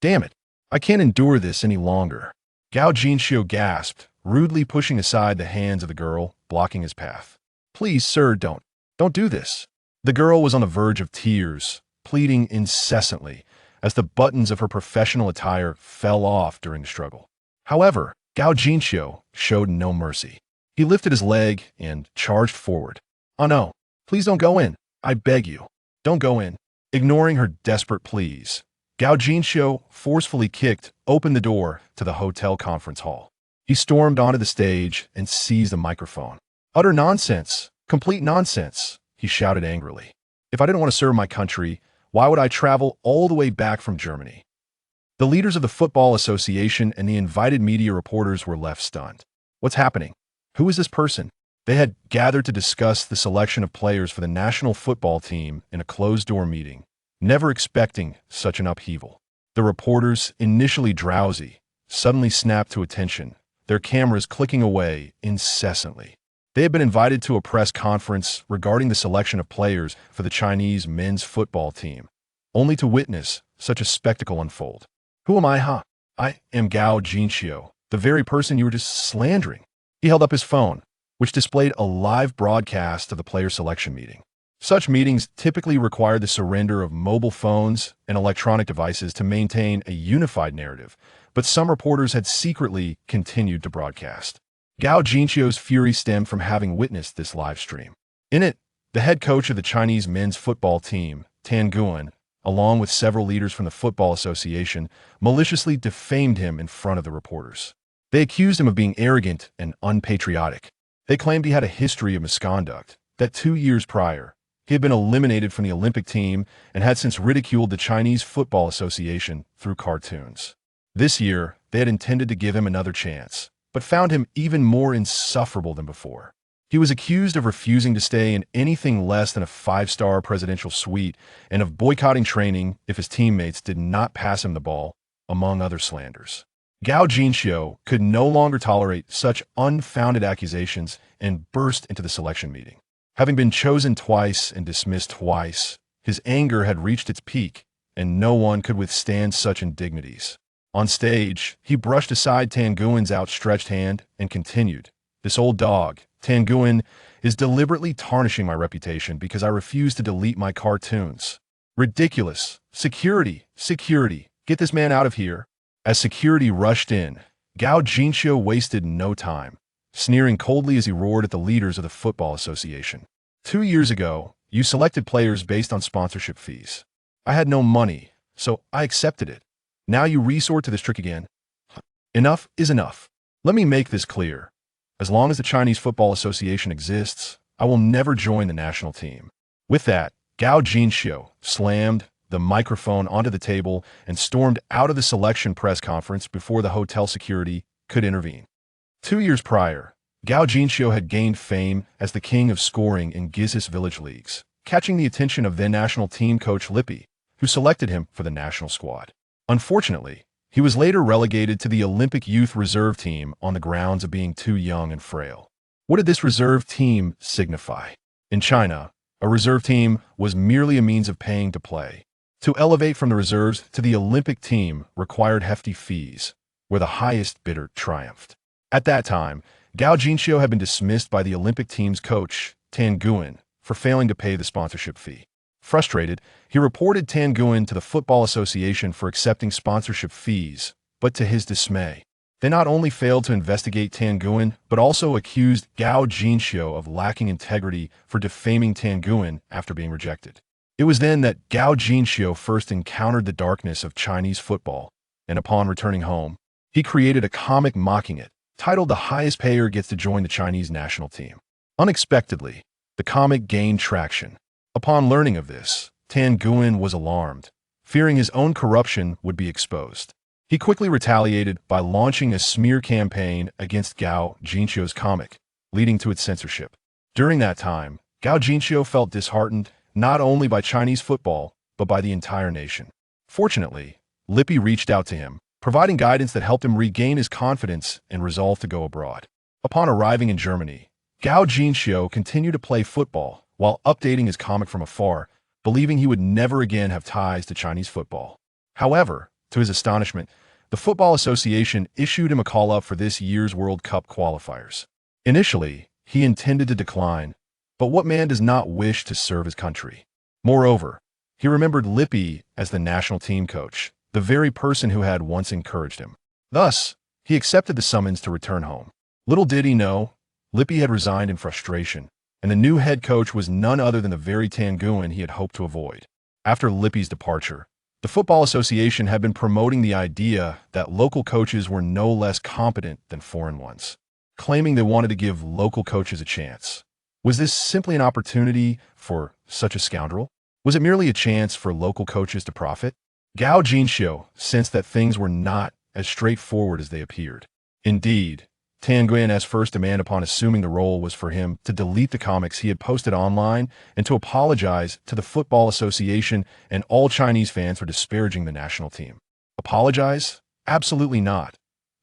Damn it. I can't endure this any longer. Gao Jinxiu gasped, rudely pushing aside the hands of the girl, blocking his path. Please, sir, don't do this. The girl was on the verge of tears, pleading incessantly, as the buttons of her professional attire fell off during the struggle. However, Gao Jinxiu showed no mercy. He lifted his leg and charged forward. Oh no, please don't go in. I beg you. Don't go in. Ignoring her desperate pleas, Gao Jinxiu forcefully kicked open the door to the hotel conference hall. He stormed onto the stage and seized the microphone. Utter nonsense. Complete nonsense, he shouted angrily. If I didn't want to serve my country, why would I travel all the way back from Germany? The leaders of the Football Association and the invited media reporters were left stunned. What's happening? Who is this person? They had gathered to discuss the selection of players for the national football team in a closed-door meeting, never expecting such an upheaval. The reporters, initially drowsy, suddenly snapped to attention, their cameras clicking away incessantly. They had been invited to a press conference regarding the selection of players for the Chinese men's football team, only to witness such a spectacle unfold. Who am I, huh? I am Gao Jinxiu, the very person you were just slandering. He held up his phone, which displayed a live broadcast of the player selection meeting. Such meetings typically require the surrender of mobile phones and electronic devices to maintain a unified narrative, but some reporters had secretly continued to broadcast. Gao Jinxiu's fury stemmed from having witnessed this live stream. In it, the head coach of the Chinese men's football team, Tan Guan, along with several leaders from the Football Association, maliciously defamed him in front of the reporters. They accused him of being arrogant and unpatriotic. They claimed he had a history of misconduct, that 2 years prior, he had been eliminated from the Olympic team and had since ridiculed the Chinese Football Association through cartoons. This year, they had intended to give him another chance, but found him even more insufferable than before. He was accused of refusing to stay in anything less than a 5-star presidential suite and of boycotting training if his teammates did not pass him the ball, among other slanders. Gao Jinxiu could no longer tolerate such unfounded accusations and burst into the selection meeting. Having been chosen twice and dismissed twice, his anger had reached its peak, and no one could withstand such indignities. On stage, he brushed aside Tan Guan's outstretched hand and continued, "This old dog, Tan Guan, is deliberately tarnishing my reputation because I refuse to delete my cartoons. Ridiculous. Security, security, get this man out of here." As security rushed in, Gao Jinxiu wasted no time, sneering coldly as he roared at the leaders of the Football Association. 2 years ago, you selected players based on sponsorship fees. I had no money, so I accepted it. Now you resort to this trick again. Enough is enough. Let me make this clear. As long as the Chinese Football Association exists, I will never join the national team. With that, Gao Jinxiu slammed the microphone onto the table and stormed out of the selection press conference before the hotel security could intervene. 2 years prior, Gao Jinxiu had gained fame as the king of scoring in Gizis village leagues, catching the attention of then national team coach Lippi, who selected him for the national squad. Unfortunately, he was later relegated to the Olympic youth reserve team on the grounds of being too young and frail. What did this reserve team signify? In China, a reserve team was merely a means of paying to play. To elevate from the reserves to the Olympic team required hefty fees, where the highest bidder triumphed. At that time, Gao Jinxiu had been dismissed by the Olympic team's coach, Tan Guan, for failing to pay the sponsorship fee. Frustrated, he reported Tan Guan to the Football Association for accepting sponsorship fees, but to his dismay, they not only failed to investigate Tan Guan, but also accused Gao Jinxiu of lacking integrity for defaming Tan Guan after being rejected. It was then that Gao Jinxiu first encountered the darkness of Chinese football, and upon returning home, he created a comic mocking it, titled "The Highest Payer Gets to Join the Chinese National Team." Unexpectedly, the comic gained traction. Upon learning of this, Tan Guan was alarmed, fearing his own corruption would be exposed. He quickly retaliated by launching a smear campaign against Gao Jinxiu's comic, leading to its censorship. During that time, Gao Jinxiu felt disheartened not only by Chinese football, but by the entire nation. Fortunately, Lippi reached out to him, providing guidance that helped him regain his confidence and resolve to go abroad. Upon arriving in Germany, Gao Jinxiu continued to play football while updating his comic from afar, believing he would never again have ties to Chinese football. However, To his astonishment, the Football Association issued him a call-up for this year's World Cup qualifiers. Initially, he intended to decline, but what man does not wish to serve his country? Moreover, he remembered Lippi as the national team coach, the very person who had once encouraged him. Thus, he accepted the summons to return home. Little did he know, Lippi had resigned in frustration, and the new head coach was none other than the very Tan Nguyen he had hoped to avoid. After Lippi's departure, the Football Association had been promoting the idea that local coaches were no less competent than foreign ones, claiming they wanted to give local coaches a chance. Was this simply an opportunity for such a scoundrel? Was it merely a chance for local coaches to profit? Gao Jinxiu sensed that things were not as straightforward as they appeared. Indeed, Tan Nguyen's first demand upon assuming the role was for him to delete the comics he had posted online and to apologize to the Football Association and all Chinese fans for disparaging the national team. Apologize? Absolutely not.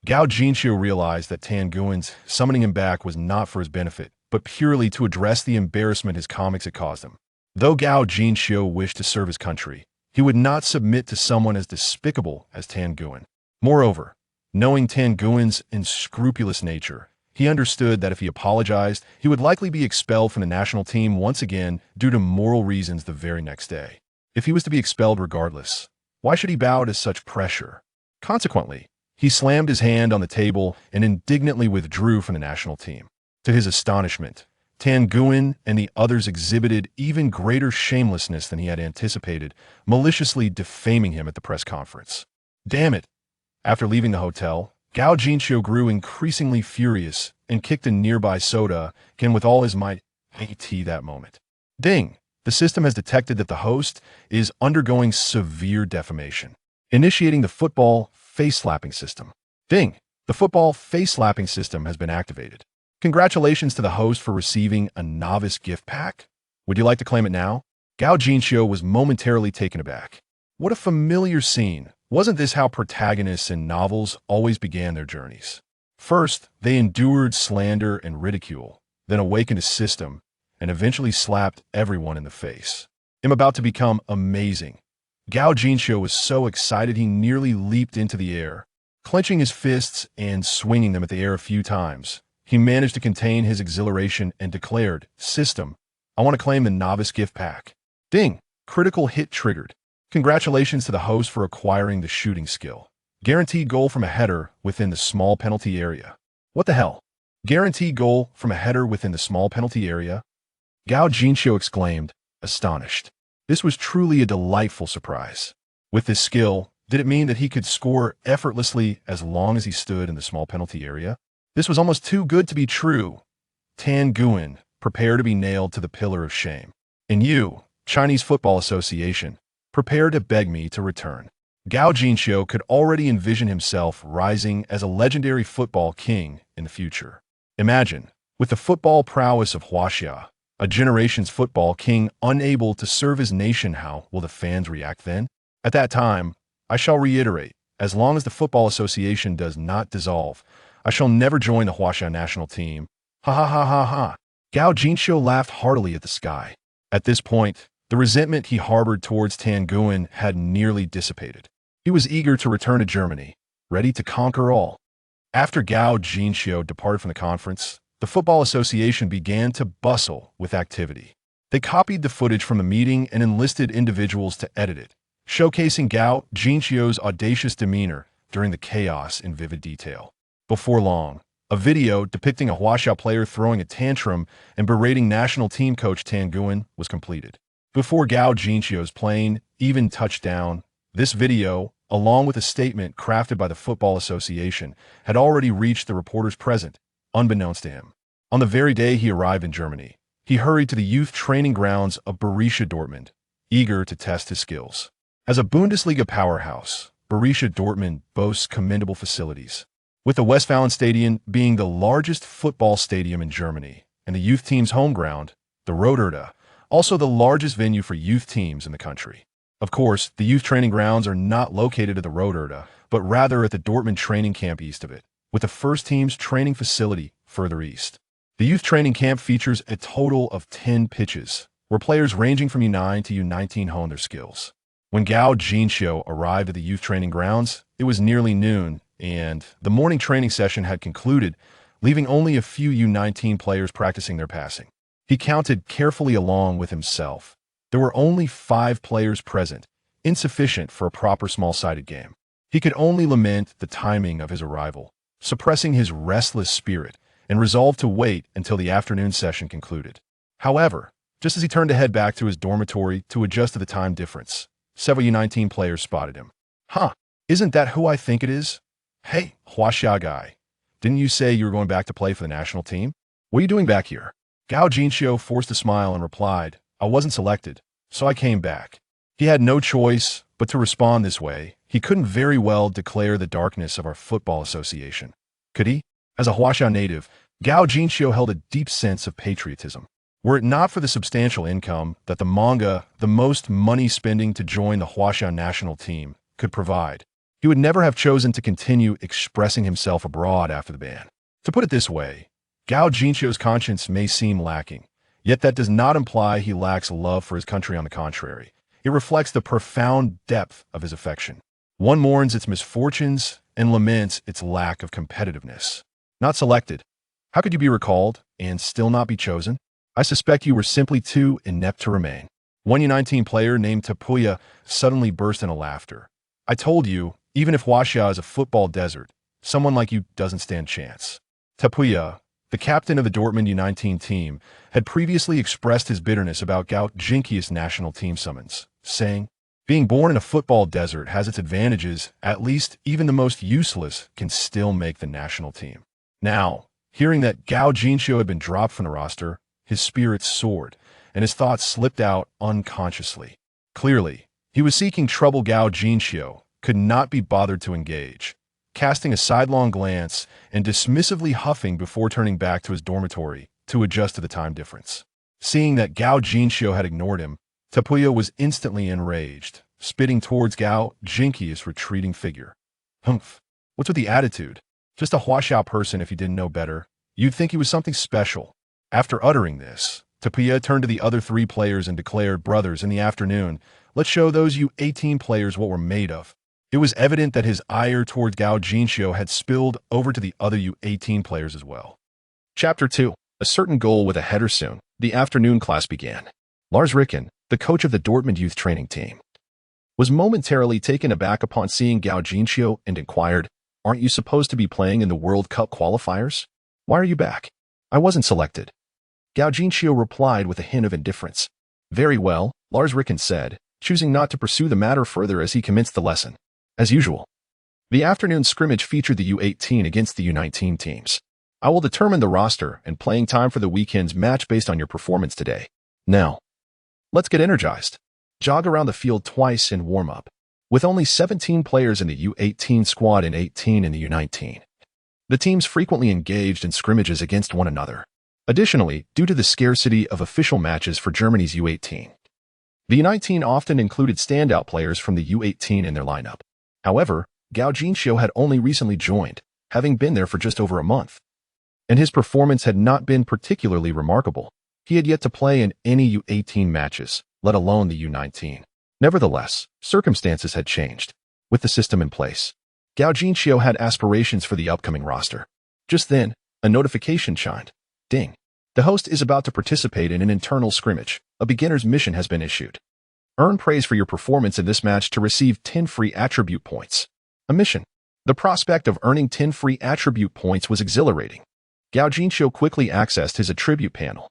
Gao Jinxiu realized that Tan Nguyen's summoning him back was not for his benefit, but purely to address the embarrassment his comics had caused him. Though Gao Jinxiu wished to serve his country, he would not submit to someone as despicable as Tan Nguyen. Moreover, knowing Tan Nguyen's unscrupulous nature, he understood that if he apologized, he would likely be expelled from the national team once again due to moral reasons the very next day. If he was to be expelled regardless, why should he bow to such pressure? Consequently, he slammed his hand on the table and indignantly withdrew from the national team. To his astonishment, Tan Nguyen and the others exhibited even greater shamelessness than he had anticipated, maliciously defaming him at the press conference. Damn it! After leaving the hotel, Gao Jinxiu grew increasingly furious and kicked a nearby soda can with all his might. At that moment. Ding! The system has detected that the host is undergoing severe defamation, initiating the football face-slapping system. Ding! The football face-slapping system has been activated. Congratulations to the host for receiving a novice gift pack. Would you like to claim it now? Gao Jinxiu was momentarily taken aback. What a familiar scene. Wasn't this how protagonists in novels always began their journeys? First, they endured slander and ridicule, then awakened a system, and eventually slapped everyone in the face. I'm about to become amazing. Gao Jinxiu was so excited he nearly leaped into the air. Clenching his fists and swinging them at the air a few times, he managed to contain his exhilaration and declared, "System, I want to claim the novice gift pack." Ding! Critical hit triggered. Congratulations to the host for acquiring the shooting skill. Guaranteed goal from a header within the small penalty area. What the hell? Guaranteed goal from a header within the small penalty area? Gao Jinxiu exclaimed, astonished. This was truly a delightful surprise. With this skill, did it mean that he could score effortlessly as long as he stood in the small penalty area? This was almost too good to be true. Tan Nguyen, prepare to be nailed to the pillar of shame. And you, Chinese Football Association, prepare to beg me to return. Gao Jinxiu could already envision himself rising as a legendary football king in the future. Imagine, with the football prowess of Huaxia, a generation's football king unable to serve his nation, how will the fans react then? At that time, I shall reiterate, as long as the Football Association does not dissolve, I shall never join the Huaxia national team. Ha ha ha ha ha. Gao Jinxiu laughed heartily at the sky. At this point, the resentment he harbored towards Tan Nguyen had nearly dissipated. He was eager to return to Germany, ready to conquer all. After Gao Jinxiu departed from the conference, the Football Association began to bustle with activity. They copied the footage from the meeting and enlisted individuals to edit it, showcasing Gao Jinxiu's audacious demeanor during the chaos in vivid detail. Before long, a video depicting a Huaxia player throwing a tantrum and berating national team coach Tan Nguyen was completed. Before Gao Jinxiu's plane even touched down, this video, along with a statement crafted by the Football Association, had already reached the reporters present, unbeknownst to him. On the very day he arrived in Germany, he hurried to the youth training grounds of Borussia Dortmund, eager to test his skills. As a Bundesliga powerhouse, Borussia Dortmund boasts commendable facilities, with the Westfalenstadion being the largest football stadium in Germany, and the youth team's home ground, the Roterda, also the largest venue for youth teams in the country. Of course, the youth training grounds are not located at the Roterda, but rather at the Dortmund training camp east of it, with the first team's training facility further east. The youth training camp features a total of 10 pitches, where players ranging from U9 to U19 hone their skills. When Gao Jinxiu arrived at the youth training grounds, it was nearly noon, and the morning training session had concluded, leaving only a few U19 players practicing their passing. He counted carefully along with himself. There were only 5 players present, insufficient for a proper small-sided game. He could only lament the timing of his arrival, suppressing his restless spirit, and resolved to wait until the afternoon session concluded. However, just as he turned to head back to his dormitory to adjust to the time difference, several U19 players spotted him. Huh, isn't that who I think it is? Hey, Huaxia guy, didn't you say you were going back to play for the national team? What are you doing back here? Gao Jinxiu forced a smile and replied, I wasn't selected, so I came back. He had no choice but to respond this way. He couldn't very well declare the darkness of our football association. Could he? As a Huaxia native, Gao Jinxiu held a deep sense of patriotism. Were it not for the substantial income that the manga, the most money spending to join the Huaxia national team, could provide, he would never have chosen to continue expressing himself abroad after the ban. To put it this way, Gao Jinxiu's conscience may seem lacking, yet that does not imply he lacks love for his country. On the contrary, it reflects the profound depth of his affection. One mourns its misfortunes and laments its lack of competitiveness. Not selected. How could you be recalled and still not be chosen? I suspect you were simply too inept to remain. One U19 player named Tapuya suddenly burst into laughter. I told you, even if Huaxia is a football desert, someone like you doesn't stand chance. Tapuya, the captain of the Dortmund U19 team, had previously expressed his bitterness about Gao Jinxiu's national team summons, saying, being born in a football desert has its advantages. At least even the most useless can still make the national team. Now, hearing that Gao Jinxiu had been dropped from the roster, his spirits soared, and his thoughts slipped out unconsciously. Clearly, he was seeking trouble. Gao Jinxiu could not be bothered to engage, casting a sidelong glance and dismissively huffing before turning back to his dormitory to adjust to the time difference. Seeing that Gao Jinxiu had ignored him, Tapuya was instantly enraged, spitting towards Gao Jinxiu's retreating figure. Humph, what's with the attitude? Just a Huaxia person if you didn't know better. You'd think he was something special. After uttering this, Tapuya turned to the other 3 players and declared, brothers, in the afternoon, let's show those U18 players what we're made of. It was evident that his ire toward Gao Jinxiu had spilled over to the other U18 players as well. Chapter 2. A certain goal with a header soon. The afternoon class began. Lars Ricken, the coach of the Dortmund youth training team, was momentarily taken aback upon seeing Gao Jinxiu and inquired, aren't you supposed to be playing in the World Cup qualifiers? Why are you back? I wasn't selected. Gao Jinxiu replied with a hint of indifference. Very well, Lars Ricken said, choosing not to pursue the matter further as he commenced the lesson. As usual, the afternoon scrimmage featured the U18 against the U19 teams. I will determine the roster and playing time for the weekend's match based on your performance today. Now, let's get energized. Jog around the field twice and warm up. With only 17 players in the U18 squad and 18 in the U19, the teams frequently engaged in scrimmages against one another. Additionally, due to the scarcity of official matches for Germany's U18, the U19 often included standout players from the U18 in their lineup. However, Gao Jinxiu had only recently joined, having been there for just over a month, and his performance had not been particularly remarkable. He had yet to play in any U18 matches, let alone the U19. Nevertheless, circumstances had changed. With the system in place, Gao Jinxiu had aspirations for the upcoming roster. Just then, a notification chimed. Ding. The host is about to participate in an internal scrimmage. A beginner's mission has been issued. Earn praise for your performance in this match to receive 10 free attribute points. A mission. The prospect of earning 10 free attribute points was exhilarating. Gao Jinxiu quickly accessed his attribute panel.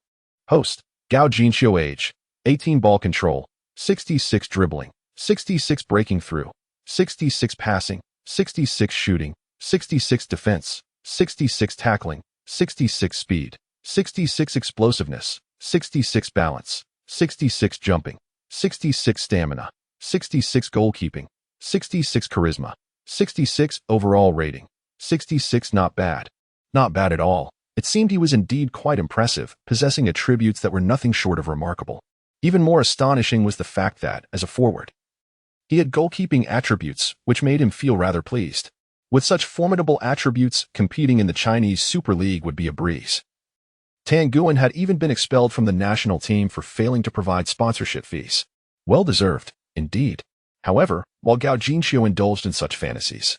Host. Gao Jinxiu age. 18 ball control. 66 dribbling. 66 breaking through. 66 passing. 66 shooting. 66 defense. 66 tackling. 66 speed. 66 explosiveness, 66 balance, 66 jumping, 66 stamina, 66 goalkeeping, 66 charisma, 66 overall rating, 66 not bad. Not bad at all. It seemed he was indeed quite impressive, possessing attributes that were nothing short of remarkable. Even more astonishing was the fact that, as a forward, he had goalkeeping attributes, which made him feel rather pleased. With such formidable attributes, competing in the Chinese Super League would be a breeze. Tan Guan had even been expelled from the national team for failing to provide sponsorship fees. Well deserved, indeed. However, while Gao Jinxiu indulged in such fantasies,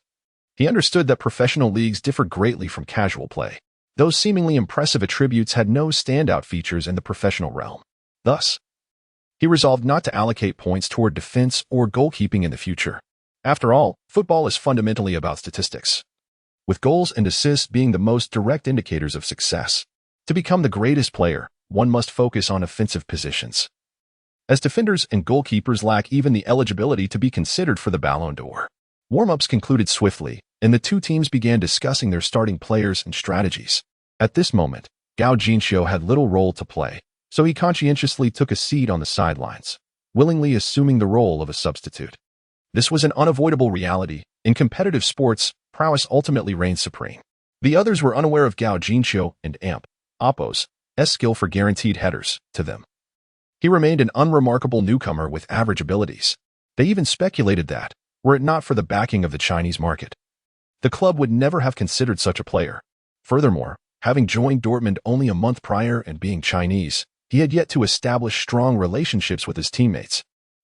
he understood that professional leagues differ greatly from casual play. Those seemingly impressive attributes had no standout features in the professional realm. Thus, he resolved not to allocate points toward defense or goalkeeping in the future. After all, football is fundamentally about statistics, with goals and assists being the most direct indicators of success. To become the greatest player, one must focus on offensive positions, as defenders and goalkeepers lack even the eligibility to be considered for the Ballon d'Or. Warm-ups concluded swiftly, and the two teams began discussing their starting players and strategies. At this moment, Gao Jinxiu had little role to play, so he conscientiously took a seat on the sidelines, willingly assuming the role of a substitute. This was an unavoidable reality. In competitive sports, prowess ultimately reigns supreme. The others were unaware of Gao Jinxiu and Oppo's skill for guaranteed headers to them. He remained an unremarkable newcomer with average abilities. They even speculated that, were it not for the backing of the Chinese market, the club would never have considered such a player. Furthermore, having joined Dortmund only a month prior and being Chinese, he had yet to establish strong relationships with his teammates.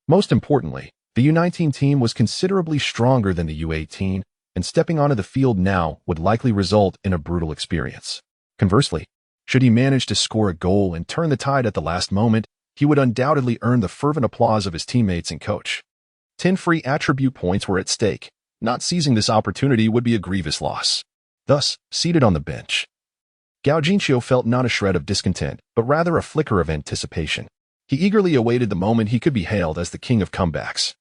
Most importantly, the U19 team was considerably stronger than the U18, and stepping onto the field now would likely result in a brutal experience. Conversely, should he manage to score a goal and turn the tide at the last moment, he would undoubtedly earn the fervent applause of his teammates and coach. 10 free attribute points were at stake. Not seizing this opportunity would be a grievous loss. Thus, seated on the bench, Gao Jinxiu felt not a shred of discontent, but rather a flicker of anticipation. He eagerly awaited the moment he could be hailed as the king of comebacks.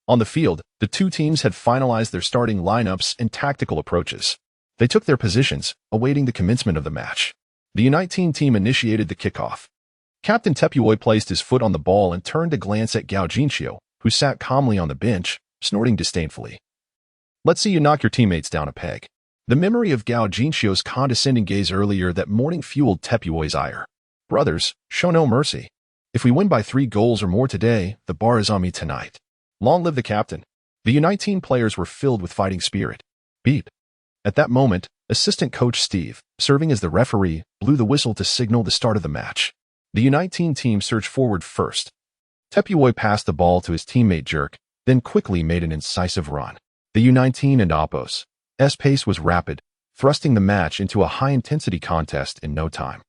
On the field, the two teams had finalized their starting lineups and tactical approaches. They took their positions, awaiting the commencement of the match. The U19 team initiated the kickoff. Captain Tepuoi placed his foot on the ball and turned to glance at Gao Jinxiu, who sat calmly on the bench, snorting disdainfully. "Let's see you knock your teammates down a peg." The memory of Gao Jinxiu's condescending gaze earlier that morning fueled Tepuoi's ire. "Brothers, show no mercy. If we win by 3 goals or more today, the bar is on me tonight. Long live the captain." The U19 players were filled with fighting spirit. Beep. At that moment, assistant coach Steve, serving as the referee, blew the whistle to signal the start of the match. The U19 team surged forward first. Tepuoi passed the ball to his teammate Jerk, then quickly made an incisive run. The U19 and Oppo's pace was rapid, thrusting the match into a high-intensity contest in no time.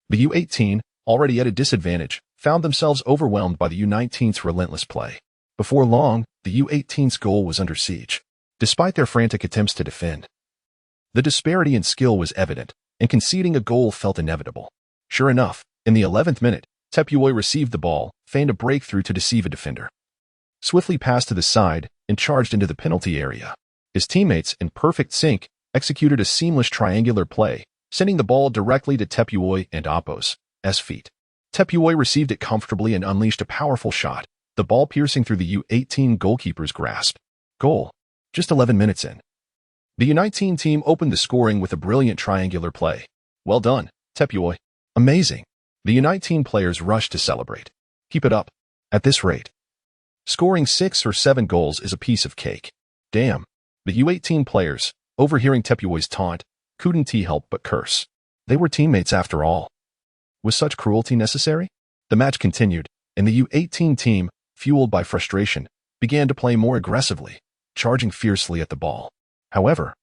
The U18, already at a disadvantage, found themselves overwhelmed by the U19's relentless play. Before long, the U18's goal was under siege. Despite their frantic attempts to defend, the disparity in skill was evident, and conceding a goal felt inevitable. Sure enough, in the 11th minute, Tepuoi received the ball, feigned a breakthrough to deceive a defender, swiftly passed to the side, and charged into the penalty area. His teammates, in perfect sync, executed a seamless triangular play, sending the ball directly to Tepuoi and Oppo's feet. Tepuoi received it comfortably and unleashed a powerful shot, the ball piercing through the U18 goalkeeper's grasp. Goal. Just 11 minutes in. The U19 team opened the scoring with a brilliant triangular play. "Well done, Tepuoi. Amazing." The U19 players rushed to celebrate. "Keep it up. At this rate, scoring 6 or 7 goals is a piece of cake." Damn. The U18 players, overhearing Tepuoi's taunt, couldn't help but curse. They were teammates after all. Was such cruelty necessary? The match continued, and the U18 team, fueled by frustration, began to play more aggressively, charging fiercely at the ball. However,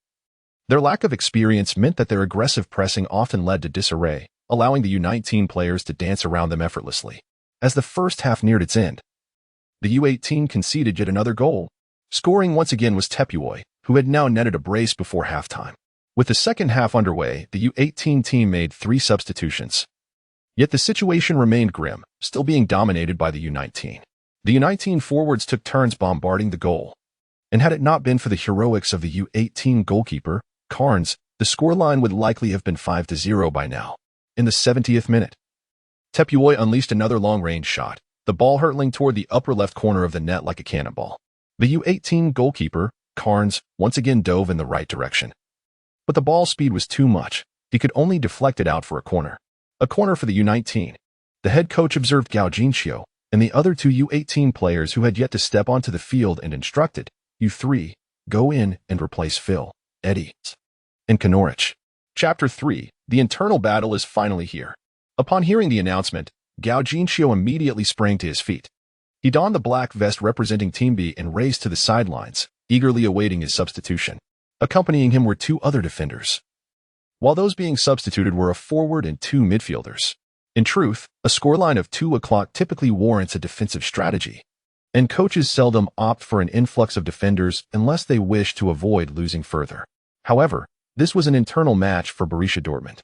their lack of experience meant that their aggressive pressing often led to disarray, allowing the U19 players to dance around them effortlessly. As the first half neared its end, the U18 conceded yet another goal. Scoring once again was Tepuoi, who had now netted a brace before halftime. With the second half underway, the U18 team made 3 substitutions. Yet the situation remained grim, still being dominated by the U19. The U19 forwards took turns bombarding the goal. And had it not been for the heroics of the U18 goalkeeper, Carnes, the scoreline would likely have been 5-0 by now. In the 70th minute, Tepuoi unleashed another long-range shot, the ball hurtling toward the upper left corner of the net like a cannonball. The U18 goalkeeper, Carnes, once again dove in the right direction. But the ball speed was too much. He could only deflect it out for a corner. A corner for the U19. The head coach observed Gao Jinxiu and the other 2 U18 players who had yet to step onto the field and instructed, "You 3, go in and replace Phil, Eddie, and Kanorich." Chapter 3, The Internal Battle is finally here. Upon hearing the announcement, Gao Jinxiu immediately sprang to his feet. He donned the black vest representing Team B and raced to the sidelines, eagerly awaiting his substitution. Accompanying him were two other defenders, while those being substituted were a forward and two midfielders. In truth, a scoreline of 2 o'clock typically warrants a defensive strategy, and coaches seldom opt for an influx of defenders unless they wish to avoid losing further. However, this was an internal match for Borussia Dortmund,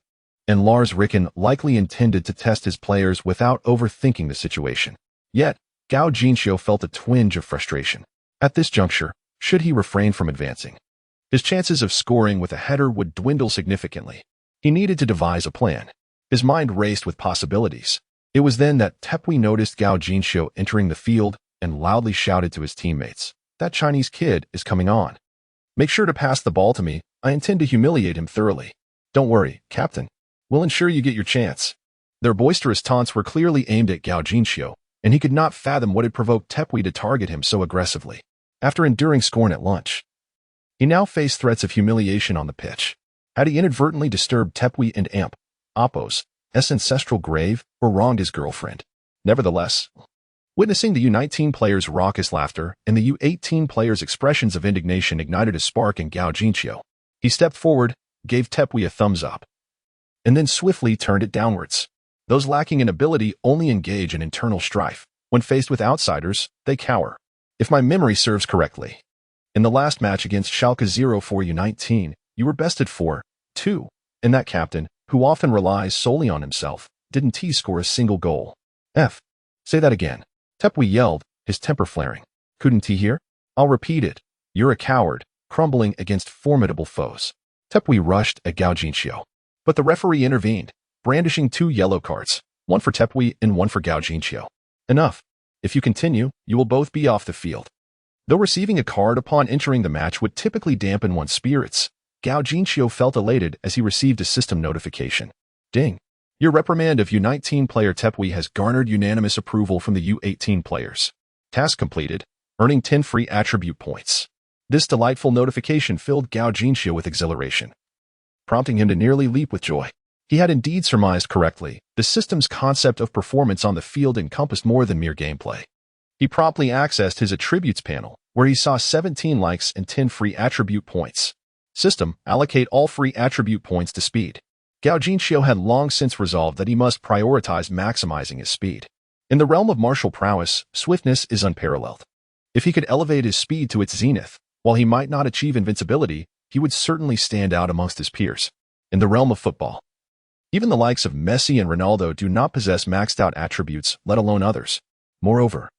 and Lars Ricken likely intended to test his players without overthinking the situation. Yet, Gao Jinxiu felt a twinge of frustration. At this juncture, should he refrain from advancing, his chances of scoring with a header would dwindle significantly. He needed to devise a plan. His mind raced with possibilities. It was then that Tepui noticed Gao Jinxiu entering the field and loudly shouted to his teammates, "That Chinese kid is coming on. Make sure to pass the ball to me. I intend to humiliate him thoroughly." "Don't worry, Captain. We'll ensure you get your chance." Their boisterous taunts were clearly aimed at Gao Jinxiu, and he could not fathom what had provoked Tepui to target him so aggressively. After enduring scorn at lunch, he now faced threats of humiliation on the pitch. Had he inadvertently disturbed Tepui and Appo's ancestral grave or wronged his girlfriend? Nevertheless, witnessing the U19 players' raucous laughter and the U18 players' expressions of indignation ignited a spark in Gao Jinxiu. He stepped forward, gave Tepui a thumbs up, and then swiftly turned it downwards. Those lacking in ability only engage in internal strife. When faced with outsiders, they cower. If my memory serves correctly, in the last match against Schalke 04 U19, you were bested 4-2, and that captain, who often relies solely on himself, didn't score a single goal. Say that again. Tepui yelled, his temper flaring. Couldn't he hear? I'll repeat it. You're a coward, crumbling against formidable foes. Tepui rushed at Gao Jinxiu, but the referee intervened, brandishing 2 yellow cards, one for Tepui and one for Gao Jinxiu. Enough. If you continue, you will both be off the field. Though receiving a card upon entering the match would typically dampen one's spirits, Gao Jinxiu felt elated as he received a system notification. Ding. Your reprimand of U19 player Tepui has garnered unanimous approval from the U18 players. Task completed, earning 10 free attribute points. This delightful notification filled Gao Jinxiu with exhilaration, prompting him to nearly leap with joy. He had indeed surmised correctly. The system's concept of performance on the field encompassed more than mere gameplay. He promptly accessed his attributes panel, where he saw 17 likes and 10 free attribute points. System, allocate all free attribute points to speed. Gao Jinxiu had long since resolved that he must prioritize maximizing his speed. In the realm of martial prowess, swiftness is unparalleled. If he could elevate his speed to its zenith, while he might not achieve invincibility, he would certainly stand out amongst his peers. In the realm of football, even the likes of Messi and Ronaldo do not possess maxed out attributes, let alone others. Moreover,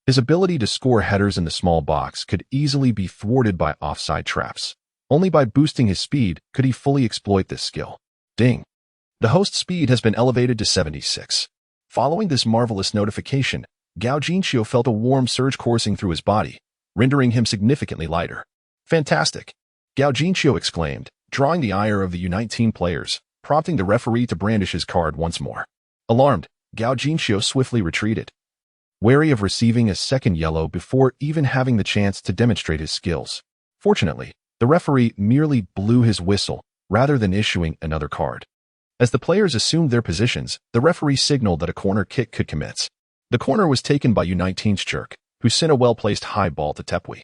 his ability to score headers in the small box could easily be thwarted by offside traps. Only by boosting his speed could he fully exploit this skill. Ding. The host's speed has been elevated to 76. Following this marvelous notification, Gao Jinxiu felt a warm surge coursing through his body, rendering him significantly lighter. Fantastic! Gao Jinxiu exclaimed, drawing the ire of the U19 players, prompting the referee to brandish his card once more. Alarmed, Gao Jinxiu swiftly retreated, wary of receiving a second yellow before even having the chance to demonstrate his skills. Fortunately, the referee merely blew his whistle rather than issuing another card. As the players assumed their positions, the referee signaled that a corner kick could commence. The corner was taken by U19's Jerk, who sent a well-placed high ball to Tepui.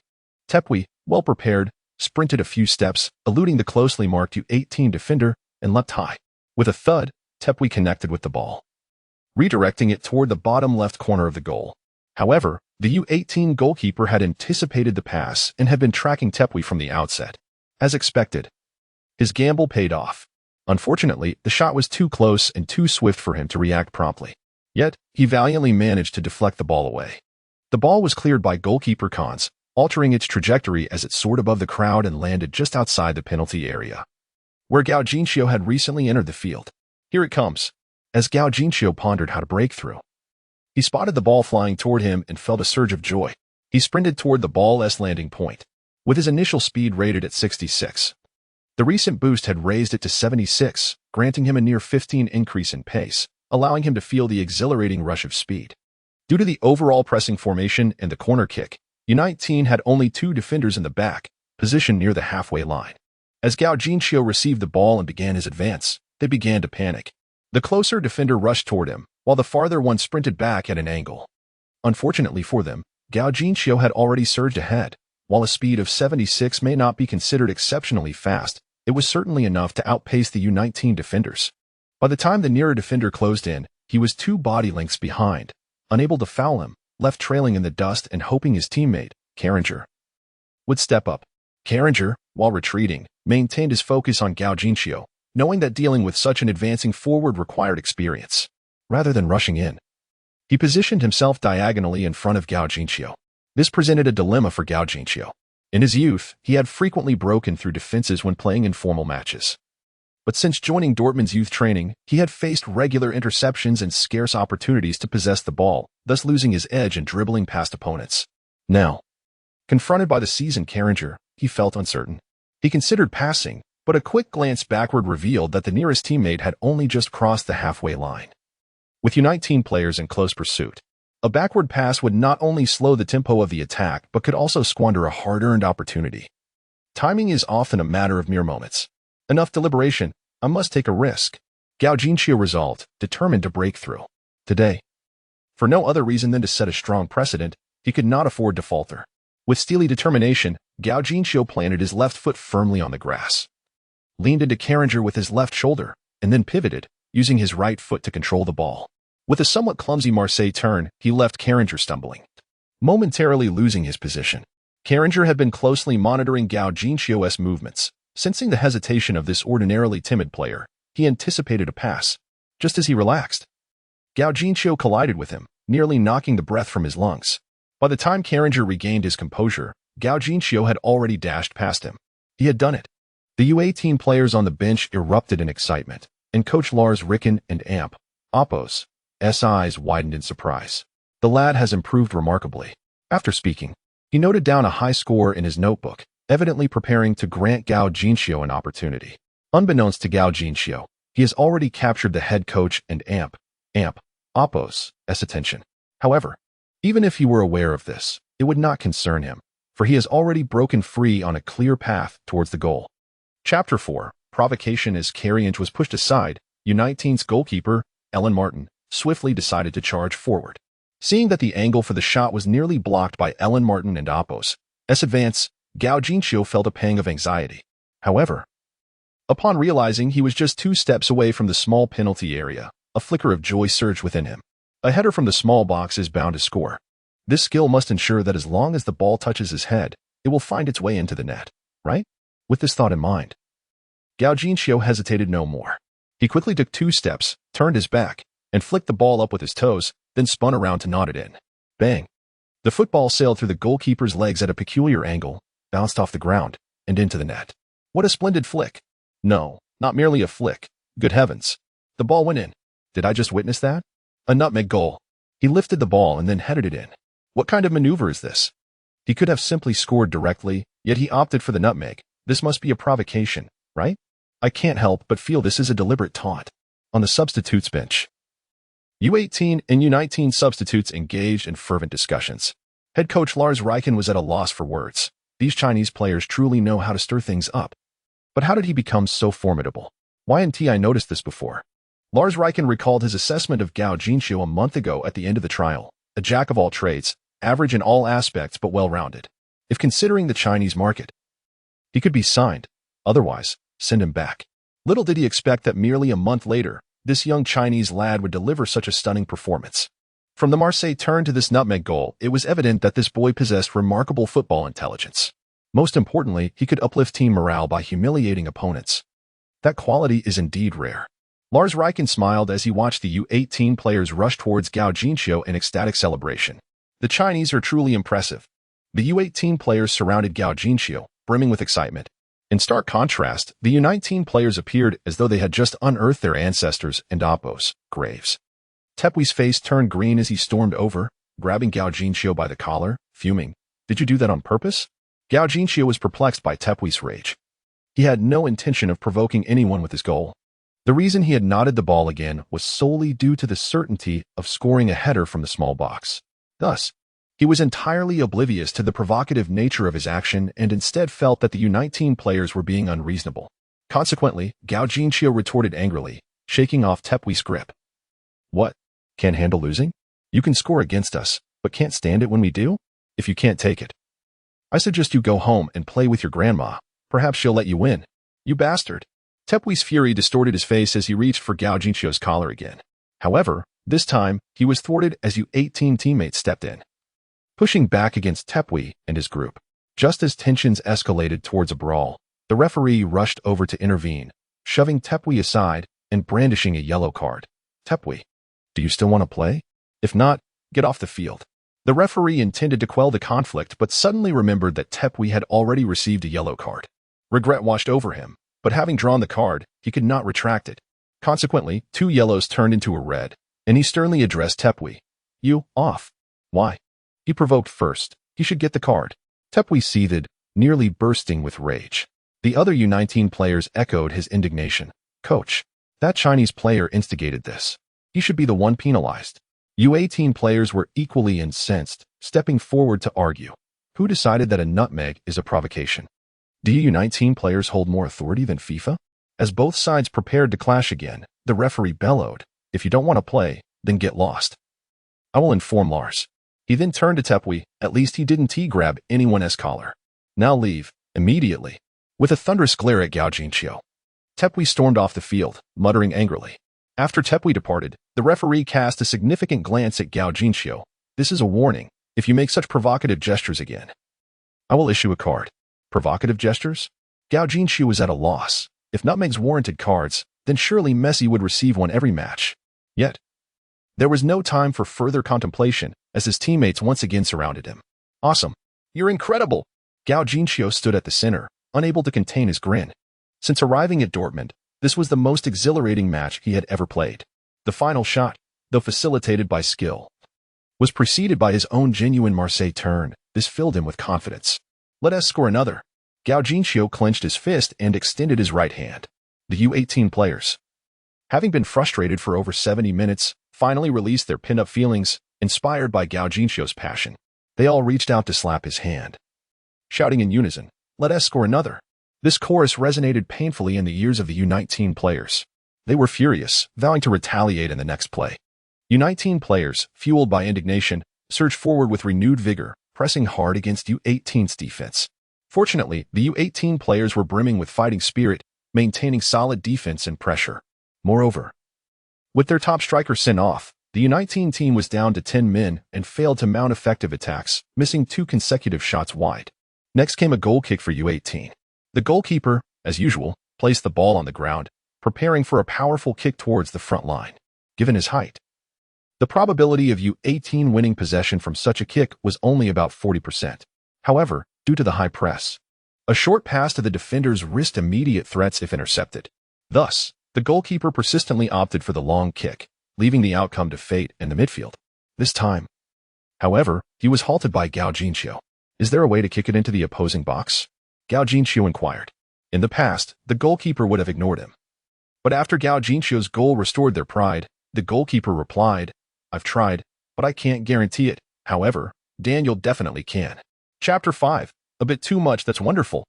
Tepui, well prepared, sprinted a few steps, eluding the closely marked U18 defender, and leapt high. With a thud, Tepui connected with the ball, redirecting it toward the bottom left corner of the goal. However, the U18 goalkeeper had anticipated the pass and had been tracking Tepui from the outset. As expected, his gamble paid off. Unfortunately, the shot was too close and too swift for him to react promptly. Yet, he valiantly managed to deflect the ball away. The ball was cleared by goalkeeper Cons, altering its trajectory as it soared above the crowd and landed just outside the penalty area, where Gao Jinxiu had recently entered the field. Here it comes. As Gao Jinxiu pondered how to break through, he spotted the ball flying toward him and felt a surge of joy. He sprinted toward the ball's landing point. With his initial speed rated at 66, the recent boost had raised it to 76, granting him a near 15 increase in pace, allowing him to feel the exhilarating rush of speed. Due to the overall pressing formation and the corner kick, U19 had only 2 defenders in the back, positioned near the halfway line. As Gao Jinxiu received the ball and began his advance, they began to panic. The closer defender rushed toward him, while the farther one sprinted back at an angle. Unfortunately for them, Gao Jinxiu had already surged ahead. While a speed of 76 may not be considered exceptionally fast, it was certainly enough to outpace the U-19 defenders. By the time the nearer defender closed in, he was 2 body lengths behind, unable to foul him, left trailing in the dust and hoping his teammate, Carringer, would step up. Carringer, while retreating, maintained his focus on Gao Jinxiu, knowing that dealing with such an advancing forward required experience. Rather than rushing in, he positioned himself diagonally in front of Gao Jinxiu. This presented a dilemma for Gao Jinxiu. In his youth, he had frequently broken through defenses when playing in formal matches. But since joining Dortmund's youth training, he had faced regular interceptions and scarce opportunities to possess the ball, thus losing his edge and dribbling past opponents. Now, confronted by the seasoned Carringer, he felt uncertain. He considered passing, but a quick glance backward revealed that the nearest teammate had only just crossed the halfway line. With U19 players in close pursuit, a backward pass would not only slow the tempo of the attack but could also squander a hard-earned opportunity. Timing is often a matter of mere moments. Enough deliberation, I must take a risk. Gao Jinxiu resolved, determined to break through. Today, for no other reason than to set a strong precedent, he could not afford to falter. With steely determination, Gao Jinxiu planted his left foot firmly on the grass, leaned into Carringer with his left shoulder, and then pivoted, using his right foot to control the ball. With a somewhat clumsy Marseille turn, he left Carringer stumbling, momentarily losing his position. Carringer had been closely monitoring Gao Jinxiu's movements. Sensing the hesitation of this ordinarily timid player, he anticipated a pass. Just as he relaxed, Gao Jinxiu collided with him, nearly knocking the breath from his lungs. By the time Carringer regained his composure, Gao Jinxiu had already dashed past him. He had done it. The U18 players on the bench erupted in excitement, and coach Lars Ricken and Amp, Oppo's eyes widened in surprise. The lad has improved remarkably. After speaking, he noted down a high score in his notebook, evidently preparing to grant Gao Jinxiu an opportunity. Unbeknownst to Gao Jinxiu, he has already captured the head coach and Amp, Oppo's attention. However, even if he were aware of this, it would not concern him, for he has already broken free on a clear path towards the goal. Chapter 4, Provocation. As Carrienge was pushed aside, U19's goalkeeper, Ellen Martin, swiftly decided to charge forward. Seeing that the angle for the shot was nearly blocked by Ellen Martin and Oppo's advance, Gao Jinxiu felt a pang of anxiety. However, upon realizing he was just 2 steps away from the small penalty area, a flicker of joy surged within him. A header from the small box is bound to score. This skill must ensure that as long as the ball touches his head, it will find its way into the net, right? With this thought in mind, Gao Jinxiu hesitated no more. He quickly took 2 steps, turned his back, and flicked the ball up with his toes, then spun around to knot it in. Bang! The football sailed through the goalkeeper's legs at a peculiar angle, bounced off the ground, and into the net. What a splendid flick! No, not merely a flick. Good heavens! The ball went in. Did I just witness that? A nutmeg goal. He lifted the ball and then headed it in. What kind of maneuver is this? He could have simply scored directly, yet he opted for the nutmeg. This must be a provocation, right? I can't help but feel this is a deliberate taunt. On the substitutes bench, U18 and U19 substitutes engaged in fervent discussions. Head coach Lars Ricken was at a loss for words. These Chinese players truly know how to stir things up. But how did he become so formidable? Why hadn't I noticed this before? Lars Ricken recalled his assessment of Gao Jinxiu a month ago at the end of the trial. A jack of all trades, average in all aspects but well-rounded. If considering the Chinese market, he could be signed. Otherwise, send him back. Little did he expect that merely a month later, this young Chinese lad would deliver such a stunning performance. From the Marseille turn to this nutmeg goal, it was evident that this boy possessed remarkable football intelligence. Most importantly, he could uplift team morale by humiliating opponents. That quality is indeed rare. Lars Ricken smiled as he watched the U18 players rush towards Gao Jinxiu in ecstatic celebration. The Chinese are truly impressive. The U18 players surrounded Gao Jinxiu, brimming with excitement. In stark contrast, the U19 players appeared as though they had just unearthed their ancestors and Oppo's graves. Tepui's face turned green as he stormed over, grabbing Gao Jinxiu by the collar, fuming. Did you do that on purpose? Gao Jinxiu was perplexed by Tepui's rage. He had no intention of provoking anyone with his goal. The reason he had knotted the ball again was solely due to the certainty of scoring a header from the small box. Thus, he was entirely oblivious to the provocative nature of his action and instead felt that the U19 players were being unreasonable. Consequently, Gao Jinxiu retorted angrily, shaking off Tepui's grip. What? Can't handle losing? You can score against us. but can't stand it when we do? If you can't take it, I suggest you go home and play with your grandma. Perhaps she'll let you win. You bastard. Tepui's fury distorted his face as he reached for Gao Jinxiu's collar again. However, this time, he was thwarted as U18 teammates stepped in, pushing back against Tepui and his group. Just as tensions escalated towards a brawl, the referee rushed over to intervene, shoving Tepui aside and brandishing a yellow card. Tepui, do you still want to play? If not, get off the field. The referee intended to quell the conflict but suddenly remembered that Tepui had already received a yellow card. Regret washed over him, but having drawn the card, he could not retract it. Consequently, 2 yellows turned into a red, and he sternly addressed Tepui. You, off. Why? He provoked first. He should get the card. Tepui seethed, nearly bursting with rage. The other U19 players echoed his indignation. Coach, that Chinese player instigated this. He should be the one penalized. U18 players were equally incensed, stepping forward to argue. Who decided that a nutmeg is a provocation? Do U19 players hold more authority than FIFA? As both sides prepared to clash again, the referee bellowed, if you don't want to play, then get lost. I will inform Lars. He then turned to Tepui. At least he didn't grab anyone's collar. Now leave, immediately. With a thunderous glare at Gao Jinxiu, Tepui stormed off the field, muttering angrily. After Tepui departed, the referee cast a significant glance at Gao Jinxiu. This is a warning. If you make such provocative gestures again, I will issue a card. Provocative gestures? Gao Jinxiu was at a loss. If nutmegs warranted cards, then surely Messi would receive one every match. Yet, there was no time for further contemplation as his teammates once again surrounded him. Awesome. You're incredible. Gao Jinxiu stood at the center, unable to contain his grin. Since arriving at Dortmund, this was the most exhilarating match he had ever played. The final shot, though facilitated by skill, was preceded by his own genuine Marseille turn. This filled him with confidence. Let us score another. Gao Jinxiu clenched his fist and extended his right hand. The U18 players, having been frustrated for over 70 minutes, finally released their pin-up feelings, inspired by Gao Jinxiu's passion. They all reached out to slap his hand, shouting in unison, let us score another. This chorus resonated painfully in the ears of the U19 players. They were furious, vowing to retaliate in the next play. U19 players, fueled by indignation, surged forward with renewed vigor, pressing hard against U18's defense. Fortunately, the U18 players were brimming with fighting spirit, maintaining solid defense and pressure. Moreover, with their top striker sent off, the U19 team was down to 10 men and failed to mount effective attacks, missing 2 consecutive shots wide. Next came a goal kick for U18. The goalkeeper, as usual, placed the ball on the ground, preparing for a powerful kick towards the front line. Given his height, the probability of U18 winning possession from such a kick was only about 40%. However, due to the high press, a short pass to the defenders risked immediate threats if intercepted. Thus, the goalkeeper persistently opted for the long kick, leaving the outcome to fate and the midfield. This time, however, he was halted by Gao Jinxiu. Is there a way to kick it into the opposing box? Gao Jinxiu inquired. In the past, the goalkeeper would have ignored him. But after Gao Jinxiu's goal restored their pride, the goalkeeper replied, I've tried, but I can't guarantee it. However, Daniel definitely can. Chapter 5. A bit too much, that's wonderful.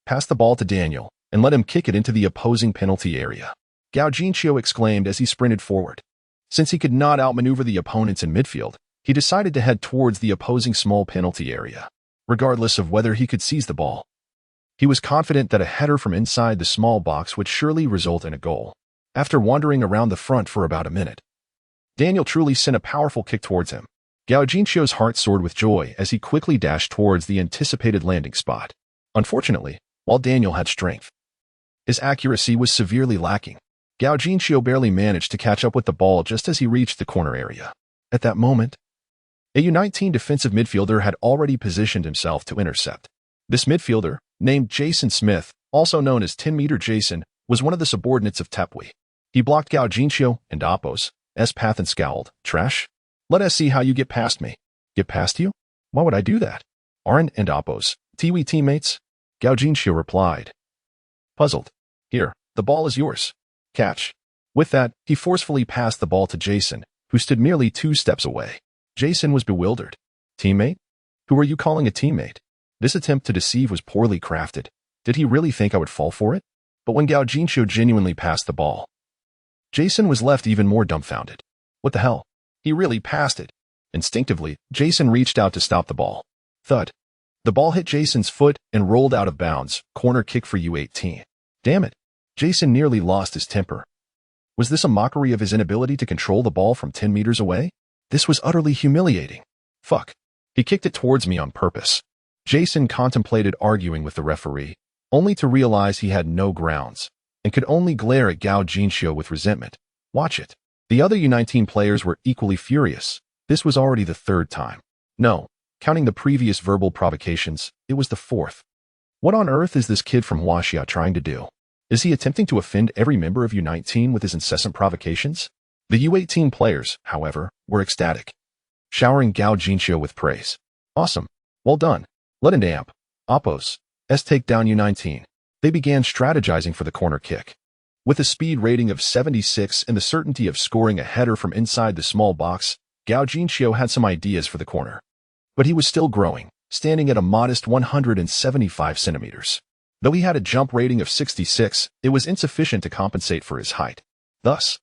Pass the ball to Daniel, and let him kick it into the opposing penalty area. Gao Jinxiu exclaimed as he sprinted forward. Since he could not outmaneuver the opponents in midfield, he decided to head towards the opposing small penalty area. Regardless of whether he could seize the ball, he was confident that a header from inside the small box would surely result in a goal. After wandering around the front for about a minute, Daniel truly sent a powerful kick towards him. Gao Jinxiu's heart soared with joy as he quickly dashed towards the anticipated landing spot. Unfortunately, while Daniel had strength, his accuracy was severely lacking. Gao Jinxiu barely managed to catch up with the ball just as he reached the corner area. At that moment, a U19 defensive midfielder had already positioned himself to intercept. This midfielder, named Jason Smith, also known as 10-meter Jason, was one of the subordinates of Tepui. He blocked Gao Jinxiu and Appo's path and scowled. Trash? Let us see how you get past me. Get past you? Why would I do that? Aren't and Appo's Tiwi teammates? Gao Jinxiu replied, puzzled. Here, the ball is yours. Catch. With that, he forcefully passed the ball to Jason, who stood merely 2 steps away. Jason was bewildered. Teammate? Who are you calling a teammate? This attempt to deceive was poorly crafted. Did he really think I would fall for it? But when Gao Jinxiu genuinely passed the ball, Jason was left even more dumbfounded. What the hell? He really passed it. Instinctively, Jason reached out to stop the ball. Thud. The ball hit Jason's foot and rolled out of bounds. Corner kick for U18. Damn it. Jason nearly lost his temper. Was this a mockery of his inability to control the ball from 10 meters away? This was utterly humiliating. Fuck. He kicked it towards me on purpose. Jason contemplated arguing with the referee, only to realize he had no grounds, and could only glare at Gao Jinxiu with resentment. Watch it. The other U19 players were equally furious. This was already the third time. No, counting the previous verbal provocations, it was the fourth. What on earth is this kid from Huaxia trying to do? Is he attempting to offend every member of U19 with his incessant provocations? The U18 players, however, were ecstatic, showering Gao Jinxiu with praise. Awesome. Well done. Let in amp. Oppos. Take down U19. They began strategizing for the corner kick. With a speed rating of 76 and the certainty of scoring a header from inside the small box, Gao Jinxiu had some ideas for the corner. But he was still growing, standing at a modest 175 centimeters. Though he had a jump rating of 66, it was insufficient to compensate for his height. Thus,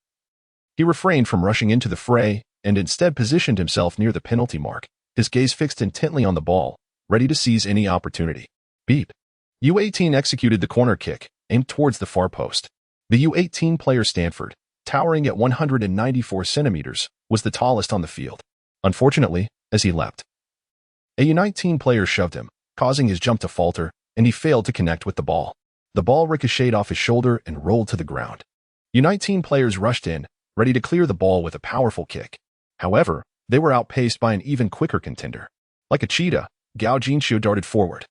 he refrained from rushing into the fray and instead positioned himself near the penalty mark, his gaze fixed intently on the ball, ready to seize any opportunity. Beep. U18 executed the corner kick, aimed towards the far post. The U18 player Stanford, towering at 194 centimeters, was the tallest on the field. Unfortunately, as he leapt, a U19 player shoved him, causing his jump to falter, and he failed to connect with the ball. The ball ricocheted off his shoulder and rolled to the ground. U19 players rushed in, ready to clear the ball with a powerful kick. However, they were outpaced by an even quicker contender. Like a cheetah, Gao Jinxiu darted forward,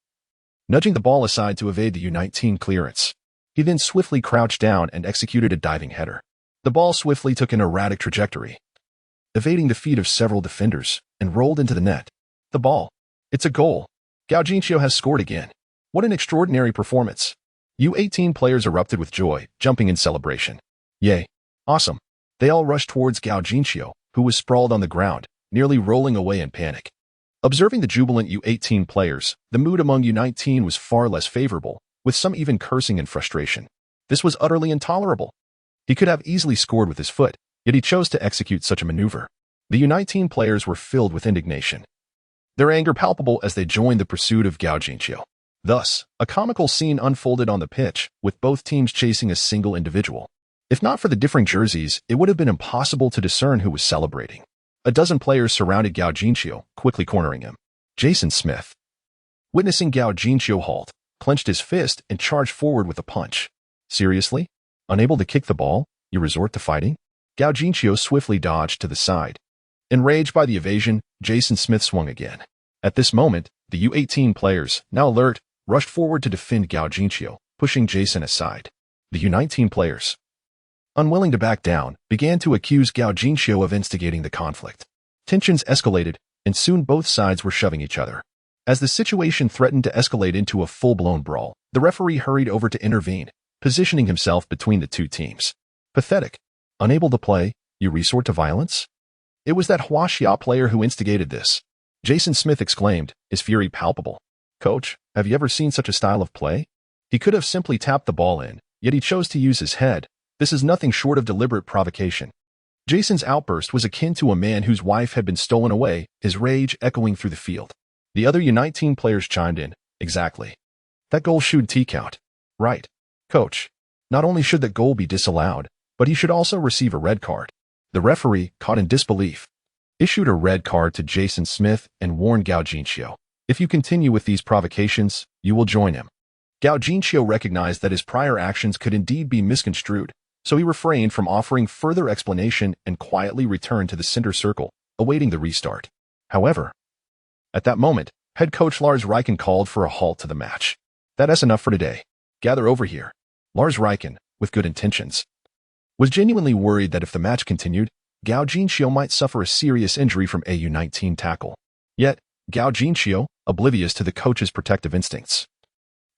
nudging the ball aside to evade the U19 clearance. He then swiftly crouched down and executed a diving header. The ball swiftly took an erratic trajectory, evading the feet of several defenders, and rolled into the net. The ball. It's a goal. Gao Jinxiu has scored again. What an extraordinary performance. U18 players erupted with joy, jumping in celebration. Yay. Awesome. They all rushed towards Gao Jinxiu, who was sprawled on the ground, nearly rolling away in panic. Observing the jubilant U18 players, the mood among U19 was far less favorable, with some even cursing in frustration. This was utterly intolerable. He could have easily scored with his foot, yet he chose to execute such a maneuver. The U19 players were filled with indignation, their anger palpable as they joined the pursuit of Gao Jinxiu. Thus, a comical scene unfolded on the pitch, with both teams chasing a single individual. If not for the differing jerseys, it would have been impossible to discern who was celebrating. A dozen players surrounded Gao Jinxiu, quickly cornering him. Jason Smith, witnessing Gao Jinxiu halt, clenched his fist and charged forward with a punch. Seriously? Unable to kick the ball, you resort to fighting? Gao Jinxiu swiftly dodged to the side. Enraged by the evasion, Jason Smith swung again. At this moment, the U18 players, now alert, rushed forward to defend Gao Jinxiu, pushing Jason aside. The U19 players, unwilling to back down, began to accuse Gao Jinxiu of instigating the conflict. Tensions escalated, and soon both sides were shoving each other. As the situation threatened to escalate into a full-blown brawl, the referee hurried over to intervene, positioning himself between the two teams. Pathetic. Unable to play, you resort to violence? It was that Huaxia player who instigated this. Jason Smith exclaimed, his fury palpable. Coach, have you ever seen such a style of play? He could have simply tapped the ball in, yet he chose to use his head. This is nothing short of deliberate provocation. Jason's outburst was akin to a man whose wife had been stolen away, his rage echoing through the field. The other U19 players chimed in. Exactly. That goal should count. Right. Coach. Not only should that goal be disallowed, but he should also receive a red card. The referee, caught in disbelief, issued a red card to Jason Smith and warned Gao Jinxiu. If you continue with these provocations, you will join him. Gao Jinxiu recognized that his prior actions could indeed be misconstrued, so he refrained from offering further explanation and quietly returned to the center circle, awaiting the restart. However, at that moment, head coach Lars Riken called for a halt to the match. That's enough for today. Gather over here. Lars Riken, with good intentions, was genuinely worried that if the match continued, Gao Jinxiu might suffer a serious injury from a U19 tackle. Yet, Gao Jinxiu, oblivious to the coach's protective instincts,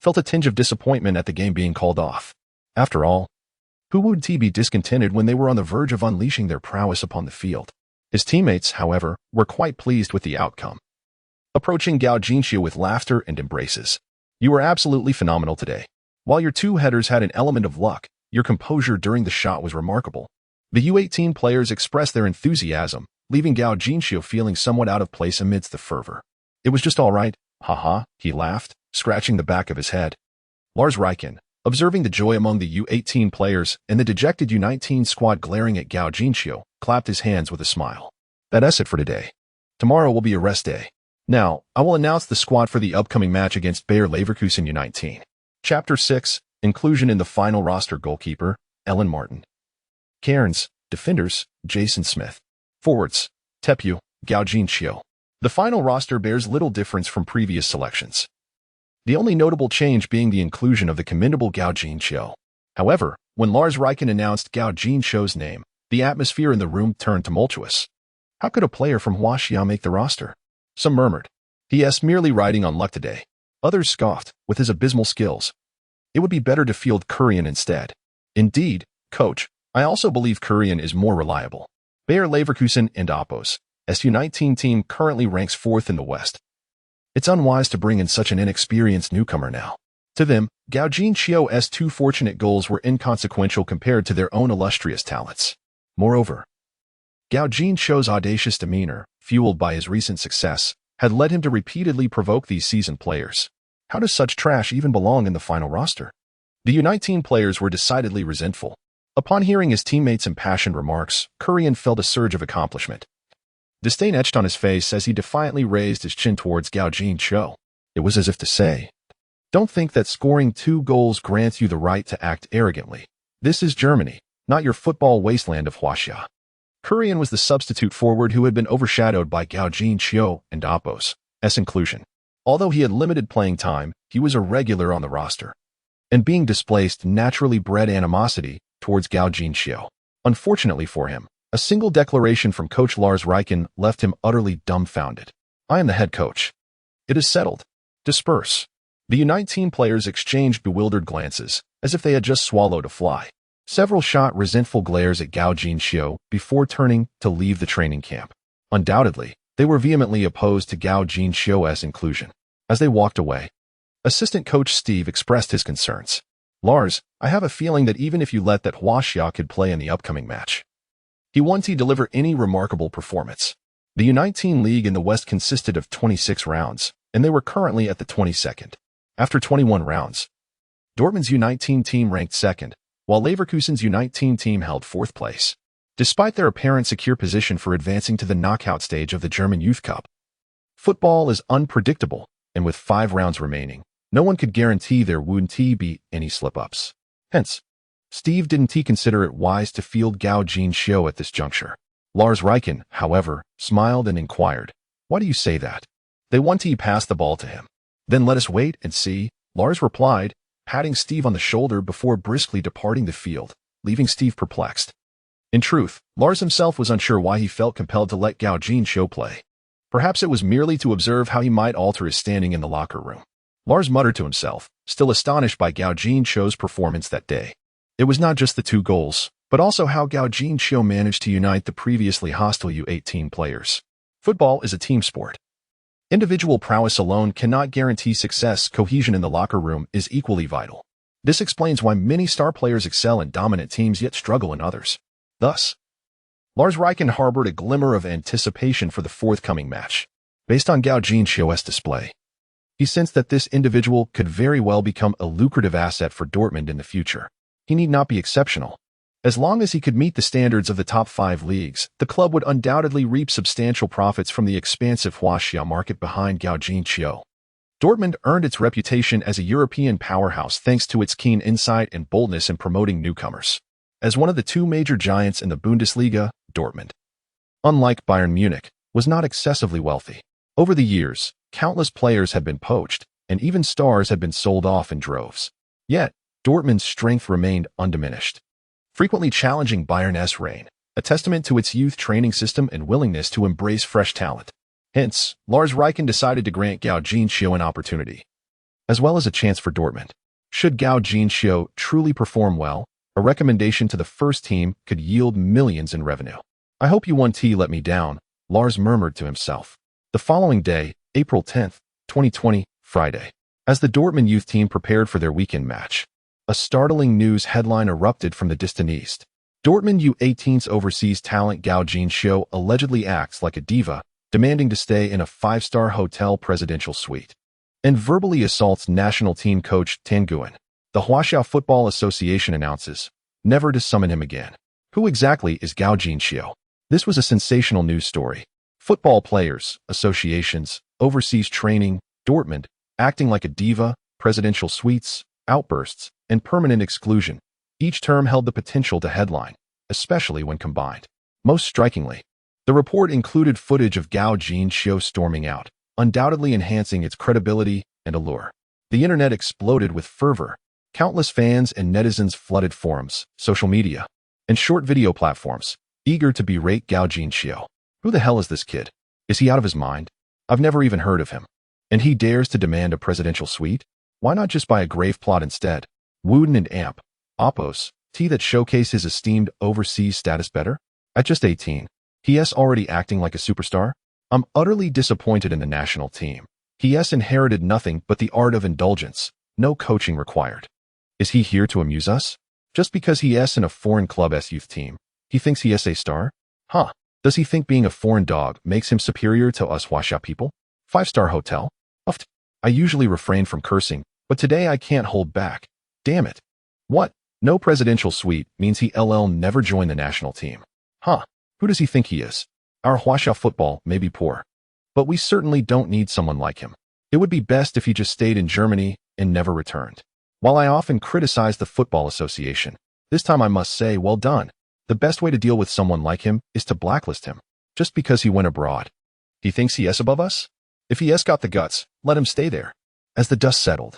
felt a tinge of disappointment at the game being called off. After all, who would be discontented when they were on the verge of unleashing their prowess upon the field? His teammates, however, were quite pleased with the outcome, approaching Gao Jinxiu with laughter and embraces. You were absolutely phenomenal today. While your two headers had an element of luck, your composure during the shot was remarkable. The U18 players expressed their enthusiasm, leaving Gao Jinxiu feeling somewhat out of place amidst the fervor. It was just all right, haha, he laughed, scratching the back of his head. Lars Riken, observing the joy among the U18 players and the dejected U19 squad glaring at Gao Jinxiu, clapped his hands with a smile. That's it for today. Tomorrow will be a rest day. Now, I will announce the squad for the upcoming match against Bayer Leverkusen U19. Chapter 6, Inclusion in the Final Roster. Goalkeeper, Ellen Martin. Cairns, Defenders, Jason Smith. Forwards, Tepu, Gao Jinxiu. The final roster bears little difference from previous selections, the only notable change being the inclusion of the commendable Gao Jinxiu. However, when Lars Riken announced Gao Jinxiu's name, the atmosphere in the room turned tumultuous. How could a player from Huaxia make the roster? Some murmured, "He is merely riding on luck today." Others scoffed, with his abysmal skills. It would be better to field Kurian instead. Indeed, coach, I also believe Kurian is more reliable. Bayer Leverkusen and Appos, U19 team currently ranks 4th in the West. It's unwise to bring in such an inexperienced newcomer now. To them, Gao Jinxiu's 2 fortunate goals were inconsequential compared to their own illustrious talents. Moreover, Gao Jinxiu's audacious demeanor, fueled by his recent success, had led him to repeatedly provoke these seasoned players. How does such trash even belong in the final roster? The U19 players were decidedly resentful. Upon hearing his teammates' impassioned remarks, Kurian felt a surge of accomplishment. Disdain etched on his face as he defiantly raised his chin towards Gao Jinxiu. It was as if to say, "Don't think that scoring 2 goals grants you the right to act arrogantly. This is Germany, not your football wasteland of Huaxia." Kurian was the substitute forward who had been overshadowed by Gao Jinxiu and Appos' inclusion. Although he had limited playing time, he was a regular on the roster. And being displaced naturally bred animosity towards Gao Jinxiu. Unfortunately for him, a single declaration from coach Lars Riken left him utterly dumbfounded. "I am the head coach. It is settled. Disperse." The U19 players exchanged bewildered glances, as if they had just swallowed a fly. Several shot resentful glares at Gao Jinxiu before turning to leave the training camp. Undoubtedly, they were vehemently opposed to Gao Jinxiu's inclusion. As they walked away, assistant coach Steve expressed his concerns. "Lars, I have a feeling that even if you let that Huaxia kid play in the upcoming match, he won't deliver any remarkable performance." The U19 league in the West consisted of 26 rounds, and they were currently at the 22nd. After 21 rounds, Dortmund's U19 team ranked 2nd, while Leverkusen's U19 team held 4th place. Despite their apparent secure position for advancing to the knockout stage of the German Youth Cup, football is unpredictable, and with 5 rounds remaining, no one could guarantee there wouldn't be any slip-ups. Hence, Steve didn't consider it wise to field Gao Jinxiu at this juncture. Lars Riken, however, smiled and inquired, "Why do you say that?" "They want to pass the ball to him." "Then let us wait and see," Lars replied, patting Steve on the shoulder before briskly departing the field, leaving Steve perplexed. In truth, Lars himself was unsure why he felt compelled to let Gao Jinxiu play. Perhaps it was merely to observe how he might alter his standing in the locker room. Lars muttered to himself, still astonished by Gao Jinxiu's performance that day. It was not just the 2 goals, but also how Gao Jinxiu managed to unite the previously hostile U18 players. Football is a team sport. Individual prowess alone cannot guarantee success. Cohesion in the locker room is equally vital. This explains why many star players excel in dominant teams yet struggle in others. Thus, Lars Riken harbored a glimmer of anticipation for the forthcoming match. Based on Gao Jinxiu's display, he sensed that this individual could very well become a lucrative asset for Dortmund in the future. He need not be exceptional. As long as he could meet the standards of the top 5 leagues, the club would undoubtedly reap substantial profits from the expansive Huaxia market behind Gao Jinxiu. Dortmund earned its reputation as a European powerhouse thanks to its keen insight and boldness in promoting newcomers. As one of the 2 major giants in the Bundesliga, Dortmund, unlike Bayern Munich, was not excessively wealthy. Over the years, countless players had been poached, and even stars had been sold off in droves. Yet, Dortmund's strength remained undiminished, frequently challenging Bayern's reign, a testament to its youth training system and willingness to embrace fresh talent. Hence, Lars Riken decided to grant Gao Jinxiu an opportunity, as well as a chance for Dortmund. Should Gao Jinxiu truly perform well, a recommendation to the first team could yield millions in revenue. "I hope you won't let me down," Lars murmured to himself. The following day, April 10th, 2020, Friday, as the Dortmund youth team prepared for their weekend match, a startling news headline erupted from the distant east. Dortmund U18's overseas talent Gao Jinxiu allegedly acts like a diva, demanding to stay in a five-star hotel presidential suite, and verbally assaults national team coach Tan Guan. The Huaxiao Football Association announces never to summon him again. Who exactly is Gao Jinxiu? This was a sensational news story. Football players, associations, overseas training, Dortmund, acting like a diva, presidential suites, outbursts, and permanent exclusion. Each term held the potential to headline, especially when combined. Most strikingly, the report included footage of Gao Jinxiu storming out, undoubtedly enhancing its credibility and allure. The internet exploded with fervor. Countless fans and netizens flooded forums, social media, and short video platforms, eager to berate Gao Jinxiu. Who the hell is this kid? Is he out of his mind? I've never even heard of him. And he dares to demand a presidential suite? Why not just buy a grave plot instead? Wooden and Amp, Oppos, that showcase his esteemed overseas status better? At just 18, he's already acting like a superstar? I'm utterly disappointed in the national team. He's inherited nothing but the art of indulgence, no coaching required. Is he here to amuse us? Just because he's in a foreign club's youth team, he thinks he's a star? Huh. Does he think being a foreign dog makes him superior to us Huaxia people? Five-star hotel? Uft. I usually refrain from cursing, but today I can't hold back. Damn it. What? No presidential suite means he'll never join the national team. Huh. Who does he think he is? Our Huaxia football may be poor, but we certainly don't need someone like him. It would be best if he just stayed in Germany and never returned. While I often criticize the Football Association, this time I must say, well done. The best way to deal with someone like him is to blacklist him, just because he went abroad. He thinks he's above us? If he's got the guts, let him stay there. As the dust settled,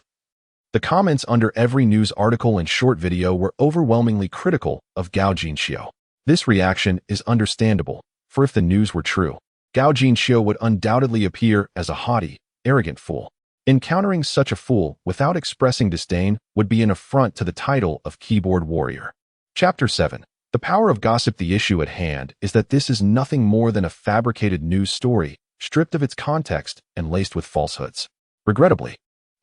the comments under every news article and short video were overwhelmingly critical of Gao Jinxiu. This reaction is understandable, for if the news were true, Gao Jinxiu would undoubtedly appear as a haughty, arrogant fool. Encountering such a fool without expressing disdain would be an affront to the title of keyboard warrior. Chapter 7. The power of gossip. The issue at hand is that this is nothing more than a fabricated news story, stripped of its context and laced with falsehoods. Regrettably,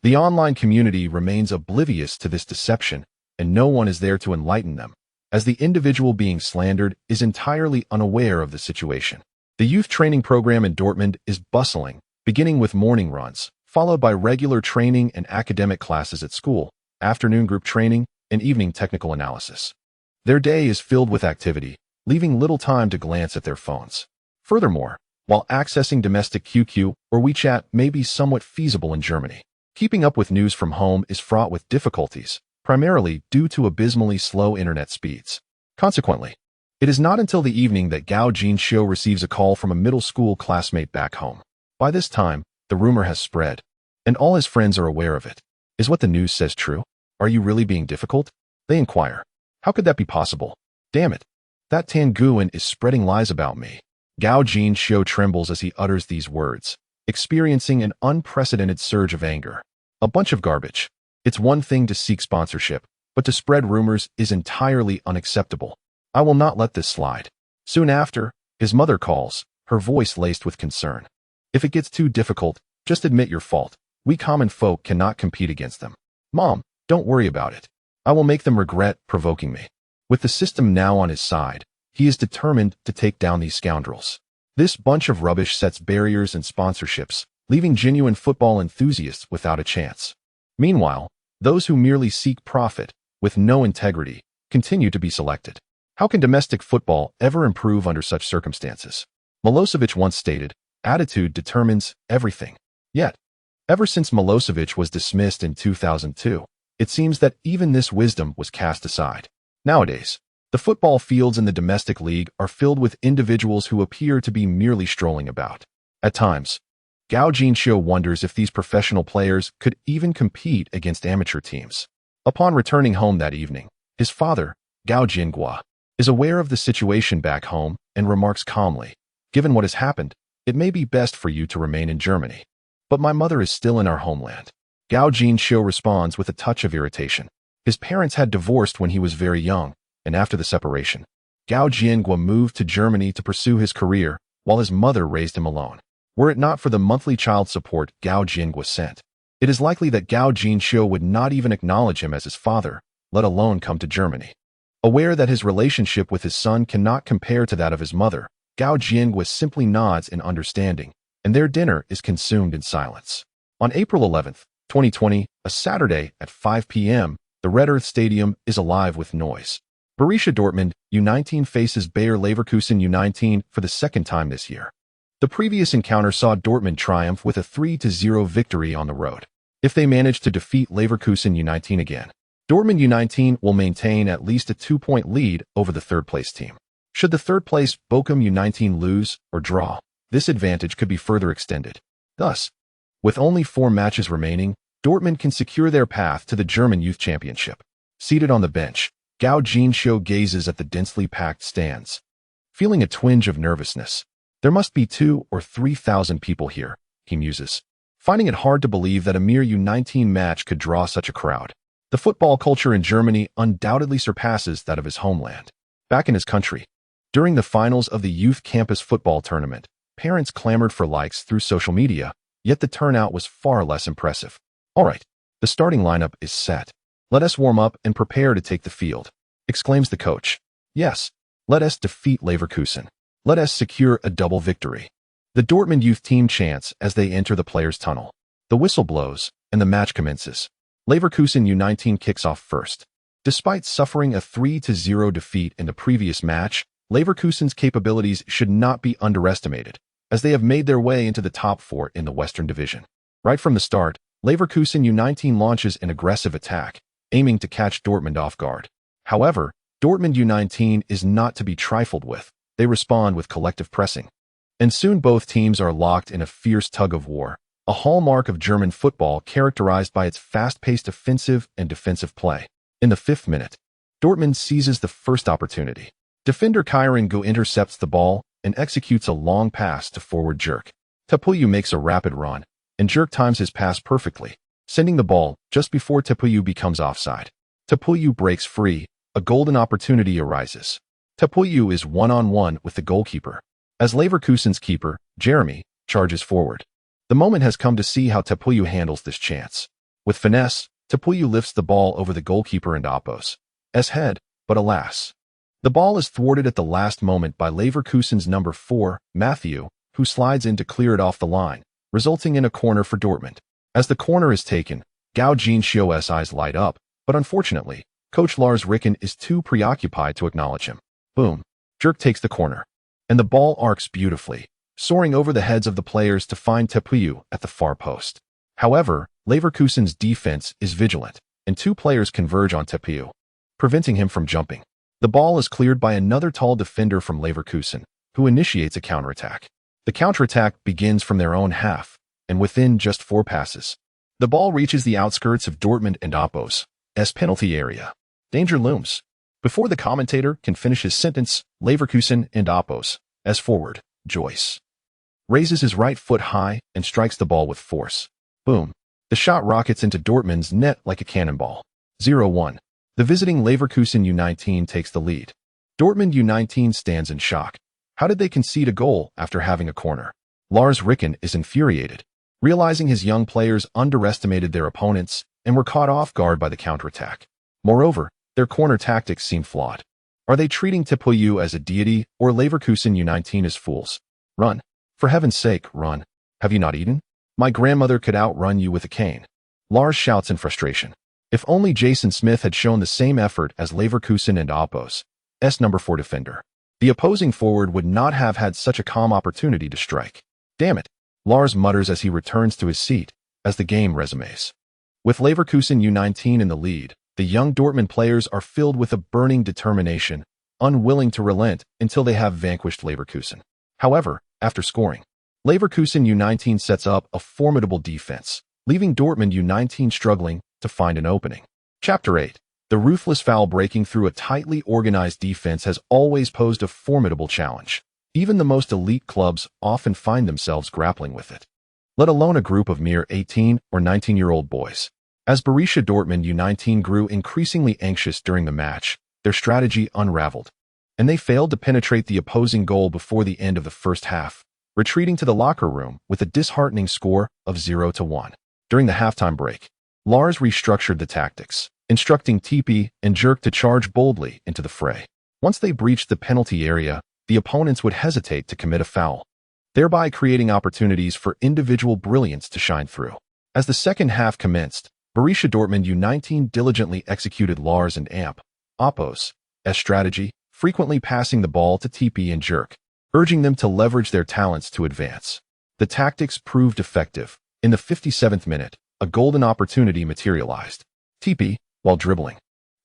the online community remains oblivious to this deception, and no one is there to enlighten them, as the individual being slandered is entirely unaware of the situation. The youth training program in Dortmund is bustling, beginning with morning runs, followed by regular training and academic classes at school, afternoon group training, and evening technical analysis. Their day is filled with activity, leaving little time to glance at their phones. Furthermore, while accessing domestic QQ or WeChat may be somewhat feasible in Germany, keeping up with news from home is fraught with difficulties, primarily due to abysmally slow internet speeds. Consequently, it is not until the evening that Gao Jinxiu receives a call from a middle school classmate back home. By this time, the rumor has spread, and all his friends are aware of it. Is what the news says true? Are you really being difficult? They inquire. How could that be possible? Damn it. That Tan Guan is spreading lies about me. Gao Jinxiu trembles as he utters these words, experiencing an unprecedented surge of anger. A bunch of garbage. It's one thing to seek sponsorship, but to spread rumors is entirely unacceptable. I will not let this slide. Soon after, his mother calls, her voice laced with concern. If it gets too difficult, just admit your fault. We common folk cannot compete against them. Mom, don't worry about it. I will make them regret provoking me. With the system now on his side, he is determined to take down these scoundrels. This bunch of rubbish sets barriers and sponsorships, leaving genuine football enthusiasts without a chance. Meanwhile, those who merely seek profit, with no integrity, continue to be selected. How can domestic football ever improve under such circumstances? Milosevic once stated, attitude determines everything. Yet, ever since Milosevic was dismissed in 2002, it seems that even this wisdom was cast aside. Nowadays, the football fields in the domestic league are filled with individuals who appear to be merely strolling about. At times, Gao Jinxiu wonders if these professional players could even compete against amateur teams. Upon returning home that evening, his father, Gao Jingua, is aware of the situation back home and remarks calmly, given what has happened, it may be best for you to remain in Germany. But my mother is still in our homeland. Gao Jinxiu responds with a touch of irritation. His parents had divorced when he was very young, and after the separation, Gao Jingua moved to Germany to pursue his career, while his mother raised him alone. Were it not for the monthly child support Gao Jingua sent, it is likely that Gao Jinxiu would not even acknowledge him as his father, let alone come to Germany. Aware that his relationship with his son cannot compare to that of his mother, Gao Jingwa simply nods in understanding, and their dinner is consumed in silence. On April 11th, 2020, a Saturday at 5 p.m., the Red Earth Stadium is alive with noise. Borussia Dortmund, U19 faces Bayer Leverkusen U19 for the second time this year. The previous encounter saw Dortmund triumph with a 3-0 victory on the road. If they manage to defeat Leverkusen U19 again, Dortmund U19 will maintain at least a 2-point lead over the third-place team. Should the third-place Bochum U19 lose or draw, this advantage could be further extended. Thus, with only 4 matches remaining, Dortmund can secure their path to the German Youth Championship. Seated on the bench, Gao Jinxiu gazes at the densely packed stands. Feeling a twinge of nervousness, there must be 2,000 or 3,000 people here, he muses, finding it hard to believe that a mere U19 match could draw such a crowd. The football culture in Germany undoubtedly surpasses that of his homeland. Back in his country, during the finals of the Youth Campus Football Tournament, parents clamored for likes through social media, yet the turnout was far less impressive. All right, the starting lineup is set. Let us warm up and prepare to take the field, exclaims the coach. Yes, let us defeat Leverkusen. Let us secure a double victory. The Dortmund youth team chants as they enter the players' tunnel. The whistle blows, and the match commences. Leverkusen U19 kicks off first. Despite suffering a 3-0 defeat in the previous match, Leverkusen's capabilities should not be underestimated, as they have made their way into the top 4 in the Western Division. Right from the start, Leverkusen U19 launches an aggressive attack, aiming to catch Dortmund off guard. However, Dortmund U19 is not to be trifled with. They respond with collective pressing. And soon both teams are locked in a fierce tug-of-war, a hallmark of German football characterized by its fast-paced offensive and defensive play. In the 5th minute, Dortmund seizes the first opportunity. Defender Kyron Go intercepts the ball and executes a long pass to forward Jerk. Tapuyu makes a rapid run, and Jerk times his pass perfectly, sending the ball just before Tapuyu becomes offside. Tapuyu breaks free, a golden opportunity arises. Tapuyu is one-on-one with the goalkeeper. As Leverkusen's keeper, Jeremy, charges forward. The moment has come to see how Tapuyu handles this chance. With finesse, Tapuyu lifts the ball over the goalkeeper and Oppo's head, but alas. The ball is thwarted at the last moment by Leverkusen's number 4, Matthew, who slides in to clear it off the line, resulting in a corner for Dortmund. As the corner is taken, Gao Jinxiu's eyes light up, but unfortunately, coach Lars Ricken is too preoccupied to acknowledge him. Boom. Jerk takes the corner, and the ball arcs beautifully, soaring over the heads of the players to find Tapuyu at the far post. However, Leverkusen's defense is vigilant, and 2 players converge on Tapuyu, preventing him from jumping. The ball is cleared by another tall defender from Leverkusen, who initiates a counterattack. The counterattack begins from their own half, and within just 4 passes, the ball reaches the outskirts of Dortmund and Oppo's penalty area. Danger looms. Before the commentator can finish his sentence, Leverkusen and Oppo's forward, Joyce, raises his right foot high and strikes the ball with force. Boom. The shot rockets into Dortmund's net like a cannonball. 0-1. The visiting Leverkusen U19 takes the lead. Dortmund U19 stands in shock. How did they concede a goal after having a corner? Lars Ricken is infuriated, realizing his young players underestimated their opponents and were caught off guard by the counterattack. Moreover, their corner tactics seem flawed. Are they treating Tapuyu as a deity or Leverkusen U19 as fools? Run. For heaven's sake, run. Have you not eaten? My grandmother could outrun you with a cane. Lars shouts in frustration. If only Jason Smith had shown the same effort as Leverkusen and Oppo's number 4 defender, the opposing forward would not have had such a calm opportunity to strike. Damn it, Lars mutters as he returns to his seat, as the game resumes. With Leverkusen U19 in the lead, the young Dortmund players are filled with a burning determination, unwilling to relent until they have vanquished Leverkusen. However, after scoring, Leverkusen U19 sets up a formidable defense, leaving Dortmund U19 struggling to find an opening. Chapter 8. The ruthless foul breaking through a tightly organized defense has always posed a formidable challenge. Even the most elite clubs often find themselves grappling with it, let alone a group of mere 18 or 19-year-old boys. As Borussia Dortmund U19 grew increasingly anxious during the match, their strategy unraveled, and they failed to penetrate the opposing goal before the end of the first half, retreating to the locker room with a disheartening score of 0-1. During the halftime break, Lars restructured the tactics. instructing TP and Jerk to charge boldly into the fray. Once they breached the penalty area, the opponents would hesitate to commit a foul, thereby creating opportunities for individual brilliance to shine through. As the second half commenced, Borussia Dortmund U19 diligently executed Lars and Oppo's strategy, frequently passing the ball to TP and Jerk, urging them to leverage their talents to advance. The tactics proved effective. In the 57th minute, a golden opportunity materialized. TP, while dribbling,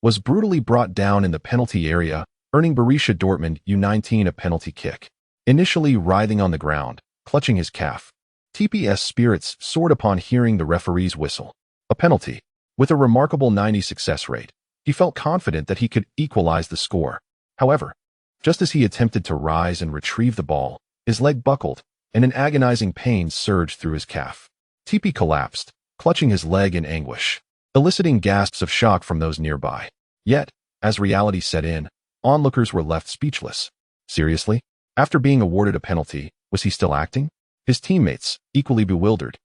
was brutally brought down in the penalty area, earning Borussia Dortmund U19 a penalty kick. Initially writhing on the ground, clutching his calf, TP's spirits soared upon hearing the referee's whistle. A penalty. With a remarkable 90 success rate, he felt confident that he could equalize the score. However, just as he attempted to rise and retrieve the ball, his leg buckled, and an agonizing pain surged through his calf. TP collapsed, clutching his leg in anguish, eliciting gasps of shock from those nearby. Yet, as reality set in, onlookers were left speechless. Seriously? After being awarded a penalty, was he still acting? His teammates, equally bewildered,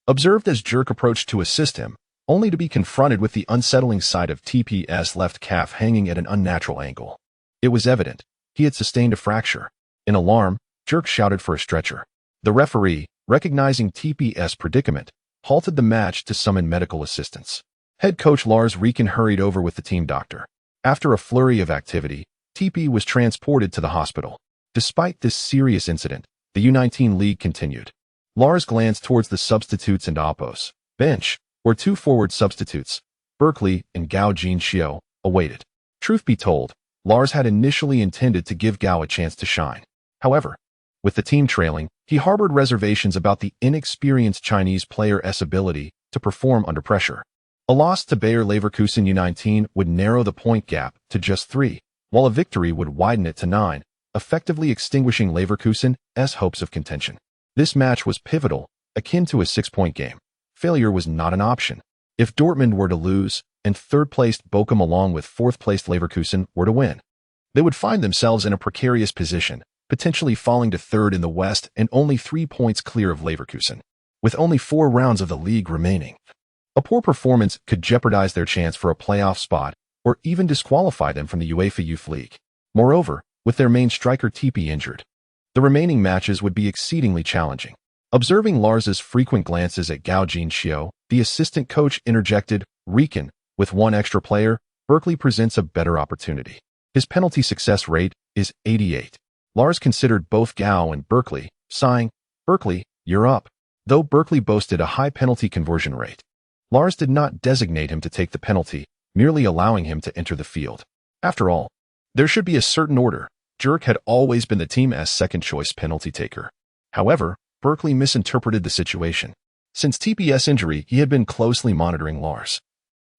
observed as Jerk approached to assist him, only to be confronted with the unsettling sight of TP's left calf hanging at an unnatural angle. It was evident he had sustained a fracture. In alarm, Jerk shouted for a stretcher. The referee, recognizing TP's predicament, halted the match to summon medical assistance. Head coach Lars Rieken hurried over with the team doctor. After a flurry of activity, TP was transported to the hospital. Despite this serious incident, the U19 league continued. Lars glanced towards the substitutes and Oppo's bench, where two forward substitutes, Berkeley and Gao Jinxiu, awaited. Truth be told, Lars had initially intended to give Gao a chance to shine. However, with the team trailing, he harbored reservations about the inexperienced Chinese player's ability to perform under pressure. A loss to Bayer Leverkusen U19 would narrow the point gap to just 3, while a victory would widen it to 9, effectively extinguishing Leverkusen's hopes of contention. This match was pivotal, akin to a 6-point game. Failure was not an option. If Dortmund were to lose, and third-placed Bochum along with fourth-placed Leverkusen were to win, they would find themselves in a precarious position, potentially falling to third in the West and only 3 points clear of Leverkusen, with only 4 rounds of the league remaining. A poor performance could jeopardize their chance for a playoff spot or even disqualify them from the UEFA Youth League. Moreover, with their main striker TP injured, the remaining matches would be exceedingly challenging. Observing Lars's frequent glances at Gao Jinxiu, the assistant coach interjected, Rieken, with one extra player, Berkeley presents a better opportunity. His penalty success rate is 88. Lars considered both Gao and Berkeley, sighing, Berkeley, you're up. Though Berkeley boasted a high penalty conversion rate, Lars did not designate him to take the penalty, merely allowing him to enter the field. After all, there should be a certain order. Jerk had always been the team's second-choice penalty taker. However, Berkeley misinterpreted the situation. Since TP's injury, he had been closely monitoring Lars,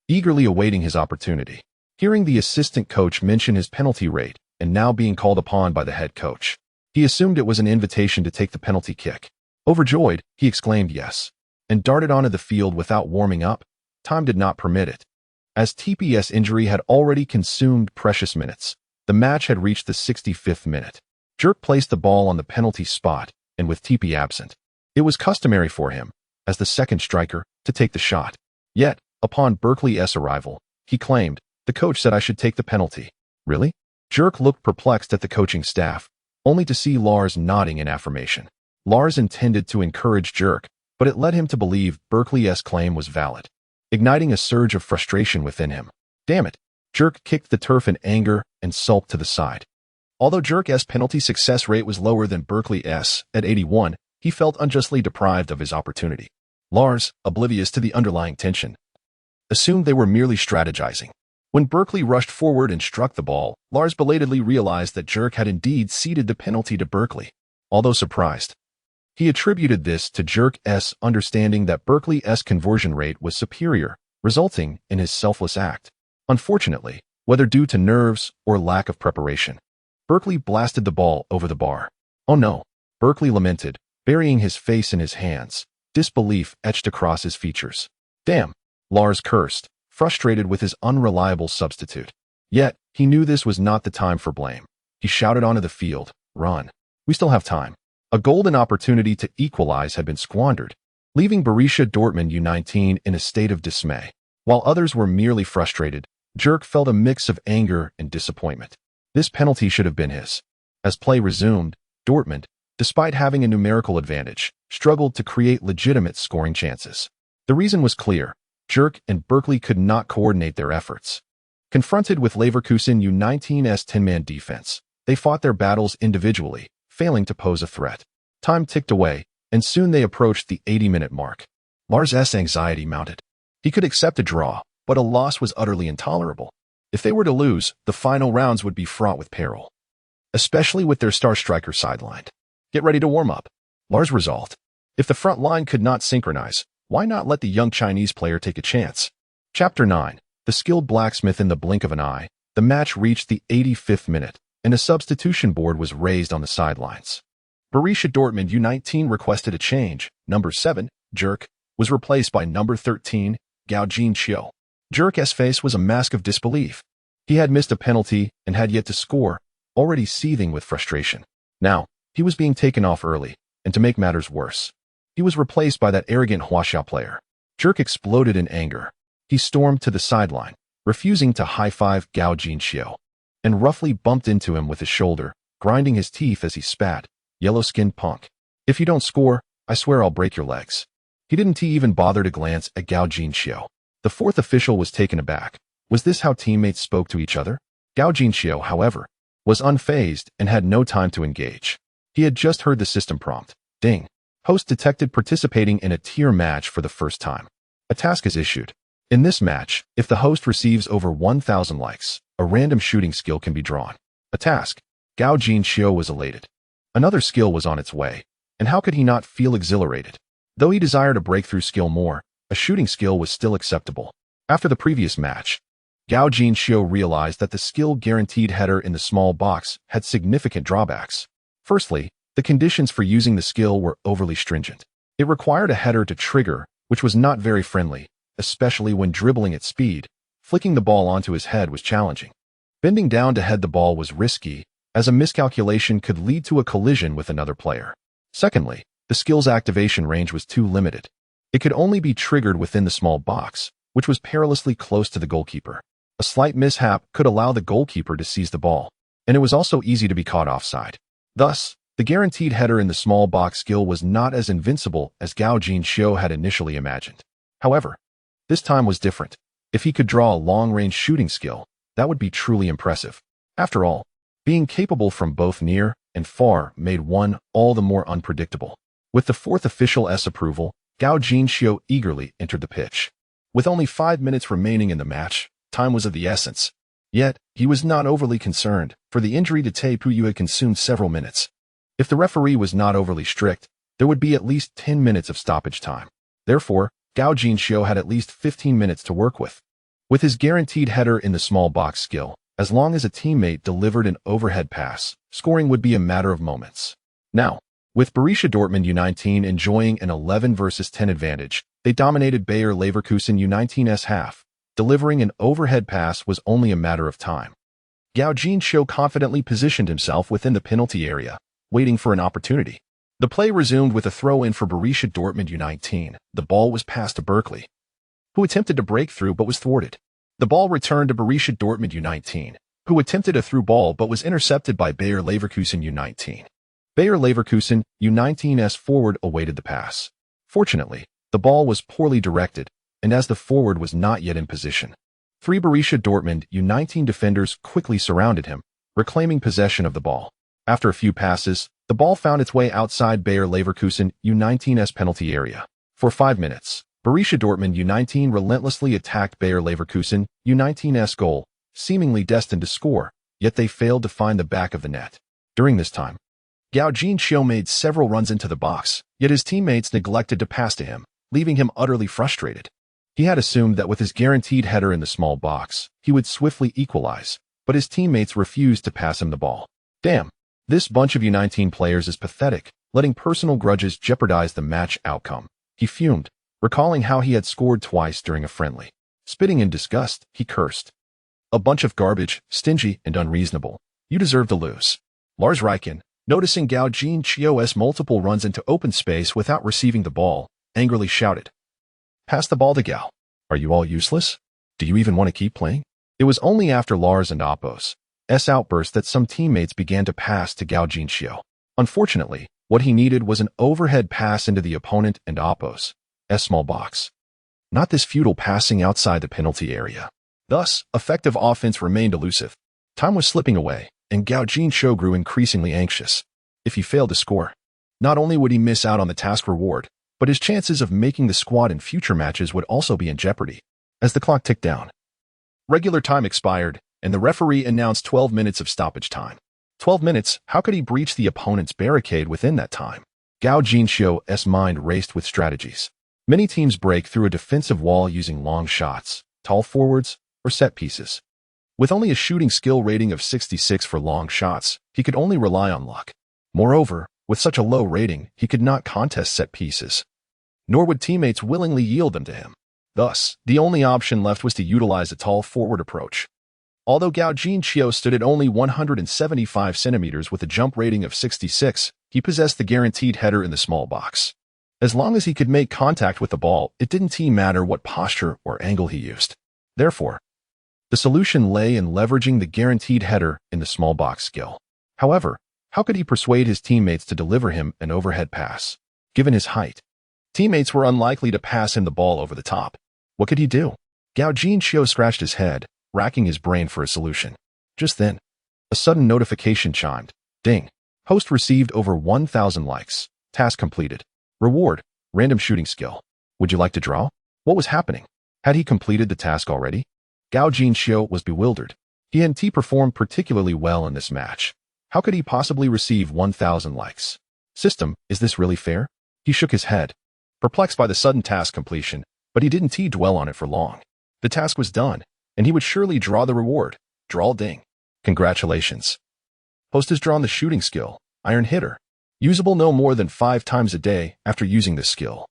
eagerly awaiting his opportunity. Hearing the assistant coach mention his penalty rate and now being called upon by the head coach, he assumed it was an invitation to take the penalty kick. Overjoyed, he exclaimed yes, and darted onto the field without warming up. Time did not permit it. As TP's injury had already consumed precious minutes, the match had reached the 65th minute. Jerk placed the ball on the penalty spot, and with TP absent, it was customary for him, as the second striker, to take the shot. Yet, upon Berkeley's arrival, he claimed, the coach said I should take the penalty. Really? Jerk looked perplexed at the coaching staff, only to see Lars nodding in affirmation. Lars intended to encourage Jerk, but it led him to believe Berkeley's claim was valid, igniting a surge of frustration within him. Damn it! Jerk kicked the turf in anger and sulked to the side. Although Jerk's penalty success rate was lower than Berkeley's at 81, he felt unjustly deprived of his opportunity. Lars, oblivious to the underlying tension, assumed they were merely strategizing. When Berkeley rushed forward and struck the ball, Lars belatedly realized that Jerk had indeed ceded the penalty to Berkeley. Although surprised, he attributed this to Jerk's understanding that Berkeley's conversion rate was superior, resulting in his selfless act. Unfortunately, whether due to nerves or lack of preparation, Berkeley blasted the ball over the bar. Oh no, Berkeley lamented, burying his face in his hands, disbelief etched across his features. Damn, Lars cursed, frustrated with his unreliable substitute. Yet, he knew this was not the time for blame. He shouted onto the field, run. We still have time. A golden opportunity to equalize had been squandered, leaving Borussia Dortmund U19 in a state of dismay. While others were merely frustrated, Jerk felt a mix of anger and disappointment. This penalty should have been his. As play resumed, Dortmund, despite having a numerical advantage, struggled to create legitimate scoring chances. The reason was clear. Jerk and Berkeley could not coordinate their efforts. Confronted with Leverkusen U19's 10-man defense, they fought their battles individually, failing to pose a threat. Time ticked away, and soon they approached the 80-minute mark. Lars' anxiety mounted. He could accept a draw, but a loss was utterly intolerable. If they were to lose, the final rounds would be fraught with peril, especially with their star striker sidelined. Get ready to warm up, Lars resolved. If the front line could not synchronize, why not let the young Chinese player take a chance? Chapter 9. The skilled blacksmith. In the blink of an eye, the match reached the 85th minute, and a substitution board was raised on the sidelines. Borussia Dortmund U19 requested a change. Number 7, Jerk, was replaced by number 13, Gao Jinxiu. Jerk's face was a mask of disbelief. He had missed a penalty and had yet to score, already seething with frustration. Now, he was being taken off early, and to make matters worse, he was replaced by that arrogant Huaxia player. Jerk exploded in anger. He stormed to the sideline, refusing to high-five Gao Jinxiu, and roughly bumped into him with his shoulder, grinding his teeth as he spat. Yellow-skinned punk. If you don't score, I swear I'll break your legs. He didn't even bother to glance at Gao Jinxiu. The fourth official was taken aback. Was this how teammates spoke to each other? Gao Jinxiu, however, was unfazed and had no time to engage. He had just heard the system prompt. Ding. Host detected participating in a tier match for the first time. A task is issued. In this match, if the host receives over 1,000 likes, a random shooting skill can be drawn. A task. Gao Jinxiu was elated. Another skill was on its way, and how could he not feel exhilarated? Though he desired a breakthrough skill more, a shooting skill was still acceptable. After the previous match, Gao Jinxiu realized that the skill-guaranteed header in the small box had significant drawbacks. Firstly, the conditions for using the skill were overly stringent. It required a header to trigger, which was not very friendly, especially when dribbling at speed. Flicking the ball onto his head was challenging. Bending down to head the ball was risky, as a miscalculation could lead to a collision with another player. Secondly, the skill's activation range was too limited. It could only be triggered within the small box, which was perilously close to the goalkeeper. A slight mishap could allow the goalkeeper to seize the ball, and it was also easy to be caught offside. Thus, the guaranteed header in the small box skill was not as invincible as Gao Jinxiu had initially imagined. However, this time was different. If he could draw a long-range shooting skill, that would be truly impressive. After all, being capable from both near and far made one all the more unpredictable. With the fourth official's approval, Gao Jinxiu eagerly entered the pitch. With only 5 minutes remaining in the match, time was of the essence. Yet, he was not overly concerned, for the injury to Tae Puyu had consumed several minutes. If the referee was not overly strict, there would be at least 10 minutes of stoppage time. Therefore, Gao Jinxiu had at least 15 minutes to work with. With his guaranteed header in the small box skill, as long as a teammate delivered an overhead pass, scoring would be a matter of moments. Now, with Borussia Dortmund U19 enjoying an 11 versus 10 advantage, they dominated Bayer Leverkusen U19's half. Delivering an overhead pass was only a matter of time. Gao Jinxiu confidently positioned himself within the penalty area, waiting for an opportunity. The play resumed with a throw-in for Borussia Dortmund U19. The ball was passed to Berkeley, who attempted to break through but was thwarted. The ball returned to Borussia Dortmund U19, who attempted a through ball but was intercepted by Bayer Leverkusen U19. Bayer Leverkusen U19's forward awaited the pass. Fortunately, the ball was poorly directed, and as the forward was not yet in position, 3 Borussia Dortmund U19 defenders quickly surrounded him, reclaiming possession of the ball. After a few passes, the ball found its way outside Bayer Leverkusen U19's penalty area. For 5 minutes, Borussia Dortmund U19 relentlessly attacked Bayer Leverkusen U19's goal, seemingly destined to score, yet they failed to find the back of the net. During this time, Gao Jinxiu made several runs into the box, yet his teammates neglected to pass to him, leaving him utterly frustrated. He had assumed that with his guaranteed header in the small box, he would swiftly equalize, but his teammates refused to pass him the ball. Damn, this bunch of U19 players is pathetic, letting personal grudges jeopardize the match outcome. He fumed, recalling how he had scored twice during a friendly. Spitting in disgust, he cursed. A bunch of garbage, stingy and unreasonable. You deserve to lose. Lars Riken, noticing Gao Jinxiu's multiple runs into open space without receiving the ball, angrily shouted, "Pass the ball to Gao." Are you all useless? Do you even want to keep playing? It was only after Lars and Apos' outburst that some teammates began to pass to Gao Jinxiu. Unfortunately, what he needed was an overhead pass into the opponent and Apos' small box. Not this futile passing outside the penalty area. Thus, effective offense remained elusive. Time was slipping away, and Gao Jinxiu grew increasingly anxious. If he failed to score, not only would he miss out on the task reward, but his chances of making the squad in future matches would also be in jeopardy. As the clock ticked down, regular time expired, and the referee announced 12 minutes of stoppage time. 12 minutes? How could he breach the opponent's barricade within that time? Gao Jinxiu's mind raced with strategies. Many teams break through a defensive wall using long shots, tall forwards, or set pieces. With only a shooting skill rating of 66 for long shots, he could only rely on luck. Moreover, with such a low rating, he could not contest set pieces, nor would teammates willingly yield them to him. Thus, the only option left was to utilize a tall forward approach. Although Gao Jinxiu stood at only 175 centimeters with a jump rating of 66, he possessed the guaranteed header in the small box. As long as he could make contact with the ball, it didn't matter what posture or angle he used. Therefore, the solution lay in leveraging the guaranteed header in the small box skill. However, how could he persuade his teammates to deliver him an overhead pass? Given his height, teammates were unlikely to pass him the ball over the top. What could he do? Gao Jinxiu scratched his head, racking his brain for a solution. Just then, a sudden notification chimed. Ding. Host received over 1,000 likes. Task completed. Reward, random shooting skill. Would you like to draw? What was happening? Had he completed the task already? Gao Jinxiu was bewildered. He hadn't performed particularly well in this match. How could he possibly receive 1,000 likes? System, is this really fair? He shook his head, perplexed by the sudden task completion, but he didn't dwell on it for long. The task was done, and he would surely draw the reward. Draw ding. Congratulations. Host has drawn the shooting skill, Iron Hitter. Usable no more than 5 times a day after using this skill.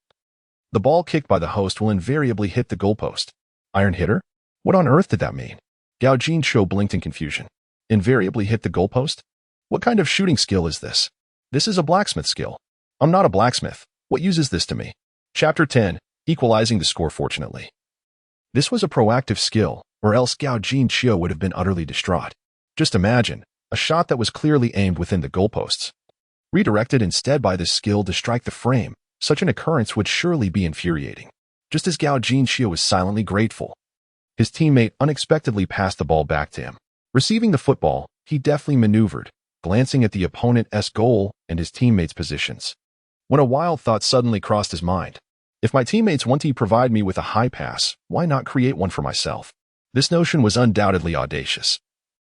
The ball kicked by the host will invariably hit the goalpost. Iron Hitter? What on earth did that mean? Gao Jinxiu blinked in confusion. Invariably hit the goalpost? What kind of shooting skill is this? This is a blacksmith skill. I'm not a blacksmith. What use is this to me? Chapter 10, Equalizing the Score Fortunately. This was a proactive skill, or else Gao Jinxiu would have been utterly distraught. Just imagine, a shot that was clearly aimed within the goalposts, redirected instead by this skill to strike the frame. Such an occurrence would surely be infuriating. Just as Gao Jinxiu was silently grateful, his teammate unexpectedly passed the ball back to him. Receiving the football, he deftly maneuvered, glancing at the opponent's goal and his teammates' positions. When a wild thought suddenly crossed his mind. If my teammates want to provide me with a high pass, why not create one for myself? This notion was undoubtedly audacious.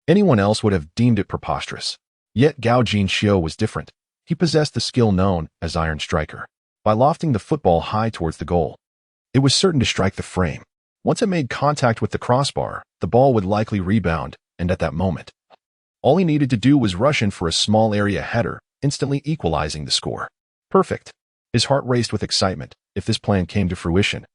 Anyone else would have deemed it preposterous. Yet Gao Jinxiu was different. He possessed the skill known as Iron Striker. By lofting the football high towards the goal, it was certain to strike the frame. Once it made contact with the crossbar, the ball would likely rebound, and at that moment, all he needed to do was rush in for a small area header, instantly equalizing the score. Perfect. His heart raced with excitement. If this plan came to fruition,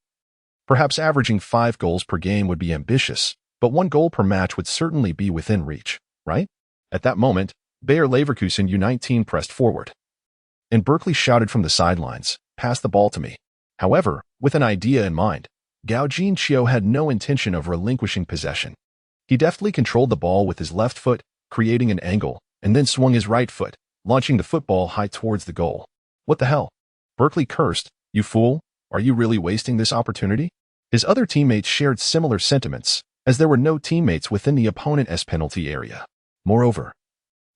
perhaps averaging 5 goals per game would be ambitious, but 1 goal per match would certainly be within reach, right? At that moment, Bayer Leverkusen U19 pressed forward, and Berkeley shouted from the sidelines, "Pass the ball to me." However, with an idea in mind, Gao Jinxiu had no intention of relinquishing possession. He deftly controlled the ball with his left foot, creating an angle, and then swung his right foot, launching the football high towards the goal. What the hell? Berkeley cursed. You fool, are you really wasting this opportunity? His other teammates shared similar sentiments, as there were no teammates within the opponent's penalty area. Moreover,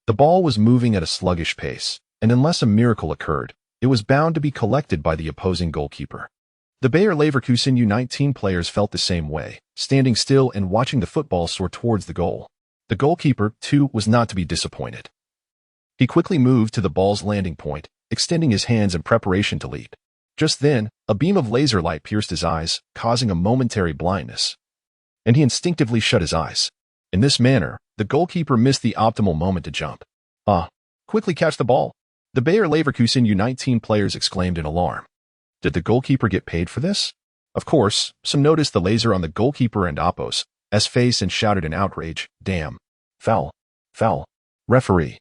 the ball was moving at a sluggish pace, and unless a miracle occurred, it was bound to be collected by the opposing goalkeeper. The Bayer Leverkusen U19 players felt the same way, standing still and watching the football soar towards the goal. The goalkeeper, too, was not to be disappointed. He quickly moved to the ball's landing point, extending his hands in preparation to leap. Just then, a beam of laser light pierced his eyes, causing a momentary blindness, and he instinctively shut his eyes. In this manner, the goalkeeper missed the optimal moment to jump. Quickly catch the ball! The Bayer Leverkusen U19 players exclaimed in alarm. Did the goalkeeper get paid for this? Of course, some noticed the laser on the goalkeeper and Apos' face and shouted in outrage, "Damn! Foul! Foul! Referee!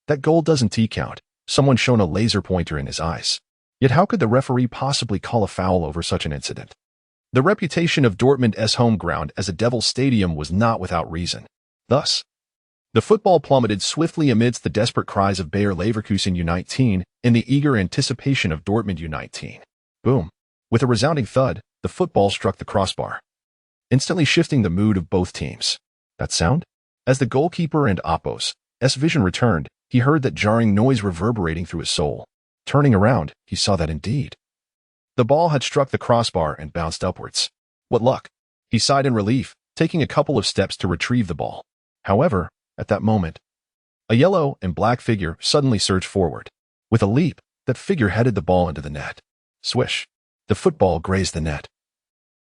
That goal doesn't count." Someone shone a laser pointer in his eyes. Yet how could the referee possibly call a foul over such an incident? The reputation of Dortmund's home ground as a Devil's Stadium was not without reason. Thus, the football plummeted swiftly amidst the desperate cries of Bayer Leverkusen U19 in the eager anticipation of Dortmund U19. Boom. With a resounding thud, the football struck the crossbar, instantly shifting the mood of both teams. That sound? As the goalkeeper and Oppo's vision returned, he heard that jarring noise reverberating through his soul. Turning around, he saw that indeed the ball had struck the crossbar and bounced upwards. What luck! He sighed in relief, taking a couple of steps to retrieve the ball. However, at that moment, a yellow and black figure suddenly surged forward. With a leap, that figure headed the ball into the net. Swish! The football grazed the net,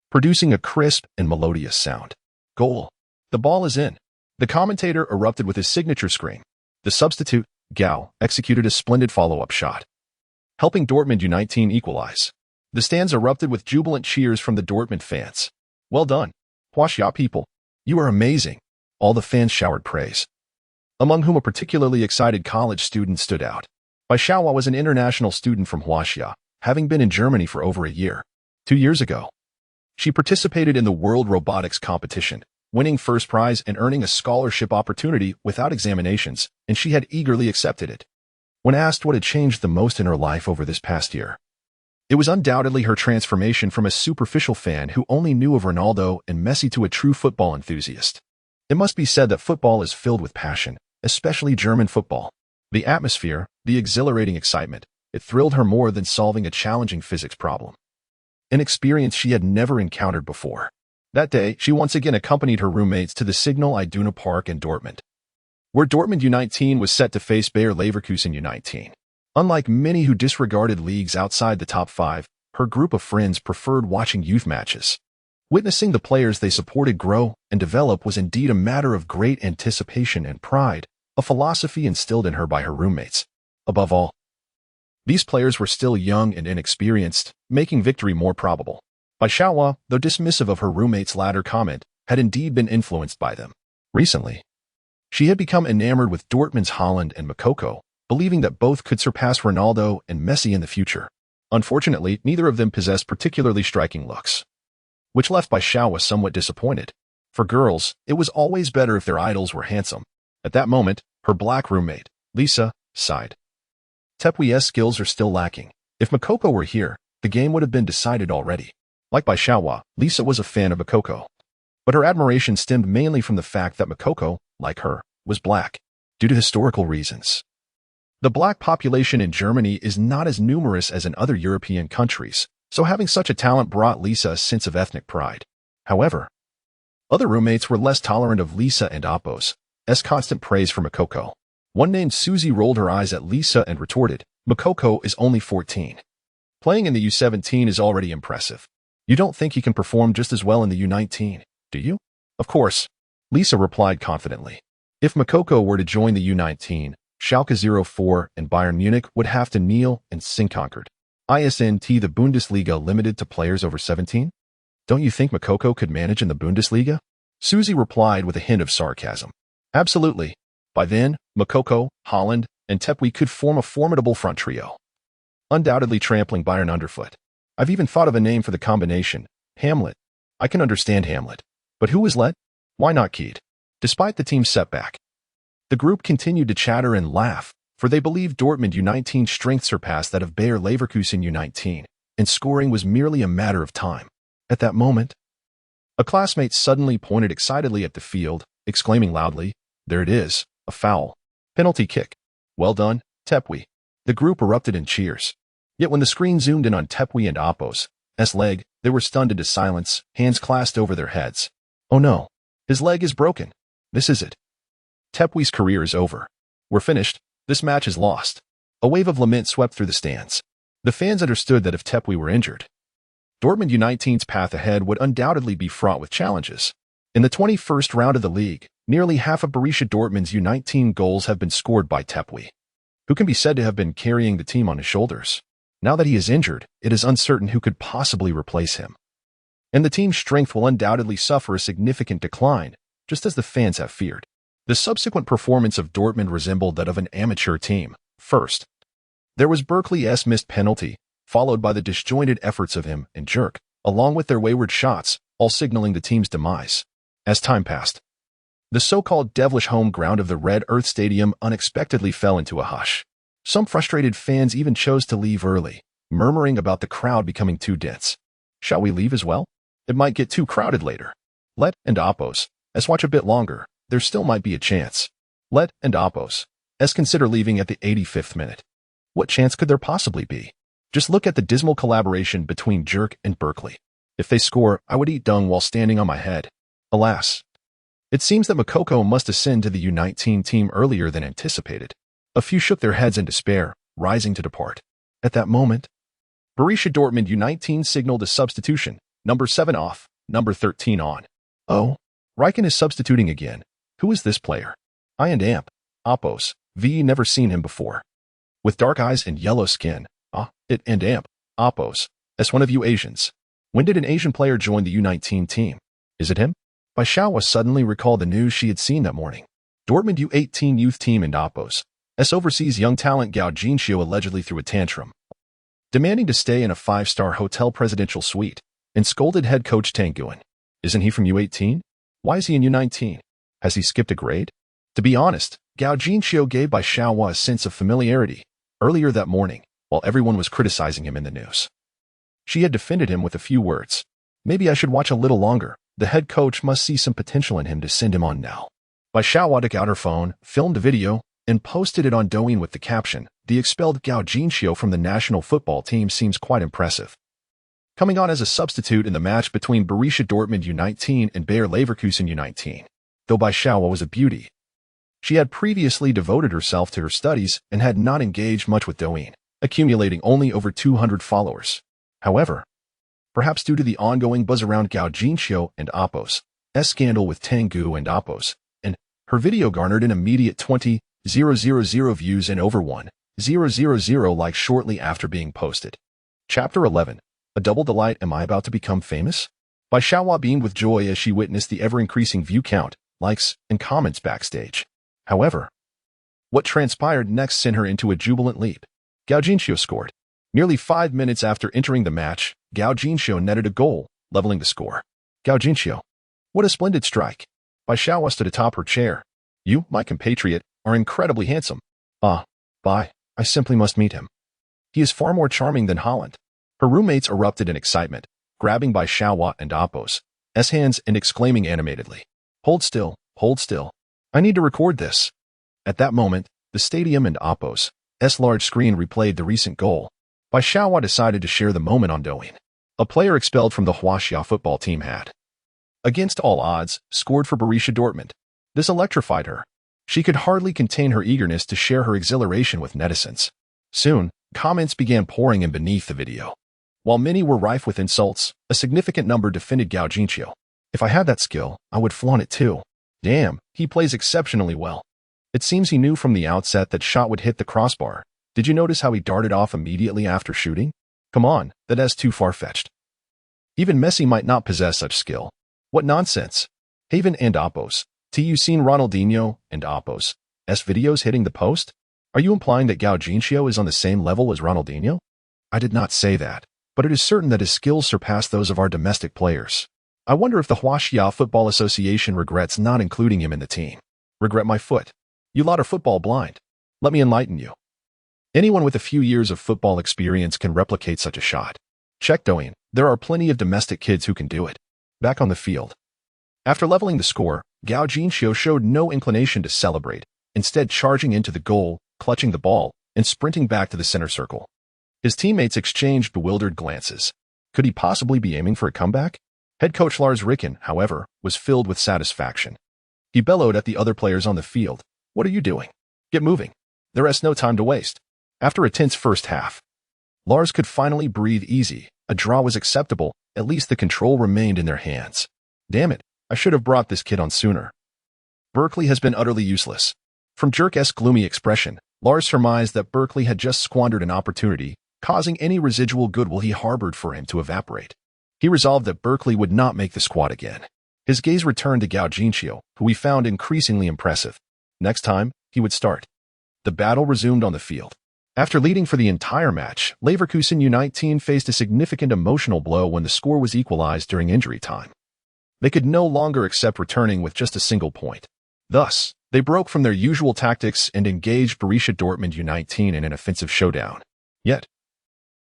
producing a crisp and melodious sound. Goal! The ball is in. The commentator erupted with his signature scream. The substitute, Gao, executed a splendid follow-up shot, helping Dortmund U19 equalize. The stands erupted with jubilant cheers from the Dortmund fans. Well done, Huaxia people. You are amazing. All the fans showered praise, among whom a particularly excited college student stood out. Bai Xiaohua was an international student from Huaxia, having been in Germany for over a year. 2 years ago, she participated in the World Robotics Competition, winning first prize and earning a scholarship opportunity without examinations, and she had eagerly accepted it. When asked what had changed the most in her life over this past year, it was undoubtedly her transformation from a superficial fan who only knew of Ronaldo and Messi to a true football enthusiast. It must be said that football is filled with passion, especially German football. The atmosphere, the exhilarating excitement, it thrilled her more than solving a challenging physics problem, an experience she had never encountered before. That day, she once again accompanied her roommates to the Signal Iduna Park in Dortmund, where Dortmund U19 was set to face Bayer Leverkusen U19. Unlike many who disregarded leagues outside the top 5, her group of friends preferred watching youth matches. Witnessing the players they supported grow and develop was indeed a matter of great anticipation and pride, a philosophy instilled in her by her roommates. Above all, these players were still young and inexperienced, making victory more probable. Bai Xiaohua, though dismissive of her roommate's latter comment, had indeed been influenced by them. Recently, she had become enamored with Dortmund's Haaland and Moukoko, believing that both could surpass Ronaldo and Messi in the future. Unfortunately, neither of them possessed particularly striking looks, which left Bai Xiaohua somewhat disappointed. For girls, it was always better if their idols were handsome. At that moment, her black roommate, Lisa, sighed. Tepui's skills are still lacking. If Moukoko were here, the game would have been decided already. Like Bai Xiaohua, Lisa was a fan of Moukoko, but her admiration stemmed mainly from the fact that Moukoko, like her, was black, due to historical reasons. The black population in Germany is not as numerous as in other European countries, so having such a talent brought Lisa a sense of ethnic pride. However, other roommates were less tolerant of Lisa and Oppo's constant praise for Moukoko. One named Susie rolled her eyes at Lisa and retorted, "Moukoko is only 14. Playing in the U17 is already impressive. You don't think he can perform just as well in the U19, do you?" "Of course," Lisa replied confidently. If Moukoko were to join the U19, Schalke 04 and Bayern Munich would have to kneel and sing conquered. Isn't the Bundesliga limited to players over 17? Don't you think Moukoko could manage in the Bundesliga? Susie replied with a hint of sarcasm. Absolutely. By then, Moukoko, Haaland, and Tepui could form a formidable front trio, undoubtedly trampling Bayern underfoot. I've even thought of a name for the combination, Hamlet. I can understand Hamlet. But who was let? Why not Keed? Despite the team's setback, the group continued to chatter and laugh, for they believed Dortmund U19's strength surpassed that of Bayer Leverkusen U19, and scoring was merely a matter of time. At that moment, a classmate suddenly pointed excitedly at the field, exclaiming loudly, "There it is, a foul. Penalty kick. Well done, Tepui." The group erupted in cheers. Yet when the screen zoomed in on Tepui and Oppo's leg, they were stunned into silence, hands clasped over their heads. "Oh no, his leg is broken. This is it. Tepui's career is over. We're finished. This match is lost." A wave of lament swept through the stands. The fans understood that if Tepui were injured, Dortmund U19's path ahead would undoubtedly be fraught with challenges. In the 21st round of the league, nearly half of Borussia Dortmund's U19 goals have been scored by Tepui, who can be said to have been carrying the team on his shoulders. Now that he is injured, it is uncertain who could possibly replace him. And the team's strength will undoubtedly suffer a significant decline, just as the fans have feared. The subsequent performance of Dortmund resembled that of an amateur team. First, there was Berkeley's missed penalty, followed by the disjointed efforts of him and Jerk, along with their wayward shots, all signaling the team's demise. As time passed, the so-called devilish home ground of the Red Earth Stadium unexpectedly fell into a hush. Some frustrated fans even chose to leave early, murmuring about the crowd becoming too dense. Shall we leave as well? It might get too crowded later. Let and Oppos, let's watch a bit longer. There still might be a chance. Let and Oppos, let's consider leaving at the 85th minute. What chance could there possibly be? Just look at the dismal collaboration between Jerk and Berkeley. If they score, I would eat dung while standing on my head. Alas. It seems that Makoko must ascend to the U19 team earlier than anticipated. A few shook their heads in despair, rising to depart. At that moment, Borussia Dortmund U19 signaled a substitution, number 7 off, number 13 on. Oh, Riken is substituting again. Who is this player? I and Amp, Oppos, V never seen him before. With dark eyes and yellow skin, it and Amp, Oppos, as one of you Asians. When did an Asian player join the U19 team? Is it him? Baishawa suddenly recalled the news she had seen that morning. Dortmund U18 youth team and Oppos, overseas young talent Gao Jinxiu allegedly threw a tantrum, demanding to stay in a 5-star hotel presidential suite, and scolded head coach Tang Guan. Isn't he from U18? Why is he in U19? Has he skipped a grade? To be honest, Gao Jinxiu gave Baishawa a sense of familiarity earlier that morning, while everyone was criticizing him in the news. She had defended him with a few words. Maybe I should watch a little longer. The head coach must see some potential in him to send him on now. Baishawa took out her phone, filmed a video, and posted it on Douyin with the caption, "The expelled Gao Jinxiu from the national football team seems quite impressive." Coming on as a substitute in the match between Borussia Dortmund U19 and Bayer Leverkusen U19, though Baishawa was a beauty. She had previously devoted herself to her studies and had not engaged much with Douyin, accumulating only over 200 followers. However, perhaps due to the ongoing buzz around Gao Jinxiu and Oppos' scandal with Tengu and Oppos, and her video garnered an immediate 20,000 views and over 1,000 likes shortly after being posted. Chapter 11. A double delight. Am I about to become famous? Baishawa beamed with joy as she witnessed the ever-increasing view count, likes, and comments backstage. However, what transpired next sent her into a jubilant leap. Gao Jinxiu scored. Nearly 5 minutes after entering the match, Gao Jinxiu netted a goal, leveling the score. Gao Jinxiu. What a splendid strike. Baishawa stood atop her chair. You, my compatriot, are incredibly handsome. I simply must meet him. He is far more charming than Holland. Her roommates erupted in excitement, grabbing Baishawa and Oppos' hands and exclaiming animatedly, Hold still, hold still. I need to record this. At that moment, the stadium and Oppos' large screen replayed the recent goal. Baishawa decided to share the moment on Douyin. A player expelled from the Huaxia football team had, against all odds, scored for Borussia Dortmund. This electrified her. She could hardly contain her eagerness to share her exhilaration with netizens. Soon, comments began pouring in beneath the video. While many were rife with insults, a significant number defended Gao Jinxiu. If I had that skill, I would flaunt it too. Damn, he plays exceptionally well. It seems he knew from the outset that shot would hit the crossbar. Did you notice how he darted off immediately after shooting? Come on, that's too far-fetched. Even Messi might not possess such skill. What nonsense. Haven and Oppos. You seen Ronaldinho and Oppos' videos hitting the post? Are you implying that Gao Jinxiu is on the same level as Ronaldinho? I did not say that, but it is certain that his skills surpass those of our domestic players. I wonder if the Huaxia Football Association regrets not including him in the team. Regret my foot. You lot are football blind. Let me enlighten you. Anyone with a few years of football experience can replicate such a shot. Check Douyin. There are plenty of domestic kids who can do it. Back on the field. After leveling the score, Gao Jinxiu showed no inclination to celebrate, instead charging into the goal, clutching the ball, and sprinting back to the center circle. His teammates exchanged bewildered glances. Could he possibly be aiming for a comeback? Head coach Lars Ricken, however, was filled with satisfaction. He bellowed at the other players on the field. What are you doing? Get moving. There is no time to waste. After a tense first half, Lars could finally breathe easy. A draw was acceptable. At least the control remained in their hands. Damn it. I should have brought this kid on sooner. Berkeley has been utterly useless. From Jerk's gloomy expression, Lars surmised that Berkeley had just squandered an opportunity, causing any residual goodwill he harbored for him to evaporate. He resolved that Berkeley would not make the squad again. His gaze returned to Gao Jinxiu, who he found increasingly impressive. Next time, he would start. The battle resumed on the field. After leading for the entire match, Leverkusen U19 faced a significant emotional blow when the score was equalized during injury time. They could no longer accept returning with just a single point. Thus, they broke from their usual tactics and engaged Borussia Dortmund U19 in an offensive showdown. Yet,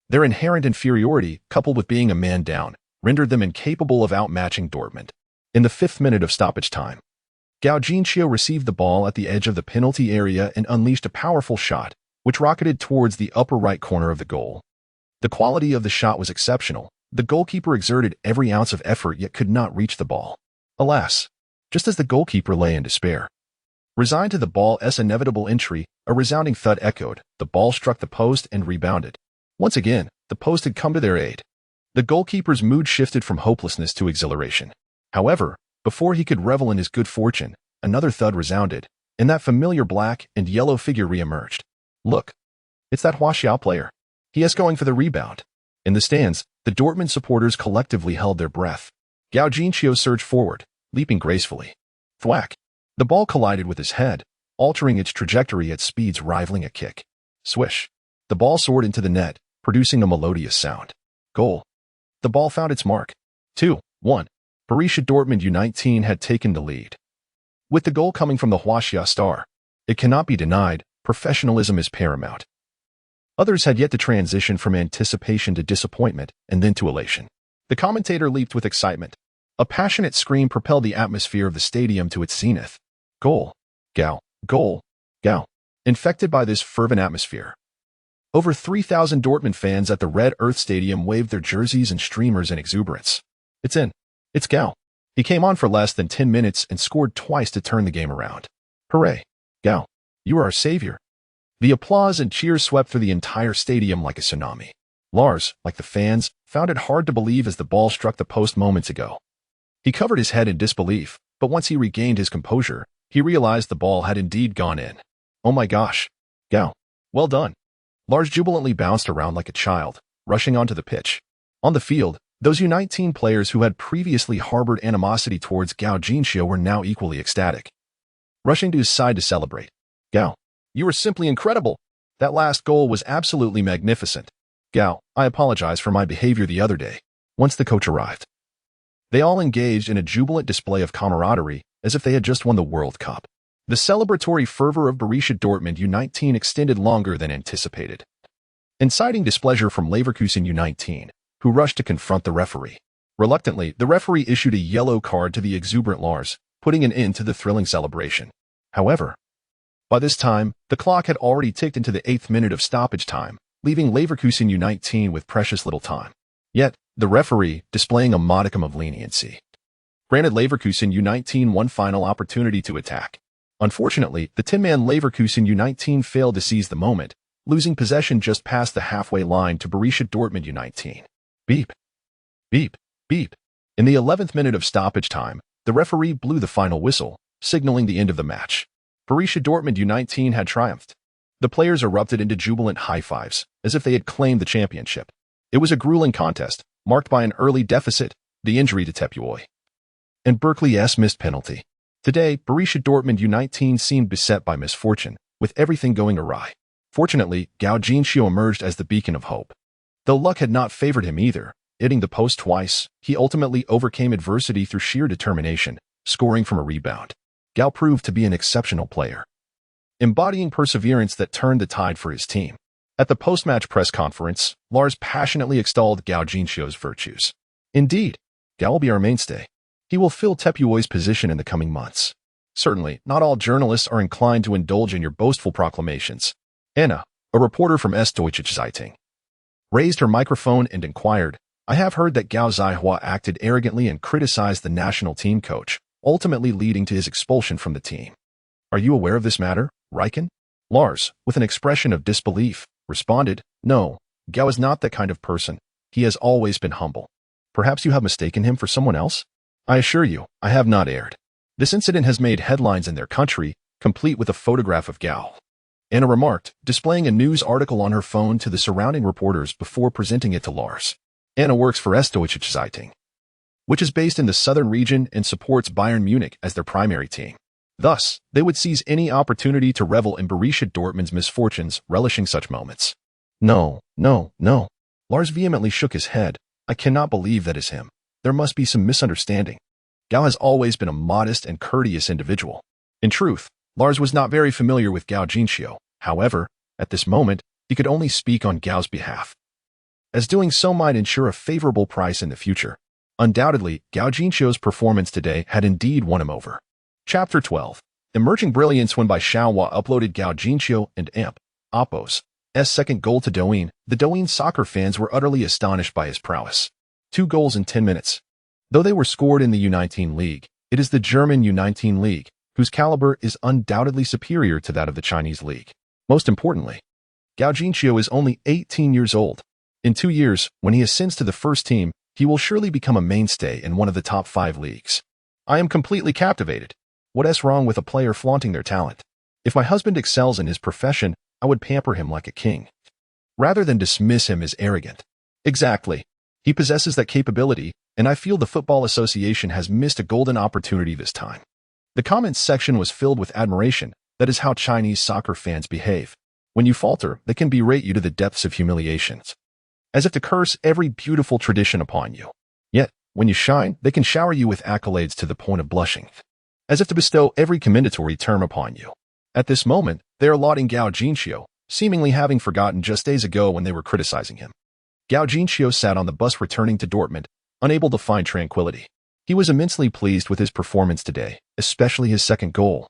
their inherent inferiority, coupled with being a man down, rendered them incapable of outmatching Dortmund. In the 5th minute of stoppage time, Gao Jinxiu received the ball at the edge of the penalty area and unleashed a powerful shot, which rocketed towards the upper right corner of the goal. The quality of the shot was exceptional. The goalkeeper exerted every ounce of effort yet could not reach the ball. Alas, just as the goalkeeper lay in despair, resigned to the ball's inevitable entry, a resounding thud echoed, the ball struck the post and rebounded. Once again, the post had come to their aid. The goalkeeper's mood shifted from hopelessness to exhilaration. However, before he could revel in his good fortune, another thud resounded, and that familiar black and yellow figure re-emerged. Look, it's that Hua Xiao player. He is going for the rebound. In the stands, the Dortmund supporters collectively held their breath. Gao Jinxiu surged forward, leaping gracefully. Thwack! The ball collided with his head, altering its trajectory at speeds rivaling a kick. Swish! The ball soared into the net, producing a melodious sound. Goal! The ball found its mark. 2-1. Borussia Dortmund U19 had taken the lead. With the goal coming from the Hua Xiao star, it cannot be denied, professionalism is paramount. Others had yet to transition from anticipation to disappointment and then to elation. The commentator leaped with excitement. A passionate scream propelled the atmosphere of the stadium to its zenith. Goal! Gao! Goal! Gao! Infected by this fervent atmosphere, over 3,000 Dortmund fans at the Red Earth Stadium waved their jerseys and streamers in exuberance. It's in. It's Gao. He came on for less than 10 minutes and scored twice to turn the game around. Hooray! Gao, you are our savior. The applause and cheers swept through the entire stadium like a tsunami. Lars, like the fans, found it hard to believe as the ball struck the post moments ago. He covered his head in disbelief, but once he regained his composure, he realized the ball had indeed gone in. Oh my gosh! Gao, well done! Lars jubilantly bounced around like a child, rushing onto the pitch. On the field, those U19 players who had previously harbored animosity towards Gao Jinxiu were now equally ecstatic. Rushing to his side to celebrate. Gao, you were simply incredible! That last goal was absolutely magnificent. Gao, I apologize for my behavior the other day. Once the coach arrived, they all engaged in a jubilant display of camaraderie, as if they had just won the World Cup. The celebratory fervor of Borussia Dortmund U19 extended longer than anticipated, inciting displeasure from Leverkusen U19, who rushed to confront the referee. Reluctantly, the referee issued a yellow card to the exuberant Lars, putting an end to the thrilling celebration. However, by this time, the clock had already ticked into the 8th minute of stoppage time, leaving Leverkusen U19 with precious little time. Yet, the referee, displaying a modicum of leniency, granted Leverkusen U19 one final opportunity to attack. Unfortunately, the 10-man Leverkusen U19 failed to seize the moment, losing possession just past the halfway line to Borussia Dortmund U19. Beep. Beep. Beep. In the 11th minute of stoppage time, the referee blew the final whistle, signaling the end of the match. Borussia Dortmund U19 had triumphed. The players erupted into jubilant high-fives, as if they had claimed the championship. It was a grueling contest, marked by an early deficit, the injury to Tepuy, and Berkeley's missed penalty. Today, Borussia Dortmund U19 seemed beset by misfortune, with everything going awry. Fortunately, Gao Jinxiu emerged as the beacon of hope. Though luck had not favored him either, hitting the post twice, he ultimately overcame adversity through sheer determination, scoring from a rebound. Gao proved to be an exceptional player, embodying perseverance that turned the tide for his team. At the post-match press conference, Lars passionately extolled Gao Jinxiu's virtues. Indeed, Gao will be our mainstay. He will fill Tepuy's position in the coming months. Certainly, not all journalists are inclined to indulge in your boastful proclamations. Anna, a reporter from Süddeutsche Zeitung, raised her microphone and inquired, I have heard that Gao Zihua acted arrogantly and criticized the national team coach, ultimately leading to his expulsion from the team. Are you aware of this matter, Riken? Lars, with an expression of disbelief, responded, No, Gao is not that kind of person. He has always been humble. Perhaps you have mistaken him for someone else? I assure you, I have not erred. This incident has made headlines in their country, complete with a photograph of Gao. Anna remarked, displaying a news article on her phone to the surrounding reporters before presenting it to Lars. Anna works for Süddeutsche Zeitung, which is based in the southern region and supports Bayern Munich as their primary team. Thus, they would seize any opportunity to revel in Borussia Dortmund's misfortunes, relishing such moments. No, no, no. Lars vehemently shook his head. I cannot believe that is him. There must be some misunderstanding. Gao has always been a modest and courteous individual. In truth, Lars was not very familiar with Gao Jinxiu. However, at this moment, he could only speak on Gao's behalf, as doing so might ensure a favorable price in the future. Undoubtedly, Gao Jinxiu's performance today had indeed won him over. Chapter 12. Emerging Brilliance. When by Xiaohua uploaded Gao Jinxiu and Amp. Oppo's second goal to Douyin, the Douyin soccer fans were utterly astonished by his prowess. 2 goals in 10 minutes. Though they were scored in the U19 League, it is the German U19 League, whose caliber is undoubtedly superior to that of the Chinese League. Most importantly, Gao Jinxiu is only 18 years old. In 2 years, when he ascends to the first team, he will surely become a mainstay in one of the top 5 leagues. I am completely captivated. What is wrong with a player flaunting their talent? If my husband excels in his profession, I would pamper him like a king, rather than dismiss him as arrogant. Exactly. He possesses that capability, and I feel the Football Association has missed a golden opportunity this time. The comments section was filled with admiration. That is how Chinese soccer fans behave. When you falter, they can berate you to the depths of humiliations, as if to curse every beautiful tradition upon you. Yet, when you shine, they can shower you with accolades to the point of blushing, as if to bestow every commendatory term upon you. At this moment, they are lauding Gao Jinxiu, seemingly having forgotten just days ago when they were criticizing him. Gao Jinxiu sat on the bus returning to Dortmund, unable to find tranquility. He was immensely pleased with his performance today, especially his second goal,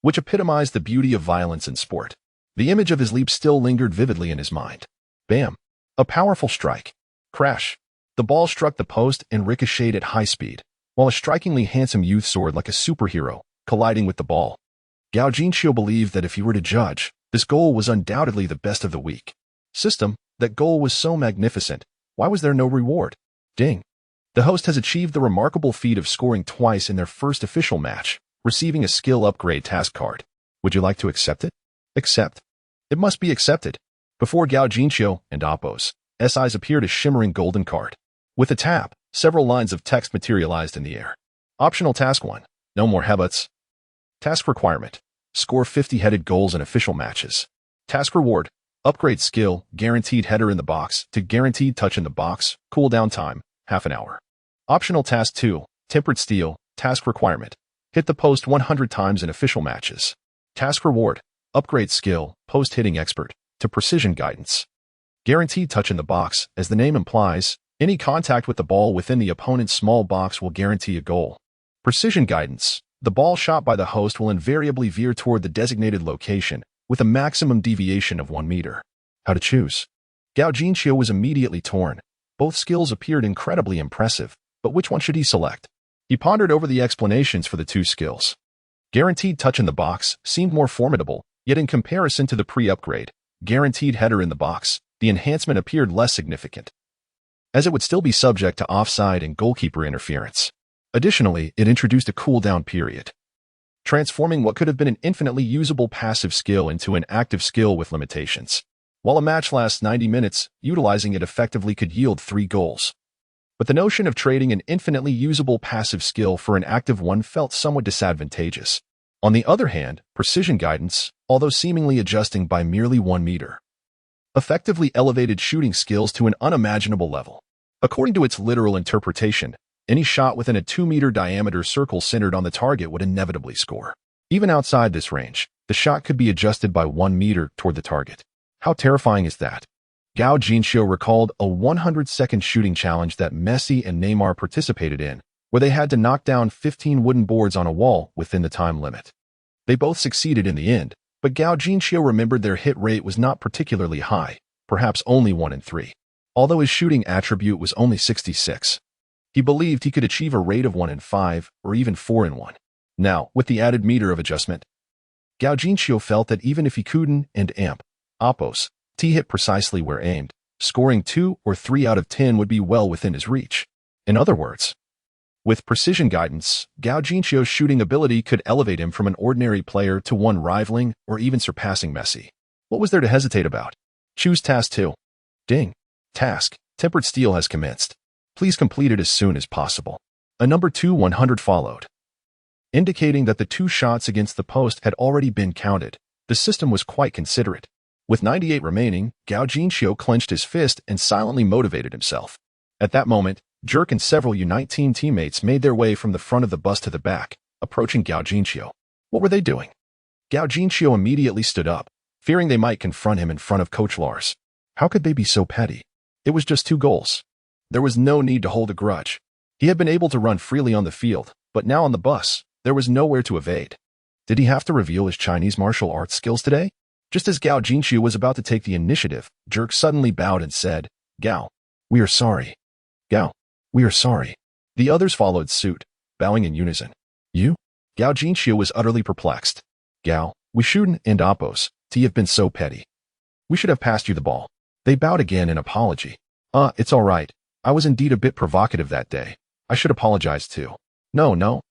which epitomized the beauty of violence in sport. The image of his leap still lingered vividly in his mind. Bam! A powerful strike. Crash! The ball struck the post and ricocheted at high speed, while a strikingly handsome youth soared like a superhero, colliding with the ball. Gao Jinxiu believed that if he were to judge, this goal was undoubtedly the best of the week. System, that goal was so magnificent. Why was there no reward? Ding! The host has achieved the remarkable feat of scoring twice in their first official match, receiving a skill upgrade task card. Would you like to accept it? Accept. It must be accepted. Before Gao Jinxiu and Oppo's eyes appeared a shimmering golden card. With a tap, several lines of text materialized in the air. Optional Task 1. No more headbutts. Task Requirement. Score 50 headed goals in official matches. Task Reward. Upgrade skill, guaranteed header in the box to guaranteed touch in the box, cooldown time, half an hour. Optional Task 2. Tempered Steel. Task Requirement. Hit the post 100 times in official matches. Task Reward. Upgrade skill, post-hitting expert, to precision guidance. Guaranteed touch in the box, as the name implies, any contact with the ball within the opponent's small box will guarantee a goal. Precision guidance. The ball shot by the host will invariably veer toward the designated location, with a maximum deviation of 1 meter. How to choose? Gao Jinxiu was immediately torn. Both skills appeared incredibly impressive, but which one should he select? He pondered over the explanations for the 2 skills. Guaranteed touch in the box seemed more formidable, yet in comparison to the pre-upgrade, guaranteed header in the box, the enhancement appeared less significant, as it would still be subject to offside and goalkeeper interference. Additionally, it introduced a cooldown period, transforming what could have been an infinitely usable passive skill into an active skill with limitations. While a match lasts 90 minutes, utilizing it effectively could yield 3 goals. But the notion of trading an infinitely usable passive skill for an active one felt somewhat disadvantageous. On the other hand, precision guidance, although seemingly adjusting by merely 1 meter, effectively elevated shooting skills to an unimaginable level. According to its literal interpretation, any shot within a 2-meter diameter circle centered on the target would inevitably score. Even outside this range, the shot could be adjusted by 1 meter toward the target. How terrifying is that? Gao Jinxiu recalled a 100-second shooting challenge that Messi and Neymar participated in, where they had to knock down 15 wooden boards on a wall within the time limit. They both succeeded in the end, but Gao Jinxiu remembered their hit rate was not particularly high, perhaps only 1 in 3. Although his shooting attribute was only 66. He believed he could achieve a rate of 1 in 5 or even 4 in 1. Now, with the added meter of adjustment, Gao Jinxiu felt that even if he couldn't and Amp. Oppo's hit precisely where aimed, scoring 2 or 3 out of 10 would be well within his reach. In other words, with precision guidance, Gao Jinxiu's shooting ability could elevate him from an ordinary player to one rivaling or even surpassing Messi. What was there to hesitate about? Choose Task 2. Ding. Task, Tempered Steel has commenced. Please complete it as soon as possible. A number 100 followed. indicating that the 2 shots against the post had already been counted. The system was quite considerate. With 98 remaining, Gao Jinxiu clenched his fist and silently motivated himself. At that moment, Jerk and several U19 teammates made their way from the front of the bus to the back, approaching Gao Jinxiu. What were they doing? Gao Jinxiu immediately stood up, fearing they might confront him in front of Coach Lars. How could they be so petty? It was just 2 goals. There was no need to hold a grudge. He had been able to run freely on the field, but now on the bus, there was nowhere to evade. Did he have to reveal his Chinese martial arts skills today? Just as Gao Jinxiu was about to take the initiative, Jerk suddenly bowed and said, "Gao, we are sorry." "Gao, we are sorry." The others followed suit, bowing in unison. "You?" Gao Jinxiu was utterly perplexed. "Gao, we shouldn't and oppose. Have been so petty. We should have passed you the ball." They bowed again in apology. It's all right. I was indeed a bit provocative that day. I should apologize too." No.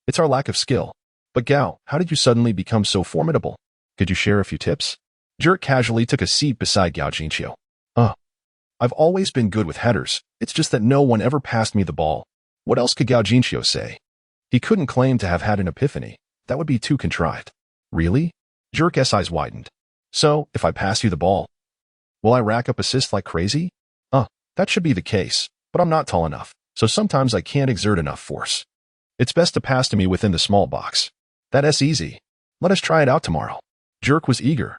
It's our lack of skill. But Gao, how did you suddenly become so formidable? Could you share a few tips?" Jerk casually took a seat beside Gao Jinxiu. I've always been good with headers. It's just that no one ever passed me the ball." What else could Gao Jinxiu say? He couldn't claim to have had an epiphany. That would be too contrived. "Really?" Jerk's eyes widened. "So, if I pass you the ball, will I rack up assists like crazy?" That should be the case, but I'm not tall enough, so sometimes I can't exert enough force. It's best to pass to me within the small box. That's easy. Let us try it out tomorrow." Jerk was eager,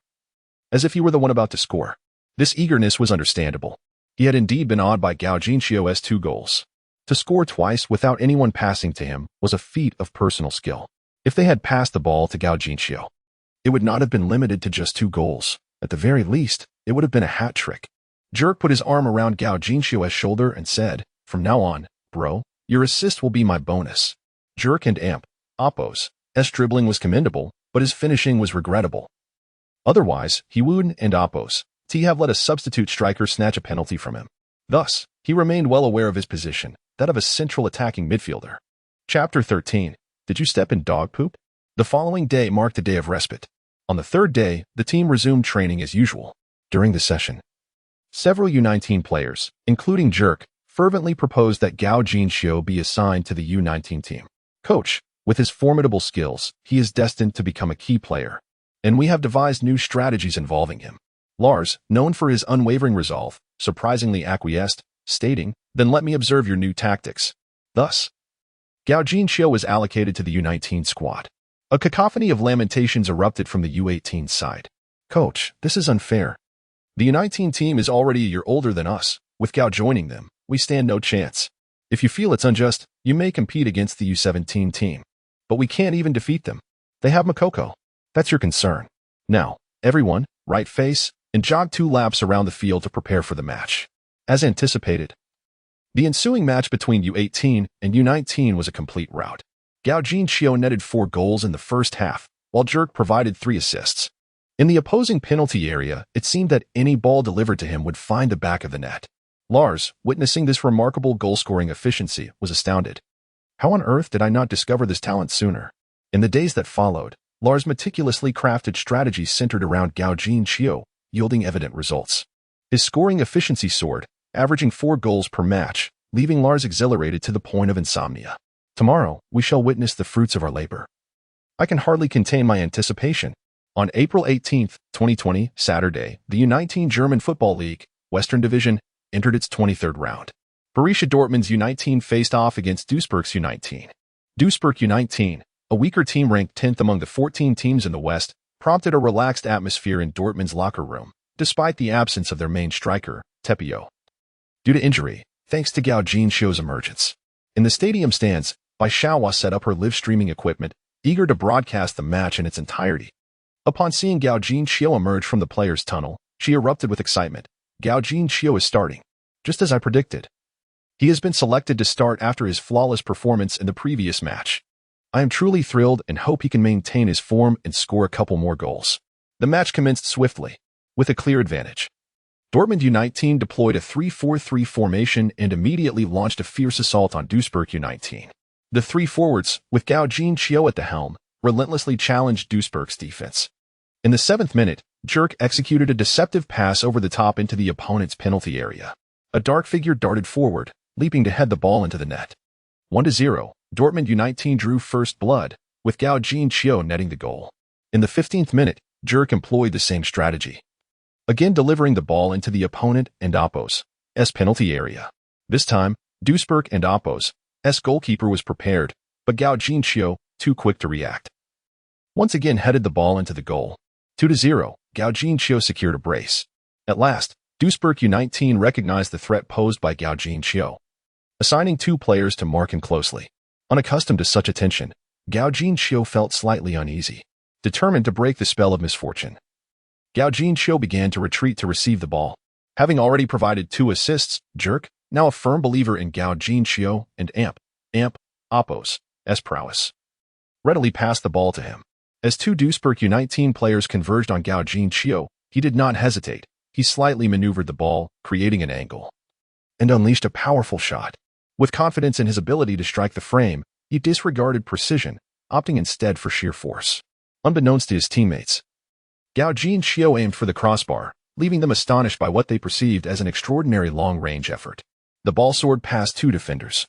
as if he were the one about to score. This eagerness was understandable. He had indeed been awed by Gao Jinxiu's 2 goals. To score twice without anyone passing to him was a feat of personal skill. If they had passed the ball to Gao Jinxiu, it would not have been limited to just 2 goals. At the very least, it would have been a hat trick. Jerk put his arm around Gao Jinxiu's shoulder and said, "From now on, bro, your assist will be my bonus." Jerk and Oppos' dribbling was commendable, but his finishing was regrettable. Otherwise, he would and Oppos' have let a substitute striker snatch a penalty from him. Thus, he remained well aware of his position, that of a central attacking midfielder. Chapter 13. Did you step in dog poop? The following day marked a day of respite. On the 3rd day, the team resumed training as usual. During the session, several U19 players, including Jerk, fervently proposed that Gao Jinxiu be assigned to the U19 team. "Coach, with his formidable skills, he is destined to become a key player, and we have devised new strategies involving him." Lars, known for his unwavering resolve, surprisingly acquiesced, stating, "Then let me observe your new tactics." Thus, Gao Jinxiu was allocated to the U19 squad. A cacophony of lamentations erupted from the U18 side. "Coach, this is unfair. The U19 team is already a year older than us. With Gao joining them, we stand no chance. If you feel it's unjust, you may compete against the U17 team. But we can't even defeat them. They have Makoko. That's your concern. Now, everyone, right face, and jog 2 laps around the field to prepare for the match." As anticipated, the ensuing match between U18 and U19 was a complete rout. Gao Jinxiu netted 4 goals in the first half, while Jerk provided 3 assists. In the opposing penalty area, it seemed that any ball delivered to him would find the back of the net. Lars, witnessing this remarkable goal-scoring efficiency, was astounded. How on earth did I not discover this talent sooner? In the days that followed, Lars meticulously crafted strategies centered around Gao Jinxiu, yielding evident results. His scoring efficiency soared, averaging 4 goals per match, leaving Lars exhilarated to the point of insomnia. Tomorrow, we shall witness the fruits of our labor. I can hardly contain my anticipation. On April 18, 2020, Saturday, the U19 German Football League, Western Division, entered its 23rd round. Borussia Dortmund's U19 faced off against Duisburg's U19. Duisburg U19, a weaker team ranked 10th among the 14 teams in the West, prompted a relaxed atmosphere in Dortmund's locker room, despite the absence of their main striker, Tepio, due to injury, thanks to Gao Jinxiu's emergence. In the stadium stands, Baishawa set up her live streaming equipment, eager to broadcast the match in its entirety. Upon seeing Gao Jinxiu emerge from the players' tunnel, she erupted with excitement. Gao Jinxiu is starting, just as I predicted. He has been selected to start after his flawless performance in the previous match. I am truly thrilled and hope he can maintain his form and score a couple more goals. The match commenced swiftly, with a clear advantage. Dortmund U19 deployed a 3-4-3 formation and immediately launched a fierce assault on Duisburg U19. The 3 forwards, with Gao Jinxiu at the helm, relentlessly challenged Duisburg's defense. In the 7th minute, Jerk executed a deceptive pass over the top into the opponent's penalty area. A dark figure darted forward, leaping to head the ball into the net. 1-0, Dortmund U19 drew first blood, with Gao Jinqiu netting the goal. In the 15th minute, Jerk employed the same strategy, again delivering the ball into the opponent and Oppo's penalty area. This time, Duisburg and Oppo's goalkeeper was prepared, but Gao Jinqiu, too quick to react, once again headed the ball into the goal. 2-0, Gao Jinqiu secured a brace. At last, Duisburg U19 recognized the threat posed by Gao Jinqiu, assigning 2 players to mark him closely. Unaccustomed to such attention, Gao Jinqiu felt slightly uneasy, determined to break the spell of misfortune. Gao Jinqiu began to retreat to receive the ball. Having already provided 2 assists, Jerk, now a firm believer in Gao Jinqiu and Oppo's prowess, readily passed the ball to him. As 2 Duisburg U19 players converged on Gao Jinqiu, he did not hesitate. He slightly maneuvered the ball, creating an angle, and unleashed a powerful shot. With confidence in his ability to strike the frame, he disregarded precision, opting instead for sheer force. Unbeknownst to his teammates, Gao Jinqiu aimed for the crossbar, leaving them astonished by what they perceived as an extraordinary long-range effort. The ball soared past 2 defenders,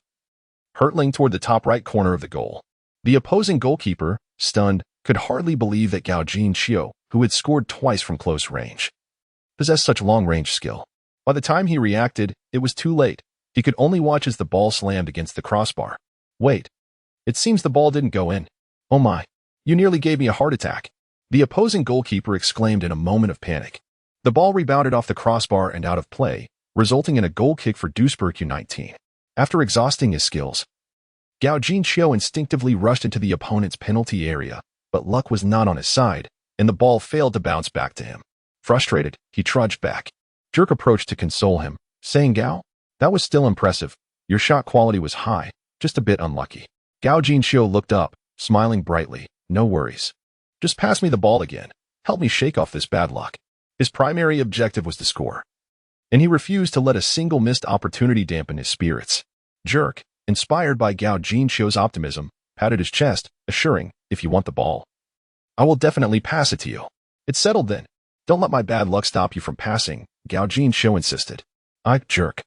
hurtling toward the top right corner of the goal. The opposing goalkeeper, stunned, could hardly believe that Gao Jinqiu, who had scored twice from close range, possessed such long-range skill. By the time he reacted, it was too late. He could only watch as the ball slammed against the crossbar. Wait. It seems the ball didn't go in. Oh my. You nearly gave me a heart attack. The opposing goalkeeper exclaimed in a moment of panic. The ball rebounded off the crossbar and out of play, resulting in a goal kick for Duisburg U19. After exhausting his skills, Gao Jinqiu instinctively rushed into the opponent's penalty area, but luck was not on his side, and the ball failed to bounce back to him. Frustrated, he trudged back. Jerk approached to console him, saying, Gao, that was still impressive. Your shot quality was high, just a bit unlucky. Gao Jinqiu looked up, smiling brightly. No worries. Just pass me the ball again. Help me shake off this bad luck. His primary objective was to score, and he refused to let a single missed opportunity dampen his spirits. Jerk, inspired by Gao Jinqiu's optimism, patted his chest, assuring, if you want the ball, I will definitely pass it to you. It's settled then. Don't let my bad luck stop you from passing, Gao Jinqiu insisted. I, Jerk,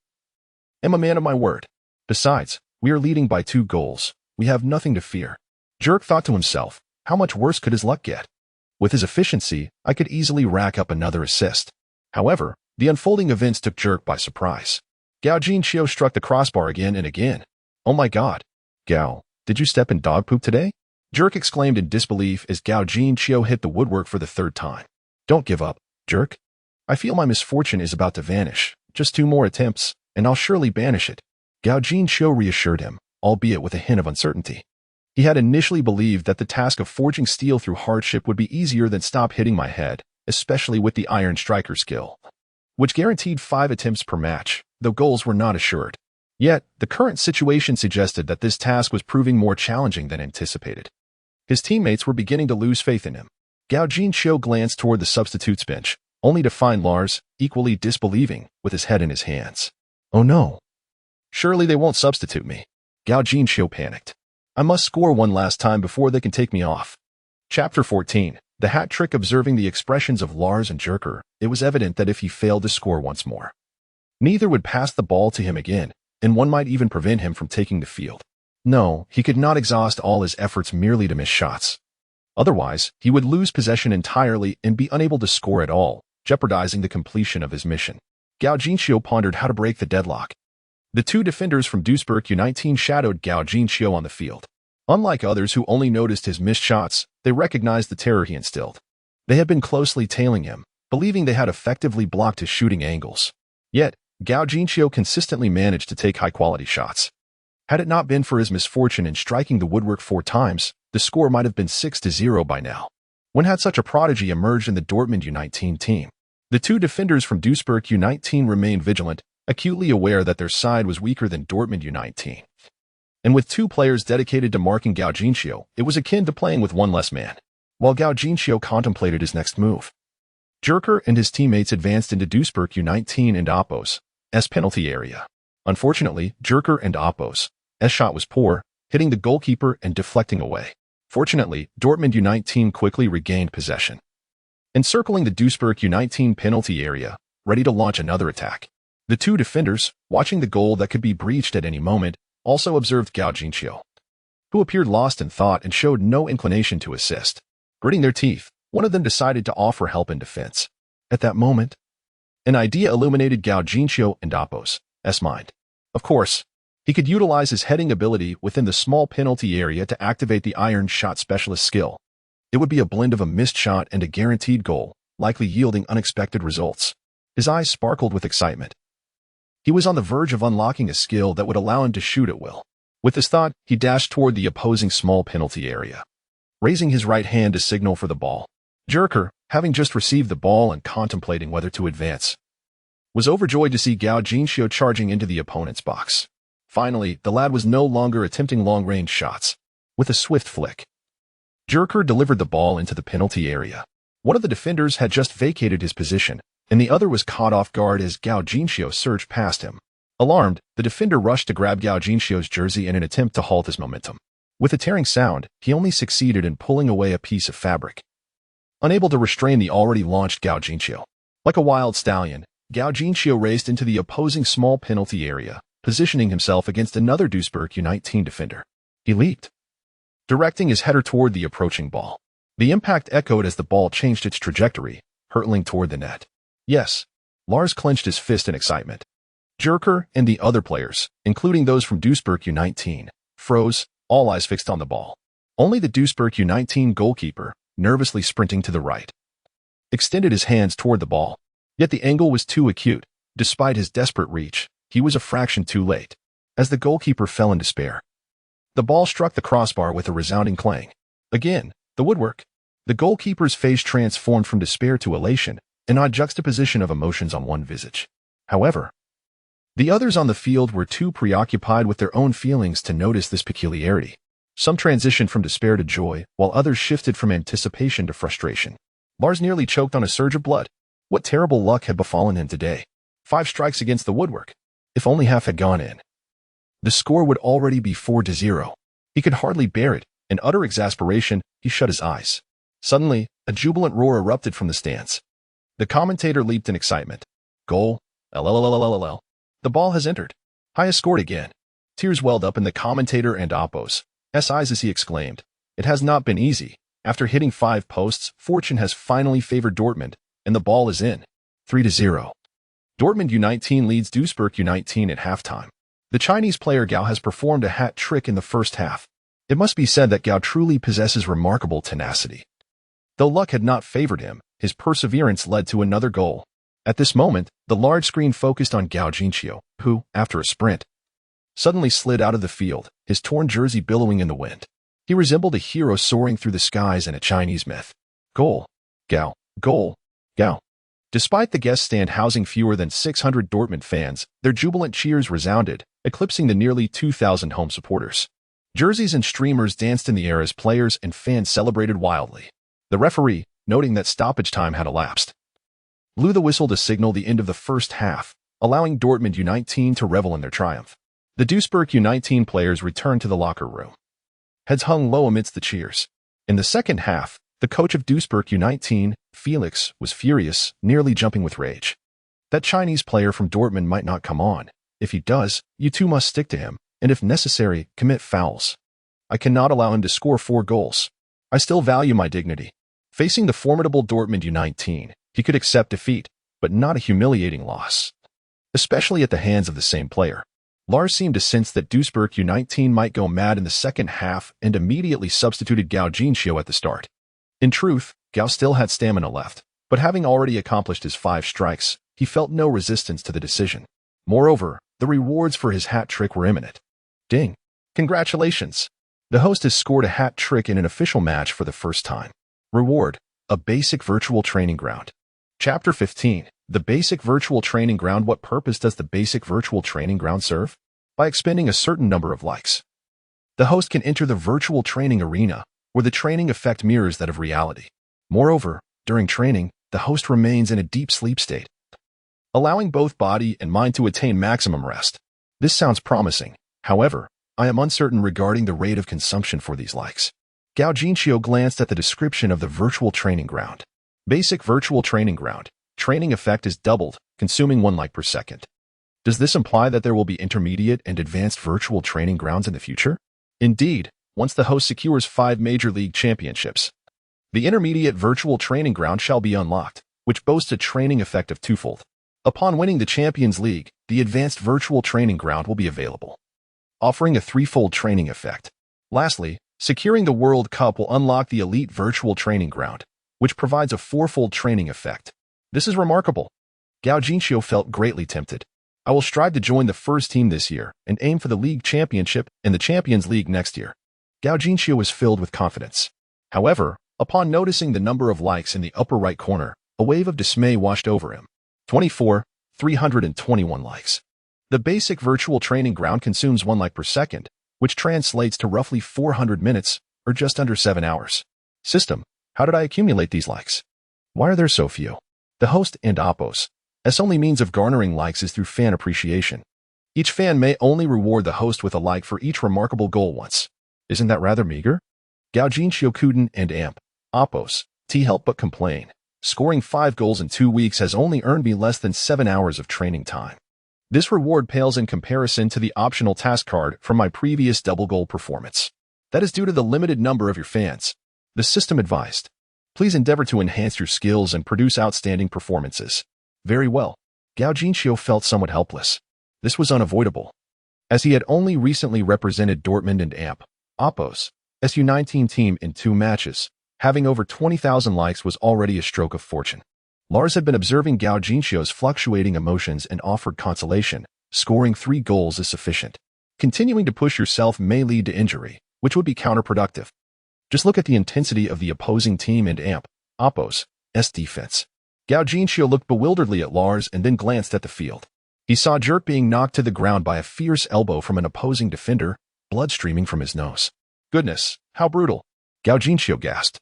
am a man of my word. Besides, we are leading by 2 goals. We have nothing to fear. Jerk thought to himself, how much worse could his luck get? With his efficiency, I could easily rack up another assist. However, the unfolding events took Jerk by surprise. Gao Jinqiu struck the crossbar again and again. Oh my god. Gao, did you step in dog poop today? Jerk exclaimed in disbelief as Gao Jinqiu hit the woodwork for the 3rd time. Don't give up, Jerk. I feel my misfortune is about to vanish. Just 2 more attempts, and I'll surely banish it. Gao Jinqiu reassured him, albeit with a hint of uncertainty. He had initially believed that the task of forging steel through hardship would be easier than stop hitting my head, especially with the iron striker skill, which guaranteed 5 attempts per match, though goals were not assured. Yet, the current situation suggested that this task was proving more challenging than anticipated. His teammates were beginning to lose faith in him. Gao Jinqiu glanced toward the substitutes bench, only to find Lars, equally disbelieving, with his head in his hands. Oh no. Surely they won't substitute me. Gao Jinqiu panicked. I must score one last time before they can take me off. Chapter 14. The hat trick. Observing the expressions of Lars and Jerker, it was evident that if he failed to score once more, neither would pass the ball to him again, and one might even prevent him from taking the field. No, he could not exhaust all his efforts merely to miss shots. Otherwise, he would lose possession entirely and be unable to score at all, jeopardizing the completion of his mission. Gao Jinqiu pondered how to break the deadlock. The 2 defenders from Duisburg U19 shadowed Gao Jinqiu on the field. Unlike others who only noticed his missed shots, they recognized the terror he instilled. They had been closely tailing him, believing they had effectively blocked his shooting angles. Yet, Gao Jinqiu consistently managed to take high-quality shots. Had it not been for his misfortune in striking the woodwork 4 times, the score might have been 6-0 by now. When had such a prodigy emerged in the Dortmund U19 team? The 2 defenders from Duisburg U19 remained vigilant, acutely aware that their side was weaker than Dortmund U19. And with 2 players dedicated to marking Gao Jinqiu, it was akin to playing with 1 less man. While Gao Jinqiu contemplated his next move, Jerker and his teammates advanced into Duisburg U19 and Oppo's penalty area. Unfortunately, Jerker and Oppo's shot was poor, hitting the goalkeeper and deflecting away. Fortunately, Dortmund U19 quickly regained possession, encircling the Duisburg U19 penalty area, ready to launch another attack. The 2 defenders, watching the goal that could be breached at any moment, also observed Gao Jinqiu. who appeared lost in thought and showed no inclination to assist. Gritting their teeth, one of them decided to offer help in defense. At that moment, an idea illuminated Gao Jinqiu and Appo's mind. Of course, he could utilize his heading ability within the small penalty area to activate the Iron Shot Specialist skill. It would be a blend of a missed shot and a guaranteed goal, likely yielding unexpected results. His eyes sparkled with excitement. He was on the verge of unlocking a skill that would allow him to shoot at will. With this thought, he dashed toward the opposing small penalty area, raising his right hand to signal for the ball. Jerker, having just received the ball and contemplating whether to advance, was overjoyed to see Gao Jinqiu charging into the opponent's box. Finally, the lad was no longer attempting long-range shots. With a swift flick, Jerker delivered the ball into the penalty area. One of the defenders had just vacated his position, and the other was caught off guard as Gao Jinqiu surged past him. Alarmed, the defender rushed to grab Gao Jinqiu's jersey in an attempt to halt his momentum. With a tearing sound, he only succeeded in pulling away a piece of fabric, unable to restrain the already launched Gao Jinqiu. Like a wild stallion, Gao Jinqiu raced into the opposing small penalty area, positioning himself against another Duisburg U19 defender. He leaped, directing his header toward the approaching ball. The impact echoed as the ball changed its trajectory, hurtling toward the net. Yes, Lars clenched his fist in excitement. Jerker and the other players, including those from Duisburg U19, froze, all eyes fixed on the ball. Only the Duisburg U19 goalkeeper, nervously sprinting to the right, extended his hands toward the ball. Yet the angle was too acute. Despite his desperate reach, he was a fraction too late. As the goalkeeper fell in despair, the ball struck the crossbar with a resounding clang. Again, the woodwork. The goalkeeper's face transformed from despair to elation, an odd juxtaposition of emotions on one visage. However, the others on the field were too preoccupied with their own feelings to notice this peculiarity. Some transitioned from despair to joy, while others shifted from anticipation to frustration. Lars nearly choked on a surge of blood. What terrible luck had befallen him today? 5 strikes against the woodwork. If only half had gone in, the score would already be 4-0. He could hardly bear it. In utter exasperation, he shut his eyes. Suddenly, a jubilant roar erupted from the stands. The commentator leaped in excitement. Goal! LLLLLL. The ball has entered. He has scored again. Tears welled up in the commentator and Appo's eyes as he exclaimed. It has not been easy. After hitting 5 posts, fortune has finally favored Dortmund, and the ball is in. 3-0. Dortmund U19 leads Duisburg U19 at halftime. The Chinese player Gao has performed a hat trick in the first half. It must be said that Gao truly possesses remarkable tenacity. Though luck had not favored him, his perseverance led to another goal. At this moment, the large screen focused on Gao Jinqiu, who, after a sprint, suddenly slid out of the field, his torn jersey billowing in the wind. He resembled a hero soaring through the skies in a Chinese myth. Goal! Gao! Goal! Gao! Despite the guest stand housing fewer than 600 Dortmund fans, their jubilant cheers resounded, eclipsing the nearly 2,000 home supporters. Jerseys and streamers danced in the air as players and fans celebrated wildly. The referee, noting that stoppage time had elapsed, blew the whistle to signal the end of the first half, allowing Dortmund U19 to revel in their triumph. The Duisburg U19 players returned to the locker room, heads hung low amidst the cheers. In the second half, the coach of Duisburg U19, Felix, was furious, nearly jumping with rage. That Chinese player from Dortmund might not come on. If he does, you two must stick to him, and if necessary, commit fouls. I cannot allow him to score 4 goals. I still value my dignity. Facing the formidable Dortmund U19, he could accept defeat, but not a humiliating loss, especially at the hands of the same player. Lars seemed to sense that Duisburg U19 might go mad in the second half and immediately substituted Gao Jinqiu at the start. In truth, Gao still had stamina left, but having already accomplished his 5 strikes, he felt no resistance to the decision. Moreover, the rewards for his hat trick were imminent. Ding! Congratulations! The host has scored a hat trick in an official match for the first time. Reward: a basic virtual training ground. Chapter 15. The basic virtual training ground. What purpose does the basic virtual training ground serve? By expending a certain number of likes, the host can enter the virtual training arena, where the training effect mirrors that of reality. Moreover, during training, the host remains in a deep sleep state, allowing both body and mind to attain maximum rest. This sounds promising. However, I am uncertain regarding the rate of consumption for these likes. Gao Jinqiu glanced at the description of the virtual training ground. Basic virtual training ground. Training effect is doubled, consuming 1 like per second. Does this imply that there will be intermediate and advanced virtual training grounds in the future? Indeed, once the host secures 5 Major League championships. The intermediate virtual training ground shall be unlocked, which boasts a training effect of twofold. Upon winning the Champions League, the advanced virtual training ground will be available, offering a threefold training effect. Lastly, securing the World Cup will unlock the elite virtual training ground, which provides a fourfold training effect. This is remarkable. Gao Jinxiu felt greatly tempted. I will strive to join the first team this year and aim for the league championship and the Champions League next year. Gao Jinxiu was filled with confidence. However, upon noticing the number of likes in the upper right corner, a wave of dismay washed over him. 321 likes. The basic virtual training ground consumes 1 like per second, which translates to roughly 400 minutes, or just under 7 hours. System, how did I accumulate these likes? Why are there so few? The host and Oppos. S only means of garnering likes is through fan appreciation. Each fan may only reward the host with a like for each remarkable goal once. Isn't that rather meager? Gao Jinxiu Kuden and Amp. Oppos. T help but complain. Scoring 5 goals in 2 weeks has only earned me less than 7 hours of training time. This reward pales in comparison to the optional task card from my previous double goal performance. That is due to the limited number of your fans. The system advised. Please endeavor to enhance your skills and produce outstanding performances. Very well. Gao Jinxiu felt somewhat helpless. This was unavoidable, as he had only recently represented Dortmund and Amp. Oppos. SU19 team in 2 matches. Having over 20,000 likes was already a stroke of fortune. Lars had been observing Gao Jinxiu's fluctuating emotions and offered consolation. Scoring 3 goals is sufficient. Continuing to push yourself may lead to injury, which would be counterproductive. Just look at the intensity of the opposing team and Amp. Oppos. S defense. Gao Jinxiu looked bewilderedly at Lars and then glanced at the field. He saw Jerk being knocked to the ground by a fierce elbow from an opposing defender, blood streaming from his nose. Goodness, how brutal. Gao Jinxiu gasped,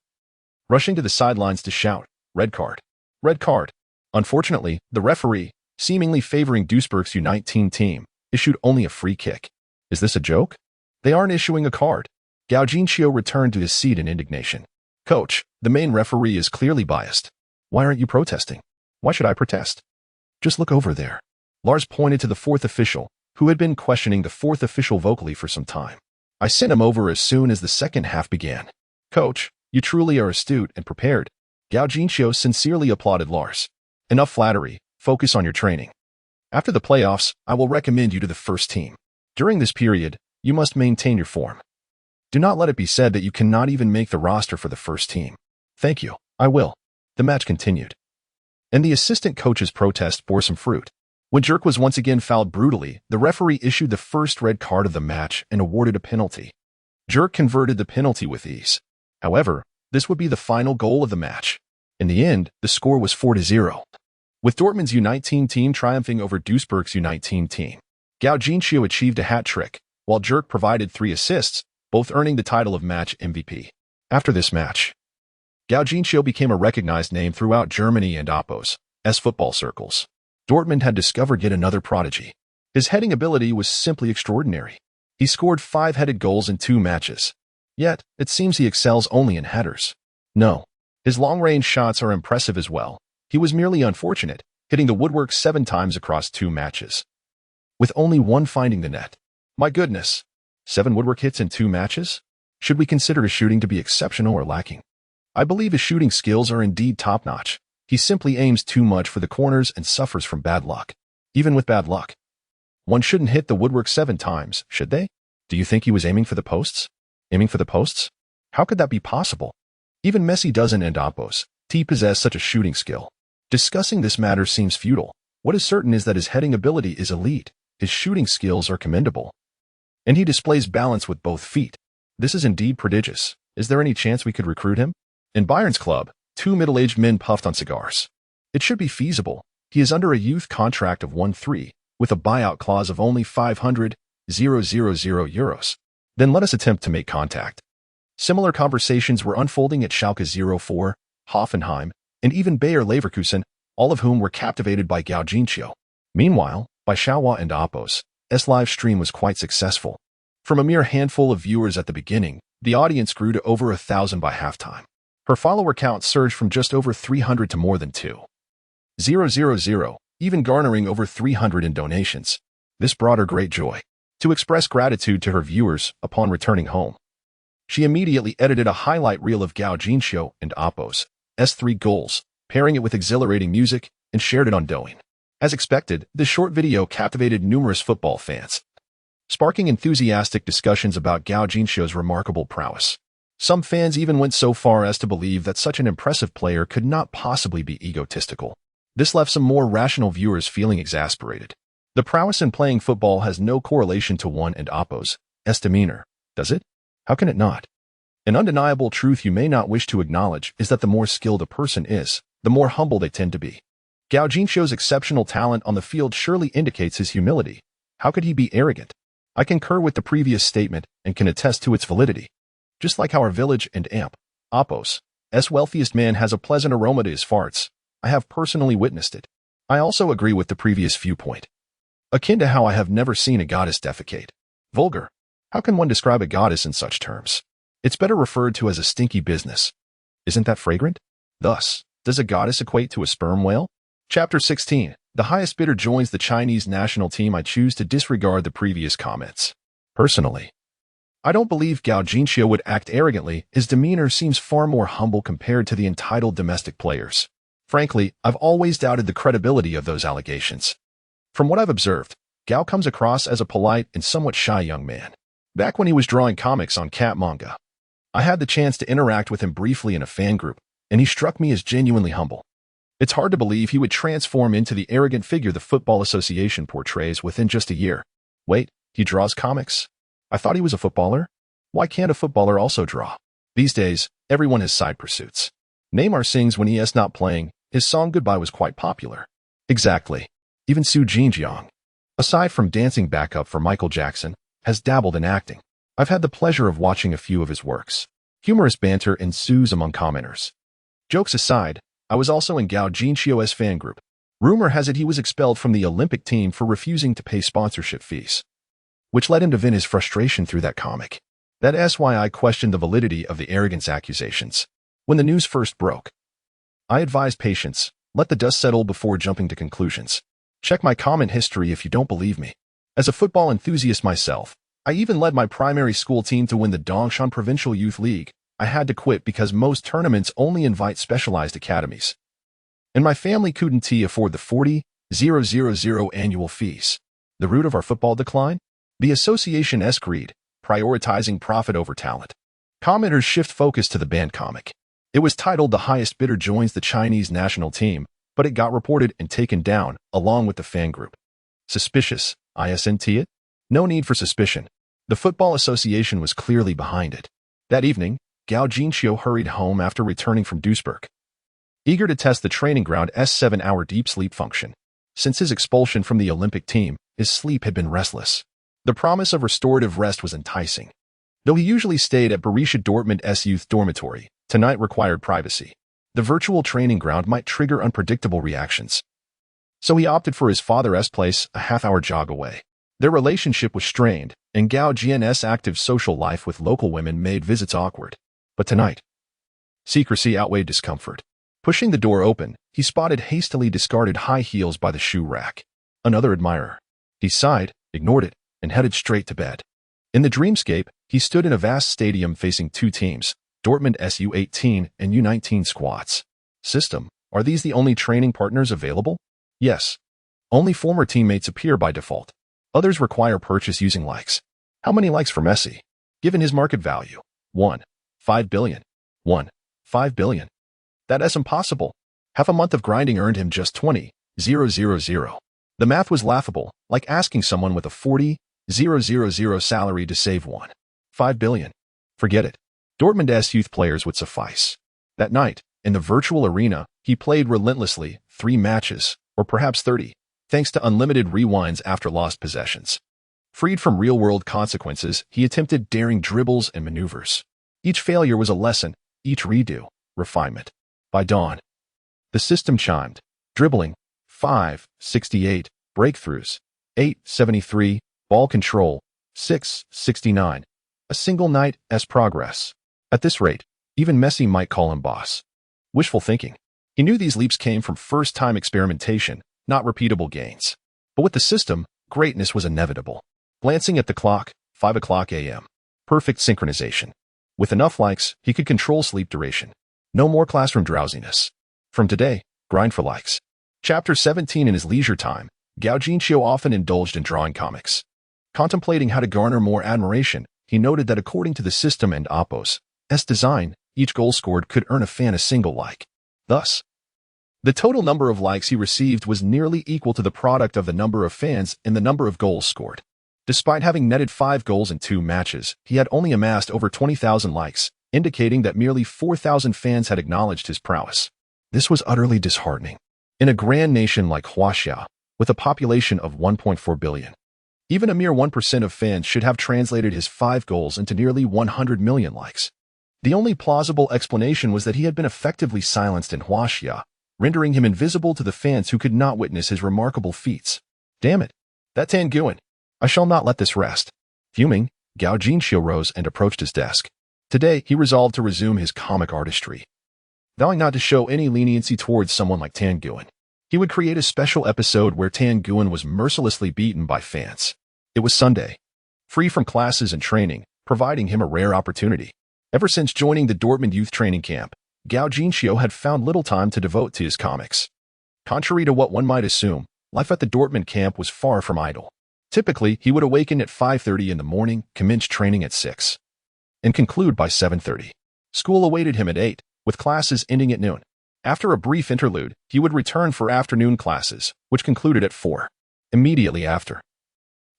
rushing to the sidelines to shout, "Red card! Red card!" Unfortunately, the referee, seemingly favoring Duisburg's U19 team, issued only a free kick. Is this a joke? They aren't issuing a card. Gao Jinxiu returned to his seat in indignation. Coach, the main referee is clearly biased. Why aren't you protesting? Why should I protest? Just look over there. Lars pointed to the 4th official, who had been questioning the 4th official vocally for some time. I sent him over as soon as the second half began. Coach, you truly are astute and prepared. Gao Jinxiu sincerely applauded Lars. Enough flattery, focus on your training. After the playoffs, I will recommend you to the first team. During this period, you must maintain your form. Do not let it be said that you cannot even make the roster for the first team. Thank you, I will. The match continued, and the assistant coach's protest bore some fruit. When Jerk was once again fouled brutally, the referee issued the first red card of the match and awarded a penalty. Jerk converted the penalty with ease. However, this would be the final goal of the match. In the end, the score was 4-0, with Dortmund's U19 team triumphing over Duisburg's U19 team. Gao Jinxiu achieved a hat trick, while Jerk provided 3 assists, both earning the title of match MVP. After this match, Gao Jinxiu became a recognized name throughout Germany and Oppos' football circles. Dortmund had discovered yet another prodigy. His heading ability was simply extraordinary. He scored 5 headed goals in 2 matches. Yet, it seems he excels only in headers. No, his long-range shots are impressive as well. He was merely unfortunate, hitting the woodwork 7 times across 2 matches, with only 1 finding the net. My goodness, 7 woodwork hits in 2 matches? Should we consider his shooting to be exceptional or lacking? I believe his shooting skills are indeed top-notch. He simply aims too much for the corners and suffers from bad luck. Even with bad luck, one shouldn't hit the woodwork 7 times, should they? Do you think he was aiming for the posts? Aiming for the posts? How could that be possible? Even Messi doesn't and Oppos possess such a shooting skill. Discussing this matter seems futile. What is certain is that his heading ability is elite, his shooting skills are commendable, and he displays balance with both feet. This is indeed prodigious. Is there any chance we could recruit him? In Bayern's club, 2 middle-aged men puffed on cigars. It should be feasible. He is under a youth contract of 1-3, with a buyout clause of only 500,000 euros. Then let us attempt to make contact. Similar conversations were unfolding at Schalke 04, Hoffenheim, and even Bayer Leverkusen, all of whom were captivated by Gao Jinxiu. Meanwhile, by Xiaohua and Oppos' live stream was quite successful. From a mere handful of viewers at the beginning, the audience grew to over 1,000 by halftime. Her follower count surged from just over 300 to more than 2,000, even garnering over 300 in donations. This brought her great joy. To express gratitude to her viewers upon returning home, She immediately edited a highlight reel of Gao Jinxiu and Oppo's S3 goals, pairing it with exhilarating music, and shared it on Douyin. As expected, this short video captivated numerous football fans, sparking enthusiastic discussions about Gao Jinxiu's remarkable prowess. Some fans even went so far as to believe that such an impressive player could not possibly be egotistical. This left some more rational viewers feeling exasperated. The prowess in playing football has no correlation to one and Oppo's demeanor, does it? How can it not? An undeniable truth you may not wish to acknowledge is that the more skilled a person is, the more humble they tend to be. Gao Jinxiu's exceptional talent on the field surely indicates his humility. How could he be arrogant? I concur with the previous statement and can attest to its validity. Just like how our village and Oppo's wealthiest man has a pleasant aroma to his farts, I have personally witnessed it. I also agree with the previous viewpoint. Akin to how I have never seen a goddess defecate. Vulgar. How can one describe a goddess in such terms? It's better referred to as a stinky business. Isn't that fragrant? Thus, does a goddess equate to a sperm whale? Chapter 16. The highest bidder joins the Chinese national team. I choose to disregard the previous comments. Personally, I don't believe Gao Jinxiu would act arrogantly. His demeanor seems far more humble compared to the entitled domestic players. Frankly, I've always doubted the credibility of those allegations. From what I've observed, Gao comes across as a polite and somewhat shy young man. Back when he was drawing comics on cat manga, I had the chance to interact with him briefly in a fan group, and he struck me as genuinely humble. It's hard to believe he would transform into the arrogant figure the Football Association portrays within just a year. Wait, he draws comics? I thought he was a footballer? Why can't a footballer also draw? These days, everyone has side pursuits. Neymar sings when he is not playing. His song Goodbye was quite popular. Exactly. Even Su Jinjiang, aside from dancing backup for Michael Jackson, has dabbled in acting. I've had the pleasure of watching a few of his works. Humorous banter ensues among commenters. Jokes aside, I was also in Gao Jinxiu's fan group. Rumor has it he was expelled from the Olympic team for refusing to pay sponsorship fees, which led him to vent his frustration through that comic. That's why I questioned the validity of the arrogance accusations. When the news first broke, I advised patience, let the dust settle before jumping to conclusions. Check my comment history if you don't believe me. As a football enthusiast myself, I even led my primary school team to win the Dongshan Provincial Youth League. I had to quit because most tournaments only invite specialized academies, and my family couldn't afford the 40,000 annual fees. The root of our football decline? The association's greed, prioritizing profit over talent. Commenters shift focus to the banned comic. It was titled The Highest Bidder Joins the Chinese National Team, but it got reported and taken down, along with the fan group. Suspicious, isn't it? No need for suspicion. The Football Association was clearly behind it. That evening, Gao Jinxiu hurried home after returning from Duisburg, eager to test the training ground's 7-hour deep sleep function. Since his expulsion from the Olympic team, his sleep had been restless. The promise of restorative rest was enticing. Though he usually stayed at Borussia Dortmund's youth dormitory, tonight required privacy. The virtual training ground might trigger unpredictable reactions. So he opted for his father's place, a half-hour jog away. Their relationship was strained, and Gao Jian's active social life with local women made visits awkward. But tonight, secrecy outweighed discomfort. Pushing the door open, he spotted hastily discarded high heels by the shoe rack. Another admirer. He sighed, ignored it, and headed straight to bed. In the dreamscape, he stood in a vast stadium facing two teams, Dortmund's U18 and U19 squads. System, are these the only training partners available? Yes. Only former teammates appear by default. Others require purchase using likes. How many likes for Messi? Given his market value, 1.5 billion. 1.5 billion. That's impossible. Half a month of grinding earned him just 20,000. The math was laughable, like asking someone with a 40,000 salary to save 1.5 billion. Forget it. Dortmund's youth players would suffice. That night, in the virtual arena, he played relentlessly, 3 matches, or perhaps 30, thanks to unlimited rewinds after lost possessions. Freed from real-world consequences, he attempted daring dribbles and maneuvers. Each failure was a lesson, each redo, refinement. By dawn, the system chimed. Dribbling, 568, breakthroughs, 873, ball control, 669. A single night's progress. At this rate, even Messi might call him boss. Wishful thinking. He knew these leaps came from first-time experimentation, not repeatable gains. But with the system, greatness was inevitable. Glancing at the clock, 5 o'clock a.m. Perfect synchronization. With enough likes, he could control sleep duration. No more classroom drowsiness. From today, grind for likes. Chapter 17. In his leisure time, Gao Jinxiu often indulged in drawing comics. Contemplating how to garner more admiration, he noted that according to the system and Oppo's design, each goal scored could earn a fan a single like. Thus, the total number of likes he received was nearly equal to the product of the number of fans and the number of goals scored. Despite having netted 5 goals in 2 matches, he had only amassed over 20,000 likes, indicating that merely 4,000 fans had acknowledged his prowess. This was utterly disheartening. In a grand nation like Huaxia, with a population of 1.4 billion, even a mere 1% of fans should have translated his 5 goals into nearly 100 million likes. The only plausible explanation was that he had been effectively silenced in Huaxia, rendering him invisible to the fans who could not witness his remarkable feats. Damn it! That Tanguan! I shall not let this rest. Fuming, Gao Jinxiu rose and approached his desk. Today, he resolved to resume his comic artistry. Vowing not to show any leniency towards someone like Tanguan, he would create a special episode where Tanguan was mercilessly beaten by fans. It was Sunday, free from classes and training, providing him a rare opportunity. Ever since joining the Dortmund youth training camp, Gao Jinxiu had found little time to devote to his comics. Contrary to what one might assume, life at the Dortmund camp was far from idle. Typically, he would awaken at 5:30 in the morning, commence training at 6, and conclude by 7:30. School awaited him at 8, with classes ending at noon. After a brief interlude, he would return for afternoon classes, which concluded at 4. Immediately after,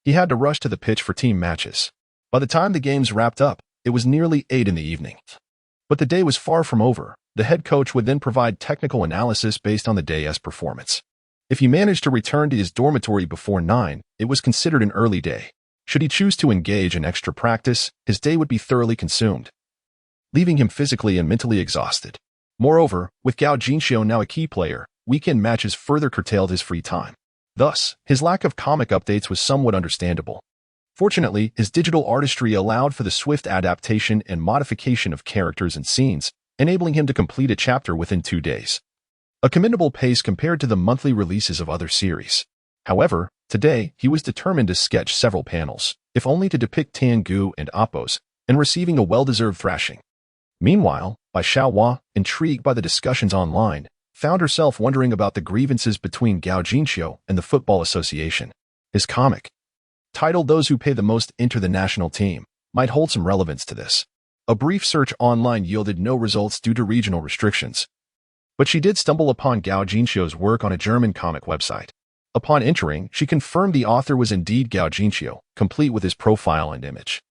he had to rush to the pitch for team matches. By the time the games wrapped up, it was nearly 8 in the evening. But the day was far from over. The head coach would then provide technical analysis based on the day's performance. If he managed to return to his dormitory before 9, it was considered an early day. Should he choose to engage in extra practice, his day would be thoroughly consumed, leaving him physically and mentally exhausted. Moreover, with Gao Jinxiu now a key player, weekend matches further curtailed his free time. Thus, his lack of comic updates was somewhat understandable. Fortunately, his digital artistry allowed for the swift adaptation and modification of characters and scenes, enabling him to complete a chapter within 2 days. A commendable pace compared to the monthly releases of other series. However, today, he was determined to sketch several panels, if only to depict Tangu and Appos, and receiving a well-deserved thrashing. Meanwhile, Bai Xiaohua, intrigued by the discussions online, found herself wondering about the grievances between Gao Jinxiu and the Football Association. His comic, titled Those Who Pay the Most Enter the National Team, might hold some relevance to this. A brief search online yielded no results due to regional restrictions, but she did stumble upon Gao Jinxiu's work on a German comic website. Upon entering, she confirmed the author was indeed Gao Jinxiu, complete with his profile and image.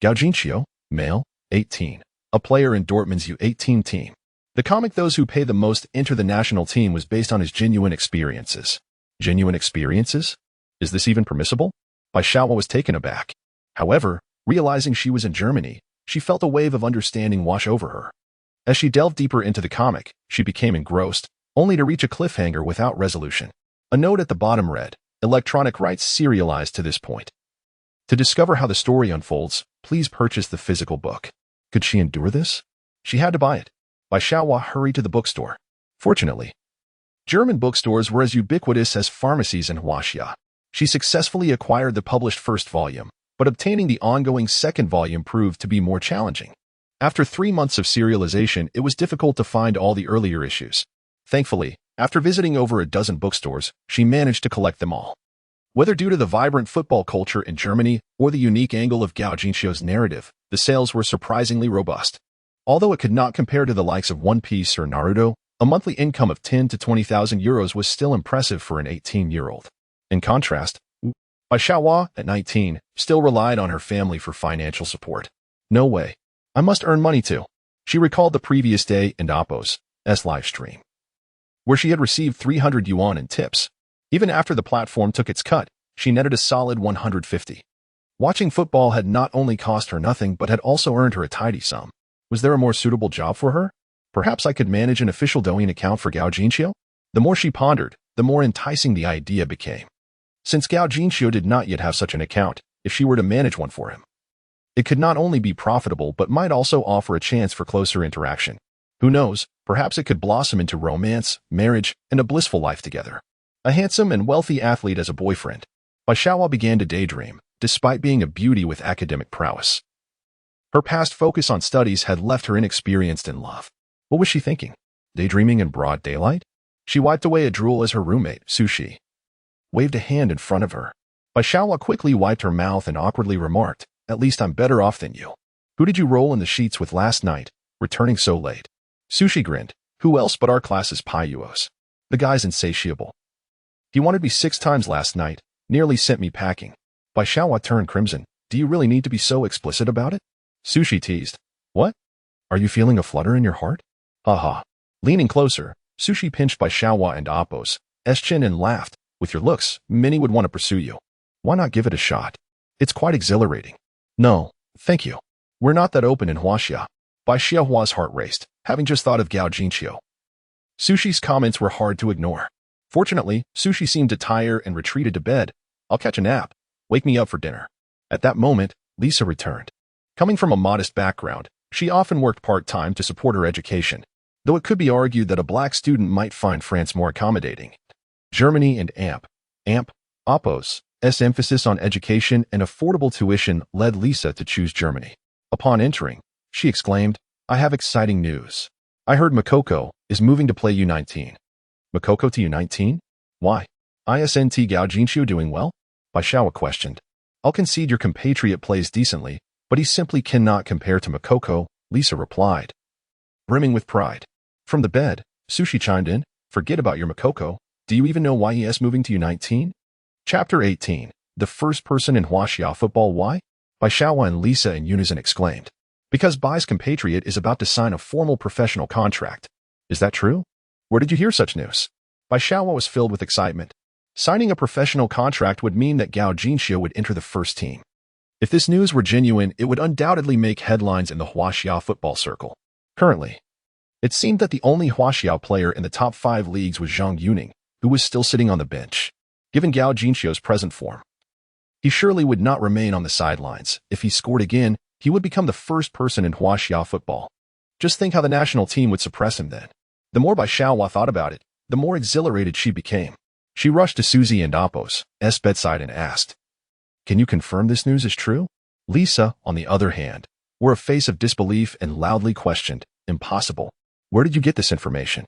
Gao Jinxiu, male, 18, a player in Dortmund's U18 team. The comic Those Who Pay the Most Enter the National Team was based on his genuine experiences. Genuine experiences? Is this even permissible? Bai Xiaohua was taken aback. However, realizing she was in Germany, she felt a wave of understanding wash over her. As she delved deeper into the comic, she became engrossed, only to reach a cliffhanger without resolution. A note at the bottom read, "Electronic rights serialized to this point. To discover how the story unfolds, please purchase the physical book." Could she endure this? She had to buy it. Bai Xiaohua hurried to the bookstore. Fortunately, German bookstores were as ubiquitous as pharmacies in Huaxia. She successfully acquired the published first volume, but obtaining the ongoing second volume proved to be more challenging. After 3 months of serialization, it was difficult to find all the earlier issues. Thankfully, after visiting over a dozen bookstores, she managed to collect them all. Whether due to the vibrant football culture in Germany or the unique angle of Gao Jinxiu's narrative, the sales were surprisingly robust. Although it could not compare to the likes of One Piece or Naruto, a monthly income of 10 to 20,000 euros was still impressive for an 18-year-old. In contrast, Bai Xiaohua, at 19, still relied on her family for financial support. No way. I must earn money too. She recalled the previous day in Oppo's live stream, where she had received 300 yuan in tips. Even after the platform took its cut, she netted a solid 150. Watching football had not only cost her nothing but had also earned her a tidy sum. Was there a more suitable job for her? Perhaps I could manage an official Douyin account for Gao Jinxiu? The more she pondered, the more enticing the idea became. Since Gao Jinxiu did not yet have such an account, if she were to manage one for him, it could not only be profitable but might also offer a chance for closer interaction. Who knows, perhaps it could blossom into romance, marriage, and a blissful life together. A handsome and wealthy athlete as a boyfriend, Bai Xiaohua began to daydream, despite being a beauty with academic prowess. Her past focus on studies had left her inexperienced in love. What was she thinking? Daydreaming in broad daylight? She wiped away a drool as her roommate, Sushi, waved a hand in front of her. Baishawa quickly wiped her mouth and awkwardly remarked, "At least I'm better off than you. Who did you roll in the sheets with last night, returning so late?" Sushi grinned. "Who else but our class's Pyuos? The guy's insatiable. He wanted me 6 times last night, nearly sent me packing." Baishawa turned crimson. "Do you really need to be so explicit about it?" Sushi teased. "What? Are you feeling a flutter in your heart?" Haha. Leaning closer, Sushi pinched Baishawa and Appo's chin and laughed. "With your looks, many would want to pursue you. Why not give it a shot? It's quite exhilarating." "No, thank you. We're not that open in Huaxia." Baishawa's heart raced, having just thought of Gao Jinqiu. Sushi's comments were hard to ignore. Fortunately, Sushi seemed to tire and retreated to bed. "I'll catch a nap. Wake me up for dinner." At that moment, Lisa returned. Coming from a modest background, she often worked part-time to support her education, though it could be argued that a black student might find France more accommodating. Germany and Appo's emphasis on education and affordable tuition led Lisa to choose Germany. Upon entering, she exclaimed, "I have exciting news. I heard Makoko is moving to play U19. Makoko to U19? Why? Isn't Gao Jinqiu doing well?" Baishawa questioned. "I'll concede your compatriot plays decently, but he simply cannot compare to Makoko," Lisa replied, brimming with pride. From the bed, Sushi chimed in, "Forget about your Makoko. Do you even know why he is moving to U19? Chapter 18. The first person in Huaxia football. Why? Baishawa and Lisa in unison exclaimed. "Because Bai's compatriot is about to sign a formal professional contract." "Is that true? Where did you hear such news?" Baishawa was filled with excitement. Signing a professional contract would mean that Gao Jinqiu would enter the first team. If this news were genuine, it would undoubtedly make headlines in the Huaxia football circle. Currently, it seemed that the only Huaxia player in the top 5 leagues was Zhang Yuning, who was still sitting on the bench. Given Gao Jinqiu's present form, he surely would not remain on the sidelines. If he scored again, he would become the first person in Huaxia football. Just think how the national team would suppress him then. The more Baishawa thought about it, the more exhilarated she became. She rushed to Suzy and Appo's bedside and asked, "Can you confirm this news is true?" Lisa, on the other hand, wore a face of disbelief and loudly questioned, "Impossible. Where did you get this information?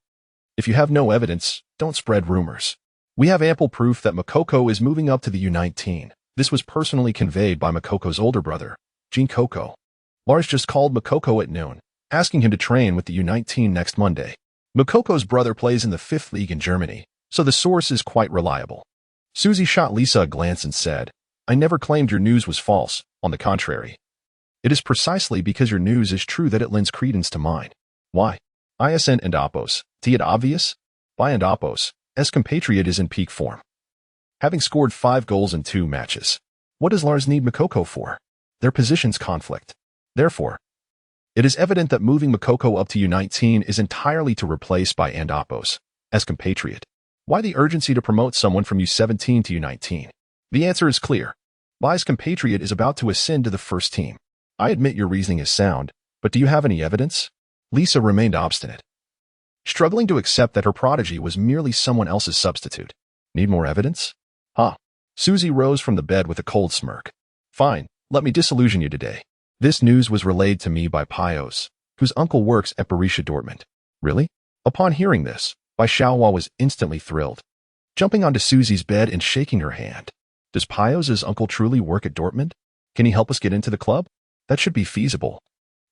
If you have no evidence, don't spread rumors. We have ample proof that Makoko is moving up to the U19. This was personally conveyed by Makoko's older brother, Jin Koko. Lars just called Makoko at noon, asking him to train with the U19 next Monday. Makoko's brother plays in the 5th league in Germany, so the source is quite reliable." Suzy shot Lisa a glance and said, "I never claimed your news was false. On the contrary. It is precisely because your news is true that it lends credence to mine." "Why?" "Isn and Appo's. It obvious? Bai and Appo's compatriot is in peak form, having scored 5 goals in 2 matches. What does Lars need Makoko for? Their positions conflict. Therefore, it is evident that moving Makoko up to U19 is entirely to replace Bai and Appo's compatriot. Why the urgency to promote someone from U17 to U19? The answer is clear. Bai's compatriot is about to ascend to the first team. I admit your reasoning is sound, but do you have any evidence?" Lisa remained obstinate, struggling to accept that her prodigy was merely someone else's substitute. "Need more evidence?" "Huh." Suzy rose from the bed with a cold smirk. "Fine, let me disillusion you today. This news was relayed to me by Pios, whose uncle works at Borussia Dortmund." "Really?" Upon hearing this, Baishawa was instantly thrilled, jumping onto Suzy's bed and shaking her hand. "Does Pios' uncle truly work at Dortmund? Can he help us get into the club? That should be feasible.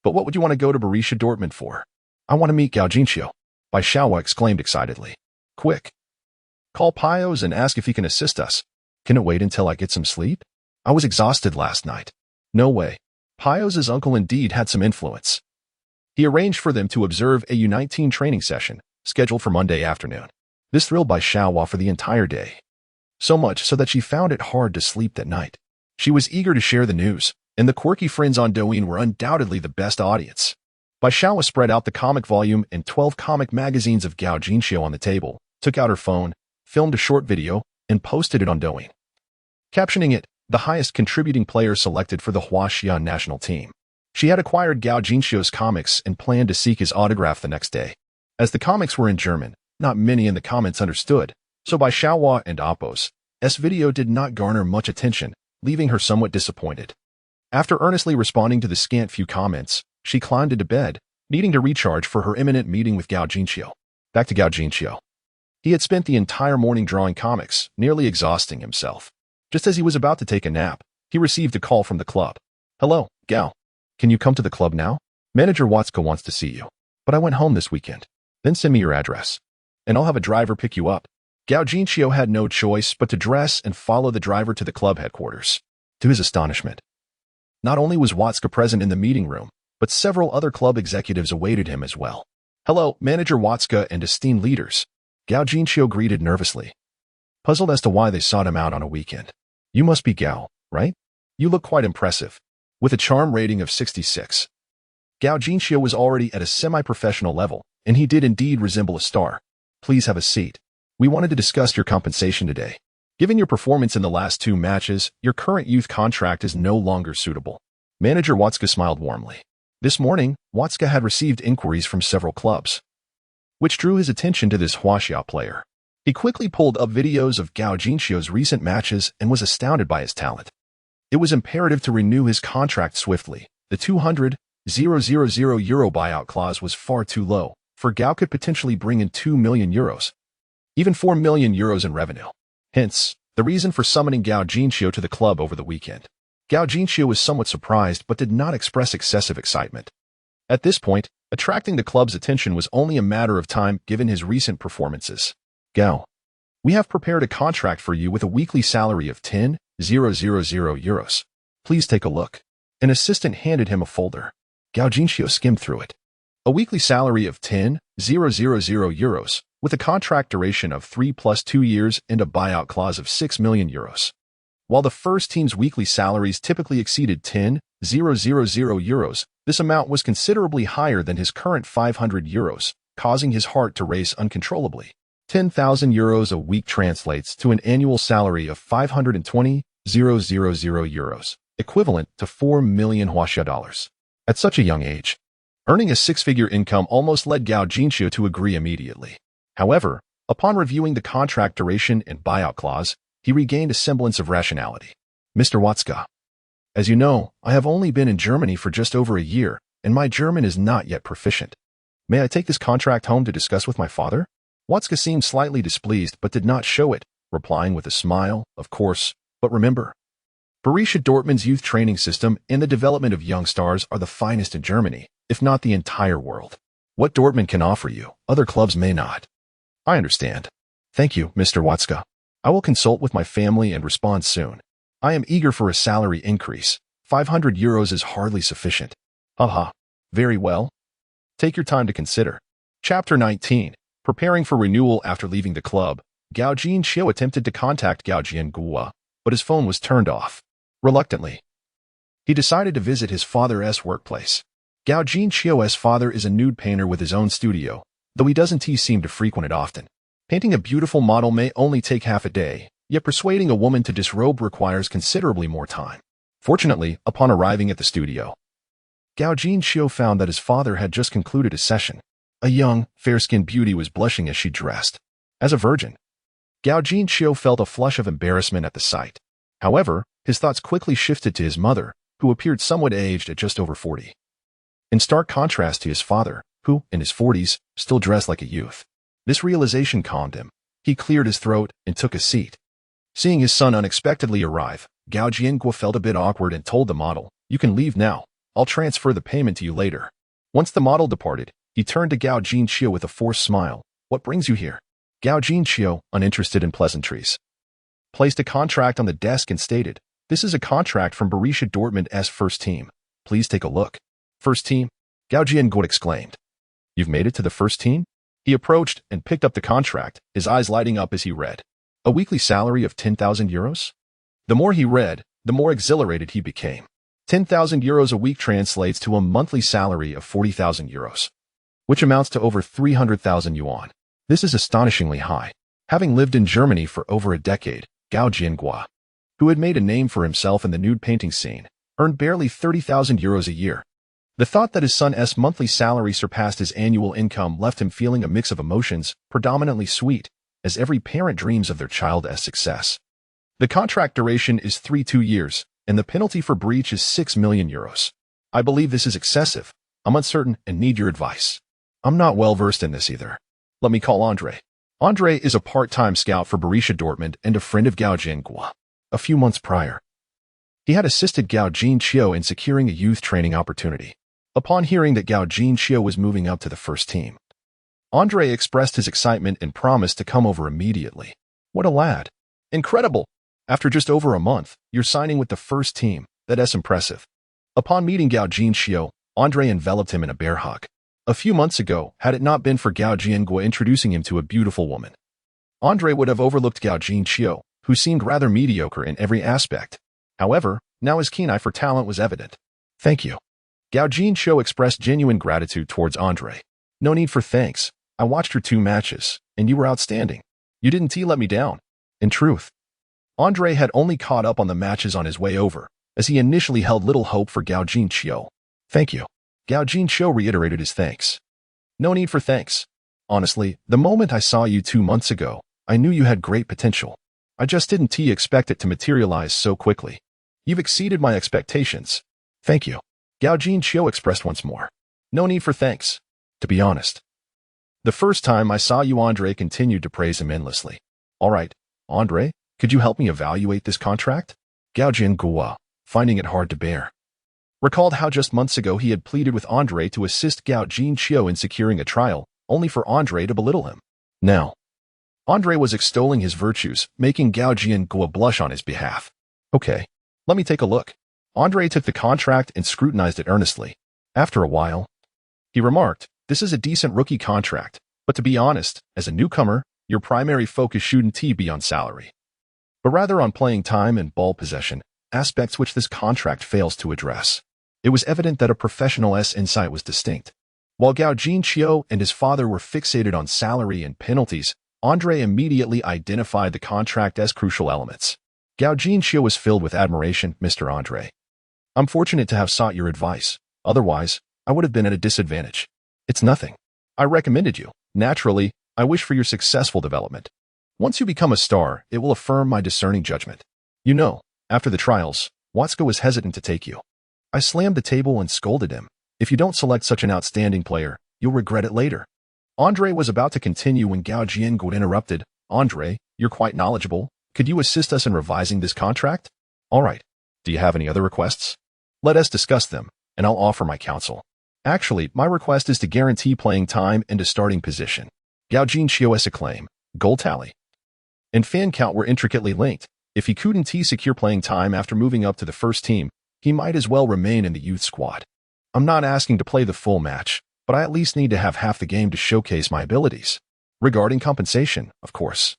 But what would you want to go to Borussia Dortmund for?" "I want to meet Gao Jinqiu," Baishawa exclaimed excitedly. "Quick. Call Pios and ask if he can assist us. Can it wait until I get some sleep? I was exhausted last night." "No way." Pios' uncle indeed had some influence. He arranged for them to observe a U19 training session, scheduled for Monday afternoon. This thrilled Baishawa for the entire day. So much so that she found it hard to sleep that night. She was eager to share the news, and the quirky friends on Douyin were undoubtedly the best audience. Baishawa spread out the comic volume and 12 comic magazines of Gao Jinqiu on the table, took out her phone, filmed a short video, and posted it on Douyin, captioning it, "The highest contributing player selected for the Huaxia national team." She had acquired Gao Jinqiu's comics and planned to seek his autograph the next day. As the comics were in German, not many in the comments understood, so Baishawa and Appo's video did not garner much attention, leaving her somewhat disappointed. After earnestly responding to the scant few comments, she climbed into bed, needing to recharge for her imminent meeting with Gao Jinxiu. Back to Gao Jinxiu. He had spent the entire morning drawing comics, nearly exhausting himself. Just as he was about to take a nap, he received a call from the club. Hello, Gao. Can you come to the club now? Manager Watsuka wants to see you. But I went home this weekend. Then send me your address. And I'll have a driver pick you up. Gao Jinxiu had no choice but to dress and follow the driver to the club headquarters. To his astonishment, not only was Watsuka present in the meeting room, but several other club executives awaited him as well. Hello, Manager Watsuka and esteemed leaders. Gao Jinxiu greeted nervously, puzzled as to why they sought him out on a weekend. You must be Gao, right? You look quite impressive. With a charm rating of 66. Gao Jinxiu was already at a semi-professional level, and he did indeed resemble a star. Please have a seat. We wanted to discuss your compensation today. Given your performance in the last 2 matches, your current youth contract is no longer suitable. Manager Watsuka smiled warmly. This morning, Watsuka had received inquiries from several clubs, which drew his attention to this Huaxia player. He quickly pulled up videos of Gao Jinxiu's recent matches and was astounded by his talent. It was imperative to renew his contract swiftly. The 200,000 euro buyout clause was far too low, for Gao could potentially bring in 2 million euros, even 4 million euros in revenue. Hence, the reason for summoning Gao Jinxiu to the club over the weekend. Gao Jinxiu was somewhat surprised but did not express excessive excitement. At this point, attracting the club's attention was only a matter of time given his recent performances. Gao, we have prepared a contract for you with a weekly salary of 10,000 euros. Please take a look. An assistant handed him a folder. Gao Jinxiu skimmed through it. A weekly salary of 10,000 euros, with a contract duration of 3 + 2 years and a buyout clause of 6 million euros. While the first team's weekly salaries typically exceeded 10,000 euros, this amount was considerably higher than his current 500 euros, causing his heart to race uncontrollably. 10,000 euros a week translates to an annual salary of 520,000 euros, equivalent to 4 million Huaxia dollars. At such a young age, earning a 6-figure income almost led Gao Jinxiu to agree immediately. However, upon reviewing the contract duration and buyout clause, he regained a semblance of rationality. Mr. Watsuka, as you know, I have only been in Germany for just over a year, and my German is not yet proficient. May I take this contract home to discuss with my father? Watsuka seemed slightly displeased but did not show it, replying with a smile, of course, but remember, Borussia Dortmund's youth training system and the development of young stars are the finest in Germany, if not the entire world. What Dortmund can offer you, other clubs may not. I understand. Thank you, Mr. Watsuka. I will consult with my family and respond soon. I am eager for a salary increase. 500 euros is hardly sufficient. Haha. Very well. Take your time to consider. Chapter 19. Preparing for renewal after leaving the club, Gao Jinxiu attempted to contact Gao Jiangua, but his phone was turned off. Reluctantly, he decided to visit his father's workplace. Gao Jinxiu's father is a nude painter with his own studio, though he doesn't seem to frequent it often. Painting a beautiful model may only take half a day, yet persuading a woman to disrobe requires considerably more time. Fortunately, upon arriving at the studio, Gao Jinxiu found that his father had just concluded a session. A young, fair-skinned beauty was blushing as she dressed. As a virgin, Gao Jinxiu felt a flush of embarrassment at the sight. However, his thoughts quickly shifted to his mother, who appeared somewhat aged at just over 40. In stark contrast to his father, who, in his 40s, still dressed like a youth. This realization calmed him. He cleared his throat and took a seat. Seeing his son unexpectedly arrive, Gao Jiangua felt a bit awkward and told the model, "You can leave now. I'll transfer the payment to you later." Once the model departed, he turned to Gao Jinxiu with a forced smile. "What brings you here?" Gao Jinxiu, uninterested in pleasantries, placed a contract on the desk and stated, "This is a contract from Borussia Dortmund's first team. Please take a look." "First team?" Gao Jiangua exclaimed. "You've made it to the first team?" He approached and picked up the contract, his eyes lighting up as he read. A weekly salary of 10,000 euros? The more he read, the more exhilarated he became. 10,000 euros a week translates to a monthly salary of 40,000 euros, which amounts to over 300,000 yuan. This is astonishingly high. Having lived in Germany for over a decade, Gao Jiangua, who had made a name for himself in the nude painting scene, earned barely 30,000 euros a year. The thought that his son's monthly salary surpassed his annual income left him feeling a mix of emotions, predominantly sweet, as every parent dreams of their child's success. The contract duration is 2 years, and the penalty for breach is 6 million euros. I believe this is excessive. I'm uncertain and need your advice. I'm not well versed in this either. Let me call Andre. Andre is a part-time scout for Borussia Dortmund and a friend of Gao Jinghua. A few months prior, he had assisted Gao Jinqiu in securing a youth training opportunity. Upon hearing that Gao Jinqiu was moving up to the first team, Andre expressed his excitement and promised to come over immediately. What a lad. Incredible! After just over a month, you're signing with the first team. That's impressive. Upon meeting Gao Jinqiu, Andre enveloped him in a bear hug. A few months ago, had it not been for Gao Jinghua introducing him to a beautiful woman, Andre would have overlooked Gao Jinqiu, who seemed rather mediocre in every aspect. However, now his keen eye for talent was evident. Thank you. Gao Jinqiu expressed genuine gratitude towards Andre. No need for thanks. I watched your 2 matches, and you were outstanding. You didn't let me down. In truth, Andre had only caught up on the matches on his way over, as he initially held little hope for Gao Jinqiu. Thank you. Gao Jinqiu reiterated his thanks. No need for thanks. Honestly, the moment I saw you 2 months ago, I knew you had great potential. I just didn't expect it to materialize so quickly. You've exceeded my expectations. Thank you. Gao Jinqiu expressed once more. No need for thanks. To be honest, the first time I saw you, Andre continued to praise him endlessly. All right, Andre, could you help me evaluate this contract? Gao Jinghua, finding it hard to bear, recalled how just months ago he had pleaded with Andre to assist Gao Jinqiu in securing a trial, only for Andre to belittle him. Now, Andre was extolling his virtues, making Gao Jinghua blush on his behalf. Okay, let me take a look. Andre took the contract and scrutinized it earnestly. After a while, he remarked, this is a decent rookie contract, but to be honest, as a newcomer, your primary focus shouldn't be on salary, but rather on playing time and ball possession, aspects which this contract fails to address. It was evident that a professional's insight was distinct. While Gao Jinqiu and his father were fixated on salary and penalties, Andre immediately identified the contract as crucial elements. Gao Jinqiu was filled with admiration. Mr. Andre, I'm fortunate to have sought your advice. Otherwise, I would have been at a disadvantage. It's nothing. I recommended you. Naturally, I wish for your successful development. Once you become a star, it will affirm my discerning judgment. You know, after the trials, Watzko was hesitant to take you. I slammed the table and scolded him. If you don't select such an outstanding player, you'll regret it later. Andre was about to continue when Gao Jinghua interrupted. Andre, you're quite knowledgeable. Could you assist us in revising this contract? All right. Do you have any other requests? Let us discuss them, and I'll offer my counsel. Actually, my request is to guarantee playing time and a starting position. Gao Jinqiu's acclaim, goal tally, and fan count were intricately linked. If he couldn't secure playing time after moving up to the first team, he might as well remain in the youth squad. I'm not asking to play the full match, but I at least need to have half the game to showcase my abilities. Regarding compensation, of course,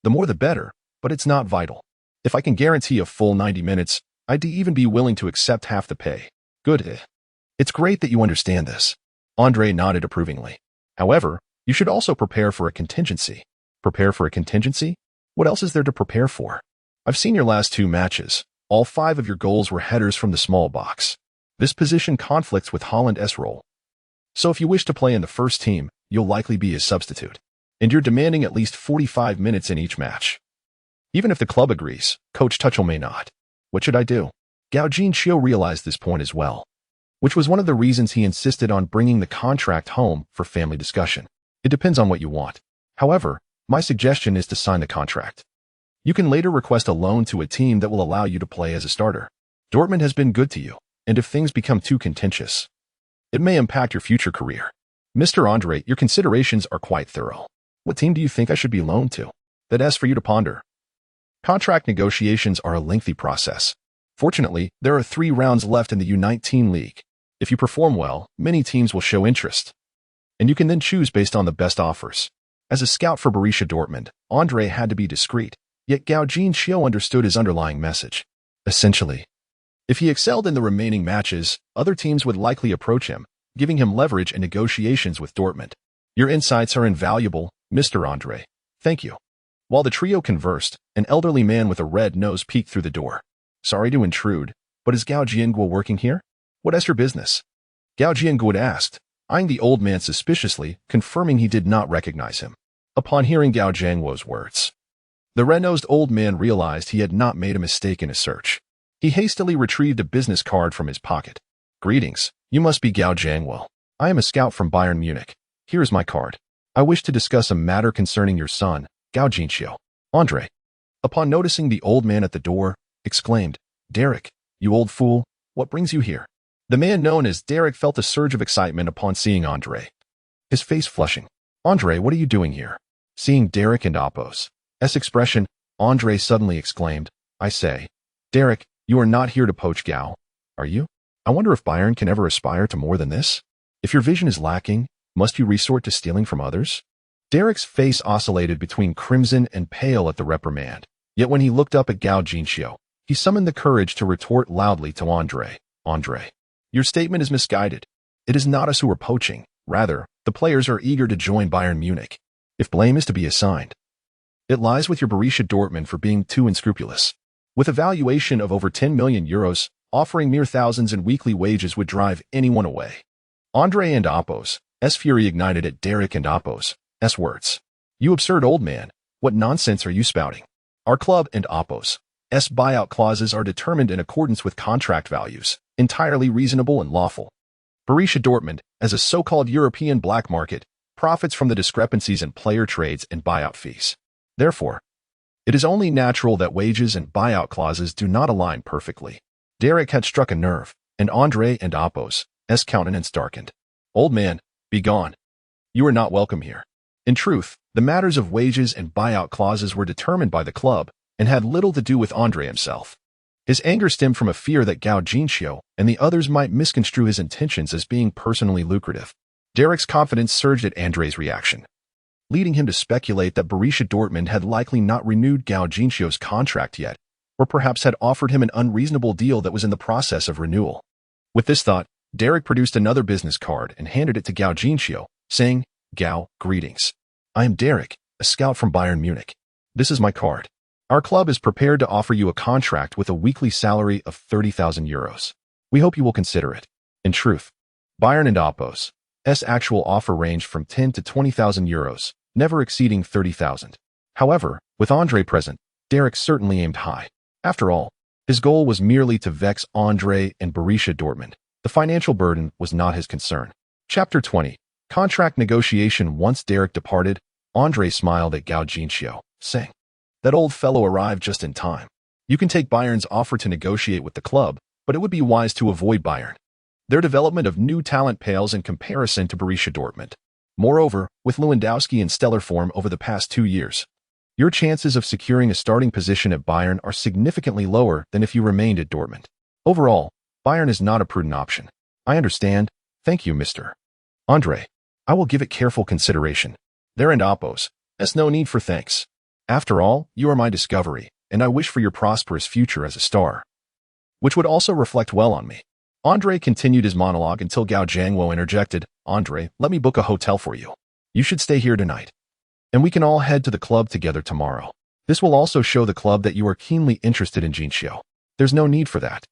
the more the better, but it's not vital. If I can guarantee a full 90 minutes, I'd even be willing to accept half the pay. Good. It's great that you understand this. Andre nodded approvingly. However, you should also prepare for a contingency. Prepare for a contingency? What else is there to prepare for? I've seen your last 2 matches. All 5 of your goals were headers from the small box. This position conflicts with Holland's role. So if you wish to play in the first team, you'll likely be his substitute. And you're demanding at least 45 minutes in each match. Even if the club agrees, Coach Tuchel may not. What should I do? Gao Jinqiu realized this point as well, which was one of the reasons he insisted on bringing the contract home for family discussion. It depends on what you want. However, my suggestion is to sign the contract. You can later request a loan to a team that will allow you to play as a starter. Dortmund has been good to you, and if things become too contentious, it may impact your future career. Mr. Andre, your considerations are quite thorough. What team do you think I should be loaned to? That's for you to ponder. Contract negotiations are a lengthy process. Fortunately, there are 3 rounds left in the U19 league. If you perform well, many teams will show interest, and you can then choose based on the best offers. As a scout for Borussia Dortmund, Andre had to be discreet, yet Gao Jinqiu understood his underlying message. Essentially, if he excelled in the remaining matches, other teams would likely approach him, giving him leverage in negotiations with Dortmund. Your insights are invaluable, Mr. Andre. Thank you. While the trio conversed, an elderly man with a red nose peeked through the door. Sorry to intrude, but is Gao Jinghua working here? What is your business? Gao Jinghua asked, eyeing the old man suspiciously, confirming he did not recognize him. Upon hearing Gao Jinghua's words, the red-nosed old man realized he had not made a mistake in his search. He hastily retrieved a business card from his pocket. Greetings, you must be Gao Jiangwo. I am a scout from Bayern Munich. Here is my card. I wish to discuss a matter concerning your son, Gao Jinxiu. Andre, upon noticing the old man at the door, exclaimed, Derek, you old fool, what brings you here? The man known as Derek felt a surge of excitement upon seeing Andre, his face flushing. Andre, what are you doing here? Seeing Derek and Apos' expression, Andre suddenly exclaimed, I say, Derek, you are not here to poach Gao, are you? I wonder if Bayern can ever aspire to more than this? If your vision is lacking, must you resort to stealing from others? Derek's face oscillated between crimson and pale at the reprimand. Yet when he looked up at Gao Jinxiu, he summoned the courage to retort loudly to Andre, Andre, your statement is misguided. It is not us who are poaching. Rather, the players are eager to join Bayern Munich. If blame is to be assigned, it lies with your Borussia Dortmund for being too unscrupulous. With a valuation of over 10 million euros, offering mere thousands in weekly wages would drive anyone away. Andre and Apos' fury ignited at Derek and Apos' words. You absurd old man, what nonsense are you spouting? Our club and Apos' buyout clauses are determined in accordance with contract values, entirely reasonable and lawful. Borussia Dortmund, as a so-called European black market, profits from the discrepancies in player trades and buyout fees. Therefore, it is only natural that wages and buyout clauses do not align perfectly. Derek had struck a nerve, and Andre and Apos' countenance darkened. Old man, be gone. You are not welcome here. In truth, the matters of wages and buyout clauses were determined by the club and had little to do with Andre himself. His anger stemmed from a fear that Gao Jinxiu and the others might misconstrue his intentions as being personally lucrative. Derek's confidence surged at Andre's reaction, leading him to speculate that Borussia Dortmund had likely not renewed Gao Jinxiu's contract yet, or perhaps had offered him an unreasonable deal that was in the process of renewal. With this thought, Derek produced another business card and handed it to Gao Jinxiu, saying, Gao, greetings. I am Derek, a scout from Bayern Munich. This is my card. Our club is prepared to offer you a contract with a weekly salary of 30,000 euros. We hope you will consider it. In truth, Bayern and Apos' actual offer ranged from 10 to 20,000 euros, never exceeding 30,000. However, with Andre present, Derek certainly aimed high. After all, his goal was merely to vex Andre and Borussia Dortmund. The financial burden was not his concern. Chapter 20. Contract negotiation. Once Derek departed, Andre smiled at Gao Jinxiu, saying, That old fellow arrived just in time. You can take Bayern's offer to negotiate with the club, but it would be wise to avoid Bayern. Their development of new talent pales in comparison to Borussia Dortmund. Moreover, with Lewandowski in stellar form over the past 2 years, your chances of securing a starting position at Bayern are significantly lower than if you remained at Dortmund. Overall, Bayern is not a prudent option. I understand. Thank you, Mr. Andre. I will give it careful consideration. There and Apos', no need for thanks. After all, you are my discovery, and I wish for your prosperous future as a star, which would also reflect well on me. Andre continued his monologue until Gao Jiangwo interjected, Andre, let me book a hotel for you. You should stay here tonight, and we can all head to the club together tomorrow. This will also show the club that you are keenly interested in Jinxiu. There's no need for that.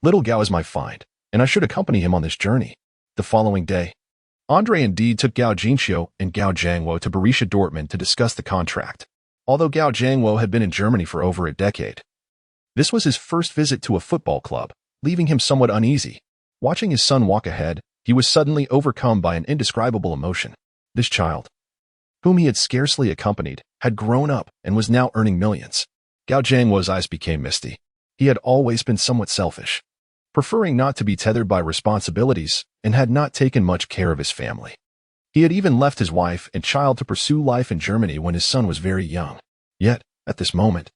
Little Gao is my find, and I should accompany him on this journey. The following day, Andre indeed took Gao Jinxiu and Gao Jiangwo to Borussia Dortmund to discuss the contract. Although Gao Jiangwo had been in Germany for over a decade, this was his first visit to a football club, leaving him somewhat uneasy. Watching his son walk ahead, he was suddenly overcome by an indescribable emotion. This child, whom he had scarcely accompanied, had grown up and was now earning millions. Gao Jiangwo's eyes became misty. He had always been somewhat selfish, preferring not to be tethered by responsibilities, and had not taken much care of his family. He had even left his wife and child to pursue life in Germany when his son was very young. Yet, at this moment,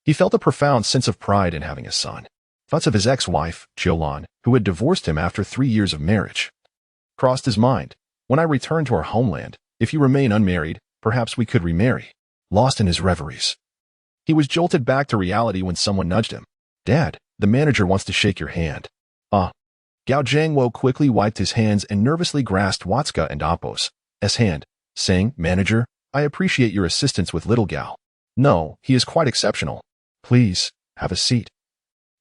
he felt a profound sense of pride in having a son. Thoughts of his ex-wife, Jolon, who had divorced him after 3 years of marriage, crossed his mind. When I return to our homeland, if you remain unmarried, perhaps we could remarry. Lost in his reveries, he was jolted back to reality when someone nudged him. Dad, the manager wants to shake your hand. Gao Jiangwo quickly wiped his hands and nervously grasped Watzka and Apos' hand, saying, Manager, I appreciate your assistance with little Gao. No, he is quite exceptional. Please, have a seat,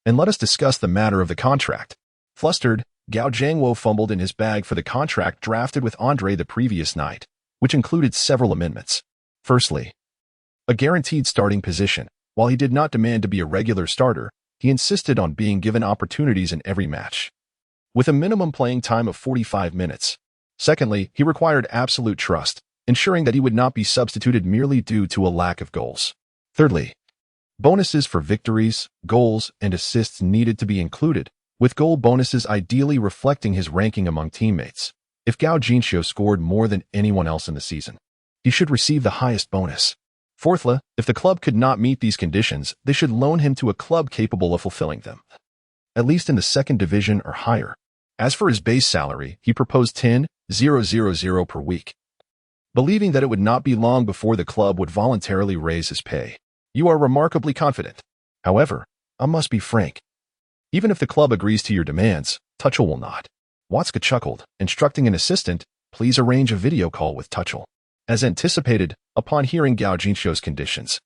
and let us discuss the matter of the contract. Flustered, Gao Jiangwo fumbled in his bag for the contract drafted with Andre the previous night, which included several amendments. Firstly, a guaranteed starting position. While he did not demand to be a regular starter, he insisted on being given opportunities in every match, with a minimum playing time of 45 minutes. Secondly, he required absolute trust, ensuring that he would not be substituted merely due to a lack of goals. Thirdly, bonuses for victories, goals, and assists needed to be included, with goal bonuses ideally reflecting his ranking among teammates. If Gao Jinxiu scored more than anyone else in the season, he should receive the highest bonus. Fourthly, if the club could not meet these conditions, they should loan him to a club capable of fulfilling them, at least in the second division or higher. As for his base salary, he proposed 10,000 per week, believing that it would not be long before the club would voluntarily raise his pay. You are remarkably confident. However, I must be frank. Even if the club agrees to your demands, Tuchel will not. Watzke chuckled, instructing an assistant, please arrange a video call with Tuchel. As anticipated, upon hearing Gao Jinxiu's conditions,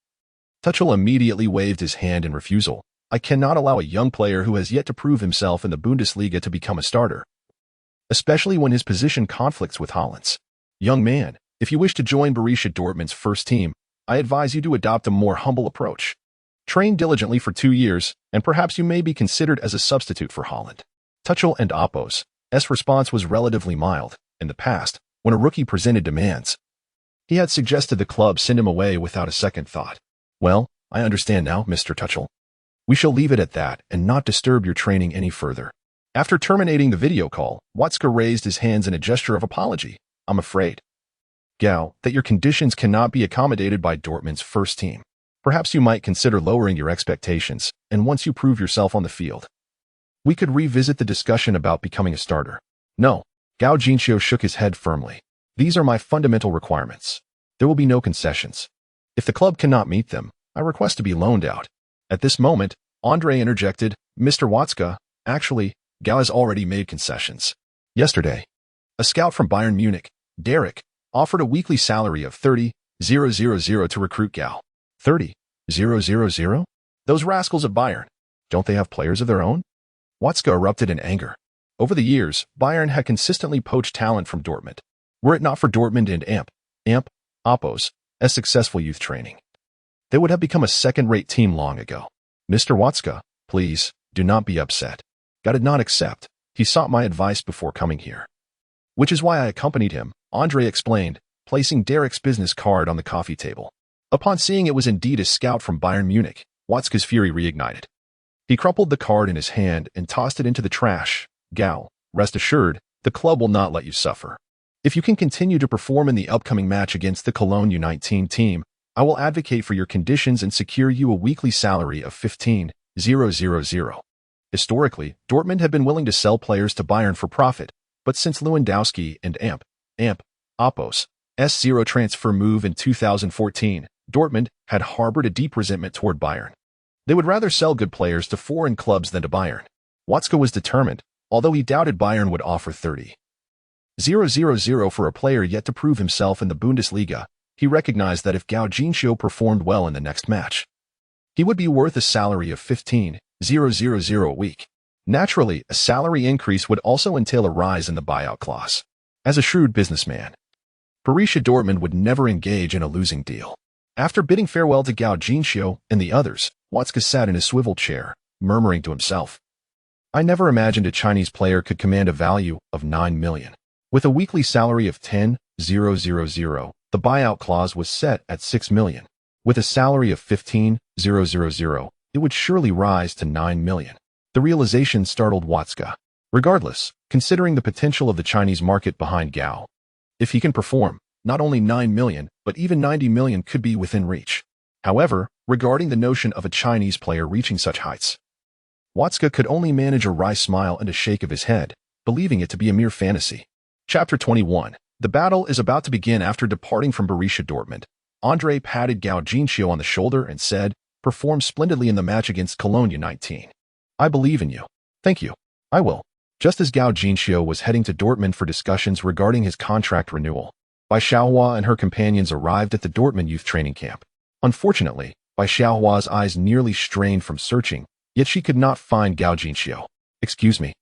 Tuchel immediately waved his hand in refusal. I cannot allow a young player who has yet to prove himself in the Bundesliga to become a starter, especially when his position conflicts with Haaland's. Young man, if you wish to join Borussia Dortmund's first team, I advise you to adopt a more humble approach. Train diligently for 2 years, and perhaps you may be considered as a substitute for Haaland. Tuchel and Oppo's response was relatively mild. In the past, when a rookie presented demands, he had suggested the club send him away without a second thought. Well, I understand now, Mr. Tuchel. We shall leave it at that and not disturb your training any further. After terminating the video call, Watzke raised his hands in a gesture of apology. I'm afraid, Gao, that your conditions cannot be accommodated by Dortmund's first team. Perhaps you might consider lowering your expectations, and once you prove yourself on the field, we could revisit the discussion about becoming a starter. No, Gao Jinxiu shook his head firmly. These are my fundamental requirements. There will be no concessions. If the club cannot meet them, I request to be loaned out. At this moment, Andre interjected, Mr. Watzke, actually, Gao has already made concessions. Yesterday, a scout from Bayern Munich, Derek, offered a weekly salary of 30,000 to recruit Gao. 30,000? Those rascals at Bayern, don't they have players of their own? Watzke erupted in anger. Over the years, Bayern had consistently poached talent from Dortmund. Were it not for Dortmund and Oppo's successful youth training, they would have become a second-rate team long ago. Mr. Watzke, please, do not be upset. Gao did not accept. He sought my advice before coming here, which is why I accompanied him, Andre explained, placing Derek's business card on the coffee table. Upon seeing it was indeed a scout from Bayern Munich, Watzke's fury reignited. He crumpled the card in his hand and tossed it into the trash. Gao, rest assured, the club will not let you suffer. If you can continue to perform in the upcoming match against the Cologne U19 team, I will advocate for your conditions and secure you a weekly salary of 15,000. Historically, Dortmund had been willing to sell players to Bayern for profit, but since Lewandowski and Oppo's S0 transfer move in 2014, Dortmund had harbored a deep resentment toward Bayern. They would rather sell good players to foreign clubs than to Bayern. Watzke was determined, although he doubted Bayern would offer 30,000 for a player yet to prove himself in the Bundesliga. He recognized that if Gao Jinxiu performed well in the next match, he would be worth a salary of 15,000 a week. Naturally, a salary increase would also entail a rise in the buyout clause. As a shrewd businessman, Borussia Dortmund would never engage in a losing deal. After bidding farewell to Gao Jinxiu and the others, Watzke sat in his swivel chair, murmuring to himself, I never imagined a Chinese player could command a value of 9 million. With a weekly salary of 10,000, the buyout clause was set at 6 million. With a salary of 15,000, it would surely rise to 9 million. The realization startled Watzke. Regardless, considering the potential of the Chinese market behind Gao, if he can perform, not only 9 million, but even 90 million could be within reach. However, regarding the notion of a Chinese player reaching such heights, Watzke could only manage a wry smile and a shake of his head, believing it to be a mere fantasy. Chapter 21. The battle is about to begin. After departing from Borussia Dortmund, Andre patted Gao Jinxiu on the shoulder and said, performed splendidly in the match against Cologne U19. I believe in you. Thank you. I will. Just as Gao Jinxiu was heading to Dortmund for discussions regarding his contract renewal, Bai Xiaohua and her companions arrived at the Dortmund youth training camp. Unfortunately, Bai Xiaohua's eyes nearly strained from searching, yet she could not find Gao Jinxiu. Excuse me.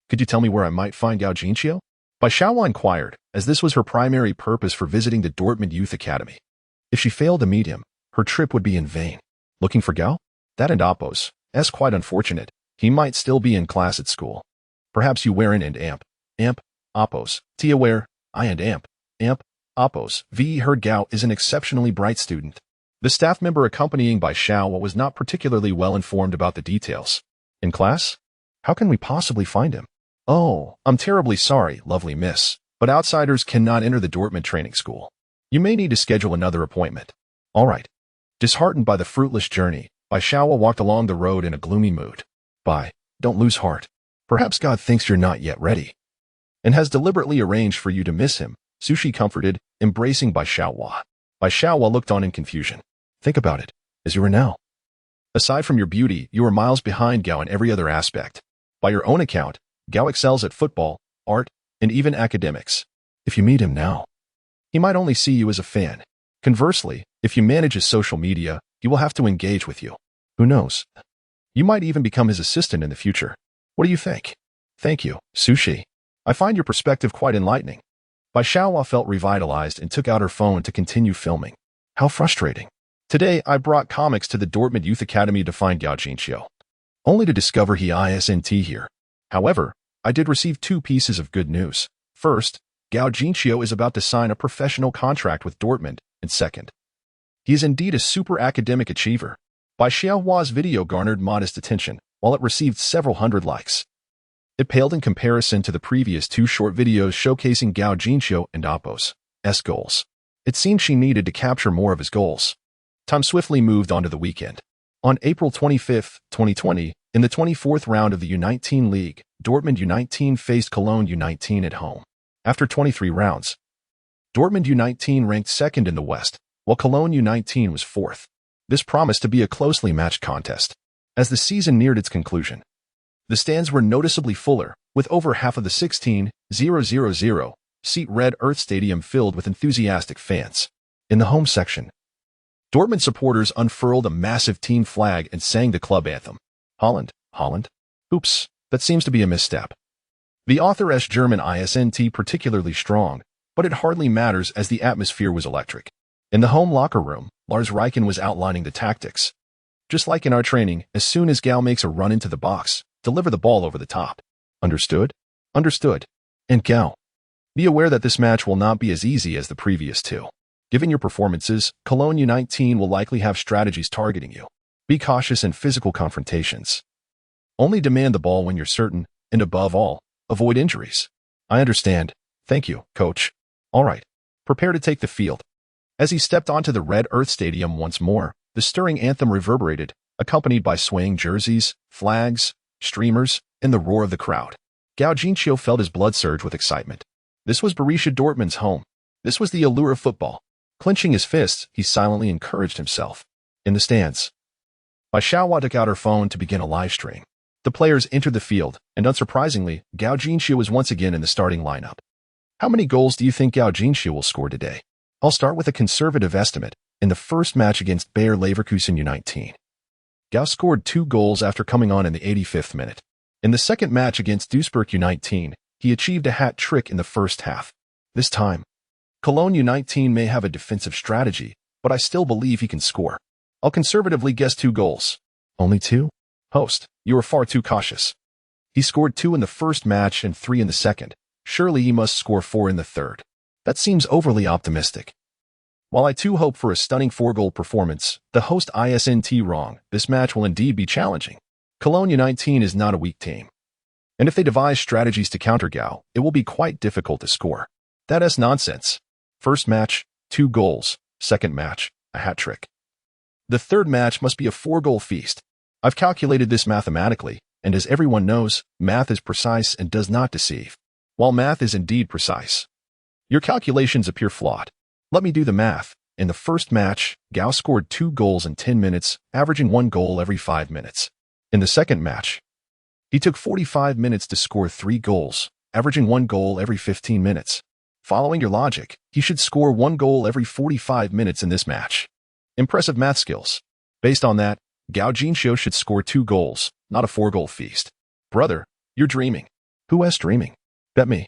Could you tell me where I might find Gao Jinxiu? Bai Xiaohua inquired, as this was her primary purpose for visiting the Dortmund Youth Academy. If she failed to meet him, her trip would be in vain. Looking for Gao? That and Oppo's It's quite unfortunate. He might still be in class at school. Perhaps you weren't and amp. Amp. Oppos. T aware. I and amp. Amp. Oppos. V heard Gao is an exceptionally bright student. The staff member accompanying by Xiao was not particularly well informed about the details. In class? How can we possibly find him? Oh, I'm terribly sorry, lovely miss, but outsiders cannot enter the Dortmund training school. You may need to schedule another appointment. All right. Disheartened by the fruitless journey, Bai Xiao walked along the road in a gloomy mood. Bai, don't lose heart. Perhaps God thinks you're not yet ready, and has deliberately arranged for you to miss him, Sushi comforted, embracing Bai Xiao. Bai Xiao looked on in confusion. Think about it, as you are now. Aside from your beauty, you are miles behind Gao in every other aspect. By your own account, Gao excels at football, art, and even academics. If you meet him now, he might only see you as a fan. Conversely, if you manage his social media, he will have to engage with you. Who knows? You might even become his assistant in the future. What do you think? Thank you, Sushi. I find your perspective quite enlightening. Bai Xiao felt revitalized and took out her phone to continue filming. How frustrating. Today, I brought comics to the Dortmund Youth Academy to find Gao Jinxiu, only to discover he isn't here. However, I did receive two pieces of good news. First, Gao Jinxiu is about to sign a professional contract with Dortmund, and second, he is indeed a super academic achiever. Bai Xiao's video garnered modest attention, while it received several hundred likes. It paled in comparison to the previous two short videos showcasing Gao Jinxiu and Oppo's goals. It seemed she needed to capture more of his goals. Time swiftly moved on to the weekend. On April 25, 2020, in the 24th round of the U19 League, Dortmund U19 faced Cologne U19 at home. After 23 rounds, Dortmund U19 ranked second in the West, while Cologne U19 was fourth. This promised to be a closely matched contest. As the season neared its conclusion, the stands were noticeably fuller, with over half of the 16,000-seat Red Earth Stadium filled with enthusiastic fans. In the home section, Dortmund supporters unfurled a massive team flag and sang the club anthem. Holland, Holland. Oops, that seems to be a misstep. The author's German isn't particularly strong, but it hardly matters as the atmosphere was electric. In the home locker room, Lars Riken was outlining the tactics. Just like in our training, as soon as Gao makes a run into the box, deliver the ball over the top. Understood? Understood. And Gao, be aware that this match will not be as easy as the previous two. Given your performances, Cologne U19 will likely have strategies targeting you. Be cautious in physical confrontations. Only demand the ball when you're certain, and above all, avoid injuries. I understand. Thank you, coach. All right. Prepare to take the field. As he stepped onto the Red Earth Stadium once more, the stirring anthem reverberated, accompanied by swaying jerseys, flags, streamers, and the roar of the crowd. Gao Jinxiu felt his blood surge with excitement. This was Borussia Dortmund's home. This was the allure of football. Clenching his fists, he silently encouraged himself. In the stands, Bai Xiao took out her phone to begin a live stream. The players entered the field, and unsurprisingly, Gao Jinxiu was once again in the starting lineup. How many goals do you think Gao Jinxiu will score today? I'll start with a conservative estimate. In the first match against Bayer Leverkusen U19, Gao scored 2 goals after coming on in the 85th minute. In the second match against Duisburg U19, he achieved a hat trick in the first half. This time, Cologne U19 may have a defensive strategy, but I still believe he can score. I'll conservatively guess 2 goals. Only 2? Host, you are far too cautious. He scored 2 in the first match and 3 in the second. Surely he must score 4 in the third. That seems overly optimistic. While I too hope for a stunning 4-goal performance, the host isn't wrong. This match will indeed be challenging. Cologne U19 is not a weak team. And if they devise strategies to counter Gao, it will be quite difficult to score. That's nonsense. First match, 2 goals. Second match, a hat trick. The third match must be a 4-goal feast. I've calculated this mathematically, and as everyone knows, math is precise and does not deceive. While math is indeed precise, your calculations appear flawed. Let me do the math. In the first match, Gao scored 2 goals in 10 minutes, averaging 1 goal every 5 minutes. In the second match, he took 45 minutes to score 3 goals, averaging 1 goal every 15 minutes. Following your logic, he should score 1 goal every 45 minutes in this match. Impressive math skills. Based on that, Gao Jinxiu should score 2 goals, not a 4-goal feast. Brother, you're dreaming. Who is dreaming? Bet me.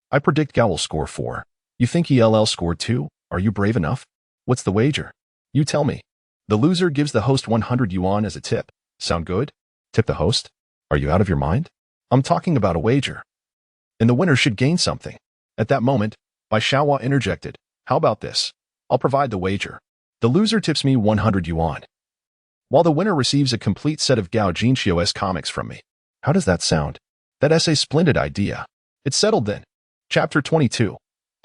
I predict Gao will score 4. You think he'll score 2? Are you brave enough? What's the wager? You tell me. The loser gives the host 100 yuan as a tip. Sound good? Tip the host? Are you out of your mind? I'm talking about a wager. And the winner should gain something. At that moment, Bai Xiaohua interjected, how about this? I'll provide the wager. The loser tips me 100 yuan, while the winner receives a complete set of Gao Jinxiu's comics from me. How does that sound? That's a splendid idea. It's settled then. Chapter 22.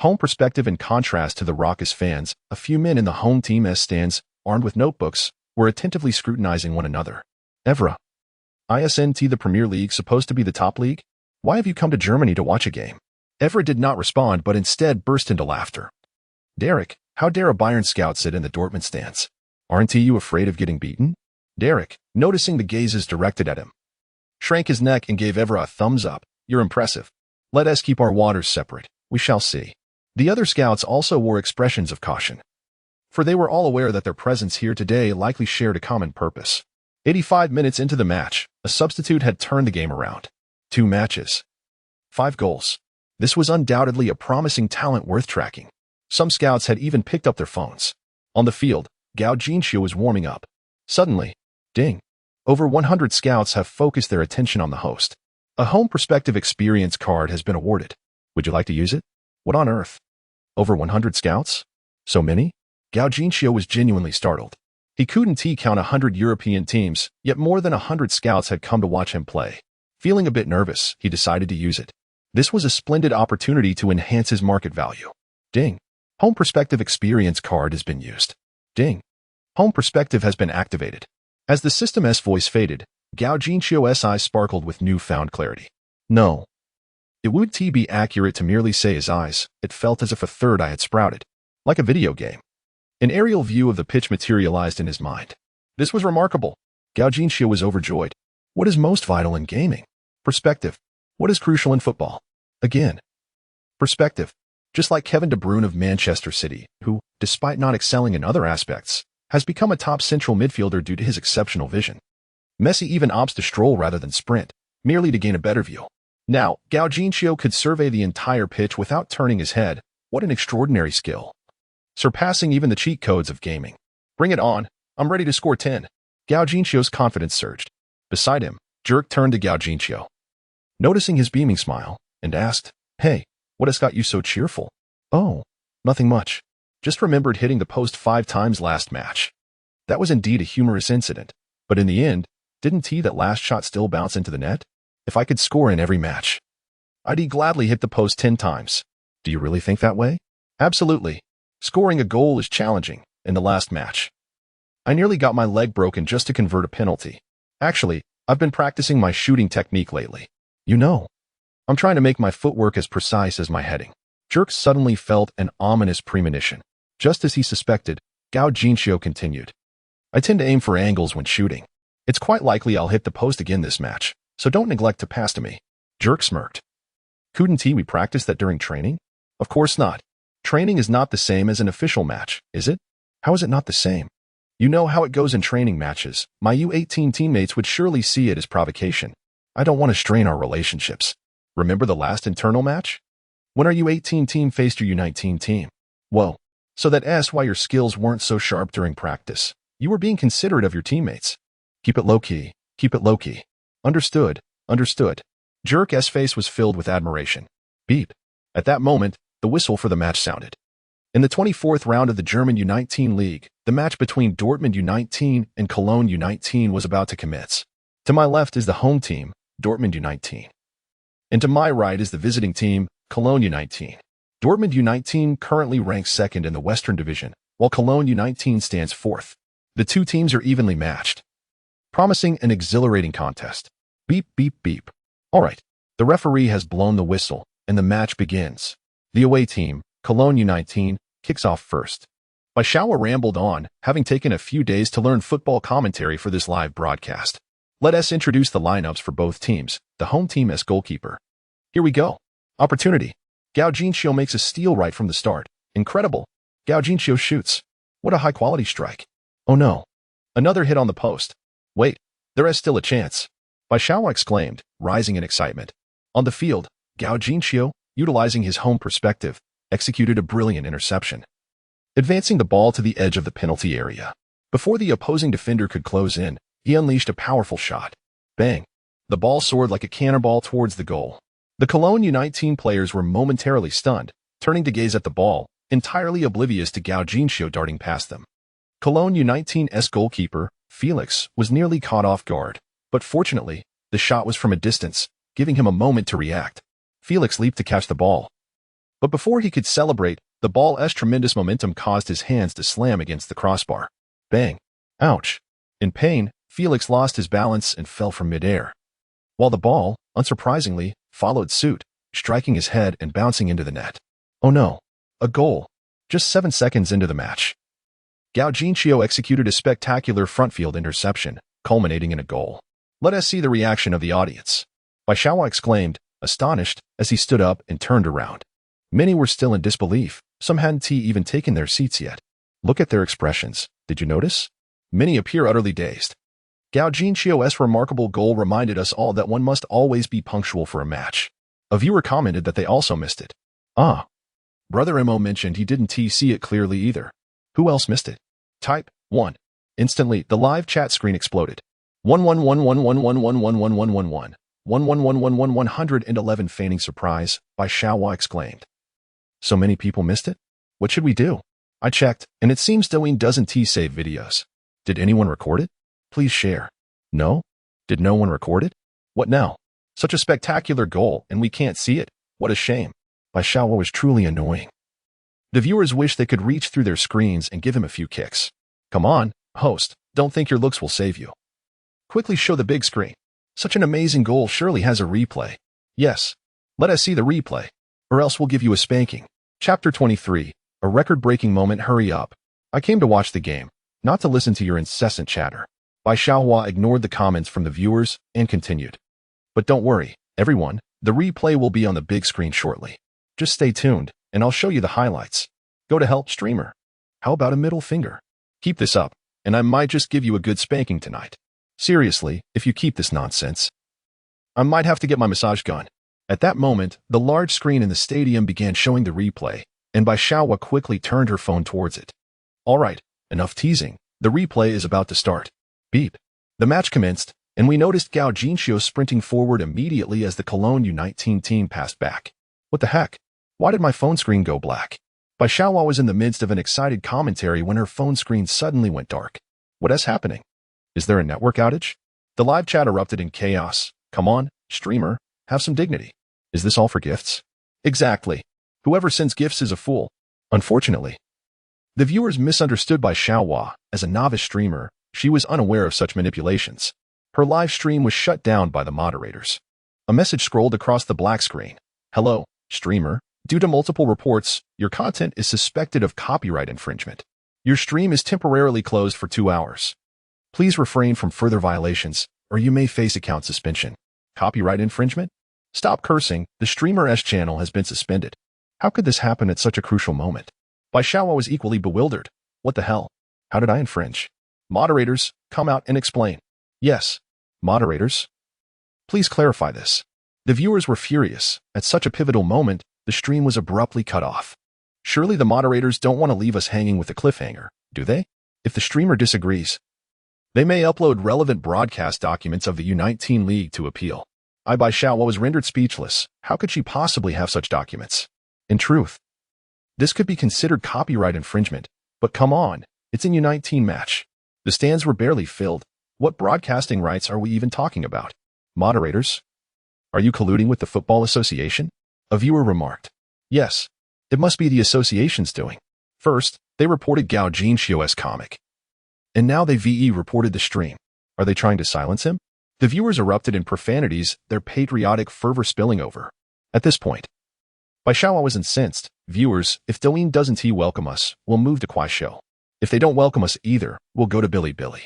Home perspective. In contrast to the raucous fans, a few men in the home team stands, armed with notebooks, were attentively scrutinizing one another. Evra. Isn't the Premier League supposed to be the top league? Why have you come to Germany to watch a game? Evra did not respond but instead burst into laughter. Derek, how dare a Bayern scout sit in the Dortmund stands? Aren't you afraid of getting beaten? Derek, noticing the gazes directed at him, shrank his neck and gave Evra a thumbs up. You're impressive. Let us keep our waters separate. We shall see. The other scouts also wore expressions of caution, for they were all aware that their presence here today likely shared a common purpose. 85 minutes into the match, a substitute had turned the game around. 2 matches. 5 goals. This was undoubtedly a promising talent worth tracking. Some scouts had even picked up their phones. On the field, Gao Jinxiu was warming up. Suddenly, ding. Over 100 scouts have focused their attention on the host. A home perspective experience card has been awarded. Would you like to use it? What on earth? Over 100 scouts? So many? Gao Jinxiu was genuinely startled. He couldn't count 100 European teams, yet more than 100 scouts had come to watch him play. Feeling a bit nervous, he decided to use it. This was a splendid opportunity to enhance his market value. Ding. Home perspective experience card has been used. Ding. Home perspective has been activated. As the system's voice faded, Gao Jinxiu's eyes sparkled with newfound clarity. No. It would be accurate to merely say his eyes. It felt as if a third eye had sprouted. Like a video game. An aerial view of the pitch materialized in his mind. This was remarkable. Gao Jinxiu was overjoyed. What is most vital in gaming? Perspective. What is crucial in football? Again. Perspective. Just like Kevin De Bruyne of Manchester City, who, despite not excelling in other aspects, has become a top central midfielder due to his exceptional vision. Messi even opts to stroll rather than sprint, merely to gain a better view. Now, Gao Jinxiu could survey the entire pitch without turning his head. What an extraordinary skill. Surpassing even the cheat codes of gaming. Bring it on. I'm ready to score 10. Gao Jinxiu's confidence surged. Beside him, Jerk turned to Gao Jinxiu, noticing his beaming smile, and asked, Hey, what has got you so cheerful? Oh, nothing much. Just remembered hitting the post 5 times last match. That was indeed a humorous incident, but in the end, didn't that last shot still bounce into the net? If I could score in every match, I'd gladly hit the post 10 times. Do you really think that way? Absolutely. Scoring a goal is challenging. In the last match, I nearly got my leg broken just to convert a penalty. Actually, I've been practicing my shooting technique lately. You know, I'm trying to make my footwork as precise as my heading. Jerk suddenly felt an ominous premonition. Just as he suspected, Gao Jinxiu continued. I tend to aim for angles when shooting. It's quite likely I'll hit the post again this match, so don't neglect to pass to me. Jerk smirked. Couldn't we practice that during training? Of course not. Training is not the same as an official match, is it? How is it not the same? You know how it goes in training matches. My U18 teammates would surely see it as provocation. I don't want to strain our relationships. Remember the last internal match? When our U18 team faced your U19 team? Whoa. So that's why your skills weren't so sharp during practice. You were being considerate of your teammates. Keep it low-key. Keep it low-key. Understood. Understood. Jerk's face was filled with admiration. Beep. At that moment, the whistle for the match sounded. In the 24th round of the German U19 League, the match between Dortmund U19 and Cologne U19 was about to commence. To my left is the home team, Dortmund U19. And to my right is the visiting team, Cologne U19. Dortmund U19 currently ranks second in the Western Division, while Cologne U19 stands fourth. The two teams are evenly matched, promising an exhilarating contest. Beep, beep, beep. All right, the referee has blown the whistle, and the match begins. The away team, Cologne U19, kicks off first. Bai Xiaohua rambled on, having taken a few days to learn football commentary for this live broadcast. Let us introduce the lineups for both teams, the home team as goalkeeper. Here we go. Opportunity. Gao Jinxiu makes a steal right from the start. Incredible. Gao Jinxiu shoots. What a high-quality strike. Oh no. Another hit on the post. Wait, there is still a chance. Bai Xiaohua exclaimed, rising in excitement. On the field, Gao Jinxiu, utilizing his home perspective, executed a brilliant interception, advancing the ball to the edge of the penalty area. Before the opposing defender could close in, he unleashed a powerful shot. Bang! The ball soared like a cannonball towards the goal. The Cologne U19 players were momentarily stunned, turning to gaze at the ball, entirely oblivious to Gao Jinxiu darting past them. Cologne U19's goalkeeper, Felix, was nearly caught off guard, but fortunately, the shot was from a distance, giving him a moment to react. Felix leaped to catch the ball. But before he could celebrate, the ball's tremendous momentum caused his hands to slam against the crossbar. Bang! Ouch! In pain, Felix lost his balance and fell from midair, while the ball, unsurprisingly, followed suit, striking his head and bouncing into the net. Oh no! A goal! Just 7 seconds into the match. Gao Jinxiu executed a spectacular front-field interception, culminating in a goal. Let us see the reaction of the audience. Bai Xiaohua exclaimed, astonished, as he stood up and turned around. Many were still in disbelief. Some hadn't even taken their seats yet. Look at their expressions. Did you notice? Many appear utterly dazed. Gao Jinxiu's remarkable goal reminded us all that one must always be punctual for a match. A viewer commented that they also missed it. Ah. Brother Mo mentioned he didn't see it clearly either. Who else missed it? Type 1. Instantly, the live chat screen exploded. 1111111111111. 111111111 feigning surprise, Bai Xiaohua exclaimed. So many people missed it? What should we do? I checked, and it seems Douyin doesn't save videos. Did anyone record it? Please share. No? Did no one record it? What now? Such a spectacular goal, and we can't see it? What a shame. Bai Xiaohua was truly annoying. The viewers wish they could reach through their screens and give him a few kicks. Come on, host, don't think your looks will save you. Quickly show the big screen. Such an amazing goal surely has a replay. Yes. Let us see the replay, or else we'll give you a spanking. Chapter 23. A record-breaking moment. Hurry up. I came to watch the game, not to listen to your incessant chatter. Bai Xiaohua ignored the comments from the viewers and continued. But don't worry, everyone, the replay will be on the big screen shortly. Just stay tuned, and I'll show you the highlights. Go to hell, streamer. How about a middle finger? Keep this up, and I might just give you a good spanking tonight. Seriously, if you keep this nonsense, I might have to get my massage gun. At that moment, the large screen in the stadium began showing the replay, and Bai Xiaohua quickly turned her phone towards it. All right, enough teasing. The replay is about to start. Beep. The match commenced, and we noticed Gao Jinxiu sprinting forward immediately as the Cologne U19 team passed back. What the heck? Why did my phone screen go black? Bai Xiaohua was in the midst of an excited commentary when her phone screen suddenly went dark. What is happening? Is there a network outage? The live chat erupted in chaos. Come on, streamer, have some dignity. Is this all for gifts? Exactly. Whoever sends gifts is a fool. Unfortunately, the viewers misunderstood Bai Xiaohua. As a novice streamer, she was unaware of such manipulations. Her live stream was shut down by the moderators. A message scrolled across the black screen. Hello, streamer. Due to multiple reports, your content is suspected of copyright infringement. Your stream is temporarily closed for 2 hours. Please refrain from further violations, or you may face account suspension. Copyright infringement? Stop cursing. The streamer's channel has been suspended. How could this happen at such a crucial moment? Bai Xiaohua was equally bewildered. What the hell? How did I infringe? Moderators, come out and explain. Yes. Moderators? Please clarify this. The viewers were furious. At such a pivotal moment, the stream was abruptly cut off. Surely the moderators don't want to leave us hanging with a cliffhanger, do they? If the streamer disagrees, they may upload relevant broadcast documents of the U19 League to appeal. Bai Xiaohua was rendered speechless. How could she possibly have such documents? In truth, this could be considered copyright infringement. But come on, it's a U19 match. The stands were barely filled. What broadcasting rights are we even talking about? Moderators? Are you colluding with the Football Association? A viewer remarked. Yes, it must be the association's doing. First, they reported Gao Jinxiu's comic. And now they reported the stream. Are they trying to silence him? The viewers erupted in profanities, their patriotic fervor spilling over. At this point, Bai Xiaohua was incensed. Viewers, if Douyin doesn't welcome us, we'll move to Kuaishou. If they don't welcome us either, we'll go to Bilibili.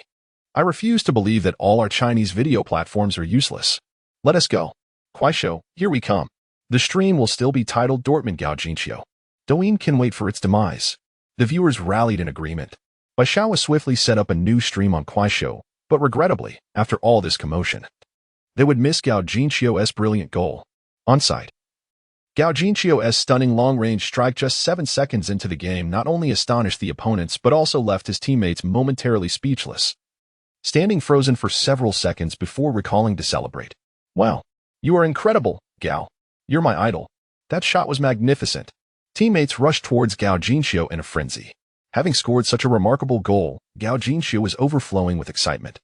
I refuse to believe that all our Chinese video platforms are useless. Let us go. Kuaishou, here we come. The stream will still be titled Dortmund Gao Jinxiu. Douyin can wait for its demise. The viewers rallied in agreement. Bai Xiaohua swiftly set up a new stream on Kuaishou, but regrettably, after all this commotion, they would miss Gao Jinxiu's brilliant goal. On-site. Gao Jinxiu's stunning long-range strike just 7 seconds into the game not only astonished the opponents but also left his teammates momentarily speechless. standing frozen for several seconds before recalling to celebrate. "Wow, you are incredible, Gao. You're my idol. That shot was magnificent." Teammates rushed towards Gao Jinxiu in a frenzy. Having scored such a remarkable goal, Gao Jinxiu was overflowing with excitement,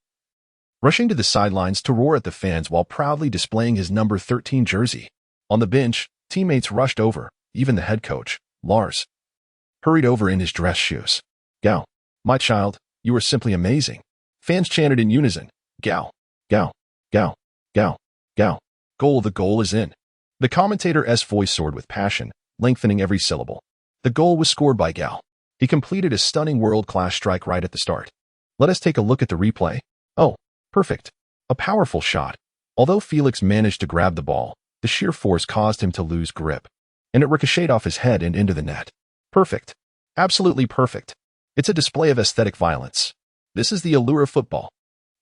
rushing to the sidelines to roar at the fans while proudly displaying his number 13 jersey. On the bench, teammates rushed over, even the head coach, Lars, hurried over in his dress shoes. "Gao, my child, you are simply amazing." Fans chanted in unison, "Gao, Gao, Gao, Gao, Gao. Goal, the goal is in." The commentator's voice soared with passion, lengthening every syllable. The goal was scored by Gao. He completed a stunning world-class strike right at the start. Let us take a look at the replay. Oh, perfect. A powerful shot. Although Felix managed to grab the ball, the sheer force caused him to lose grip, and it ricocheted off his head and into the net. Perfect. Absolutely perfect. It's a display of aesthetic violence. This is the allure of football.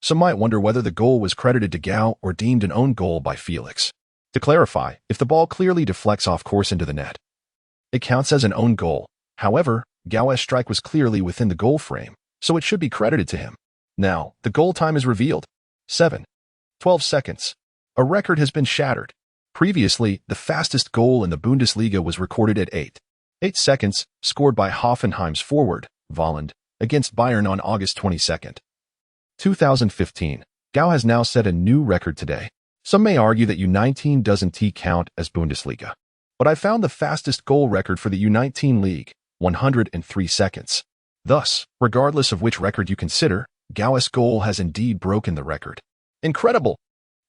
Some might wonder whether the goal was credited to Gao or deemed an own goal by Felix. To clarify, if the ball clearly deflects off course into the net, it counts as an own goal. However, Gao's strike was clearly within the goal frame, so it should be credited to him. Now, the goal time is revealed. 7:12 seconds. A record has been shattered. Previously, the fastest goal in the Bundesliga was recorded at 8 seconds, scored by Hoffenheim's forward, Volland, against Bayern on August 22, 2015. Gao has now set a new record today. Some may argue that U19 doesn't count as Bundesliga, but I found the fastest goal record for the U19 league, 103 seconds. Thus, regardless of which record you consider, Gao's goal has indeed broken the record. Incredible!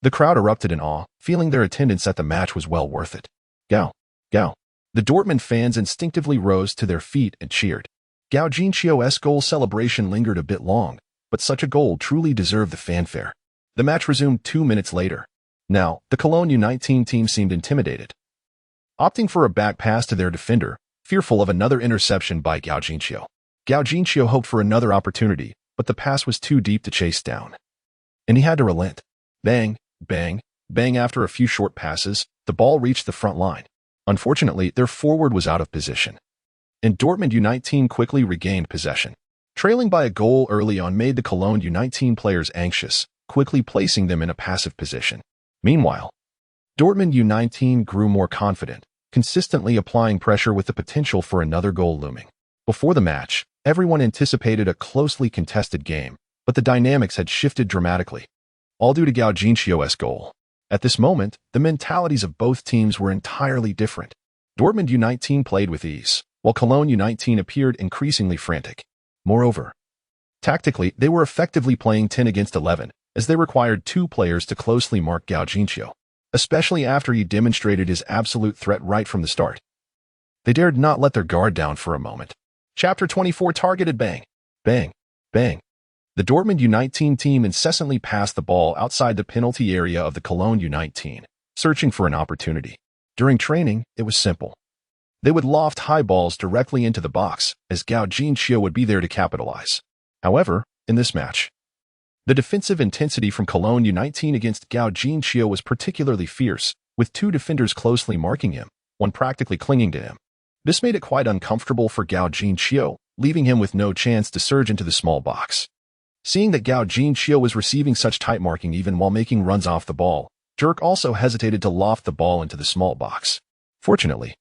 The crowd erupted in awe, feeling their attendance at the match was well worth it. Gao, Gao. The Dortmund fans instinctively rose to their feet and cheered. Gao Jinxiu's goal celebration lingered a bit long, but such a goal truly deserved the fanfare. The match resumed 2 minutes later. Now, the Cologne U19 team seemed intimidated, opting for a back pass to their defender, fearful of another interception by Gao Jinxiu. Gao Jinxiu hoped for another opportunity, but the pass was too deep to chase down, and he had to relent. Bang, bang, bang. After a few short passes, the ball reached the front line. Unfortunately, their forward was out of position, and Dortmund U19 quickly regained possession. Trailing by a goal early on made the Cologne U19 players anxious, quickly placing them in a passive position. Meanwhile, Dortmund U19 grew more confident, consistently applying pressure with the potential for another goal looming. Before the match, everyone anticipated a closely contested game, but the dynamics had shifted dramatically, all due to Gao Jinxiu's goal. At this moment, the mentalities of both teams were entirely different. Dortmund U19 played with ease, while Cologne U19 appeared increasingly frantic. Moreover, tactically, they were effectively playing 10 against 11, as they required two players to closely mark Gao Jinxiu, especially after he demonstrated his absolute threat right from the start. They dared not let their guard down for a moment. Chapter 24 Targeted Bang. Bang. Bang. The Dortmund U19 team incessantly passed the ball outside the penalty area of the Cologne U19, searching for an opportunity. During training, it was simple. They would loft high balls directly into the box, as Gao Jinxiu would be there to capitalize. However, in this match, the defensive intensity from Cologne U19 against Gao Jinxiu was particularly fierce, with two defenders closely marking him, one practically clinging to him. This made it quite uncomfortable for Gao Jinxiu, leaving him with no chance to surge into the small box. Seeing that Gao Jinxiu was receiving such tight marking even while making runs off the ball, Dirk also hesitated to loft the ball into the small box. Fortunately,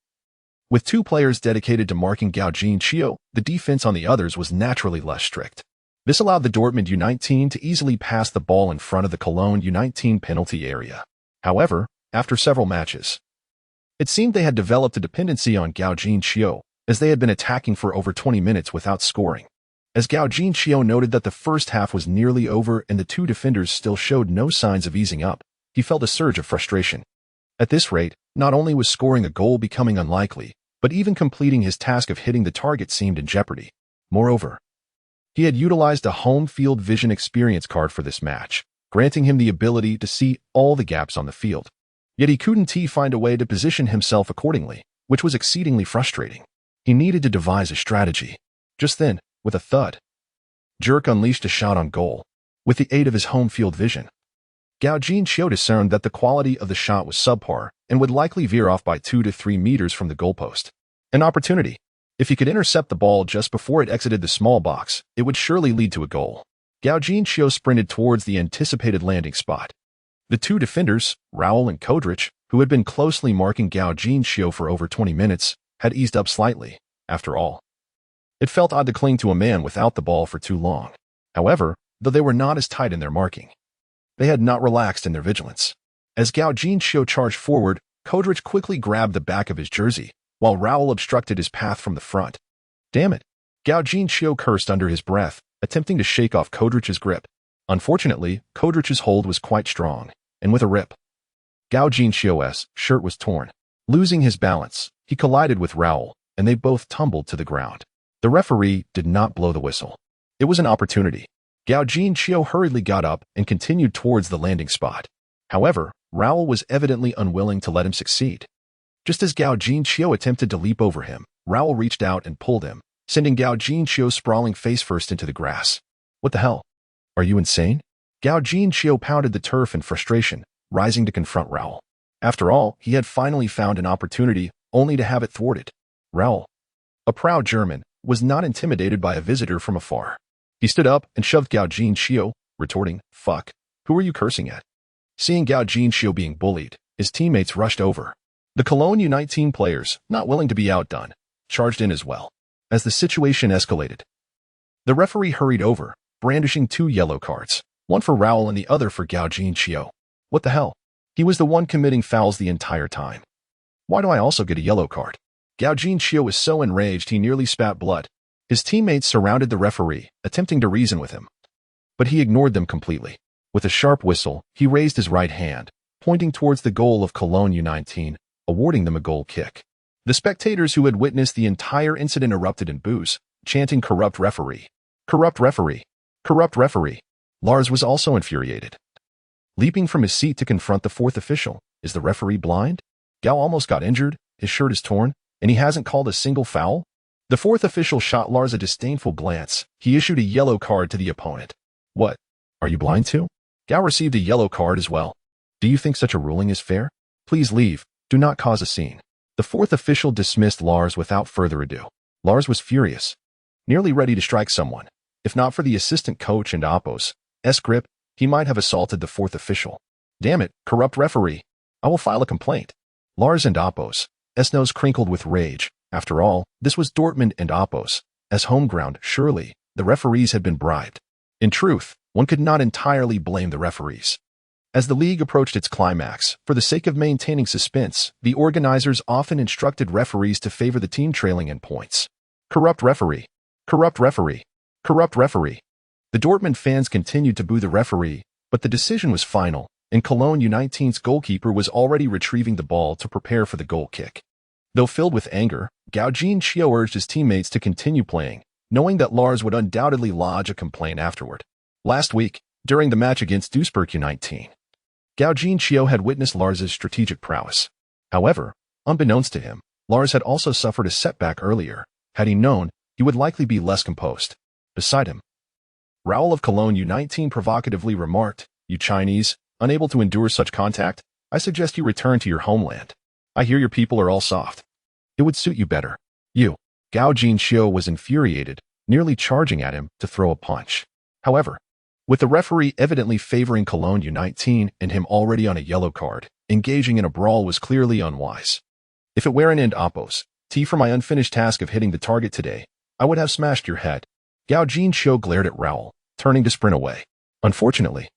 with two players dedicated to marking Gao Jinxiu, the defense on the others was naturally less strict. This allowed the Dortmund U19 to easily pass the ball in front of the Cologne U19 penalty area. However, after several matches, it seemed they had developed a dependency on Gao Jinxiu, as they had been attacking for over 20 minutes without scoring. As Gao Jinxiu noted that the first half was nearly over and the two defenders still showed no signs of easing up, he felt a surge of frustration. At this rate, not only was scoring a goal becoming unlikely, but even completing his task of hitting the target seemed in jeopardy. Moreover, he had utilized a home field vision experience card for this match, granting him the ability to see all the gaps on the field. Yet he couldn't find a way to position himself accordingly, which was exceedingly frustrating. He needed to devise a strategy. Just then, with a thud, Jerk unleashed a shot on goal. With the aid of his home field vision, Gao Jinxiu discerned that the quality of the shot was subpar and would likely veer off by 2 to 3 meters from the goalpost. An opportunity. If he could intercept the ball just before it exited the small box, it would surely lead to a goal. Gao Jinxiu sprinted towards the anticipated landing spot. The two defenders, Raoul and Kodrich, who had been closely marking Gao Jinxiu for over 20 minutes, had eased up slightly, after all. It felt odd to cling to a man without the ball for too long. However, though they were not as tight in their marking, they had not relaxed in their vigilance. As Gao Jinxiu charged forward, Kodrich quickly grabbed the back of his jersey, while Raoul obstructed his path from the front. Damn it! Gao Jinxiu cursed under his breath, attempting to shake off Kodrich's grip. Unfortunately, Kodrich's hold was quite strong, and with a rip, Gao Jinxiu's shirt was torn. Losing his balance, he collided with Raoul, and they both tumbled to the ground. The referee did not blow the whistle. It was an opportunity. Gao Jinxiu hurriedly got up and continued towards the landing spot. However, Raoul was evidently unwilling to let him succeed. Just as Gao Jinxiu attempted to leap over him, Raoul reached out and pulled him, sending Gao Jinxiu sprawling face-first into the grass. What the hell? Are you insane? Gao Jinxiu pounded the turf in frustration, rising to confront Raoul. After all, he had finally found an opportunity, only to have it thwarted. Raoul, a proud German, was not intimidated by a visitor from afar. He stood up and shoved Gao Jinxiu, retorting, "Fuck, who are you cursing at?" Seeing Gao Jinxiu being bullied, his teammates rushed over. The Cologne U19 players, not willing to be outdone, charged in as well. As the situation escalated, the referee hurried over, brandishing 2 yellow cards, one for Raoul and the other for Gao Jinxiu. What the hell? He was the one committing fouls the entire time. Why do I also get a yellow card? Gao Jinxiu was so enraged he nearly spat blood. His teammates surrounded the referee, attempting to reason with him. But he ignored them completely. With a sharp whistle, he raised his right hand, pointing towards the goal of Cologne U19, awarding them a goal kick. The spectators who had witnessed the entire incident erupted in boos, chanting "Corrupt referee! Corrupt referee! Corrupt referee!" Lars was also infuriated. Leaping from his seat to confront the fourth official, is the referee blind? Gao almost got injured, his shirt is torn, and he hasn't called a single foul? The fourth official shot Lars a disdainful glance. He issued a yellow card to the opponent. What? Are you blind too? Gao received a yellow card as well. Do you think such a ruling is fair? Please leave. Do not cause a scene. The fourth official dismissed Lars without further ado. Lars was furious, nearly ready to strike someone. If not for the assistant coach and Oppo's grip, he might have assaulted the fourth official. Damn it, corrupt referee. I will file a complaint. Lars and Oppo's nose crinkled with rage. After all, this was Dortmund and Oppo's home ground. Surely, the referees had been bribed. In truth, one could not entirely blame the referees. As the league approached its climax, for the sake of maintaining suspense, the organizers often instructed referees to favor the team trailing in points. Corrupt referee. Corrupt referee. Corrupt referee. The Dortmund fans continued to boo the referee, but the decision was final, and Cologne U19's goalkeeper was already retrieving the ball to prepare for the goal kick. Though filled with anger, Gao Jinxiu urged his teammates to continue playing, knowing that Lars would undoubtedly lodge a complaint afterward. Last week, during the match against Duisburg U19, Gao Jinxiu had witnessed Lars's strategic prowess. However, unbeknownst to him, Lars had also suffered a setback earlier. Had he known, he would likely be less composed. Beside him, Raoul of Cologne U19 provocatively remarked, "You Chinese, unable to endure such contact, I suggest you return to your homeland. I hear your people are all soft. It would suit you better." You. Gao Jinxiu was infuriated, nearly charging at him to throw a punch. However, with the referee evidently favoring Cologne U19 and him already on a yellow card, engaging in a brawl was clearly unwise. If it were an end Oppo's for my unfinished task of hitting the target today, I would have smashed your head. Gao Jinxiu glared at Raoul, turning to sprint away. Unfortunately,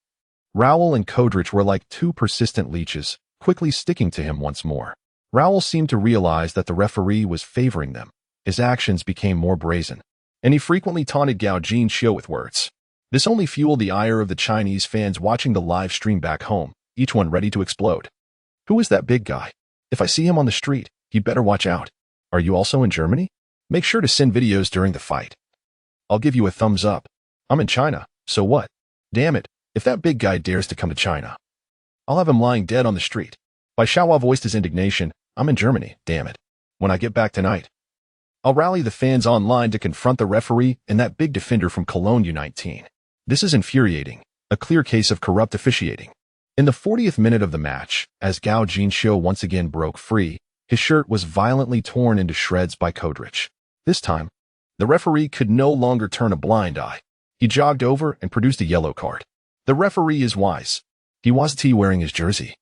Raoul and Kodrich were like 2 persistent leeches, quickly sticking to him once more. Raoul seemed to realize that the referee was favoring them. His actions became more brazen, and he frequently taunted Gao Jinxiu with words. This only fueled the ire of the Chinese fans watching the live stream back home, each one ready to explode. Who is that big guy? If I see him on the street, he'd better watch out. Are you also in Germany? Make sure to send videos during the fight. I'll give you a thumbs up. I'm in China, so what? Damn it, if that big guy dares to come to China, I'll have him lying dead on the street. Bai Xiaohua voiced his indignation. I'm in Germany, damn it. When I get back tonight, I'll rally the fans online to confront the referee and that big defender from Cologne U19. This is infuriating, a clear case of corrupt officiating. In the 40th minute of the match, as Gao Jinxiu once again broke free, his shirt was violently torn into shreds by Kodrich. This time, the referee could no longer turn a blind eye. He jogged over and produced a yellow card. The referee is wise. He wasn't wearing his jersey,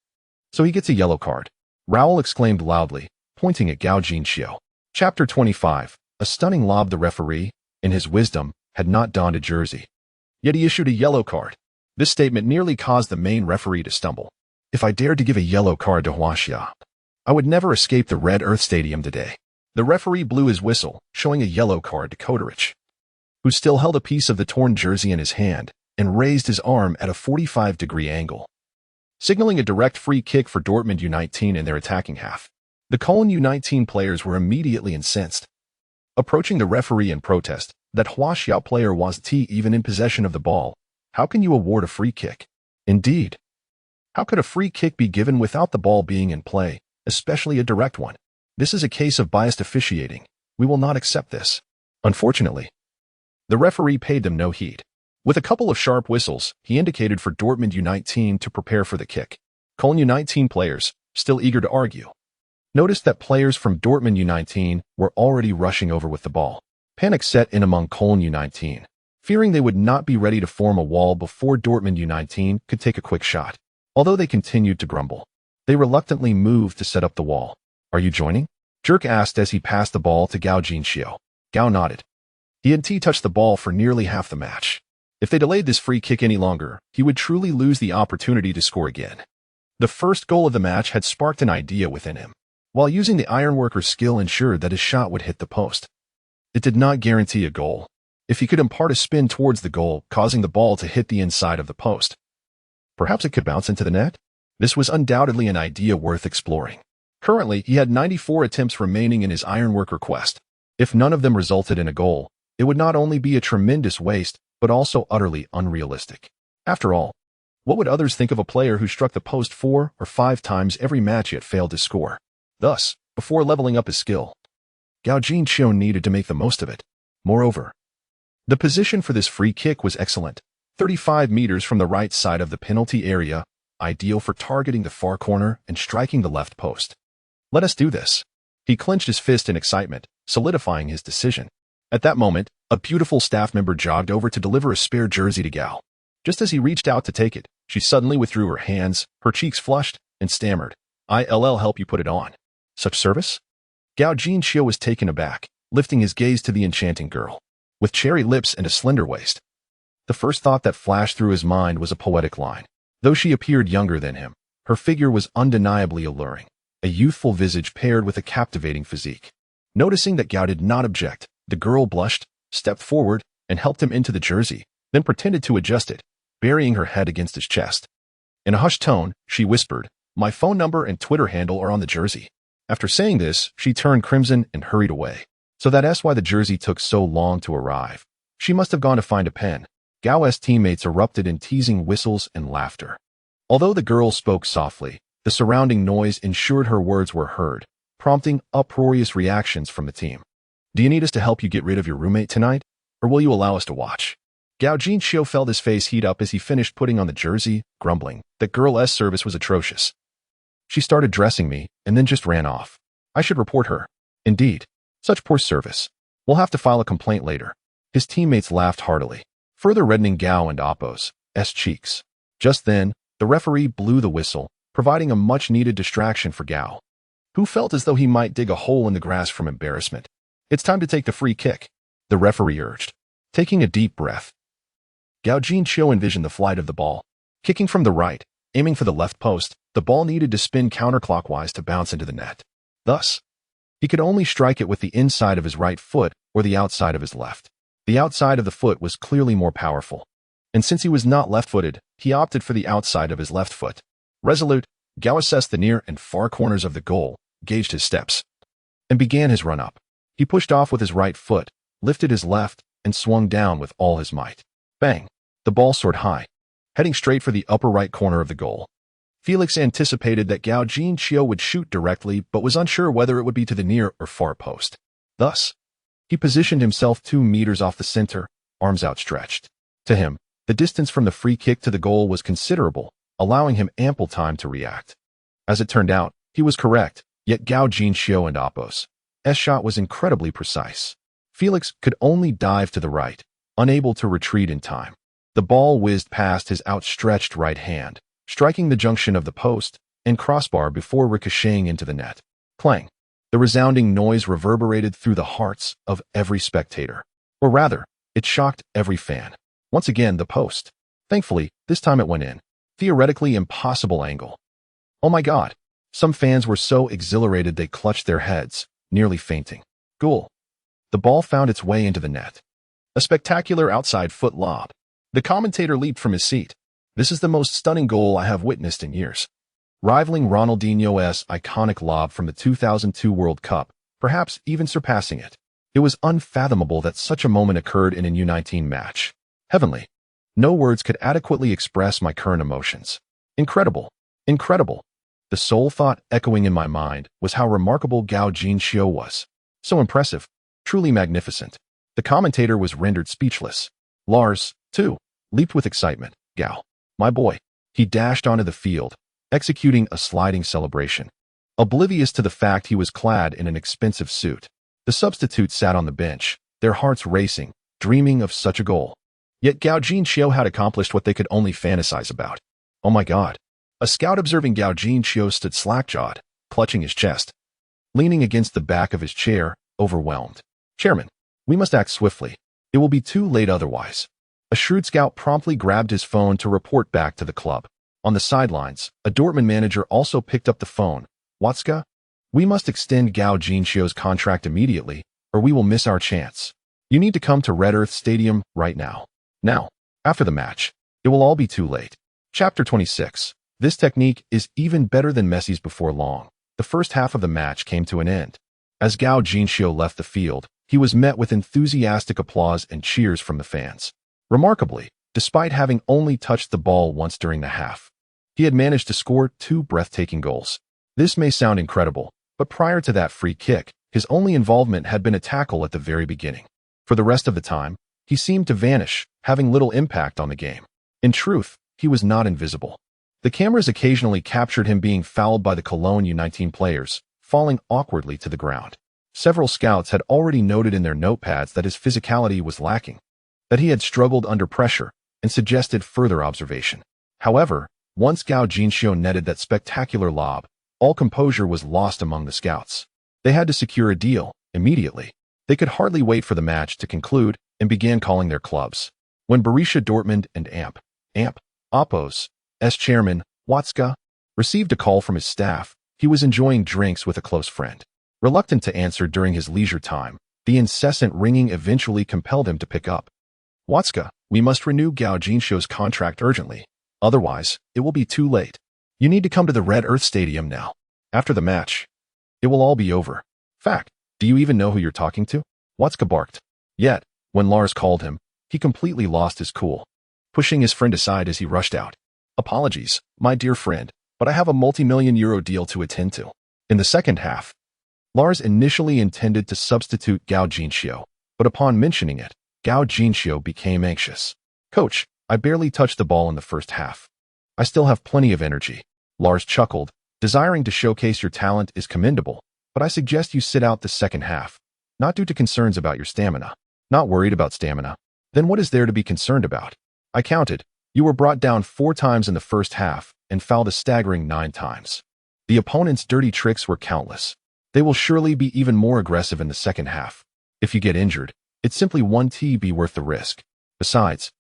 so he gets a yellow card. Raoul exclaimed loudly, pointing at Gao Jinxiu. Chapter 25. A stunning lob. The referee, in his wisdom, had not donned a jersey. Yet he issued a yellow card. This statement nearly caused the main referee to stumble. If I dared to give a yellow card to Huaxia, I would never escape the Red Earth Stadium today. The referee blew his whistle, showing a yellow card to Kodarich, who still held a piece of the torn jersey in his hand and raised his arm at a 45-degree angle, signaling a direct free kick for Dortmund U19 in their attacking half. The Cologne U19 players were immediately incensed, approaching the referee in protest that Huaxia player wasn't even in possession of the ball. How can you award a free kick? Indeed, how could a free kick be given without the ball being in play, especially a direct one? This is a case of biased officiating. We will not accept this. Unfortunately, the referee paid them no heed. With a couple of sharp whistles, he indicated for Dortmund U19 to prepare for the kick. Cologne U19 players, still eager to argue, noticed that players from Dortmund U19 were already rushing over with the ball. Panic set in among Cologne U19, fearing they would not be ready to form a wall before Dortmund U19 could take a quick shot. Although they continued to grumble, they reluctantly moved to set up the wall. Are you joining? Jerk asked as he passed the ball to Gao Jinxiu. Gao nodded. He had touched the ball for nearly half the match. If they delayed this free kick any longer, he would truly lose the opportunity to score again. The first goal of the match had sparked an idea within him. While using the ironworker's skill ensured that his shot would hit the post, it did not guarantee a goal. If he could impart a spin towards the goal, causing the ball to hit the inside of the post, perhaps it could bounce into the net? This was undoubtedly an idea worth exploring. Currently, he had 94 attempts remaining in his ironworker quest. If none of them resulted in a goal, it would not only be a tremendous waste, but also utterly unrealistic. After all, what would others think of a player who struck the post 4 or 5 times every match yet failed to score? Thus, before leveling up his skill, Gao Jinxiu needed to make the most of it. Moreover, the position for this free kick was excellent. 35 meters from the right side of the penalty area, ideal for targeting the far corner and striking the left post. Let us do this. He clenched his fist in excitement, solidifying his decision. At that moment, a beautiful staff member jogged over to deliver a spare jersey to Gao. Just as he reached out to take it, she suddenly withdrew her hands, her cheeks flushed, and stammered, "I'll help you put it on." Such service? Gao Jinxiu was taken aback, lifting his gaze to the enchanting girl, with cherry lips and a slender waist. The first thought that flashed through his mind was a poetic line. Though she appeared younger than him, her figure was undeniably alluring, a youthful visage paired with a captivating physique. Noticing that Gao did not object, the girl blushed, stepped forward, and helped him into the jersey, then pretended to adjust it, burying her head against his chest. In a hushed tone, she whispered, "My phone number and Twitter handle are on the jersey." After saying this, she turned crimson and hurried away. So that's why the jersey took so long to arrive. She must have gone to find a pen. Gao's teammates erupted in teasing whistles and laughter. Although the girl spoke softly, the surrounding noise ensured her words were heard, prompting uproarious reactions from the team. "Do you need us to help you get rid of your roommate tonight, or will you allow us to watch?" Gao Jinxiu felt his face heat up as he finished putting on the jersey, grumbling that girl's service was atrocious. "She started dressing me, and then just ran off. I should report her." "Indeed. Such poor service. We'll have to file a complaint later." His teammates laughed heartily, further reddening Gao and Appo's cheeks. Just then, the referee blew the whistle, providing a much-needed distraction for Gao, who felt as though he might dig a hole in the grass from embarrassment. "It's time to take the free kick," the referee urged. Taking a deep breath, Gao Jinxiu envisioned the flight of the ball. Kicking from the right, aiming for the left post, the ball needed to spin counterclockwise to bounce into the net. Thus, he could only strike it with the inside of his right foot or the outside of his left. The outside of the foot was clearly more powerful, and since he was not left-footed, he opted for the outside of his left foot. Resolute, Gao assessed the near and far corners of the goal, gauged his steps, and began his run-up. He pushed off with his right foot, lifted his left, and swung down with all his might. Bang! The ball soared high, heading straight for the upper right corner of the goal. Felix anticipated that Gao Jinxiu would shoot directly, but was unsure whether it would be to the near or far post. Thus, he positioned himself 2 meters off the center, arms outstretched. To him, the distance from the free kick to the goal was considerable, allowing him ample time to react. As it turned out, he was correct, yet Gao Jinxiu and Appo's shot was incredibly precise. Felix could only dive to the right, unable to retreat in time. The ball whizzed past his outstretched right hand, striking the junction of the post and crossbar before ricocheting into the net. Clang! The resounding noise reverberated through the hearts of every spectator. Or rather, it shocked every fan. Once again, the post. Thankfully, this time it went in. Theoretically impossible angle. Oh my God! Some fans were so exhilarated they clutched their heads, nearly fainting. Goal! The ball found its way into the net. A spectacular outside foot lob. The commentator leaped from his seat. This is the most stunning goal I have witnessed in years. Rivaling Ronaldinho's iconic lob from the 2002 World Cup, perhaps even surpassing it. It was unfathomable that such a moment occurred in a U19 match. Heavenly. No words could adequately express my current emotions. Incredible. Incredible. The sole thought echoing in my mind was how remarkable Gao Jinxiu was. So impressive. Truly magnificent. The commentator was rendered speechless. Lars, too, leaped with excitement. Gao. My boy. He dashed onto the field, executing a sliding celebration. Oblivious to the fact he was clad in an expensive suit. The substitutes sat on the bench, their hearts racing, dreaming of such a goal. Yet Gao Jinxiu had accomplished what they could only fantasize about. Oh my God. A scout observing Gao Jinxiu stood slack-jawed, clutching his chest. Leaning against the back of his chair, overwhelmed. Chairman, we must act swiftly. It will be too late otherwise. A shrewd scout promptly grabbed his phone to report back to the club. On the sidelines, a Dortmund manager also picked up the phone. Watzke? We must extend Gao Jinxiu's contract immediately, or we will miss our chance. You need to come to Red Earth Stadium right now. Now, after the match, it will all be too late. Chapter 26. This technique is even better than Messi's before long. The first half of the match came to an end. As Gao Jinxiu left the field, he was met with enthusiastic applause and cheers from the fans. Remarkably, despite having only touched the ball once during the half, he had managed to score 2 breathtaking goals. This may sound incredible, but prior to that free kick, his only involvement had been a tackle at the very beginning. For the rest of the time, he seemed to vanish, having little impact on the game. In truth, he was not invisible. The cameras occasionally captured him being fouled by the Cologne U19 players, falling awkwardly to the ground. Several scouts had already noted in their notepads that his physicality was lacking, that he had struggled under pressure, and suggested further observation. However, once Gao Jinxiu netted that spectacular lob, all composure was lost among the scouts. They had to secure a deal, immediately. They could hardly wait for the match to conclude and began calling their clubs. When Borussia Dortmund and Oppos' chairman, Watzke, received a call from his staff, he was enjoying drinks with a close friend. Reluctant to answer during his leisure time, the incessant ringing eventually compelled him to pick up. Watzke, we must renew Gao Jinxiu's contract urgently. Otherwise, it will be too late. You need to come to the Red Earth Stadium now. After the match, it will all be over. Fact, do you even know who you're talking to? Watzke barked. Yet, when Lars called him, he completely lost his cool, pushing his friend aside as he rushed out. Apologies, my dear friend, but I have a multi-million euro deal to attend to. In the second half, Lars initially intended to substitute Gao Jinxiu, but upon mentioning it, Gao Jinxiu became anxious. Coach, I barely touched the ball in the first half. I still have plenty of energy. Lars chuckled. Desiring to showcase your talent is commendable, but I suggest you sit out the second half. Not due to concerns about your stamina. Not worried about stamina. Then what is there to be concerned about? I counted. You were brought down 4 times in the first half and fouled a staggering 9 times. The opponent's dirty tricks were countless. They will surely be even more aggressive in the second half. If you get injured, it's simply 1 be worth the risk. Besides,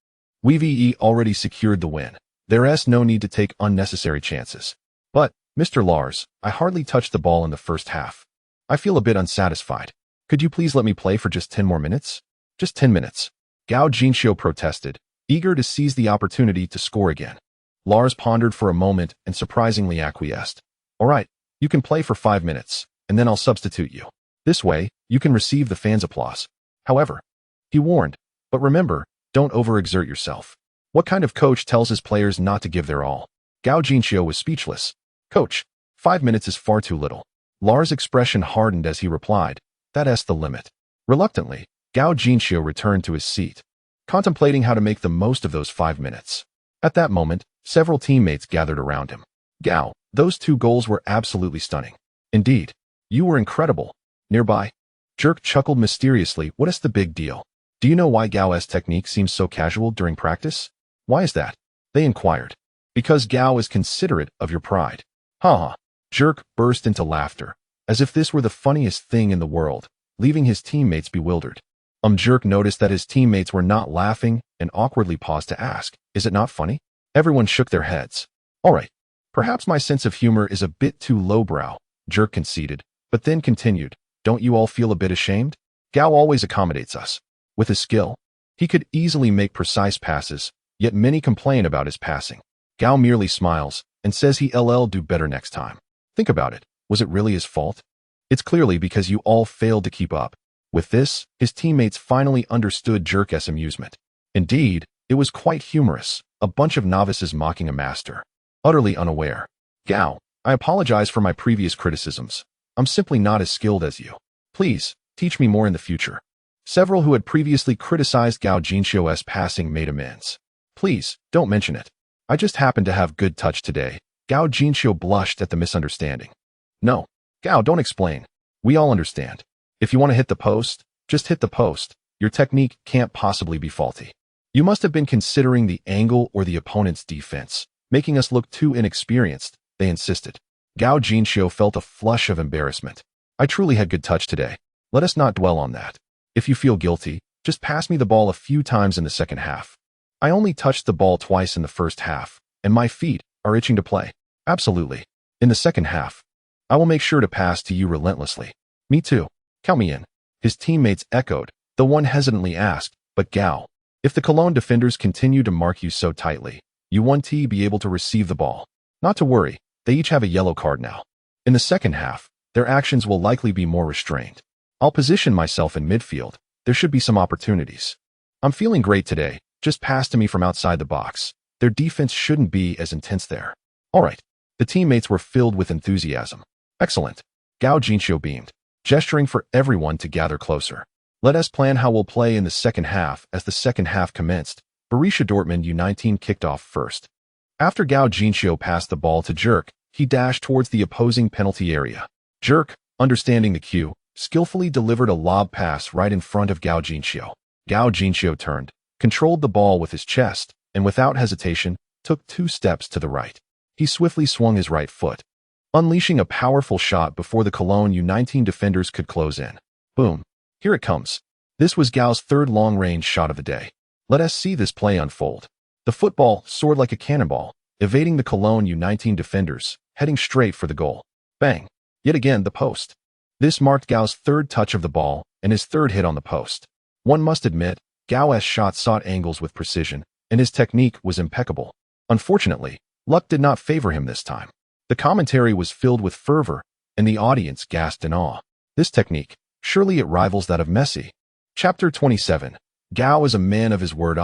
we've already secured the win. There's no need to take unnecessary chances. But, Mr. Lars, I hardly touched the ball in the first half. I feel a bit unsatisfied. Could you please let me play for just 10 more minutes? Just 10 minutes. Gao Jinxiu protested, eager to seize the opportunity to score again. Lars pondered for a moment and surprisingly acquiesced. All right, you can play for 5 minutes, and then I'll substitute you. This way, you can receive the fans' applause. However, he warned, but remember, don't overexert yourself. What kind of coach tells his players not to give their all? Gao Jinxiu was speechless. Coach, 5 minutes is far too little. Lars' expression hardened as he replied, that's the limit. Reluctantly, Gao Jinxiu returned to his seat, contemplating how to make the most of those 5 minutes. At that moment, several teammates gathered around him. Gao, those 2 goals were absolutely stunning. Indeed, you were incredible. Nearby, Jerk chuckled mysteriously. What is the big deal? Do you know why Gao's technique seems so casual during practice? Why is that? They inquired. Because Gao is considerate of your pride. Ha. Jerk burst into laughter, as if this were the funniest thing in the world, leaving his teammates bewildered. Jerk noticed that his teammates were not laughing and awkwardly paused to ask, is it not funny? Everyone shook their heads. All right. Perhaps my sense of humor is a bit too lowbrow, Jerk conceded, but then continued, don't you all feel a bit ashamed? Gao always accommodates us. With his skill, he could easily make precise passes, yet many complain about his passing. Gao merely smiles and says he'll do better next time. Think about it. Was it really his fault? It's clearly because you all failed to keep up. With this, his teammates finally understood Jerk's amusement. Indeed, it was quite humorous, a bunch of novices mocking a master. Utterly unaware. Gao, I apologize for my previous criticisms. I'm simply not as skilled as you. Please, teach me more in the future. Several who had previously criticized Gao Jinxiu's passing made amends. Please, don't mention it. I just happened to have good touch today. Gao Jinxiu blushed at the misunderstanding. No. Gao, don't explain. We all understand. If you want to hit the post, just hit the post. Your technique can't possibly be faulty. You must have been considering the angle or the opponent's defense, making us look too inexperienced, they insisted. Gao Jinxiu felt a flush of embarrassment. I truly had good touch today. Let us not dwell on that. If you feel guilty, just pass me the ball a few times in the second half. I only touched the ball twice in the first half, and my feet are itching to play. Absolutely. In the second half, I will make sure to pass to you relentlessly. Me too. Count me in. His teammates echoed, though one hesitantly asked, but Gao, if the Cologne defenders continue to mark you so tightly, you won't be able to receive the ball. Not to worry, they each have a yellow card now. In the second half, their actions will likely be more restrained. I'll position myself in midfield. There should be some opportunities. I'm feeling great today. Just pass to me from outside the box. Their defense shouldn't be as intense there. All right. The teammates were filled with enthusiasm. Excellent. Gao Jinxiu beamed, gesturing for everyone to gather closer. Let us plan how we'll play in the second half. As the second half commenced, Borussia Dortmund U19 kicked off first. After Gao Jinxiu passed the ball to Jerk, he dashed towards the opposing penalty area. Jerk, understanding the cue, skillfully delivered a lob pass right in front of Gao Jinxiu. Gao Jinxiu turned, controlled the ball with his chest, and without hesitation, took 2 steps to the right. He swiftly swung his right foot, unleashing a powerful shot before the Cologne U19 defenders could close in. Boom. Here it comes. This was Gao's third long-range shot of the day. Let us see this play unfold. The football soared like a cannonball, evading the Cologne U19 defenders, heading straight for the goal. Bang. Yet again the post. This marked Gao's third touch of the ball and his third hit on the post. One must admit, Gao's shot sought angles with precision, and his technique was impeccable. Unfortunately, luck did not favor him this time. The commentary was filled with fervor, and the audience gasped in awe. This technique, surely it rivals that of Messi. Chapter 27. Gao is a man of his word.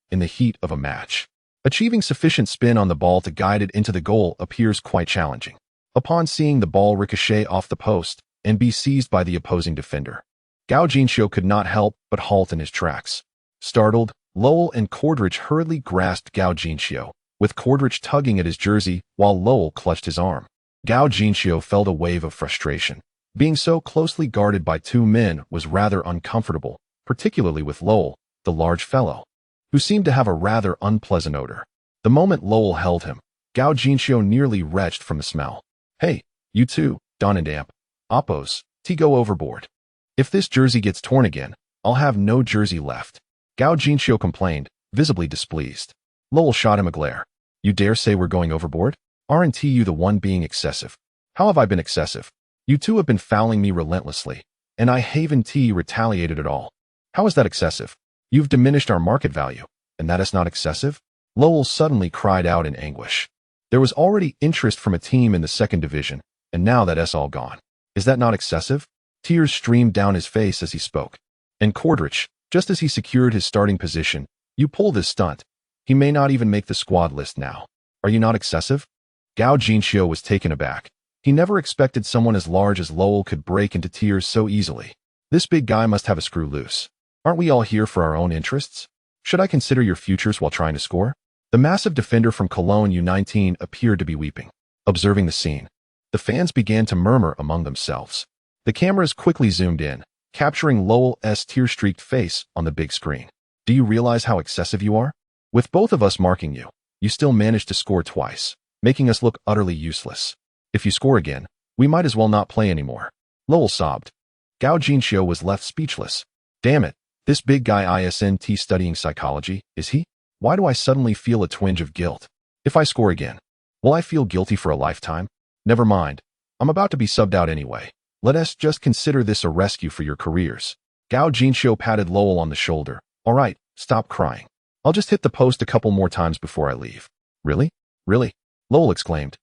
In the heat of a match, achieving sufficient spin on the ball to guide it into the goal appears quite challenging. Upon seeing the ball ricochet off the post and be seized by the opposing defender, Gao Jinxiu could not help but halt in his tracks. Startled, Lowell and Cordridge hurriedly grasped Gao Jinxiu, with Cordridge tugging at his jersey while Lowell clutched his arm. Gao Jinxiu felt a wave of frustration. Being so closely guarded by 2 men was rather uncomfortable, particularly with Lowell, the large fellow, who seemed to have a rather unpleasant odor. The moment Lowell held him, Gao Jinxiu nearly retched from the smell. Hey, you two, Don and Amp, Oppos, go overboard. If this jersey gets torn again, I'll have no jersey left. Gao Jinxiu complained, visibly displeased. Lowell shot him a glare. You dare say we're going overboard? Aren't you the one being excessive? How have I been excessive? You two have been fouling me relentlessly, and I haven't retaliated at all. How is that excessive? You've diminished our market value, and that is not excessive? Lowell suddenly cried out in anguish. There was already interest from a team in the 2nd division, and now that's all gone. Is that not excessive? Tears streamed down his face as he spoke. And Cordridge, just as he secured his starting position, you pull this stunt. He may not even make the squad list now. Are you not excessive? Gao Jinxiu was taken aback. He never expected someone as large as Lowell could break into tears so easily. This big guy must have a screw loose. Aren't we all here for our own interests? Should I consider your futures while trying to score? The massive defender from Cologne U19 appeared to be weeping. Observing the scene, the fans began to murmur among themselves. The cameras quickly zoomed in, capturing Lowell's tear-streaked face on the big screen. Do you realize how excessive you are? With both of us marking you, you still managed to score twice, making us look utterly useless. If you score again, we might as well not play anymore. Lowell sobbed. Gao Jinxiu was left speechless. Damn it, this big guy isn't studying psychology, is he? Why do I suddenly feel a twinge of guilt? If I score again, will I feel guilty for a lifetime? Never mind. I'm about to be subbed out anyway. Let us just consider this a rescue for your careers. Gao Jinxiu patted Lowell on the shoulder. All right, stop crying. I'll just hit the post a couple more times before I leave. Really? Really? Lowell exclaimed,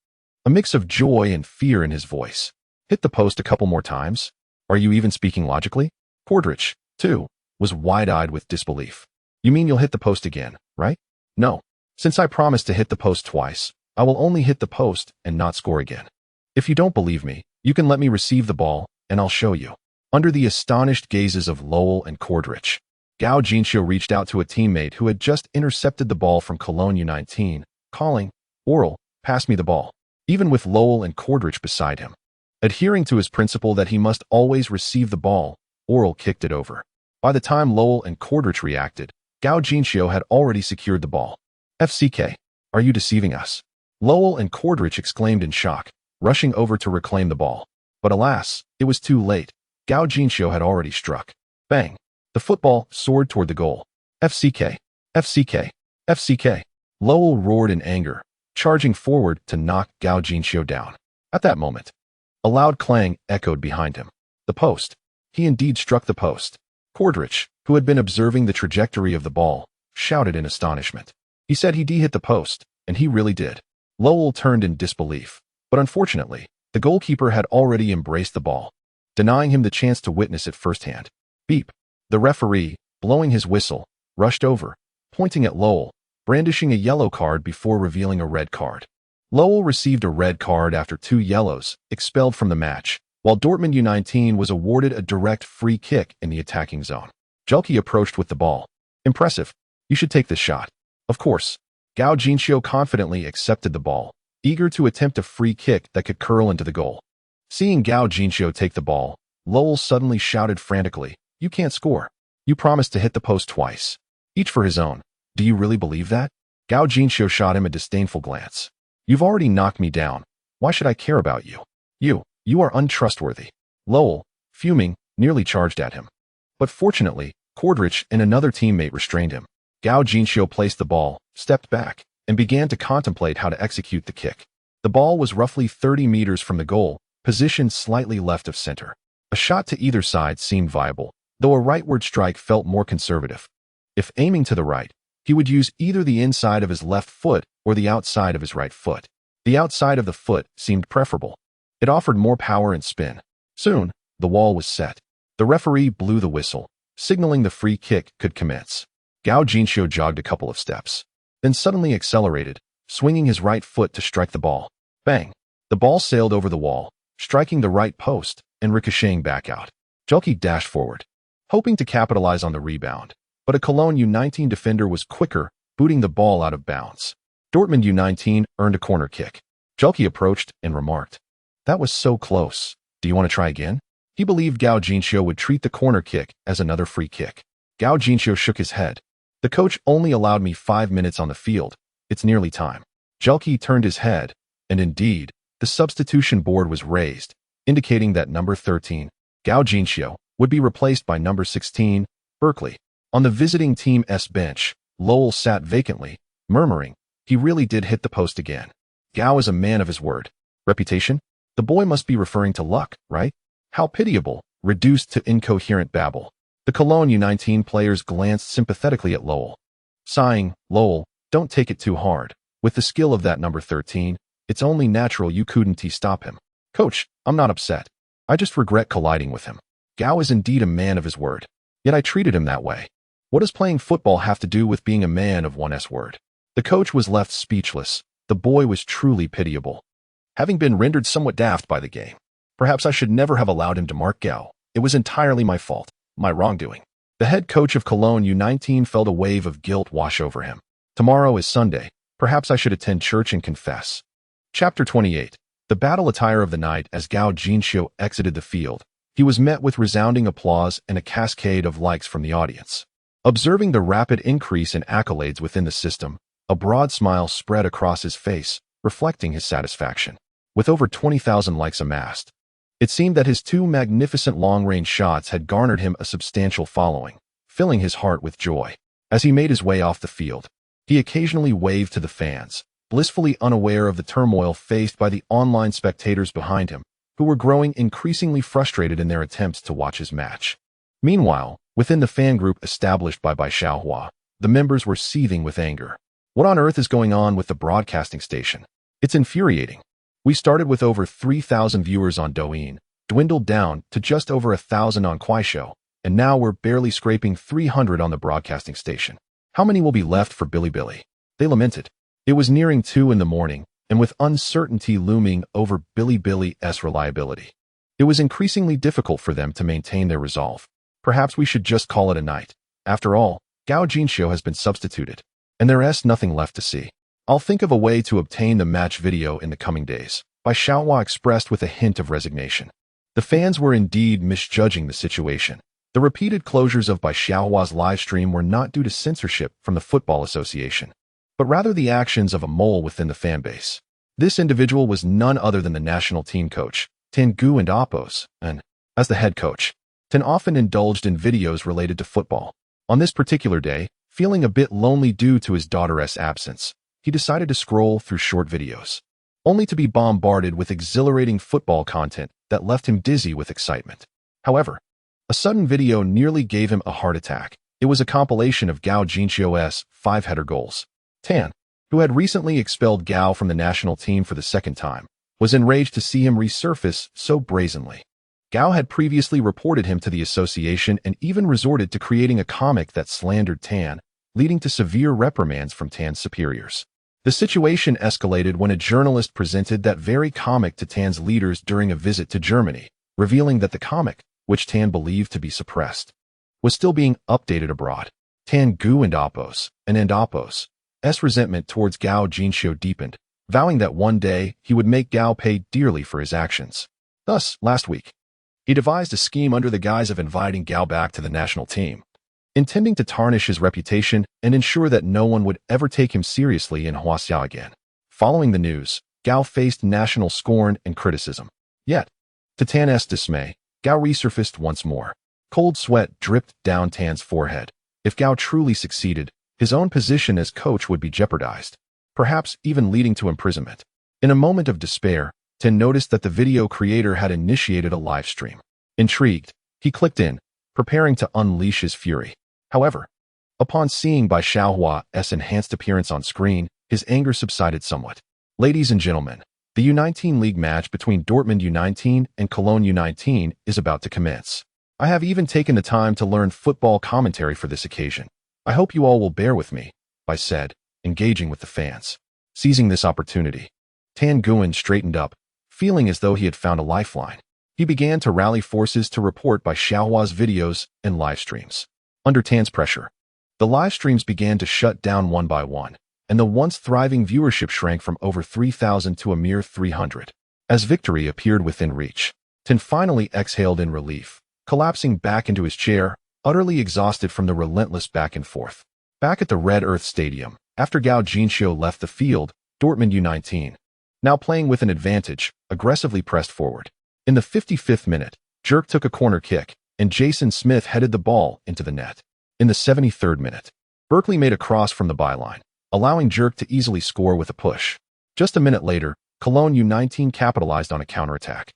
a mix of joy and fear in his voice. Hit the post a couple more times? Are you even speaking logically? Cordrich, too, was wide-eyed with disbelief. You mean you'll hit the post again, right? No. Since I promised to hit the post twice, I will only hit the post and not score again. If you don't believe me, you can let me receive the ball, and I'll show you. Under the astonished gazes of Lowell and Cordrich, Gao Jinxiu reached out to a teammate who had just intercepted the ball from Cologne U19, calling, Oral, pass me the ball. Even with Lowell and Cordrich beside him. Adhering to his principle that he must always receive the ball, Oral kicked it over. By the time Lowell and Cordrich reacted, Gao Jinxiu had already secured the ball. FCK, are you deceiving us? Lowell and Cordrich exclaimed in shock, rushing over to reclaim the ball. But alas, it was too late. Gao Jinxiu had already struck. Bang! The football soared toward the goal. FCK, FCK, FCK. Lowell roared in anger, charging forward to knock Gao Jinxiu down. At that moment, a loud clang echoed behind him. The post. He indeed struck the post. Cordrich, who had been observing the trajectory of the ball, shouted in astonishment. He said he'd hit the post, and he really did. Lowell turned in disbelief, but unfortunately, the goalkeeper had already embraced the ball, denying him the chance to witness it firsthand. Beep. The referee, blowing his whistle, rushed over, pointing at Lowell, brandishing a yellow card before revealing a red card. Lowell received a red card after 2 yellows, expelled from the match, while Dortmund U19 was awarded a direct free kick in the attacking zone. Jelke approached with the ball. Impressive. You should take this shot. Of course. Gao Jinxiu confidently accepted the ball, eager to attempt a free kick that could curl into the goal. Seeing Gao Jinxiu take the ball, Lowell suddenly shouted frantically, You can't score. You promised to hit the post twice. Each for his own. Do you really believe that? Gao Jinxiu shot him a disdainful glance. You've already knocked me down. Why should I care about you? You are untrustworthy. Lowell, fuming, nearly charged at him. But fortunately, Cordrich and another teammate restrained him. Gao Jinxiu placed the ball, stepped back, and began to contemplate how to execute the kick. The ball was roughly 30 meters from the goal, positioned slightly left of center. A shot to either side seemed viable, though a rightward strike felt more conservative. If aiming to the right, he would use either the inside of his left foot or the outside of his right foot. The outside of the foot seemed preferable. It offered more power and spin. Soon, the wall was set. The referee blew the whistle, signaling the free kick could commence. Gao Jinxiu jogged a couple of steps, then suddenly accelerated, swinging his right foot to strike the ball. Bang! The ball sailed over the wall, striking the right post and ricocheting back out. Jelke dashed forward, hoping to capitalize on the rebound, but a Cologne U19 defender was quicker, booting the ball out of bounds. Dortmund U19 earned a corner kick. Jelke approached and remarked, That was so close. Do you want to try again? He believed Gao Jinxiu would treat the corner kick as another free kick. Gao Jinxiu shook his head. The coach only allowed me 5 minutes on the field. It's nearly time. Jelke turned his head, and indeed, the substitution board was raised, indicating that number 13, Gao Jinxiu, would be replaced by number 16, Berkeley. On the visiting team's bench, Lowell sat vacantly, murmuring, He really did hit the post again. Gao is a man of his word. Reputation? The boy must be referring to luck, right? How pitiable, reduced to incoherent babble. The Cologne U19 players glanced sympathetically at Lowell. Sighing, Lowell, don't take it too hard. With the skill of that number 13, it's only natural you couldn't stop him. Coach, I'm not upset. I just regret colliding with him. Gao is indeed a man of his word. Yet I treated him that way. What does playing football have to do with being a man of one's word? The coach was left speechless. The boy was truly pitiable. Having been rendered somewhat daft by the game, perhaps I should never have allowed him to mark Gao. It was entirely my fault, my wrongdoing. The head coach of Cologne U19 felt a wave of guilt wash over him. Tomorrow is Sunday. Perhaps I should attend church and confess. Chapter 28. The battle attire of the night. As Gao Jinxiu exited the field, He was met with resounding applause and a cascade of likes from the audience. Observing the rapid increase in accolades within the system, a broad smile spread across his face, reflecting his satisfaction. With over 20,000 likes amassed, it seemed that his two magnificent long-range shots had garnered him a substantial following, filling his heart with joy. As he made his way off the field, he occasionally waved to the fans, blissfully unaware of the turmoil faced by the online spectators behind him, who were growing increasingly frustrated in their attempts to watch his match. Meanwhile, within the fan group established by Xiaohua, the members were seething with anger. What on earth is going on with the broadcasting station? It's infuriating. We started with over 3,000 viewers on Douyin, dwindled down to just over 1,000 on Kuaishou, and now we're barely scraping 300 on the broadcasting station. How many will be left for Bilibili? They lamented. It was nearing 2 in the morning, and with uncertainty looming over Bilibili's reliability, it was increasingly difficult for them to maintain their resolve. Perhaps we should just call it a night. After all, Gao Jinxiu has been substituted, and there's nothing left to see. I'll think of a way to obtain the match video in the coming days, Xiaohua expressed with a hint of resignation. The fans were indeed misjudging the situation. The repeated closures of Xiaohua's live stream were not due to censorship from the Football Association, but rather the actions of a mole within the fanbase. This individual was none other than the national team coach, Tan Gu and Oppos, and, as the head coach, Tan often indulged in videos related to football. On this particular day, feeling a bit lonely due to his daughter's absence, he decided to scroll through short videos, only to be bombarded with exhilarating football content that left him dizzy with excitement. However, a sudden video nearly gave him a heart attack. It was a compilation of Gao Jinxiu's 5-header goals. Tan, who had recently expelled Gao from the national team for the second time, was enraged to see him resurface so brazenly. Gao had previously reported him to the association and even resorted to creating a comic that slandered Tan, leading to severe reprimands from Tan's superiors. The situation escalated when a journalist presented that very comic to Tan's leaders during a visit to Germany, revealing that the comic, which Tan believed to be suppressed, was still being updated abroad. Tan Gu and Oppos' resentment towards Gao Jinxiu deepened, vowing that one day he would make Gao pay dearly for his actions. Thus, last week, he devised a scheme under the guise of inviting Gao back to the national team, intending to tarnish his reputation and ensure that no one would ever take him seriously in Huaxia again. Following the news, Gao faced national scorn and criticism. Yet, to Tan's dismay, Gao resurfaced once more. Cold sweat dripped down Tan's forehead. If Gao truly succeeded, his own position as coach would be jeopardized, perhaps even leading to imprisonment. In a moment of despair, Tan noticed that the video creator had initiated a live stream. Intrigued, he clicked in, preparing to unleash his fury. However, upon seeing Xiaohua's enhanced appearance on screen, his anger subsided somewhat. Ladies and gentlemen, the U19 League match between Dortmund U19 and Cologne U19 is about to commence. I have even taken the time to learn football commentary for this occasion. I hope you all will bear with me, I said, engaging with the fans. Seizing this opportunity, Tan Guan straightened up, feeling as though he had found a lifeline. He began to rally forces to report Xiaohua's videos and live streams. Under Tan's pressure, the live streams began to shut down one by one, and the once thriving viewership shrank from over 3,000 to a mere 300. As victory appeared within reach, Tan finally exhaled in relief, collapsing back into his chair, utterly exhausted from the relentless back and forth. Back at the Red Earth Stadium, after Gao Jinxiu left the field, Dortmund U19, now playing with an advantage, aggressively pressed forward. In the 55th minute, Jerk took a corner kick, and Jason Smith headed the ball into the net. In the 73rd minute, Berkeley made a cross from the byline, allowing Jerk to easily score with a push. Just a minute later, Cologne U19 capitalized on a counterattack,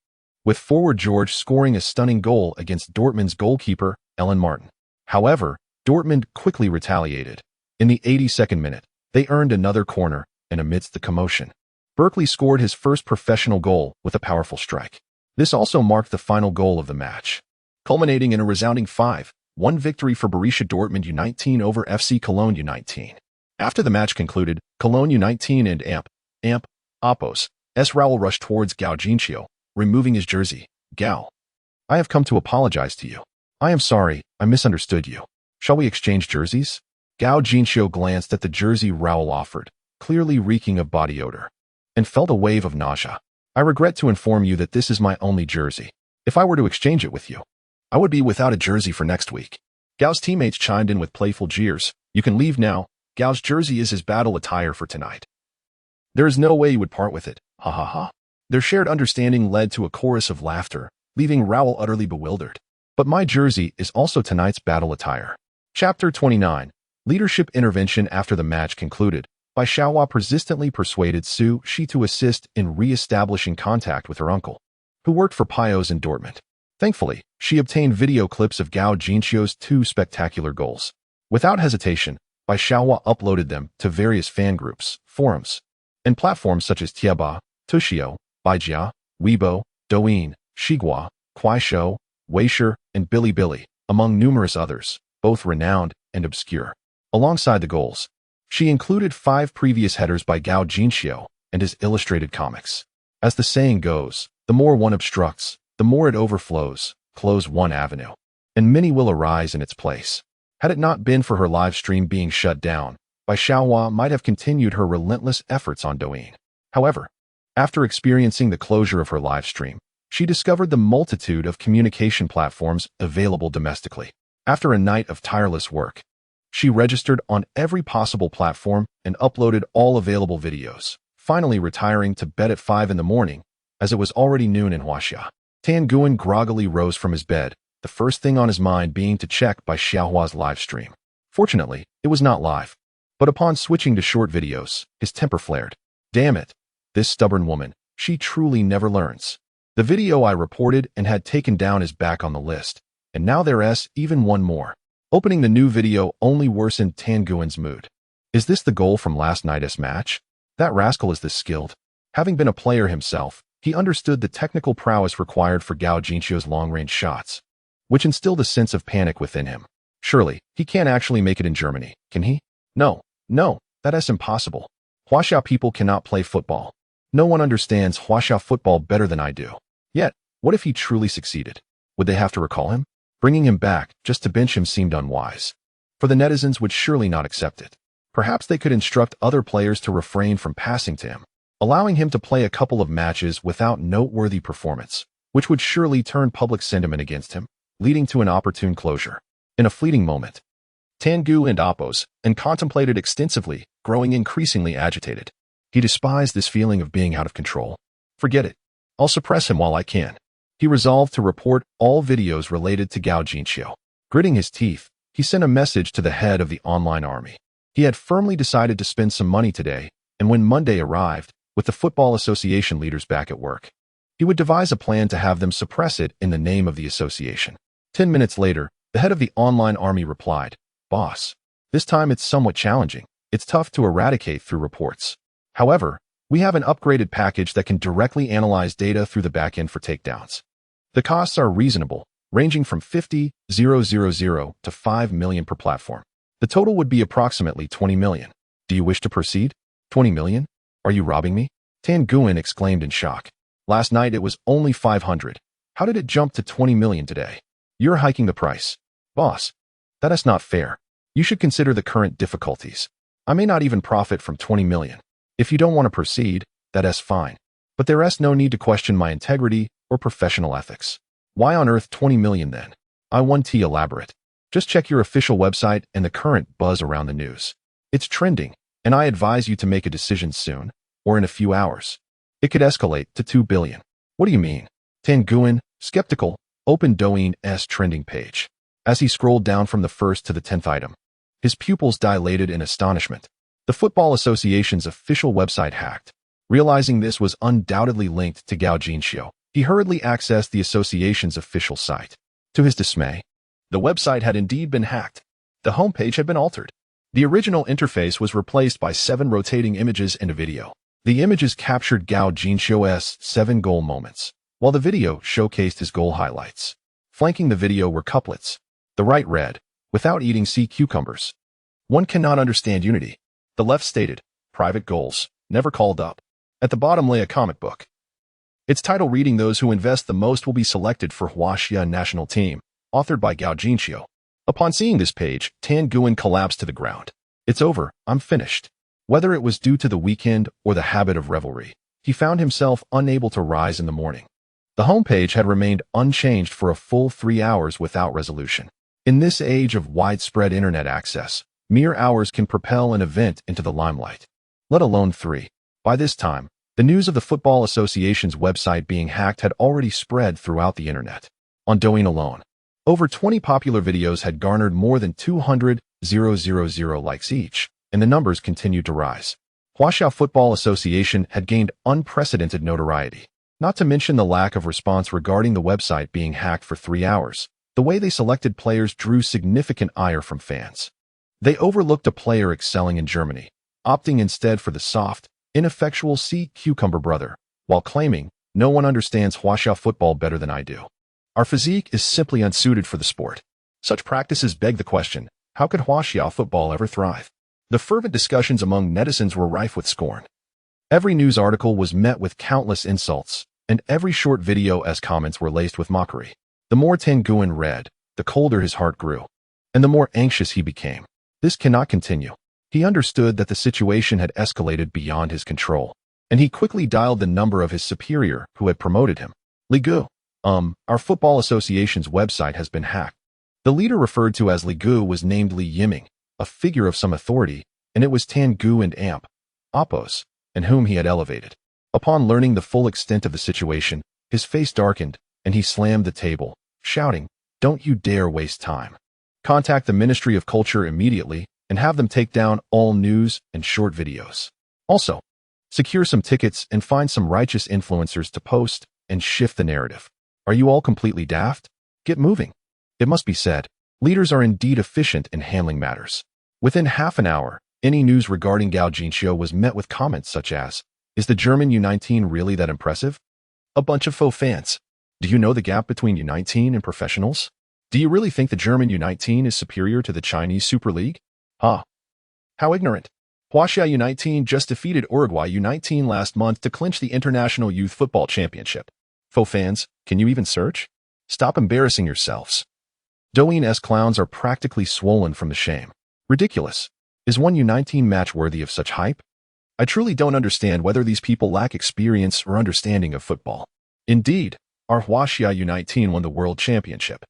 with forward George scoring a stunning goal against Dortmund's goalkeeper, Ellen Martin. However, Dortmund quickly retaliated. In the 82nd minute, they earned another corner, and amidst the commotion, Berkeley scored his first professional goal with a powerful strike. This also marked the final goal of the match, culminating in a resounding 5-1 victory for Borussia Dortmund U19 over FC Cologne U19. After the match concluded, Cologne U19 and Oppos' Raul rushed towards Gao Jinxiu, removing his jersey. Gao, I have come to apologize to you. I am sorry, I misunderstood you. Shall we exchange jerseys? Gao Jinxiu glanced at the jersey Raul offered, clearly reeking of body odor, and felt a wave of nausea. I regret to inform you that this is my only jersey. If I were to exchange it with you, I would be without a jersey for next week. Gao's teammates chimed in with playful jeers. You can leave now. Gao's jersey is his battle attire for tonight. There is no way he would part with it. Ha ha ha. Their shared understanding led to a chorus of laughter, leaving Raoul utterly bewildered. But my jersey is also tonight's battle attire. Chapter 29. Leadership intervention. After the match concluded, Bai Xiaohua persistently persuaded Su Shi to assist in re-establishing contact with her uncle, who worked for Pios in Dortmund. Thankfully, she obtained video clips of Gao Jinxiu's 2 spectacular goals. Without hesitation, Bai Xiaohua uploaded them to various fan groups, forums, and platforms such as Tieba, Tuxiao, Baijia, Weibo, Douyin, Xigua, Kuaishou, Weishi, and Bilibili, among numerous others, both renowned and obscure. Alongside the goals, she included 5 previous headers by Gao Jinxiu and his illustrated comics. As the saying goes, the more one obstructs, the more it overflows. Close one avenue, and many will arise in its place. Had it not been for her live stream being shut down, Bai Xiaohua might have continued her relentless efforts on Douyin. However, after experiencing the closure of her live stream, she discovered the multitude of communication platforms available domestically. After a night of tireless work, she registered on every possible platform and uploaded all available videos, finally retiring to bed at 5 in the morning, as it was already noon in Huaxia. Tan Guan groggily rose from his bed, the first thing on his mind being to check Bai Xiaohua's live stream. Fortunately, it was not live. But upon switching to short videos, his temper flared. Damn it! This stubborn woman, she truly never learns. The video I reported and had taken down is back on the list, and now there's even one more. Opening the new video only worsened Tan Guan's mood. Is this the goal from last night's match? That rascal is this skilled. Having been a player himself, he understood the technical prowess required for Gao Jinxiu's long-range shots, which instilled a sense of panic within him. Surely, he can't actually make it in Germany, can he? No, that is impossible. Huaxia people cannot play football. No one understands Huaxia football better than I do. Yet, what if he truly succeeded? Would they have to recall him? Bringing him back just to bench him seemed unwise, for the netizens would surely not accept it. Perhaps they could instruct other players to refrain from passing to him, allowing him to play a couple of matches without noteworthy performance, which would surely turn public sentiment against him, leading to an opportune closure. In a fleeting moment, Tangu and Oppos and contemplated extensively, growing increasingly agitated. He despised this feeling of being out of control. Forget it. I'll suppress him while I can. He resolved to report all videos related to Gao Jinxiu. Gritting his teeth, he sent a message to the head of the online army. He had firmly decided to spend some money today, and when Monday arrived, with the Football Association leaders back at work, he would devise a plan to have them suppress it in the name of the association. 10 minutes later, the head of the online army replied, "Boss, this time it's somewhat challenging. It's tough to eradicate through reports. However, we have an upgraded package that can directly analyze data through the backend for takedowns. The costs are reasonable, ranging from 50,000 to 5 million per platform. The total would be approximately 20 million. Do you wish to proceed? 20 million? Are you robbing me?" Tan Guan exclaimed in shock. Last night it was only 500. How did it jump to 20 million today? You're hiking the price. Boss, that is not fair. You should consider the current difficulties. I may not even profit from 20 million. If you don't want to proceed, that is fine. But there is no need to question my integrity or professional ethics. Why on earth 20 million then? I want to elaborate. Just check your official website and the current buzz around the news. It's trending, and I advise you to make a decision soon, or in a few hours. It could escalate to 2 billion. What do you mean? Tan Guan, skeptical, opened Douyin's trending page. As he scrolled down from the first to the 10th item, his pupils dilated in astonishment. The Football Association's official website hacked. Realizing this was undoubtedly linked to Gao Jinxiu, he hurriedly accessed the association's official site. To his dismay, the website had indeed been hacked. The homepage had been altered. The original interface was replaced by 7 rotating images and a video. The images captured Gao Jinxiu's 7 goal moments, while the video showcased his goal highlights. Flanking the video were couplets. The right read, "Without eating sea cucumbers, one cannot understand unity." The left stated, "Private goals, never called up." At the bottom lay a comic book. Its title reading, "Those who invest the most will be selected for Huaxia national team," authored by Gao Jinxiu. Upon seeing this page, Tan Guan collapsed to the ground. It's over, I'm finished. Whether it was due to the weekend or the habit of revelry, he found himself unable to rise in the morning. The homepage had remained unchanged for a full 3 hours without resolution. In this age of widespread internet access, mere hours can propel an event into the limelight, let alone 3. By this time, the news of the Football Association's website being hacked had already spread throughout the internet. On Douyin alone, over 20 popular videos had garnered more than 200,000 likes each, and the numbers continued to rise. Huaxia Football Association had gained unprecedented notoriety, not to mention the lack of response regarding the website being hacked for 3 hours. The way they selected players drew significant ire from fans. They overlooked a player excelling in Germany, opting instead for the soft, ineffectual sea cucumber brother, while claiming, "No one understands Huaxia football better than I do. Our physique is simply unsuited for the sport." Such practices beg the question, how could Huaxia football ever thrive? The fervent discussions among netizens were rife with scorn. Every news article was met with countless insults, and every short video as comments were laced with mockery. The more Tan Guan read, the colder his heart grew, and the more anxious he became. This cannot continue. He understood that the situation had escalated beyond his control, and he quickly dialed the number of his superior who had promoted him. "Li Gu, our football association's website has been hacked." The leader referred to as Li Gu was named Li Yiming, a figure of some authority, and it was Tan Gu and Amp, Oppos, and whom he had elevated. Upon learning the full extent of the situation, his face darkened, and he slammed the table, shouting, "Don't you dare waste time. Contact the Ministry of Culture immediately and have them take down all news and short videos. Also, secure some tickets and find some righteous influencers to post and shift the narrative. Are you all completely daft? Get moving." It must be said, leaders are indeed efficient in handling matters. Within half an hour, any news regarding Gao Jinxiu was met with comments such as, "Is the German U19 really that impressive? A bunch of faux fans. Do you know the gap between U19 and professionals? Do you really think the German U19 is superior to the Chinese Super League? How ignorant. Huaxia U19 just defeated Uruguay U19 last month to clinch the International Youth Football Championship. Faux fans, can you even search? Stop embarrassing yourselves." Douyin's clowns are practically swollen from the shame. Ridiculous. Is one U19 match worthy of such hype? I truly don't understand whether these people lack experience or understanding of football. Indeed, our Huaxia U19 won the World Championship.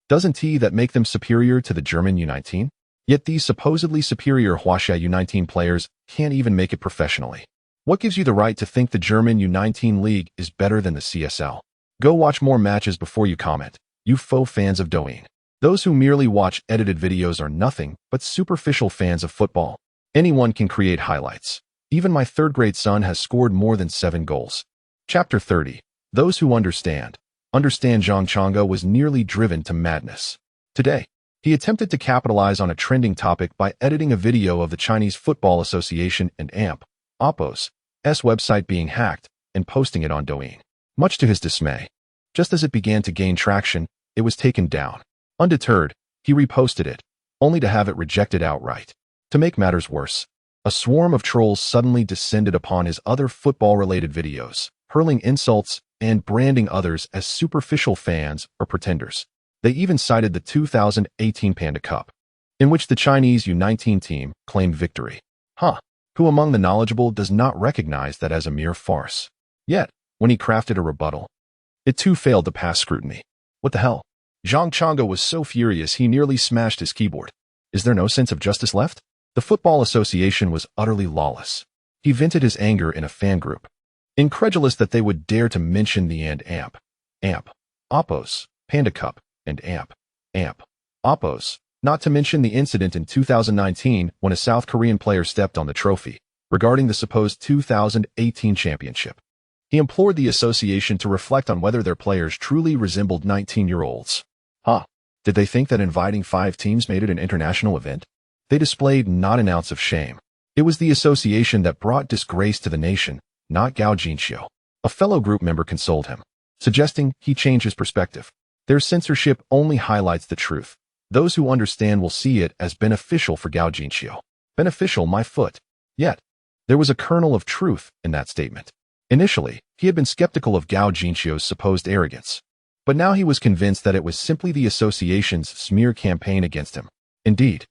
Doesn't that make them superior to the German U19? Yet these supposedly superior Huaxia U19 players can't even make it professionally. What gives you the right to think the German U19 league is better than the CSL? Go watch more matches before you comment, you faux fans of Douyin. Those who merely watch edited videos are nothing but superficial fans of football. Anyone can create highlights. Even my third-grade son has scored more than 7 goals. Chapter 30. Those who understand. Zhang Chang'e was nearly driven to madness. Today, he attempted to capitalize on a trending topic by editing a video of the Chinese Football Association and AMP, Oppos, website being hacked and posting it on Douyin. Much to his dismay, just as it began to gain traction, it was taken down. Undeterred, he reposted it, only to have it rejected outright. To make matters worse, a swarm of trolls suddenly descended upon his other football-related videos, hurling insults and branding others as superficial fans or pretenders. They even cited the 2018 Panda Cup, in which the Chinese U19 team claimed victory. Who among the knowledgeable does not recognize that as a mere farce? Yet, when he crafted a rebuttal, it too failed to pass scrutiny. What the hell? Zhang Chang'e was so furious he nearly smashed his keyboard. Is there no sense of justice left? The Football Association was utterly lawless. He vented his anger in a fan group, incredulous that they would dare to mention the AMP, Oppos, Panda Cup, and AMP, Oppos, not to mention the incident in 2019 when a South Korean player stepped on the trophy, regarding the supposed 2018 championship. He implored the association to reflect on whether their players truly resembled 19-year-olds. Did they think that inviting 5 teams made it an international event? They displayed not an ounce of shame. It was the association that brought disgrace to the nation, not Gao Jinxiu. A fellow group member consoled him, suggesting he change his perspective. Their censorship only highlights the truth. Those who understand will see it as beneficial for Gao Jinxiu. Beneficial, my foot. Yet, there was a kernel of truth in that statement. Initially, he had been skeptical of Gao Jinxiu's supposed arrogance, but now he was convinced that it was simply the association's smear campaign against him. Indeed,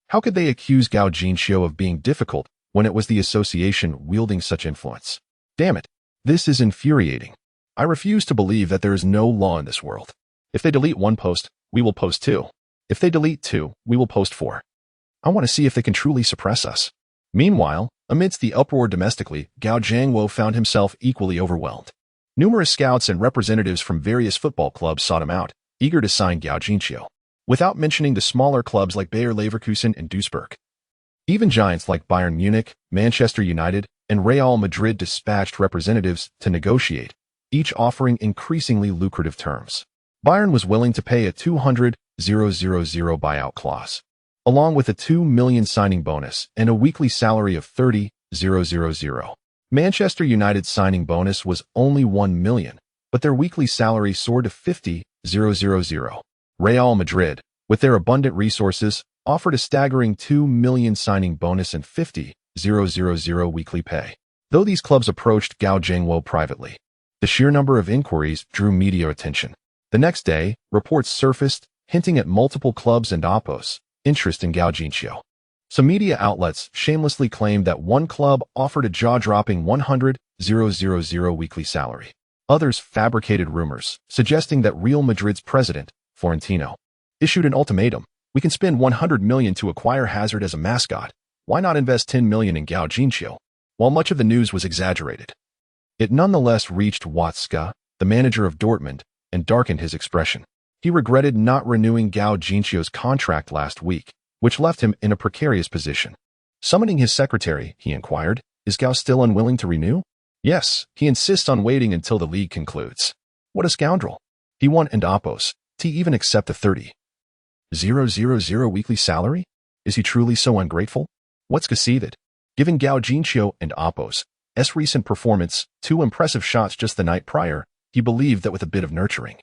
how could they accuse Gao Jinxiu of being difficult when it was the association wielding such influence? Damn it, this is infuriating. I refuse to believe that there is no law in this world. If they delete one post, we will post two. If they delete two, we will post four. I want to see if they can truly suppress us. Meanwhile, amidst the uproar domestically, Gao Jiangwo found himself equally overwhelmed. Numerous scouts and representatives from various football clubs sought him out, eager to sign Gao Jinxiu, without mentioning the smaller clubs like Bayer Leverkusen and Duisburg. Even giants like Bayern Munich, Manchester United, and Real Madrid dispatched representatives to negotiate, each offering increasingly lucrative terms. Bayern was willing to pay a 200,000 buyout clause, along with a 2 million signing bonus and a weekly salary of 30,000. Manchester United's signing bonus was only 1 million, but their weekly salary soared to 50,000. Real Madrid, with their abundant resources, offered a staggering 2 million signing bonus and 50,000 weekly pay. Though these clubs approached Gao Jiangwo privately, the sheer number of inquiries drew media attention. The next day, reports surfaced hinting at multiple clubs and oppos' interest in Gao Jinxiu. Some media outlets shamelessly claimed that one club offered a jaw-dropping 100,000 weekly salary. Others fabricated rumors, suggesting that Real Madrid's president, Florentino, issued an ultimatum. We can spend 100 million to acquire Hazard as a mascot. Why not invest 10 million in Gao Jinxiu? While much of the news was exaggerated, it nonetheless reached Watzke, the manager of Dortmund, and darkened his expression. He regretted not renewing Gao Jinxiu's contract last week, which left him in a precarious position. Summoning his secretary, he inquired, is Gao still unwilling to renew? Yes, he insists on waiting until the league concludes. What a scoundrel. He won and oppos. To even accept a 30,000 weekly salary? Is he truly so ungrateful? Watzke seethed. Given Gao Jinxiu and oppos' recent performance, 2 impressive shots just the night prior, he believed that with a bit of nurturing,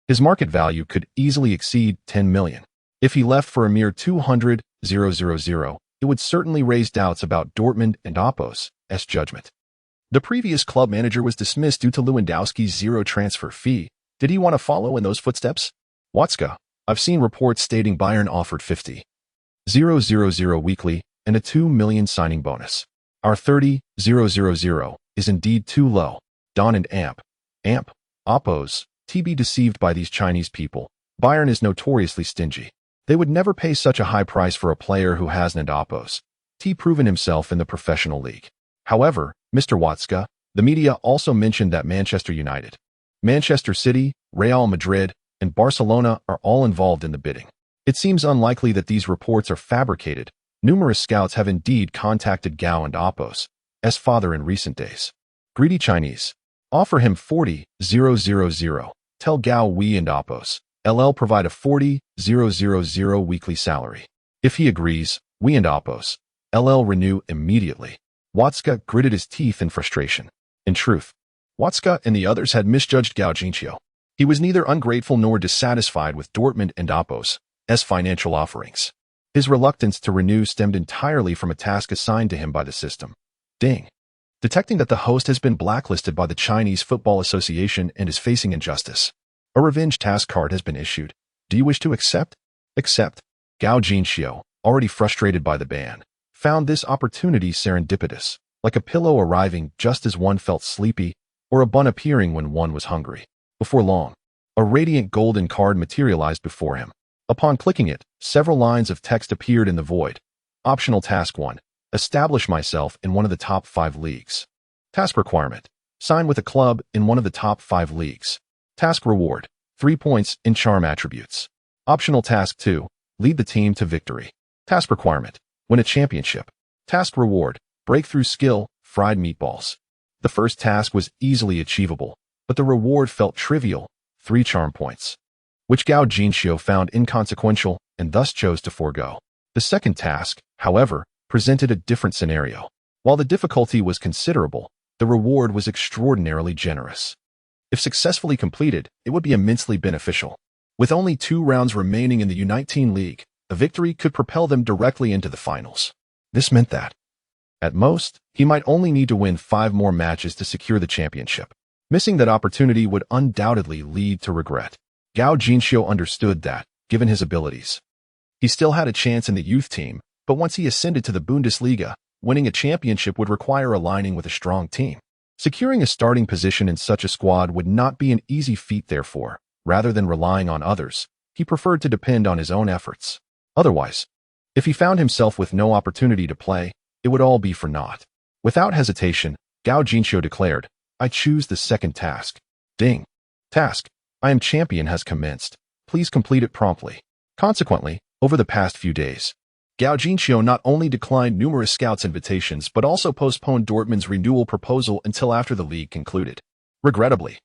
his market value could easily exceed 10 million. If he left for a mere 200,000, it would certainly raise doubts about Dortmund and oppos' judgment. The previous club manager was dismissed due to Lewandowski's zero transfer fee. Did he want to follow in those footsteps? Watzke, I've seen reports stating Bayern offered 50,000 weekly and a 2 million signing bonus. Our 30,000 is indeed too low. Don and Amp, oppos, to be deceived by these Chinese people. Bayern is notoriously stingy. They would never pay such a high price for a player who hasn't oppos proven himself in the professional league. However, Mr. Watzke, the media also mentioned that Manchester United, Manchester City, Real Madrid, and Barcelona are all involved in the bidding. It seems unlikely that these reports are fabricated. Numerous scouts have indeed contacted Gao and oppos' father in recent days. Greedy Chinese. Offer him 40,000. Tell Gao we and oppos' provide a 40,000 weekly salary. If he agrees, we and oppos' renew immediately. Watzke gritted his teeth in frustration. In truth, Watzke and the others had misjudged Gao Jinxiu. He was neither ungrateful nor dissatisfied with Dortmund and oppos' financial offerings. His reluctance to renew stemmed entirely from a task assigned to him by the system. Ding. Detecting that the host has been blacklisted by the Chinese Football Association and is facing injustice. A revenge task card has been issued. Do you wish to accept? Accept. Gao Jinxiu, already frustrated by the ban, found this opportunity serendipitous, like a pillow arriving just as one felt sleepy, or a bun appearing when one was hungry. Before long, a radiant golden card materialized before him. Upon clicking it, several lines of text appeared in the void. Optional Task 1. Establish myself in one of the top 5 leagues. Task requirement. Sign with a club in one of the top 5 leagues. Task reward. 3 points in charm attributes. Optional Task 2. Lead the team to victory. Task requirement. Win a championship. Task reward. Breakthrough skill. Fried meatballs. The first task was easily achievable, but the reward felt trivial. 3 charm points, which Gao Jinxiu found inconsequential and thus chose to forego. The second task, however, presented a different scenario. While the difficulty was considerable, the reward was extraordinarily generous. If successfully completed, it would be immensely beneficial. With only 2 rounds remaining in the U19 League, a victory could propel them directly into the finals. This meant that, at most, he might only need to win 5 more matches to secure the championship. Missing that opportunity would undoubtedly lead to regret. Gao Jinxiu understood that, given his abilities, he still had a chance in the youth team, but once he ascended to the Bundesliga, winning a championship would require aligning with a strong team. Securing a starting position in such a squad would not be an easy feat therefore, rather than relying on others, he preferred to depend on his own efforts. Otherwise, if he found himself with no opportunity to play, it would all be for naught. Without hesitation, Gao Jinxiu declared, "I choose the second task." Ding. Task, I am champion has commenced. Please complete it promptly. Consequently, over the past few days, Gao Jinxiu not only declined numerous scouts' invitations but also postponed Dortmund's renewal proposal until after the league concluded. Regrettably,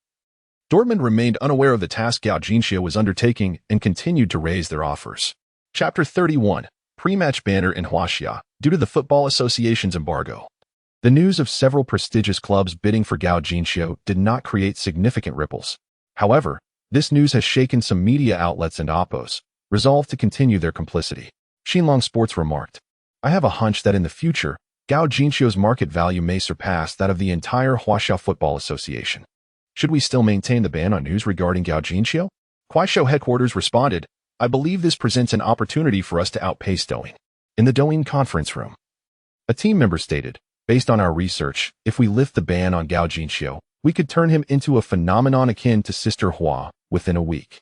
Dortmund remained unaware of the task Gao Jinxiu was undertaking and continued to raise their offers. Chapter 31. Pre-match banner in Huaxia due to the Football Association's embargo. The news of several prestigious clubs bidding for Gao Jinxiu did not create significant ripples. However, this news has shaken some media outlets and oppos, resolved to continue their complicity. Xinlong Sports remarked, "I have a hunch that in the future, Gao Jinxiu's market value may surpass that of the entire Huaxia Football Association." Should we still maintain the ban on news regarding Gao Jinxiu? Kuaishou headquarters responded, "I believe this presents an opportunity for us to outpace Douyin." In the Douyin conference room, a team member stated, "Based on our research, if we lift the ban on Gao Jinxiu, we could turn him into a phenomenon akin to Sister Hua within a week.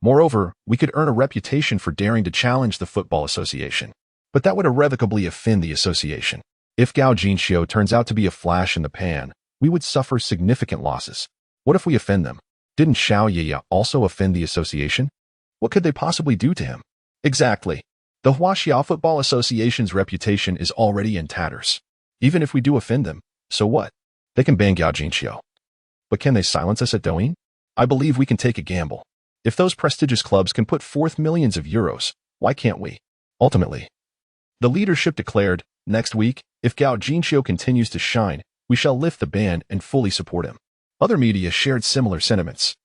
Moreover, we could earn a reputation for daring to challenge the Football Association. But that would irrevocably offend the association. If Gao Jinxiu turns out to be a flash in the pan, we would suffer significant losses. What if we offend them? Didn't Xiao Yiya also offend the association? What could they possibly do to him?" Exactly. The Huaxia Football Association's reputation is already in tatters. Even if we do offend them, so what? They can ban Gao Jinxiu. But can they silence us at Douyin? I believe we can take a gamble. If those prestigious clubs can put forth millions of euros, why can't we? Ultimately, the leadership declared, "Next week, if Gao Jinxiu continues to shine, we shall lift the ban and fully support him." Other media shared similar sentiments,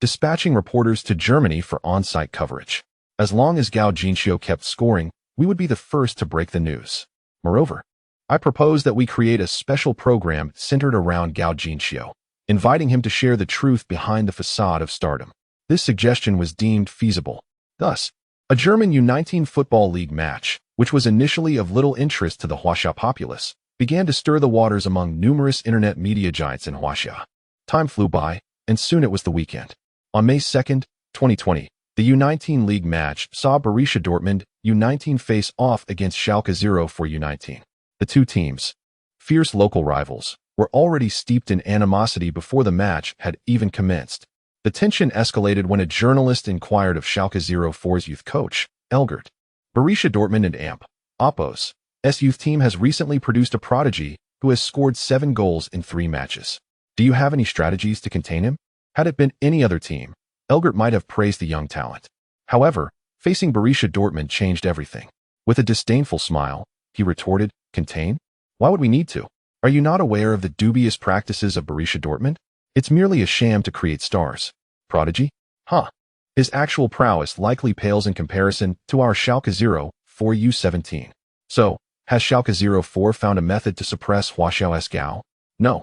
dispatching reporters to Germany for on-site coverage. As long as Gao Jinxiu kept scoring, we would be the first to break the news. Moreover, I propose that we create a special program centered around Gao Jinxiu, inviting him to share the truth behind the facade of stardom. This suggestion was deemed feasible. Thus, a German U19 Football League match, which was initially of little interest to the Huaxia populace, began to stir the waters among numerous internet media giants in Huaxia. Time flew by, and soon it was the weekend. On May 2nd, 2020, the U19 League match saw Borussia Dortmund U19 face off against Schalke 04 U19. The two teams, fierce local rivals, were already steeped in animosity before the match had even commenced. The tension escalated when a journalist inquired of Schalke 04's youth coach, Elgert. Borussia Dortmund and Oppos' youth team has recently produced a prodigy who has scored 7 goals in 3 matches. Do you have any strategies to contain him? Had it been any other team, Elgert might have praised the young talent. However, facing Borussia Dortmund changed everything. With a disdainful smile, he retorted, "Contain? Why would we need to? Are you not aware of the dubious practices of Borussia Dortmund? It's merely a sham to create stars." Prodigy? Huh. His actual prowess likely pales in comparison to our Schalke 04 U17. So, has Schalke 04 found a method to suppress Huaxiao's Gao? No.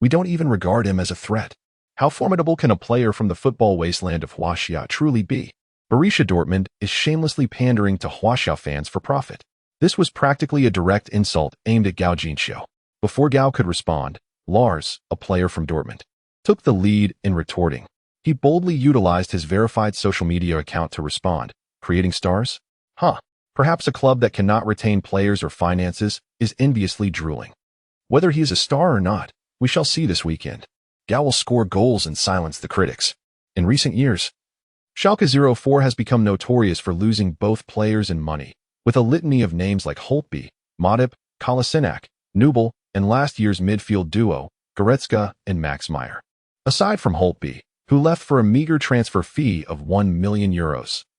We don't even regard him as a threat. How formidable can a player from the football wasteland of Huaxia truly be? Borussia Dortmund is shamelessly pandering to Huaxia fans for profit. This was practically a direct insult aimed at Gao Jinxiu. Before Gao could respond, Lars, a player from Dortmund, took the lead in retorting. He boldly utilized his verified social media account to respond, creating stars? Huh. Perhaps a club that cannot retain players or finances is enviously drooling. Whether he is a star or not, we shall see this weekend. Gao will score goals and silence the critics. In recent years, Schalke 04 has become notorious for losing both players and money, with a litany of names like Holtby, Modip, Kolasinac, Nubel, and last year's midfield duo, Goretzka and Max Meyer. Aside from Holtby, who left for a meager transfer fee of €1 million,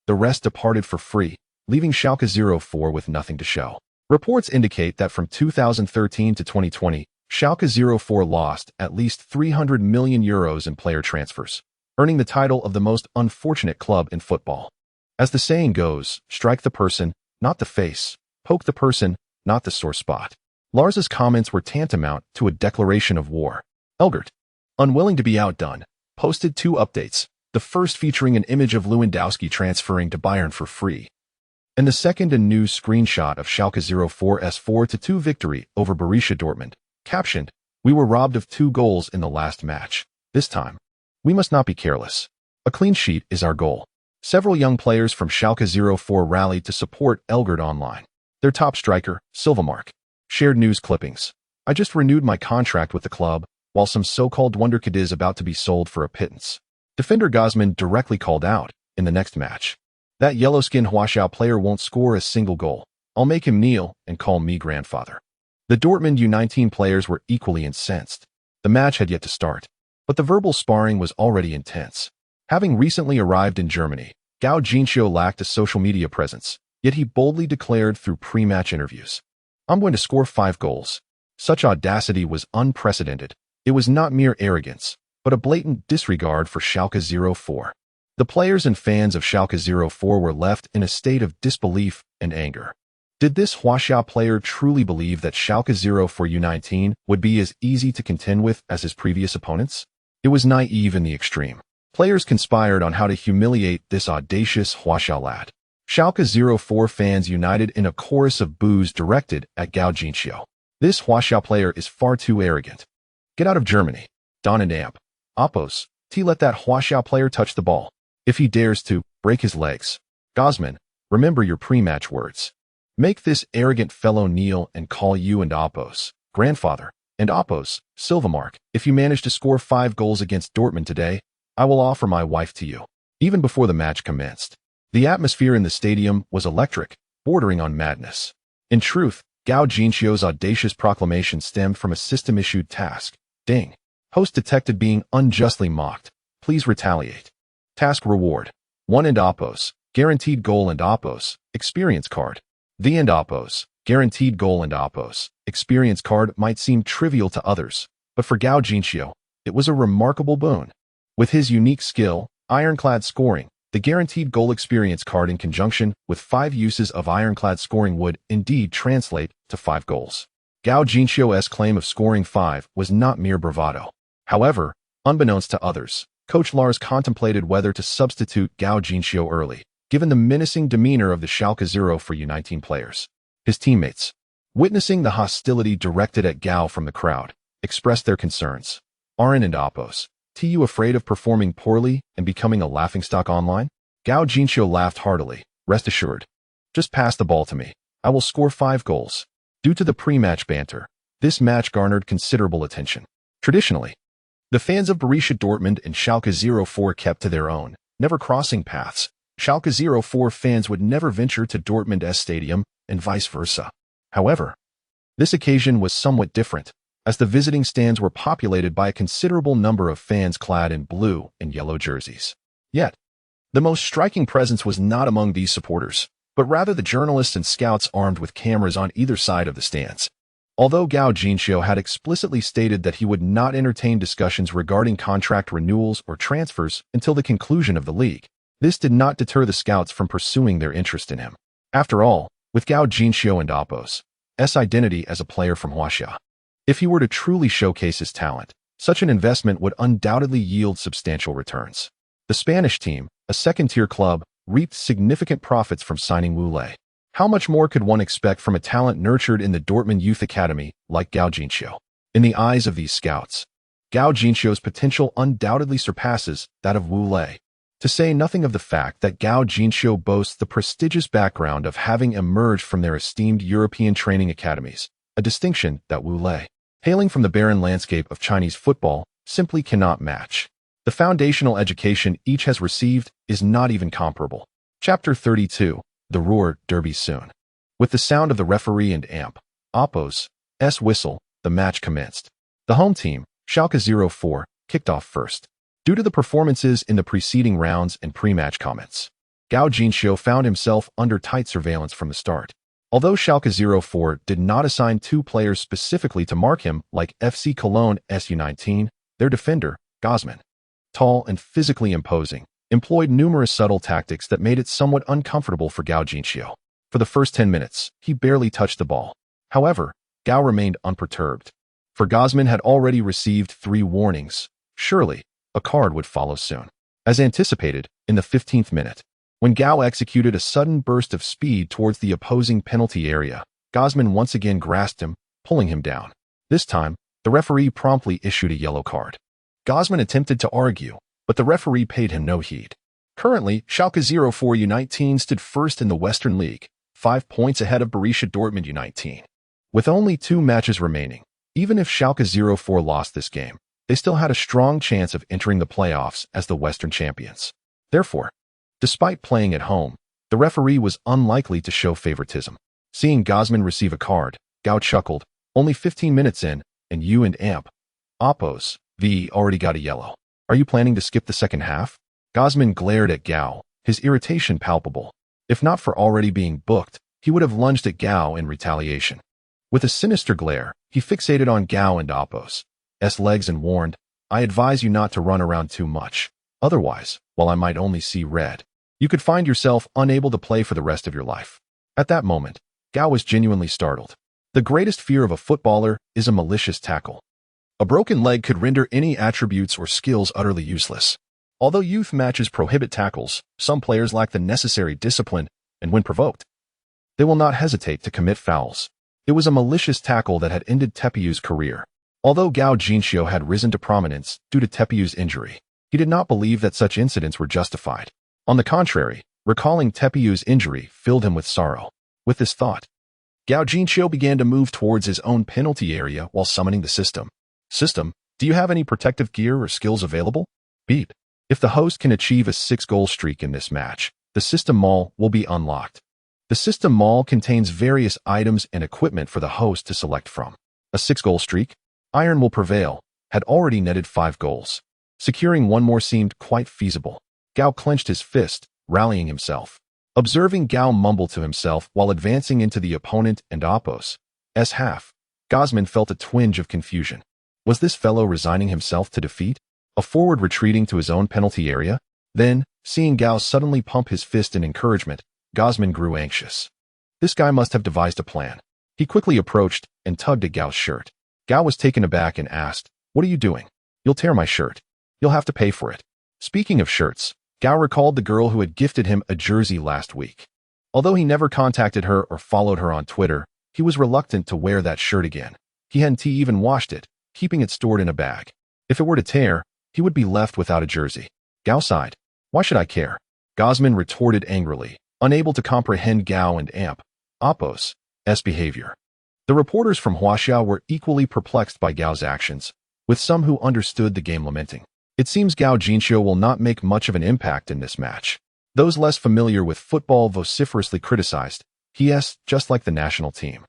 the rest departed for free, leaving Schalke 04 with nothing to show. Reports indicate that from 2013 to 2020, Schalke 04 lost at least €300 million in player transfers, earning the title of the most unfortunate club in football. As the saying goes, strike the person, not the face, poke the person, not the sore spot. Lars's comments were tantamount to a declaration of war. Elgert, unwilling to be outdone, posted 2 updates, the first featuring an image of Lewandowski transferring to Bayern for free, and the second a news screenshot of Schalke 04's 4-2 victory over Borussia Dortmund, captioned, We were robbed of 2 goals in the last match. This time, we must not be careless. A clean sheet is our goal. Several young players from Schalke 04 rallied to support Elgert online. Their top striker, Silvamark, shared news clippings. I just renewed my contract with the club, while some so-called wonderkid is about to be sold for a pittance. Defender Gosman directly called out, in the next match, that yellow-skinned Huaxiao player won't score a single goal. I'll make him kneel and call me grandfather. The Dortmund U19 players were equally incensed. The match had yet to start, but the verbal sparring was already intense. Having recently arrived in Germany, Gao Jinxiu lacked a social media presence, yet he boldly declared through pre-match interviews, "I'm going to score 5 goals." Such audacity was unprecedented. It was not mere arrogance, but a blatant disregard for Schalke 04. The players and fans of Schalke 04 were left in a state of disbelief and anger. Did this Huaxia player truly believe that Schalke 04 U19 would be as easy to contend with as his previous opponents? It was naive in the extreme. Players conspired on how to humiliate this audacious Huaxia lad. Schalke 04 fans united in a chorus of boos directed at Gao Jinxiu. This Huaxia player is far too arrogant. Get out of Germany. Don and Amp. Oppos. Let that Huaxia player touch the ball. If he dares to, break his legs. Gosman, remember your pre-match words. Make this arrogant fellow kneel and call you and Oppos, grandfather, and Oppos, Silvamark. If you manage to score 5 goals against Dortmund today, I will offer my wife to you. Even before the match commenced, the atmosphere in the stadium was electric, bordering on madness. In truth, Gao Jinxiu's audacious proclamation stemmed from a system-issued task. Ding. Host detected being unjustly mocked. Please retaliate. Task reward. 1 and Oppos, guaranteed goal and Oppos, experience card. The and Oppos, guaranteed goal and Oppos, experience card might seem trivial to others, but for Gao Jinxiu, it was a remarkable boon. With his unique skill, ironclad scoring, the guaranteed goal experience card in conjunction with 5 uses of ironclad scoring would indeed translate to 5 goals. Gao Jinxiu's claim of scoring 5 was not mere bravado. However, unbeknownst to others, Coach Lars contemplated whether to substitute Gao Jinxiu early, given the menacing demeanor of the Schalke 04 U19 players. His teammates, witnessing the hostility directed at Gao from the crowd, expressed their concerns. Aren't and Oppos, you afraid of performing poorly and becoming a laughingstock online? Gao Jinxiu laughed heartily. Rest assured. Just pass the ball to me. I will score 5 goals. Due to the pre-match banter, this match garnered considerable attention. Traditionally, the fans of Borussia Dortmund and Schalke 04 kept to their own, never crossing paths. Schalke 04 fans would never venture to Dortmund's stadium, and vice versa. However, this occasion was somewhat different, as the visiting stands were populated by a considerable number of fans clad in blue and yellow jerseys. Yet, the most striking presence was not among these supporters, but rather the journalists and scouts armed with cameras on either side of the stands. Although Gao Jinxiu had explicitly stated that he would not entertain discussions regarding contract renewals or transfers until the conclusion of the league, this did not deter the scouts from pursuing their interest in him. After all, with Gao Jinxiu and Oppos' identity as a player from Huaxia, if he were to truly showcase his talent, such an investment would undoubtedly yield substantial returns. The Spanish team, a second-tier club, reaped significant profits from signing Wu Lei. How much more could one expect from a talent nurtured in the Dortmund Youth Academy like Gao Jinxiu? In the eyes of these scouts, Gao Jinxiu's potential undoubtedly surpasses that of Wu Lei. To say nothing of the fact that Gao Jinxiu boasts the prestigious background of having emerged from their esteemed European training academies, a distinction that Wu Lei, hailing from the barren landscape of Chinese football, simply cannot match. The foundational education each has received is not even comparable. Chapter 32. The Ruhr Derby soon. With the sound of the referee and Amp. Oppos' whistle, the match commenced. The home team, Schalke 04, kicked off first. Due to the performances in the preceding rounds and pre-match comments, Gao Jinxiu found himself under tight surveillance from the start. Although Schalke 04 did not assign 2 players specifically to mark him like FC Cologne SU19, their defender, Gosman, tall and physically imposing, employed numerous subtle tactics that made it somewhat uncomfortable for Gao Jinxiu. For the first 10 minutes, he barely touched the ball. However, Gao remained unperturbed. For Gosman had already received 3 warnings. Surely, a card would follow soon. As anticipated, in the 15th minute, when Gao executed a sudden burst of speed towards the opposing penalty area, Gosman once again grasped him, pulling him down. This time, The referee promptly issued a yellow card. Gosman attempted to argue, but the referee paid him no heed. Currently, Schalke 04 U19 stood first in the Western League, 5 points ahead of Borussia Dortmund U19. With only 2 matches remaining, even if Schalke 04 lost this game, they still had a strong chance of entering the playoffs as the Western champions. Therefore, despite playing at home, the referee was unlikely to show favoritism. Seeing Gosman receive a card, Gao chuckled, only 15 minutes in, and you and Amp. Oppos, V already got a yellow. Are you planning to skip the second half? Gosman glared at Gao, his irritation palpable. If not for already being booked, he would have lunged at Gao in retaliation. With a sinister glare, he fixated on Gao and Oppos' legs and warned, I advise you not to run around too much. Otherwise, while I might only see red, you could find yourself unable to play for the rest of your life. At that moment, Gao was genuinely startled. The greatest fear of a footballer is a malicious tackle. A broken leg could render any attributes or skills utterly useless. Although youth matches prohibit tackles, some players lack the necessary discipline, and when provoked, they will not hesitate to commit fouls. It was a malicious tackle that had ended Tepeu's career. Although Gao Jinxiu had risen to prominence due to Tepeu's injury, he did not believe that such incidents were justified. On the contrary, recalling Tepeu's injury filled him with sorrow. With this thought, Gao Jinxiu began to move towards his own penalty area while summoning the system. System, do you have any protective gear or skills available? Beep. If the host can achieve a 6-goal streak in this match, the system mall will be unlocked. The system mall contains various items and equipment for the host to select from. A 6-goal streak, Iron will prevail, had already netted 5 goals. Securing one more seemed quite feasible. Gao clenched his fist, rallying himself. Observing Gao mumble to himself while advancing into the opponent and Oppos' half, Gosman felt a twinge of confusion. Was this fellow resigning himself to defeat? A forward retreating to his own penalty area? Then, seeing Gao suddenly pump his fist in encouragement, Gosman grew anxious. This guy must have devised a plan. He quickly approached and tugged at Gao's shirt. Gao was taken aback and asked, What are you doing? You'll tear my shirt. You'll have to pay for it. Speaking of shirts, Gao recalled the girl who had gifted him a jersey last week. Although he never contacted her or followed her on Twitter, he was reluctant to wear that shirt again. He hadn't even washed it, keeping it stored in a bag. If it were to tear, he would be left without a jersey. Gao sighed. Why should I care? Gosman retorted angrily, unable to comprehend Gao and Amp. Oppos' behavior. The reporters from Huaxia were equally perplexed by Gao's actions, with some who understood the game lamenting. It seems Gao Jinxiu will not make much of an impact in this match. Those less familiar with football vociferously criticized, just like the national team.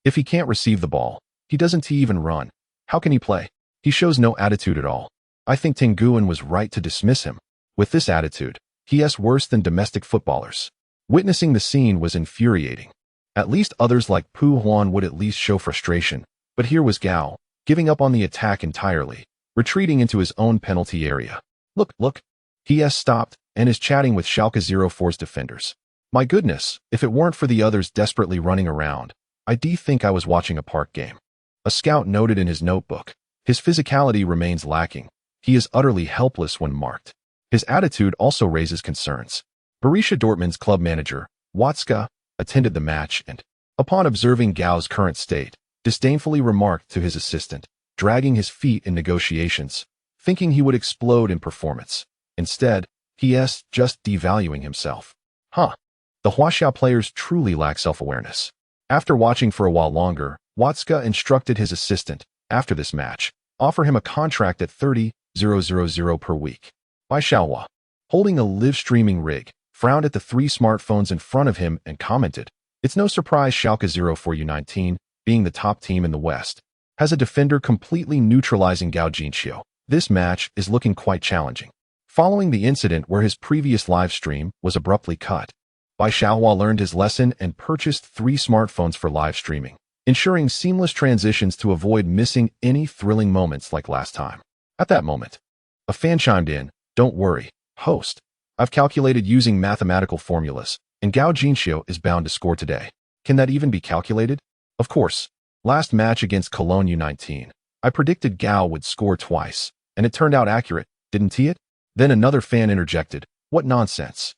If he can't receive the ball, he doesn't even run. How can he play? He shows no attitude at all. I think Tenguin was right to dismiss him. With this attitude, he's worse than domestic footballers. Witnessing the scene was infuriating. At least others like Pu Huan would at least show frustration, but here was Gao, giving up on the attack entirely, retreating into his own penalty area. Look. He stopped and is chatting with Schalke 04's defenders. My goodness, if it weren't for the others desperately running around, I'd think I was watching a park game. A scout noted in his notebook. His physicality remains lacking. He is utterly helpless when marked. His attitude also raises concerns. Borussia Dortmund's club manager, Watzke, attended the match and, upon observing Gao's current state, disdainfully remarked to his assistant, dragging his feet in negotiations, thinking he would explode in performance. Instead, he's just devaluing himself. The Huaxia players truly lack self-awareness. After watching for a while longer, Watzke instructed his assistant, after this match, offer him a contract at 30,000 per week. Bai Xiaohua, holding a live-streaming rig, frowned at the 3 smartphones in front of him and commented, It's no surprise Schalke 04 U19, being the top team in the West, has a defender completely neutralizing Gao Jinxiu. This match is looking quite challenging. Following the incident where his previous live stream was abruptly cut, Bai Xiaohua learned his lesson and purchased 3 smartphones for live streaming, ensuring seamless transitions to avoid missing any thrilling moments like last time. At that moment, a fan chimed in, Don't worry, host. I've calculated using mathematical formulas, and Gao Jinxiu is bound to score today. Can that even be calculated? Of course. Last match against Cologne U19, I predicted Gao would score twice, and it turned out accurate, didn't he? Then another fan interjected, What nonsense.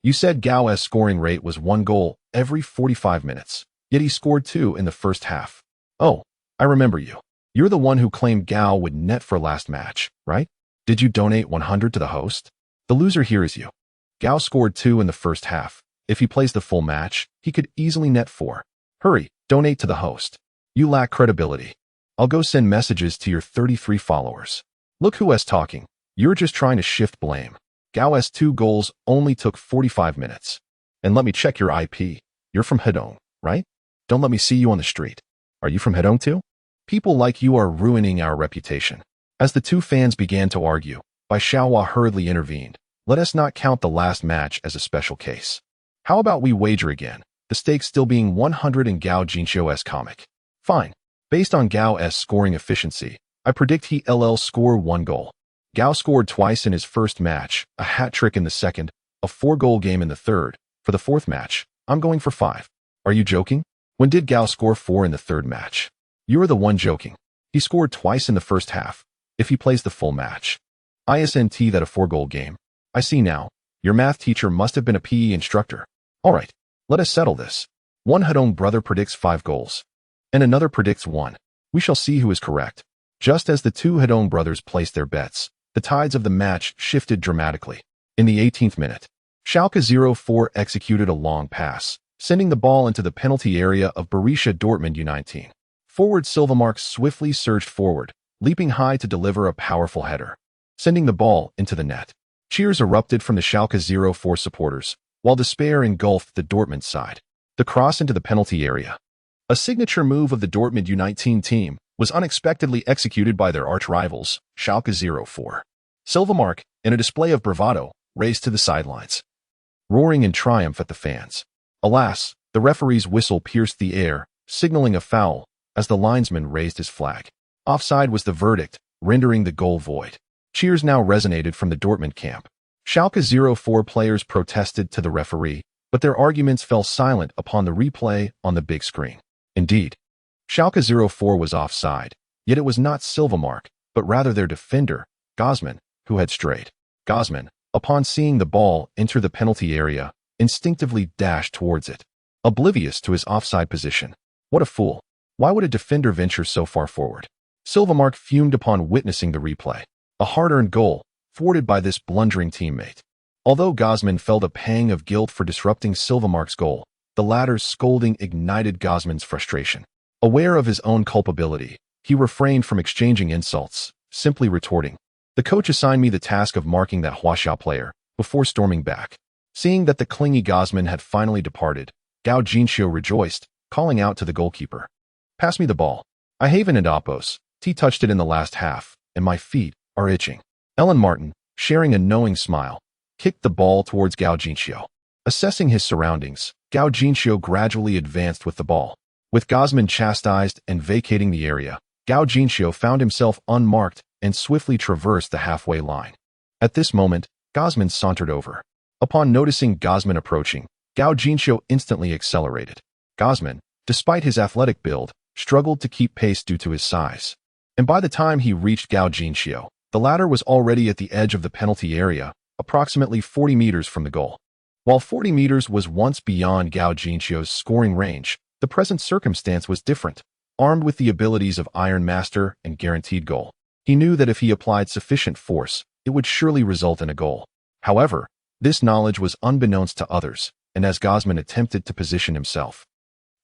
You said Gao's scoring rate was 1 goal every 45 minutes, yet he scored 2 in the first half. Oh, I remember you. You're the one who claimed Gao would net for last match, right? Did you donate 100 to the host? The loser here is you. Gao scored 2 in the first half. If he plays the full match, he could easily net 4. Hurry, donate to the host. You lack credibility. I'll go send messages to your 33 followers. Look who's talking. You're just trying to shift blame. Gao's 2 goals only took 45 minutes. And let me check your IP. You're from Hedong, right? Don't let me see you on the street. Are you from Hedong too? People like you are ruining our reputation. As the two fans began to argue, Bai Xiaohua hurriedly intervened. Let us not count the last match as a special case. How about we wager again, the stakes still being 100 in Gao Jinxiu's comic? Fine. Based on Gao's scoring efficiency, I predict he'll score 1 goal. Gao scored twice in his first match, a hat-trick in the second, a 4-goal game in the third. For the fourth match, I'm going for 5. Are you joking? When did Gao score 4 in the third match? You're the one joking. He scored twice in the first half. If he plays the full match. Isn't that a 4-goal game? I see now. Your math teacher must have been a PE instructor. All right, let us settle this. One Hedong brother predicts 5 goals. And another predicts 1. We shall see who is correct. Just as the 2 Hedong brothers placed their bets, the tides of the match shifted dramatically. In the 18th minute, Schalke 04 executed a long pass, sending the ball into the penalty area of Borussia Dortmund U19. Forward Silvamark swiftly surged forward, leaping high to deliver a powerful header, sending the ball into the net. Cheers erupted from the Schalke 04 supporters, while despair engulfed the Dortmund side. The cross into the penalty area, a signature move of the Dortmund U19 team, was unexpectedly executed by their arch-rivals, Schalke 04. Silvamark, in a display of bravado, raced to the sidelines, roaring in triumph at the fans. Alas, the referee's whistle pierced the air, signaling a foul, as the linesman raised his flag. Offside was the verdict, rendering the goal void. Cheers now resonated from the Dortmund camp. Schalke 04 players protested to the referee, but their arguments fell silent upon the replay on the big screen. Indeed, Schalke 04 was offside, yet it was not Silvamark, but rather their defender, Gosman, who had strayed. Gosman, upon seeing the ball enter the penalty area, instinctively dashed towards it, oblivious to his offside position. What a fool. Why would a defender venture so far forward? Silvamark fumed upon witnessing the replay. A hard-earned goal, thwarted by this blundering teammate. Although Gosman felt a pang of guilt for disrupting Silvamark's goal, the latter's scolding ignited Gosman's frustration. Aware of his own culpability, he refrained from exchanging insults, simply retorting, "The coach assigned me the task of marking that Huaxia player," before storming back. Seeing that the clingy Gosman had finally departed, Gao Jinxiu rejoiced, calling out to the goalkeeper, "Pass me the ball. I haven't it Opos. T touched it in the last half, and my feet are itching." Ellen Martin, sharing a knowing smile, kicked the ball towards Gao Jinxiu. Assessing his surroundings, Gao Jinxiu gradually advanced with the ball. With Gosman chastised and vacating the area, Gao Jinxiu found himself unmarked and swiftly traversed the halfway line. At this moment, Gosman sauntered over. Upon noticing Gosman approaching, Gao Jinxiu instantly accelerated. Gosman, despite his athletic build, struggled to keep pace due to his size. And by the time he reached Gao Jinxiu, the latter was already at the edge of the penalty area, approximately 40 meters from the goal. While 40 meters was once beyond Gao Jinxiu's scoring range, the present circumstance was different. Armed with the abilities of Iron Master and Guaranteed Goal, he knew that if he applied sufficient force, it would surely result in a goal. However, this knowledge was unbeknownst to others, and as Gosman attempted to position himself,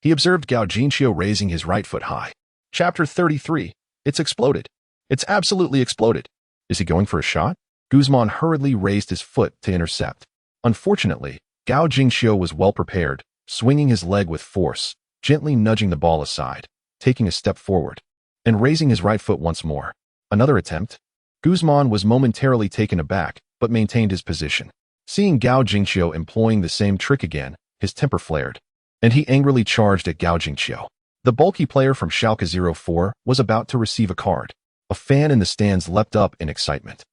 he observed Gao Jinxiu raising his right foot high. Chapter 33. It's exploded. It's absolutely exploded. Is he going for a shot? Guzman hurriedly raised his foot to intercept. Unfortunately, Gao Jinxiu was well prepared, swinging his leg with force, gently nudging the ball aside, taking a step forward, and raising his right foot once more. Another attempt. Guzman was momentarily taken aback, but maintained his position. Seeing Gao Jinxiu employing the same trick again, his temper flared, and he angrily charged at Gao Jinxiu. The bulky player from Schalke 04 was about to receive a card. A fan in the stands leapt up in excitement.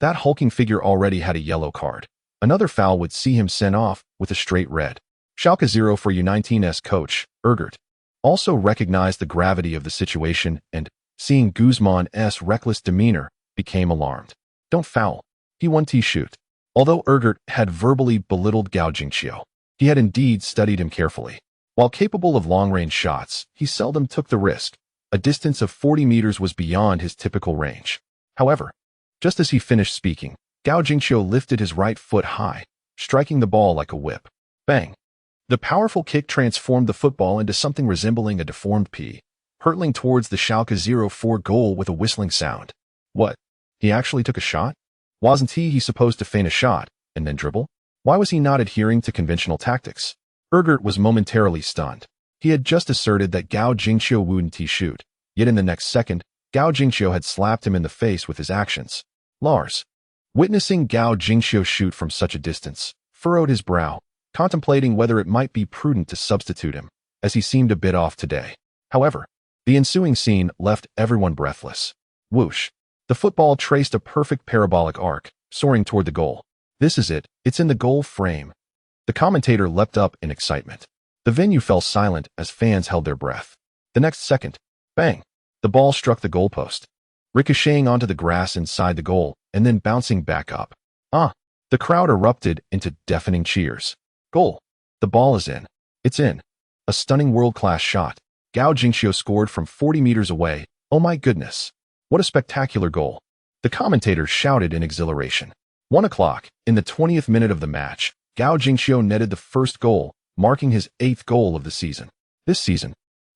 That hulking figure already had a yellow card. Another foul would see him sent off with a straight red. Schalke 04 U19's coach, Ergert, also recognized the gravity of the situation and, seeing Guzman's reckless demeanor, became alarmed. Don't foul. He won to shoot. Although Ergert had verbally belittled Gao Jinxiu, he had indeed studied him carefully. While capable of long-range shots, he seldom took the risk, A distance of 40 meters was beyond his typical range. However, just as he finished speaking, Gao Jingqiu lifted his right foot high, striking the ball like a whip. Bang! The powerful kick transformed the football into something resembling a deformed pea, hurtling towards the Schalke 04 goal with a whistling sound. What? He actually took a shot? Wasn't he supposed to feign a shot and then dribble? Why was he not adhering to conventional tactics? Ergert was momentarily stunned. He had just asserted that Gao Jingqiu wouldn't shoot, yet in the next second, Gao Jingqiu had slapped him in the face with his actions. Lars, witnessing Gao Jingqiu shoot from such a distance, furrowed his brow, contemplating whether it might be prudent to substitute him, as he seemed a bit off today. However, the ensuing scene left everyone breathless. Whoosh! The football traced a perfect parabolic arc, soaring toward the goal. This is it, it's in the goal frame. The commentator leapt up in excitement. The venue fell silent as fans held their breath. The next second, bang! The ball struck the goalpost, ricocheting onto the grass inside the goal and then bouncing back up. The crowd erupted into deafening cheers. Goal! The ball is in. It's in. A stunning world-class shot. Gao Jingqiu scored from 40 meters away. Oh my goodness! What a spectacular goal! The commentators shouted in exhilaration. 1 o'clock, in the 20th minute of the match, Gao Jingqiu netted the first goal, marking his 8th goal of the season. This season,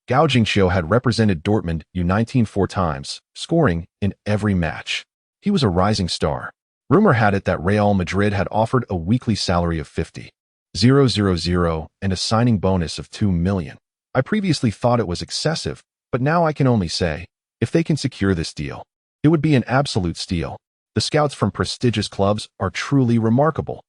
Gao Jingqiu had represented Dortmund U19 4 times, scoring in every match. He was a rising star. Rumor had it that Real Madrid had offered a weekly salary of 50,000 and a signing bonus of 2 million. I previously thought it was excessive, but now I can only say, if they can secure this deal, it would be an absolute steal. The scouts from prestigious clubs are truly remarkable.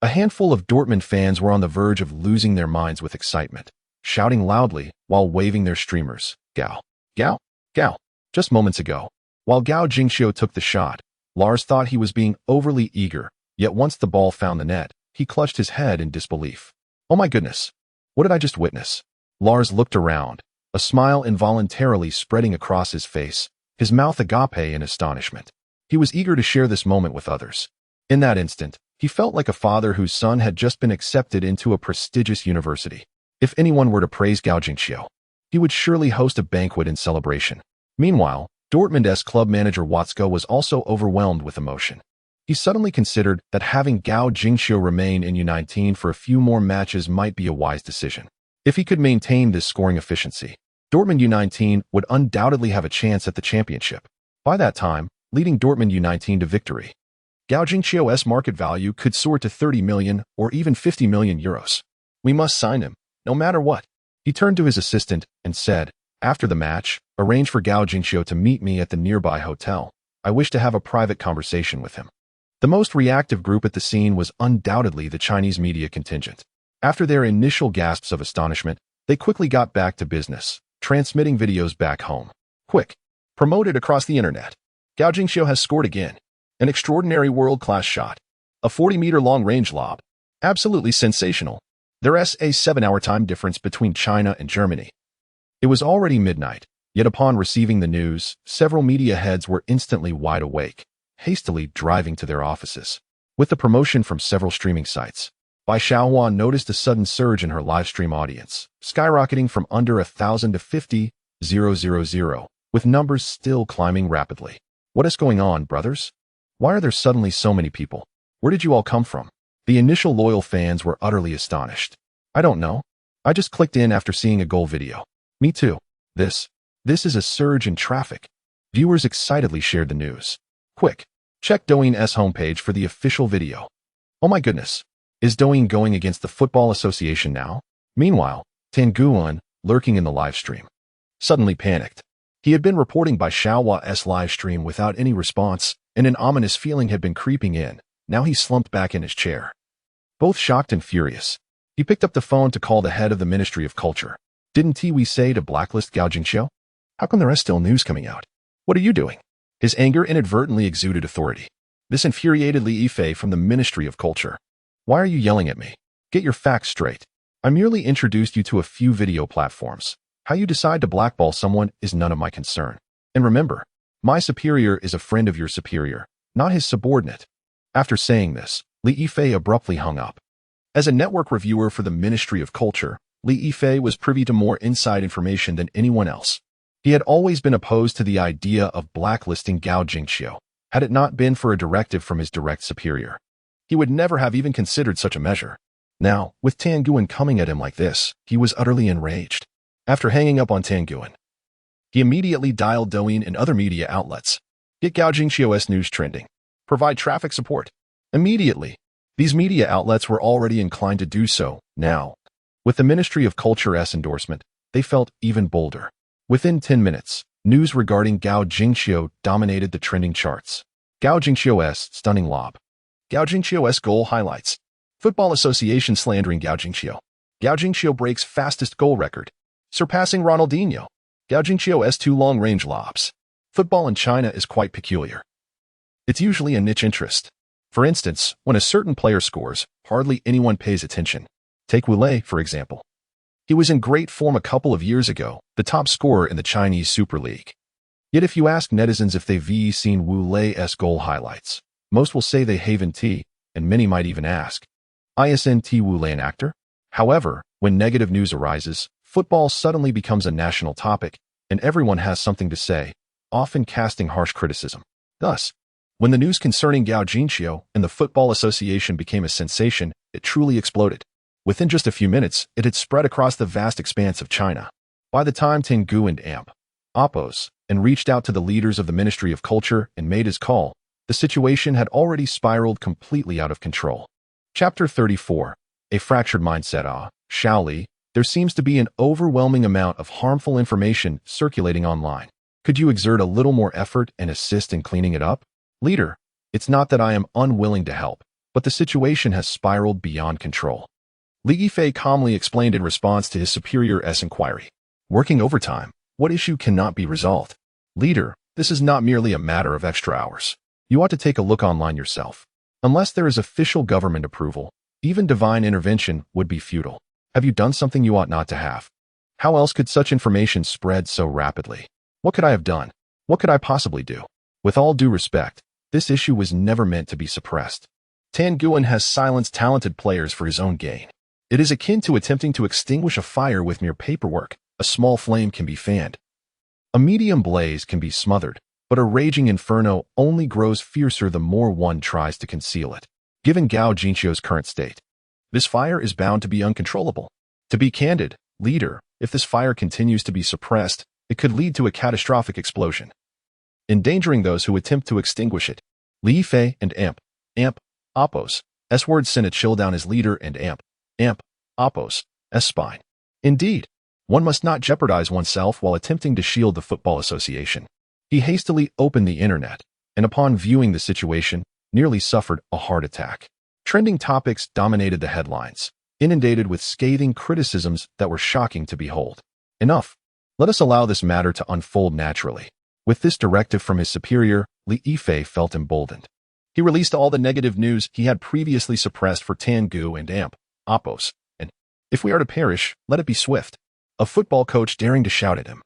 A handful of Dortmund fans were on the verge of losing their minds with excitement, shouting loudly while waving their streamers. Gao! Gao! Gao! Just moments ago, while Gao Jingqiu took the shot, Lars thought he was being overly eager, yet once the ball found the net, he clutched his head in disbelief. Oh my goodness! What did I just witness? Lars looked around, a smile involuntarily spreading across his face, his mouth agape in astonishment. He was eager to share this moment with others. In that instant, he felt like a father whose son had just been accepted into a prestigious university. If anyone were to praise Gao Jingqiu, he would surely host a banquet in celebration. Meanwhile, Dortmund's club manager Watzke was also overwhelmed with emotion. He suddenly considered that having Gao Jingqiu remain in U19 for a few more matches might be a wise decision. If he could maintain this scoring efficiency, Dortmund U19 would undoubtedly have a chance at the championship. By that time, leading Dortmund U19 to victory. Gao Jingqiu's market value could soar to 30 million or even 50 million euros. We must sign him, no matter what. He turned to his assistant and said, after the match, arrange for Gao Jingqiu to meet me at the nearby hotel. I wish to have a private conversation with him. The most reactive group at the scene was undoubtedly the Chinese media contingent. After their initial gasps of astonishment, they quickly got back to business, transmitting videos back home. Quick! Promoted across the internet. Gao Jingqiu has scored again. An extraordinary world-class shot. A 40-meter long-range lob. Absolutely sensational. There's a 7-hour time difference between China and Germany. It was already midnight, yet upon receiving the news, several media heads were instantly wide awake, hastily driving to their offices. With the promotion from several streaming sites, Bai Xiaohua noticed a sudden surge in her livestream audience, skyrocketing from under 1,000 to 50,000, with numbers still climbing rapidly. What is going on, brothers? Why are there suddenly so many people? Where did you all come from? The initial loyal fans were utterly astonished. I don't know. I just clicked in after seeing a goal video. Me too. This is a surge in traffic. Viewers excitedly shared the news. Quick, check Douyin's homepage for the official video. Oh my goodness. Is Douyin going against the Football Association now? Meanwhile, Tan Guan, lurking in the live stream, suddenly panicked. He had been reporting by Xiaohua's live stream without any response, and an ominous feeling had been creeping in. Now he slumped back in his chair. Both shocked and furious, he picked up the phone to call the head of the Ministry of Culture. Didn't we say to blacklist Gao Jingqiu? How come there is still news coming out? What are you doing? His anger inadvertently exuded authority. This infuriated Li Yifei from the Ministry of Culture. Why are you yelling at me? Get your facts straight. I merely introduced you to a few video platforms. How you decide to blackball someone is none of my concern. And remember, my superior is a friend of your superior, not his subordinate. After saying this, Li Yifei abruptly hung up. As a network reviewer for the Ministry of Culture, Li Yifei was privy to more inside information than anyone else. He had always been opposed to the idea of blacklisting Gao Jingxiu, had it not been for a directive from his direct superior. He would never have even considered such a measure. Now, with Tan Guan coming at him like this, he was utterly enraged. After hanging up on Tan Guan, he immediately dialed Douyin and other media outlets. Get Gao Jingxiu's news trending. Provide traffic support. Immediately. These media outlets were already inclined to do so. Now, with the Ministry of Culture's endorsement, they felt even bolder. Within 10 minutes, news regarding Gao Jingxiu dominated the trending charts. Gao Jingxiu's stunning lob. Gao Jingxiu's goal highlights. Football Association slandering Gao Jingxiu. Gao Jingxiu breaks fastest goal record, surpassing Ronaldinho. Gao Jingxiu's 2 long-range lobs. Football in China is quite peculiar. It's usually a niche interest. For instance, when a certain player scores, hardly anyone pays attention. Take Wu Lei, for example. He was in great form a couple of years ago, the top scorer in the Chinese Super League. Yet if you ask netizens if they've seen Wu Lei's goal highlights, most will say they haven't, and many might even ask, isn't Wu Lei an actor? However, when negative news arises, football suddenly becomes a national topic, and everyone has something to say, often casting harsh criticism. Thus, when the news concerning Gao Jingxiu and the Football Association became a sensation, it truly exploded. Within just a few minutes, it had spread across the vast expanse of China. By the time Tan Guan and Amp, Oppos, and reached out to the leaders of the Ministry of Culture and made his call, the situation had already spiraled completely out of control. Chapter 34. A Fractured Mindset. Shaoli, there seems to be an overwhelming amount of harmful information circulating online. Could you exert a little more effort and assist in cleaning it up? Leader, it's not that I am unwilling to help, but the situation has spiraled beyond control. Li Yifei calmly explained in response to his superior's inquiry. Working overtime, what issue cannot be resolved? Leader, this is not merely a matter of extra hours. You ought to take a look online yourself. Unless there is official government approval, even divine intervention would be futile. Have you done something you ought not to have? How else could such information spread so rapidly? What could I have done? What could I possibly do? With all due respect, this issue was never meant to be suppressed. Tan Guan has silenced talented players for his own gain. It is akin to attempting to extinguish a fire with mere paperwork. A small flame can be fanned. A medium blaze can be smothered, but a raging inferno only grows fiercer the more one tries to conceal it. Given Gao Jingxiu's current state, this fire is bound to be uncontrollable. To be candid, leader, if this fire continues to be suppressed, it could lead to a catastrophic explosion, endangering those who attempt to extinguish it. Li Yifei and Amp, Oppos, S-word sent a chill down his leader and Amp, Oppos, S-spine. Indeed, one must not jeopardize oneself while attempting to shield the Football Association. He hastily opened the internet, and upon viewing the situation, nearly suffered a heart attack. Trending topics dominated the headlines, inundated with scathing criticisms that were shocking to behold. Enough. Let us allow this matter to unfold naturally. With this directive from his superior, Li Yifei felt emboldened. He released all the negative news he had previously suppressed for Tan Guan and Amp, Oppos, and, if we are to perish, let it be swift. A football coach daring to shout at him.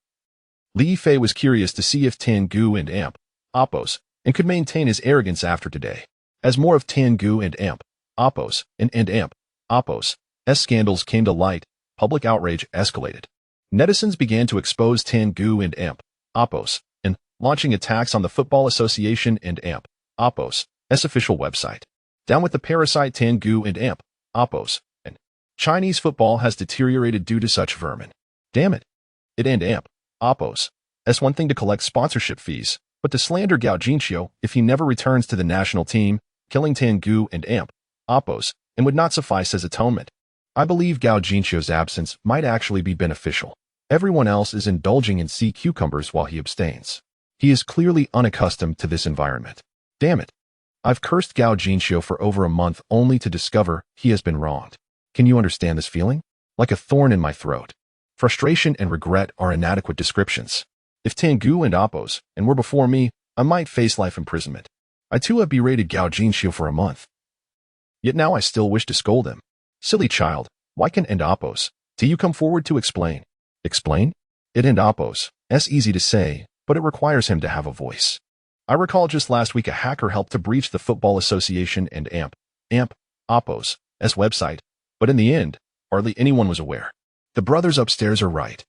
Li Yifei was curious to see if Tan Guan and Amp, Oppos, and could maintain his arrogance after today. As more of Tan Guan and Amp, Oppos, and Amp, Oppos, scandals came to light, public outrage escalated. Netizens began to expose Tan Guan and Amp, Oppos, and launching attacks on the Football Association and Amp, Oppos, official website. Down with the parasite Tan Guan and Amp, Oppos, and Chinese football has deteriorated due to such vermin. Damn it. It and Amp, Oppos, one thing to collect sponsorship fees, but to slander Gao Jingxiu if he never returns to the national team, killing Tan Guan and Amp, Oppos, and would not suffice as atonement. I believe Gao Jingxiu's absence might actually be beneficial. Everyone else is indulging in sea cucumbers while he abstains. He is clearly unaccustomed to this environment. Damn it. I've cursed Gao Jingxiu for over a month only to discover he has been wronged. Can you understand this feeling? Like a thorn in my throat. Frustration and regret are inadequate descriptions. If Tan Guan and Oppos and were before me, I might face life imprisonment. I too have berated Gao Jingxiu for a month. Yet now I still wish to scold him. Silly child, why can Oppos? Do you come forward to explain? Explain? It and Oppos. It's easy to say, but it requires him to have a voice. I recall just last week a hacker helped to breach the Football Association and Amp, Oppos, website, but in the end, hardly anyone was aware. The brothers upstairs are right.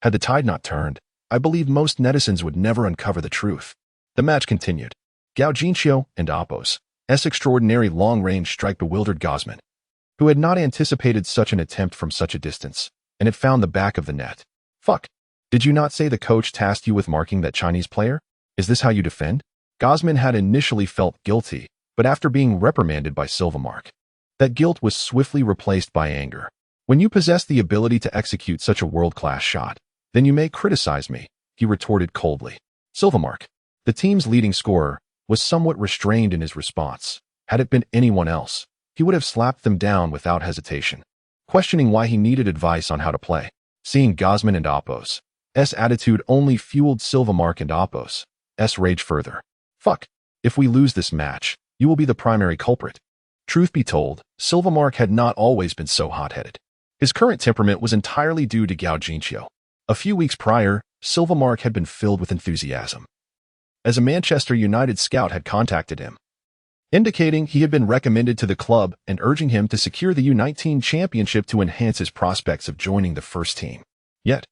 Had the tide not turned, I believe most netizens would never uncover the truth. The match continued. Gao Jinxiu and Oppo's extraordinary long-range strike bewildered Gosman, who had not anticipated such an attempt from such a distance, and had found the back of the net. Fuck. Did you not say the coach tasked you with marking that Chinese player? Is this how you defend? Gosman had initially felt guilty, but after being reprimanded by Silvermark, that guilt was swiftly replaced by anger. When you possess the ability to execute such a world-class shot, then you may criticize me, he retorted coldly. Silvermark, the team's leading scorer, was somewhat restrained in his response. Had it been anyone else, he would have slapped them down without hesitation, questioning why he needed advice on how to play. Seeing Gosman and Oppo's attitude only fueled Silvermark and Oppo's rage further. Fuck. If we lose this match, you will be the primary culprit. Truth be told, Silvermark had not always been so hot-headed. His current temperament was entirely due to Gao Jinxiu. A few weeks prior, Silvermark had been filled with enthusiasm, as a Manchester United scout had contacted him, indicating he had been recommended to the club and urging him to secure the U19 championship to enhance his prospects of joining the first team. Yet,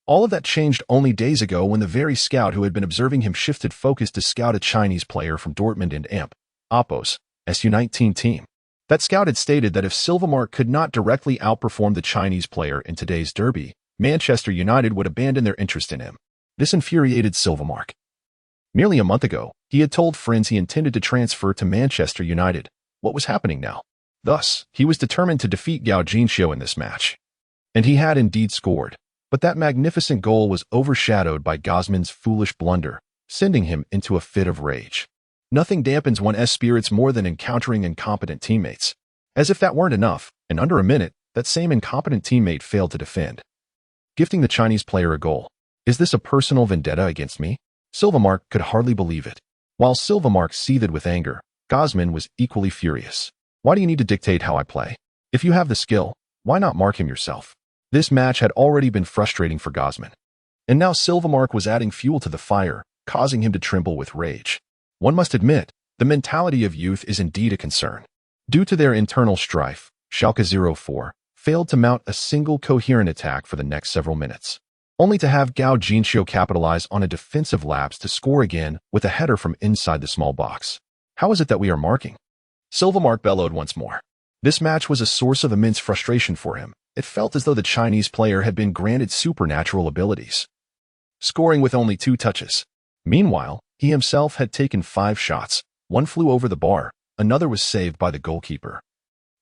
all of that changed only days ago when the very scout who had been observing him shifted focus to scout a Chinese player from Dortmund and Oppo's U19 team. That scout had stated that if Silvermark could not directly outperform the Chinese player in today's derby, Manchester United would abandon their interest in him. This infuriated Silvermark. Nearly a month ago, he had told friends he intended to transfer to Manchester United. What was happening now? Thus, he was determined to defeat Gao Jinxiu in this match. And he had indeed scored. But that magnificent goal was overshadowed by Gosman's foolish blunder, sending him into a fit of rage. Nothing dampens one's spirits more than encountering incompetent teammates. As if that weren't enough, in under a minute, that same incompetent teammate failed to defend, gifting the Chinese player a goal. Is this a personal vendetta against me? Silvermark could hardly believe it. While Silvermark seethed with anger, Gosman was equally furious. Why do you need to dictate how I play? If you have the skill, why not mark him yourself? This match had already been frustrating for Gosman, and now Silvermark was adding fuel to the fire, causing him to tremble with rage. One must admit, the mentality of youth is indeed a concern. Due to their internal strife, Schalke 04 failed to mount a single coherent attack for the next several minutes, only to have Gao Jinxiu capitalize on a defensive lapse to score again with a header from inside the small box. How is it that we are marking? Silvermark bellowed once more. This match was a source of immense frustration for him. It felt as though the Chinese player had been granted supernatural abilities, scoring with only 2 touches. Meanwhile, he himself had taken 5 shots. 1 flew over the bar, another was saved by the goalkeeper,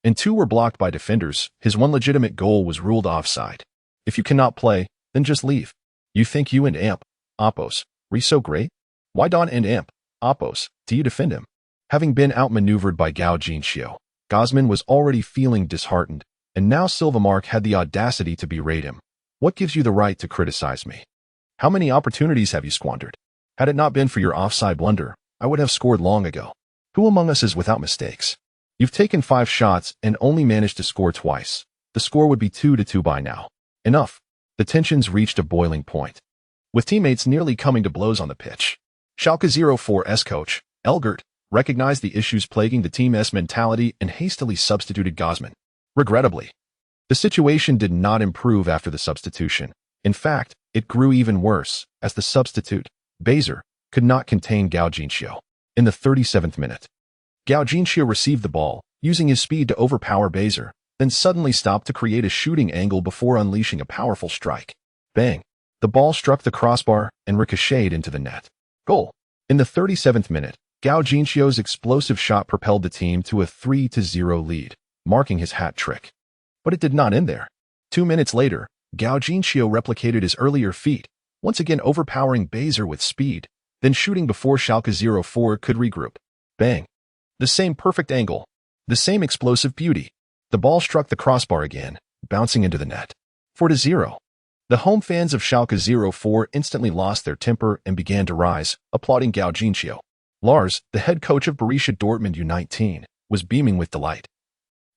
and 2 were blocked by defenders. His one legitimate goal was ruled offside. If you cannot play, then just leave. You think you and Oppo's re so great? Why don't Oppo's do you defend him? Having been outmaneuvered by Gao Jinxiu, Gosman was already feeling disheartened, and now Silvermark had the audacity to berate him. What gives you the right to criticize me? How many opportunities have you squandered? Had it not been for your offside blunder, I would have scored long ago. Who among us is without mistakes? You've taken 5 shots and only managed to score twice. The score would be 2-2 by now. Enough. The tensions reached a boiling point, with teammates nearly coming to blows on the pitch. Schalke 04's coach, Elgert, recognized the issues plaguing the team's mentality and hastily substituted Gosman. Regrettably, the situation did not improve after the substitution. In fact, it grew even worse, as the substitute, Baser, could not contain Gao Jinxiu. In the 37th minute, Gao Jinxiu received the ball, using his speed to overpower Baser, then suddenly stopped to create a shooting angle before unleashing a powerful strike. Bang! The ball struck the crossbar and ricocheted into the net. Goal! In the 37th minute, Gao Jinxiu's explosive shot propelled the team to a 3-0 lead, marking his hat trick. But it did not end there. 2 minutes later, Gao Jinxiu replicated his earlier feat, once again overpowering Baser with speed, then shooting before Schalke 04 could regroup. Bang! The same perfect angle, the same explosive beauty. The ball struck the crossbar again, bouncing into the net. 4-0. The home fans of Schalke 04 instantly lost their temper and began to rise, applauding Gao Jinxiu. Lars, the head coach of Borussia Dortmund U19, was beaming with delight,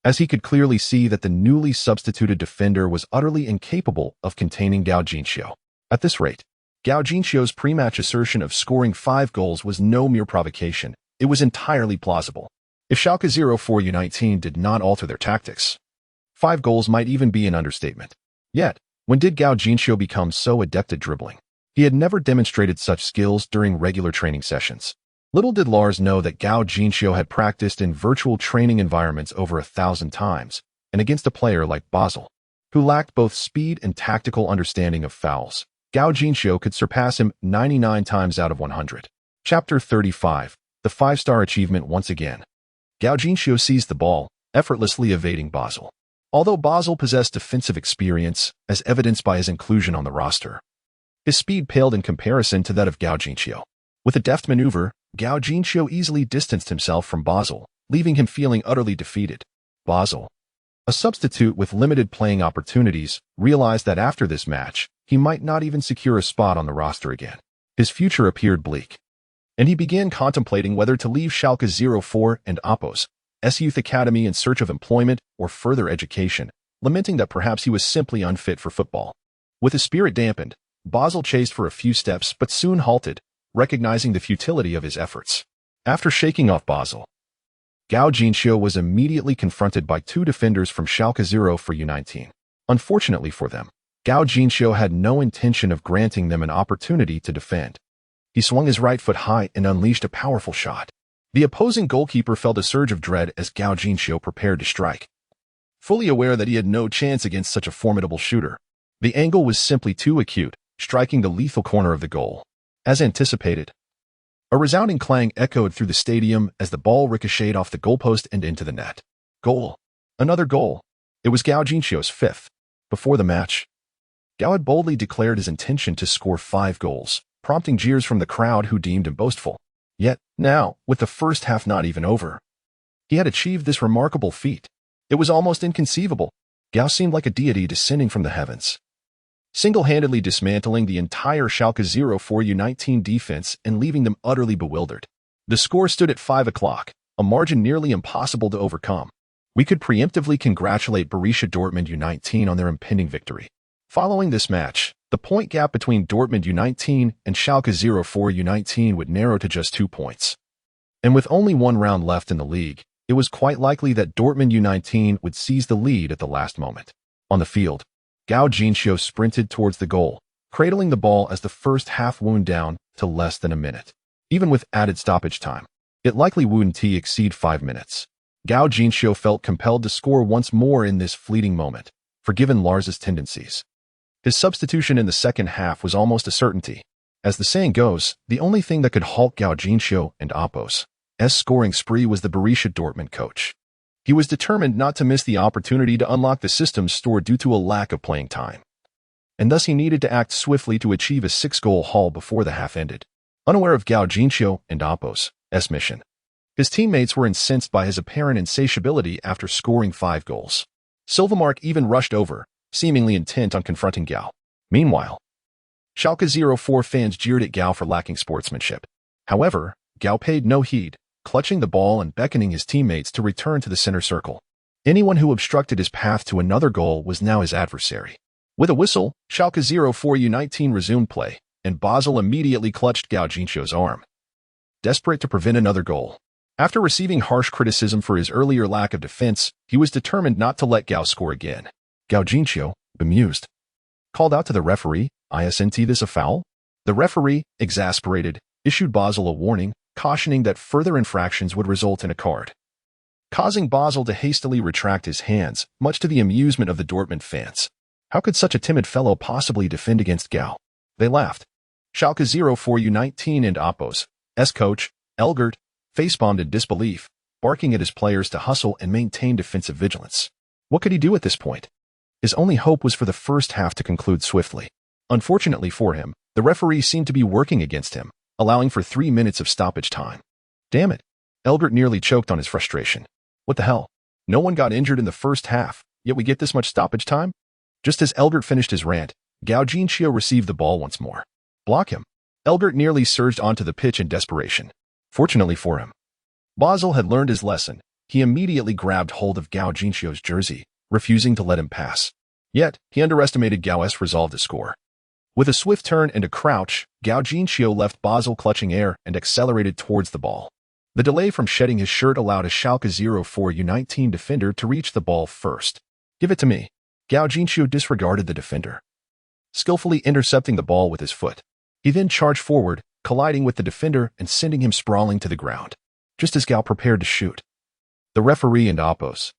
as he could clearly see that the newly substituted defender was utterly incapable of containing Gao Jinxiu. At this rate, Gao Jinxiu's pre-match assertion of scoring 5 goals was no mere provocation. It was entirely plausible. If Schalke 04 U19 did not alter their tactics, 5 goals might even be an understatement. Yet, when did Gao Jinxiu become so adept at dribbling? He had never demonstrated such skills during regular training sessions. Little did Lars know that Gao Jinxiu had practiced in virtual training environments over 1,000 times, and against a player like Basel, who lacked both speed and tactical understanding of fouls, Gao Jinxiu could surpass him 99 times out of 100. Chapter 35. The 5-star achievement once again. Gao Jinxiu seized the ball, effortlessly evading Basel. Although Basel possessed defensive experience, as evidenced by his inclusion on the roster, his speed paled in comparison to that of Gao Jinxiu. With a deft maneuver, Gao Jinxiu easily distanced himself from Basel, leaving him feeling utterly defeated. Basel, a substitute with limited playing opportunities, realized that after this match, he might not even secure a spot on the roster again. His future appeared bleak, and he began contemplating whether to leave Schalke 04 and Oppo's youth academy in search of employment or further education, lamenting that perhaps he was simply unfit for football. With his spirit dampened, Basel chased for a few steps but soon halted, recognizing the futility of his efforts. After shaking off Basel, Gao Jinxiu was immediately confronted by two defenders from Schalke 04 U19. Unfortunately for them, Gao Jinxiu had no intention of granting them an opportunity to defend. He swung his right foot high and unleashed a powerful shot. The opposing goalkeeper felt a surge of dread as Gao Jinxiu prepared to strike. Fully aware that he had no chance against such a formidable shooter, the angle was simply too acute, striking the lethal corner of the goal. As anticipated, a resounding clang echoed through the stadium as the ball ricocheted off the goalpost and into the net. Goal. Another goal. It was Gao Jinxiu's fifth. Before the match, Gao had boldly declared his intention to score 5 goals, prompting jeers from the crowd who deemed him boastful. Yet, now, with the first half not even over, he had achieved this remarkable feat. It was almost inconceivable. Gao seemed like a deity descending from the heavens, single-handedly dismantling the entire Schalke 04 U19 defense and leaving them utterly bewildered. The score stood at 5 o'clock, a margin nearly impossible to overcome. We could preemptively congratulate Borussia Dortmund U19 on their impending victory. Following this match, the point gap between Dortmund U19 and Schalke 04 U19 would narrow to just 2 points. And with only one round left in the league, it was quite likely that Dortmund U19 would seize the lead at the last moment. On the field, Gao Jinxiu sprinted towards the goal, cradling the ball as the first half wound down to less than a minute. Even with added stoppage time, it likely wouldn't exceed 5 minutes. Gao Jinxiu felt compelled to score once more in this fleeting moment, forgiven Lars's tendencies. His substitution in the second half was almost a certainty. As the saying goes, the only thing that could halt Gao Jinxiu and Oppo's scoring spree was the Borussia Dortmund coach. He was determined not to miss the opportunity to unlock the system's store due to a lack of playing time, and thus he needed to act swiftly to achieve a 6-goal haul before the half ended. Unaware of Gao Jinxiu and Oppo's mission, his teammates were incensed by his apparent insatiability after scoring 5 goals. Silvamark even rushed over, seemingly intent on confronting Gao. Meanwhile, Schalke 04 fans jeered at Gao for lacking sportsmanship. However, Gao paid no heed, clutching the ball and beckoning his teammates to return to the center circle. Anyone who obstructed his path to another goal was now his adversary. With a whistle, Schalke 04 U19 resumed play, and Basel immediately clutched Gao Jinxiu's arm, desperate to prevent another goal. After receiving harsh criticism for his earlier lack of defense, he was determined not to let Gao score again. Gao Jinxiu, bemused, called out to the referee, "Isn't this a foul?" The referee, exasperated, issued Basel a warning, cautioning that further infractions would result in a card, causing Basel to hastily retract his hands, much to the amusement of the Dortmund fans. How could such a timid fellow possibly defend against Gao? They laughed. Schalke 04 U19 and Oppo's coach, Elgert, facepalmed in disbelief, barking at his players to hustle and maintain defensive vigilance. What could he do at this point? His only hope was for the first half to conclude swiftly. Unfortunately for him, the referee seemed to be working against him, allowing for 3 minutes of stoppage time. Damn it. Elgert nearly choked on his frustration. What the hell? No one got injured in the first half, yet we get this much stoppage time? Just as Elgert finished his rant, Gao Jinxiu received the ball once more. Block him. Elgert nearly surged onto the pitch in desperation. Fortunately for him, Basel had learned his lesson. He immediately grabbed hold of Gao Jinxiu's jersey, refusing to let him pass. Yet, he underestimated Gao's resolve to score. With a swift turn and a crouch, Gao Jinxiu left Basel clutching air and accelerated towards the ball. The delay from shedding his shirt allowed a Schalke 04 U19 defender to reach the ball first. "Give it to me." Gao Jinxiu disregarded the defender, skillfully intercepting the ball with his foot. He then charged forward, colliding with the defender and sending him sprawling to the ground, just as Gao prepared to shoot. The referee and Oppo's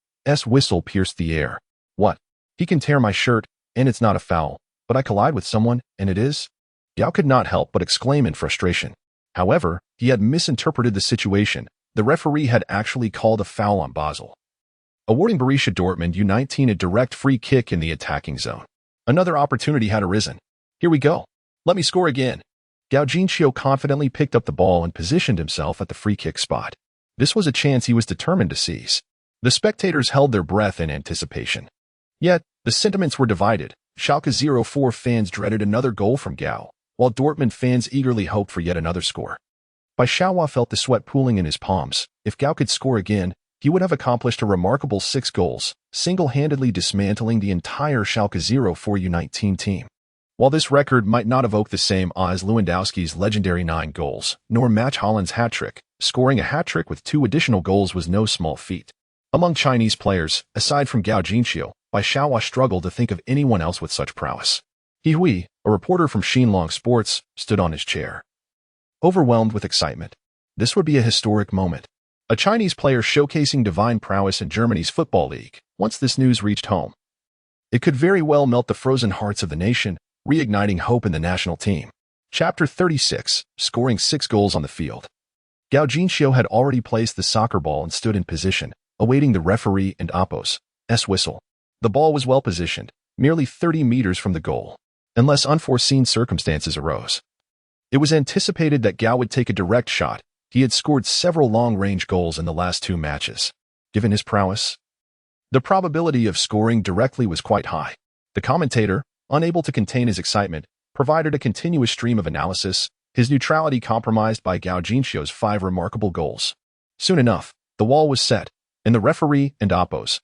whistle pierced the air. What? He can tear my shirt, and it's not a foul, but I collide with someone, and it is? Gao could not help but exclaim in frustration. However, he had misinterpreted the situation. The referee had actually called a foul on Basel, awarding Borussia Dortmund U19 a direct free kick in the attacking zone. Another opportunity had arisen. Here we go. Let me score again. Gao Jinxiu confidently picked up the ball and positioned himself at the free kick spot. This was a chance he was determined to seize. The spectators held their breath in anticipation. Yet, the sentiments were divided. Schalke 04 fans dreaded another goal from Gao, while Dortmund fans eagerly hoped for yet another score. Bai Xiaohua felt the sweat pooling in his palms. If Gao could score again, he would have accomplished a remarkable 6 goals, single-handedly dismantling the entire Schalke 04 U19 team. While this record might not evoke the same awe as Lewandowski's legendary 9 goals, nor match Haaland's hat-trick, scoring a hat-trick with 2 additional goals was no small feat. Among Chinese players, aside from Gao Jinxiu, Bai Xiaohua struggled to think of anyone else with such prowess. He Hui, a reporter from Xinlong Sports, stood on his chair, overwhelmed with excitement. This would be a historic moment. A Chinese player showcasing divine prowess in Germany's football league. Once this news reached home, it could very well melt the frozen hearts of the nation, reigniting hope in the national team. Chapter 36, scoring 6 goals on the field. Gao Jinxiu had already placed the soccer ball and stood in position, awaiting the referee and Oppo's whistle. The ball was well positioned, merely 30 meters from the goal, unless unforeseen circumstances arose. It was anticipated that Gao would take a direct shot. He had scored several long-range goals in the last 2 matches. Given his prowess, the probability of scoring directly was quite high. The commentator, unable to contain his excitement, provided a continuous stream of analysis, his neutrality compromised by Gao Jinxiu's 5 remarkable goals. Soon enough, the wall was set, and the referee and Oppo's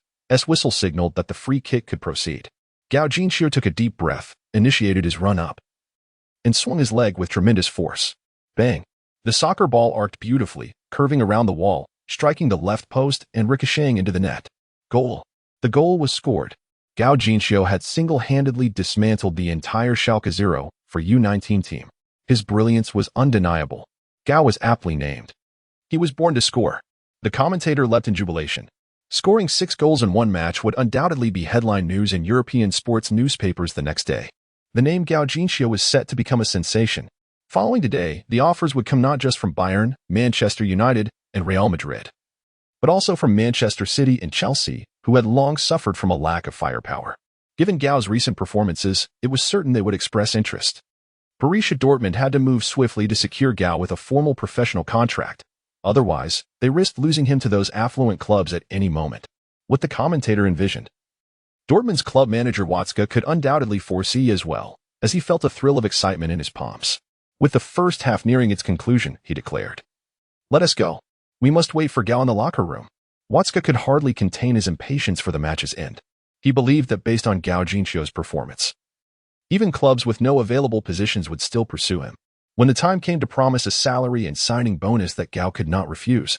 whistle signaled that the free kick could proceed. Gao Jinxiu took a deep breath, initiated his run-up, and swung his leg with tremendous force. Bang! The soccer ball arced beautifully, curving around the wall, striking the left post and ricocheting into the net. Goal! The goal was scored. Gao Jinxiu had single-handedly dismantled the entire Schalke 04 U19 team. His brilliance was undeniable. Gao was aptly named. He was born to score. The commentator leapt in jubilation. Scoring 6 goals in one match would undoubtedly be headline news in European sports newspapers the next day. The name Gao Jinxiu was set to become a sensation. Following today, the offers would come not just from Bayern, Manchester United, and Real Madrid, but also from Manchester City and Chelsea, who had long suffered from a lack of firepower. Given Gao's recent performances, it was certain they would express interest. Borussia Dortmund had to move swiftly to secure Gao with a formal professional contract. Otherwise, they risked losing him to those affluent clubs at any moment. What the commentator envisioned, Dortmund's club manager Watzke could undoubtedly foresee as well, as he felt a thrill of excitement in his palms. With the first half nearing its conclusion, he declared, "Let us go. We must wait for Gao in the locker room." Watzke could hardly contain his impatience for the match's end. He believed that based on Gao Jinxiu's performance, even clubs with no available positions would still pursue him. When the time came to promise a salary and signing bonus that Gao could not refuse,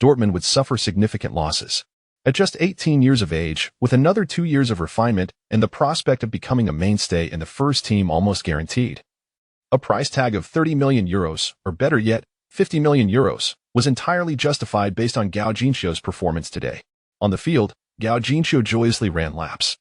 Dortmund would suffer significant losses. At just 18 years of age, with another 2 years of refinement and the prospect of becoming a mainstay in the first team almost guaranteed, a price tag of 30 million euros, or better yet, 50 million euros, was entirely justified based on Gao Jinxiu's performance today. On the field, Gao Jinxiu joyously ran laps.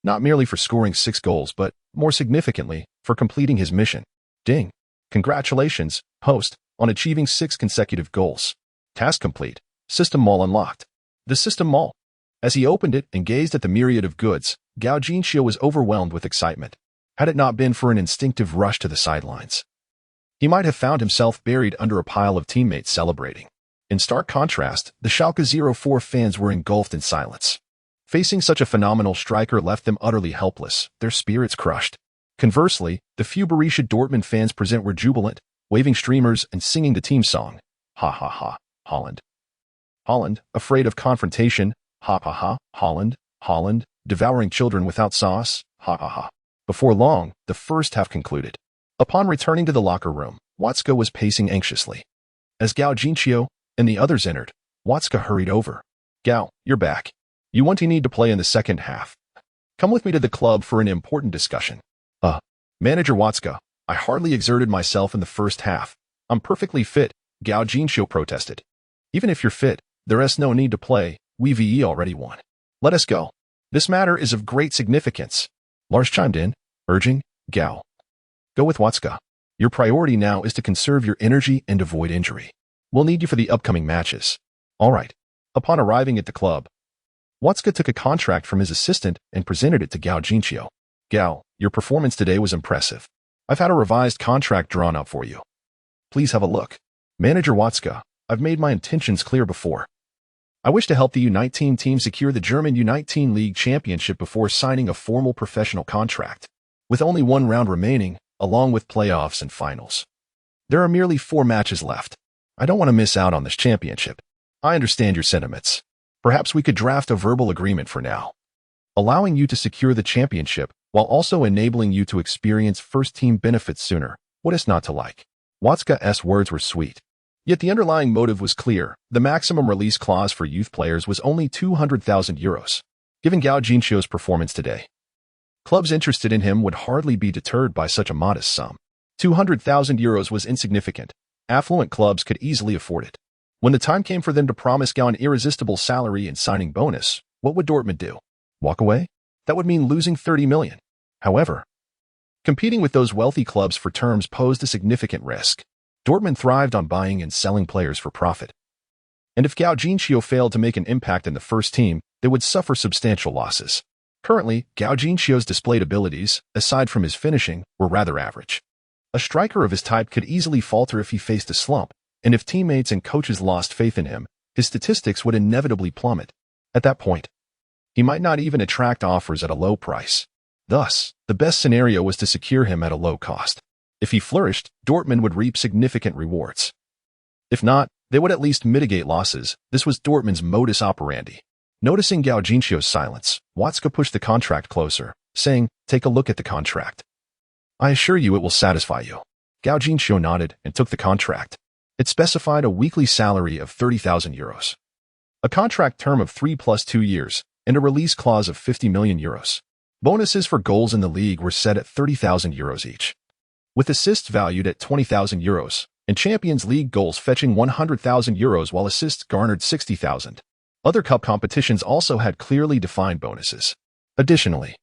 Not merely for scoring 6 goals, but, more significantly, for completing his mission. Ding! Congratulations, host, on achieving 6 consecutive goals. Task complete. System mall unlocked. The system mall. As he opened it and gazed at the myriad of goods, Gao Jinxiu was overwhelmed with excitement. Had it not been for an instinctive rush to the sidelines, he might have found himself buried under a pile of teammates celebrating. In stark contrast, the Schalke 04 fans were engulfed in silence. Facing such a phenomenal striker left them utterly helpless, their spirits crushed. Conversely, the few Borussia Dortmund fans present were jubilant, waving streamers and singing the team song. Ha ha ha, Haaland. Haaland, afraid of confrontation. Ha ha ha, Haaland. Haaland, devouring children without sauce. Ha ha ha. Before long, the first half concluded. Upon returning to the locker room, Watzke was pacing anxiously. As Gao Jinxiu and the others entered, Watzke hurried over. "Gao, you're back. You won't need to play in the second half. Come with me to the club for an important discussion." Manager Watzke, I hardly exerted myself in the first half. I'm perfectly fit, Gao Jinxiu protested. Even if you're fit, there is no need to play. We already won. Let us go. This matter is of great significance. Lars chimed in, urging, Gao, go with Watsuka. Your priority now is to conserve your energy and avoid injury. We'll need you for the upcoming matches. All right. Upon arriving at the club, Watsuka took a contract from his assistant and presented it to Gao Jinxiu. Gao, your performance today was impressive. I've had a revised contract drawn up for you. Please have a look. Manager Watsuka, I've made my intentions clear before. I wish to help the U19 team secure the German U19 League Championship before signing a formal professional contract. With only one round remaining, along with playoffs and finals. There are merely 4 matches left. I don't want to miss out on this championship. I understand your sentiments. Perhaps we could draft a verbal agreement for now, allowing you to secure the championship while also enabling you to experience first-team benefits sooner. What is not to like? Watsuka's words were sweet. Yet the underlying motive was clear. The maximum release clause for youth players was only 200,000 euros. Given Gao Jinxiu's performance today, clubs interested in him would hardly be deterred by such a modest sum. 200,000 euros was insignificant. Affluent clubs could easily afford it. When the time came for them to promise Gao an irresistible salary and signing bonus, what would Dortmund do? Walk away? That would mean losing 30 million. However, competing with those wealthy clubs for terms posed a significant risk. Dortmund thrived on buying and selling players for profit. And if Gao Jinxiu failed to make an impact in the first team, they would suffer substantial losses. Currently, Gao Jinxiu's displayed abilities, aside from his finishing, were rather average. A striker of his type could easily falter if he faced a slump, and if teammates and coaches lost faith in him, his statistics would inevitably plummet. At that point, he might not even attract offers at a low price. Thus, the best scenario was to secure him at a low cost. If he flourished, Dortmund would reap significant rewards. If not, they would at least mitigate losses. This was Dortmund's modus operandi. Noticing Gao Jinxiu's silence, Watsuka pushed the contract closer, saying, take a look at the contract. I assure you it will satisfy you. Gao Jinxiu nodded and took the contract. It specified a weekly salary of 30,000 euros, a contract term of 3 + 2 years, and a release clause of 50 million euros. Bonuses for goals in the league were set at 30,000 euros each, with assists valued at 20,000 euros, and Champions League goals fetching 100,000 euros while assists garnered 60,000. Other cup competitions also had clearly defined bonuses. Additionally,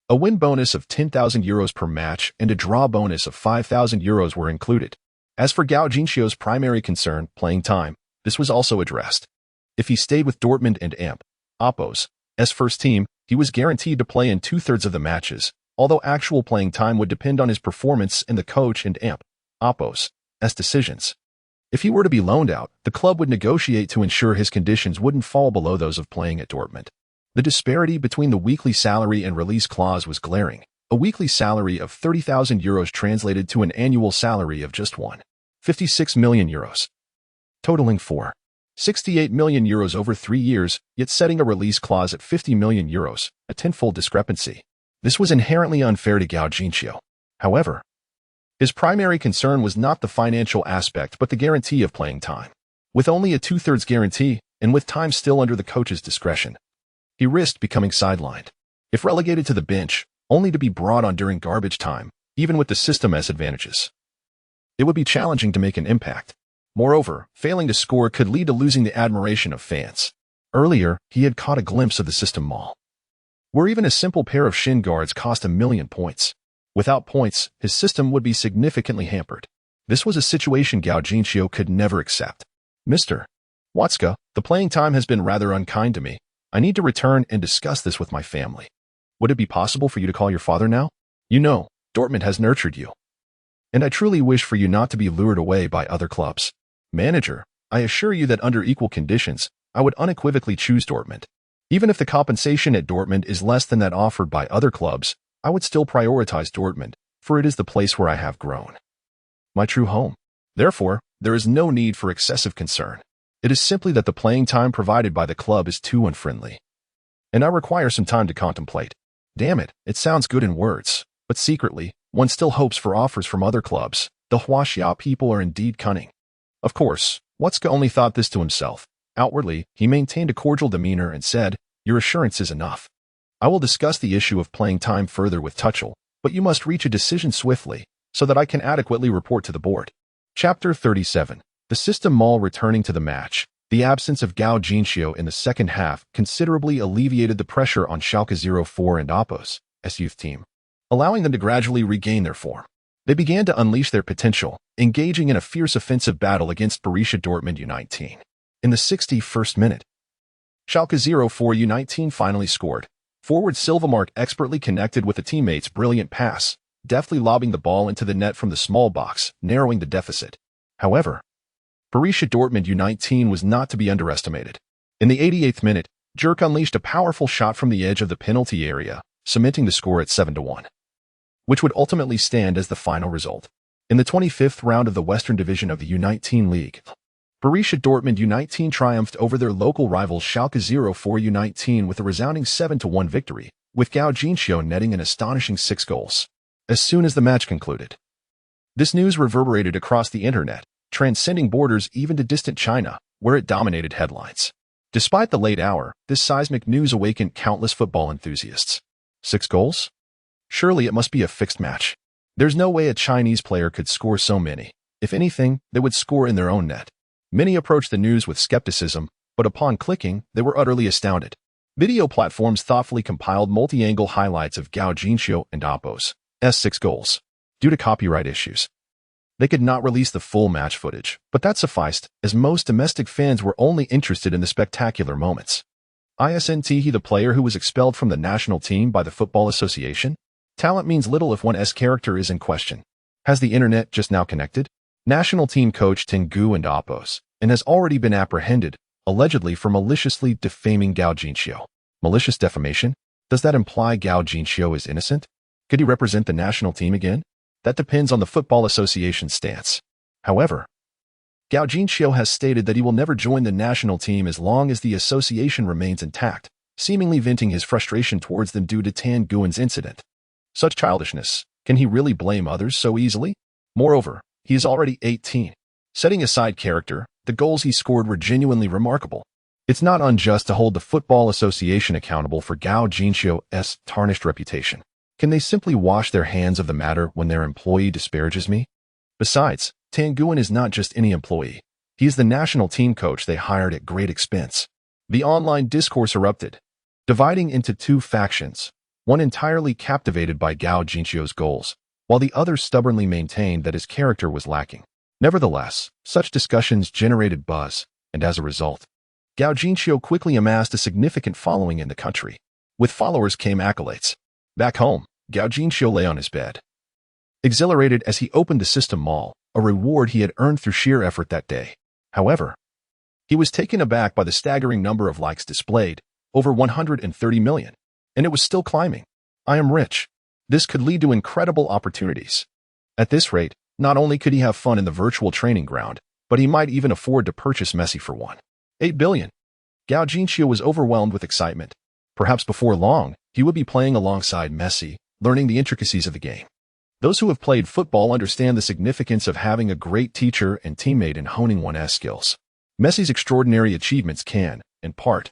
a win bonus of 10,000 euros per match and a draw bonus of 5,000 euros were included. As for Gao Jinxiu's primary concern, playing time, this was also addressed. If he stayed with Dortmund and Oppo's first team, he was guaranteed to play in 2/3 of the matches, although actual playing time would depend on his performance and the coach and Oppo's decisions. If he were to be loaned out, the club would negotiate to ensure his conditions wouldn't fall below those of playing at Dortmund. The disparity between the weekly salary and release clause was glaring. A weekly salary of 30,000 euros translated to an annual salary of just 56 million euros, totaling 68 million euros over 3 years, yet setting a release clause at 50 million euros, a tenfold discrepancy. This was inherently unfair to Gao Jinxiu. However, his primary concern was not the financial aspect but the guarantee of playing time. With only a 2/3 guarantee, and with time still under the coach's discretion, he risked becoming sidelined. If relegated to the bench, only to be brought on during garbage time, even with the system's advantages, it would be challenging to make an impact. Moreover, failing to score could lead to losing the admiration of fans. Earlier, he had caught a glimpse of the system mall, where even a simple pair of shin guards cost 1,000,000 points. Without points, his system would be significantly hampered. This was a situation Gao Jinxiu could never accept. Mr. Watsuka, the playing time has been rather unkind to me. I need to return and discuss this with my family. Would it be possible for you to call your father now? You know, Dortmund has nurtured you, and I truly wish for you not to be lured away by other clubs. Manager, I assure you that under equal conditions, I would unequivocally choose Dortmund. Even if the compensation at Dortmund is less than that offered by other clubs, I would still prioritize Dortmund, for it is the place where I have grown, my true home. Therefore, there is no need for excessive concern. It is simply that the playing time provided by the club is too unfriendly, and I require some time to contemplate. Damn it, it sounds good in words, but secretly, one still hopes for offers from other clubs. The Huaxia people are indeed cunning. Of course, Watsuka only thought this to himself. Outwardly, he maintained a cordial demeanor and said, your assurance is enough. I will discuss the issue of playing time further with Tuchel, but you must reach a decision swiftly. so that I can adequately report to the board. Chapter 37. The System Mall returning to the match. The absence of Gao Jinxiu in the second half considerably alleviated the pressure on Schalke 04 and Oppo's youth team, allowing them to gradually regain their form. They began to unleash their potential, engaging in a fierce offensive battle against Borussia Dortmund U19. In the 61st minute, Schalke 04 U19 finally scored. Forward Silvamark expertly connected with a teammate's brilliant pass, deftly lobbing the ball into the net from the small box, narrowing the deficit. However, Borussia Dortmund U19 was not to be underestimated. In the 88th minute, Jerk unleashed a powerful shot from the edge of the penalty area, cementing the score at 7-1, which would ultimately stand as the final result. In the 25th round of the Western Division of the U19 League, Borussia Dortmund U19 triumphed over their local rivals Schalke 04 U19 with a resounding 7-1 victory, with Gao Jinxiu netting an astonishing 6 goals. As soon as the match concluded, this news reverberated across the internet, transcending borders even to distant China, where it dominated headlines. Despite the late hour, this seismic news awakened countless football enthusiasts. 6 goals? Surely it must be a fixed match. There's no way a Chinese player could score so many. If anything, they would score in their own net. Many approached the news with skepticism, but upon clicking, they were utterly astounded. Video platforms thoughtfully compiled multi-angle highlights of Gao Jinxiu and Oppo's 6 goals. Due to copyright issues, they could not release the full match footage, but that sufficed, as most domestic fans were only interested in the spectacular moments. Isn't he the player who was expelled from the national team by the Football Association? Talent means little if one's character is in question. Has the internet just now connected? National team coach Tengu and Oppo's, and has already been apprehended, allegedly for maliciously defaming Gao Jinxiu. Malicious defamation? Does that imply Gao Jinxiu is innocent? Could he represent the national team again? That depends on the Football Association's stance. However, Gao Jinxiu has stated that he will never join the national team as long as the association remains intact, seemingly venting his frustration towards them due to Tan Nguyen's incident. Such childishness, can he really blame others so easily? Moreover, he is already 18. Setting aside character, the goals he scored were genuinely remarkable. It's not unjust to hold the Football Association accountable for Gao Jinxiu's tarnished reputation. Can they simply wash their hands of the matter when their employee disparages me? Besides, Tan Nguyen is not just any employee. He is the national team coach they hired at great expense. The online discourse erupted, dividing into 2 factions, one entirely captivated by Gao Jinxiu's goals, while the other stubbornly maintained that his character was lacking. Nevertheless, such discussions generated buzz, and as a result, Gao Jinxiu quickly amassed a significant following in the country. With followers came accolades. Back home, Gao Jinxiu lay on his bed, exhilarated as he opened the System Mall, a reward he had earned through sheer effort that day. However, he was taken aback by the staggering number of likes displayed, over 130 million, and it was still climbing. I am rich. This could lead to incredible opportunities. At this rate, not only could he have fun in the virtual training ground, but he might even afford to purchase Messi for 1.8 billion. Gao Jinxiu was overwhelmed with excitement. Perhaps before long, he would be playing alongside Messi, learning the intricacies of the game. Those who have played football understand the significance of having a great teacher and teammate in honing one's skills. Messi's extraordinary achievements can, in part,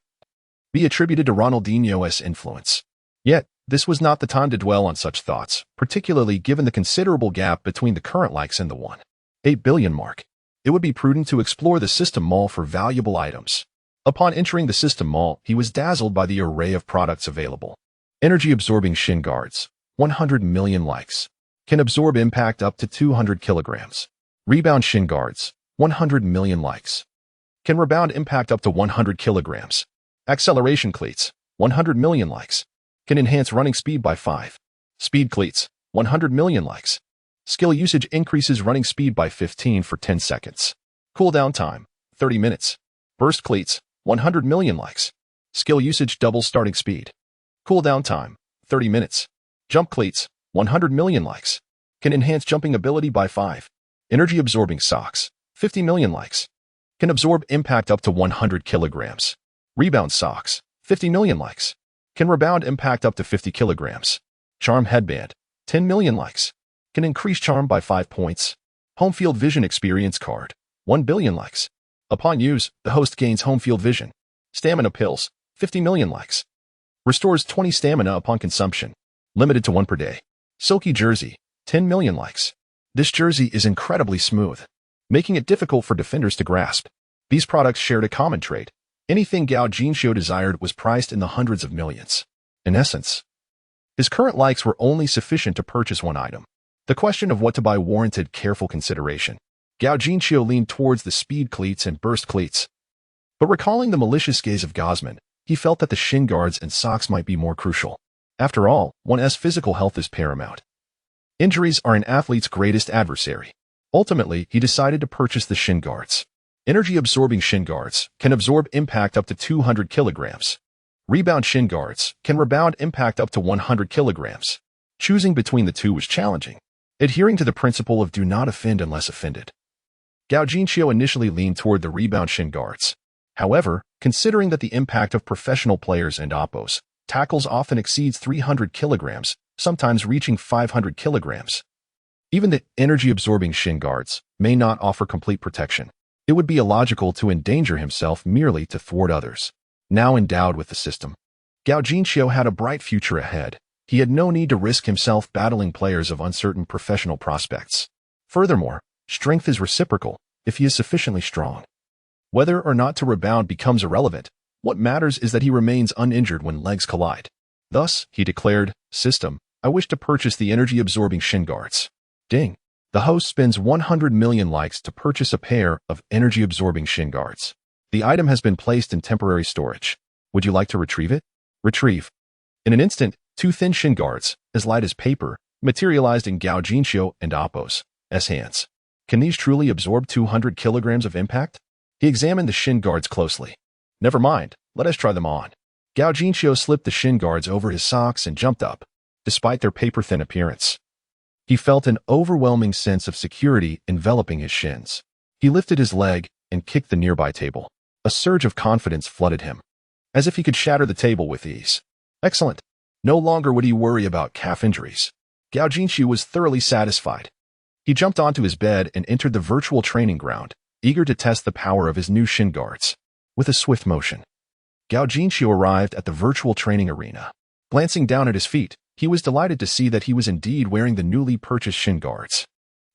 be attributed to Ronaldinho's influence. Yet, this was not the time to dwell on such thoughts, particularly given the considerable gap between the current likes and the 1.8 billion mark. It would be prudent to explore the System Mall for valuable items. Upon entering the System Mall, he was dazzled by the array of products available. Energy-absorbing shin guards, 100 million likes. Can absorb impact up to 200 kilograms. Rebound shin guards, 100 million likes. Can rebound impact up to 100 kilograms. Acceleration cleats, 100 million likes. Can enhance running speed by 5. Speed cleats, 100 million likes. Skill usage increases running speed by 15 for 10 seconds. Cooldown time, 30 minutes. Burst cleats, 100 million likes. Skill usage doubles starting speed. Cooldown time, 30 minutes. Jump cleats, 100 million likes. Can enhance jumping ability by 5. Energy absorbing socks, 50 million likes. Can absorb impact up to 100 kilograms. Rebound socks, 50 million likes. Can rebound impact up to 50 kilograms. Charm headband, 10 million likes. Can increase charm by 5 points. Home field vision experience card, 1 billion likes. Upon use, the host gains home field vision. Stamina pills, 50 million likes. Restores 20 stamina upon consumption. Limited to 1 per day. Silky jersey, 10 million likes. This jersey is incredibly smooth, making it difficult for defenders to grasp. These products shared a common trait. Anything Gao Jinxiu desired was priced in the hundreds of millions. In essence, his current likes were only sufficient to purchase one item. The question of what to buy warranted careful consideration. Gao Jinxiu leaned towards the speed cleats and burst cleats. But recalling the malicious gaze of Gosman, he felt that the shin guards and socks might be more crucial. After all, one's physical health is paramount. Injuries are an athlete's greatest adversary. Ultimately, he decided to purchase the shin guards. Energy-absorbing shin guards can absorb impact up to 200 kilograms. Rebound shin guards can rebound impact up to 100 kilograms. Choosing between the two was challenging, adhering to the principle of do not offend unless offended. Gao Jinxiu initially leaned toward the rebound shin guards. However, considering that the impact of professional players and oppos tackles often exceeds 300 kilograms, sometimes reaching 500 kilograms, even the energy-absorbing shin guards may not offer complete protection. It would be illogical to endanger himself merely to thwart others. Now endowed with the system, Gao Jinxiu had a bright future ahead. He had no need to risk himself battling players of uncertain professional prospects. Furthermore, strength is reciprocal if he is sufficiently strong. Whether or not to rebound becomes irrelevant. What matters is that he remains uninjured when legs collide. Thus, he declared, "System, I wish to purchase the energy-absorbing shin guards." Ding. The host spends 100 million likes to purchase a pair of energy-absorbing shin guards. The item has been placed in temporary storage. Would you like to retrieve it? Retrieve. In an instant, two thin shin guards, as light as paper, materialized in Gao Jinxiu and Oppo's hands. Can these truly absorb 200 kilograms of impact? He examined the shin guards closely. Never mind, let us try them on. Gao Jinxiu slipped the shin guards over his socks and jumped up. Despite their paper-thin appearance, he felt an overwhelming sense of security enveloping his shins. He lifted his leg and kicked the nearby table. A surge of confidence flooded him, as if he could shatter the table with ease. Excellent. No longer would he worry about calf injuries. Gao Jinxiu was thoroughly satisfied. He jumped onto his bed and entered the virtual training ground, eager to test the power of his new shin guards. With a swift motion, Gao Jinxiu arrived at the virtual training arena. Glancing down at his feet, he was delighted to see that he was indeed wearing the newly purchased shin guards.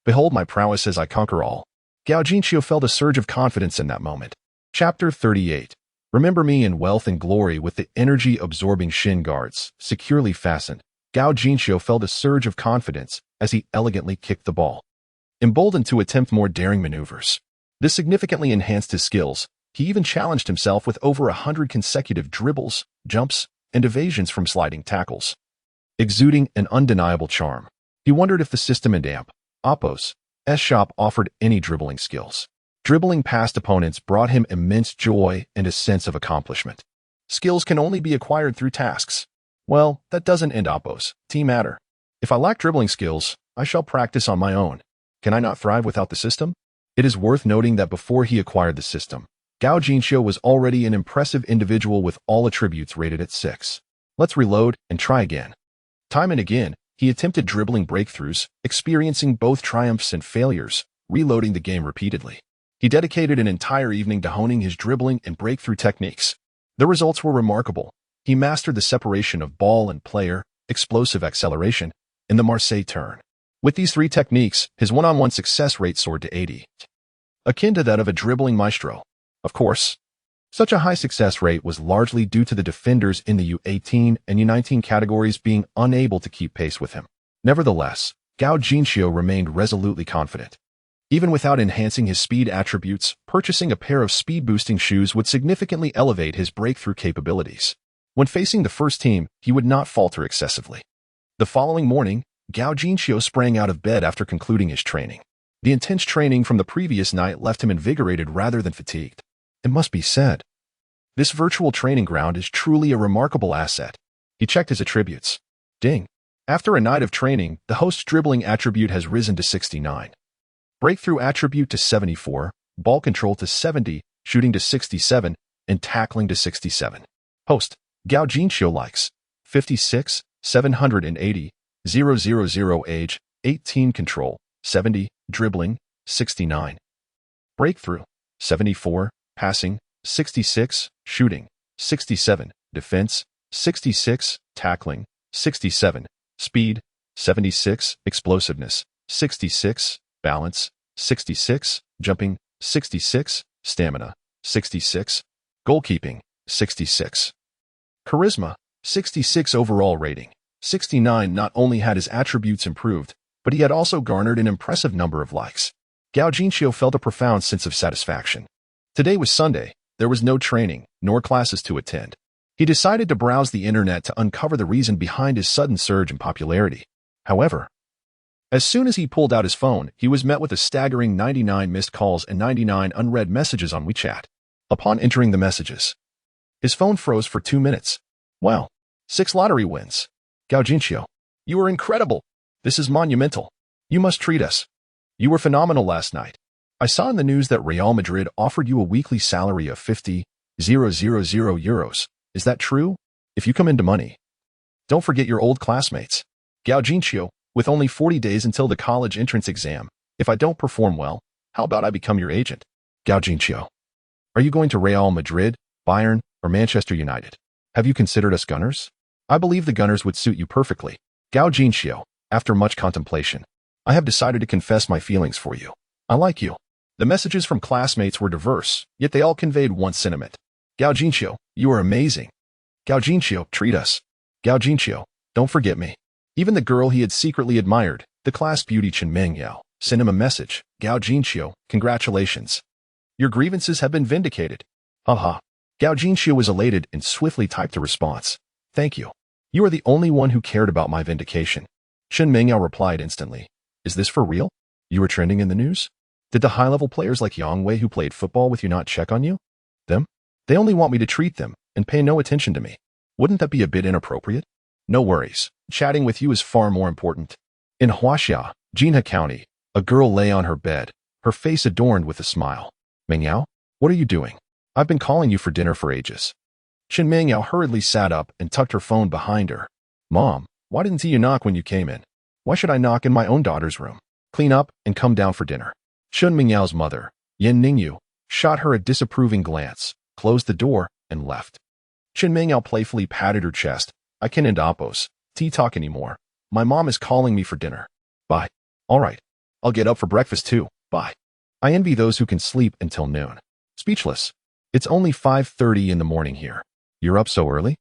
Behold my prowess as I conquer all. Gao Jinxiu felt a surge of confidence in that moment. Chapter 38. Remember me in wealth and glory with the energy-absorbing shin guards, securely fastened. Gao Jinxiu felt a surge of confidence as he elegantly kicked the ball. Emboldened to attempt more daring maneuvers, this significantly enhanced his skills. He even challenged himself with over 100 consecutive dribbles, jumps, and evasions from sliding tackles. Exuding an undeniable charm, he wondered if the system and Oppo's shop offered any dribbling skills. Dribbling past opponents brought him immense joy and a sense of accomplishment. Skills can only be acquired through tasks. Well, that doesn't end Oppo's team matter. If I lack dribbling skills, I shall practice on my own. Can I not thrive without the system? It is worth noting that before he acquired the system, Gao Jinxiu was already an impressive individual with all attributes rated at 6. Let's reload and try again. Time and again, he attempted dribbling breakthroughs, experiencing both triumphs and failures, reloading the game repeatedly. He dedicated an entire evening to honing his dribbling and breakthrough techniques. The results were remarkable. He mastered the separation of ball and player, explosive acceleration, and the Marseille turn. With these three techniques, his one-on-one success rate soared to 80, akin to that of a dribbling maestro. Of course, such a high success rate was largely due to the defenders in the U18 and U19 categories being unable to keep pace with him. Nevertheless, Gao Jinxiu remained resolutely confident. Even without enhancing his speed attributes, purchasing a pair of speed-boosting shoes would significantly elevate his breakthrough capabilities. When facing the first team, he would not falter excessively. The following morning, Gao Jinxiu sprang out of bed after concluding his training. The intense training from the previous night left him invigorated rather than fatigued. It must be said, this virtual training ground is truly a remarkable asset. He checked his attributes. Ding. After a night of training, the host's dribbling attribute has risen to 69. Breakthrough attribute to 74, ball control to 70, shooting to 67, and tackling to 67. Host, Gao Jinxiu likes, 56, 780, 000 age, 18 control, 70, dribbling, 69. Breakthrough, 74, passing, 66, shooting, 67, defense, 66, tackling, 67, speed, 76, explosiveness, 66, balance, 66, jumping, 66, stamina, 66, goalkeeping, 66. Charisma, 66 overall rating. 69 not only had his attributes improved, but he had also garnered an impressive number of likes. Gao Jinxiu felt a profound sense of satisfaction. Today was Sunday. There was no training, nor classes to attend. He decided to browse the internet to uncover the reason behind his sudden surge in popularity. However, as soon as he pulled out his phone, he was met with a staggering 99 missed calls and 99 unread messages on WeChat. Upon entering the messages, his phone froze for 2 minutes. Wow, 6 lottery wins. Gao Jinxiu, you are incredible. This is monumental. You must treat us. You were phenomenal last night. I saw in the news that Real Madrid offered you a weekly salary of 50,000 euros. Is that true? If you come into money, don't forget your old classmates. Gao Jinxiu, with only 40 days until the college entrance exam, if I don't perform well, how about I become your agent? Gao Jinxiu, are you going to Real Madrid, Bayern, or Manchester United? Have you considered us Gunners? I believe the Gunners would suit you perfectly. Gao Jinxiu, after much contemplation, I have decided to confess my feelings for you. I like you. The messages from classmates were diverse, yet they all conveyed one sentiment. Gao Jinxiu, you are amazing. Gao Jinxiu, treat us. Gao Jinxiu, don't forget me. Even the girl he had secretly admired, the class beauty Chen Mengyao, sent him a message. Gao Jinxiu, congratulations. Your grievances have been vindicated. Haha. Gao Jinxiu was elated and swiftly typed a response. Thank you. You are the only one who cared about my vindication. Chen Mengyao replied instantly. Is this for real? You were trending in the news? Did the high-level players like Yang Wei who played football with you not check on you? Them? They only want me to treat them and pay no attention to me. Wouldn't that be a bit inappropriate? No worries. Chatting with you is far more important. In Huaxia, Jinhe County, a girl lay on her bed, her face adorned with a smile. Mengyao, what are you doing? I've been calling you for dinner for ages. Chen Mengyao hurriedly sat up and tucked her phone behind her. Mom, why didn't you knock when you came in? Why should I knock in my own daughter's room? Clean up and come down for dinner. Chen Mengyao's mother, Yan Ningyu, shot her a disapproving glance, closed the door, and left. Chen Mengyao playfully patted her chest. I can't oppose. Talk anymore. My mom is calling me for dinner. Bye. All right. I'll get up for breakfast too. Bye. I envy those who can sleep until noon. Speechless. It's only 5:30 in the morning here. You're up so early?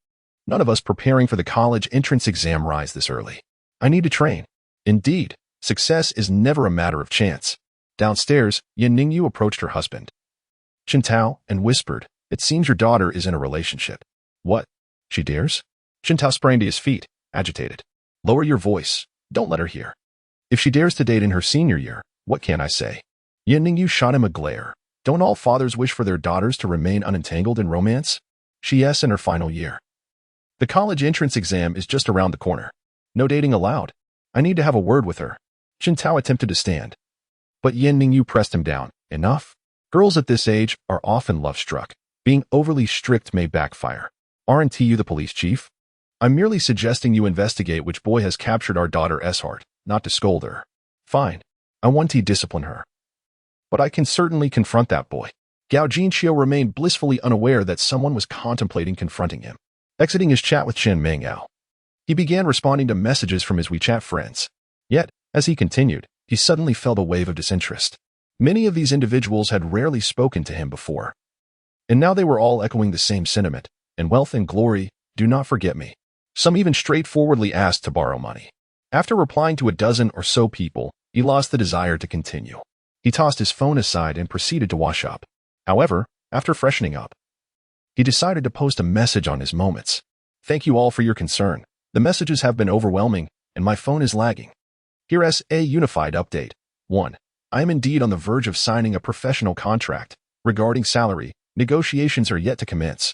None of us preparing for the college entrance exam rise this early. I need to train. Indeed, success is never a matter of chance. Downstairs, Yan Ningyu approached her husband, Chen Tao, and whispered, It seems your daughter is in a relationship. What? She dares? Chen Tao sprang to his feet, agitated. Lower your voice. Don't let her hear. If she dares to date in her senior year, what can I say? Yan Ningyu shot him a glare. Don't all fathers wish for their daughters to remain unentangled in romance? She is in her final year. The college entrance exam is just around the corner. No dating allowed. I need to have a word with her. Chen Tao attempted to stand, but Yan Ningyu pressed him down. Enough. Girls at this age are often love-struck. Being overly strict may backfire. Aren't you the police chief? I'm merely suggesting you investigate which boy has captured our daughter Eshart, not to scold her. Fine. I want to discipline her. But I can certainly confront that boy. Gao Jinxiu remained blissfully unaware that someone was contemplating confronting him. Exiting his chat with Chen Mengyao, he began responding to messages from his WeChat friends. Yet, as he continued, he suddenly felt a wave of disinterest. Many of these individuals had rarely spoken to him before, and now they were all echoing the same sentiment. In wealth and glory, do not forget me. Some even straightforwardly asked to borrow money. After replying to a dozen or so people, he lost the desire to continue. He tossed his phone aside and proceeded to wash up. However, after freshening up, he decided to post a message on his moments. Thank you all for your concern. The messages have been overwhelming, and my phone is lagging. Here's a unified update. 1. I am indeed on the verge of signing a professional contract. Regarding salary, negotiations are yet to commence,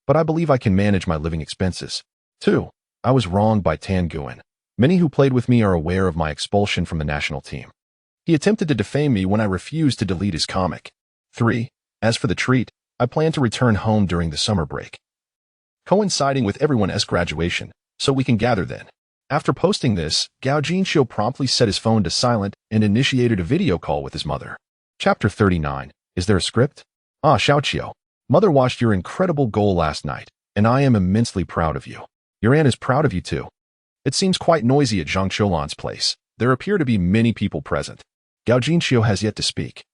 but I believe I can manage my living expenses. 2. I was wronged by Tan Guan. Many who played with me are aware of my expulsion from the national team. He attempted to defame me when I refused to delete his comic. 3. As for the treat, I plan to return home during the summer break, coinciding with everyone's graduation, so we can gather then. After posting this, Gao Jinxiu promptly set his phone to silent and initiated a video call with his mother. Chapter 39. Is there a script? Ah, Xiaoqiu. Mother watched your incredible goal last night, and I am immensely proud of you. Your aunt is proud of you too. It seems quite noisy at Zhang Qiulan's place. There appear to be many people present. Gao Jinxiu has yet to speak.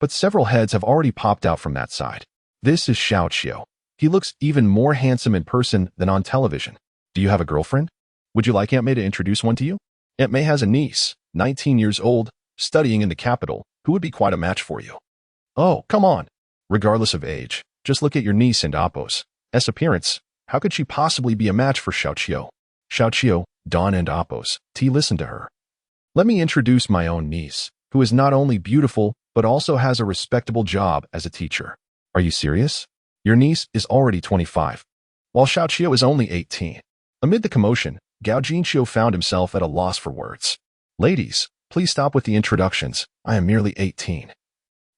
But several heads have already popped out from that side. This is Xiao Qiu. He looks even more handsome in person than on television. Do you have a girlfriend? Would you like Aunt May to introduce one to you? Aunt May has a niece, 19 years old, studying in the capital, who would be quite a match for you. Oh, come on. Regardless of age, just look at your niece and Appo's appearance. How could she possibly be a match for Xiao Qiu? Xiao Qiu, Don and Appo's listen to her. Let me introduce my own niece, who is not only beautiful, but also has a respectable job as a teacher. Are you serious? Your niece is already 25, while Xiao Qiu is only 18. Amid the commotion, Gao Jinxiu found himself at a loss for words. Ladies, please stop with the introductions. I am merely 18.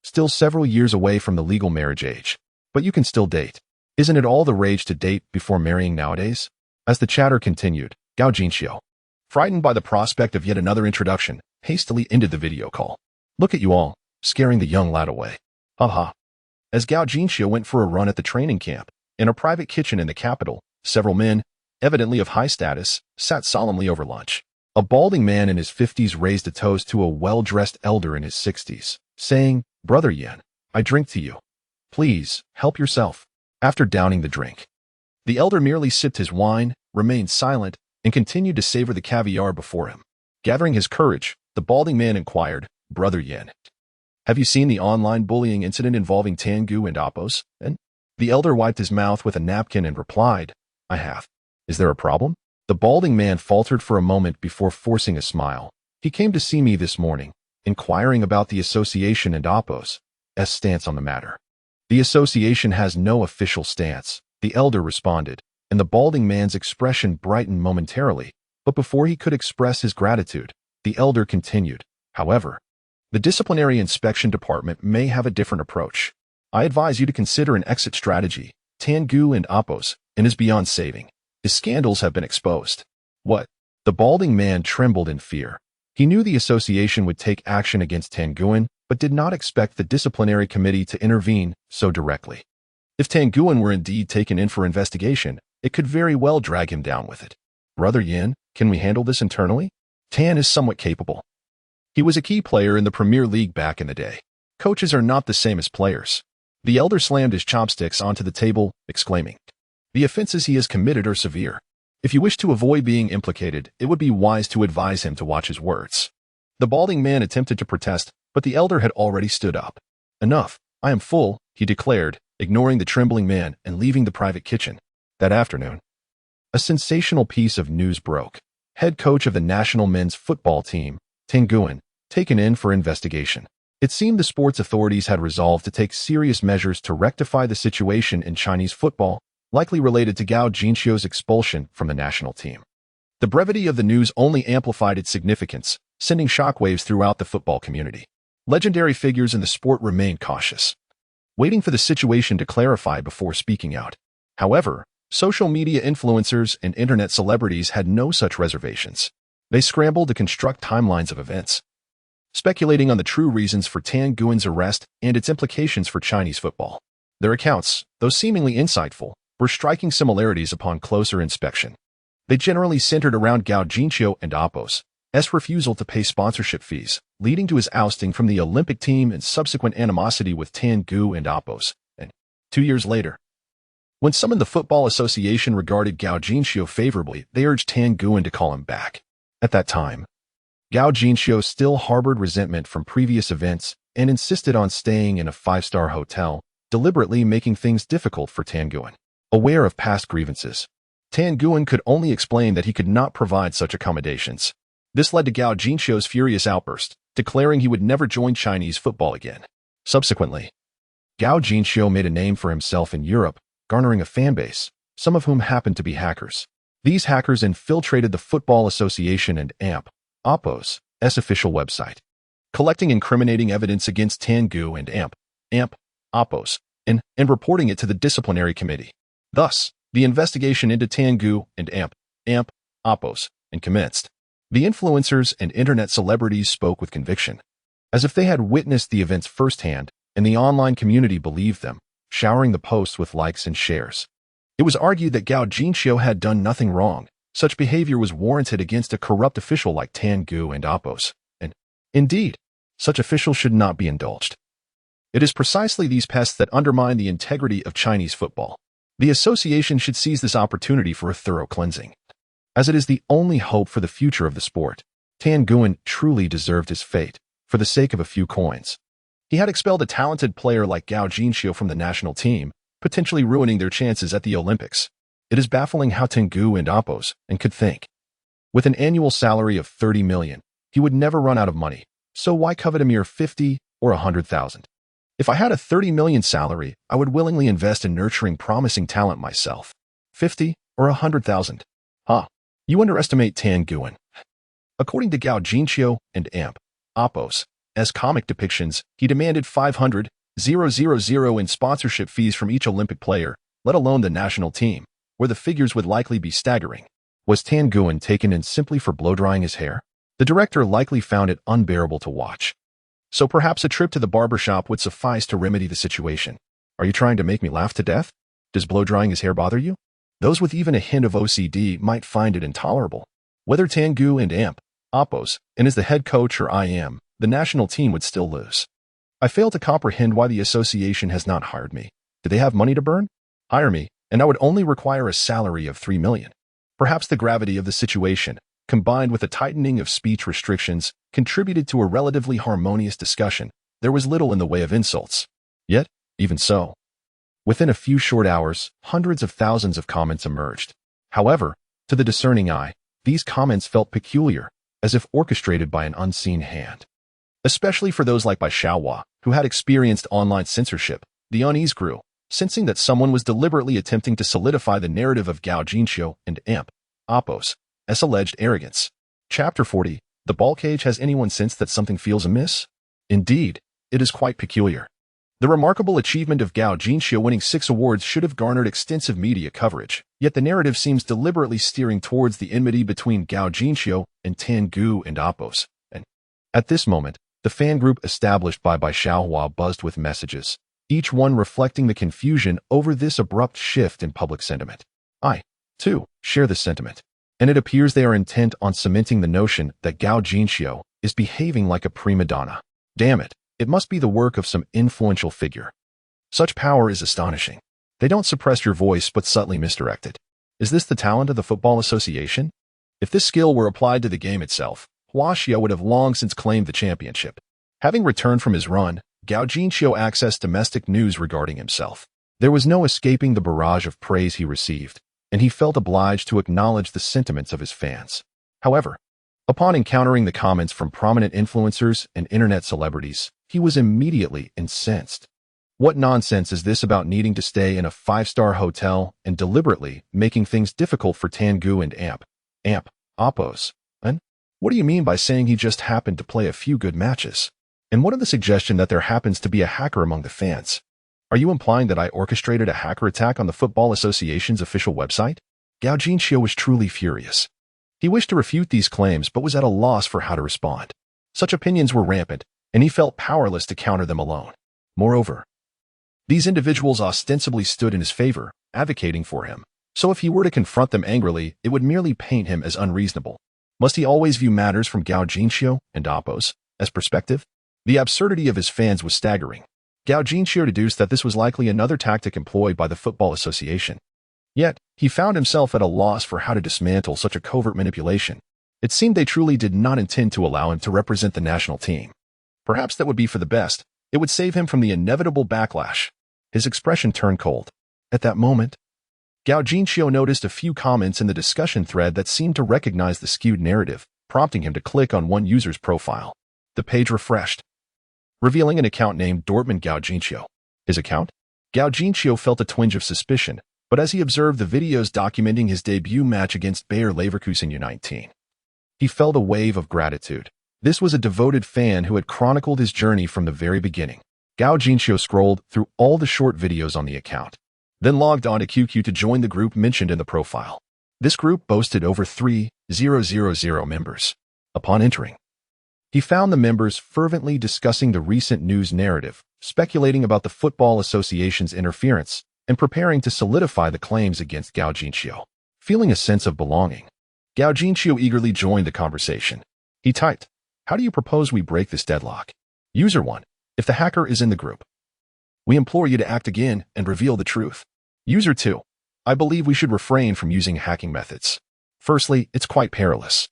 Still several years away from the legal marriage age. But you can still date. Isn't it all the rage to date before marrying nowadays? As the chatter continued, Gao Jinxiu, frightened by the prospect of yet another introduction, hastily ended the video call. Look at you all, scaring the young lad away. Haha. As Gao Jinxiu went for a run at the training camp, in a private kitchen in the capital, several men, evidently of high status, sat solemnly over lunch. A balding man in his 50s raised a toast to a well-dressed elder in his 60s, saying, "Brother Yan, I drink to you. Please, help yourself." After downing the drink, the elder merely sipped his wine, remained silent, and continued to savor the caviar before him. Gathering his courage, the balding man inquired, "Brother Yan, have you seen the online bullying incident involving Tangu and Appo's?" And the elder wiped his mouth with a napkin and replied, "I have." Is there a problem? The balding man faltered for a moment before forcing a smile. He came to see me this morning, inquiring about the association and Appo's stance on the matter. The association has no official stance, the elder responded, and the balding man's expression brightened momentarily, but before he could express his gratitude, the elder continued, "However, the disciplinary inspection department may have a different approach. I advise you to consider an exit strategy. Tangu and Appo's is beyond saving. His scandals have been exposed." What? The balding man trembled in fear. He knew the association would take action against Tanguan, but did not expect the disciplinary committee to intervene so directly. If Tanguan were indeed taken in for investigation, it could very well drag him down with it. "Brother Yin, can we handle this internally?" Tan is somewhat capable. He was a key player in the Premier League back in the day. Coaches are not the same as players. The elder slammed his chopsticks onto the table, exclaiming, "The offenses he has committed are severe. If you wish to avoid being implicated, it would be wise to advise him to watch his words." The balding man attempted to protest, but the elder had already stood up. "Enough, I am full," he declared, ignoring the trembling man and leaving the private kitchen. That afternoon, a sensational piece of news broke. Head coach of the national men's football team, Tanguan, taken in for investigation. It seemed the sports authorities had resolved to take serious measures to rectify the situation in Chinese football, likely related to Gao Jinxiu's expulsion from the national team. The brevity of the news only amplified its significance, sending shockwaves throughout the football community. Legendary figures in the sport remained cautious, waiting for the situation to clarify before speaking out. However, social media influencers and internet celebrities had no such reservations. They scrambled to construct timelines of events, speculating on the true reasons for Tan Guan's arrest and its implications for Chinese football. Their accounts, though seemingly insightful, were striking similarities upon closer inspection. They generally centered around Gao Jinxiu and Appo's refusal to pay sponsorship fees, leading to his ousting from the Olympic team and subsequent animosity with Tangu and Appo's. And 2 years later, when some in the Football Association regarded Gao Jinxiu favorably, they urged Tanguan to call him back. At that time, Gao Jinxiu still harbored resentment from previous events and insisted on staying in a 5-star hotel, deliberately making things difficult for Tanguan. Aware of past grievances, Tanguan could only explain that he could not provide such accommodations. This led to Gao Jinxiu's furious outburst, declaring he would never join Chinese football again. Subsequently, Gao Jinxiu made a name for himself in Europe, garnering a fan base, some of whom happened to be hackers. These hackers infiltrated the Football Association and Appo's official website, collecting incriminating evidence against Tangu and Appo's, and reporting it to the disciplinary committee. Thus, the investigation into Tangu and Appo's commenced. The influencers and internet celebrities spoke with conviction, as if they had witnessed the events firsthand, and the online community believed them, showering the posts with likes and shares. It was argued that Gao Jinxiu had done nothing wrong, Such behavior was warranted against a corrupt official like Tan Gu and Appos, and, indeed, such officials should not be indulged. It is precisely these pests that undermine the integrity of Chinese football. The association should seize this opportunity for a thorough cleansing, as it is the only hope for the future of the sport. Tan Guan truly deserved his fate, for the sake of a few coins. He had expelled a talented player like Gao Jinxiu from the national team, potentially ruining their chances at the Olympics. It is baffling how Tengu and Appos and could think. With an annual salary of 30 million, he would never run out of money, so why covet a mere 50 or 100,000? If I had a 30 million salary, I would willingly invest in nurturing promising talent myself. 50 or 100,000? You underestimate Tan Guan. According to Gao Jinxiu and Appos, as comic depictions, he demanded 500,000 in sponsorship fees from each Olympic player, let alone the national team, where the figures would likely be staggering. Was Tan Guan taken in simply for blow-drying his hair? The director likely found it unbearable to watch. So perhaps a trip to the barbershop would suffice to remedy the situation. Are you trying to make me laugh to death? Does blow-drying his hair bother you? Those with even a hint of OCD might find it intolerable. Whether Tan Gu and Appos, and as the head coach or I am, the national team would still lose. I fail to comprehend why the association has not hired me. Do they have money to burn? Hire me, and I would only require a salary of 3 million. Perhaps the gravity of the situation, combined with the tightening of speech restrictions, contributed to a relatively harmonious discussion. There was little in the way of insults. Yet, even so, within a few short hours, hundreds of thousands of comments emerged. However, to the discerning eye, these comments felt peculiar, as if orchestrated by an unseen hand. Especially for those like Bai Xiaohua, who had experienced online censorship, the unease grew, sensing that someone was deliberately attempting to solidify the narrative of Gao Jinxiu and Appos' alleged arrogance. Chapter 40. The ball cage. Has anyone sensed that something feels amiss? Indeed, it is quite peculiar. The remarkable achievement of Gao Jinxiu winning 6 awards should have garnered extensive media coverage, yet the narrative seems deliberately steering towards the enmity between Gao Jinxiu and Tan Gu and Appos. And at this moment, the fan group established by Bai Xiaohua buzzed with messages, each one reflecting the confusion over this abrupt shift in public sentiment. I, too, share this sentiment, and it appears they are intent on cementing the notion that Gao Jinxiu is behaving like a prima donna. Damn it, it must be the work of some influential figure. Such power is astonishing. They don't suppress your voice but subtly misdirect it. Is this the talent of the Football Association? If this skill were applied to the game itself, Hua Xia would have long since claimed the championship. Having returned from his run, Gao Jinxiu accessed domestic news regarding himself. There was no escaping the barrage of praise he received, and he felt obliged to acknowledge the sentiments of his fans. However, upon encountering the comments from prominent influencers and internet celebrities, he was immediately incensed. What nonsense is this about needing to stay in a 5-star hotel and deliberately making things difficult for Tan Gu and Appos? And what do you mean by saying he just happened to play a few good matches? And what of the suggestion that there happens to be a hacker among the fans? Are you implying that I orchestrated a hacker attack on the Football Association's official website? Gao Jinxiu was truly furious. He wished to refute these claims but was at a loss for how to respond. Such opinions were rampant, and he felt powerless to counter them alone. Moreover, these individuals ostensibly stood in his favor, advocating for him. So if he were to confront them angrily, it would merely paint him as unreasonable. Must he always view matters from Gao Jinxiu and Appos as perspective? The absurdity of his fans was staggering. Gao Jinxiu deduced that this was likely another tactic employed by the Football Association. Yet, he found himself at a loss for how to dismantle such a covert manipulation. It seemed they truly did not intend to allow him to represent the national team. Perhaps that would be for the best. It would save him from the inevitable backlash. His expression turned cold. At that moment, Gao Jinxiu noticed a few comments in the discussion thread that seemed to recognize the skewed narrative, prompting him to click on one user's profile. The page refreshed, revealing an account named Dortmund Gao Jinxiu. His account? Gao Jinxiu felt a twinge of suspicion, but as he observed the videos documenting his debut match against Bayer Leverkusen U19, he felt a wave of gratitude. This was a devoted fan who had chronicled his journey from the very beginning. Gao Jinxiu scrolled through all the short videos on the account, then logged on to QQ to join the group mentioned in the profile. This group boasted over 3,000 members. Upon entering, he found the members fervently discussing the recent news narrative, speculating about the Football Association's interference, and preparing to solidify the claims against Gao Jinxiu. Feeling a sense of belonging, Gao Jinqiu eagerly joined the conversation. He typed, "How do you propose we break this deadlock?" User 1. If the hacker is in the group, we implore you to act again and reveal the truth. User 2. I believe we should refrain from using hacking methods. Firstly, it's quite perilous.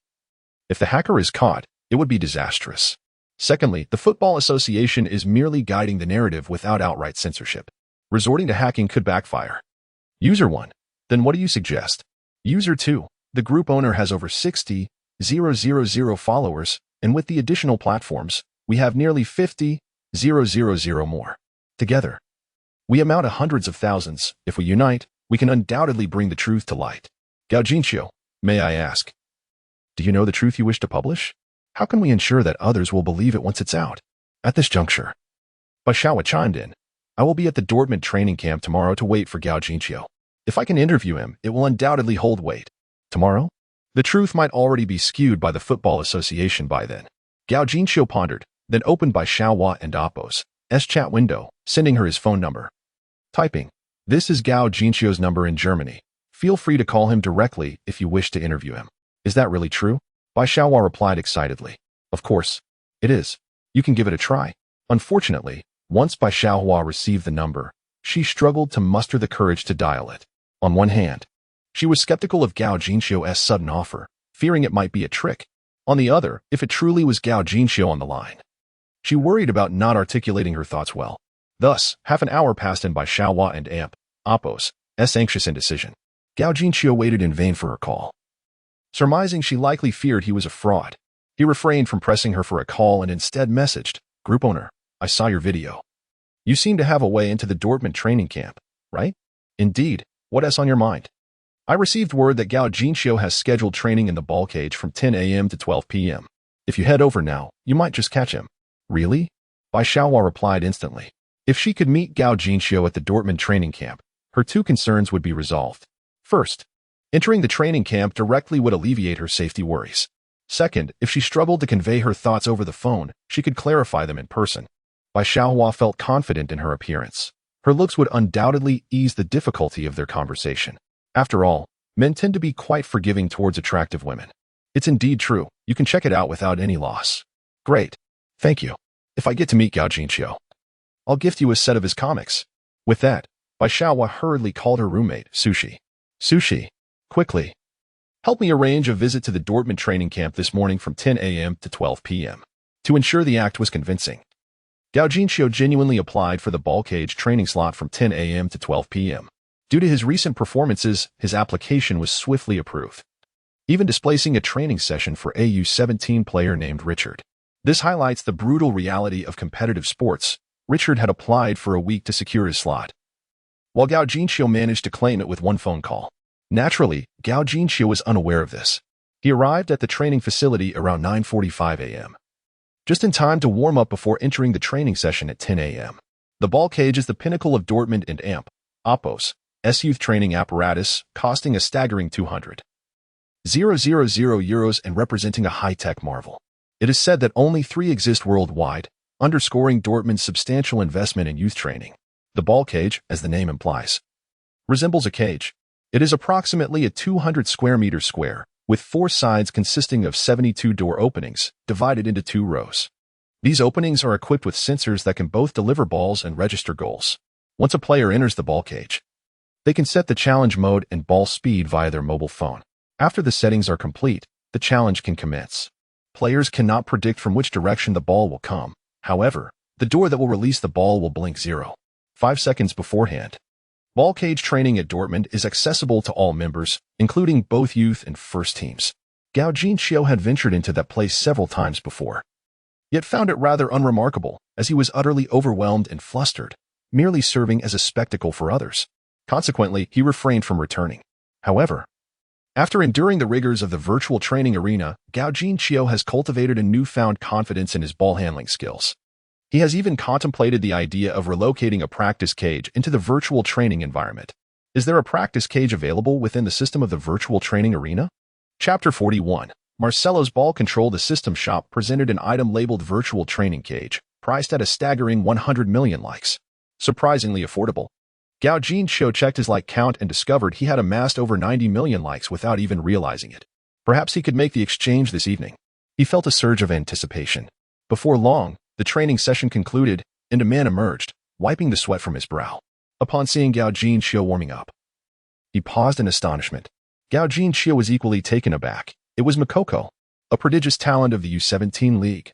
If the hacker is caught, it would be disastrous. Secondly, the Football Association is merely guiding the narrative without outright censorship. Resorting to hacking could backfire. User 1. Then what do you suggest? User 2. The group owner has over 60,000 followers, and with the additional platforms, we have nearly 50,000 more. Together, we amount to hundreds of thousands. If we unite, we can undoubtedly bring the truth to light. Gao Jinqiu, may I ask, do you know the truth you wish to publish? How can we ensure that others will believe it once it's out? At this juncture, Bai Xiaohua chimed in. I will be at the Dortmund training camp tomorrow to wait for Gao Jinqiu. If I can interview him, it will undoubtedly hold weight. Tomorrow? The truth might already be skewed by the Football Association by then. Gao Jinqiu pondered, then opened Bai Xiaohua and Oppo's chat window, sending her his phone number. Typing, this is Gao Jinqiu's number in Germany. Feel free to call him directly if you wish to interview him. Is that really true? Bai Xiaohua replied excitedly. Of course, it is. You can give it a try. Unfortunately, once Bai Xiaohua received the number, she struggled to muster the courage to dial it. On one hand, she was skeptical of Gao Jinqiu's sudden offer, fearing it might be a trick. On the other, if it truly was Gao Jinqiu on the line, she worried about not articulating her thoughts well. Thus, half an hour passed in Bai Xiaohua and Oppo's anxious indecision. Gao Jinqiu waited in vain for her call. Surmising she likely feared he was a fraud, he refrained from pressing her for a call and instead messaged, Group owner, I saw your video. You seem to have a way into the Dortmund training camp, right? Indeed, what else on your mind? I received word that Gao Jinqiu has scheduled training in the ball cage from 10 a.m. to 12 p.m. If you head over now, you might just catch him. Really? Bai Xiaohua replied instantly. If she could meet Gao Jinqiu at the Dortmund training camp, her two concerns would be resolved. First, entering the training camp directly would alleviate her safety worries. Second, if she struggled to convey her thoughts over the phone, she could clarify them in person. Bai Xiaohua felt confident in her appearance. Her looks would undoubtedly ease the difficulty of their conversation. After all, men tend to be quite forgiving towards attractive women. It's indeed true. You can check it out without any loss. Great. Thank you. If I get to meet Gao Jinqiu, I'll gift you a set of his comics. With that, Bai Xiaohua hurriedly called her roommate, Sushi. Sushi, quickly, help me arrange a visit to the Dortmund training camp this morning from 10 a.m. to 12 p.m. To ensure the act was convincing, Gao Jinqiu genuinely applied for the ball cage training slot from 10 a.m. to 12 p.m. Due to his recent performances, his application was swiftly approved, even displacing a training session for a U17 player named Richard. This highlights the brutal reality of competitive sports. Richard had applied for a week to secure his slot, while Gao Jinqiu managed to claim it with one phone call. Naturally, Gao Jinqiu was unaware of this. He arrived at the training facility around 9:45 a.m., just in time to warm up before entering the training session at 10 a.m. The ball cage is the pinnacle of Dortmund and Oppo's youth training apparatus, costing a staggering €200,000 and representing a high-tech marvel. It is said that only 3 exist worldwide, underscoring Dortmund's substantial investment in youth training. The ball cage, as the name implies, resembles a cage. It is approximately a 200 square meters square, with 4 sides consisting of 72 door openings, divided into 2 rows. These openings are equipped with sensors that can both deliver balls and register goals. Once a player enters the ball cage, they can set the challenge mode and ball speed via their mobile phone. After the settings are complete, the challenge can commence. Players cannot predict from which direction the ball will come. However, the door that will release the ball will blink 0.5 seconds beforehand. Ball cage training at Dortmund is accessible to all members, including both youth and first teams. Gao Jinqiu had ventured into that place several times before, yet found it rather unremarkable, as he was utterly overwhelmed and flustered, merely serving as a spectacle for others. Consequently, he refrained from returning. However, after enduring the rigors of the virtual training arena, Gao Jinqiu has cultivated a newfound confidence in his ball handling skills. He has even contemplated the idea of relocating a practice cage into the virtual training environment. Is there a practice cage available within the system of the virtual training arena? Chapter 41. Marcelo's Ball Control. The system shop presented an item labeled Virtual Training Cage, priced at a staggering 100 million likes. Surprisingly affordable. Gao Jinqiu checked his like count and discovered he had amassed over 90 million likes without even realizing it. Perhaps he could make the exchange this evening. He felt a surge of anticipation. Before long, the training session concluded, and a man emerged, wiping the sweat from his brow. Upon seeing Gao Jinxiu warming up, he paused in astonishment. Gao Jinxiu was equally taken aback. It was Makoko, a prodigious talent of the U17 League.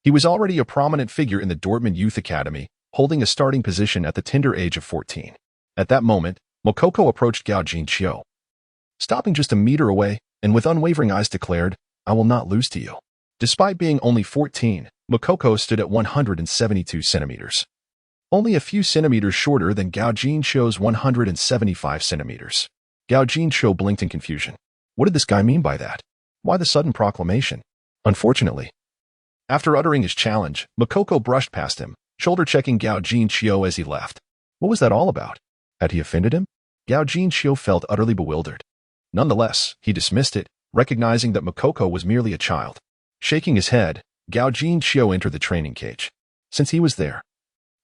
He was already a prominent figure in the Dortmund Youth Academy, holding a starting position at the tender age of 14. At that moment, Makoko approached Gao Jinxiu. Stopping just a meter away, and with unwavering eyes declared, "I will not lose to you." Despite being only 14, Makoko stood at 172 centimeters. Only a few centimeters shorter than Gao Jinxiu's 175 centimeters. Gao Jinxiu blinked in confusion. What did this guy mean by that? Why the sudden proclamation? Unfortunately, after uttering his challenge, Makoko brushed past him, shoulder-checking Gao Jinxiu as he left. What was that all about? Had he offended him? Gao Jinxiu felt utterly bewildered. Nonetheless, he dismissed it, recognizing that Makoko was merely a child. Shaking his head, Gao Jinxiu entered the training cage. Since he was there,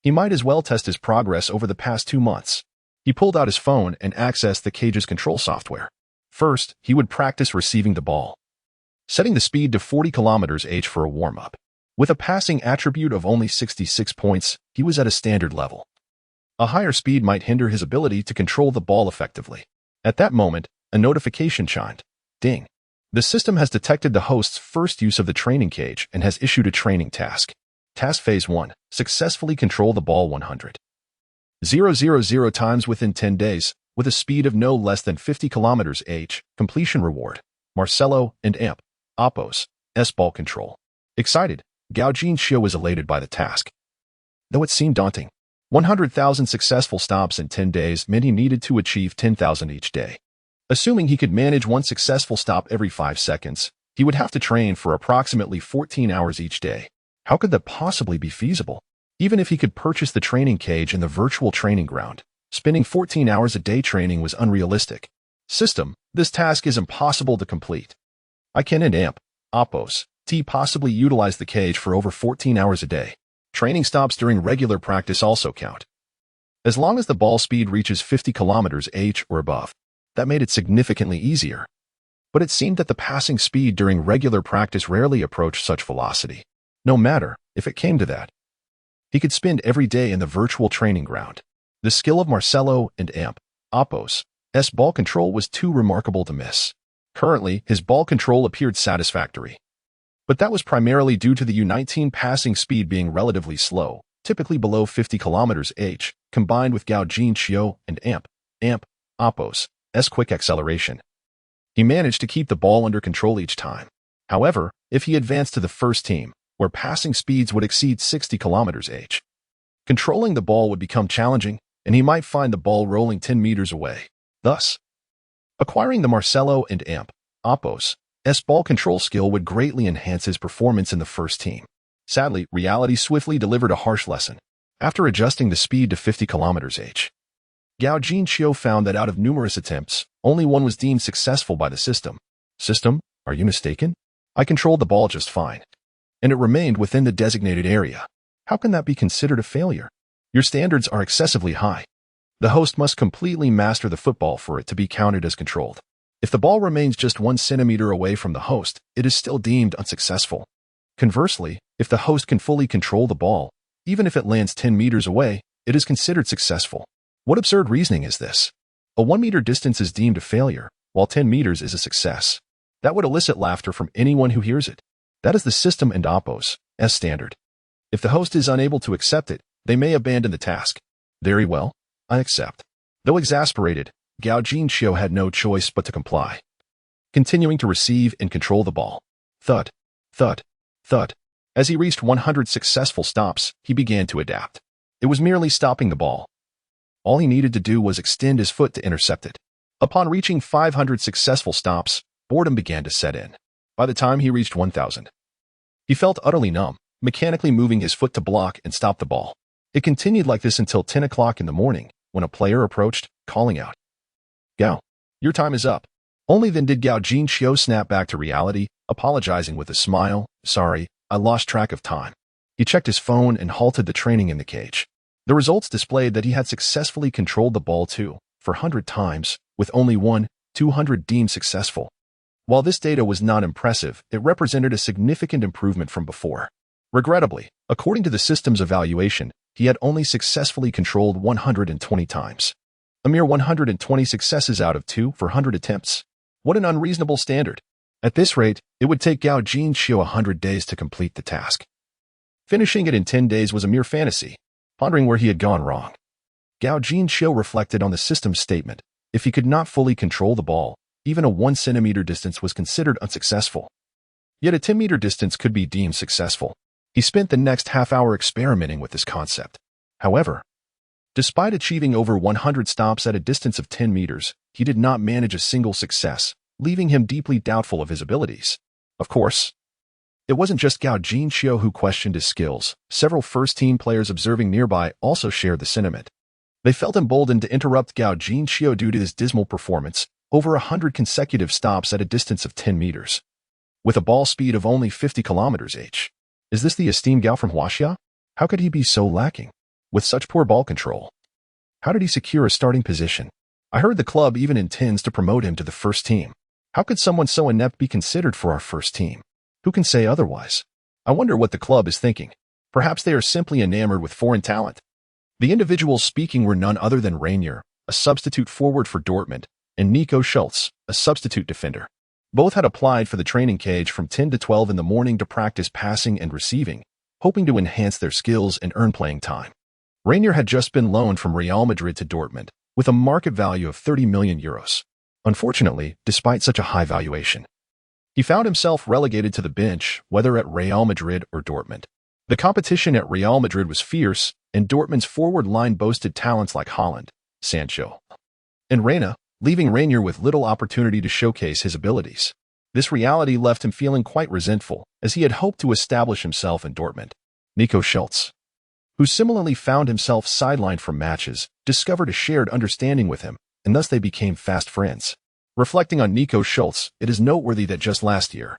he might as well test his progress over the past 2 months. He pulled out his phone and accessed the cage's control software. First, he would practice receiving the ball, setting the speed to 40 km/h for a warm-up. With a passing attribute of only 66 points, he was at a standard level. A higher speed might hinder his ability to control the ball effectively. At that moment, a notification chimed. Ding. The system has detected the host's first use of the training cage and has issued a training task. Task Phase 1. Successfully control the ball 100,000 times within 10 days, with a speed of no less than 50 km/h. Completion reward. Marcelo and Amp. Oppos. S ball control. Excited, Gao Jinxiu was elated by the task. Though it seemed daunting, 100,000 successful stops in 10 days meant he needed to achieve 10,000 each day. Assuming he could manage one successful stop every 5 seconds, he would have to train for approximately 14 hours each day. How could that possibly be feasible? Even if he could purchase the training cage in the virtual training ground, spending 14 hours a day training was unrealistic. System, this task is impossible to complete. I can and Amp, Oppos, T possibly utilize the cage for over 14 hours a day. Training stops during regular practice also count, as long as the ball speed reaches 50 km/h or above. That made it significantly easier. But it seemed that the passing speed during regular practice rarely approached such velocity. No matter if it came to that, he could spend every day in the virtual training ground. The skill of Marcelo and Amp, Oppos, S ball control was too remarkable to miss. Currently, his ball control appeared satisfactory. But that was primarily due to the U19 passing speed being relatively slow, typically below 50 km/h, combined with Gao Jinxiu and Amp, Oppos, S quick acceleration. He managed to keep the ball under control each time. However, if he advanced to the first team, where passing speeds would exceed 60 km/h, controlling the ball would become challenging, and he might find the ball rolling 10 meters away. Thus, acquiring the Marcelo and Amp, Oppos, S ball control skill would greatly enhance his performance in the first team. Sadly, reality swiftly delivered a harsh lesson. After adjusting the speed to 50 km/h, Gao Jinxiu found that out of numerous attempts, only one was deemed successful by the system. System, are you mistaken? I controlled the ball just fine, and it remained within the designated area. How can that be considered a failure? Your standards are excessively high. The host must completely master the football for it to be counted as controlled. If the ball remains just 1 centimeter away from the host, it is still deemed unsuccessful. Conversely, if the host can fully control the ball, even if it lands 10 meters away, it is considered successful. What absurd reasoning is this? A 1-meter distance is deemed a failure, while 10 meters is a success. That would elicit laughter from anyone who hears it. That is the system and Oppos, as standard. If the host is unable to accept it, they may abandon the task. Very well, I accept. Though exasperated, Gao Jinxiu had no choice but to comply. Continuing to receive and control the ball. Thud, thud, thud. As he reached 100 successful stops, he began to adapt. It was merely stopping the ball. All he needed to do was extend his foot to intercept it. Upon reaching 500 successful stops, boredom began to set in. By the time he reached 1,000, he felt utterly numb, mechanically moving his foot to block and stop the ball. It continued like this until 10 o'clock in the morning, when a player approached, calling out, "Gao, your time is up." Only then did Gao Jinxiu snap back to reality, apologizing with a smile. "Sorry, I lost track of time." He checked his phone and halted the training in the cage. The results displayed that he had successfully controlled the ball 400 times, with only 200 deemed successful. While this data was not impressive, it represented a significant improvement from before. Regrettably, according to the system's evaluation, he had only successfully controlled 120 times. A mere 120 successes out of 200 attempts. What an unreasonable standard. At this rate, it would take Gao Jinxiu 100 days to complete the task. Finishing it in 10 days was a mere fantasy, pondering where he had gone wrong. Gao Jinxiu reflected on the system's statement. If he could not fully control the ball, even a 1 centimeter distance was considered unsuccessful. Yet a 10-meter distance could be deemed successful. He spent the next half-hour experimenting with this concept. However, despite achieving over 100 stops at a distance of 10 meters, he did not manage a single success, leaving him deeply doubtful of his abilities. Of course, it wasn't just Gao Jinxiu who questioned his skills. Several first-team players observing nearby also shared the sentiment. They felt emboldened to interrupt Gao Jinxiu due to his dismal performance, over 100 consecutive stops at a distance of 10 meters. With a ball speed of only 50 kilometers/h. Is this the esteemed Gao from Huaxia? How could he be so lacking? With such poor ball control, how did he secure a starting position? I heard the club even intends to promote him to the first team. How could someone so inept be considered for our first team? Who can say otherwise? I wonder what the club is thinking. Perhaps they are simply enamored with foreign talent. The individuals speaking were none other than Reinier, a substitute forward for Dortmund, and Nico Schultz, a substitute defender. Both had applied for the training cage from 10 to 12 in the morning to practice passing and receiving, hoping to enhance their skills and earn playing time. Reinier had just been loaned from Real Madrid to Dortmund, with a market value of 30 million euros. Unfortunately, despite such a high valuation, he found himself relegated to the bench, whether at Real Madrid or Dortmund. The competition at Real Madrid was fierce, and Dortmund's forward line boasted talents like Haaland, Sancho, and Reina, leaving Reinier with little opportunity to showcase his abilities. This reality left him feeling quite resentful, as he had hoped to establish himself in Dortmund. Nico Schultz, who similarly found himself sidelined from matches, discovered a shared understanding with him, and thus they became fast friends. Reflecting on Nico Schultz, it is noteworthy that just last year,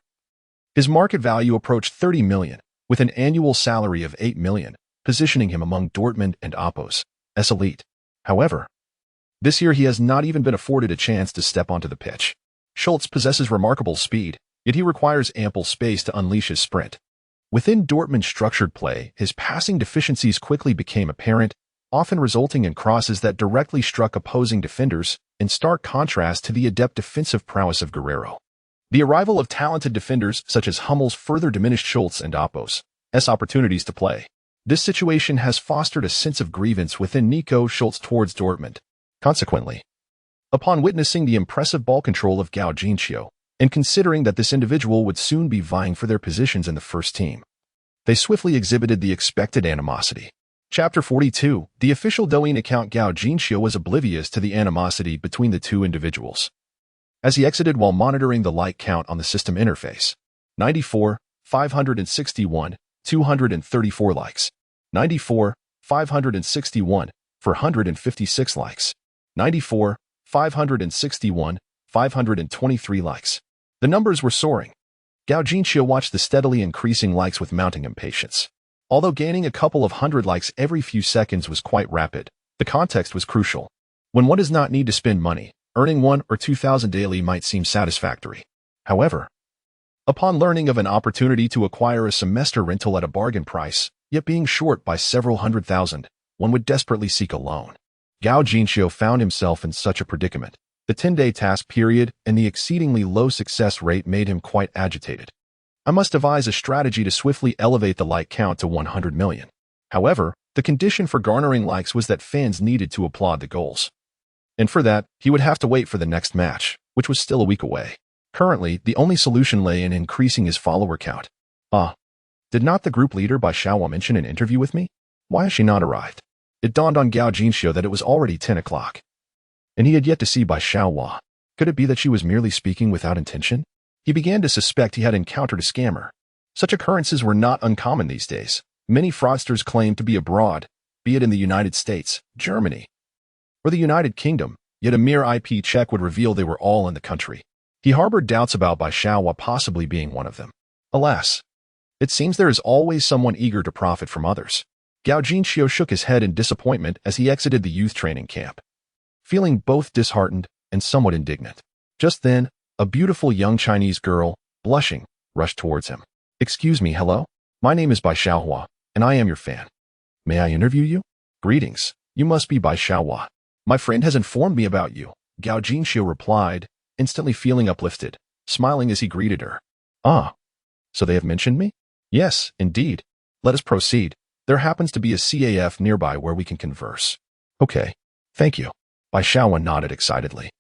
his market value approached 30 million, with an annual salary of 8 million, positioning him among Dortmund and Oppo's elite. However, this year he has not even been afforded a chance to step onto the pitch. Schultz possesses remarkable speed, yet he requires ample space to unleash his sprint. Within Dortmund's structured play, his passing deficiencies quickly became apparent, often resulting in crosses that directly struck opposing defenders, in stark contrast to the adept defensive prowess of Guerrero. The arrival of talented defenders such as Hummels further diminished Schultz and Oppo's opportunities to play. This situation has fostered a sense of grievance within Nico Schultz towards Dortmund. Consequently, upon witnessing the impressive ball control of Gao Jinxiu, and considering that this individual would soon be vying for their positions in the first team, they swiftly exhibited the expected animosity. Chapter 42. The official Douyin account Gao Jinxiu was oblivious to the animosity between the two individuals, as he exited while monitoring the like count on the system interface. 94, 561, 234 likes. 94, 561, 456 likes. 94, 561, 523 likes. The numbers were soaring. Gao Jinxiu watched the steadily increasing likes with mounting impatience. Although gaining a couple of hundred likes every few seconds was quite rapid, the context was crucial. When one does not need to spend money, earning 1,000 or 2,000 daily might seem satisfactory. However, upon learning of an opportunity to acquire a semester rental at a bargain price, yet being short by several hundred thousand, one would desperately seek a loan. Gao Jinxiu found himself in such a predicament. The 10-day task period and the exceedingly low success rate made him quite agitated. I must devise a strategy to swiftly elevate the like count to 100 million. However, the condition for garnering likes was that fans needed to applaud the goals. And for that, he would have to wait for the next match, which was still a week away. Currently, the only solution lay in increasing his follower count. Did not the group leader Bai Xiaohua mention an interview with me? Why has she not arrived? It dawned on Gao Jinxiu that it was already 10 o'clock, and he had yet to see Bai Xiaohua. Could it be that she was merely speaking without intention? He began to suspect he had encountered a scammer. Such occurrences were not uncommon these days. Many fraudsters claimed to be abroad, be it in the United States, Germany, or the United Kingdom, yet a mere IP check would reveal they were all in the country. He harbored doubts about Bai Xiaohua possibly being one of them. Alas, it seems there is always someone eager to profit from others. Gao Jinxiu shook his head in disappointment as he exited the youth training camp, feeling both disheartened and somewhat indignant. Just then, A beautiful young Chinese girl, blushing, rushed towards him. "Excuse me, hello? My name is Bai Xiaohua, and I am your fan. May I interview you? Greetings, you must be Bai Xiaohua. My friend has informed me about you," Gao Jinxiu replied, instantly feeling uplifted, smiling as he greeted her. "Ah, so they have mentioned me?" "Yes, indeed. Let us proceed. There happens to be a CAF nearby where we can converse." "Okay, thank you." Bai Xiaohua nodded excitedly.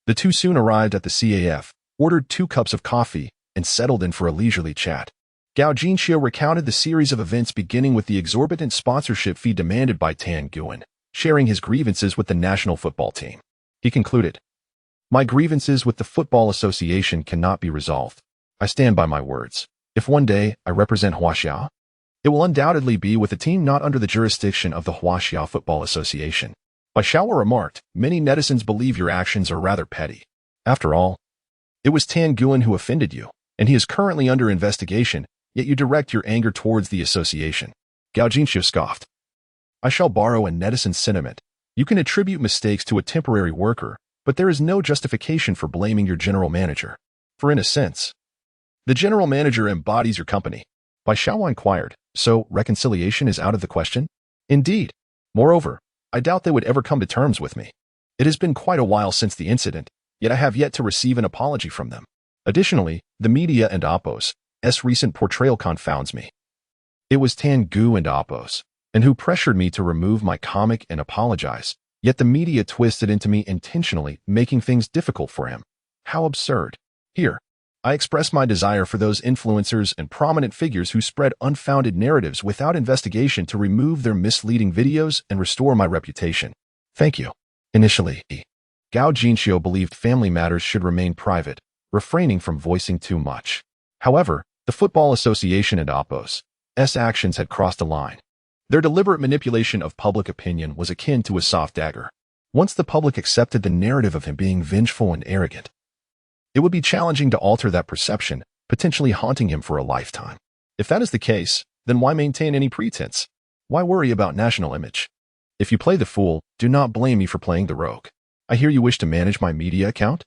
The two soon arrived at the CAF, ordered 2 cups of coffee, and settled in for a leisurely chat. Gao Jinxiu recounted the series of events beginning with the exorbitant sponsorship fee demanded by Tan Guan, sharing his grievances with the national football team. He concluded, "My grievances with the Football Association cannot be resolved. I stand by my words. If one day I represent Huaxia, it will undoubtedly be with a team not under the jurisdiction of the Huaxia Football Association." Bai Xiaohua remarked, "Many netizens believe your actions are rather petty. After all, it was Tan Guan who offended you, and he is currently under investigation, yet you direct your anger towards the association." Gao Jinxiu scoffed. "I shall borrow a netizen's sentiment. You can attribute mistakes to a temporary worker, but there is no justification for blaming your general manager. For in a sense, the general manager embodies your company." Bai Xiaohua inquired, "So reconciliation is out of the question?" "Indeed. Moreover, I doubt they would ever come to terms with me. It has been quite a while since the incident, yet I have yet to receive an apology from them. Additionally, the media and Oppo's recent portrayal confounds me. It was Tan Gu and Oppo's, and who pressured me to remove my comic and apologize, yet the media twisted into me intentionally, making things difficult for him. How absurd. Here, I express my desire for those influencers and prominent figures who spread unfounded narratives without investigation to remove their misleading videos and restore my reputation. Thank you." Initially, Gao Jinxiu believed family matters should remain private, refraining from voicing too much. However, the Football Association and Oppo's actions had crossed a line. Their deliberate manipulation of public opinion was akin to a soft dagger. Once the public accepted the narrative of him being vengeful and arrogant, it would be challenging to alter that perception, potentially haunting him for a lifetime. If that is the case, then why maintain any pretense? Why worry about national image? If you play the fool, do not blame me for playing the rogue. I hear you wish to manage my media account?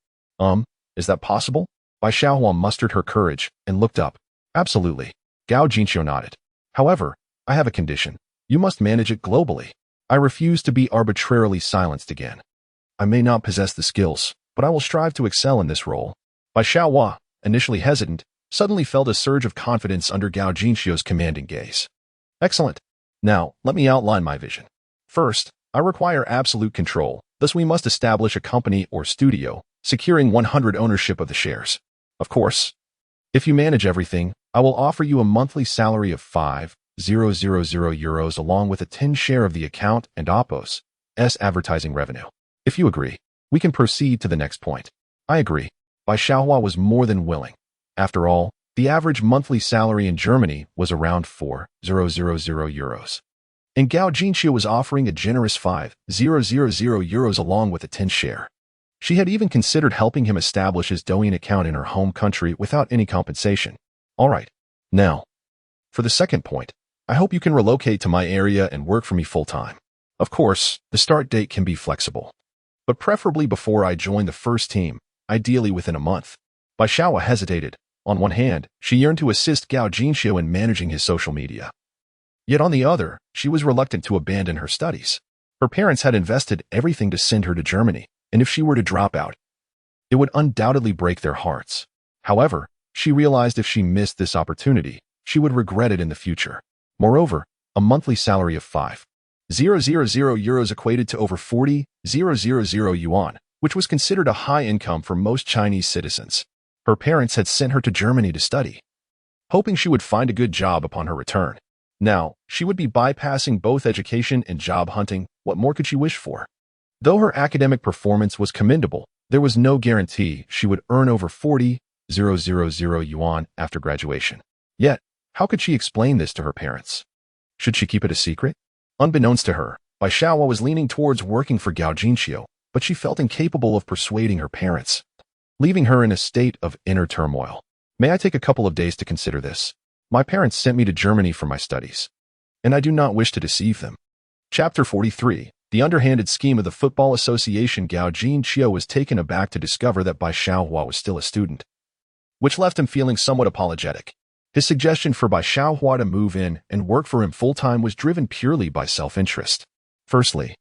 Is that possible? Bai Xiaohua mustered her courage and looked up. Absolutely. Gao Jinxiu nodded. However, I have a condition. You must manage it globally. I refuse to be arbitrarily silenced again. I may not possess the skills, but I will strive to excel in this role. Bai Xiaohua, initially hesitant, suddenly felt a surge of confidence under Gao Jinxiu's commanding gaze. Excellent. Now, let me outline my vision. First, I require absolute control, thus we must establish a company or studio, securing 100 ownership of the shares. Of course, if you manage everything, I will offer you a monthly salary of 5,000 euros along with a 10 share of the account and Oppo's advertising revenue. If you agree, we can proceed to the next point. I agree. Bai Xiaohua was more than willing. After all, the average monthly salary in Germany was around 4,000 euros. And Gao Jinxiu was offering a generous 5,000 euros along with a 10 share. She had even considered helping him establish his Douyin account in her home country without any compensation. All right. Now, for the second point, I hope you can relocate to my area and work for me full-time. Of course, the start date can be flexible, but preferably before I join the first team, ideally within a month. Bai Xiaohua hesitated. On one hand, she yearned to assist Gao Jinxiu in managing his social media. Yet on the other, she was reluctant to abandon her studies. Her parents had invested everything to send her to Germany, and if she were to drop out, it would undoubtedly break their hearts. However, she realized if she missed this opportunity, she would regret it in the future. Moreover, a monthly salary of 5,000 euros equated to over 40,000 yuan, which was considered a high income for most Chinese citizens. Her parents had sent her to Germany to study, hoping she would find a good job upon her return. Now, she would be bypassing both education and job hunting. What more could she wish for? Though her academic performance was commendable, there was no guarantee she would earn over 40,000 yuan after graduation. Yet, how could she explain this to her parents? Should she keep it a secret? Unbeknownst to her, Bai Xiaohua was leaning towards working for Gao Jinxiu, but she felt incapable of persuading her parents, leaving her in a state of inner turmoil. May I take a couple of days to consider this? My parents sent me to Germany for my studies, and I do not wish to deceive them. Chapter 43. The underhanded scheme of the Football Association. Gao Jinqiu was taken aback to discover that Bai Xiaohua was still a student, which left him feeling somewhat apologetic. His suggestion for Bai Xiaohua to move in and work for him full-time was driven purely by self-interest. Firstly,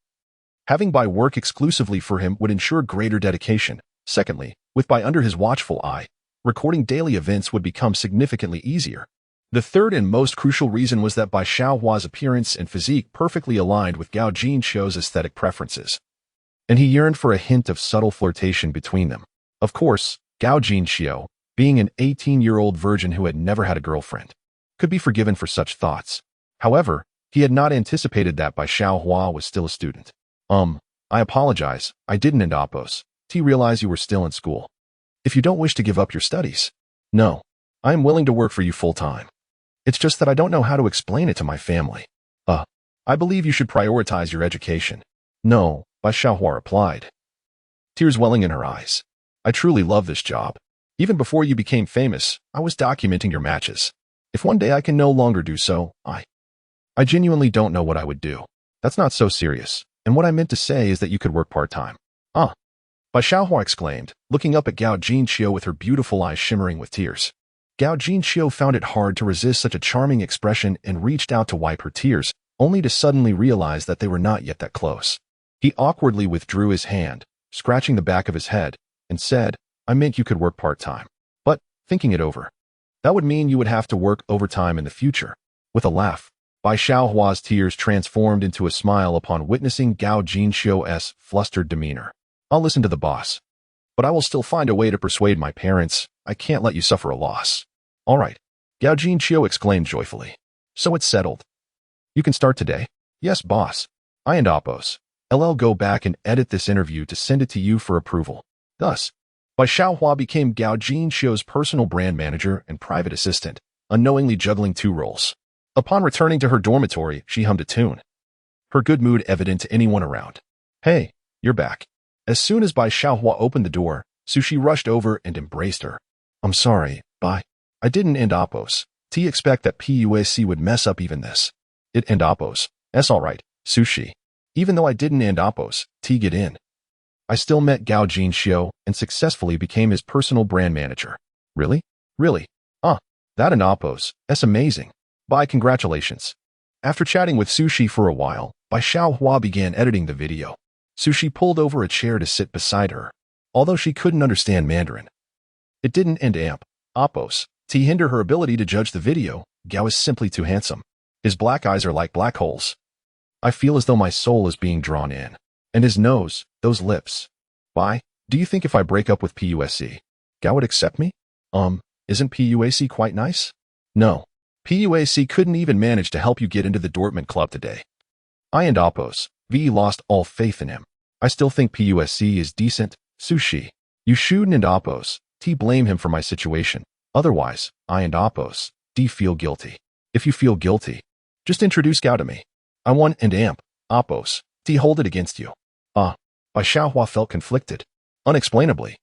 having Bai work exclusively for him would ensure greater dedication. Secondly, with Bai under his watchful eye, recording daily events would become significantly easier. The third and most crucial reason was that Bai Xiaohua's appearance and physique perfectly aligned with Gao Jinqiu's aesthetic preferences, and he yearned for a hint of subtle flirtation between them. Of course, Gao Jinqiu, being an 18-year-old virgin who had never had a girlfriend, could be forgiven for such thoughts. However, he had not anticipated that Bai Xiaohua was still a student. I apologize, I didn't end oppose. Realize you were still in school. If you don't wish to give up your studies. No, I am willing to work for you full-time. It's just that I don't know how to explain it to my family. I believe you should prioritize your education. No, Bai Xiaohua replied, tears welling in her eyes. I truly love this job. Even before you became famous, I was documenting your matches. If one day I can no longer do so, I genuinely don't know what I would do. That's not so serious, and what I meant to say is that you could work part-time. Bai Xiaohua exclaimed, looking up at Gao Jinqiu with her beautiful eyes shimmering with tears. Gao Jinqiu found it hard to resist such a charming expression and reached out to wipe her tears, only to suddenly realize that they were not yet that close. He awkwardly withdrew his hand, scratching the back of his head, and said, I meant you could work part-time. But, thinking it over, that would mean you would have to work overtime in the future. With a laugh, Bai Xiaohua's tears transformed into a smile upon witnessing Gao Jinqiu's flustered demeanor. I'll listen to the boss, but I will still find a way to persuade my parents. I can't let you suffer a loss. All right, Gao Jinqiu exclaimed joyfully. So it's settled. You can start today. Yes, boss. I and Oppos. LL go back and edit this interview to send it to you for approval. Thus, Bai Xiaohua became Gao Jinqiu's personal brand manager and private assistant, unknowingly juggling two roles. Upon returning to her dormitory, she hummed a tune, her good mood evident to anyone around. Hey, you're back. As soon as Bai Xiaohua opened the door, Sushi rushed over and embraced her. I'm sorry, Bai. I didn't end Oppos. Expect that PUAC would mess up even this. It end Oppos. That's alright, Sushi. Even though I didn't end Oppos, get in. I still met Gao Jinqiu and successfully became his personal brand manager. Really? Really? That and Oppos. That's amazing. Bai, congratulations. After chatting with Sushi for a while, Bai Xiaohua began editing the video. Sushi pulled over a chair to sit beside her. Although she couldn't understand Mandarin, it didn't end Oppos hinder her ability to judge the video. Gao is simply too handsome. His black eyes are like black holes. I feel as though my soul is being drawn in. And his nose, those lips. Bai, do you think if I break up with PUSC, Gao would accept me? Isn't PUAC quite nice? No. PUAC couldn't even manage to help you get into the Dortmund club today. I and Oppos, lost all faith in him. I still think PUSC is decent. Sushi. You shouldn't and Oppos, blame him for my situation. Otherwise, I and Oppos, feel guilty. If you feel guilty, just introduce Gao to me. I want and Oppos, hold it against you. Bai Xiaohua felt conflicted. Unexplainably.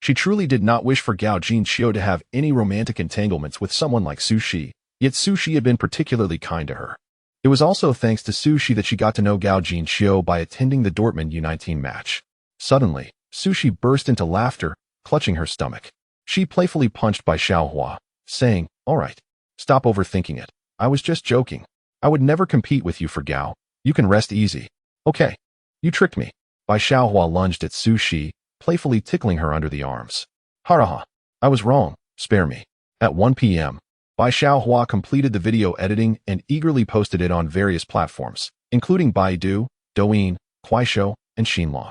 She truly did not wish for Gao Jinqiu to have any romantic entanglements with someone like Sushi, yet Sushi had been particularly kind to her. It was also thanks to Sushi that she got to know Gao Jinqiu by attending the Dortmund U19 match. Suddenly, Sushi burst into laughter, clutching her stomach. She playfully punched Bai Xiaohua, saying, all right, stop overthinking it. I was just joking. I would never compete with you for Gao. You can rest easy. Okay. You tricked me. Bai Xiaohua lunged at Sushi, playfully tickling her under the arms. Haraha. I was wrong. Spare me. At 1 p.m., Bai Xiaohua completed the video editing and eagerly posted it on various platforms, including Baidu, Douyin, Kuaishou, and Xinlang.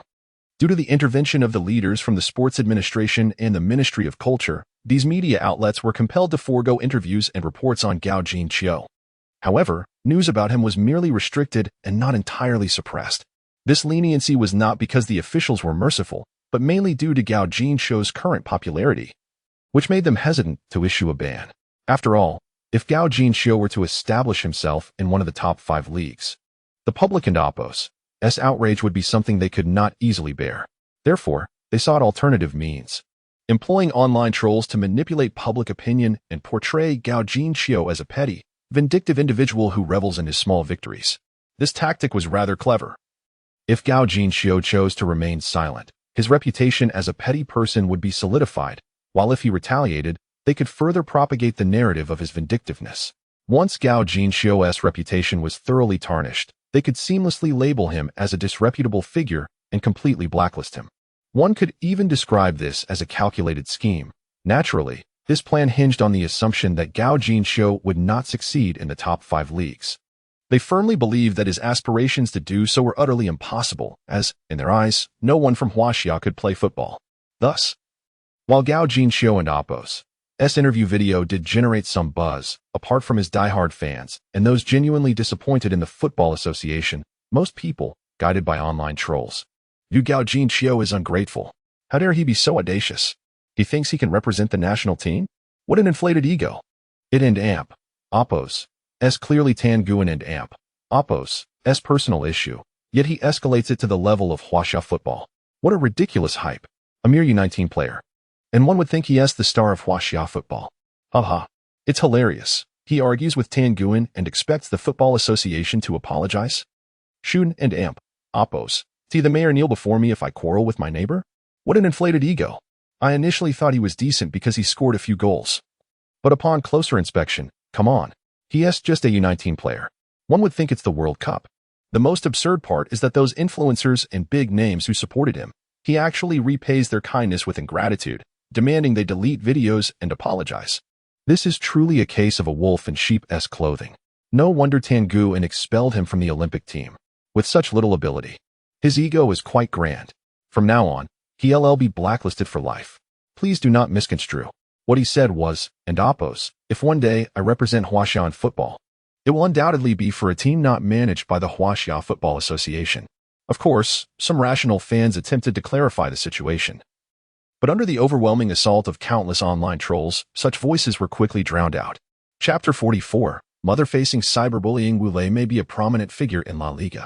Due to the intervention of the leaders from the Sports Administration and the Ministry of Culture, these media outlets were compelled to forego interviews and reports on Gao Jinqiu. However, news about him was merely restricted and not entirely suppressed. This leniency was not because the officials were merciful, but mainly due to Gao Jinqiu's current popularity, which made them hesitant to issue a ban. After all, if Gao Jinqiu were to establish himself in one of the top 5 leagues, the public and Oppos' outrage would be something they could not easily bear. Therefore, they sought alternative means, employing online trolls to manipulate public opinion and portray Gao Jinqiu as a petty, vindictive individual who revels in his small victories. This tactic was rather clever, If Gao Jinxiu chose to remain silent, his reputation as a petty person would be solidified, while if he retaliated, they could further propagate the narrative of his vindictiveness. Once Gao Jinxiu's reputation was thoroughly tarnished, they could seamlessly label him as a disreputable figure and completely blacklist him. One could even describe this as a calculated scheme. Naturally, this plan hinged on the assumption that Gao Jinxiu would not succeed in the top 5 leagues. They firmly believed that his aspirations to do so were utterly impossible, as, in their eyes, no one from Huaxia could play football. Thus, while Gao Jinxiu and Oppo's interview video did generate some buzz, apart from his diehard fans and those genuinely disappointed in the Football Association, most people, guided by online trolls, view Gao Jinxiu as ungrateful. How dare he be so audacious? He thinks he can represent the national team? What an inflated ego. It and Amp. Oppo's clearly Tanguan and Amp. Oppo's personal issue, yet he escalates it to the level of Huaxia football. What a ridiculous hype. A mere U19 player. And one would think he is the star of Huaxia football. Haha. It's hilarious. He argues with Tanguan and expects the Football Association to apologize? Shun and Amp. Oppo's. See the mayor kneel before me if I quarrel with my neighbor? What an inflated ego. I initially thought he was decent because he scored a few goals. But upon closer inspection, come on. He is just a U19 player. One would think it's the World Cup. The most absurd part is that those influencers and big names who supported him, he actually repays their kindness with ingratitude, demanding they delete videos and apologize. This is truly a case of a wolf in sheep's clothing. No wonder Tanguan expelled him from the Olympic team. With such little ability, his ego is quite grand. From now on, he'll be blacklisted for life. Please do not misconstrue. What he said was, and Oppo's, if one day I represent Huaxia in football, it will undoubtedly be for a team not managed by the Huaxia Football Association. Of course, some rational fans attempted to clarify the situation. But under the overwhelming assault of countless online trolls, such voices were quickly drowned out. Chapter 44. Mother-facing cyberbullying. Wule may be a prominent figure in La Liga.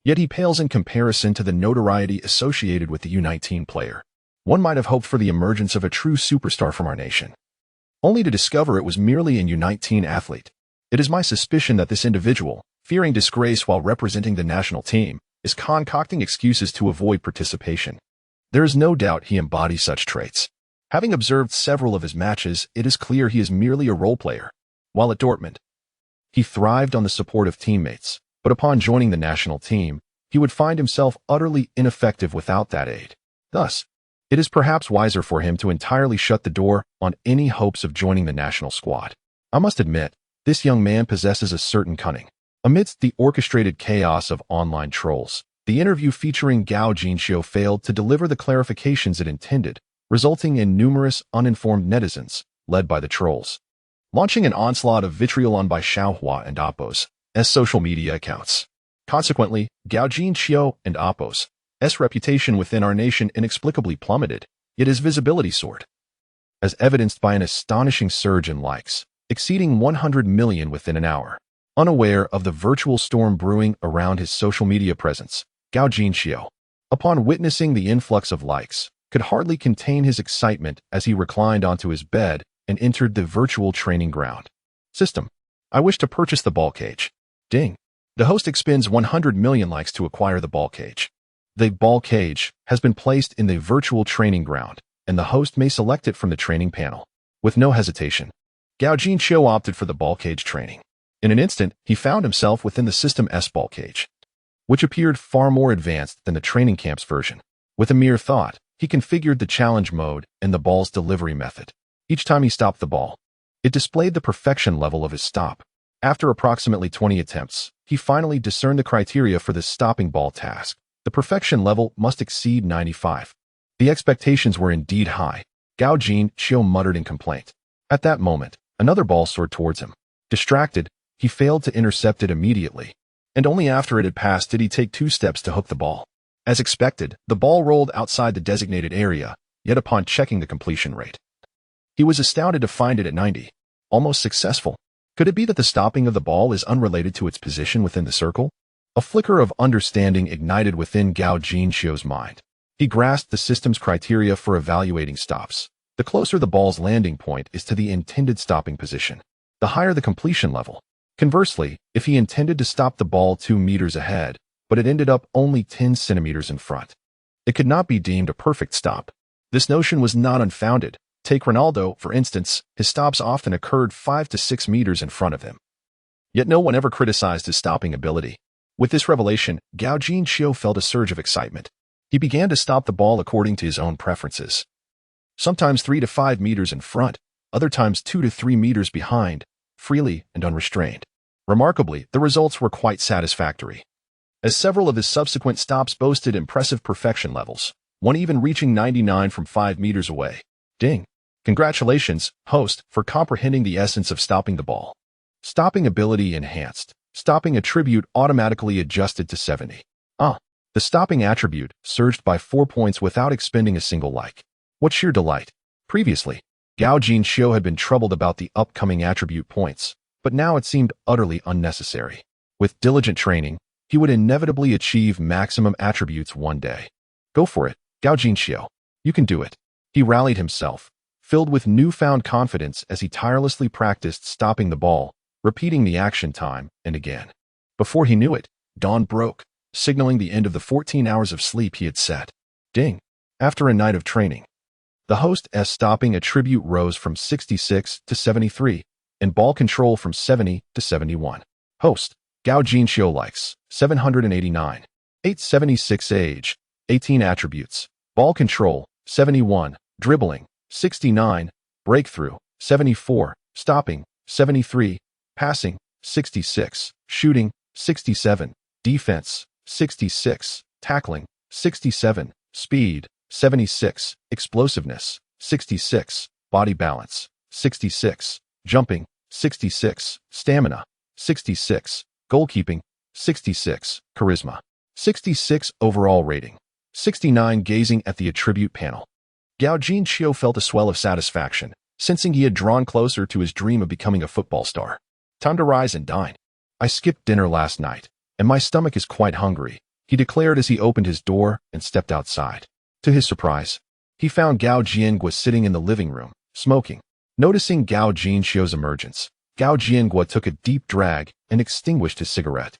Yet he pales in comparison to the notoriety associated with the U19 player. One might have hoped for the emergence of a true superstar from our nation, only to discover it was merely a U19 athlete. It is my suspicion that this individual, fearing disgrace while representing the national team, is concocting excuses to avoid participation. There is no doubt he embodies such traits. Having observed several of his matches, it is clear he is merely a role player. While at Dortmund, he thrived on the support of teammates, but upon joining the national team, he would find himself utterly ineffective without that aid. Thus, it is perhaps wiser for him to entirely shut the door on any hopes of joining the national squad. I must admit, this young man possesses a certain cunning. Amidst the orchestrated chaos of online trolls, the interview featuring Gao Jinxiu failed to deliver the clarifications it intended, resulting in numerous uninformed netizens, led by the trolls, launching an onslaught of vitriol on by Xiaohua and Oppo's social media accounts. Consequently, Gao Jinxiu and Oppo's reputation within our nation inexplicably plummeted, yet his visibility soared, as evidenced by an astonishing surge in likes, exceeding 100 million within an hour. Unaware of the virtual storm brewing around his social media presence, Gao Jinxiu, upon witnessing the influx of likes, could hardly contain his excitement as he reclined onto his bed and entered the virtual training ground. System. I wish to purchase the ball cage. Ding. The host expends 100 million likes to acquire the ball cage. The ball cage has been placed in the virtual training ground, and the host may select it from the training panel. With no hesitation, Gao Jinxiu opted for the ball cage training. In an instant, he found himself within the System-S ball cage, which appeared far more advanced than the training camp's version. With a mere thought, he configured the challenge mode and the ball's delivery method. Each time he stopped the ball, it displayed the perfection level of his stop. After approximately 20 attempts, he finally discerned the criteria for this stopping ball task. The perfection level must exceed 95. The expectations were indeed high. Gao Jinxiu muttered in complaint. At that moment, another ball soared towards him. Distracted, he failed to intercept it immediately, and only after it had passed did he take 2 steps to hook the ball. As expected, the ball rolled outside the designated area, yet upon checking the completion rate, he was astounded to find it at 90. Almost successful. Could it be that the stopping of the ball is unrelated to its position within the circle? A flicker of understanding ignited within Gao Jinxiu's mind. He grasped the system's criteria for evaluating stops. The closer the ball's landing point is to the intended stopping position, the higher the completion level. Conversely, if he intended to stop the ball 2 meters ahead, but it ended up only 10 centimeters in front. It could not be deemed a perfect stop. This notion was not unfounded. Take Ronaldo, for instance, his stops often occurred 5 to 6 meters in front of him. Yet no one ever criticized his stopping ability. With this revelation, Gao Jinxiu felt a surge of excitement. He began to stop the ball according to his own preferences. Sometimes 3 to 5 meters in front, other times 2 to 3 meters behind, freely and unrestrained. Remarkably, the results were quite satisfactory, as several of his subsequent stops boasted impressive perfection levels, one even reaching 99 from 5 meters away. Ding! Congratulations, host, for comprehending the essence of stopping the ball. Stopping ability enhanced. Stopping attribute automatically adjusted to 70. The stopping attribute surged by 4 points without expending a single like. What sheer delight! Previously, Gao Jinxiu had been troubled about the upcoming attribute points, but now it seemed utterly unnecessary. With diligent training, he would inevitably achieve maximum attributes one day. Go for it, Gao Jinxiu. You can do it. He rallied himself, filled with newfound confidence as he tirelessly practiced stopping the ball, repeating the action time and again. Before he knew it, dawn broke, signaling the end of the 14 hours of sleep he had set. Ding! After a night of training, the host's stopping attribute rose from 66 to 73, and ball control from 70 to 71. Host, Gao Jinxiu likes, 789. 876 age, 18 attributes. Ball control, 71. Dribbling, 69. Breakthrough, 74. Stopping, 73. Passing, 66. Shooting, 67. Defense, 66. Tackling, 67. Speed, 76. Explosiveness, 66. Body balance, 66. Jumping, 66. Stamina, 66. Goalkeeping, 66. Charisma, 66. Overall rating, 69. Gazing at the attribute panel, Gao Jinxiu felt a swell of satisfaction, sensing he had drawn closer to his dream of becoming a football star. Time to rise and dine. I skipped dinner last night, and my stomach is quite hungry, he declared as he opened his door and stepped outside. To his surprise, he found Gao Jiangua sitting in the living room, smoking. Noticing Gao Jinxiu's emergence, Gao Jiangua took a deep drag and extinguished his cigarette.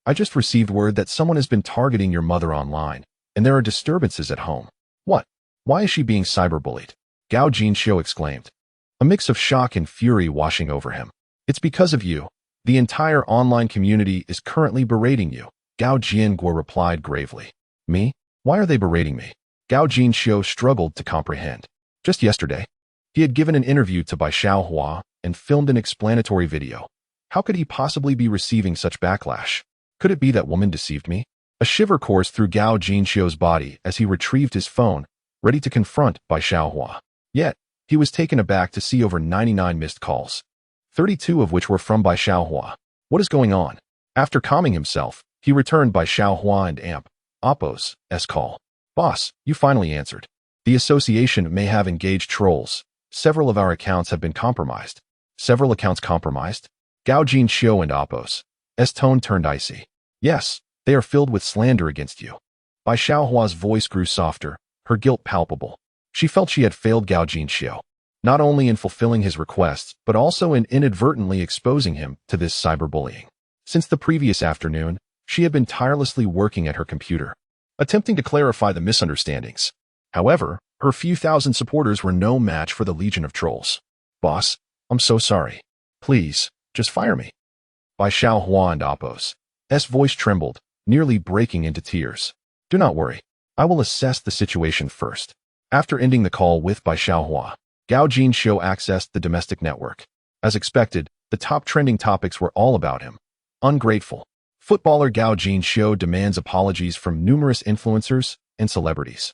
I just received word that someone has been targeting your mother online, and there are disturbances at home. What? Why is she being cyberbullied? Gao Jinxiu exclaimed, a mix of shock and fury washing over him. It's because of you. The entire online community is currently berating you, Gao Jiangua replied gravely. Me? Why are they berating me? Gao Jinxiu struggled to comprehend. Just yesterday, he had given an interview to Bai Xiaohua and filmed an explanatory video. How could he possibly be receiving such backlash? Could it be that woman deceived me? A shiver coursed through Gao Jinxiu's body as he retrieved his phone, ready to confront Bai Xiaohua. Yet, he was taken aback to see over 99 missed calls, 32 of which were from Bai Xiaohua. What is going on? After calming himself, he returned Bai Xiaohua and Oppo's call. Boss, you finally answered. The association may have engaged trolls. Several of our accounts have been compromised. Several accounts compromised? Gao Jinxiu and Oppo's tone turned icy. Yes, they are filled with slander against you. Bai Xiaohua's voice grew softer, her guilt palpable. She felt she had failed Gao Jinxiu, not only in fulfilling his requests, but also in inadvertently exposing him to this cyberbullying. Since the previous afternoon, she had been tirelessly working at her computer, attempting to clarify the misunderstandings. However, her few thousand supporters were no match for the legion of trolls. Boss, I'm so sorry. Please, just fire me. Bai Xiaohua and Oppo's voice trembled, nearly breaking into tears. Do not worry. I will assess the situation first. After ending the call with Bai Xiaohua, Gao Jinxiu accessed the domestic network. As expected, the top trending topics were all about him. Ungrateful. Footballer Gao Jinxiu demands apologies from numerous influencers and celebrities.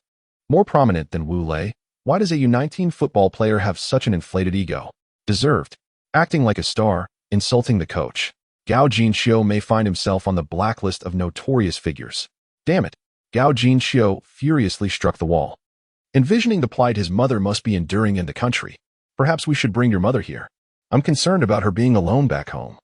More prominent than Wu Lei, why does a U19 football player have such an inflated ego? Deserved. Acting like a star, insulting the coach. Gao Jinxiu may find himself on the blacklist of notorious figures. Damn it. Gao Jinxiu furiously struck the wall. Envisioning the plight his mother must be enduring in the country. Perhaps we should bring your mother here. I'm concerned about her being alone back home.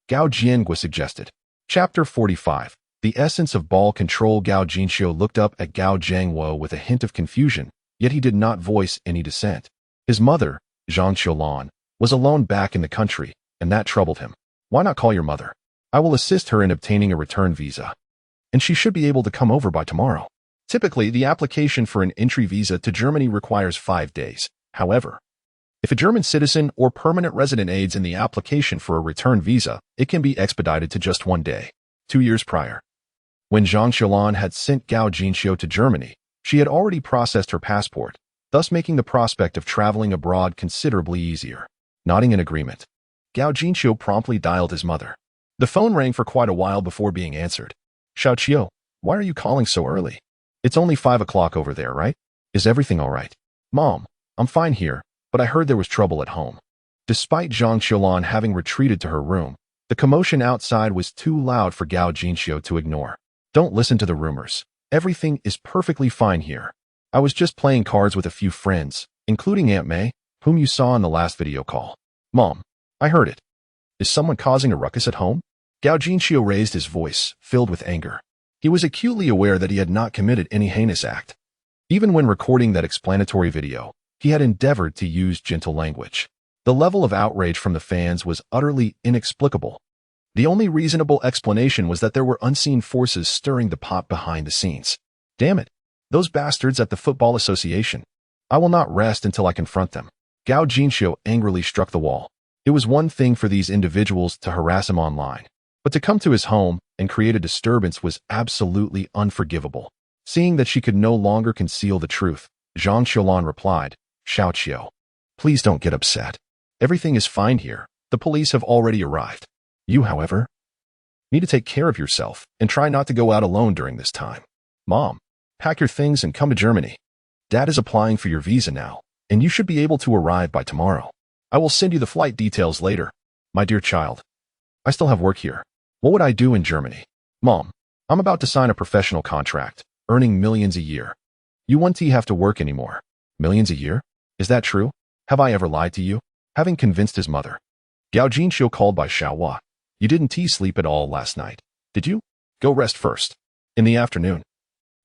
Gao Jiangua suggested. Chapter 45. The essence of ball control. Gao Jinxiu looked up at Gao Jiangua with a hint of confusion, yet he did not voice any dissent. His mother, Zhang Xiulan, was alone back in the country, and that troubled him. Why not call your mother? I will assist her in obtaining a return visa. and she should be able to come over by tomorrow. Typically, the application for an entry visa to Germany requires 5 days. However, if a German citizen or permanent resident aids in the application for a return visa, it can be expedited to just 1 day. 2 years prior, when Zhang Xiaolan had sent Gao Jinxiu to Germany, she had already processed her passport, thus making the prospect of traveling abroad considerably easier. Nodding in agreement, Gao Jinxiu promptly dialed his mother. The phone rang for quite a while before being answered. Xiaoqiu, why are you calling so early? It's only 5 o'clock over there, right? Is everything all right? Mom, I'm fine here, but I heard there was trouble at home. Despite Zhang Xiaolan having retreated to her room, the commotion outside was too loud for Gao Jinxiu to ignore. Don't listen to the rumors. Everything is perfectly fine here. I was just playing cards with a few friends, including Aunt May, whom you saw in the last video call. Mom, I heard it. Is someone causing a ruckus at home? Gao Jinxiu raised his voice, filled with anger. He was acutely aware that he had not committed any heinous act. Even when recording that explanatory video, he had endeavored to use gentle language. The level of outrage from the fans was utterly inexplicable. The only reasonable explanation was that there were unseen forces stirring the pot behind the scenes. Damn it, those bastards at the Football Association. I will not rest until I confront them. Gao Jinxiu angrily struck the wall. It was one thing for these individuals to harass him online, but to come to his home and create a disturbance was absolutely unforgivable. Seeing that she could no longer conceal the truth, Zhang Xiaolan replied, Xiaoqiu, please don't get upset. Everything is fine here. The police have already arrived. You, however, need to take care of yourself and try not to go out alone during this time. Mom, pack your things and come to Germany. Dad is applying for your visa now, and you should be able to arrive by tomorrow. I will send you the flight details later. My dear child, I still have work here. What would I do in Germany? Mom, I'm about to sign a professional contract, earning millions a year. You won't have to work anymore. Millions a year? Is that true? Have I ever lied to you? Having convinced his mother, Gao Jinxiu called by Xiaohua. You didn't sleep at all last night, did you? Go rest first. In the afternoon,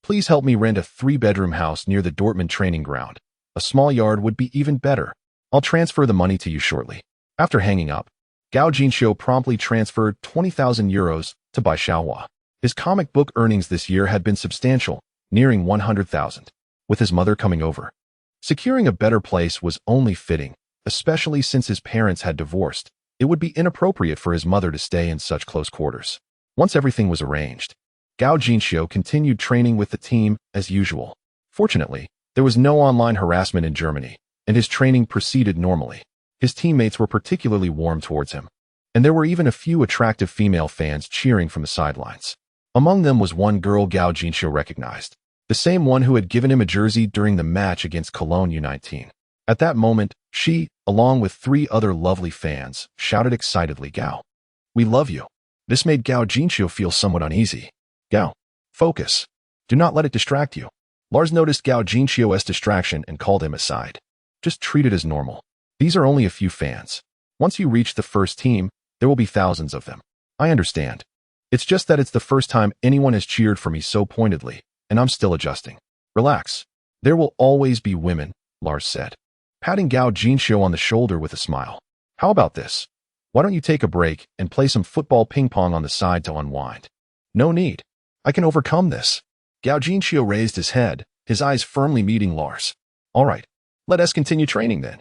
please help me rent a 3-bedroom house near the Dortmund training ground. A small yard would be even better. I'll transfer the money to you shortly. After hanging up, Gao Jinxiu promptly transferred 20,000 euros to Bai Xiaohua. His comic book earnings this year had been substantial, nearing 100,000. With his mother coming over, securing a better place was only fitting, especially since his parents had divorced. It would be inappropriate for his mother to stay in such close quarters. Once everything was arranged, Gao Jinxiu continued training with the team as usual. Fortunately, there was no online harassment in Germany, and his training proceeded normally. His teammates were particularly warm towards him, and there were even a few attractive female fans cheering from the sidelines. Among them was one girl Gao Jinxiu recognized, the same one who had given him a jersey during the match against Cologne U19. At that moment, she, along with 3 other lovely fans, shouted excitedly, Gao, we love you. This made Gao Jinxiu feel somewhat uneasy. Gao, focus. Do not let it distract you. Lars noticed Gao Jinxiu's distraction and called him aside. Just treat it as normal. These are only a few fans. Once you reach the first team, there will be thousands of them. I understand. It's just that it's the first time anyone has cheered for me so pointedly, and I'm still adjusting. Relax. There will always be women, Lars said, patting Gao Jinxiu on the shoulder with a smile. How about this? Why don't you take a break and play some football ping-pong on the side to unwind? No need. I can overcome this. Gao Jinxiu raised his head, his eyes firmly meeting Lars. All right, let us continue training then.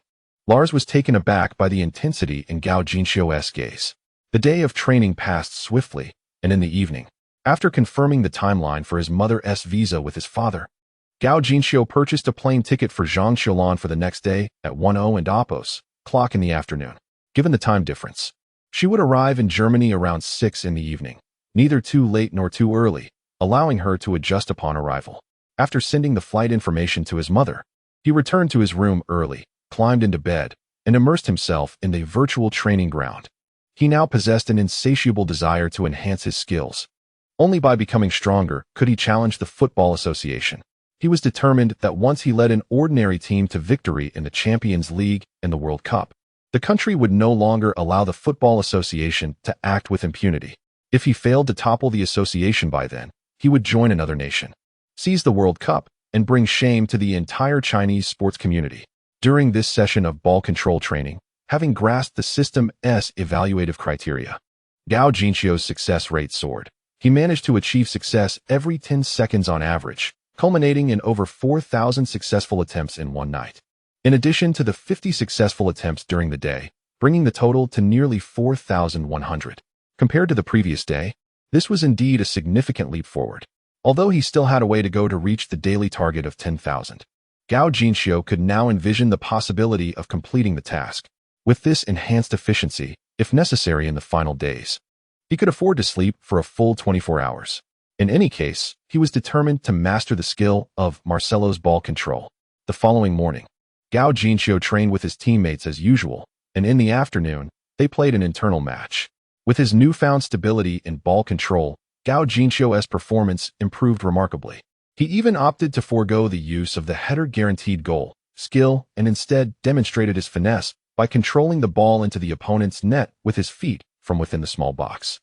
Lars was taken aback by the intensity in Gao Jinxiu's gaze. The day of training passed swiftly, and in the evening, after confirming the timeline for his mother's visa with his father, Gao Jinxiu purchased a plane ticket for Zhang Xiaolan for the next day at 10 and Appos o'clock in the afternoon. Given the time difference, she would arrive in Germany around 6 in the evening, neither too late nor too early, allowing her to adjust upon arrival. After sending the flight information to his mother, he returned to his room early, climbed into bed, and immersed himself in the virtual training ground. He now possessed an insatiable desire to enhance his skills. Only by becoming stronger could he challenge the Football Association. He was determined that once he led an ordinary team to victory in the Champions League and the World Cup, the country would no longer allow the Football Association to act with impunity. If he failed to topple the association by then, he would join another nation, seize the World Cup, and bring shame to the entire Chinese sports community. During this session of ball control training, having grasped the system's evaluative criteria, Gao Jinxiu's success rate soared. He managed to achieve success every 10 seconds on average, culminating in over 4,000 successful attempts in one night. In addition to the 50 successful attempts during the day, bringing the total to nearly 4,100. Compared to the previous day, this was indeed a significant leap forward. Although he still had a way to go to reach the daily target of 10,000. Gao Jinxiu could now envision the possibility of completing the task. With this enhanced efficiency, if necessary in the final days, he could afford to sleep for a full 24 hours. In any case, he was determined to master the skill of Marcelo's ball control. The following morning, Gao Jinxiu trained with his teammates as usual, and in the afternoon, they played an internal match. With his newfound stability in ball control, Gao Jinxiu's performance improved remarkably. He even opted to forego the use of the header guaranteed goal skill and instead demonstrated his finesse by controlling the ball into the opponent's net with his feet from within the small box.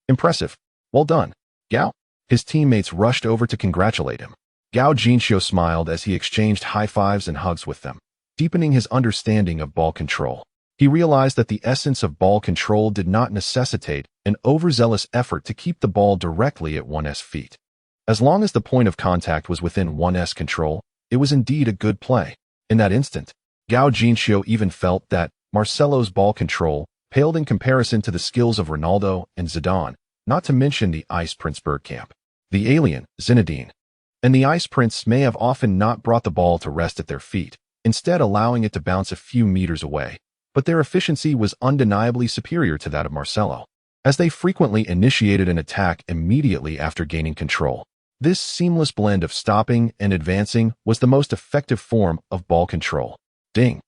Impressive. Well done, Gao. His teammates rushed over to congratulate him. Gao Jinxiu smiled as he exchanged high fives and hugs with them, deepening his understanding of ball control. He realized that the essence of ball control did not necessitate an overzealous effort to keep the ball directly at one's feet. As long as the point of contact was within one's control, it was indeed a good play. In that instant, Gao Jinxiu even felt that Marcelo's ball control paled in comparison to the skills of Ronaldo and Zidane, not to mention the Ice Prince Bergkamp. The alien, Zinedine, and the Ice Prince may have often not brought the ball to rest at their feet, instead allowing it to bounce a few meters away, but their efficiency was undeniably superior to that of Marcelo, as they frequently initiated an attack immediately after gaining control. This seamless blend of stopping and advancing was the most effective form of ball control. Ding!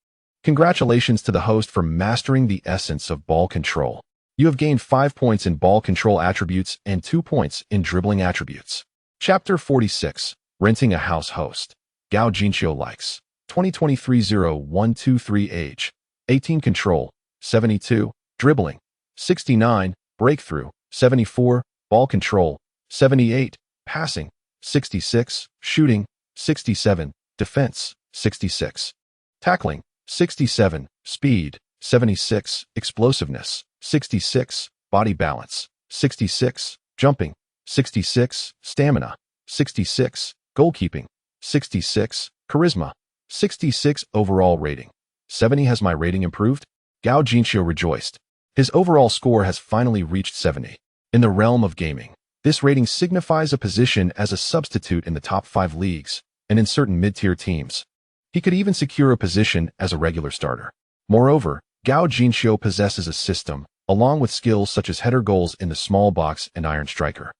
Congratulations to the host for mastering the essence of ball control. You have gained 5 points in ball control attributes and 2 points in dribbling attributes. Chapter 46. Renting a House Host. Gao Jinxiu likes. 2023-0123 Age. 18 Control. 72. Dribbling. 69. Breakthrough. 74. Ball control. 78. Passing. 66. Shooting. 67. Defense. 66. Tackling. 67. Speed. 76. Explosiveness. 66. Body balance. 66. Jumping. 66. Stamina. 66. Goalkeeping. 66. Charisma. 66. Overall rating. 70. Has my rating improved? Gao Jinxiu rejoiced. His overall score has finally reached 70. In the realm of gaming, this rating signifies a position as a substitute in the top 5 leagues and in certain mid-tier teams. He could even secure a position as a regular starter. Moreover, Gao Jinxiu possesses a system, along with skills such as header goals in the small box and iron striker.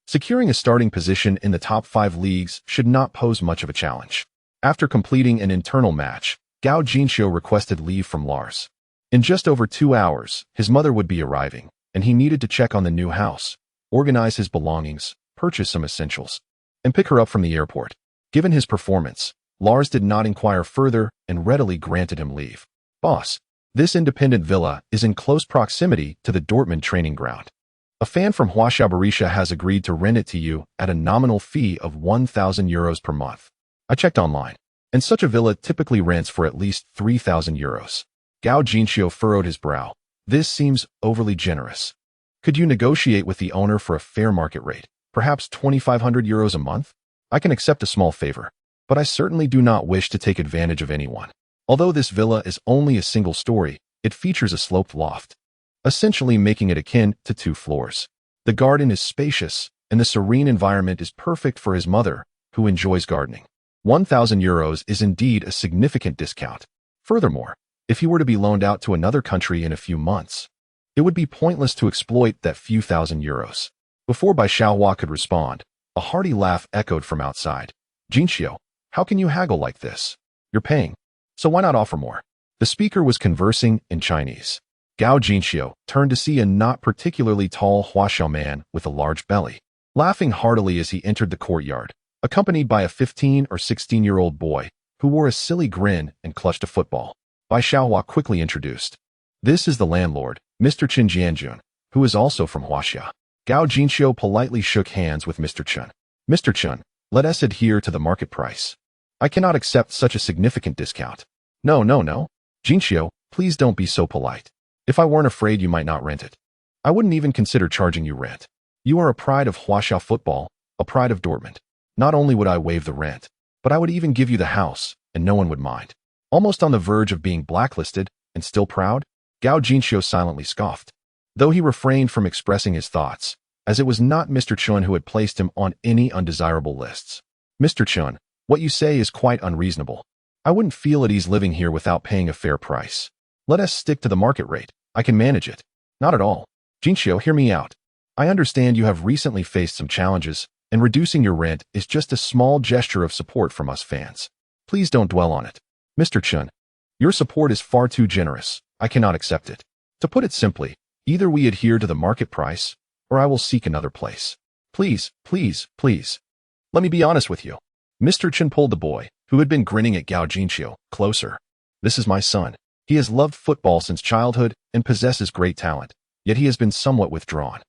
Securing a starting position in the top 5 leagues should not pose much of a challenge. After completing an internal match, Gao Jinxiu requested leave from Lars. In just over 2 hours, his mother would be arriving, and he needed to check on the new house, organize his belongings, purchase some essentials, and pick her up from the airport. Given his performance, Lars did not inquire further and readily granted him leave. Boss, this independent villa is in close proximity to the Dortmund training ground. A fan from Huaxia Barisha has agreed to rent it to you at a nominal fee of 1,000 euros per month. I checked online, and such a villa typically rents for at least 3,000 euros. Gao Jinxiu furrowed his brow. This seems overly generous. Could you negotiate with the owner for a fair market rate, perhaps 2,500 euros a month? I can accept a small favor, but I certainly do not wish to take advantage of anyone. Although this villa is only a single story, it features a sloped loft, essentially making it akin to 2 floors. The garden is spacious, and the serene environment is perfect for his mother, who enjoys gardening. 1,000 euros is indeed a significant discount. Furthermore, if he were to be loaned out to another country in a few months, it would be pointless to exploit that few thousand euros. Before Bai Xiaohua could respond, a hearty laugh echoed from outside. Jinxiu, how can you haggle like this? You're paying, so why not offer more? The speaker was conversing in Chinese. Gao Jinxiu turned to see a not particularly tall Huaxiao man with a large belly, laughing heartily as he entered the courtyard, accompanied by a 15 or 16-year-old boy who wore a silly grin and clutched a football. Bai Xiaohua quickly introduced. This is the landlord, Mr. Chen Jianjun, who is also from Huaxia. Gao Jinxiu politely shook hands with Mr. Chen. Mr. Chen, let us adhere to the market price. I cannot accept such a significant discount. No. Jinxiu, please don't be so polite. If I weren't afraid you might not rent it, I wouldn't even consider charging you rent. You are a pride of Huaxia football, a pride of Dortmund. Not only would I waive the rent, but I would even give you the house, and no one would mind. Almost on the verge of being blacklisted, and still proud, Gao Jinxiu silently scoffed. Though he refrained from expressing his thoughts, as it was not Mr. Chun who had placed him on any undesirable lists. Mr. Chun, what you say is quite unreasonable. I wouldn't feel at ease living here without paying a fair price. Let us stick to the market rate. I can manage it. Not at all. Jinxiu, hear me out. I understand you have recently faced some challenges, and reducing your rent is just a small gesture of support from us fans. Please don't dwell on it. Mr. Chun, your support is far too generous. I cannot accept it. To put it simply, either we adhere to the market price, or I will seek another place. Please, please, please. Let me be honest with you. Mr. Chun pulled the boy, who had been grinning at Gao Jinxiu, closer. This is my son. He has loved football since childhood and possesses great talent, yet he has been somewhat withdrawn.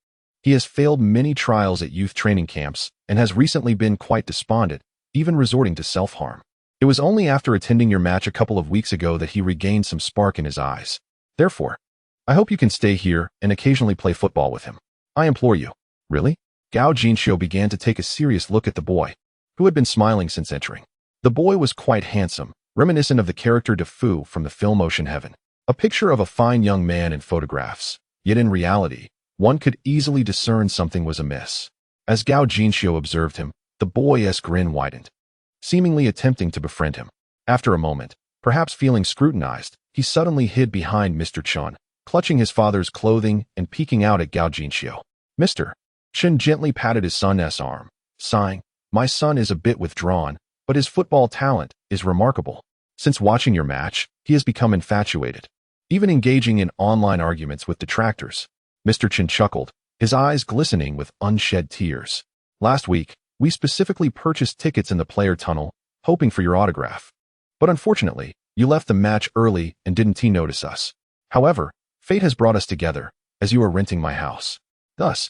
He has failed many trials at youth training camps and has recently been quite despondent, even resorting to self-harm. It was only after attending your match a couple of weeks ago that he regained some spark in his eyes. Therefore, I hope you can stay here and occasionally play football with him. I implore you. Really? Gao Jinxiu began to take a serious look at the boy, who had been smiling since entering. The boy was quite handsome, reminiscent of the character De Fu from the film Ocean Heaven, a picture of a fine young man in photographs. Yet in reality, one could easily discern something was amiss. As Gao Jinxiu observed him, the boy's grin widened, seemingly attempting to befriend him. After a moment, perhaps feeling scrutinized, he suddenly hid behind Mr. Chun, clutching his father's clothing and peeking out at Gao Jinxiu. Mr. Chun gently patted his son's arm, sighing, "My son is a bit withdrawn, but his football talent is remarkable. Since watching your match, he has become infatuated, even engaging in online arguments with detractors." Mr. Chun chuckled, his eyes glistening with unshed tears. "Last week, we specifically purchased tickets in the player tunnel, hoping for your autograph. But unfortunately, you left the match early and didn't notice us. However, fate has brought us together, as you are renting my house. Thus,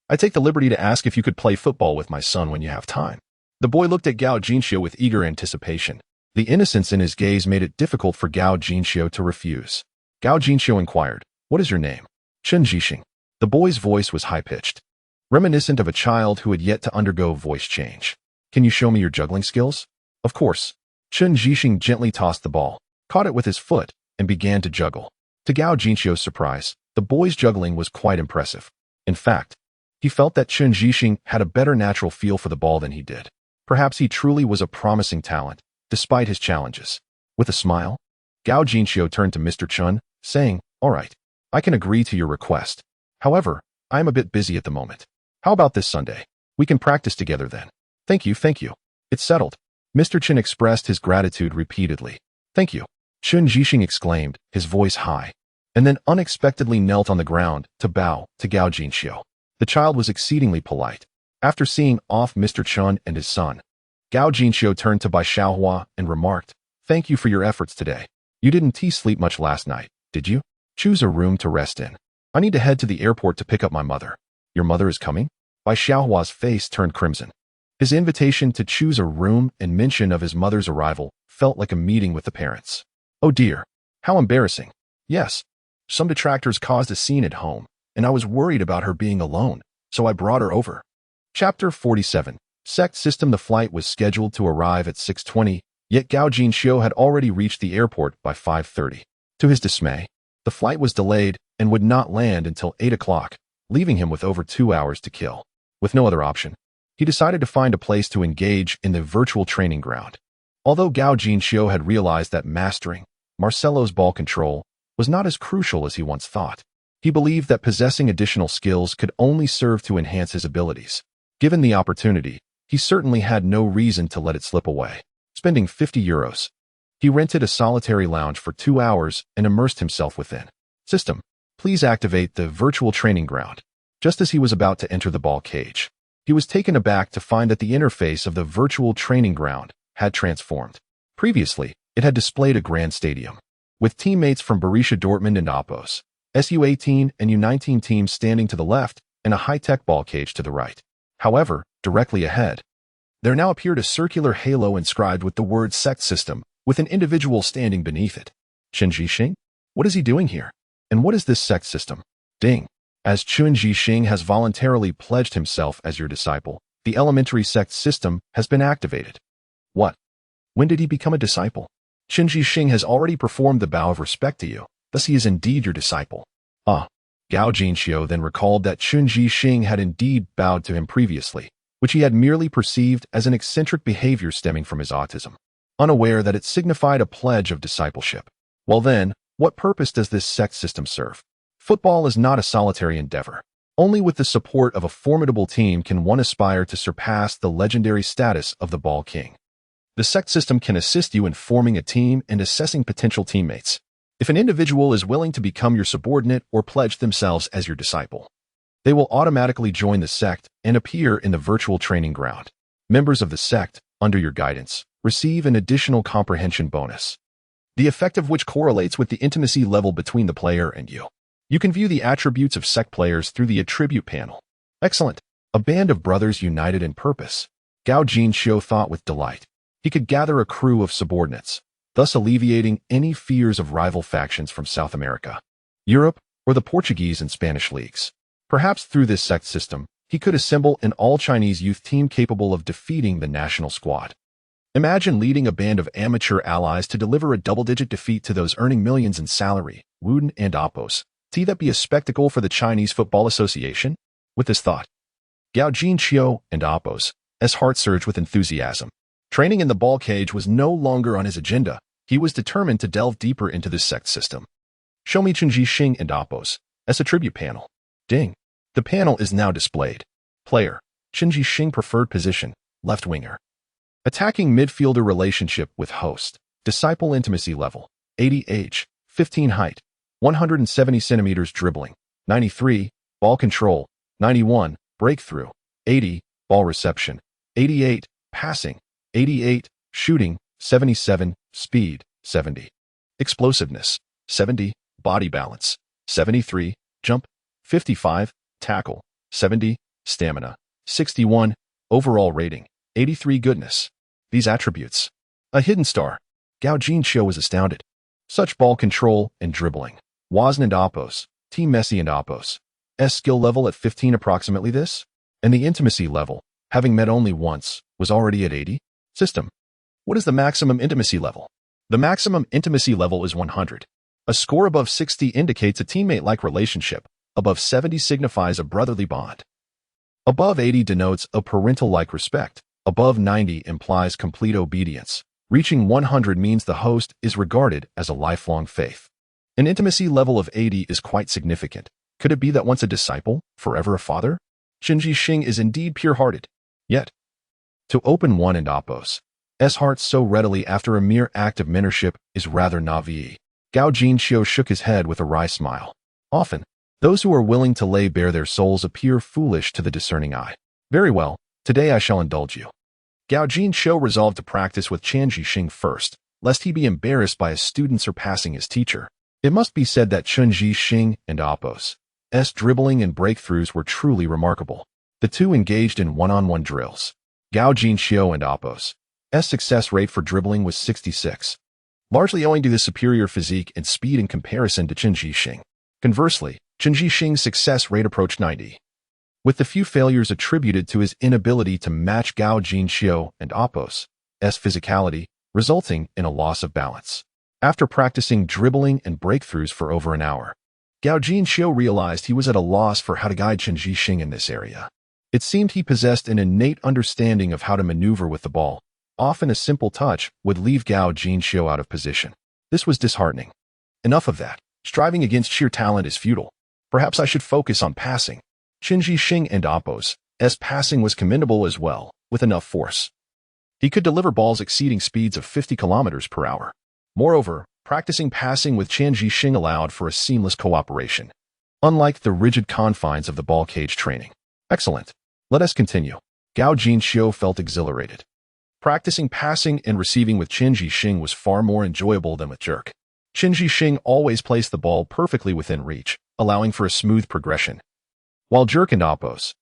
I take the liberty to ask if you could play football with my son when you have time." The boy looked at Gao Jinxiu with eager anticipation. The innocence in his gaze made it difficult for Gao Jinxiu to refuse. Gao Jinxiu inquired, "What is your name?" "Chen Jixing." The boy's voice was high-pitched, reminiscent of a child who had yet to undergo voice change. "Can you show me your juggling skills?" "Of course." Chen Jixing gently tossed the ball, caught it with his foot, and began to juggle. To Gao Jinxiu's surprise, the boy's juggling was quite impressive. In fact, he felt that Chen Jixing had a better natural feel for the ball than he did. Perhaps he truly was a promising talent, despite his challenges. With a smile, Gao Jinxiu turned to Mr. Chun, saying, "All right, I can agree to your request. However, I am a bit busy at the moment. How about this Sunday? We can practice together then." Thank you. It's settled." Mr. Chen expressed his gratitude repeatedly. "Thank you," Chen Jixing exclaimed, his voice high, and then unexpectedly knelt on the ground to bow to Gao Jinxiu. The child was exceedingly polite. After seeing off Mr. Chun and his son, Gao Jinxiu turned to Bai Xiaohua and remarked, "Thank you for your efforts today. You didn't sleep much last night, did you? Choose a room to rest in. I need to head to the airport to pick up my mother." "Your mother is coming?" Bai Xiaohua's face turned crimson. His invitation to choose a room and mention of his mother's arrival felt like a meeting with the parents. Oh dear, how embarrassing. Yes, some detractors caused a scene at home, and I was worried about her being alone, so I brought her over. Chapter 47. Sect System. The flight was scheduled to arrive at 6:20, yet Gao Jinxiu had already reached the airport by 5:30. To his dismay, the flight was delayed and would not land until 8 o'clock, leaving him with over 2 hours to kill. With no other option, he decided to find a place to engage in the virtual training ground. Although Gao Jinxiu had realized that mastering Marcelo's ball control was not as crucial as he once thought, he believed that possessing additional skills could only serve to enhance his abilities. Given the opportunity, he certainly had no reason to let it slip away. Spending €50, he rented a solitary lounge for 2 hours and immersed himself within. "System, please activate the virtual training ground." Just as he was about to enter the ball cage, he was taken aback to find that the interface of the virtual training ground had transformed. Previously, it had displayed a grand stadium, with teammates from Borussia Dortmund and Oppo's SU-18 and U-19 teams standing to the left and a high-tech ball cage to the right. However, directly ahead, there now appeared a circular halo inscribed with the word Sect System, with an individual standing beneath it. Chen Jixing? What is he doing here? And what is this Sect System? Ding. As Chun Ji-shing has voluntarily pledged himself as your disciple, the elementary sect system has been activated. What? When did he become a disciple? Chun Ji-shing has already performed the vow of respect to you, thus he is indeed your disciple. Ah. Gao Jinxiu then recalled that Chun Ji-shing had indeed bowed to him previously, which he had merely perceived as an eccentric behavior stemming from his autism, unaware that it signified a pledge of discipleship. Well then, what purpose does this sect system serve? Football is not a solitary endeavor. Only with the support of a formidable team can one aspire to surpass the legendary status of the Ball King. The sect system can assist you in forming a team and assessing potential teammates. If an individual is willing to become your subordinate or pledge themselves as your disciple, they will automatically join the sect and appear in the virtual training ground. Members of the sect, under your guidance, receive an additional comprehension bonus, the effect of which correlates with the intimacy level between the player and you. You can view the attributes of sect players through the attribute panel. Excellent. A band of brothers united in purpose. Gao Jinxiu thought with delight. He could gather a crew of subordinates, thus alleviating any fears of rival factions from South America, Europe, or the Portuguese and Spanish leagues. Perhaps through this sect system, he could assemble an all-Chinese youth team capable of defeating the national squad. Imagine leading a band of amateur allies to deliver a double-digit defeat to those earning millions in salary, Wooden and Oppos. See that be a spectacle for the Chinese Football Association? With this thought, Gao Jinxiu and Oppos' heart surged with enthusiasm. Training in the ball cage was no longer on his agenda. He was determined to delve deeper into this sect system. Show me Chun Ji-shing and Oppos' attribute panel. Ding. The panel is now displayed. Player, Chun Ji-shing preferred position, left winger. Attacking midfielder relationship with host. Disciple intimacy level, 80 age, 15 height, 170 centimeters dribbling, 93, ball control, 91, breakthrough, 80, ball reception, 88, passing, 88, shooting, 77, speed, 70. Explosiveness, 70, body balance, 73, jump, 55, tackle, 70, stamina, 61, overall rating, 83 goodness. These attributes. A hidden star. Gao Jinxiu was astounded. Such ball control and dribbling. Wazn and Oppos, Team Messi and Oppos. Skill level at 15 approximately this? And the intimacy level, having met only once, was already at 80? System. What is the maximum intimacy level? The maximum intimacy level is 100. A score above 60 indicates a teammate-like relationship. Above 70 signifies a brotherly bond. Above 80 denotes a parental-like respect. Above 90 implies complete obedience. Reaching 100 means the host is regarded as a lifelong faith. An intimacy level of 80 is quite significant. Could it be that once a disciple, forever a father? Chun Ji-shing is indeed pure-hearted. Yet, to open one and Oppos' heart so readily after a mere act of mentorship is rather naive. Gao Jinxiu shook his head with a wry smile. Often, those who are willing to lay bare their souls appear foolish to the discerning eye. Very well, today I shall indulge you. Gao Jinxiu resolved to practice with Chun Ji-shing first, lest he be embarrassed by his student surpassing his teacher. It must be said that Chun Ji-shing and Oppos' dribbling and breakthroughs were truly remarkable. The two engaged in one-on-one drills. Gao Jinxiu and Oppos' success rate for dribbling was 66, largely owing to his superior physique and speed in comparison to Chun Ji-shing. Conversely, Chun Ji-shing's success rate approached 90, with the few failures attributed to his inability to match Gao Jinxiu and Oppos' physicality, resulting in a loss of balance. After practicing dribbling and breakthroughs for over an hour, Gao Jinxiu realized he was at a loss for how to guide Chun Ji-shing in this area. It seemed he possessed an innate understanding of how to maneuver with the ball. Often a simple touch would leave Gao Jinxiu out of position. This was disheartening. Enough of that. Striving against sheer talent is futile. Perhaps I should focus on passing. Chun Ji-shing and Oppos' passing was commendable as well, with enough force. He could deliver balls exceeding speeds of 50 kilometers per hour. Moreover, practicing passing with Chun Ji-shing allowed for a seamless cooperation, unlike the rigid confines of the ball cage training. Excellent. Let us continue. Gao Jinxiu felt exhilarated. Practicing passing and receiving with Chun Ji-shing was far more enjoyable than with Jerk. Chun Ji-shing always placed the ball perfectly within reach, allowing for a smooth progression, while Jerk and Oppos'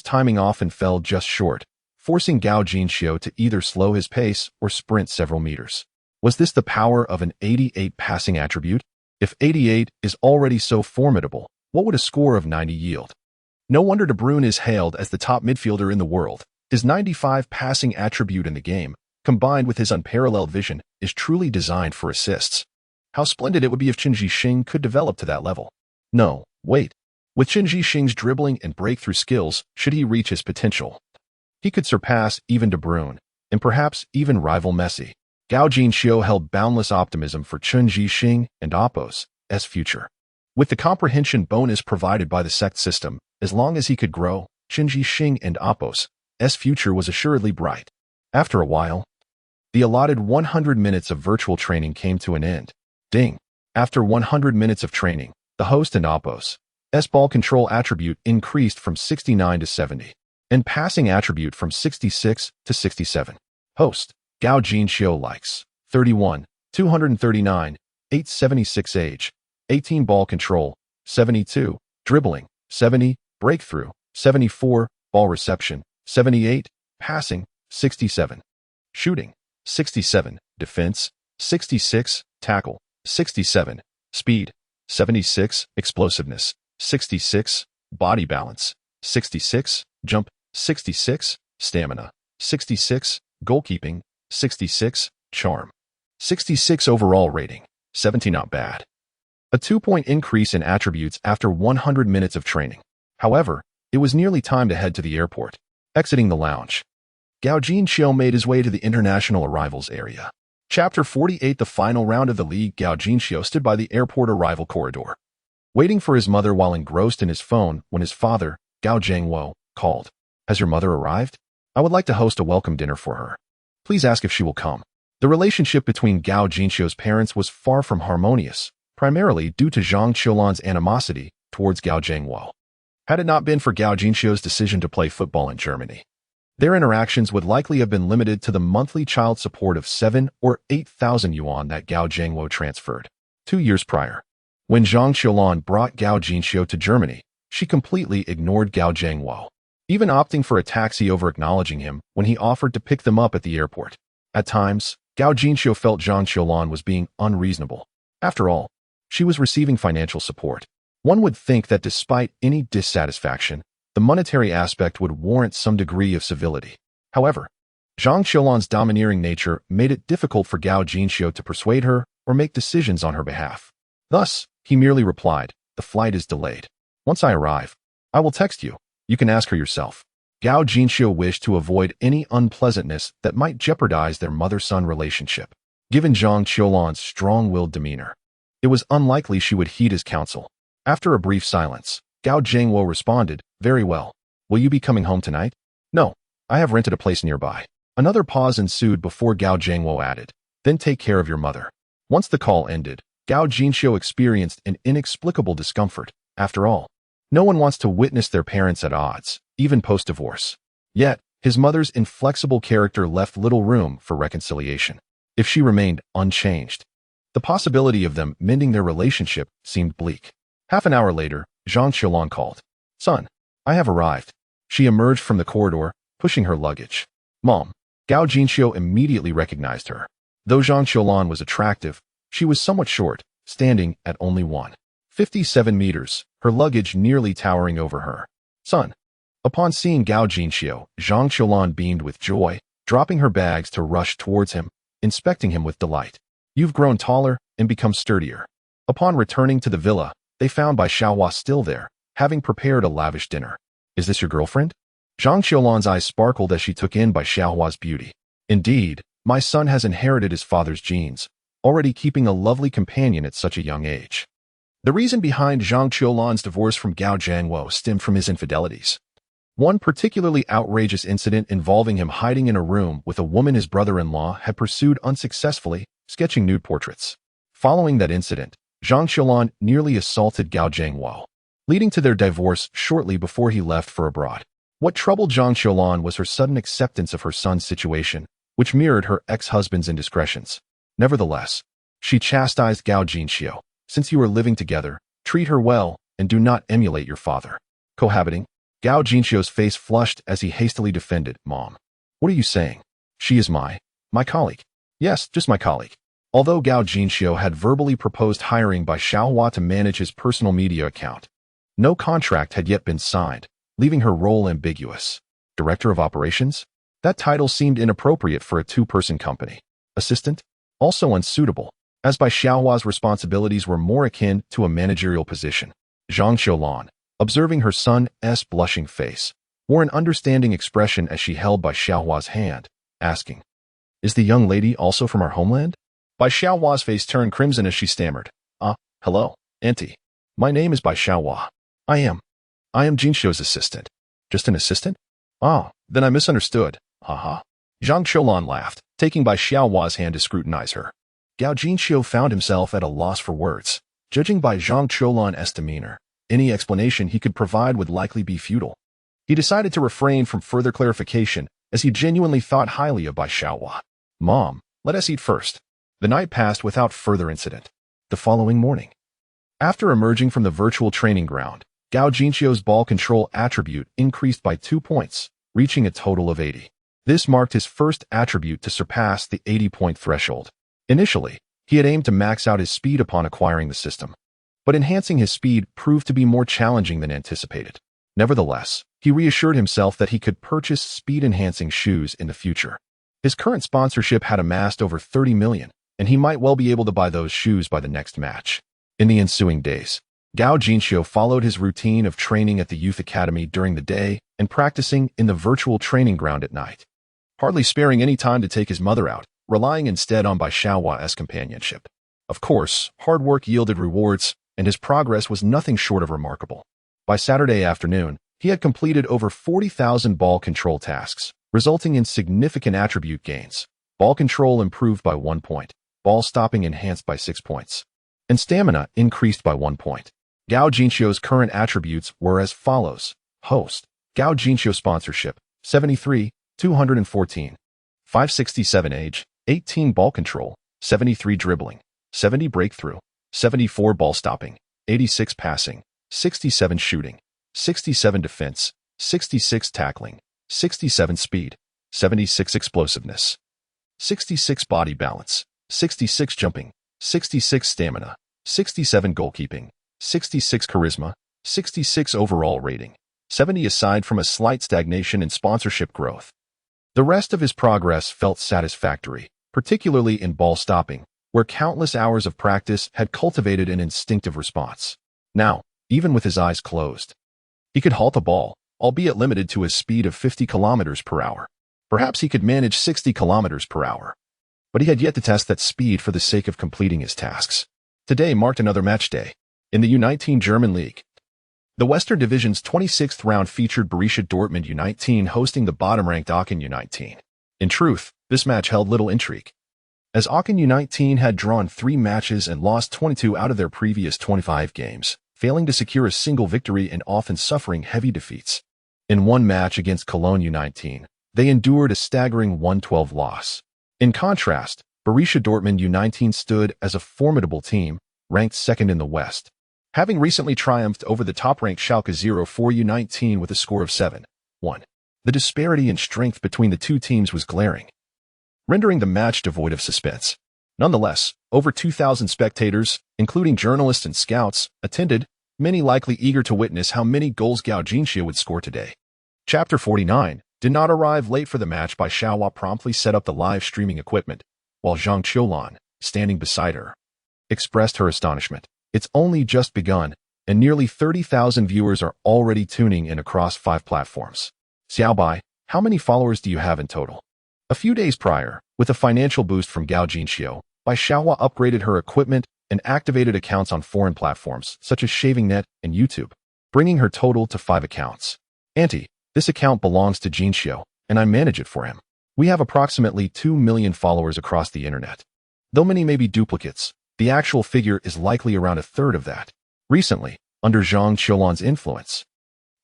timing often fell just short, forcing Gao Jinxiu to either slow his pace or sprint several meters. Was this the power of an 88 passing attribute? If 88 is already so formidable, What would a score of 90 yield? No wonder De Bruyne is hailed as the top midfielder in the world. His 95 passing attribute in the game, combined with his unparalleled vision, is truly designed for assists. How splendid it would be if Qin Jixing could develop to that level. No, wait. With Qin Jixing's dribbling and breakthrough skills, should he reach his potential, he could surpass even De Bruyne, and perhaps even rival Messi. Gao Jinxiu held boundless optimism for Qin Jixing and Oppo's future. With the comprehension bonus provided by the sect system, as long as he could grow, Qin Jixing and Oppo's future was assuredly bright. After a while, the allotted 100 minutes of virtual training came to an end. Ding! After 100 minutes of training, the host and Oppo's ball control attribute increased from 69 to 70, and passing attribute from 66 to 67. Host, Gao Jinxiu likes, 31, 239, 876 age, 18 ball control, 72, dribbling, 70, breakthrough, 74, ball reception, 78, passing, 67, shooting, 67, defense, 66, tackle, 67, speed, 76, explosiveness, 66, body balance, 66, jump, 66, stamina, 66, goalkeeping, 66, charm, 66 overall rating, 70 not bad. A 2-point increase in attributes after 100 minutes of training. However, it was nearly time to head to the airport. Exiting the lounge, Gao Jinxiu made his way to the international arrivals area. Chapter 48. The final round of the league. Gao Jinxiu stood by the airport arrival corridor, waiting for his mother while engrossed in his phone when his father, Gao Zhangwo, called. Has your mother arrived? I would like to host a welcome dinner for her. Please ask if she will come. The relationship between Gao Jinxiu's parents was far from harmonious, primarily due to Zhang Qiulan's animosity towards Gao Zhangwo. Had it not been for Gao Jinxiu's decision to play football in Germany, their interactions would likely have been limited to the monthly child support of 7 or 8,000 yuan that Gao Zhangwo transferred 2 years prior. When Zhang Qiulan brought Gao Jinxiu to Germany, she completely ignored Gao Zhangwo, even opting for a taxi over acknowledging him when he offered to pick them up at the airport. At times, Gao Jinxiu felt Zhang Qiulan was being unreasonable. After all, she was receiving financial support. One would think that despite any dissatisfaction, the monetary aspect would warrant some degree of civility. However, Zhang Qiulan's domineering nature made it difficult for Gao Jinxiu to persuade her or make decisions on her behalf. Thus, he merely replied, "The flight is delayed. Once I arrive, I will text you. You can ask her yourself." Gao Jinxiu wished to avoid any unpleasantness that might jeopardize their mother-son relationship. Given Zhang Qiulan's strong-willed demeanor, it was unlikely she would heed his counsel. After a brief silence, Gao Zhangwo responded, "Very well. Will you be coming home tonight?" "No, I have rented a place nearby." Another pause ensued before Gao Zhangwo added, "Then take care of your mother." Once the call ended, Gao Jinxiu experienced an inexplicable discomfort. After all, no one wants to witness their parents at odds, even post-divorce. Yet, his mother's inflexible character left little room for reconciliation. If she remained unchanged, the possibility of them mending their relationship seemed bleak. Half an hour later, Zhang Qiulan called. "Son, I have arrived." She emerged from the corridor, pushing her luggage. "Mom." Gao Jinxiu immediately recognized her. Though Zhang Qiulan was attractive, she was somewhat short, standing at only 1.57 meters, her luggage nearly towering over her. "Son." Upon seeing Gao Jinxiu, Zhang Qiulan beamed with joy, dropping her bags to rush towards him, inspecting him with delight. "You've grown taller and become sturdier." Upon returning to the villa, they found Bai Xiaohua still there, having prepared a lavish dinner. "Is this your girlfriend?" Zhang Qiulan's eyes sparkled as she took in Bai Xiaohua's beauty. "Indeed, my son has inherited his father's genes, already keeping a lovely companion at such a young age." The reason behind Zhang Qiulan's divorce from Gao Zhangwo stemmed from his infidelities. One particularly outrageous incident involving him hiding in a room with a woman his brother-in-law had pursued unsuccessfully, sketching nude portraits. Following that incident, Zhang Qiulan nearly assaulted Gao Zhangwo, leading to their divorce shortly before he left for abroad. What troubled Zhang Qiulan was her sudden acceptance of her son's situation, which mirrored her ex-husband's indiscretions. Nevertheless, she chastised Gao Jinxiu. "Since you are living together, treat her well and do not emulate your father." Cohabiting? Gao Jinxiu's face flushed as he hastily defended, "Mom, what are you saying? She is my colleague." "Yes, just my colleague." Although Gao Jinxiu had verbally proposed hiring Bai Xiaohua to manage his personal media account, No contract had yet been signed, leaving her role ambiguous. Director of Operations? That title seemed inappropriate for a two-person company. Assistant? Also unsuitable, as Bai Xiaohua's responsibilities were more akin to a managerial position. Zhang Xiulan, observing her son's blushing face, wore an understanding expression as she held Bai Xiaohua's hand, asking, "Is the young lady also from our homeland?" Bai Xiaohua's face turned crimson as she stammered, hello, auntie. My name is Bai Xiaohua. I am Jinxiu's assistant." "Just an assistant? Oh, then I misunderstood. Haha." Zhang Xiulan laughed, taking Bai Xiaohua's hand to scrutinize her. Gao Jinxiu found himself at a loss for words. Judging by Zhang Xiulan's demeanor, any explanation he could provide would likely be futile. He decided to refrain from further clarification as he genuinely thought highly of Bai Xiaohua. "Mom, let us eat first." The night passed without further incident. The following morning, after emerging from the virtual training ground, Gao Jinxiu's ball control attribute increased by 2 points, reaching a total of 80. This marked his first attribute to surpass the 80-point threshold. Initially, he had aimed to max out his speed upon acquiring the system, but enhancing his speed proved to be more challenging than anticipated. Nevertheless, he reassured himself that he could purchase speed-enhancing shoes in the future. His current sponsorship had amassed over 30 million, and he might well be able to buy those shoes by the next match. In the ensuing days, Gao Jinxiu followed his routine of training at the youth academy during the day and practicing in the virtual training ground at night, hardly sparing any time to take his mother out, relying instead on Bai Xiaohua's companionship. Of course, hard work yielded rewards, and his progress was nothing short of remarkable. By Saturday afternoon, he had completed over 40,000 ball control tasks, resulting in significant attribute gains. Ball control improved by 1 point, ball stopping enhanced by 6 points, and stamina increased by 1 point. Gao Jinxiu's current attributes were as follows. Host, Gao Jinxiu sponsorship, 73, 214. 567 age, 18 ball control, 73 dribbling, 70 breakthrough, 74 ball stopping, 86 passing, 67 shooting, 67 defense, 66 tackling, 67 speed, 76 explosiveness, 66 body balance, 66 jumping, 66 stamina, 67 goalkeeping, 66 charisma, 66 overall rating, 70 aside from a slight stagnation in sponsorship growth. The rest of his progress felt satisfactory, particularly in ball stopping, where countless hours of practice had cultivated an instinctive response. Now, even with his eyes closed, he could halt a ball, albeit limited to a speed of 50 kilometers per hour. Perhaps he could manage 60 kilometers per hour. But he had yet to test that speed for the sake of completing his tasks. Today marked another match day. In the U19 German League, the Western Division's 26th round featured Borussia Dortmund U19 hosting the bottom-ranked Aachen U19. In truth, this match held little intrigue, as Aachen U19 had drawn 3 matches and lost 22 out of their previous 25 games, failing to secure a single victory and often suffering heavy defeats. In one match against Cologne U19, they endured a staggering 1-12 loss. In contrast, Borussia Dortmund U19 stood as a formidable team, ranked second in the West, having recently triumphed over the top-ranked Schalke 04 U19 with a score of 7-1. The disparity in strength between the two teams was glaring, rendering the match devoid of suspense. Nonetheless, over 2,000 spectators, including journalists and scouts, attended, many likely eager to witness how many goals Gao Jinxiu would score today. Chapter 49 did not arrive late for the match. Bai Xiaohua promptly set up the live streaming equipment, while Zhang Xiulan, standing beside her, expressed her astonishment. It's only just begun, and nearly 30,000 viewers are already tuning in across 5 platforms. Xiaobai, how many followers do you have in total? A few days prior, with a financial boost from Gao Jinxiu, Bai Xiaohua upgraded her equipment and activated accounts on foreign platforms such as ShavingNet and YouTube, bringing her total to 5 accounts. Auntie, this account belongs to Jinxiu, and I manage it for him. We have approximately 2 million followers across the internet. Though many may be duplicates, the actual figure is likely around a third of that. Recently, under Zhang Xiulan's influence,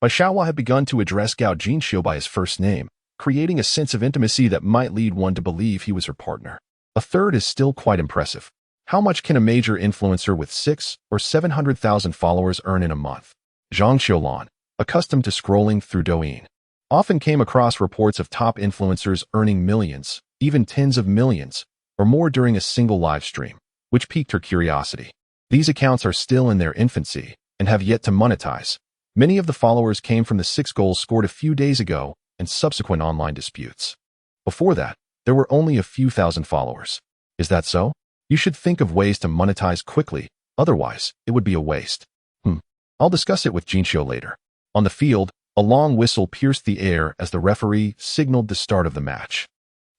Bai Xiaohua had begun to address Gao Jinxiu by his first name, creating a sense of intimacy that might lead one to believe he was her partner. A third is still quite impressive. How much can a major influencer with 600,000 or 700,000 followers earn in a month? Zhang Xiulan, accustomed to scrolling through Douyin, often came across reports of top influencers earning millions, even tens of millions, or more during a single live stream, which piqued her curiosity. These accounts are still in their infancy and have yet to monetize, Many of the followers came from the 6 goals scored a few days ago and subsequent online disputes. Before that, there were only a few thousand followers. Is that so? You should think of ways to monetize quickly, otherwise, it would be a waste. I'll discuss it with Jinshio later. On the field, a long whistle pierced the air as the referee signaled the start of the match.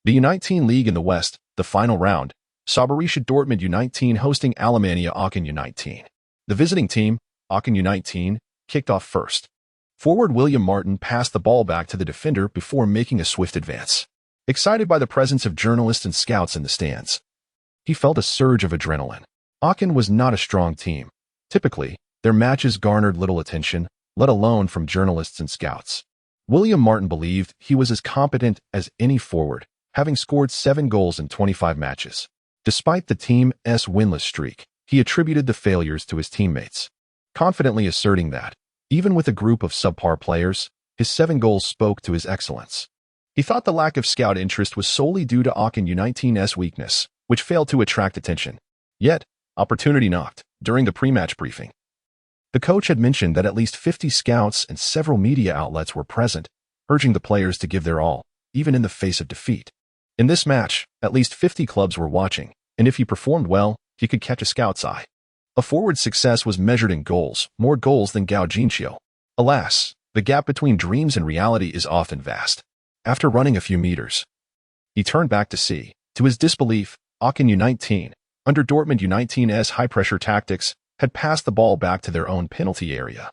The U19 League in the West, the final round, saw Borussia Dortmund U19 hosting Alemannia Aachen U19. The visiting team, Aachen U19, kicked off first. Forward William Martin passed the ball back to the defender before making a swift advance. Excited by the presence of journalists and scouts in the stands, he felt a surge of adrenaline. Aachen was not a strong team. Typically, their matches garnered little attention, let alone from journalists and scouts. William Martin believed he was as competent as any forward, having scored 7 goals in 25 matches. Despite the team's winless streak, he attributed the failures to his teammates, confidently asserting that, even with a group of subpar players, his 7 goals spoke to his excellence. He thought the lack of scout interest was solely due to Aachen U19's weakness, which failed to attract attention. Yet, opportunity knocked during the pre-match briefing. The coach had mentioned that at least 50 scouts and several media outlets were present, urging the players to give their all, even in the face of defeat. In this match, at least 50 clubs were watching, and if he performed well, he could catch a scout's eye. A forward's success was measured in goals, more goals than Gao Jinshio. Alas, the gap between dreams and reality is often vast. After running a few meters, he turned back to see. To his disbelief, Aachen U19, under Dortmund U19's high-pressure tactics, had passed the ball back to their own penalty area.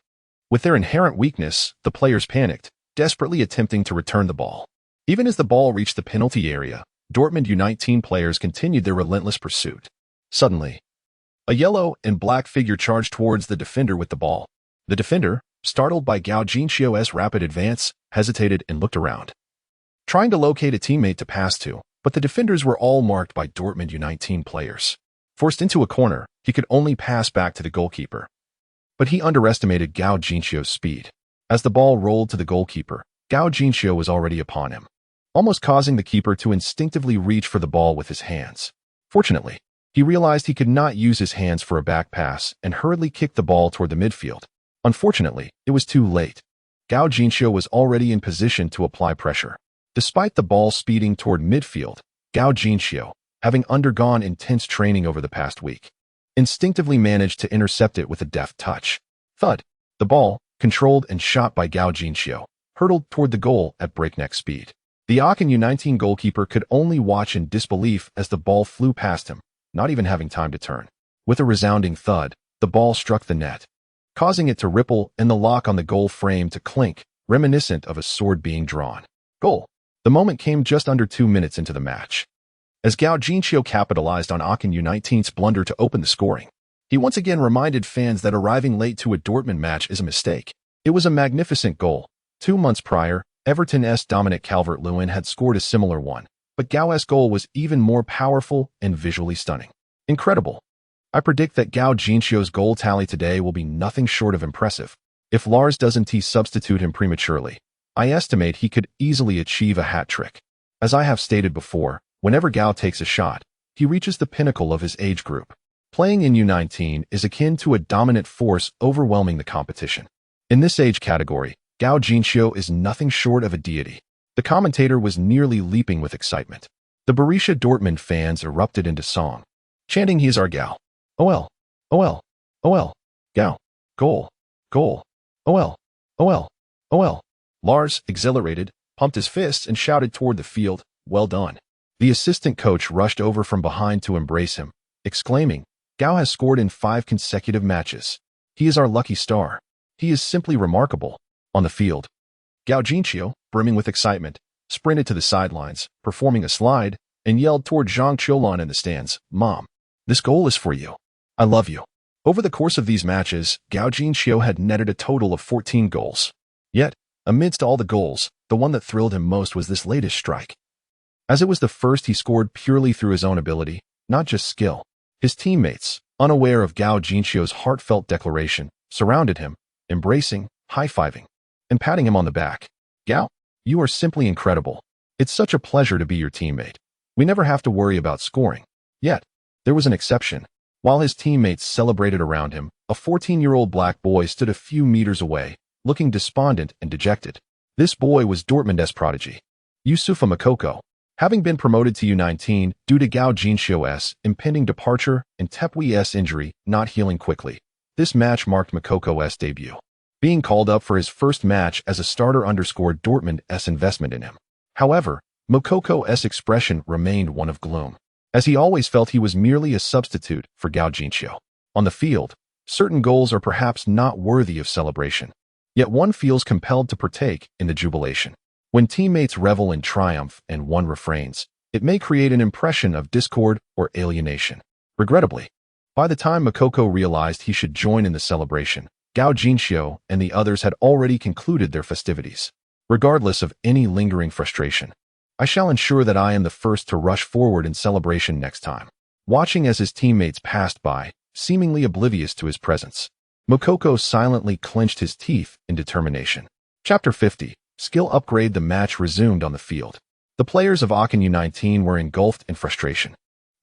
With their inherent weakness, the players panicked, desperately attempting to return the ball. Even as the ball reached the penalty area, Dortmund U19 players continued their relentless pursuit. Suddenly, a yellow and black figure charged towards the defender with the ball. The defender, startled by Gao Jinshio's rapid advance, hesitated and looked around, trying to locate a teammate to pass to, but the defenders were all marked by Dortmund U19 players. Forced into a corner, he could only pass back to the goalkeeper. But he underestimated Gao Jinshio's speed. As the ball rolled to the goalkeeper, Gao Jinshio was already upon him, almost causing the keeper to instinctively reach for the ball with his hands. Fortunately, he realized he could not use his hands for a back pass and hurriedly kicked the ball toward the midfield. Unfortunately, it was too late. Gao Jinshio was already in position to apply pressure. Despite the ball speeding toward midfield, Gao Jinshio, having undergone intense training over the past week, instinctively managed to intercept it with a deft touch. Thud! The ball, controlled and shot by Gao Jinshio, hurtled toward the goal at breakneck speed. The Aachen U19 goalkeeper could only watch in disbelief as the ball flew past him, not even having time to turn. With a resounding thud, the ball struck the net, causing it to ripple and the lock on the goal frame to clink, reminiscent of a sword being drawn. Goal! The moment came just under 2 minutes into the match, as Gao Jinshio capitalized on Aachen U19's blunder to open the scoring. He once again reminded fans that arriving late to a Dortmund match is a mistake. It was a magnificent goal. 2 months prior, Everton's Dominic Calvert-Lewin had scored a similar one, but Gao's goal was even more powerful and visually stunning. Incredible. I predict that Gao Jinshio's goal tally today will be nothing short of impressive. If Lars doesn't substitute him prematurely, I estimate he could easily achieve a hat-trick. As I have stated before, whenever Gao takes a shot, he reaches the pinnacle of his age group. Playing in U19 is akin to a dominant force overwhelming the competition. In this age category, Gao Jinshio is nothing short of a deity. The commentator was nearly leaping with excitement. The Borussia Dortmund fans erupted into song, chanting, "He is our Gao. OL, OL, OL, Gao, goal, goal, OL, OL, OL." Lars, exhilarated, pumped his fists and shouted toward the field, "Well done." The assistant coach rushed over from behind to embrace him, exclaiming, "Gao has scored in 5 consecutive matches. He is our lucky star. He is simply remarkable." On the field, Gao Jinshio, brimming with excitement, sprinted to the sidelines, performing a slide, and yelled toward Zhang Qiulan in the stands, "Mom, this goal is for you. I love you." Over the course of these matches, Gao Jinshio had netted a total of 14 goals. Yet, amidst all the goals, the one that thrilled him most was this latest strike. As it was the first he scored purely through his own ability, not just skill. His teammates, unaware of Gao Jinshio's heartfelt declaration, surrounded him, embracing, high-fiving, and patting him on the back. "Gao, you are simply incredible. It's such a pleasure to be your teammate. We never have to worry about scoring." Yet, there was an exception. While his teammates celebrated around him, a 14-year-old black boy stood a few meters away, looking despondent and dejected. This boy was Dortmund's prodigy, Youssoufa Moukoko. Having been promoted to U19 due to Gao Jinxiu's impending departure and Tepui's injury not healing quickly, this match marked Moukoko's debut. Being called up for his first match as a starter underscored Dortmund's investment in him. However, Moukoko's expression remained one of gloom, as he always felt he was merely a substitute for Gao Jinxiu. On the field, certain goals are perhaps not worthy of celebration, yet one feels compelled to partake in the jubilation. When teammates revel in triumph and one refrains, it may create an impression of discord or alienation. Regrettably, by the time Moukoko realized he should join in the celebration, Gao Jinxiu and the others had already concluded their festivities. Regardless of any lingering frustration, I shall ensure that I am the first to rush forward in celebration next time. Watching as his teammates passed by, seemingly oblivious to his presence, Moukoko silently clenched his teeth in determination. Chapter 50. Skill upgrade. The match resumed on the field. The players of Aachen U19 were engulfed in frustration.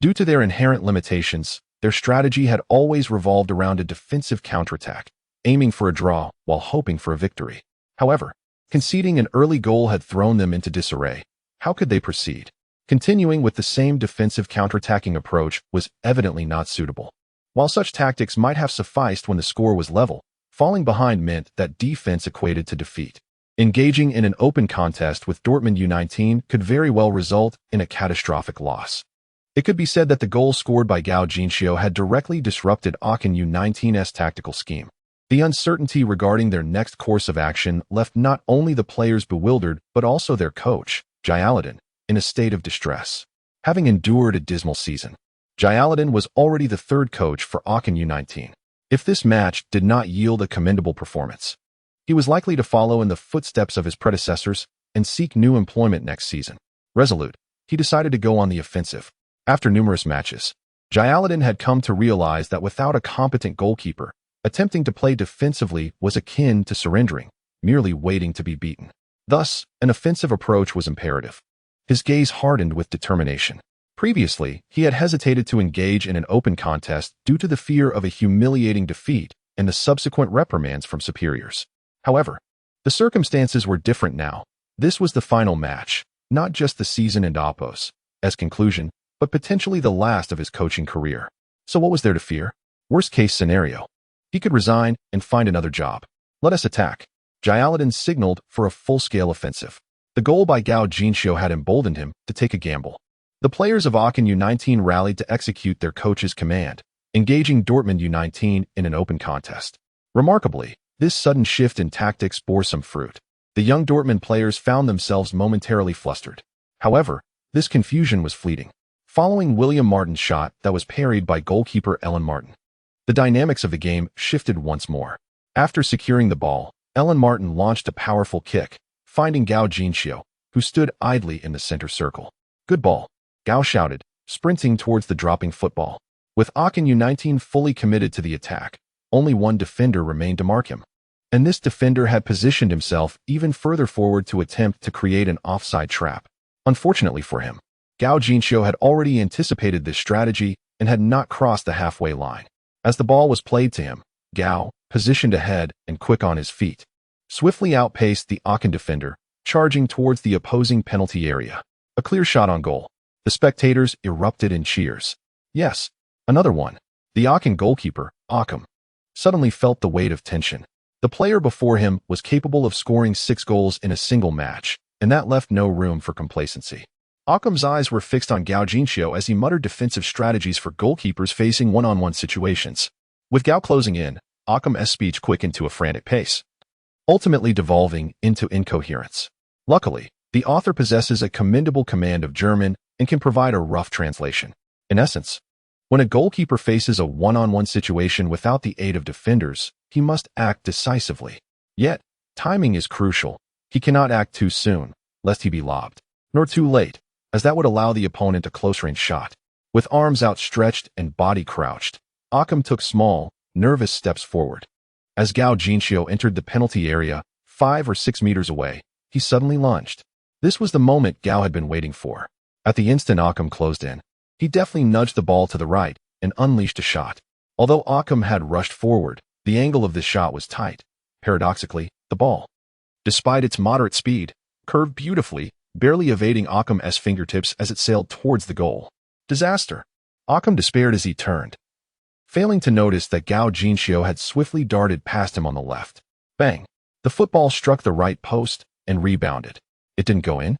Due to their inherent limitations, their strategy had always revolved around a defensive counterattack, aiming for a draw while hoping for a victory. However, conceding an early goal had thrown them into disarray. How could they proceed? Continuing with the same defensive counterattacking approach was evidently not suitable. While such tactics might have sufficed when the score was level, falling behind meant that defense equated to defeat. Engaging in an open contest with Dortmund U19 could very well result in a catastrophic loss. It could be said that the goal scored by Gao Jinxiu had directly disrupted Aachen U19's tactical scheme. The uncertainty regarding their next course of action left not only the players bewildered but also their coach, Jayaludin, in a state of distress. Having endured a dismal season, Jayaludin was already the third coach for Aachen U19. If this match did not yield a commendable performance, he was likely to follow in the footsteps of his predecessors and seek new employment next season. Resolute, he decided to go on the offensive. After numerous matches, Jayaludin had come to realize that without a competent goalkeeper, attempting to play defensively was akin to surrendering, merely waiting to be beaten. Thus, an offensive approach was imperative. His gaze hardened with determination. Previously, he had hesitated to engage in an open contest due to the fear of a humiliating defeat and the subsequent reprimands from superiors. However, the circumstances were different now. This was the final match, not just the season and Oppo's as conclusion, but potentially the last of his coaching career. So what was there to fear? Worst case scenario. He could resign and find another job. Let us attack. Jayaludin signaled for a full-scale offensive. The goal by Gao Jinxiu had emboldened him to take a gamble. The players of Aachen U19 rallied to execute their coach's command, engaging Dortmund U19 in an open contest. Remarkably, this sudden shift in tactics bore some fruit. The young Dortmund players found themselves momentarily flustered. However, this confusion was fleeting. Following William Martin's shot that was parried by goalkeeper Ellen Martin, the dynamics of the game shifted once more. After securing the ball, Ellen Martin launched a powerful kick, finding Gao Jinxiu, who stood idly in the center circle. Good ball, Gao shouted, sprinting towards the dropping football. With Aachen U19 fully committed to the attack, only one defender remained to mark him. And this defender had positioned himself even further forward to attempt to create an offside trap. Unfortunately for him, Gao Jinxiu had already anticipated this strategy and had not crossed the halfway line. As the ball was played to him, Gao, positioned ahead and quick on his feet, swiftly outpaced the Aachen defender, charging towards the opposing penalty area. A clear shot on goal. The spectators erupted in cheers. Yes, another one. The Aachen goalkeeper, Aachen, suddenly felt the weight of tension. The player before him was capable of scoring 6 goals in a single match, and that left no room for complacency. Aachen's eyes were fixed on Gao Jinxiu as he muttered defensive strategies for goalkeepers facing one-on-one situations. With Gao closing in, Aachen's speech quickened to a frantic pace, ultimately devolving into incoherence. Luckily, the author possesses a commendable command of German and can provide a rough translation. In essence, when a goalkeeper faces a one-on-one situation without the aid of defenders, he must act decisively. Yet, timing is crucial. He cannot act too soon, lest he be lobbed, nor too late, as that would allow the opponent a close-range shot. With arms outstretched and body crouched, Aachen took small, nervous steps forward. As Gao Jinxiu entered the penalty area, 5 or 6 meters away, he suddenly lunged. This was the moment Gao had been waiting for. At the instant Aachen closed in, he deftly nudged the ball to the right and unleashed a shot. Although Aachen had rushed forward, the angle of this shot was tight. Paradoxically, The ball, despite its moderate speed, curved beautifully, barely evading Occam's fingertips as it sailed towards the goal. Disaster! Occam despaired as he turned, failing to notice that Gao Jinxiu had swiftly darted past him on the left. Bang! The football struck the right post and rebounded. It didn't go in.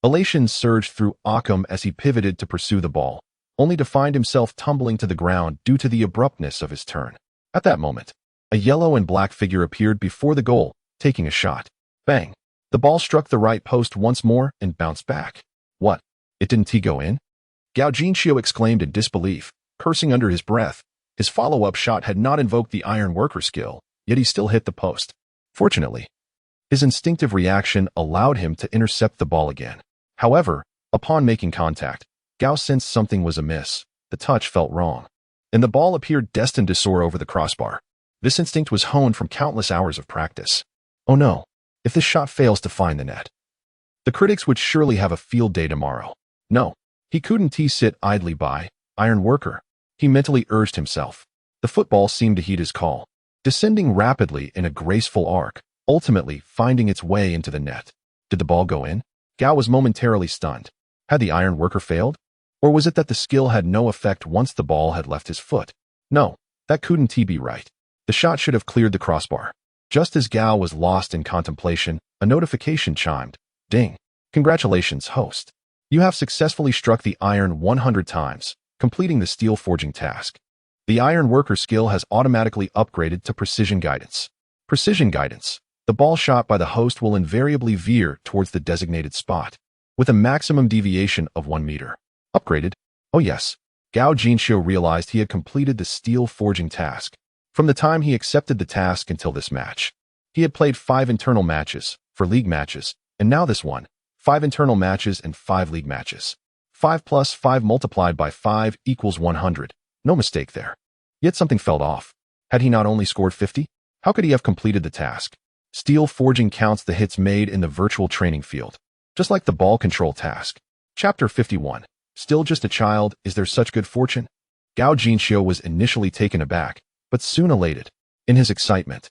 Elation surged through Occam as he pivoted to pursue the ball, only to find himself tumbling to the ground due to the abruptness of his turn. At that moment, a yellow and black figure appeared before the goal, taking a shot. Bang! The ball struck the right post once more and bounced back. What? It didn't go in? Gao Jinxiu exclaimed in disbelief, cursing under his breath. His follow-up shot had not invoked the iron worker skill, yet he still hit the post. Fortunately, his instinctive reaction allowed him to intercept the ball again. However, upon making contact, Gao sensed something was amiss. The touch felt wrong, and the ball appeared destined to soar over the crossbar. This instinct was honed from countless hours of practice. Oh no, if this shot fails to find the net, the critics would surely have a field day tomorrow. No, he couldn't sit idly by. Iron worker, he mentally urged himself. The football seemed to heed his call, descending rapidly in a graceful arc, ultimately finding its way into the net. Did the ball go in? Gao was momentarily stunned. Had the iron worker failed? Or was it that the skill had no effect once the ball had left his foot? No, that couldn't be right. The shot should have cleared the crossbar. Just as Gao was lost in contemplation, a notification chimed. Ding! Congratulations, host. You have successfully struck the iron 100 times, completing the steel forging task. The iron worker skill has automatically upgraded to precision guidance. Precision guidance. The ball shot by the host will invariably veer towards the designated spot, with a maximum deviation of 1 meter. Upgraded? Oh yes. Gao Jinxiu realized he had completed the steel forging task. From the time he accepted the task until this match, he had played 5 internal matches, for league matches, and now this one, 5 internal matches and 5 league matches. 5 plus 5 multiplied by 5 equals 100. No mistake there. Yet something felt off. Had he not only scored 50? How could he have completed the task? Steel forging counts the hits made in the virtual training field, just like the ball control task. Chapter 51. Still just a child, is there such good fortune? Gao Jinxiu was initially taken aback, but soon elated. In his excitement,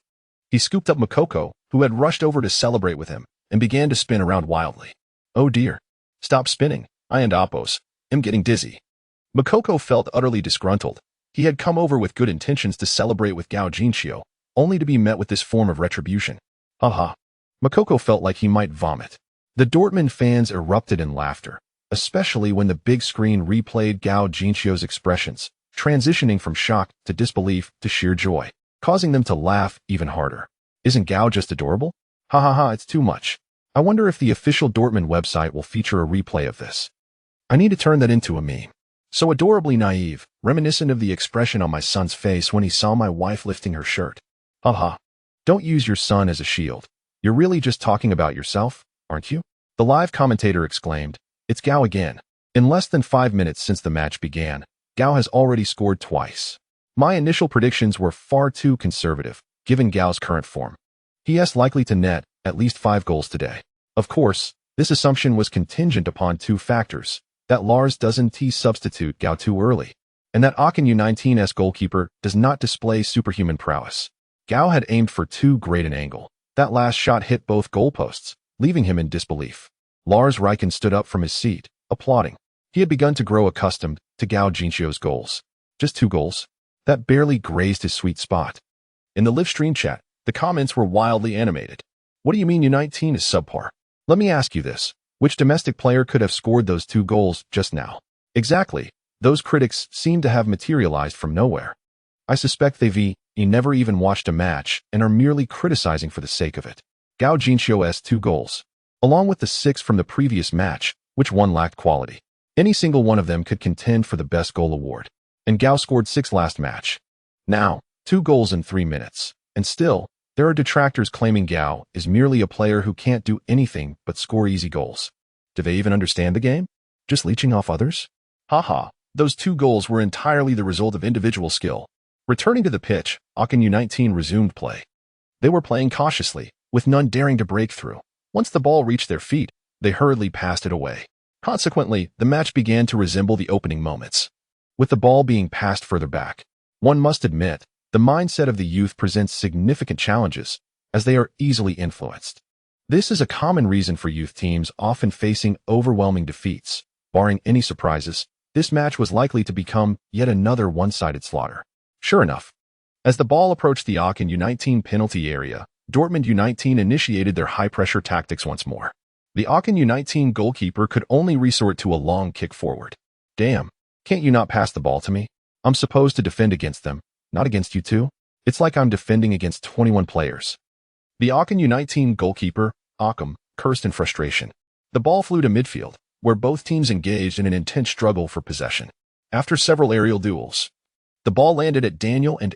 he scooped up Makoko, who had rushed over to celebrate with him, and began to spin around wildly. Oh dear. Stop spinning. I and Appos am getting dizzy. Makoko felt utterly disgruntled. He had come over with good intentions to celebrate with Gao Jinxiu, only to be met with this form of retribution. Haha. Makoko felt like he might vomit. The Dortmund fans erupted in laughter, especially when the big screen replayed Gao Jinxiu's expressions, transitioning from shock to disbelief to sheer joy, causing them to laugh even harder. Isn't Gao just adorable? Ha ha ha, it's too much. I wonder if the official Dortmund website will feature a replay of this. I need to turn that into a meme. So adorably naive, reminiscent of the expression on my son's face when he saw my wife lifting her shirt. Haha. Don't use your son as a shield. You're really just talking about yourself, aren't you? The live commentator exclaimed. It's Gao again. In less than 5 minutes since the match began, Gao has already scored twice. My initial predictions were far too conservative, given Gao's current form. He is likely to net at least 5 goals today. Of course, this assumption was contingent upon 2 factors, that Lars doesn't substitute Gao too early, and that Aachen U19's goalkeeper does not display superhuman prowess. Gao had aimed for too great an angle. That last shot hit both goalposts, leaving him in disbelief. Lars Riken stood up from his seat, applauding. He had begun to grow accustomed to Gao Jinxiu's goals. Just 2 goals? That barely grazed his sweet spot. In the live stream chat, the comments were wildly animated. What do you mean U19 is subpar? Let me ask you this. Which domestic player could have scored those 2 goals just now? Exactly. Those critics seem to have materialized from nowhere. I suspect they've never even watched a match and are merely criticizing for the sake of it. Gao Jinxiu's 2 goals, along with the 6 from the previous match, which one lacked quality. Any single one of them could contend for the best goal award. And Gao scored 6 last match. Now, 2 goals in 3 minutes. And still, there are detractors claiming Gao is merely a player who can't do anything but score easy goals. Do they even understand the game? Just leeching off others? Haha, those 2 goals were entirely the result of individual skill. Returning to the pitch, Aachen U19 resumed play. They were playing cautiously, with none daring to break through. Once the ball reached their feet, they hurriedly passed it away. Consequently, the match began to resemble the opening moments, with the ball being passed further back. One must admit, the mindset of the youth presents significant challenges, as they are easily influenced. This is a common reason for youth teams often facing overwhelming defeats. Barring any surprises, this match was likely to become yet another one-sided slaughter. Sure enough, as the ball approached the Aachen U19 penalty area, Dortmund U19 initiated their high-pressure tactics once more. The Aachen U19 goalkeeper could only resort to a long kick forward. Damn, can't you not pass the ball to me? I'm supposed to defend against them, not against you two. It's like I'm defending against 21 players. The Aachen U19 goalkeeper, Aachen, cursed in frustration. The ball flew to midfield, where both teams engaged in an intense struggle for possession. After several aerial duels, the ball landed at Daniel and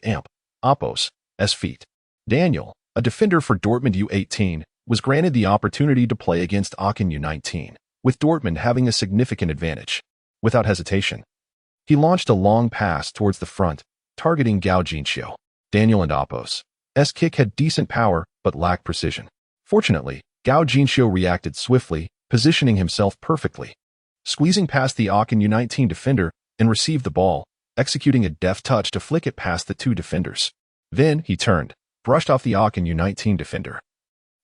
Appos' feet. Daniel, a defender for Dortmund U18, was granted the opportunity to play against Aachen U19, with Dortmund having a significant advantage. Without hesitation, he launched a long pass towards the front, targeting Gao Jinxiu. Daniel and Appos' kick had decent power but lacked precision. Fortunately, Gao Jinxiu reacted swiftly, positioning himself perfectly, squeezing past the Aachen U19 defender and received the ball, executing a deft touch to flick it past the two defenders. Then he turned, brushed off the Aachen U19 defender,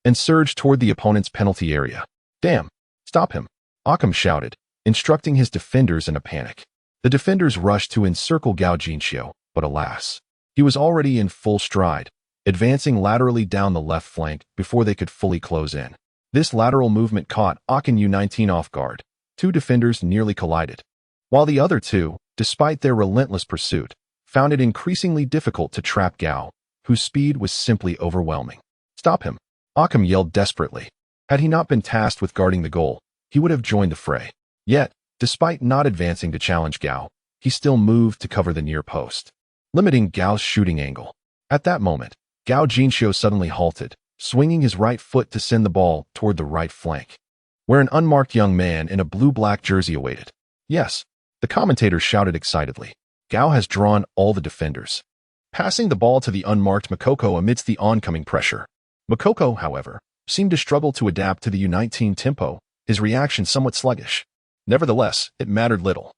and surged toward the opponent's penalty area. Damn, stop him, Aachen shouted, instructing his defenders in a panic. The defenders rushed to encircle Gao Jinxiu, but alas, he was already in full stride, advancing laterally down the left flank before they could fully close in. This lateral movement caught Aachen U19 off guard. Two defenders nearly collided, while the other two, despite their relentless pursuit, found it increasingly difficult to trap Gao, whose speed was simply overwhelming. Stop him, Aachen yelled desperately. Had he not been tasked with guarding the goal, he would have joined the fray. Yet, despite not advancing to challenge Gao, he still moved to cover the near post, limiting Gao's shooting angle. At that moment, Gao Jinxiu suddenly halted, swinging his right foot to send the ball toward the right flank, where an unmarked young man in a blue-black jersey awaited. Yes, the commentators shouted excitedly. Gao has drawn all the defenders, passing the ball to the unmarked Makoko amidst the oncoming pressure. Makoko, however, seemed to struggle to adapt to the U19 tempo, his reaction somewhat sluggish. Nevertheless, it mattered little.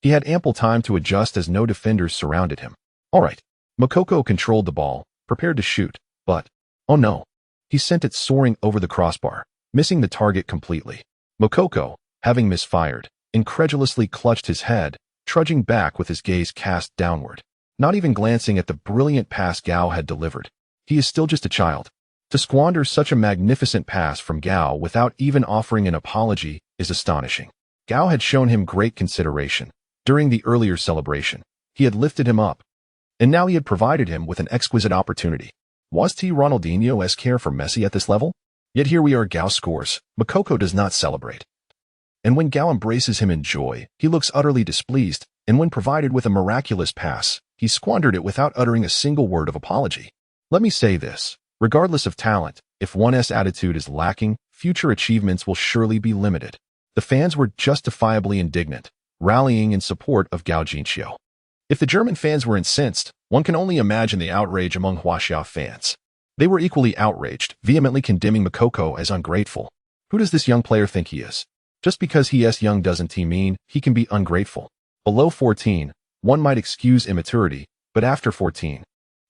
He had ample time to adjust as no defenders surrounded him. All right, Makoko controlled the ball, prepared to shoot, but, oh no, he sent it soaring over the crossbar, missing the target completely. Makoko, having misfired, incredulously clutched his head, trudging back with his gaze cast downward, not even glancing at the brilliant pass Gao had delivered. He is still just a child. To squander such a magnificent pass from Gao without even offering an apology is astonishing. Gao had shown him great consideration. During the earlier celebration, he had lifted him up, and now he had provided him with an exquisite opportunity. Was T. Ronaldinho's care for Messi at this level? Yet here we are. Gao scores. Makoko does not celebrate. And when Gao embraces him in joy, he looks utterly displeased, and when provided with a miraculous pass, he squandered it without uttering a single word of apology. Let me say this, regardless of talent, if one's attitude is lacking, future achievements will surely be limited. The fans were justifiably indignant, rallying in support of Gao Jinxiu. If the German fans were incensed, one can only imagine the outrage among Huaxia fans. They were equally outraged, vehemently condemning Makoko as ungrateful. Who does this young player think he is? Just because he is young doesn't mean he can be ungrateful. Below 14, one might excuse immaturity, but after 14,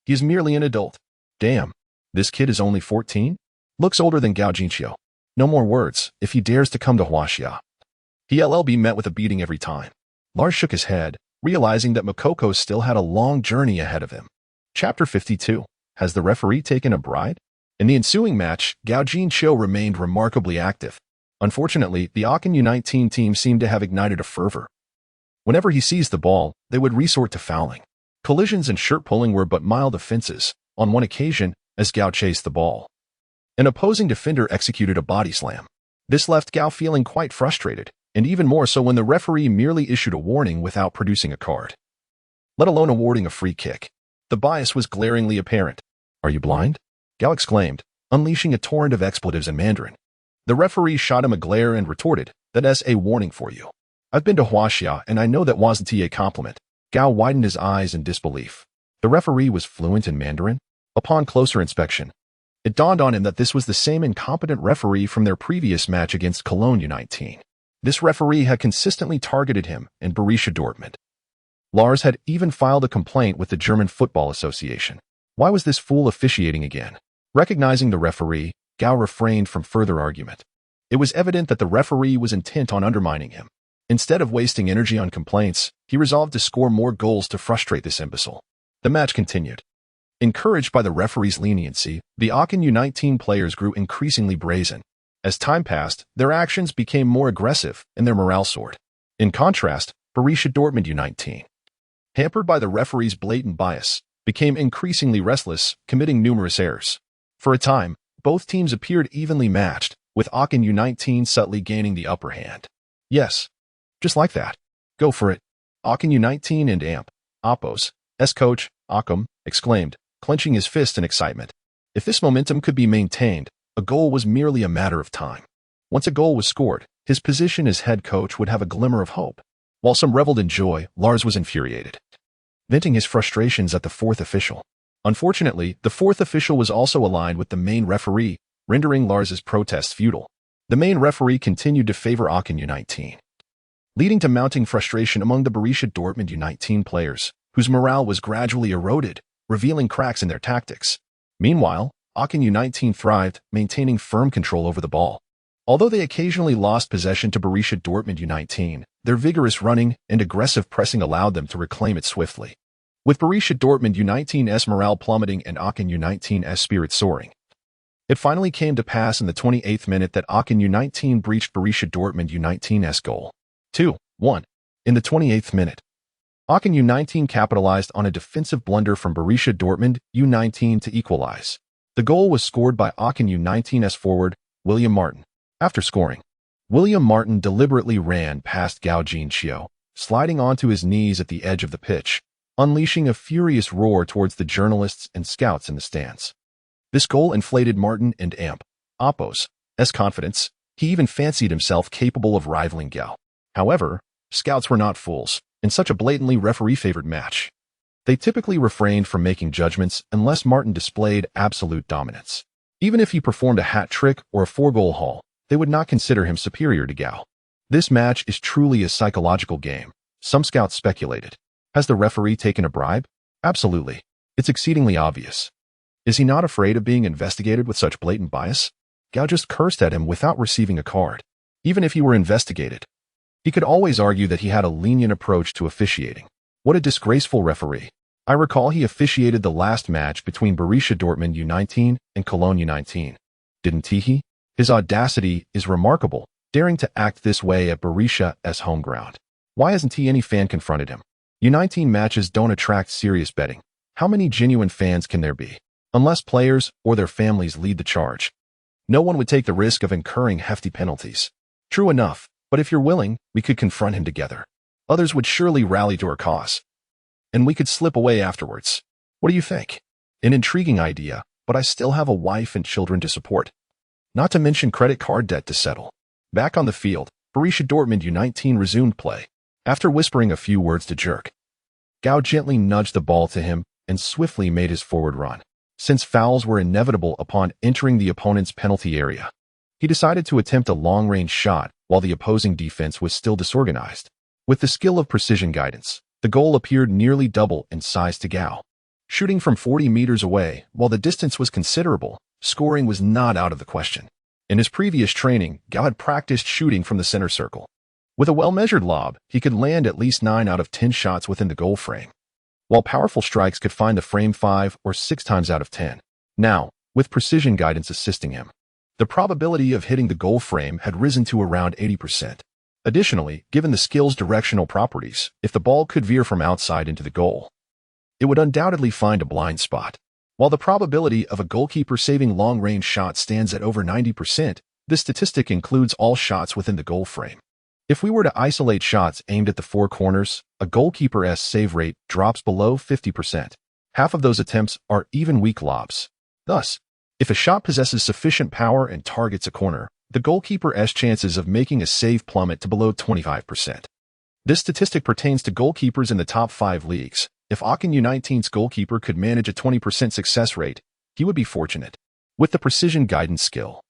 he is merely an adult. Damn, this kid is only 14? Looks older than Gao Jinxiu. No more words, if he dares to come to Huaxia. He'll be met with a beating every time. Lars shook his head, realizing that Makoko still had a long journey ahead of him. Chapter 52. Has the referee taken a bride? In the ensuing match, Gao Jinxiu remained remarkably active. Unfortunately, the Aachen U19 team seemed to have ignited a fervor. Whenever he seized the ball, they would resort to fouling. Collisions and shirt-pulling were but mild offenses. On one occasion, as Gao chased the ball, an opposing defender executed a body slam. This left Gao feeling quite frustrated, and even more so when the referee merely issued a warning without producing a card, let alone awarding a free kick. The bias was glaringly apparent. Are you blind? Gao exclaimed, unleashing a torrent of expletives in Mandarin. The referee shot him a glare and retorted, "That's a warning for you. I've been to Huaxia and I know that wasn't a compliment." Gao widened his eyes in disbelief. The referee was fluent in Mandarin? Upon closer inspection, it dawned on him that this was the same incompetent referee from their previous match against Cologne U19. This referee had consistently targeted him and Borussia Dortmund. Lars had even filed a complaint with the German Football Association. Why was this fool officiating again? Recognizing the referee, Gao refrained from further argument. It was evident that the referee was intent on undermining him. Instead of wasting energy on complaints, he resolved to score more goals to frustrate this imbecile. The match continued. Encouraged by the referee's leniency, the Aachen U19 players grew increasingly brazen. As time passed, their actions became more aggressive and their morale soared. In contrast, Borussia Dortmund U19, hampered by the referee's blatant bias, became increasingly restless, committing numerous errors. For a time, both teams appeared evenly matched, with Aachen U19 subtly gaining the upper hand. Yes, just like that. Go for it. Aachen U19 and Appos, coach, Aachen, exclaimed, clenching his fist in excitement. If this momentum could be maintained, a goal was merely a matter of time. Once a goal was scored, his position as head coach would have a glimmer of hope. While some reveled in joy, Lars was infuriated, venting his frustrations at the fourth official. Unfortunately, the fourth official was also aligned with the main referee, rendering Lars's protests futile. The main referee continued to favor Aachen U19, leading to mounting frustration among the Borussia Dortmund U19 players, whose morale was gradually eroded, revealing cracks in their tactics. Meanwhile, Aachen U19 thrived, maintaining firm control over the ball. Although they occasionally lost possession to Borussia Dortmund U19, their vigorous running and aggressive pressing allowed them to reclaim it swiftly. With Borussia Dortmund U19's morale plummeting and Aachen U19's spirit soaring, it finally came to pass in the 28th minute that Aachen U19 breached Borussia Dortmund U19's goal. 2-1. In the 28th minute, Aachen U19 capitalized on a defensive blunder from Borussia Dortmund U19 to equalize. The goal was scored by Aachen U19's forward, William Martin. After scoring, William Martin deliberately ran past Gao Jinxiu, sliding onto his knees at the edge of the pitch, unleashing a furious roar towards the journalists and scouts in the stands. This goal inflated Martin and Appos' confidence. He even fancied himself capable of rivaling Gao. However, scouts were not fools. In such a blatantly referee-favored match, they typically refrained from making judgments unless Martin displayed absolute dominance. Even if he performed a hat trick or a 4-goal haul, they would not consider him superior to Gao. This match is truly a psychological game. Some scouts speculated. Has the referee taken a bribe? Absolutely. It's exceedingly obvious. Is he not afraid of being investigated with such blatant bias? Gao just cursed at him without receiving a card. Even if he were investigated, he could always argue that he had a lenient approach to officiating. What a disgraceful referee. I recall he officiated the last match between Borussia Dortmund U19 and Cologne U19. Didn't he? His audacity is remarkable, daring to act this way at Borussia's home ground. Why hasn't any fan confronted him? U19 matches don't attract serious betting. How many genuine fans can there be? Unless players or their families lead the charge, no one would take the risk of incurring hefty penalties. True enough, but if you're willing, we could confront him together. Others would surely rally to our cause, and we could slip away afterwards. What do you think? An intriguing idea, but I still have a wife and children to support. Not to mention credit card debt to settle. Back on the field, Borussia Dortmund U19 resumed play. After whispering a few words to Jerk, Gao gently nudged the ball to him and swiftly made his forward run. Since fouls were inevitable upon entering the opponent's penalty area, he decided to attempt a long-range shot while the opposing defense was still disorganized. With the skill of precision guidance, the goal appeared nearly double in size to Gao. Shooting from 40 meters away, while the distance was considerable, scoring was not out of the question. In his previous training, Gao had practiced shooting from the center circle. With a well-measured lob, he could land at least 9 out of 10 shots within the goal frame, while powerful strikes could find the frame 5 or 6 times out of 10. Now, with precision guidance assisting him, the probability of hitting the goal frame had risen to around 80%. Additionally, given the skill's directional properties, if the ball could veer from outside into the goal, it would undoubtedly find a blind spot. While the probability of a goalkeeper saving long-range shots stands at over 90%, this statistic includes all shots within the goal frame. If we were to isolate shots aimed at the 4 corners, a goalkeeper's save rate drops below 50%. Half of those attempts are even weak lobs. Thus, if a shot possesses sufficient power and targets a corner, the goalkeeper's chances of making a save plummet to below 25%. This statistic pertains to goalkeepers in the top 5 leagues. If Aachen U19's goalkeeper could manage a 20% success rate, he would be fortunate. With the precision guidance skill,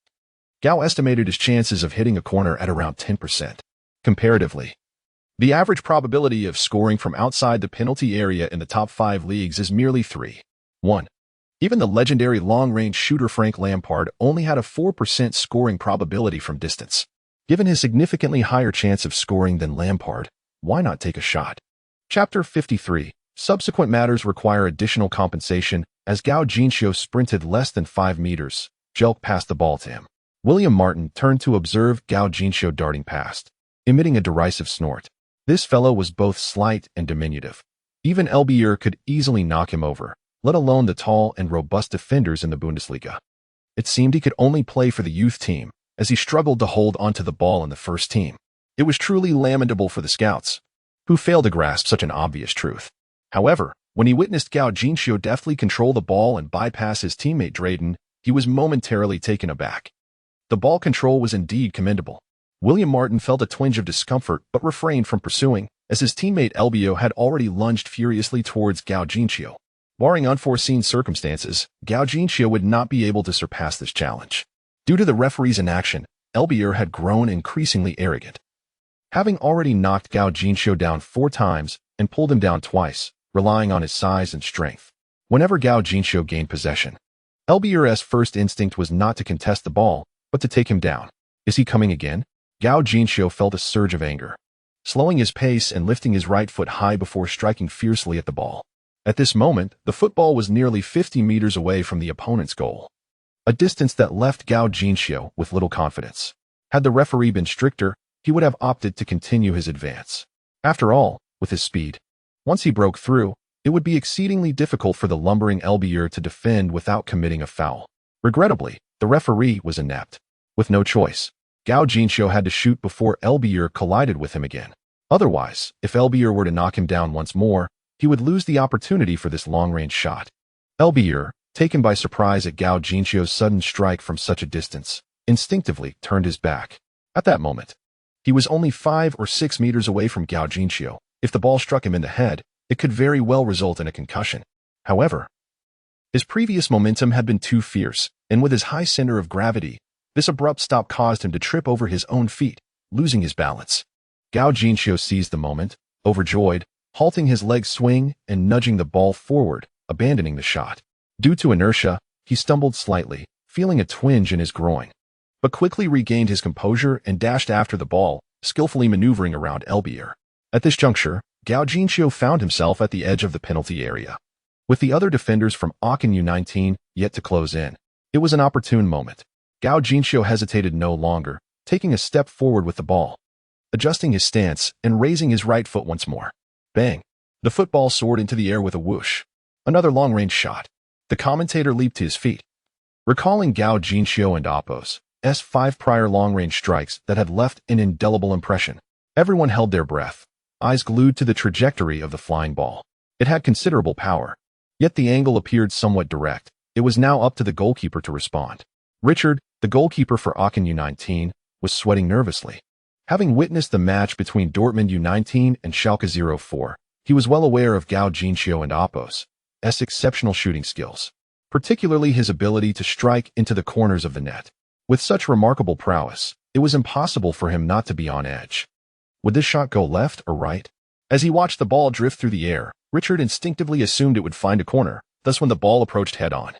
Gao estimated his chances of hitting a corner at around 10%. Comparatively, the average probability of scoring from outside the penalty area in the top 5 leagues is merely 3-1. Even the legendary long-range shooter Frank Lampard only had a 4% scoring probability from distance. Given his significantly higher chance of scoring than Lampard, why not take a shot? Chapter 53. Subsequent matters require additional compensation. As Gao Jinxiu sprinted less than 5 meters, Jelk passed the ball to him. William Martin turned to observe Gao Jinxiu darting past, emitting a derisive snort. This fellow was both slight and diminutive. Even LBR could easily knock him over, let alone the tall and robust defenders in the Bundesliga. It seemed he could only play for the youth team, as he struggled to hold onto the ball in the first team. It was truly lamentable for the scouts, who failed to grasp such an obvious truth. However, when he witnessed Gao Jinxiu deftly control the ball and bypass his teammate Drayden, he was momentarily taken aback. The ball control was indeed commendable. William Martin felt a twinge of discomfort but refrained from pursuing, as his teammate Elbio had already lunged furiously towards Gao Jinxiu. Barring unforeseen circumstances, Gao Jinxiu would not be able to surpass this challenge. Due to the referee's inaction, Elbio had grown increasingly arrogant. Having already knocked Gao Jinxiu down 4 times and pulled him down twice, relying on his size and strength. Whenever Gao Jinxiu gained possession, LBR's first instinct was not to contest the ball, but to take him down. Is he coming again? Gao Jinxiu felt a surge of anger, slowing his pace and lifting his right foot high before striking fiercely at the ball. At this moment, the football was nearly 50 meters away from the opponent's goal, a distance that left Gao Jinxiu with little confidence. Had the referee been stricter, he would have opted to continue his advance. After all, with his speed, once he broke through, it would be exceedingly difficult for the lumbering LBR to defend without committing a foul. Regrettably, the referee was inept. With no choice, Gao Jinxiu had to shoot before LBR collided with him again. Otherwise, if LBR were to knock him down once more, he would lose the opportunity for this long-range shot. LBR, taken by surprise at Gao Jinxiu's sudden strike from such a distance, instinctively turned his back. At that moment, he was only 5 or 6 meters away from Gao Jinxiu. If the ball struck him in the head, it could very well result in a concussion. However, his previous momentum had been too fierce, and with his high center of gravity, this abrupt stop caused him to trip over his own feet, losing his balance. Gao Jinxiu seized the moment, overjoyed, halting his leg swing and nudging the ball forward, abandoning the shot. Due to inertia, he stumbled slightly, feeling a twinge in his groin, but quickly regained his composure and dashed after the ball, skillfully maneuvering around LBR. At this juncture, Gao Jinxiu found himself at the edge of the penalty area, with the other defenders from Aachen U19 yet to close in. It was an opportune moment. Gao Jinxiu hesitated no longer, taking a step forward with the ball, adjusting his stance and raising his right foot once more. Bang! The football soared into the air with a whoosh. Another long-range shot. The commentator leaped to his feet, recalling Gao Jinxiu and Oppo's S5 prior long-range strikes that had left an indelible impression. Everyone held their breath, eyes glued to the trajectory of the flying ball. It had considerable power, yet the angle appeared somewhat direct. It was now up to the goalkeeper to respond. Richard, the goalkeeper for Aachen U19, was sweating nervously. Having witnessed the match between Dortmund U19 and Schalke 04, he was well aware of Gao Jinxiu and Oppo's exceptional shooting skills, particularly his ability to strike into the corners of the net. With such remarkable prowess, it was impossible for him not to be on edge. Would this shot go left or right? As he watched the ball drift through the air, Richard instinctively assumed it would find a corner, thus when the ball approached head-on,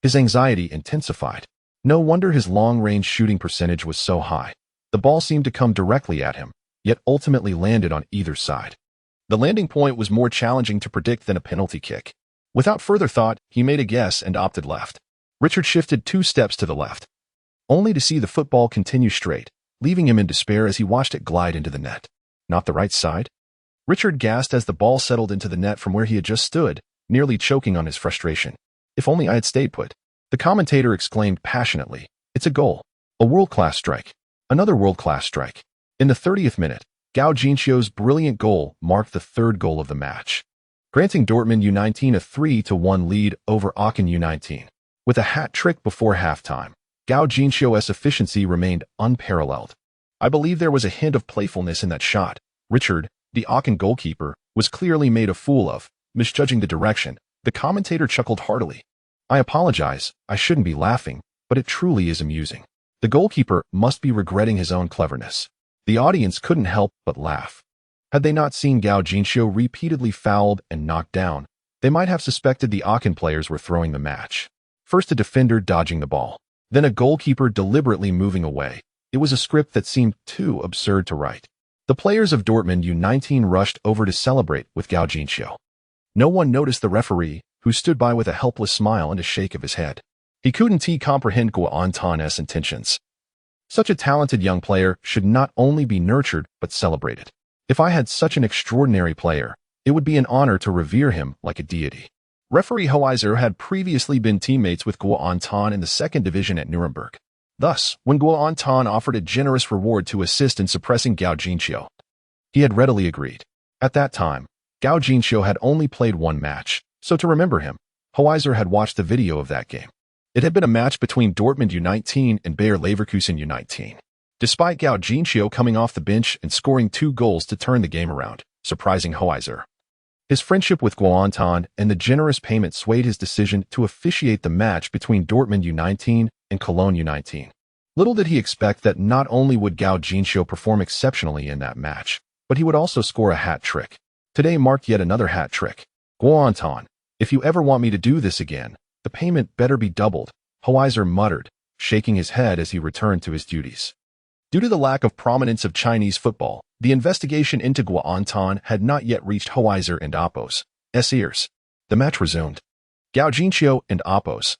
his anxiety intensified. No wonder his long-range shooting percentage was so high. The ball seemed to come directly at him, yet ultimately landed on either side. The landing point was more challenging to predict than a penalty kick. Without further thought, he made a guess and opted left. Richard shifted 2 steps to the left, only to see the football continue straight, leaving him in despair as he watched it glide into the net. Not the right side? Richard gasped as the ball settled into the net from where he had just stood, nearly choking on his frustration. If only I had stayed put. The commentator exclaimed passionately, "It's a goal. A world-class strike. Another world-class strike." In the 30th minute, Gao Jinxiu's brilliant goal marked the 3rd goal of the match, granting Dortmund U19 a 3-1 lead over Aachen U19. With a hat trick before halftime, Gao Jinxiu's efficiency remained unparalleled. I believe there was a hint of playfulness in that shot. Richard, the Aachen goalkeeper, was clearly made a fool of, misjudging the direction. The commentator chuckled heartily. "I apologize, I shouldn't be laughing, but it truly is amusing." The goalkeeper must be regretting his own cleverness. The audience couldn't help but laugh. Had they not seen Gao Jinxiu repeatedly fouled and knocked down, They might have suspected the Aachen players were throwing the match. First a defender dodging the ball, then a goalkeeper deliberately moving away. It was a script that seemed too absurd to write. The players of Dortmund U19 rushed over to celebrate with Gao Jinxiu. No one noticed the referee, who stood by with a helpless smile and a shake of his head. He couldn't comprehend Guantan's intentions. Such a talented young player should not only be nurtured but celebrated. If I had such an extraordinary player, it would be an honor to revere him like a deity. Referee Hoiser had previously been teammates with Guantan in the second division at Nuremberg. Thus, when Guantan offered a generous reward to assist in suppressing Gao Jinxiu, he had readily agreed. At that time, Gao Jinxiu had only played one match, so to remember him, Hoiser had watched the video of that game. It had been a match between Dortmund U19 and Bayer Leverkusen U19. Despite Gao Jinxiu coming off the bench and scoring 2 goals to turn the game around, surprising Hoiser, his friendship with Guantan and the generous payment swayed his decision to officiate the match between Dortmund U19 and Cologne U19. Little did he expect that not only would Gao Jinxiu perform exceptionally in that match, but he would also score a hat trick. Today marked yet another hat trick. Guantan, if you ever want me to do this again, the payment better be doubled, Hoiser muttered, shaking his head as he returned to his duties. Due to the lack of prominence of Chinese football, the investigation into Guantan had not yet reached Hoiser and Appos' ears. The match resumed. Gao Jinxiu and Appos'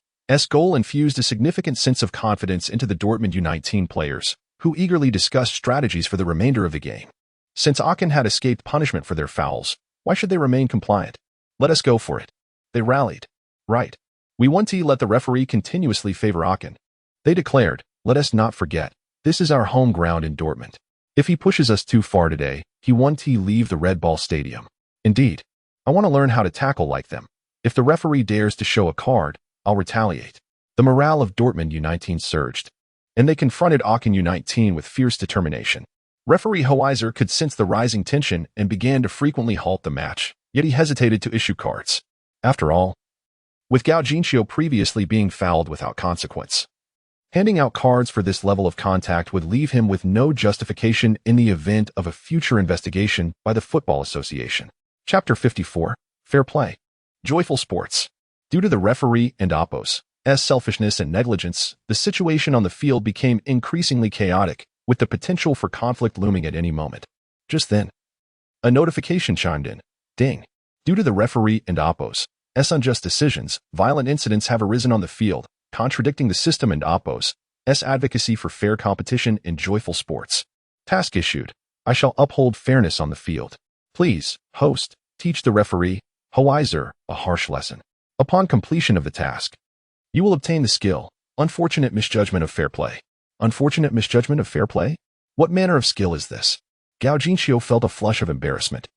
goal infused a significant sense of confidence into the Dortmund U19 players, who eagerly discussed strategies for the remainder of the game. Since Aachen had escaped punishment for their fouls, why should they remain compliant? Let us go for it. They rallied. Right. We want to let the referee continuously favor Aachen. They declared, let us not forget, this is our home ground in Dortmund. If he pushes us too far today, he want to leave the Red Ball Stadium. Indeed, I want to learn how to tackle like them. If the referee dares to show a card, I'll retaliate. The morale of Dortmund U19 surged, and they confronted Aachen U19 with fierce determination. Referee Hoiser could sense the rising tension and began to frequently halt the match, yet he hesitated to issue cards. After all, with Gao Jinxiu previously being fouled without consequence, handing out cards for this level of contact would leave him with no justification in the event of a future investigation by the Football Association. Chapter 54, Fair Play. Joyful Sports. Due to the referee and Appos' selfishness and negligence, the situation on the field became increasingly chaotic, with the potential for conflict looming at any moment. Just then, a notification chimed in. Ding. Due to the referee and Appos' unjust decisions, violent incidents have arisen on the field, contradicting the system and Appos' advocacy for fair competition in joyful sports. Task issued. I shall uphold fairness on the field. Please, host, teach the referee, Hoiser, a harsh lesson. Upon completion of the task, you will obtain the skill. Unfortunate misjudgment of fair play. Unfortunate misjudgment of fair play? What manner of skill is this? Gao Jinxiu felt a flush of embarrassment.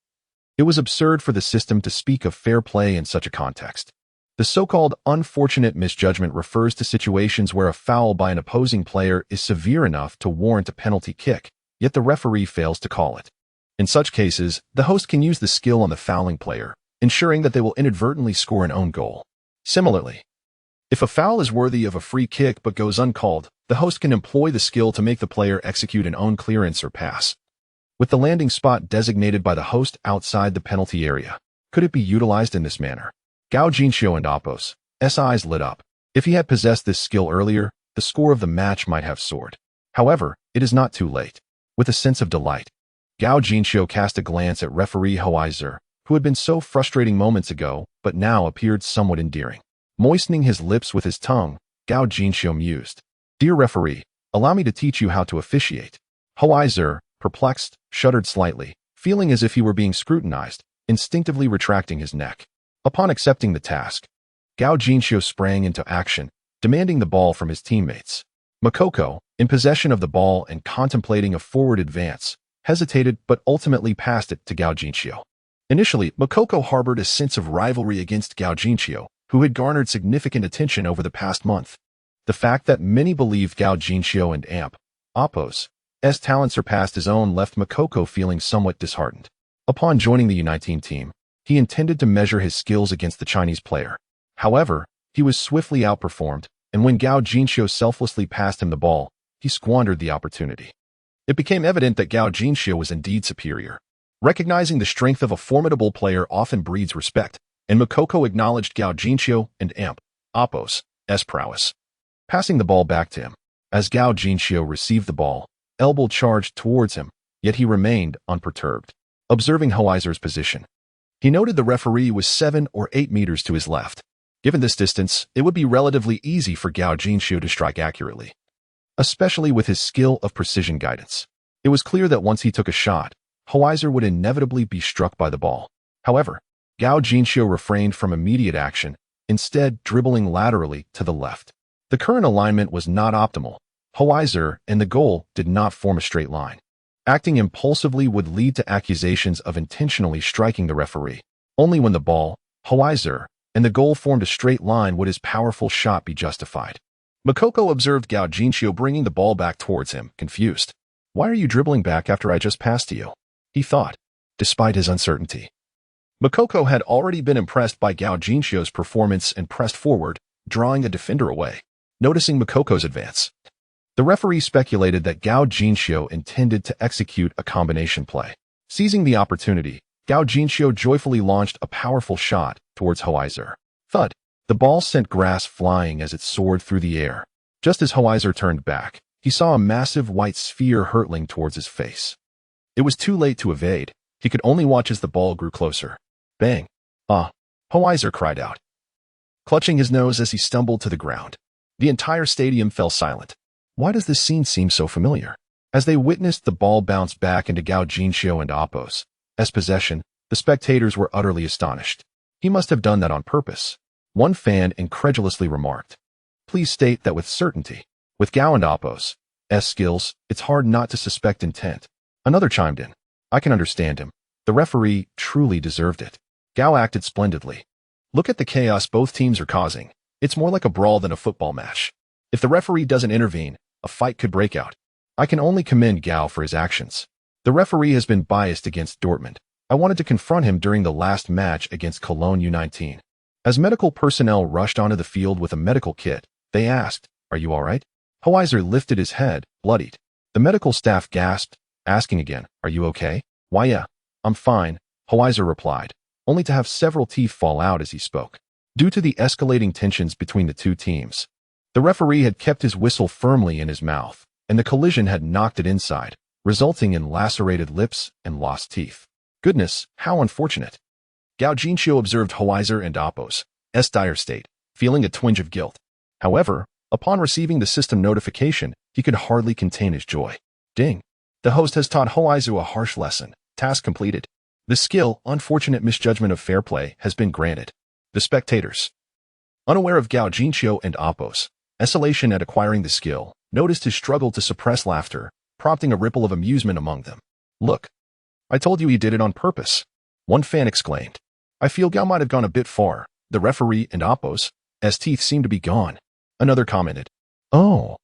It was absurd for the system to speak of fair play in such a context. The so-called unfortunate misjudgment refers to situations where a foul by an opposing player is severe enough to warrant a penalty kick, yet the referee fails to call it. In such cases, the host can use the skill on the fouling player, ensuring that they will inadvertently score an own goal. Similarly, if a foul is worthy of a free kick but goes uncalled, the host can employ the skill to make the player execute an own clearance or pass, with the landing spot designated by the host outside the penalty area. Could it be utilized in this manner? Gao Jinxiu and Appos' eyes lit up. If he had possessed this skill earlier, the score of the match might have soared. However, it is not too late. With a sense of delight, Gao Jinxiu cast a glance at referee Hoiser, who had been so frustrating moments ago, but now appeared somewhat endearing. Moistening his lips with his tongue, Gao Jinxiu mused, Dear referee, allow me to teach you how to officiate. Hoiser, perplexed, shuddered slightly, feeling as if he were being scrutinized, instinctively retracting his neck. Upon accepting the task, Gao Jinxiu sprang into action, demanding the ball from his teammates. Makoko, in possession of the ball and contemplating a forward advance, hesitated but ultimately passed it to Gao Jinxiu. Initially, Makoko harbored a sense of rivalry against Gao Jinxiu, who had garnered significant attention over the past month. The fact that many believed Gao Jinxiu and Appos' talent surpassed his own left Makoko feeling somewhat disheartened. Upon joining the U19 team, he intended to measure his skills against the Chinese player. However, he was swiftly outperformed, and when Gao Jinxiu selflessly passed him the ball, he squandered the opportunity. It became evident that Gao Jinxiu was indeed superior. Recognizing the strength of a formidable player often breeds respect, and Makoko acknowledged Gao Jinxiu and Amp Oppo's prowess, passing the ball back to him. As Gao Jinxiu received the ball, elbow charged towards him, yet he remained unperturbed. Observing Hoizer's position, he noted the referee was 7 or 8 meters to his left. Given this distance, it would be relatively easy for Gao Jinxiu to strike accurately, especially with his skill of precision guidance. It was clear that once he took a shot, Hoizer would inevitably be struck by the ball. However, Gao Jinxiu refrained from immediate action, instead dribbling laterally to the left. The current alignment was not optimal. Hoizer and the goal did not form a straight line. Acting impulsively would lead to accusations of intentionally striking the referee. Only when the ball, Hoizer, and the goal formed a straight line would his powerful shot be justified. Makoko observed Gao Jinxiu bringing the ball back towards him, confused. "Why are you dribbling back after I just passed to you?" he thought, despite his uncertainty. Makoko had already been impressed by Gao Jinxiu's performance and pressed forward, drawing a defender away. Noticing Makoko's advance, the referee speculated that Gao Jinxiu intended to execute a combination play. Seizing the opportunity, Gao Jinxiu joyfully launched a powerful shot towards Hoizer. Thud! The ball sent grass flying as it soared through the air. Just as Hoizer turned back, he saw a massive white sphere hurtling towards his face. It was too late to evade. He could only watch as the ball grew closer. Bang! Ah! Hoizer cried out, clutching his nose as he stumbled to the ground. The entire stadium fell silent. Why does this scene seem so familiar? As they witnessed the ball bounce back into Gao Jinxiu and Oppo's possession, the spectators were utterly astonished. He must have done that on purpose. One fan incredulously remarked. Please state that with certainty. With Gao and Oppo's skills, it's hard not to suspect intent. Another chimed in. I can understand him. The referee truly deserved it. Gao acted splendidly. Look at the chaos both teams are causing. It's more like a brawl than a football match. If the referee doesn't intervene, a fight could break out. I can only commend Gao for his actions. The referee has been biased against Dortmund. I wanted to confront him during the last match against Cologne U19. As medical personnel rushed onto the field with a medical kit, they asked, "Are you all right?" Hoizer lifted his head, bloodied. The medical staff gasped, asking again, "Are you okay?" "Why yeah, I'm fine," Hoizer replied, only to have several teeth fall out as he spoke. Due to the escalating tensions between the two teams, the referee had kept his whistle firmly in his mouth, and the collision had knocked it inside, resulting in lacerated lips and lost teeth. Goodness, how unfortunate. Gao Jinxiu observed Hoizer and Oppo's dire state, feeling a twinge of guilt. However, upon receiving the system notification, he could hardly contain his joy. Ding! The host has taught Hoizer a harsh lesson. Task completed. The skill, unfortunate misjudgment of fair play, has been granted. The spectators, unaware of Gao Jinxiu and Oppo's elation at acquiring the skill, noticed his struggle to suppress laughter, prompting a ripple of amusement among them. Look, I told you he did it on purpose. One fan exclaimed. I feel Gao might have gone a bit far. The referee and Oppo's teeth seem to be gone. Another commented. Oh,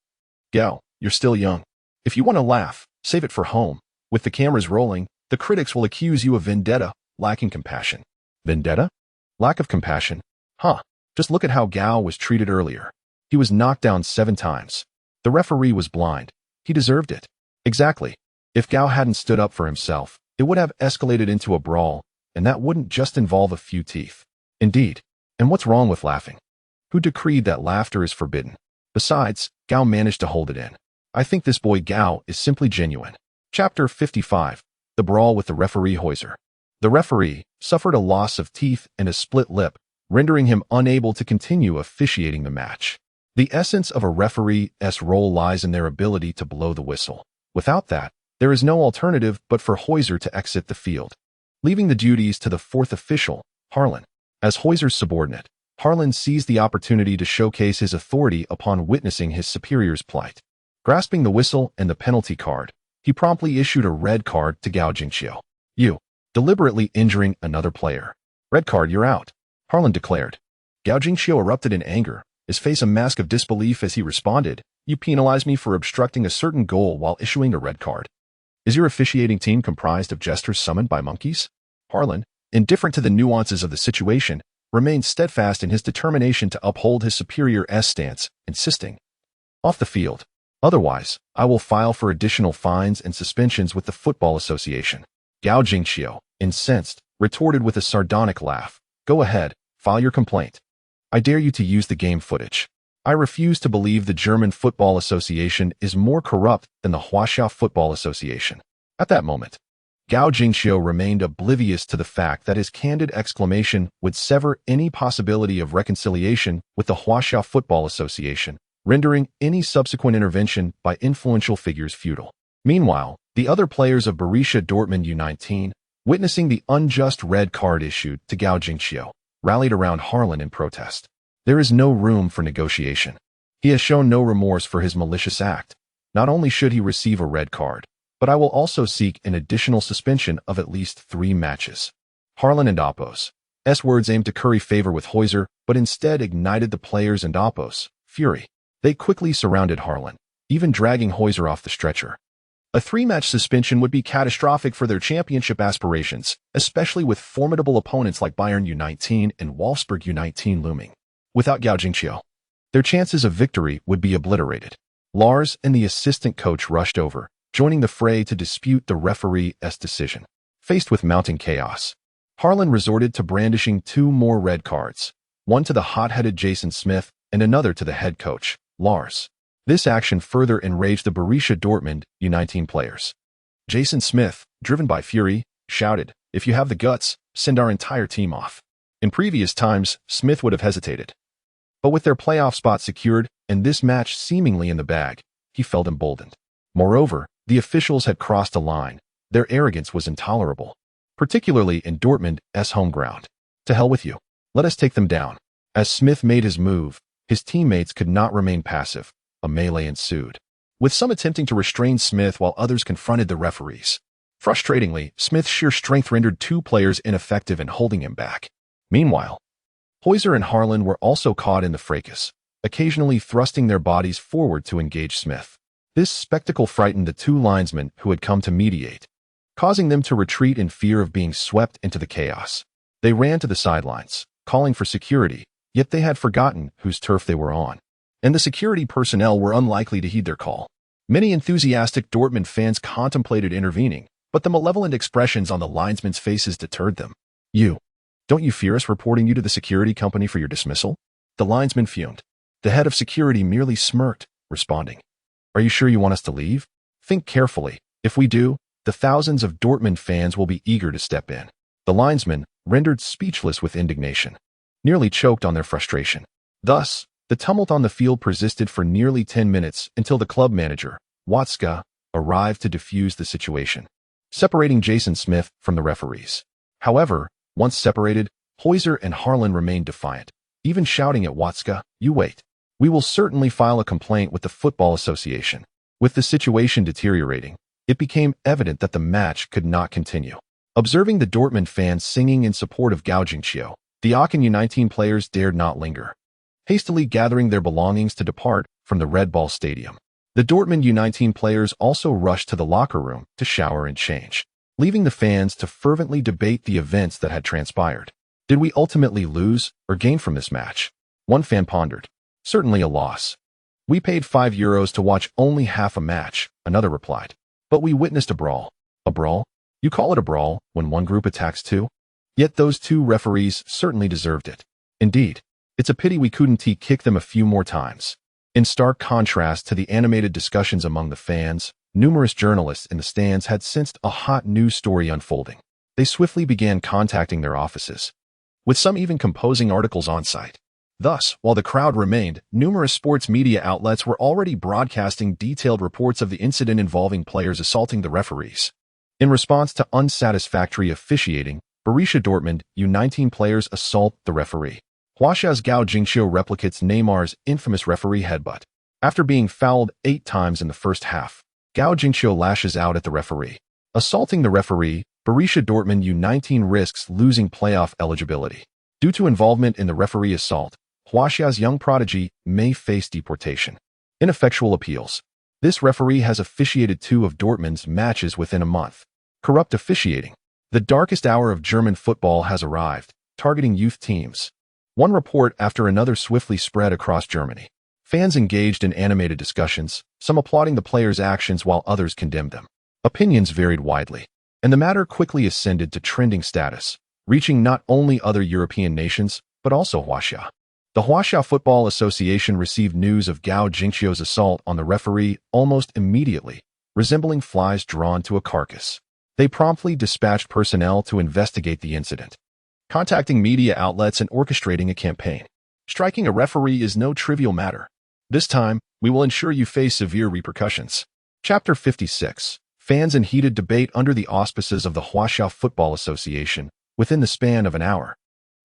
Gao, you're still young. If you want to laugh, save it for home. With the cameras rolling, the critics will accuse you of vendetta, lacking compassion. Vendetta? Lack of compassion? Huh. Just look at how Gao was treated earlier. He was knocked down 7 times. The referee was blind. He deserved it. Exactly. If Gao hadn't stood up for himself, it would have escalated into a brawl, and that wouldn't just involve a few teeth. Indeed. And what's wrong with laughing? Who decreed that laughter is forbidden? Besides, Gao managed to hold it in. I think this boy Gao is simply genuine. Chapter 55. The Brawl with the Referee Hoizer. The referee suffered a loss of teeth and a split lip, rendering him unable to continue officiating the match. The essence of a referee's role lies in their ability to blow the whistle. Without that, there is no alternative but for Hoizer to exit the field, leaving the duties to the 4th official, Harlan. As Hoizer's subordinate, Harlan seized the opportunity to showcase his authority upon witnessing his superior's plight. Grasping the whistle and the penalty card, he promptly issued a red card to Gao Jinxiu. You, deliberately injuring another player. Red card, you're out, Harlan declared. Gao Jinxiu erupted in anger, his face a mask of disbelief as he responded, You penalize me for obstructing a certain goal while issuing a red card. Is your officiating team comprised of jesters summoned by monkeys? Harlan, indifferent to the nuances of the situation, remained steadfast in his determination to uphold his superior's stance, insisting, Off the field. Otherwise, I will file for additional fines and suspensions with the Football Association. Gao Jinxiu, incensed, retorted with a sardonic laugh, Go ahead, file your complaint. I dare you to use the game footage. I refuse to believe the German Football Association is more corrupt than the Huaxia Football Association. At that moment, Gao Jingxiu remained oblivious to the fact that his candid exclamation would sever any possibility of reconciliation with the Huaxia Football Association, rendering any subsequent intervention by influential figures futile. Meanwhile, the other players of Borussia Dortmund U19, witnessing the unjust red card issued to Gao Jingxiu, rallied around Harlan in protest. There is no room for negotiation. He has shown no remorse for his malicious act. Not only should he receive a red card, but I will also seek an additional suspension of at least 3 matches. Harlan and Oppos' words aimed to curry favor with Heuser, but instead ignited the players and Oppos' fury. They quickly surrounded Harlan, even dragging Heuser off the stretcher. A 3-match suspension would be catastrophic for their championship aspirations, especially with formidable opponents like Bayern U19 and Wolfsburg U19 looming. Without Gao Jingxiu, their chances of victory would be obliterated. Lars and the assistant coach rushed over, joining the fray to dispute the referee's decision. Faced with mounting chaos, Harlan resorted to brandishing 2 more red cards, one to the hot-headed Jason Smith and another to the head coach, Lars. This action further enraged the Borussia Dortmund U19 players. Jason Smith, driven by fury, shouted, "If you have the guts, send our entire team off." In previous times, Smith would have hesitated. But with their playoff spot secured and this match seemingly in the bag, he felt emboldened. Moreover, the officials had crossed a line. Their arrogance was intolerable, particularly in Dortmund's home ground. To hell with you. Let us take them down. As Smith made his move, his teammates could not remain passive. A melee ensued, with some attempting to restrain Smith while others confronted the referees. Frustratingly, Smith's sheer strength rendered 2 players ineffective in holding him back. Meanwhile, Heuser and Harlan were also caught in the fracas, occasionally thrusting their bodies forward to engage Smith. This spectacle frightened the 2 linesmen who had come to mediate, causing them to retreat in fear of being swept into the chaos. They ran to the sidelines, calling for security, yet they had forgotten whose turf they were on, and the security personnel were unlikely to heed their call. Many enthusiastic Dortmund fans contemplated intervening, but the malevolent expressions on the linesmen's faces deterred them. Don't you fear us reporting you to the security company for your dismissal? The linesman fumed. The head of security merely smirked, responding, "Are you sure you want us to leave? Think carefully. If we do, the thousands of Dortmund fans will be eager to step in." The linesmen, rendered speechless with indignation, nearly choked on their frustration. Thus, the tumult on the field persisted for nearly 10 minutes until the club manager, Watzke, arrived to defuse the situation, separating Jason Smith from the referees. However, once separated, Heuser and Harlan remained defiant, even shouting at Watzke, "You wait. We will certainly file a complaint with the Football Association." With the situation deteriorating, it became evident that the match could not continue. Observing the Dortmund fans singing in support of Gao Jingxiu, the Aachen U19 players dared not linger, hastily gathering their belongings to depart from the Red Ball Stadium. The Dortmund U19 players also rushed to the locker room to shower and change, leaving the fans to fervently debate the events that had transpired. Did we ultimately lose or gain from this match? One fan pondered. Certainly a loss. We paid €5 to watch only half a match, another replied. But we witnessed a brawl. A brawl? You call it a brawl when one group attacks 2? Yet those 2 referees certainly deserved it. Indeed, it's a pity we couldn't kick them a few more times. In stark contrast to the animated discussions among the fans, numerous journalists in the stands had sensed a hot news story unfolding. They swiftly began contacting their offices, with some even composing articles on site. Thus, while the crowd remained, numerous sports media outlets were already broadcasting detailed reports of the incident involving players assaulting the referees. In response to unsatisfactory officiating, Borussia Dortmund U19 players assault the referee. Huaxia's Gao Jingxiu replicates Neymar's infamous referee headbutt. After being fouled 8 times in the first half, Gao Jingxiu lashes out at the referee. Assaulting the referee, Borussia Dortmund U19 risks losing playoff eligibility. Due to involvement in the referee assault, Huaxia's young prodigy may face deportation. Ineffectual appeals. This referee has officiated 2 of Dortmund's matches within a month. Corrupt officiating. The darkest hour of German football has arrived, targeting youth teams. One report after another swiftly spread across Germany. Fans engaged in animated discussions, some applauding the players' actions while others condemned them. Opinions varied widely, and the matter quickly ascended to trending status. reaching not only other European nations, but also Huaxia. The Huaxia Football Association received news of Gao Jingxiu's assault on the referee almost immediately, resembling flies drawn to a carcass. They promptly dispatched personnel to investigate the incident, contacting media outlets and orchestrating a campaign. Striking a referee is no trivial matter. This time, we will ensure you face severe repercussions. Chapter 56. Fans in heated debate under the auspices of the Huaxia Football Association within the span of an hour.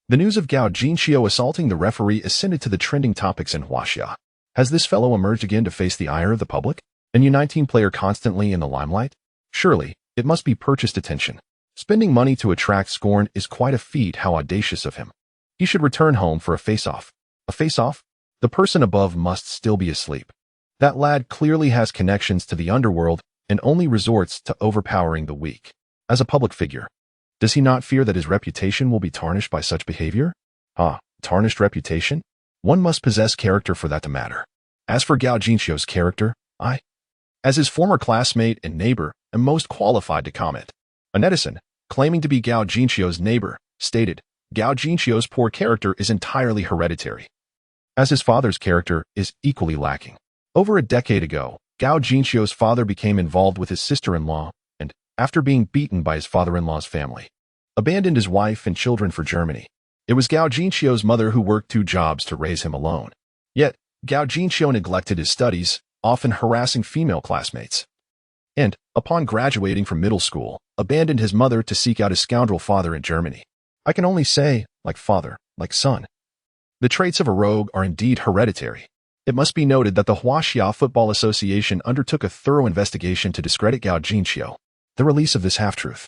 The news of Gao Jingxiu assaulting the referee ascended to the trending topics in Huaxia. Has this fellow emerged again to face the ire of the public? A U19 player constantly in the limelight? Surely, it must be purchased attention. Spending money to attract scorn is quite a feat. How audacious of him. He should return home for a face-off. A face-off? The person above must still be asleep. That lad clearly has connections to the underworld and only resorts to overpowering the weak. As a public figure, does he not fear that his reputation will be tarnished by such behavior? Tarnished reputation? One must possess character for that to matter. As for Gao Jingxiu's character, as his former classmate and neighbor, am most qualified to comment. A netizen, claiming to be Gao Jingxiu's neighbor, stated, Gao Jingxiu's poor character is entirely hereditary, as his father's character is equally lacking. Over a decade ago, Gao Jingxiu's father became involved with his sister-in-law and, after being beaten by his father-in-law's family, abandoned his wife and children for Germany. It was Gao Jingxiu's mother who worked 2 jobs to raise him alone. Yet, Gao Jingxiu neglected his studies, often harassing female classmates, and, upon graduating from middle school, abandoned his mother to seek out his scoundrel father in Germany. I can only say, like father, like son. The traits of a rogue are indeed hereditary. It must be noted that the Huaxia Football Association undertook a thorough investigation to discredit Gao Jingxiu. The release of this half-truth,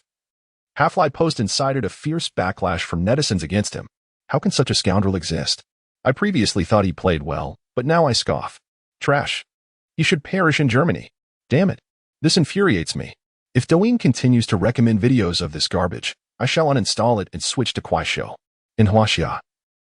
half-lie post incited a fierce backlash from netizens against him. How can such a scoundrel exist? I previously thought he played well, but now I scoff. Trash. He should perish in Germany. Damn it. This infuriates me. If Douyin continues to recommend videos of this garbage, I shall uninstall it and switch to Kuaishou. In Huaxia,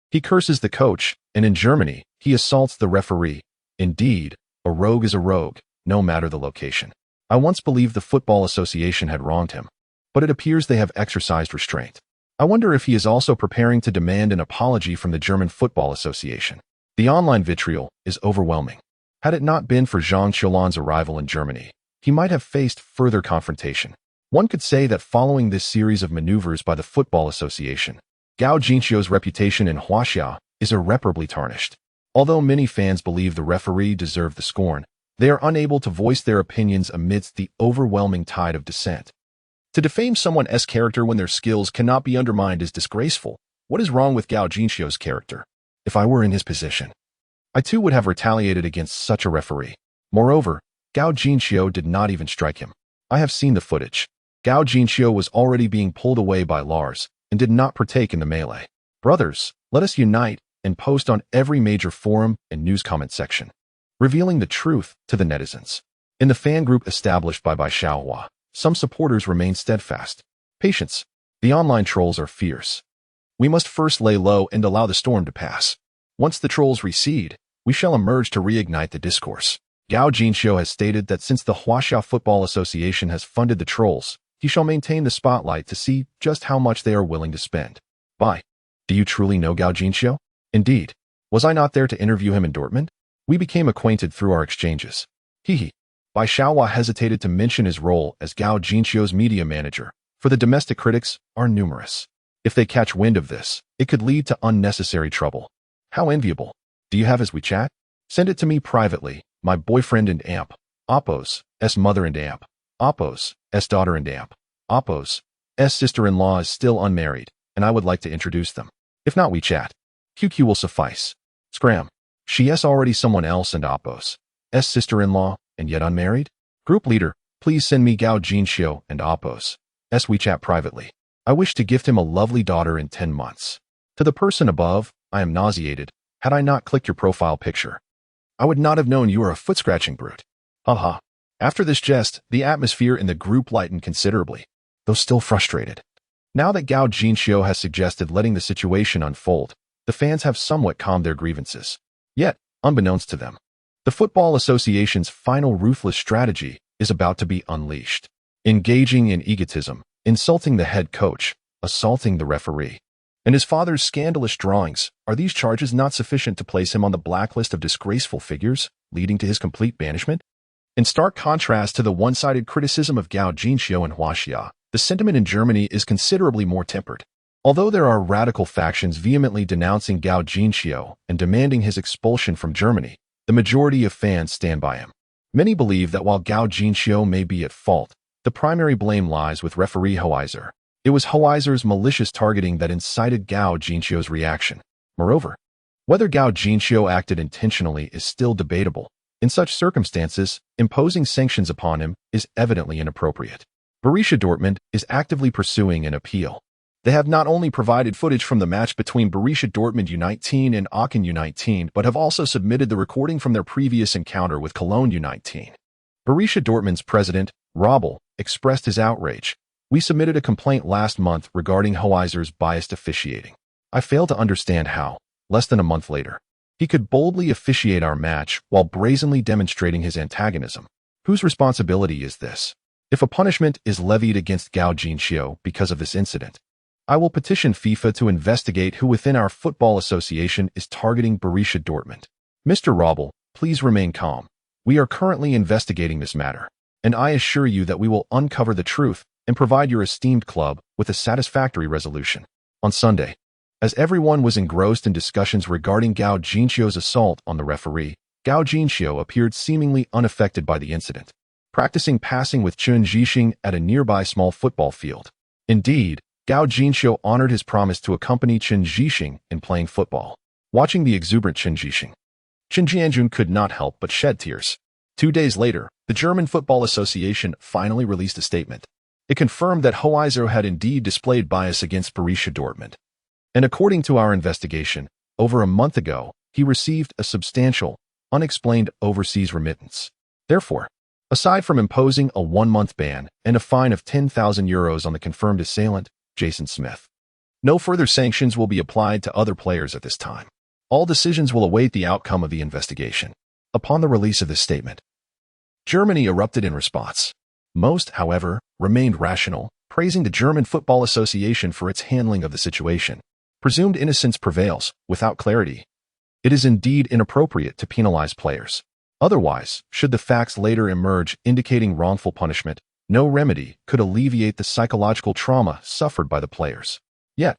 he curses the coach, and in Germany, he assaults the referee. Indeed, a rogue is a rogue, no matter the location. I once believed the Football Association had wronged him, but it appears they have exercised restraint. I wonder if he is also preparing to demand an apology from the German Football Association. The online vitriol is overwhelming. Had it not been for Zhang Qiulan's arrival in Germany, he might have faced further confrontation. One could say that following this series of maneuvers by the Football Association, Gao Jingxiu's reputation in Huaxia is irreparably tarnished. Although many fans believe the referee deserved the scorn, they are unable to voice their opinions amidst the overwhelming tide of dissent. To defame someone's character when their skills cannot be undermined is disgraceful. What is wrong with Gao Jingxiu's character? If I were in his position, I too would have retaliated against such a referee. Moreover, Gao Jingxiu did not even strike him. I have seen the footage. Gao Jingxiu was already being pulled away by Lars and did not partake in the melee. Brothers, let us unite and post on every major forum and news comment section, revealing the truth to the netizens. In the fan group established by Xiaohua, some supporters remain steadfast. Patience. The online trolls are fierce. We must first lay low and allow the storm to pass. Once the trolls recede, we shall emerge to reignite the discourse. Gao Jingxiu has stated that since the Huaxia Football Association has funded the trolls, he shall maintain the spotlight to see just how much they are willing to spend. Bye. Do you truly know Gao Jingxiu? Indeed. Was I not there to interview him in Dortmund? We became acquainted through our exchanges. Hehe. Bai Xiaohua hesitated to mention his role as Gao Jingxiu's media manager, for the domestic critics are numerous. If they catch wind of this, it could lead to unnecessary trouble. How enviable. Do you have his WeChat? Send it to me privately, my boyfriend and amp, Oppo's, mother and amp, Oppo's, daughter and amp, Oppo's, sister-in-law is still unmarried, and I would like to introduce them. If not WeChat, QQ will suffice. Scram. She is already someone else and Oppo's, sister-in-law, and yet unmarried? Group leader, please send me Gao Jingxiu and Oppo's, WeChat privately. I wish to gift him a lovely daughter in 10 months. To the person above, I am nauseated. Had I not clicked your profile picture, I would not have known you are a foot-scratching brute. Haha. After this jest, the atmosphere in the group lightened considerably, though still frustrated. Now that Gao Jingxiu has suggested letting the situation unfold, the fans have somewhat calmed their grievances. Yet, unbeknownst to them, the Football Association's final ruthless strategy is about to be unleashed. Engaging in egotism, insulting the head coach, assaulting the referee. And his father's scandalous drawings, are these charges not sufficient to place him on the blacklist of disgraceful figures, leading to his complete banishment? In stark contrast to the one-sided criticism of Gao Jinxiu and Huaxia, the sentiment in Germany is considerably more tempered. Although there are radical factions vehemently denouncing Gao Jinxiu and demanding his expulsion from Germany, the majority of fans stand by him. Many believe that while Gao Jinxiu may be at fault, the primary blame lies with referee Hoiser. It was Hoiser's malicious targeting that incited Gao Jinxiu's reaction. Moreover, whether Gao Jinxiu acted intentionally is still debatable. In such circumstances, imposing sanctions upon him is evidently inappropriate. Borussia Dortmund is actively pursuing an appeal. They have not only provided footage from the match between Borussia Dortmund U19 and Aachen U19, but have also submitted the recording from their previous encounter with Cologne U19. Borussia Dortmund's president, Robel, expressed his outrage. "We submitted a complaint last month regarding Hoiser's biased officiating. I fail to understand how, less than a month later, he could boldly officiate our match while brazenly demonstrating his antagonism. Whose responsibility is this? If a punishment is levied against Gao Jinxiu because of this incident, I will petition FIFA to investigate who within our football association is targeting Borussia Dortmund. Mr. Robel, please remain calm. We are currently investigating this matter, and I assure you that we will uncover the truth and provide your esteemed club with a satisfactory resolution." On Sunday, as everyone was engrossed in discussions regarding Gao Jinxiu's assault on the referee, Gao Jinxiu appeared seemingly unaffected by the incident, practicing passing with Chen Zhixing at a nearby small football field. Indeed, Gao Jinxiu honored his promise to accompany Chen Zhixing in playing football. Watching the exuberant Chen Zhixing, Chen Jianjun could not help but shed tears. 2 days later, the German Football Association finally released a statement. It confirmed that Hoiser had indeed displayed bias against Borussia Dortmund. And according to our investigation, over a month ago, he received a substantial, unexplained overseas remittance. Therefore, aside from imposing a 1-month ban and a fine of €10,000 on the confirmed assailant, Jason Smith, no further sanctions will be applied to other players at this time. All decisions will await the outcome of the investigation. Upon the release of this statement, Germany erupted in response. Most, however, remained rational, praising the German Football Association for its handling of the situation. Presumed innocence prevails, without clarity. It is indeed inappropriate to penalize players. Otherwise, should the facts later emerge indicating wrongful punishment, no remedy could alleviate the psychological trauma suffered by the players. Yet,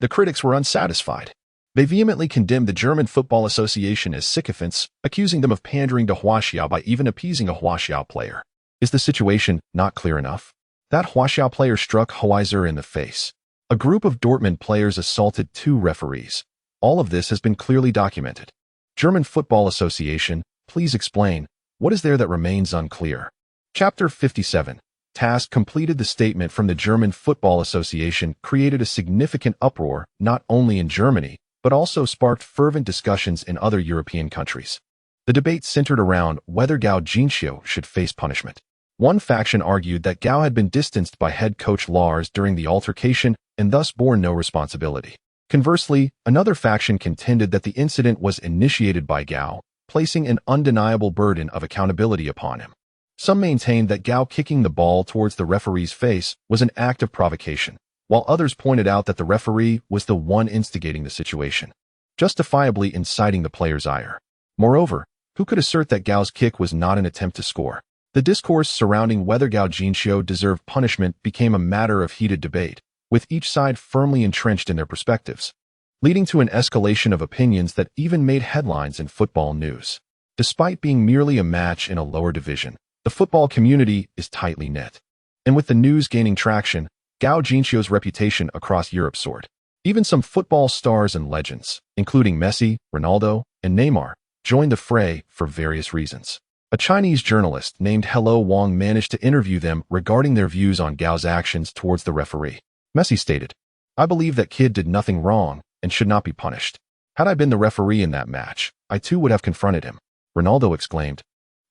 the critics were unsatisfied. They vehemently condemned the German Football Association as sycophants, accusing them of pandering to Huaxia by even appeasing a Huaxia player. Is the situation not clear enough? That Huaxia player struck Hoiser in the face. A group of Dortmund players assaulted 2 referees. All of this has been clearly documented. German Football Association, please explain, what is there that remains unclear? Chapter 57. Task completed. The statement from the German Football Association created a significant uproar not only in Germany, but also sparked fervent discussions in other European countries. The debate centered around whether Gao Jinxiu should face punishment. One faction argued that Gao had been distanced by head coach Lars during the altercation and thus bore no responsibility. Conversely, another faction contended that the incident was initiated by Gao, placing an undeniable burden of accountability upon him. Some maintained that Gao kicking the ball towards the referee's face was an act of provocation, while others pointed out that the referee was the one instigating the situation, justifiably inciting the player's ire. Moreover, who could assert that Gao's kick was not an attempt to score? The discourse surrounding whether Gao Jinxiu deserved punishment became a matter of heated debate, with each side firmly entrenched in their perspectives, leading to an escalation of opinions that even made headlines in football news. Despite being merely a match in a lower division, the football community is tightly knit. And with the news gaining traction, Gao Jinxiu's reputation across Europe soared. Even some football stars and legends, including Messi, Ronaldo, and Neymar, joined the fray for various reasons. A Chinese journalist named Hello Wang managed to interview them regarding their views on Gao's actions towards the referee. Messi stated, "I believe that kid did nothing wrong and should not be punished. Had I been the referee in that match, I too would have confronted him." Ronaldo exclaimed,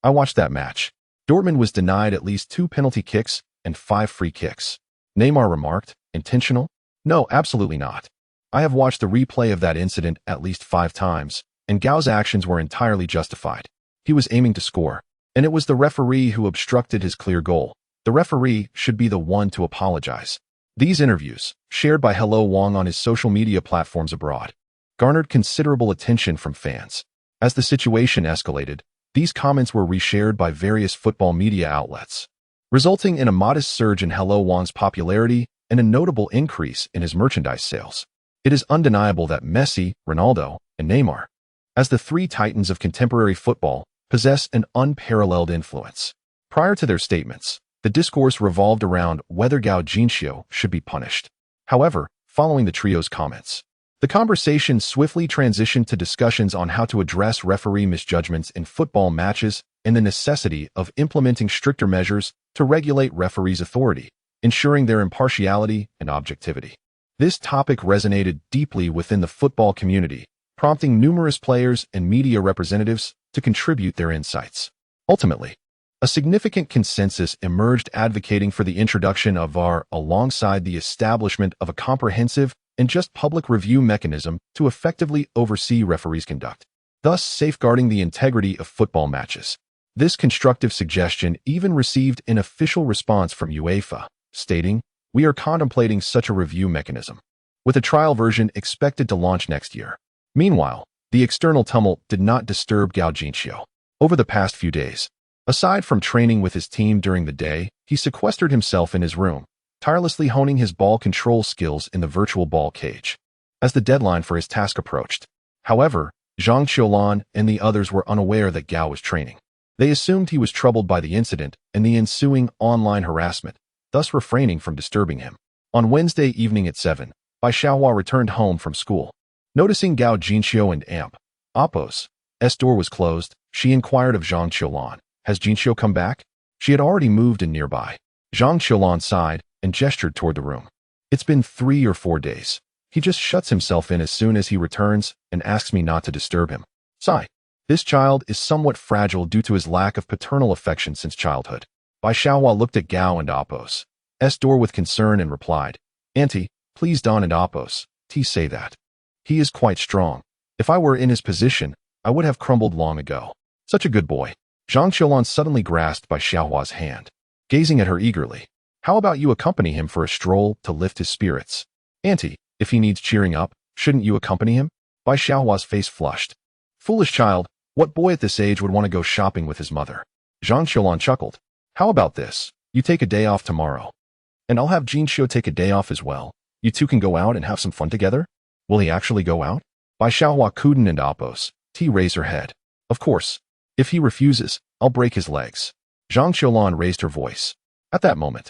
"I watched that match. Dortmund was denied at least 2 penalty kicks and 5 free kicks." Neymar remarked, "Intentional? No, absolutely not. I have watched the replay of that incident at least 5 times, and Gao's actions were entirely justified. He was aiming to score, and it was the referee who obstructed his clear goal. The referee should be the one to apologize." These interviews, shared by Hello Wang on his social media platforms abroad, garnered considerable attention from fans. As the situation escalated, these comments were reshared by various football media outlets, resulting in a modest surge in Hello Wang's popularity and a notable increase in his merchandise sales. It is undeniable that Messi, Ronaldo, and Neymar, as the three titans of contemporary football, possess an unparalleled influence. Prior to their statements, the discourse revolved around whether Gao Jinxiu should be punished. However, following the trio's comments, the conversation swiftly transitioned to discussions on how to address referee misjudgments in football matches and the necessity of implementing stricter measures to regulate referees' authority, ensuring their impartiality and objectivity. This topic resonated deeply within the football community, prompting numerous players and media representatives to contribute their insights. Ultimately, a significant consensus emerged advocating for the introduction of VAR alongside the establishment of a comprehensive and just public review mechanism to effectively oversee referees' conduct, thus safeguarding the integrity of football matches. This constructive suggestion even received an official response from UEFA, stating, "We are contemplating such a review mechanism, with a trial version expected to launch next year." Meanwhile, the external tumult did not disturb Gao Jinxiu. Over the past few days, aside from training with his team during the day, he sequestered himself in his room, tirelessly honing his ball control skills in the virtual ball cage. As the deadline for his task approached, however, Zhang Qiulan and the others were unaware that Gao was training. They assumed he was troubled by the incident and the ensuing online harassment, thus refraining from disturbing him. On Wednesday evening at 7, Bai Xiaohua returned home from school. Noticing Gao Jinxiu and Oppo's door was closed, she inquired of Zhang Qiulan, "Has Jinxiu come back?" She had already moved in nearby. Zhang Qiulan sighed and gestured toward the room. "It's been 3 or 4 days. He just shuts himself in as soon as he returns and asks me not to disturb him. Sigh. This child is somewhat fragile due to his lack of paternal affection since childhood." Bai Xiaohua looked at Gao and Oppo's door with concern and replied, "Auntie, please don't and Oppo's say that. He is quite strong. If I were in his position, I would have crumbled long ago. Such a good boy." Zhang Qiulan suddenly grasped Bai Xiaohua's hand, gazing at her eagerly. "How about you accompany him for a stroll to lift his spirits? Auntie, if he needs cheering up, shouldn't you accompany him?" Bai Xiaohua's face flushed. "Foolish child, what boy at this age would want to go shopping with his mother?" Zhang Qiulan chuckled. "How about this? You take a day off tomorrow, and I'll have Jinxiu take a day off as well. You two can go out and have some fun together." "Will he actually go out?" Bai Xiaohua Kuden and Oppo's raised her head. "Of course. If he refuses, I'll break his legs." Zhang Qiulan raised her voice. At that moment,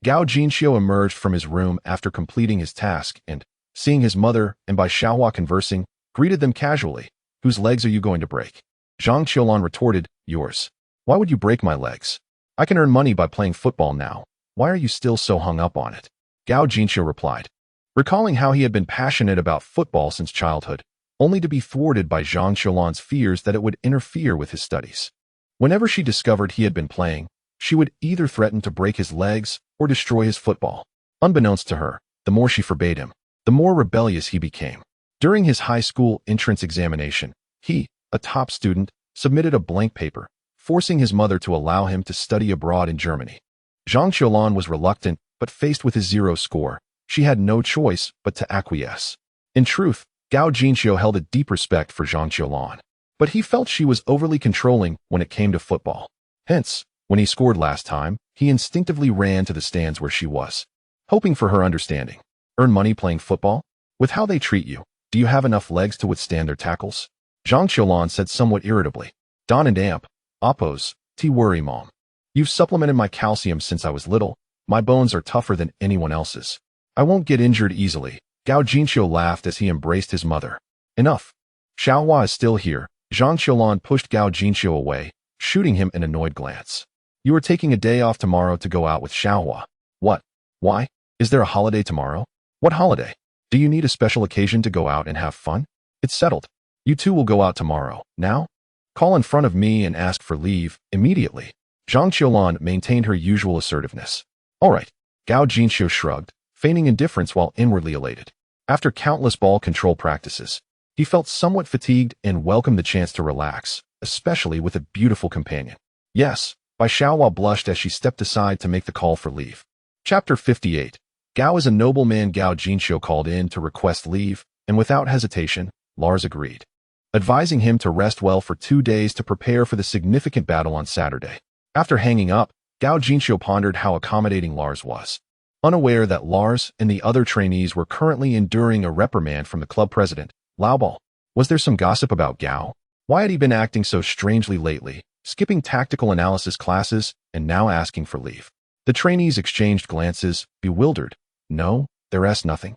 Gao Jinxiu emerged from his room after completing his task and, seeing his mother and Bai Xiaohua conversing, greeted them casually. "Whose legs are you going to break?" Zhang Qiulan retorted, "Yours." "Why would you break my legs? I can earn money by playing football now. Why are you still so hung up on it?" Gao Jinxiu replied, recalling how he had been passionate about football since childhood, only to be thwarted by Zhang Qiulan's fears that it would interfere with his studies. Whenever she discovered he had been playing, she would either threaten to break his legs or destroy his football. Unbeknownst to her, the more she forbade him, the more rebellious he became. During his high school entrance examination, he, a top student, submitted a blank paper, forcing his mother to allow him to study abroad in Germany. Zhang Qiulan was reluctant, but faced with his 0 score, she had no choice but to acquiesce. In truth, Gao Jinxiu held a deep respect for Zhang Qiulan, but he felt she was overly controlling when it came to football. Hence, when he scored last time, he instinctively ran to the stands where she was, hoping for her understanding. "Earn money playing football? With how they treat you, do you have enough legs to withstand their tackles?" Zhang Qiulan said somewhat irritably. "Don and Oppo's worry, Mom. You've supplemented my calcium since I was little. My bones are tougher than anyone else's. I won't get injured easily." Gao Jinxiu laughed as he embraced his mother. "Enough. Xiaohua is still here." Zhang Qiulan pushed Gao Jinxiu away, shooting him an annoyed glance. "You are taking a day off tomorrow to go out with Xiaohua." "What? Why? Is there a holiday tomorrow?" "What holiday? Do you need a special occasion to go out and have fun?" "It's settled. You two will go out tomorrow. Now? Call in front of me and ask for leave immediately." Zhang Qiulan maintained her usual assertiveness. "All right." Gao Jinxiu shrugged, feigning indifference while inwardly elated. After countless ball control practices, he felt somewhat fatigued and welcomed the chance to relax, especially with a beautiful companion. "Yes," Bai Xiaohua blushed as she stepped aside to make the call for leave. Chapter 58. Gao is a nobleman. Gao Jinxiu called in to request leave, and without hesitation, Lars agreed, advising him to rest well for 2 days to prepare for the significant battle on Saturday. After hanging up, Gao Jinxiu pondered how accommodating Lars was, unaware that Lars and the other trainees were currently enduring a reprimand from the club president, Laobao. Was there some gossip about Gao? Why had he been acting so strangely lately, skipping tactical analysis classes and now asking for leave? The trainees exchanged glances, bewildered. No, there's nothing.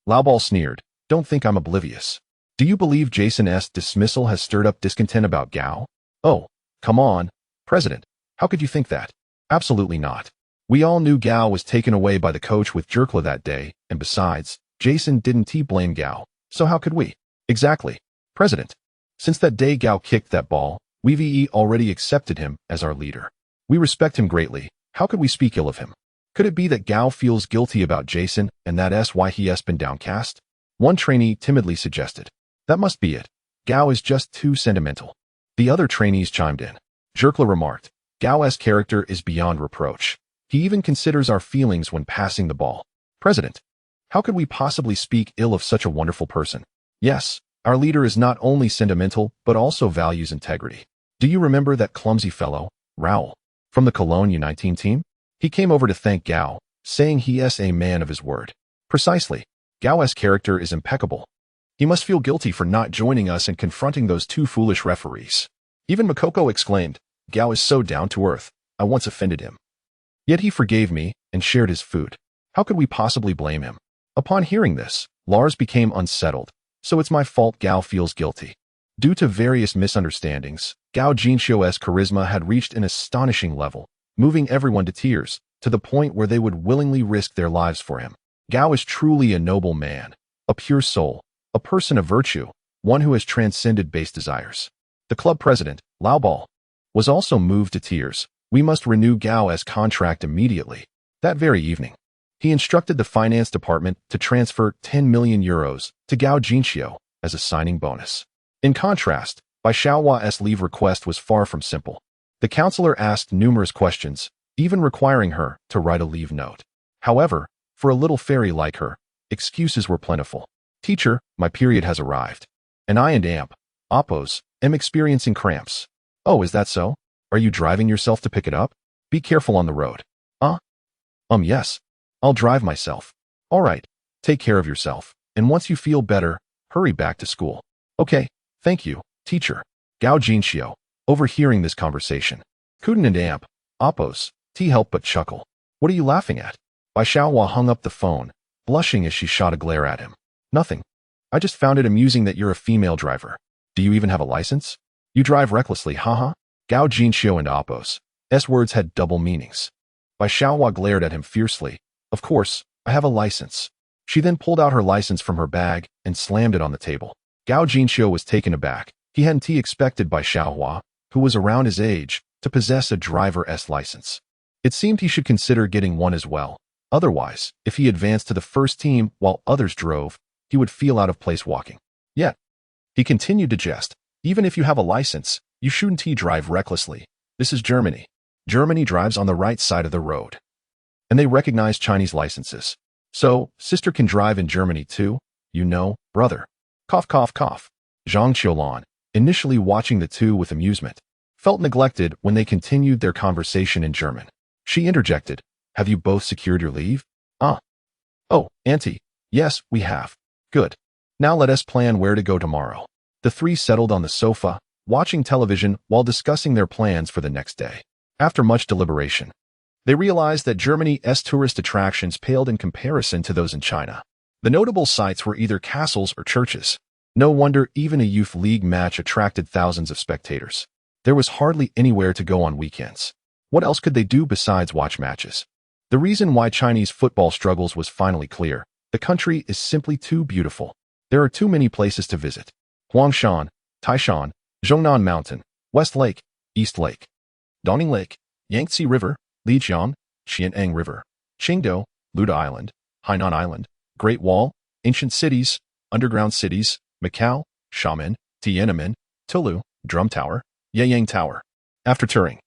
Laobao sneered. Don't think I'm oblivious. Do you believe Jason's dismissal has stirred up discontent about Gao? Oh, come on, President. How could you think that? Absolutely not. We all knew Gao was taken away by the coach with Jerkla that day, and besides, Jason didn't blame Gao, so how could we? Exactly, President. Since that day Gao kicked that ball, we've already accepted him as our leader. We respect him greatly. How could we speak ill of him? Could it be that Gao feels guilty about Jason and that's why he has been downcast? One trainee timidly suggested. That must be it. Gao is just too sentimental. The other trainees chimed in. Jerkla remarked, Gao's character is beyond reproach. He even considers our feelings when passing the ball. President, how could we possibly speak ill of such a wonderful person? Yes, our leader is not only sentimental, but also values integrity. Do you remember that clumsy fellow, Raoul, from the Cologne U19 team? He came over to thank Gao, saying he is a man of his word. Precisely. Gao's character is impeccable. He must feel guilty for not joining us and confronting those two foolish referees. Even Makoko exclaimed, Gao is so down to earth. I once offended him. Yet he forgave me and shared his food. How could we possibly blame him? Upon hearing this, Lars became unsettled. So it's my fault Gao feels guilty. Due to various misunderstandings, Gao Jinxiu's charisma had reached an astonishing level, moving everyone to tears, to the point where they would willingly risk their lives for him. Gao is truly a noble man, a pure soul, a person of virtue, one who has transcended base desires. The club president, Laobao, was also moved to tears. We must renew Gao's contract immediately. That very evening, he instructed the finance department to transfer 10 million euros to Gao Jinxiu as a signing bonus. In contrast, Bai Xiaohua's leave request was far from simple. The counselor asked numerous questions, even requiring her to write a leave note. However, for a little fairy like her, excuses were plentiful. Teacher, my period has arrived. And I and Oppos, am experiencing cramps. Oh, is that so? Are you driving yourself to pick it up? Be careful on the road. Yes. I'll drive myself. All right. Take care of yourself. And once you feel better, hurry back to school. Okay. Thank you, teacher. Gao Jinxiu, overhearing this conversation, couldn't and Oppos, help but chuckle. What are you laughing at? Bai Xiaohua hung up the phone, blushing as she shot a glare at him. Nothing. I just found it amusing that you're a female driver. Do you even have a license? You drive recklessly, haha. Gao Jinxiu and Oppos' words had double meanings. Bai Xiaohua glared at him fiercely. Of course, I have a license. She then pulled out her license from her bag and slammed it on the table. Gao Jinxiu was taken aback. He hadn't expected Bai Xiaohua, who was around his age, to possess a driver's license. It seemed he should consider getting one as well. Otherwise, if he advanced to the first team while others drove, he would feel out of place walking. Yet, he continued to jest. Even if you have a license, you shouldn't drive recklessly. This is Germany. Germany drives on the right side of the road. And they recognize Chinese licenses. So, sister can drive in Germany too, you know, brother. Cough, cough, cough. Zhang Qiulan, initially watching the two with amusement, felt neglected when they continued their conversation in German. She interjected, have you both secured your leave? Oh, Auntie, yes, we have. Good. Now let us plan where to go tomorrow. The three settled on the sofa, watching television while discussing their plans for the next day. After much deliberation, they realized that Germany's tourist attractions paled in comparison to those in China. The notable sites were either castles or churches. No wonder even a youth league match attracted thousands of spectators. There was hardly anywhere to go on weekends. What else could they do besides watch matches? The reason why Chinese football struggles was finally clear. The country is simply too beautiful. There are too many places to visit. Huangshan, Taishan, Zhongnan Mountain, West Lake, East Lake, Dongning Lake, Yangtze River, Lijiang, Qian'an River, Qingdao, Luda Island, Hainan Island, Great Wall, ancient cities, underground cities, Macau, Xiamen, Tiananmen, Tulu, Drum Tower, Yeyang Tower. After touring,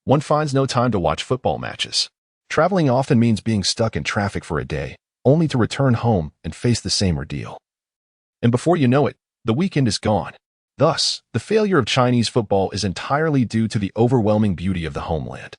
one finds no time to watch football matches. Traveling often means being stuck in traffic for a day, only to return home and face the same ordeal. And before you know it, the weekend is gone. Thus, the failure of Chinese football is entirely due to the overwhelming beauty of the homeland.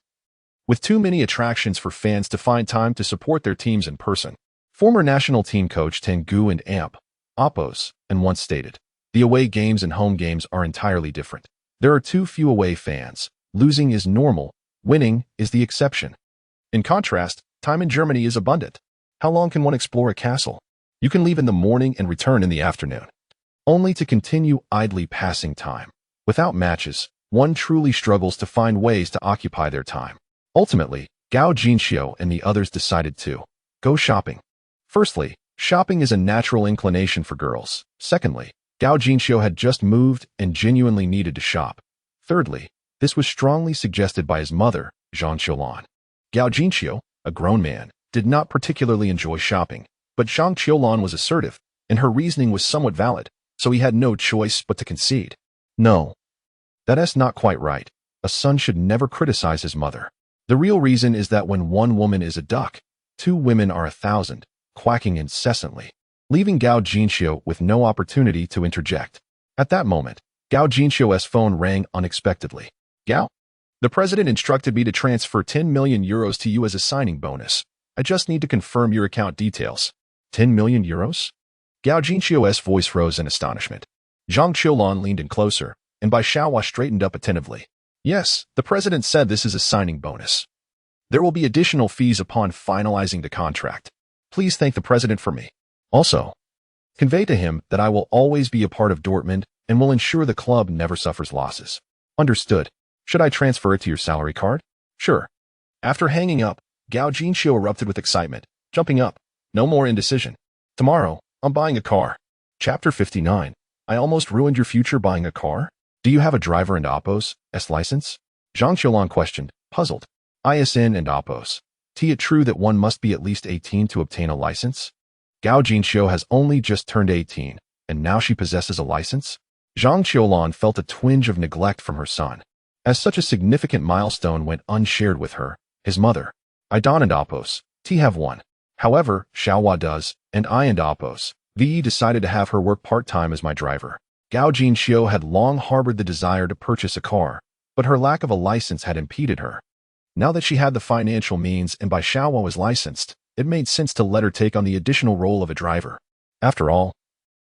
With too many attractions for fans to find time to support their teams in person, former national team coach Tengu and Amp, Oppos, and once stated, the away games and home games are entirely different. There are too few away fans. Losing is normal. Winning is the exception. In contrast, time in Germany is abundant. How long can one explore a castle? You can leave in the morning and return in the afternoon, only to continue idly passing time. Without matches, one truly struggles to find ways to occupy their time. Ultimately, Gao Jinxiu and the others decided to go shopping. Firstly, shopping is a natural inclination for girls. Secondly, Gao Jinxiu had just moved and genuinely needed to shop. Thirdly, this was strongly suggested by his mother, Zhang Qiulan. Gao Jinxiu, a grown man, did not particularly enjoy shopping, but Zhang Qiulan was assertive, and her reasoning was somewhat valid, so he had no choice but to concede. No, that's not quite right. A son should never criticize his mother. The real reason is that when one woman is a duck, two women are 1,000, quacking incessantly, leaving Gao Jinxiu with no opportunity to interject. At that moment, Gao Jinxiu's phone rang unexpectedly. Gao? The president instructed me to transfer 10 million euros to you as a signing bonus. I just need to confirm your account details. 10 million euros? Gao Jinxiu's voice rose in astonishment. Zhang Qiulan leaned in closer, and Bai Xiaohua straightened up attentively. Yes, the president said this is a signing bonus. There will be additional fees upon finalizing the contract. Please thank the president for me. Also, convey to him that I will always be a part of Dortmund and will ensure the club never suffers losses. Understood. Should I transfer it to your salary card? Sure. After hanging up, Gao Jinxiu erupted with excitement, jumping up. No more indecision. Tomorrow, I'm buying a car. Chapter 59. I almost ruined your future buying a car? Do you have a driver and Oppos license? Zhang Qiulan questioned, puzzled. ISN and Oppos. Is it true that one must be at least 18 to obtain a license? Gao Jinxiu has only just turned 18, and now she possesses a license? Zhang Qiulan felt a twinge of neglect from her son, as such a significant milestone went unshared with her, his mother. I don't and Oppos. Have one. However, Xiaohua does, and I and Oppos. VE decided to have her work part-time as my driver. Gao Jinxiu had long harbored the desire to purchase a car, but her lack of a license had impeded her. Now that she had the financial means and Bai Xiaohua was licensed, it made sense to let her take on the additional role of a driver. After all,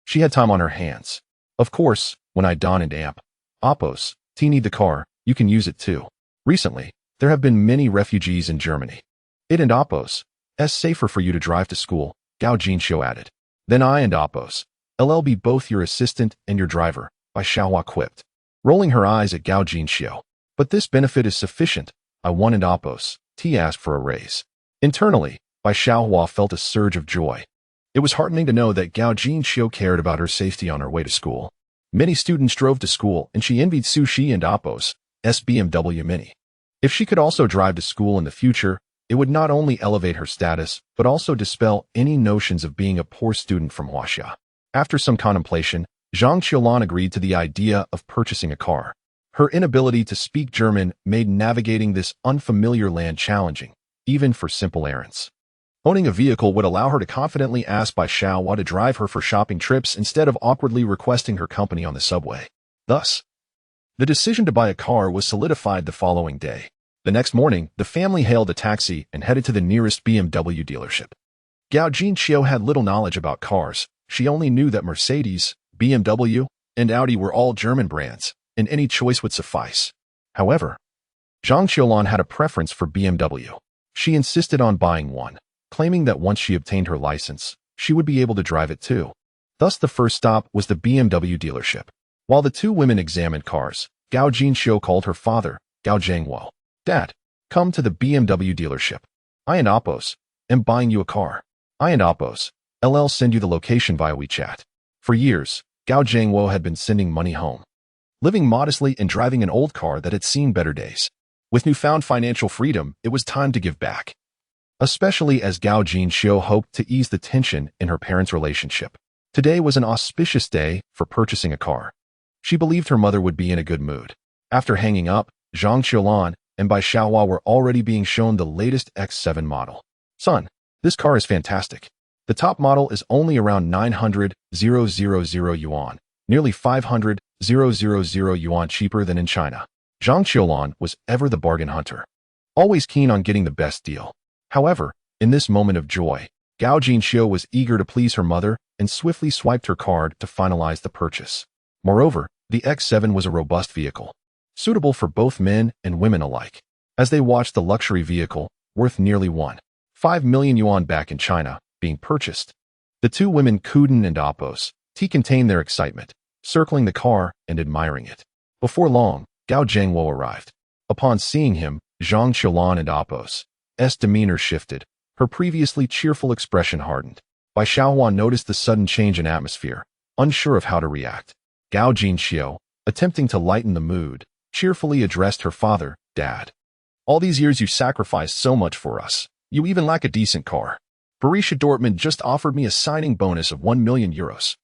she had time on her hands. Of course, when I don and Amp, Oppos, need the car, you can use it too. Recently, there have been many refugees in Germany. It and Oppos, safer for you to drive to school, Gao Jinxiu added. Then I and Oppos, LL be both your assistant and your driver, Bai Xiaohua quipped, rolling her eyes at Gao Jinxiu. But this benefit is sufficient. I wanted Oppos. Asked for a raise. Internally, Bai Xiaohua felt a surge of joy. It was heartening to know that Gao Jinxiu cared about her safety on her way to school. Many students drove to school, and she envied Sushi and Oppos' BMW Mini. If she could also drive to school in the future, it would not only elevate her status, but also dispel any notions of being a poor student from Huaxia. After some contemplation, Zhang Qiulan agreed to the idea of purchasing a car. Her inability to speak German made navigating this unfamiliar land challenging, even for simple errands. Owning a vehicle would allow her to confidently ask Bai Xiaohua to drive her for shopping trips instead of awkwardly requesting her company on the subway. Thus, the decision to buy a car was solidified the following day. The next morning, the family hailed a taxi and headed to the nearest BMW dealership. Gao Jinxiu had little knowledge about cars. She only knew that Mercedes, BMW, and Audi were all German brands, and any choice would suffice. However, Zhang Qiulan had a preference for BMW. She insisted on buying one, claiming that once she obtained her license, she would be able to drive it too. Thus, the first stop was the BMW dealership. While the two women examined cars, Gao Jinxiu called her father, Gao Zhengguo. Dad, come to the BMW dealership. I and Oppos am buying you a car. I and Oppos, LL send you the location via WeChat. For years, Gao Zhengguo had been sending money home, living modestly and driving an old car that had seen better days. With newfound financial freedom, it was time to give back, especially as Gao Jinxiu hoped to ease the tension in her parents' relationship. Today was an auspicious day for purchasing a car. She believed her mother would be in a good mood. After hanging up, Zhang Qiulan and Bai Xiaohua were already being shown the latest X7 model. Son, this car is fantastic. The top model is only around 900,000 yuan, nearly 500,000 yuan cheaper than in China. Zhang Qiulan was ever the bargain hunter, always keen on getting the best deal. However, in this moment of joy, Gao Jinxiu was eager to please her mother and swiftly swiped her card to finalize the purchase. Moreover, the X7 was a robust vehicle, suitable for both men and women alike. As they watched the luxury vehicle, worth nearly 1.5 million yuan back in China, being purchased, the two women Kuden and Apos contained their excitement, circling the car and admiring it. Before long, Gao Zhengwo arrived. Upon seeing him, Zhang Qiulan and Apos' demeanor shifted. Her previously cheerful expression hardened. Bai Xiaohua noticed the sudden change in atmosphere, unsure of how to react. Gao Jinxiu, attempting to lighten the mood, cheerfully addressed her father, Dad. All these years you sacrificed so much for us. You even lack a decent car. Borussia Dortmund just offered me a signing bonus of 1 million euros.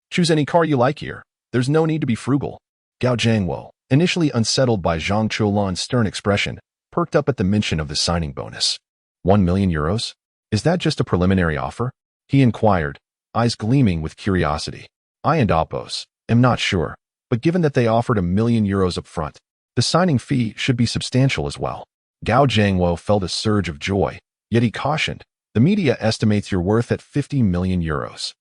Choose any car you like here. There's no need to be frugal. Gao Zhengwo, initially unsettled by Zhang Qiulan's stern expression, perked up at the mention of the signing bonus. 1 million euros? Is that just a preliminary offer? He inquired, eyes gleaming with curiosity. I and Apos am not sure, but given that they offered 1 million euros up front, the signing fee should be substantial as well. Gao Zhengwo felt a surge of joy, yet he cautioned, the media estimates your worth at 50 million euros.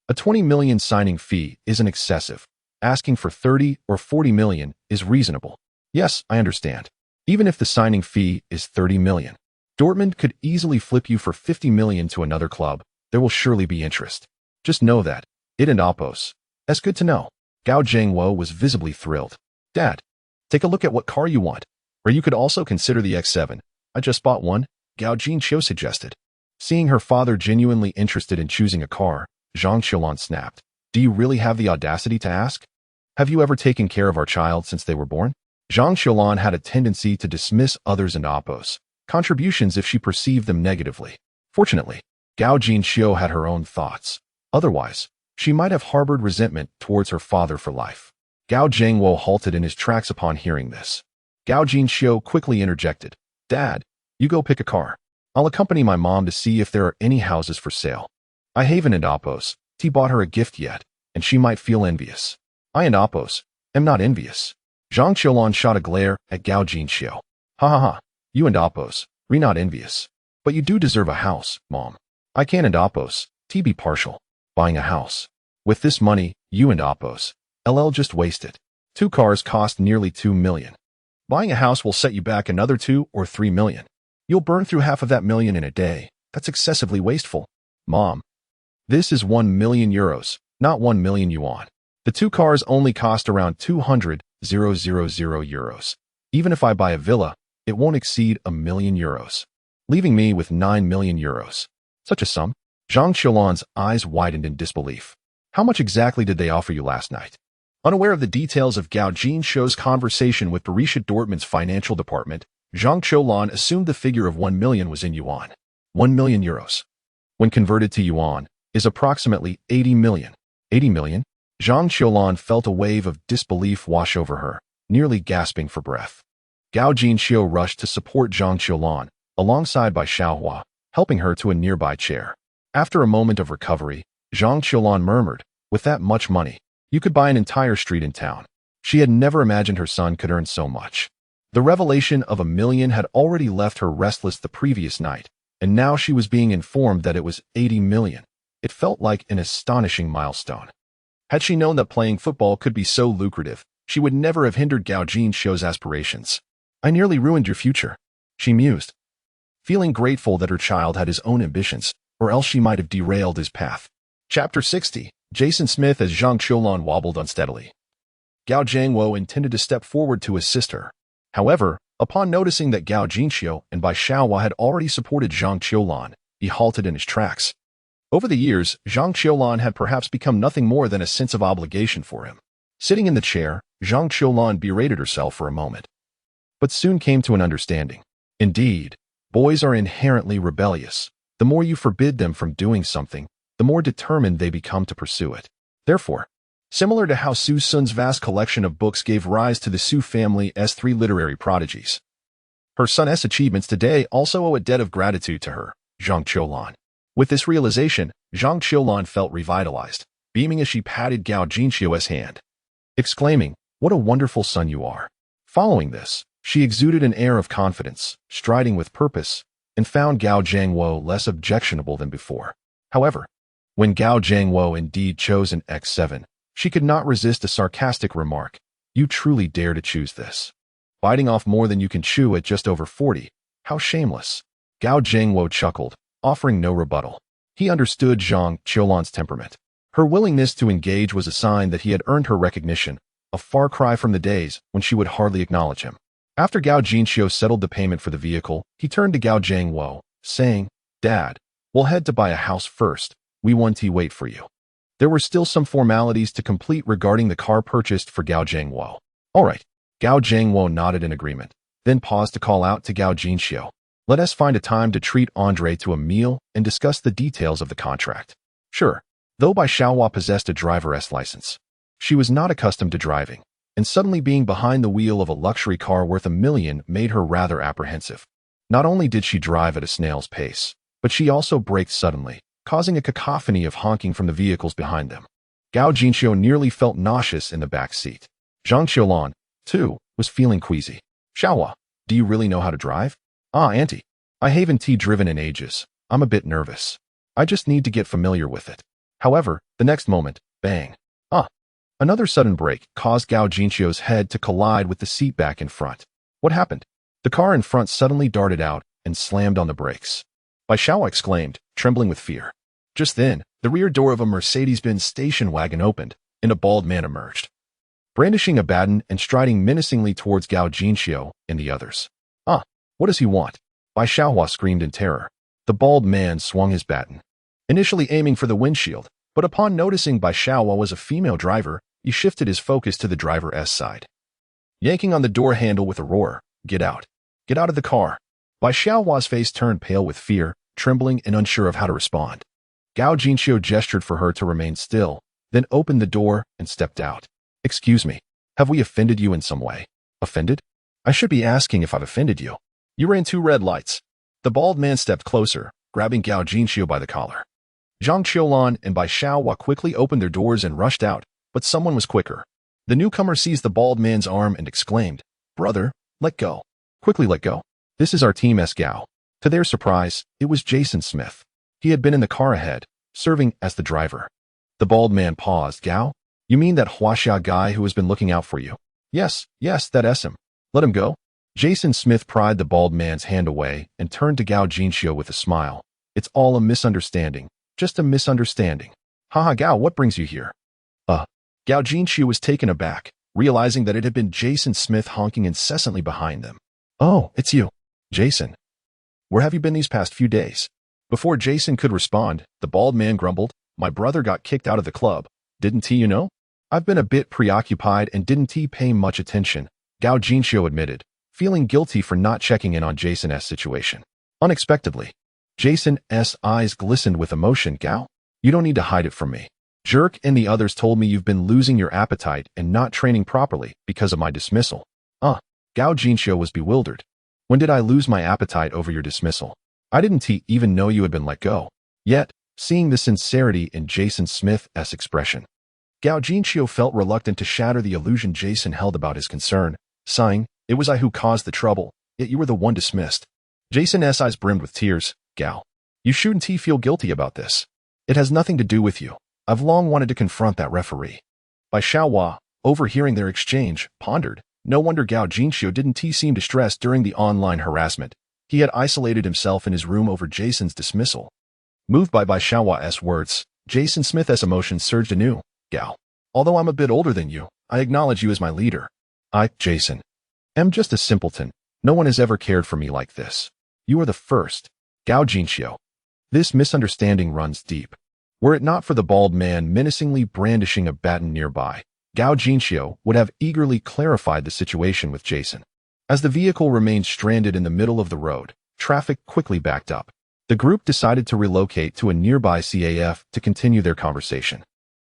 A 20 million signing fee isn't excessive. Asking for 30 or 40 million is reasonable. Yes, I understand. Even if the signing fee is 30 million, Dortmund could easily flip you for 50 million to another club. There will surely be interest. Just know that. It and Apos. That's good to know. Gao Zhengwo was visibly thrilled. Dad, take a look at what car you want. Or you could also consider the X7. I just bought one, Gao Jinxiu suggested. Seeing her father genuinely interested in choosing a car, Zhang Qiulan snapped. Do you really have the audacity to ask? Have you ever taken care of our child since they were born? Zhang Qiulan had a tendency to dismiss others and Apos' contributions if she perceived them negatively. Fortunately, Gao Jinxiu had her own thoughts. Otherwise, she might have harbored resentment towards her father for life. Gao Zhengwo halted in his tracks upon hearing this. Gao Jinxiu quickly interjected. Dad, you go pick a car. I'll accompany my mom to see if there are any houses for sale. I haven't and Apos bought her a gift yet, and she might feel envious. I and Apos am not envious. Zhang Qiulan shot a glare at Gao Jinxiu. Ha ha ha, you and Apos, re not envious. But you do deserve a house, Mom. I can and Apos, be partial. Buying a house. With this money, you and Apos, just waste it. 2 cars cost nearly 2 million. Buying a house will set you back another 2 or 3 million. You'll burn through half of that million in a day. That's excessively wasteful. Mom. This is 1 million euros, not 1 million yuan. The 2 cars only cost around 200,000 euros. Even if I buy a villa, it won't exceed 1 million euros, leaving me with 9 million euros. Such a sum? Zhang Qiulan's eyes widened in disbelief. How much exactly did they offer you last night? Unaware of the details of Gao Jinxiu's conversation with Borussia Dortmund's financial department, Zhang Qiulan assumed the figure of 1 million was in yuan. 1 million euros, when converted to yuan, is approximately 80 million. 80 million? Zhang Qiulan felt a wave of disbelief wash over her, nearly gasping for breath. Gao Jinxiu rushed to support Zhang Qiulan, alongside Bai Xiaohua, helping her to a nearby chair. After a moment of recovery, Zhang Qiulan murmured, with that much money, you could buy an entire street in town. She had never imagined her son could earn so much. The revelation of 1 million had already left her restless the previous night, and now she was being informed that it was 80 million. It felt like an astonishing milestone. Had she known that playing football could be so lucrative, she would never have hindered Gao Jinxiu's aspirations. I nearly ruined your future, she mused, feeling grateful that her child had his own ambitions, or else she might have derailed his path. Chapter 60. Jason Smith as Zhang Qiulan wobbled unsteadily. Gao Zhengwo intended to step forward to assist her. However, upon noticing that Gao Jinxiu and Bai Xiaohua had already supported Zhang Qiulan, he halted in his tracks. Over the years, Zhang Qiulan had perhaps become nothing more than a sense of obligation for him. Sitting in the chair, Zhang Qiulan berated herself for a moment, but soon came to an understanding. Indeed, boys are inherently rebellious. The more you forbid them from doing something, the more determined they become to pursue it. Therefore, similar to how Su Sun's vast collection of books gave rise to the Su family's 3 literary prodigies, Her son's achievements today also owe a debt of gratitude to her, Zhang Qiulan. With this realization, Zhang Qiulan felt revitalized, beaming as she patted Gao Jinxiu's hand, exclaiming, "What a wonderful son you are." Following this, she exuded an air of confidence, striding with purpose, and found Gao Jiangwo less objectionable than before. However, when Gao Jiangwo indeed chose an X7, she could not resist a sarcastic remark. "You truly dare to choose this. Biting off more than you can chew at just over 40. How shameless." Gao Jiangwo chuckled, offering no rebuttal. He understood Zhang Qiulan's temperament. Her willingness to engage was a sign that he had earned her recognition, a far cry from the days when she would hardly acknowledge him. After Gao Jinxiu settled the payment for the vehicle, he turned to Gao Jiangwo, saying, "Dad, we'll head to buy a house first. We want to wait for you." There were still some formalities to complete regarding the car purchased for Gao Jiangwo. "All right." Gao Jiangwo nodded in agreement, then paused to call out to Gao Jinxiu, "Let us find a time to treat Andre to a meal and discuss the details of the contract." Sure. Though Bai Xiaohua possessed a driver's license, she was not accustomed to driving, and suddenly being behind the wheel of a luxury car worth $1 million made her rather apprehensive. Not only did she drive at a snail's pace, but she also braked suddenly, causing a cacophony of honking from the vehicles behind them. Gao Jinxiu nearly felt nauseous in the back seat. Zhang Qiulan, too, was feeling queasy. "Xiaohua, do you really know how to drive?" "Ah, auntie, I haven't driven in ages. I'm a bit nervous. I just need to get familiar with it." However, the next moment, bang. Another sudden brake caused Gao Jinxiu's head to collide with the seat back in front. What happened? The car in front suddenly darted out and slammed on the brakes. Bai Xiaohua exclaimed, trembling with fear. Just then, the rear door of a Mercedes-Benz station wagon opened, and a bald man emerged, brandishing a baton and striding menacingly towards Gao Jinxiu and the others. What does he want?" Bai Xiaohua screamed in terror. The bald man swung his baton, initially aiming for the windshield, but upon noticing Bai Xiaohua was a female driver, he shifted his focus to the driver's side. Yanking on the door handle with a roar, "Get out! Get out of the car!" Bai Xiaohua's face turned pale with fear, trembling and unsure of how to respond. Gao Jinxiu gestured for her to remain still, then opened the door and stepped out. "Excuse me, have we offended you in some way?" "Offended? I should be asking if I've offended you. You ran 2 red lights." The bald man stepped closer, grabbing Gao Jinxiu by the collar. Zhang Qiulan and Bai Xiaohua quickly opened their doors and rushed out, but someone was quicker. The newcomer seized the bald man's arm and exclaimed, "Brother, let go. Quickly let go. This is our team S. Gao." To their surprise, it was Jason Smith. He had been in the car ahead, serving as the driver. The bald man paused. "Gao? You mean that Huaxia guy who has been looking out for you?" Yes, that's him. Let him go." Jason Smith pried the bald man's hand away and turned to Gao Jinxiu with a smile. "It's all a misunderstanding. Just a misunderstanding." "Haha, Gao, what brings you here?" Gao Jinxiu was taken aback, realizing that it had been Jason Smith honking incessantly behind them. "Oh, it's you. Jason. Where have you been these past few days?" Before Jason could respond, the bald man grumbled, "My brother got kicked out of the club. Didn't he, you know? I've been a bit preoccupied and didn't pay much attention," Gao Jinxiu admitted, feeling guilty for not checking in on Jason's situation. Unexpectedly, Jason's eyes glistened with emotion. "Gao, you don't need to hide it from me. Jerk and the others told me you've been losing your appetite and not training properly because of my dismissal." Gao Jinxiu was bewildered. "When did I lose my appetite over your dismissal? I didn't even know you had been let go." Yet, seeing the sincerity in Jason Smith's expression, Gao Jinxiu felt reluctant to shatter the illusion Jason held about his concern, sighing, "It was I who caused the trouble, yet you were the one dismissed." Jason's eyes brimmed with tears. "Gao, you shouldn't feel guilty about this. It has nothing to do with you. I've long wanted to confront that referee." Bai Xiaohua, overhearing their exchange, pondered. No wonder Gao Jinxiu didn't seem distressed during the online harassment. He had isolated himself in his room over Jason's dismissal. Moved by Bai Xiaohua's words, Jason Smith's emotions surged anew. "Gao, although I'm a bit older than you, I acknowledge you as my leader. I, Jason, am just a simpleton. No one has ever cared for me like this. You are the first." Gao Jinxiu. This misunderstanding runs deep. Were it not for the bald man menacingly brandishing a baton nearby, Gao Jinxiu would have eagerly clarified the situation with Jason. As the vehicle remained stranded in the middle of the road, traffic quickly backed up. The group decided to relocate to a nearby CAF to continue their conversation.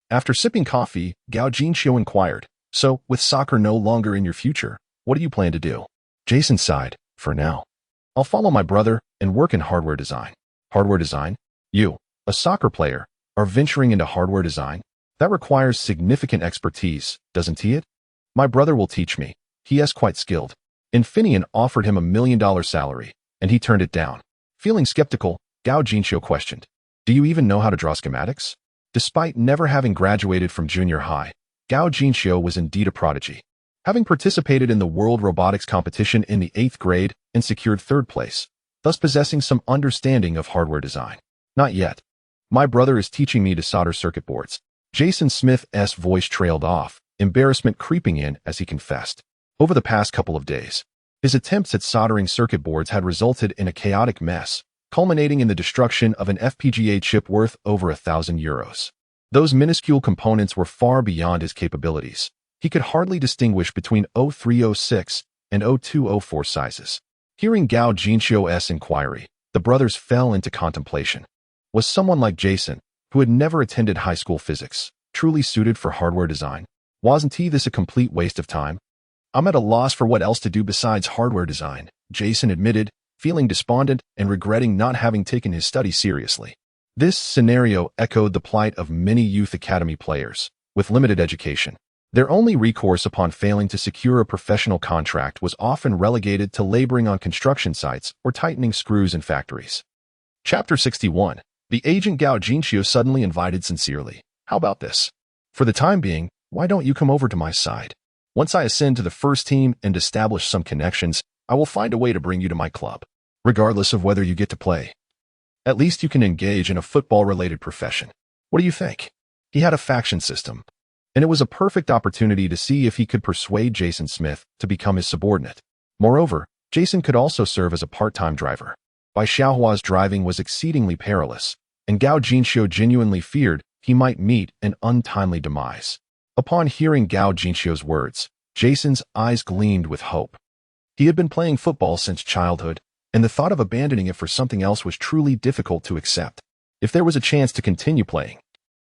After sipping coffee, Gao Jinxiu inquired, "So, with soccer no longer in your future, what do you plan to do?" Jason sighed, For now, I'll follow my brother and work in hardware design. Hardware design? You, a soccer player, are venturing into hardware design? That requires significant expertise, doesn't it? My brother will teach me. He is quite skilled. Infineon offered him $1 million salary, and he turned it down. Feeling skeptical, Gao Jinxiu questioned, "Do you even know how to draw schematics?" Despite never having graduated from junior high, Gao Jinxiu was indeed a prodigy. Having participated in the World Robotics Competition in the 8th grade and secured 3rd place, thus possessing some understanding of hardware design. Not yet. My brother is teaching me to solder circuit boards. Jason Smith's voice trailed off, embarrassment creeping in as he confessed. Over the past couple of days, his attempts at soldering circuit boards had resulted in a chaotic mess, culminating in the destruction of an FPGA chip worth over €1,000. Those minuscule components were far beyond his capabilities. He could hardly distinguish between 0306 and 0204 sizes. Hearing Gao Jinxiu's inquiry, the brothers fell into contemplation. Was someone like Jason, who had never attended high school physics, truly suited for hardware design? Wasn't this a complete waste of time? "I'm at a loss for what else to do besides hardware design," Jason admitted, feeling despondent and regretting not having taken his studies seriously. This scenario echoed the plight of many youth academy players, with limited education. Their only recourse upon failing to secure a professional contract was often relegated to laboring on construction sites or tightening screws in factories. Chapter 61. The agent Gao Jinxiu suddenly invited sincerely. "How about this? For the time being, why don't you come over to my side? Once I ascend to the first team and establish some connections, I will find a way to bring you to my club, regardless of whether you get to play. At least you can engage in a football-related profession. What do you think?" He had a faction system, and it was a perfect opportunity to see if he could persuade Jason Smith to become his subordinate. Moreover, Jason could also serve as a part-time driver. Bai Xiaohua's driving was exceedingly perilous, and Gao Jinxiu genuinely feared he might meet an untimely demise. Upon hearing Gao Jinxiu's words, Jason's eyes gleamed with hope. He had been playing football since childhood, and the thought of abandoning it for something else was truly difficult to accept. If there was a chance to continue playing,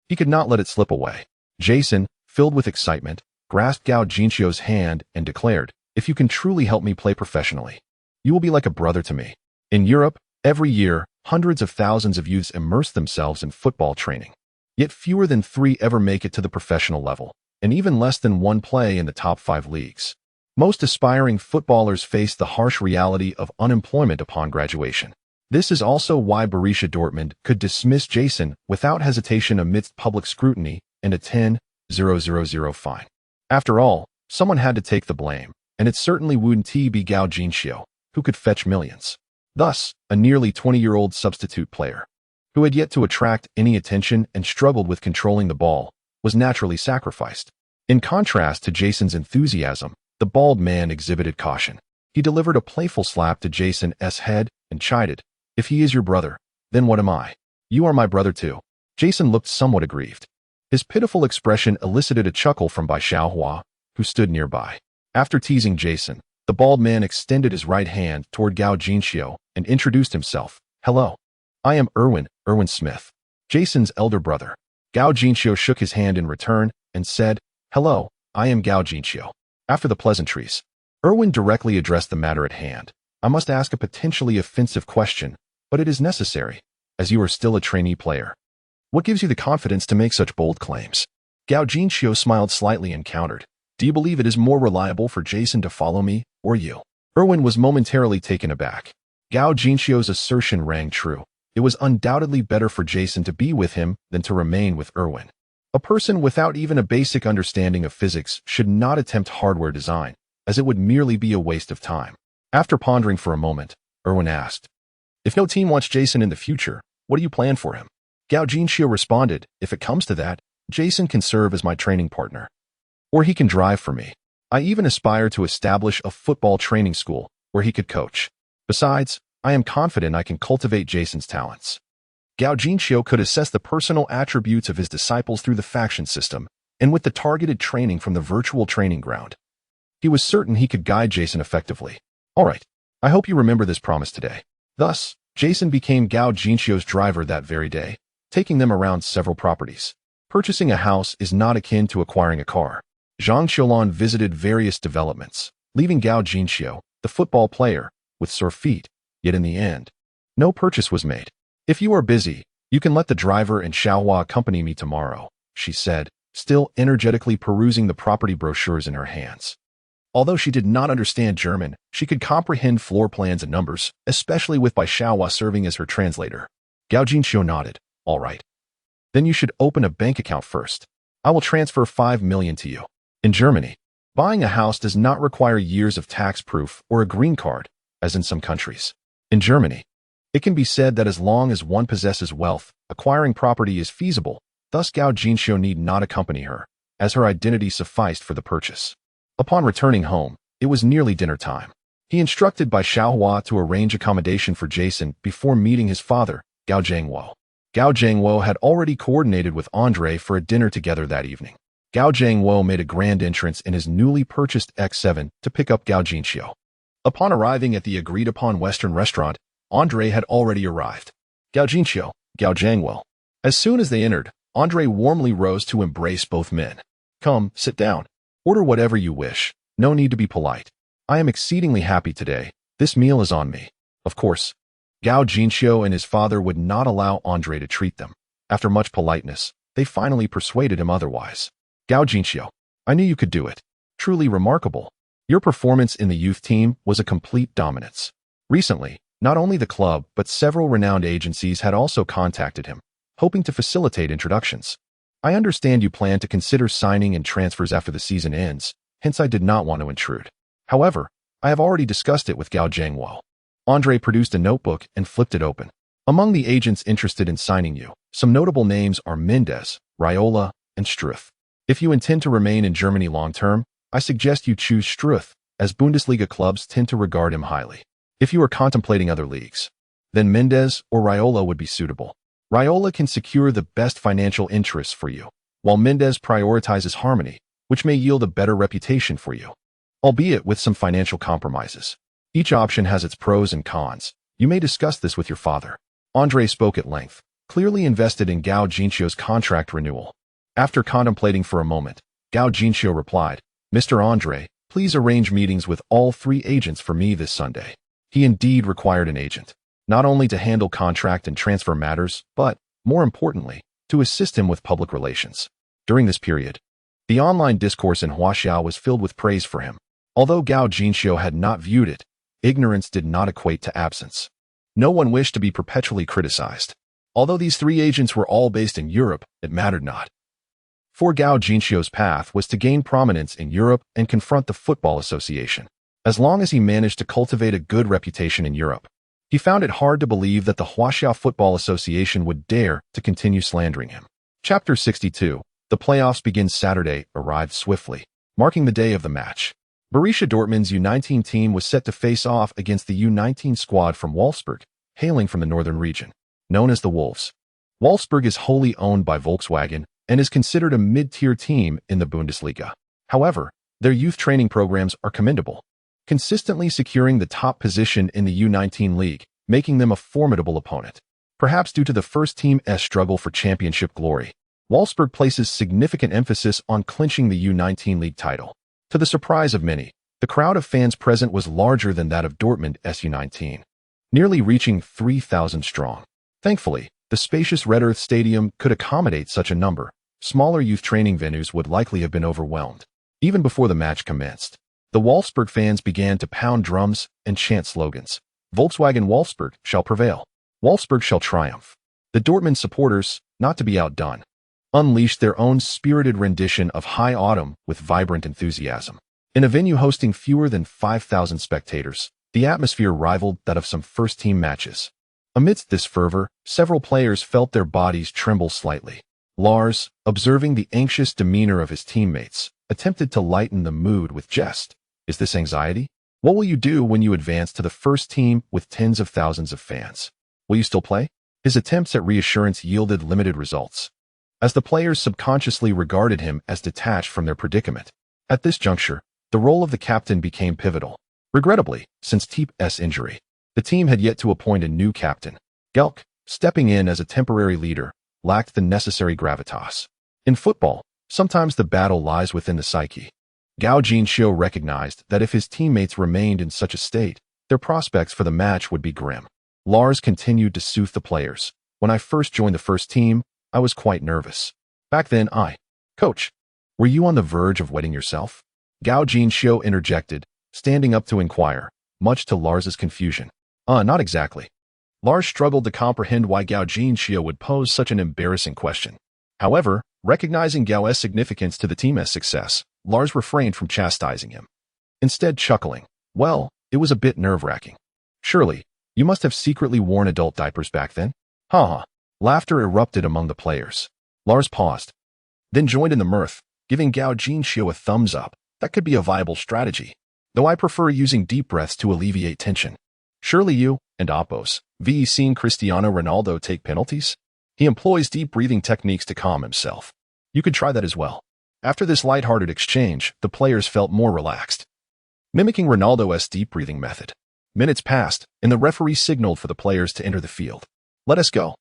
he could not let it slip away. Jason, filled with excitement, grasped Gao Jinxiu's hand and declared, "If you can truly help me play professionally, you will be like a brother to me." In Europe, every year, hundreds of thousands of youths immerse themselves in football training. Yet fewer than 3 ever make it to the professional level, and even less than 1 play in the top 5 leagues. Most aspiring footballers face the harsh reality of unemployment upon graduation. This is also why Borussia Dortmund could dismiss Jason without hesitation amidst public scrutiny and a 10,000 fine. After all, someone had to take the blame, and it certainly wouldn't be Gao Jinxiu, who could fetch millions. Thus, a nearly 20-year-old substitute player, who had yet to attract any attention and struggled with controlling the ball, was naturally sacrificed. In contrast to Jason's enthusiasm, the bald man exhibited caution. He delivered a playful slap to Jason's head and chided, "If he is your brother, then what am I? You are my brother too." Jason looked somewhat aggrieved. His pitiful expression elicited a chuckle from Bai Xiaohua, who stood nearby. After teasing Jason, the bald man extended his right hand toward Gao Jinxiu and introduced himself. "Hello. I am Erwin Smith, Jason's elder brother." Gao Jinxiu shook his hand in return and said, "Hello, I am Gao Jinxiu." After the pleasantries, Erwin directly addressed the matter at hand. "I must ask a potentially offensive question, but it is necessary, as you are still a trainee player. What gives you the confidence to make such bold claims?" Gao Jinxiu smiled slightly and countered, "Do you believe it is more reliable for Jason to follow me, or you?" Erwin was momentarily taken aback. Gao Jinxiu's assertion rang true. It was undoubtedly better for Jason to be with him than to remain with Erwin. A person without even a basic understanding of physics should not attempt hardware design, as it would merely be a waste of time. After pondering for a moment, Erwin asked, "If no team wants Jason in the future, what do you plan for him?" Gao Jinxiu responded, "If it comes to that, Jason can serve as my training partner. Or he can drive for me. I even aspire to establish a football training school where he could coach. Besides, I am confident I can cultivate Jason's talents." Gao Jinxiu could assess the personal attributes of his disciples through the faction system and with the targeted training from the virtual training ground. He was certain he could guide Jason effectively. "All right, I hope you remember this promise today." Thus, Jason became Gao Jinxiu's driver that very day, taking them around several properties. Purchasing a house is not akin to acquiring a car. Zhang Xiulan visited various developments, leaving Gao Jinxiu, the football player, with sore feet, yet in the end, no purchase was made. "If you are busy, you can let the driver and Xiaohua accompany me tomorrow," she said, still energetically perusing the property brochures in her hands. Although she did not understand German, she could comprehend floor plans and numbers, especially with Bai Xiaohua serving as her translator. Gao Jinxiu nodded. "All right. Then you should open a bank account first. I will transfer 5 million to you." In Germany, buying a house does not require years of tax proof or a green card, as in some countries. In Germany, it can be said that as long as one possesses wealth, acquiring property is feasible. Thus Gao Jinxiu need not accompany her, as her identity sufficed for the purchase. Upon returning home, it was nearly dinner time. He instructed Bai Xiaohua to arrange accommodation for Jason before meeting his father, Gao Jiangwo. Gao Jiangwo had already coordinated with Andre for a dinner together that evening. Gao Jiangwo made a grand entrance in his newly purchased X7 to pick up Gao Jinxiu. Upon arriving at the agreed-upon Western restaurant, Andre had already arrived. Gao Jinxiu, Gao Jiangwo. As soon as they entered, Andre warmly rose to embrace both men. "Come, sit down. Order whatever you wish. No need to be polite. I am exceedingly happy today. This meal is on me." Of course, Gao Jinxiu and his father would not allow Andre to treat them. After much politeness, they finally persuaded him otherwise. "Gao Jinxiu, I knew you could do it. Truly remarkable. Your performance in the youth team was a complete dominance." Recently, not only the club but several renowned agencies had also contacted him, hoping to facilitate introductions. "I understand you plan to consider signing and transfers after the season ends, hence I did not want to intrude. However, I have already discussed it with Gao Jiangwo." Andre produced a notebook and flipped it open. "Among the agents interested in signing you, some notable names are Mendez, Raiola, and Struth. If you intend to remain in Germany long-term, I suggest you choose Struth, as Bundesliga clubs tend to regard him highly. If you are contemplating other leagues, then Mendez or Raiola would be suitable. Raiola can secure the best financial interests for you, while Mendez prioritizes harmony, which may yield a better reputation for you, albeit with some financial compromises. Each option has its pros and cons. You may discuss this with your father." Andre spoke at length, clearly invested in Gao Jinxiu's contract renewal. After contemplating for a moment, Gao Jinxiu replied, "Mr. Andre, please arrange meetings with all 3 agents for me this Sunday." He indeed required an agent, not only to handle contract and transfer matters, but, more importantly, to assist him with public relations. During this period, the online discourse in Huaxiao was filled with praise for him. Although Gao Jinxiu had not viewed it, ignorance did not equate to absence. No one wished to be perpetually criticized. Although these 3 agents were all based in Europe, it mattered not. For Gao Jinxiu's path was to gain prominence in Europe and confront the Football Association. As long as he managed to cultivate a good reputation in Europe, he found it hard to believe that the Huaxia Football Association would dare to continue slandering him. Chapter 62. The playoffs begin Saturday arrived swiftly, marking the day of the match. Borussia Dortmund's U19 team was set to face off against the U19 squad from Wolfsburg, hailing from the northern region, known as the Wolves. Wolfsburg is wholly owned by Volkswagen and is considered a mid-tier team in the Bundesliga. However, their youth training programs are commendable, consistently securing the top position in the U19 league, making them a formidable opponent. Perhaps due to the first team's struggle for championship glory, Wolfsburg places significant emphasis on clinching the U19 league title. To the surprise of many, the crowd of fans present was larger than that of Dortmund U19, nearly reaching 3,000 strong. Thankfully, the spacious Red Earth Stadium could accommodate such a number. Smaller youth training venues would likely have been overwhelmed. Even before the match commenced, the Wolfsburg fans began to pound drums and chant slogans. Volkswagen Wolfsburg shall prevail. Wolfsburg shall triumph. The Dortmund supporters, not to be outdone, unleashed their own spirited rendition of High Autumn with vibrant enthusiasm. In a venue hosting fewer than 5,000 spectators, the atmosphere rivaled that of some first-team matches. Amidst this fervor, several players felt their bodies tremble slightly. Lars, observing the anxious demeanor of his teammates, attempted to lighten the mood with jest. "Is this anxiety? What will you do when you advance to the first team with tens of thousands of fans? Will you still play?" His attempts at reassurance yielded limited results, as the players subconsciously regarded him as detached from their predicament. At this juncture, the role of the captain became pivotal. Regrettably, since Teep's injury, the team had yet to appoint a new captain. Gelk, stepping in as a temporary leader, lacked the necessary gravitas. In football, sometimes the battle lies within the psyche. Gao Jinxiu recognized that if his teammates remained in such a state, Their prospects for the match would be grim. Lars continued to soothe the players. When I first joined the first team, I was quite nervous. Back then Coach, were you on the verge of wetting yourself? Gao Jinxiu interjected, standing up to inquire, much to Lars's confusion. Not exactly. Lars struggled to comprehend why Gao Jinxiu would pose such an embarrassing question. However, recognizing Gao's significance to the team's success, Lars refrained from chastising him. Instead chuckling, well, it was a bit nerve-wracking. Surely, you must have secretly worn adult diapers back then? Ha. Laughter erupted among the players. Lars paused, then joined in the mirth, giving Gao Jinxiu a thumbs up. That could be a viable strategy, though I prefer using deep breaths to alleviate tension. Surely you and Oppos have seen Cristiano Ronaldo take penalties? He employs deep breathing techniques to calm himself. You could try that as well. After this lighthearted exchange, the players felt more relaxed. Mimicking Ronaldo's deep breathing method. Minutes passed, and the referee signaled for the players to enter the field. Let us go.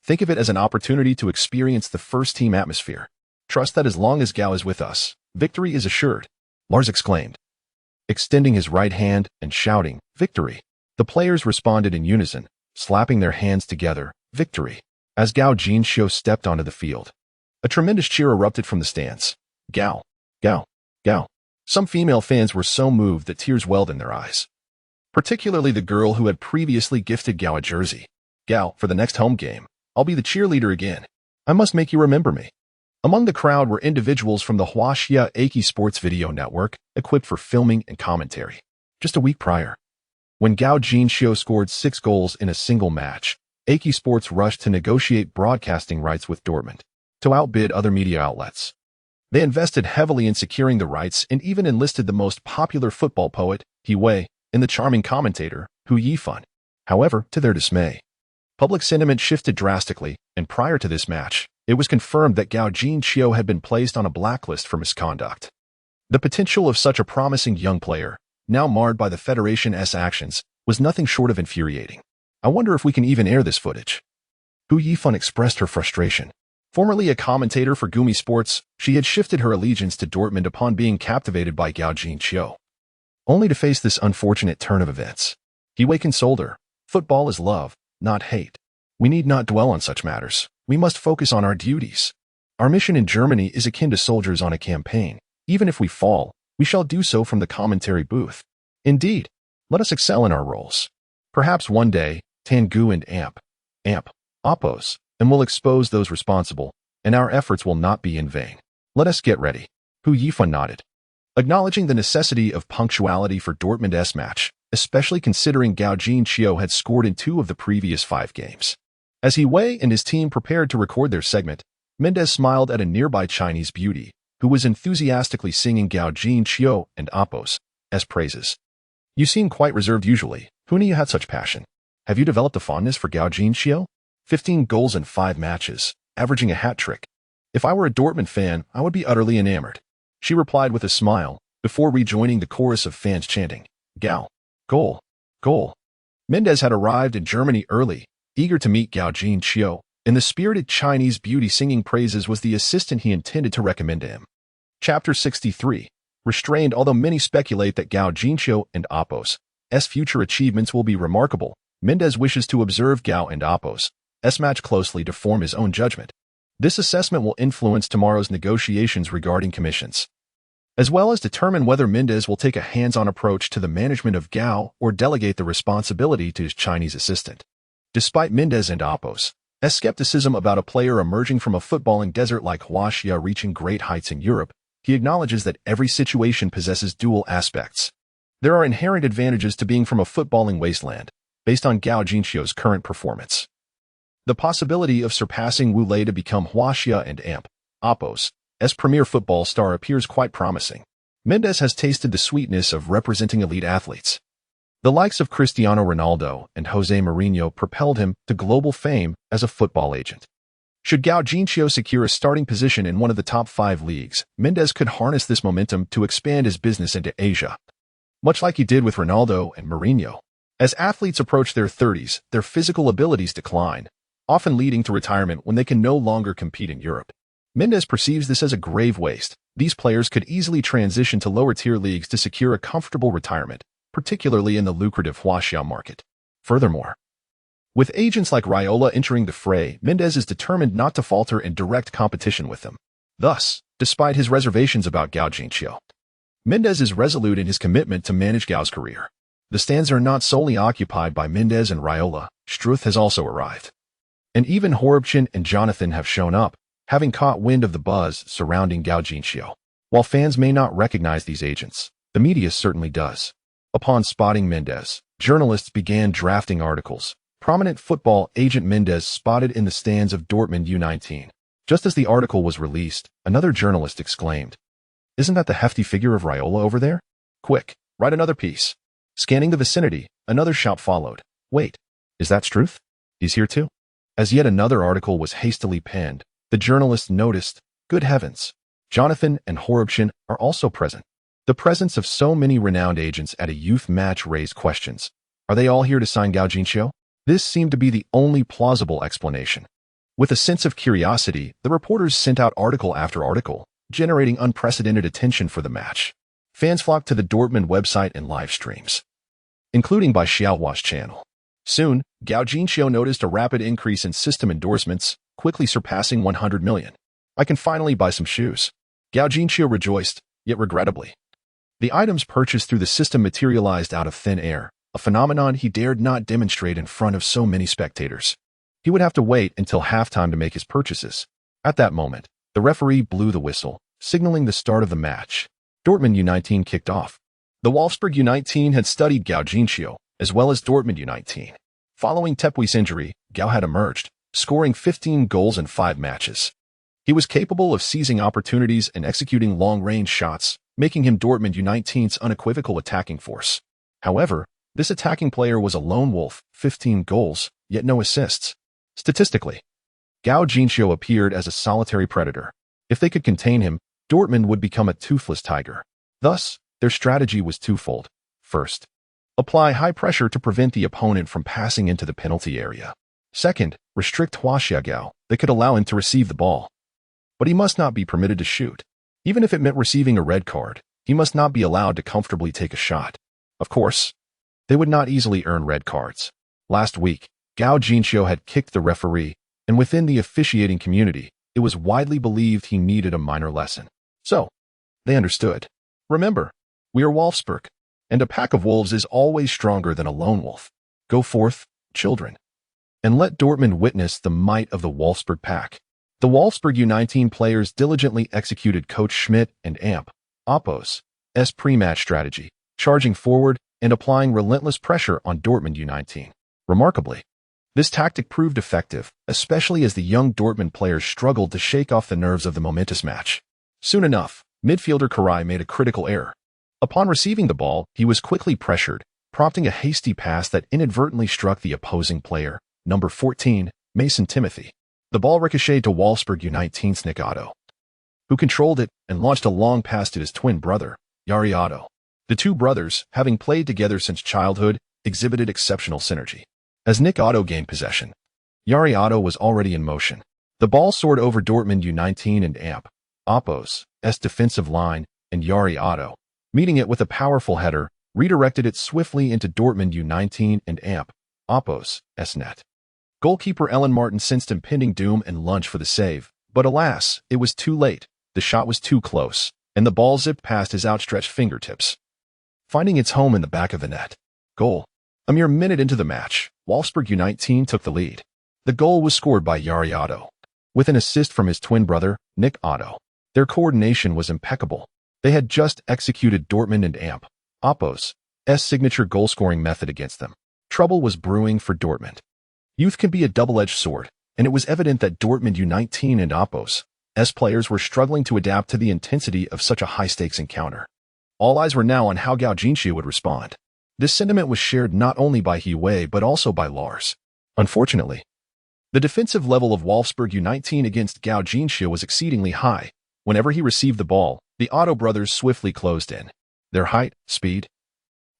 Think of it as an opportunity to experience the first team atmosphere. Trust that as long as Gao is with us, victory is assured, Lars exclaimed, extending his right hand and shouting, victory. The players responded in unison, slapping their hands together, victory, as Gao Jinxiu stepped onto the field. A tremendous cheer erupted from the stands. Gao, Gao, Gao. Some female fans were so moved that tears welled in their eyes. Particularly the girl who had previously gifted Gao a jersey. Gao, for the next home game, I'll be the cheerleader again. I must make you remember me. Among the crowd were individuals from the Huaxia Aki Sports Video Network, equipped for filming and commentary. Just a week prior, when Gao Jinxiu scored 6 goals in a single match, Aki Sports rushed to negotiate broadcasting rights with Dortmund to outbid other media outlets. They invested heavily in securing the rights and even enlisted the most popular football poet, He Wei, and the charming commentator, Hu Yifan. However, to their dismay, public sentiment shifted drastically, and prior to this match, it was confirmed that Gao Jinxiu had been placed on a blacklist for misconduct. The potential of such a promising young player, now marred by the Federation's actions, was nothing short of infuriating. I wonder if we can even air this footage. Hu Yifan expressed her frustration. Formerly a commentator for Gumi Sports, she had shifted her allegiance to Dortmund upon being captivated by Gao Jinxiu, only to face this unfortunate turn of events. He Wei consoled her. Football is love, not hate. We need not dwell on such matters. We must focus on our duties. Our mission in Germany is akin to soldiers on a campaign. Even if we fall, we shall do so from the commentary booth. Indeed, let us excel in our roles. Perhaps one day, Tangu and Amp, Oppos, and will expose those responsible, and our efforts will not be in vain. Let us get ready. Hu Yifan nodded, acknowledging the necessity of punctuality for Dortmund's match, especially considering Gao Jinxiu had scored in 2 of the previous 5 games. As He Wei and his team prepared to record their segment, Mendez smiled at a nearby Chinese beauty, who was enthusiastically singing Gao Jinxiu and Oppos as praises. You seem quite reserved usually. Who knew you had such passion? Have you developed a fondness for Gao Jinxiu? 15 goals in 5 matches, averaging a hat-trick. If I were a Dortmund fan, I would be utterly enamored. She replied with a smile, before rejoining the chorus of fans chanting, Gao, goal, goal. Mendez had arrived in Germany early, eager to meet Gao Jinxiu, and the spirited Chinese beauty singing praises was the assistant he intended to recommend to him. Chapter 63. Restrained. Although many speculate that Gao Jinxiu and Oppos' future achievements will be remarkable, Mendez wishes to observe Gao and Oppos' match closely to form his own judgment. This assessment will influence tomorrow's negotiations regarding commissions, as well as determine whether Mendez will take a hands-on approach to the management of Gao or delegate the responsibility to his Chinese assistant. Despite Mendez and Oppos' skepticism about a player emerging from a footballing desert like Huaxia reaching great heights in Europe, he acknowledges that every situation possesses dual aspects. There are inherent advantages to being from a footballing wasteland, based on Gao Jinxiu's current performance. The possibility of surpassing Wu Lei to become Huaxia and Oppos' premier football star appears quite promising. Mendez has tasted the sweetness of representing elite athletes. The likes of Cristiano Ronaldo and Jose Mourinho propelled him to global fame as a football agent. Should Gao Jinxiu secure a starting position in one of the top 5 leagues, Mendez could harness this momentum to expand his business into Asia, much like he did with Ronaldo and Mourinho. As athletes approach their 30s, their physical abilities decline, often leading to retirement when they can no longer compete in Europe. Mendez perceives this as a grave waste. These players could easily transition to lower-tier leagues to secure a comfortable retirement, particularly in the lucrative Huaxiao market. Furthermore, with agents like Raiola entering the fray, Mendez is determined not to falter in direct competition with them. Thus, despite his reservations about Gao Jinqiu, Mendez is resolute in his commitment to manage Gao's career. The stands are not solely occupied by Mendez and Raiola. Struth has also arrived. And even Horobchin and Jonathan have shown up, having caught wind of the buzz surrounding Gao Jinqiu. While fans may not recognize these agents, the media certainly does. Upon spotting Mendez, journalists began drafting articles. Prominent football agent Mendez spotted in the stands of Dortmund U19. Just as the article was released, another journalist exclaimed, "Isn't that the hefty figure of Raiola over there? Quick, write another piece." Scanning the vicinity, another shout followed. "Wait, is that Struth? He's here too?" As yet another article was hastily penned, the journalist noticed, "Good heavens, Jonathan and Horobchin are also present." The presence of so many renowned agents at a youth match raised questions. Are they all here to sign Gao Jinqiu? This seemed to be the only plausible explanation. With a sense of curiosity, the reporters sent out article after article, generating unprecedented attention for the match. Fans flocked to the Dortmund website and live streams, including by Xiaohua's channel. Soon, Gao Jinqiu noticed a rapid increase in system endorsements, quickly surpassing 100 million. "I can finally buy some shoes." Gao Jinqiu rejoiced, yet regrettably. The items purchased through the system materialized out of thin air, a phenomenon he dared not demonstrate in front of so many spectators. He would have to wait until halftime to make his purchases. At that moment, the referee blew the whistle, signaling the start of the match. Dortmund U19 kicked off. The Wolfsburg U19 had studied Gao Jinqiu, as well as Dortmund U19. Following Tepui's injury, Gao had emerged, scoring 15 goals in 5 matches. He was capable of seizing opportunities and executing long-range shots, making him Dortmund U19's unequivocal attacking force. However, this attacking player was a lone wolf, 15 goals, yet no assists. Statistically, Gao Jinqiu appeared as a solitary predator. If they could contain him, Dortmund would become a toothless tiger. Thus, their strategy was twofold. First, apply high pressure to prevent the opponent from passing into the penalty area. Second, restrict Huaxia Gao that could allow him to receive the ball. But he must not be permitted to shoot. Even if it meant receiving a red card, he must not be allowed to comfortably take a shot. Of course, they would not easily earn red cards. Last week, Gao Jinqiu had kicked the referee, and within the officiating community, it was widely believed he needed a minor lesson. So, they understood. Remember, we are Wolfsburg, and a pack of wolves is always stronger than a lone wolf. Go forth, children, and let Dortmund witness the might of the Wolfsburg pack. The Wolfsburg U19 players diligently executed Coach Schmidt and Amp Oppo's pre-match strategy, charging forward and applying relentless pressure on Dortmund U19. Remarkably, this tactic proved effective, especially as the young Dortmund players struggled to shake off the nerves of the momentous match. Soon enough, midfielder Karai made a critical error. Upon receiving the ball, he was quickly pressured, prompting a hasty pass that inadvertently struck the opposing player, number 14, Mason Timothy. The ball ricocheted to Wolfsburg U19's Nick Otto, who controlled it and launched a long pass to his twin brother, Yari Otto. The two brothers, having played together since childhood, exhibited exceptional synergy. As Nick Otto gained possession, Yari Otto was already in motion. The ball soared over Dortmund U19 and Amp Oppo's defensive line, and Yari Otto, meeting it with a powerful header, redirected it swiftly into Dortmund U19 and Amp Oppo's net. Goalkeeper Ellen Martin sensed impending doom and lunged for the save, but alas, it was too late. The shot was too close, and the ball zipped past his outstretched fingertips, finding its home in the back of the net. Goal. A mere minute into the match, Wolfsburg U19 took the lead. The goal was scored by Yari Otto, with an assist from his twin brother, Nick Otto. Their coordination was impeccable. They had just executed Dortmund and Amp Oppo's signature goal-scoring method against them. Trouble was brewing for Dortmund. Youth can be a double-edged sword, and it was evident that Dortmund U19 and Oppo's players were struggling to adapt to the intensity of such a high-stakes encounter. All eyes were now on how Gao Jinqiu would respond. This sentiment was shared not only by He Wei but also by Lars. Unfortunately, the defensive level of Wolfsburg U19 against Gao Jinqiu was exceedingly high. Whenever he received the ball, the Otto brothers swiftly closed in. Their height, speed,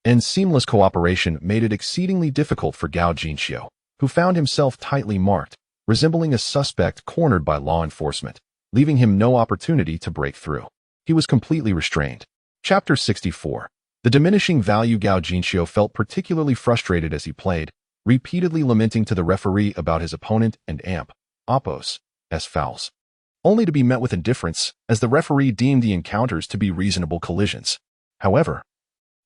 and seamless cooperation made it exceedingly difficult for Gao Jinqiu, who found himself tightly marked, resembling a suspect cornered by law enforcement, leaving him no opportunity to break through. He was completely restrained. Chapter 64. The diminishing value Gao Jinxiu felt particularly frustrated as he played, repeatedly lamenting to the referee about his opponent and Oppos's fouls, only to be met with indifference as the referee deemed the encounters to be reasonable collisions. However,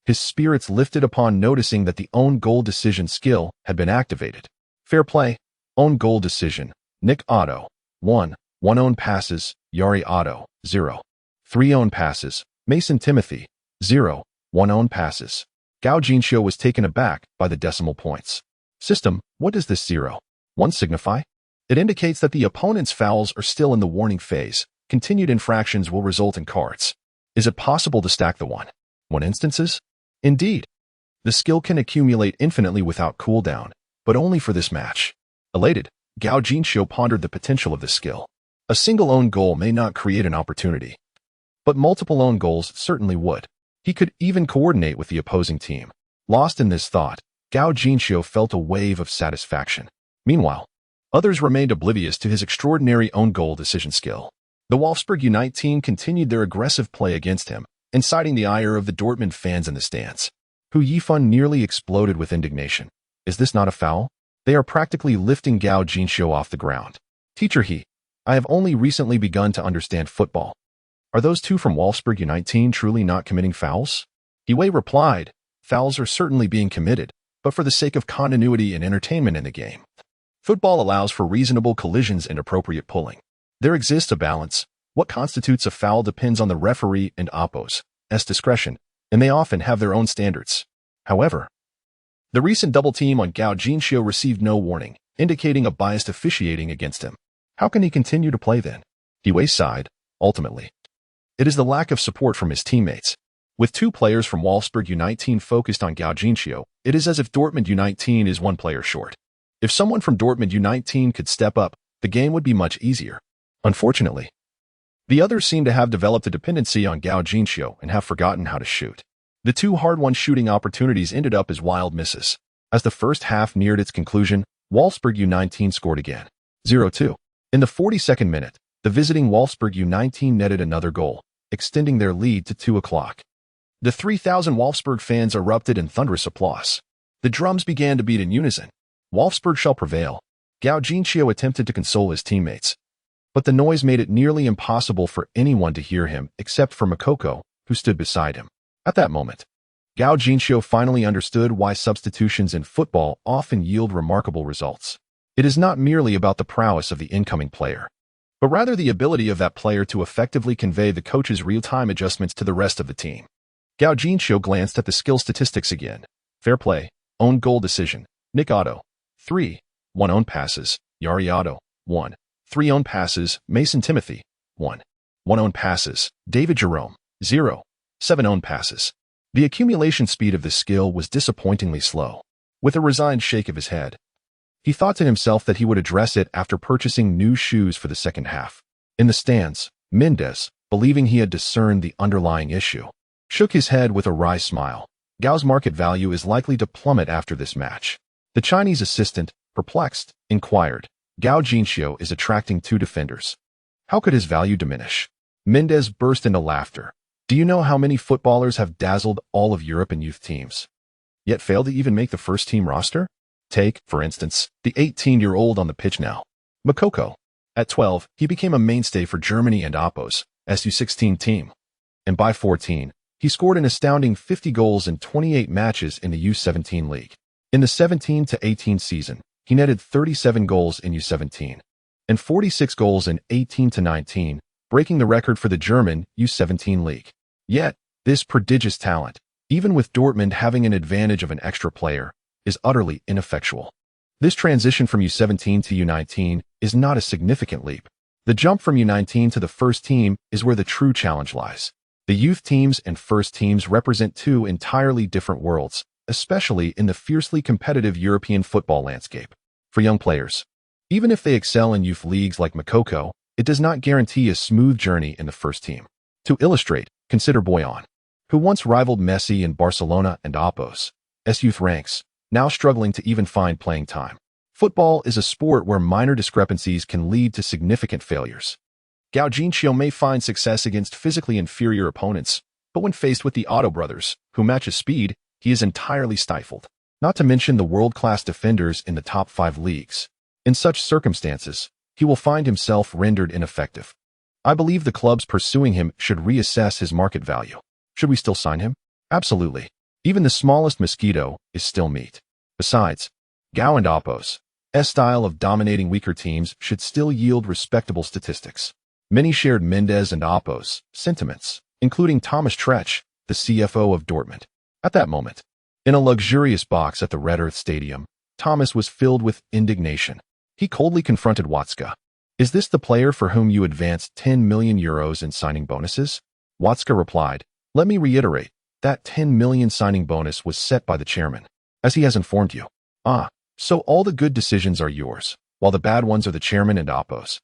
his spirits lifted upon noticing that the own goal decision skill had been activated. Fair play, own goal decision, Nick Otto, 1 own passes, Yari Otto, 0. 3 own passes, Mason Timothy, 0. 1 own passes. Gao Jinxiu was taken aback by the decimal points. System, what does this 0, 1 signify? It indicates that the opponent's fouls are still in the warning phase. Continued infractions will result in cards. Is it possible to stack the 1 instances? Indeed. The skill can accumulate infinitely without cooldown, but only for this match. Elated, Gao Jinxiu pondered the potential of this skill. A single own goal may not create an opportunity, but multiple own goals certainly would. He could even coordinate with the opposing team. Lost in this thought, Gao Jinxiu felt a wave of satisfaction. Meanwhile, others remained oblivious to his extraordinary own goal decision skill. The Wolfsburg Unite team continued their aggressive play against him, inciting the ire of the Dortmund fans in the stands. Hu Yifan nearly exploded with indignation. Is this not a foul? They are practically lifting Gao Jinxiu off the ground. Teacher He, I have only recently begun to understand football. Are those two from Wolfsburg Unite team truly not committing fouls? He Wei replied, fouls are certainly being committed, but for the sake of continuity and entertainment in the game. Football allows for reasonable collisions and appropriate pulling. There exists a balance. What constitutes a foul depends on the referee and Oppos's discretion, and they often have their own standards. However, the recent double team on Gao Jinxiu received no warning, indicating a biased officiating against him. How can he continue to play then? He Wei sighed. Ultimately, it is the lack of support from his teammates. With 2 players from Wolfsburg Unite team focused on Gao Jinxiu, it is as if Dortmund Unite team is 1 player short. If someone from Dortmund Unite team could step up, the game would be much easier. Unfortunately, the others seem to have developed a dependency on Gao Jinxiu and have forgotten how to shoot. The 2 hard-won shooting opportunities ended up as wild misses. As the first half neared its conclusion, Wolfsburg U19 scored again. 0-2. In the 42nd minute, the visiting Wolfsburg U19 netted another goal, extending their lead to 2 o'clock. The 3,000 Wolfsburg fans erupted in thunderous applause. The drums began to beat in unison. Wolfsburg shall prevail. Gao Jinxiu attempted to console his teammates, but the noise made it nearly impossible for anyone to hear him except for Makoko, who stood beside him. At that moment, Gao Jinxiu finally understood why substitutions in football often yield remarkable results. It is not merely about the prowess of the incoming player, but rather the ability of that player to effectively convey the coach's real-time adjustments to the rest of the team. Gao Jinxiu glanced at the skill statistics again. Fair play, own goal decision, Nick Otto, 3, 1 own passes, Yari Otto, 1, 3 own passes, Mason Timothy, 1 own passes, David Jerome, 0, 7 own passes. The accumulation speed of this skill was disappointingly slow. With a resigned shake of his head, he thought to himself that he would address it after purchasing new shoes for the second half. In the stands, Mendes, believing he had discerned the underlying issue, shook his head with a wry smile. Gao's market value is likely to plummet after this match. The Chinese assistant, perplexed, inquired, Gao Jinxiu is attracting 2 defenders. How could his value diminish? Mendes burst into laughter. Do you know how many footballers have dazzled all of Europe in youth teams, yet failed to even make the first team roster? Take, for instance, the 18-year-old on the pitch now, Makoko. At 12, he became a mainstay for Germany and Oppos's U16 team. And by 14, he scored an astounding 50 goals in 28 matches in the U17 league. In the 17-18 season, he netted 37 goals in U17 and 46 goals in 18-19, breaking the record for the German U17 league. Yet, this prodigious talent, even with Dortmund having an advantage of an extra player, is utterly ineffectual. This transition from U17 to U19 is not a significant leap. The jump from U19 to the first team is where the true challenge lies. The youth teams and first teams represent 2 entirely different worlds, especially in the fiercely competitive European football landscape. For young players, even if they excel in youth leagues like Makoko, it does not guarantee a smooth journey in the first team. To illustrate, consider Boyan, who once rivaled Messi in Barcelona and Oppos's youth ranks, now struggling to even find playing time. Football is a sport where minor discrepancies can lead to significant failures. Gao Jinxiu may find success against physically inferior opponents, But when faced with the Otto brothers, who match his speed, he is entirely stifled. Not to mention the world-class defenders in the top 5 leagues. In such circumstances, he will find himself rendered ineffective. I believe the clubs pursuing him should reassess his market value. Should we still sign him? Absolutely. Even the smallest mosquito is still meat. Besides, Gao and Oppo's style of dominating weaker teams should still yield respectable statistics. Many shared Mendes and Oppo's sentiments, including Thomas Tretsch, the CFO of Dortmund. At that moment, in a luxurious box at the Red Earth Stadium, Thomas was filled with indignation. He coldly confronted Watzke. Is this the player for whom you advanced 10 million euros in signing bonuses? Watzke replied, let me reiterate, that 10 million signing bonus was set by the chairman, as he has informed you. Ah, so all the good decisions are yours, while the bad ones are the chairman and Oppo's.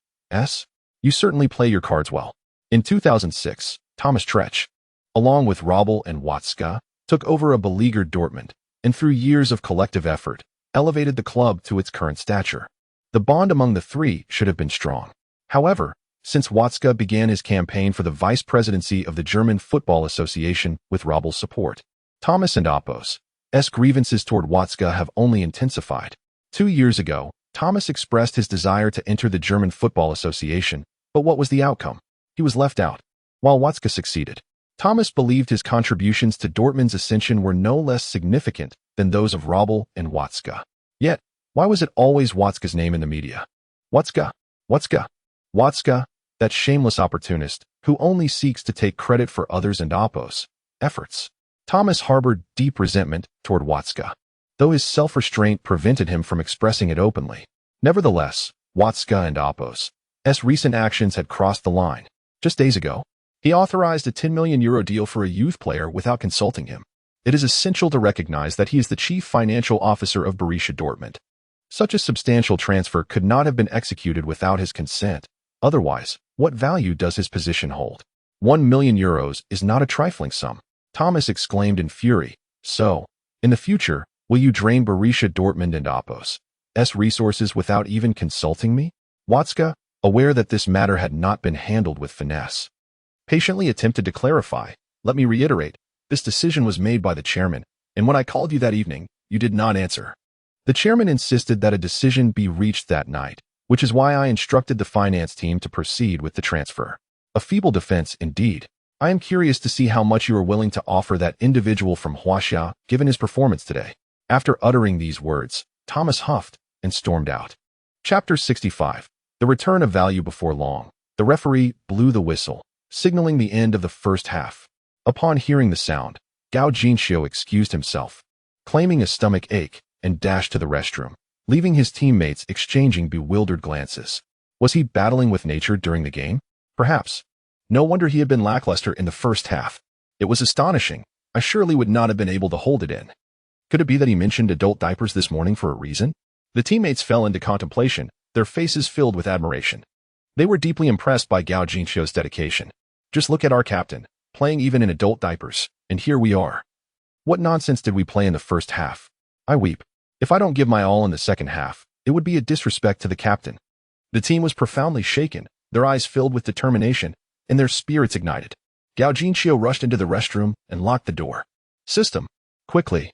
You certainly play your cards well. In 2006, Thomas Tretsch, along with Robel and Watzke, took over a beleaguered Dortmund, and through years of collective effort, elevated the club to its current stature. The bond among the three should have been strong. However, since Watzke began his campaign for the vice presidency of the German Football Association with Robel's support, Thomas and Oppo's grievances toward Watzke have only intensified. 2 years ago, Thomas expressed his desire to enter the German Football Association, but what was the outcome? He was left out, while Watzke succeeded. Thomas believed his contributions to Dortmund's ascension were no less significant than those of Robel and Watzke. Yet, why was it always Watzke's name in the media? Watzke, that shameless opportunist who only seeks to take credit for others and Oppo's efforts. Thomas harbored deep resentment toward Watzke, though his self-restraint prevented him from expressing it openly. Nevertheless, Watzke and Oppo's recent actions had crossed the line. Just days ago, he authorized a 10 million euro deal for a youth player without consulting him. It is essential to recognize that he is the chief financial officer of Borussia Dortmund. Such a substantial transfer could not have been executed without his consent. Otherwise, what value does his position hold? 1 million euros is not a trifling sum. Thomas exclaimed in fury. So, in the future, will you drain Borussia Dortmund and Oppo's resources without even consulting me? Watzke, aware that this matter had not been handled with finesse, patiently attempted to clarify. Let me reiterate, this decision was made by the chairman, and when I called you that evening, you did not answer. The chairman insisted that a decision be reached that night, which is why I instructed the finance team to proceed with the transfer. A feeble defense, indeed. I am curious to see how much you are willing to offer that individual from Huaxia, given his performance today. After uttering these words, Thomas huffed and stormed out. Chapter 65. The return of value before long. The referee blew the whistle, signaling the end of the first half. Upon hearing the sound, Gao Jinxiu excused himself, claiming a stomach ache, and dashed to the restroom, leaving his teammates exchanging bewildered glances. Was he battling with nature during the game? Perhaps. No wonder he had been lackluster in the first half. It was astonishing. I surely would not have been able to hold it in. Could it be that he mentioned adult diapers this morning for a reason? The teammates fell into contemplation, their faces filled with admiration. They were deeply impressed by Gao Jinxiu's dedication. Just look at our captain, playing even in adult diapers, and here we are. What nonsense did we play in the first half? I weep. If I don't give my all in the second half, it would be a disrespect to the captain. The team was profoundly shaken, their eyes filled with determination, and their spirits ignited. Gao Jinxiu rushed into the restroom and locked the door. System. Quickly.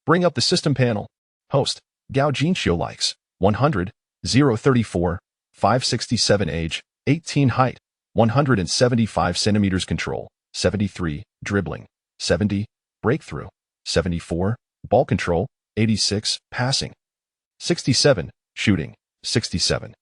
Bring up the system panel. Host. Gao Jinxiu likes. 100, 034, 567 age, 18 height, 175 centimeters control, 73, dribbling, 70, breakthrough, 74, ball control, 86, passing, 67, shooting, 67,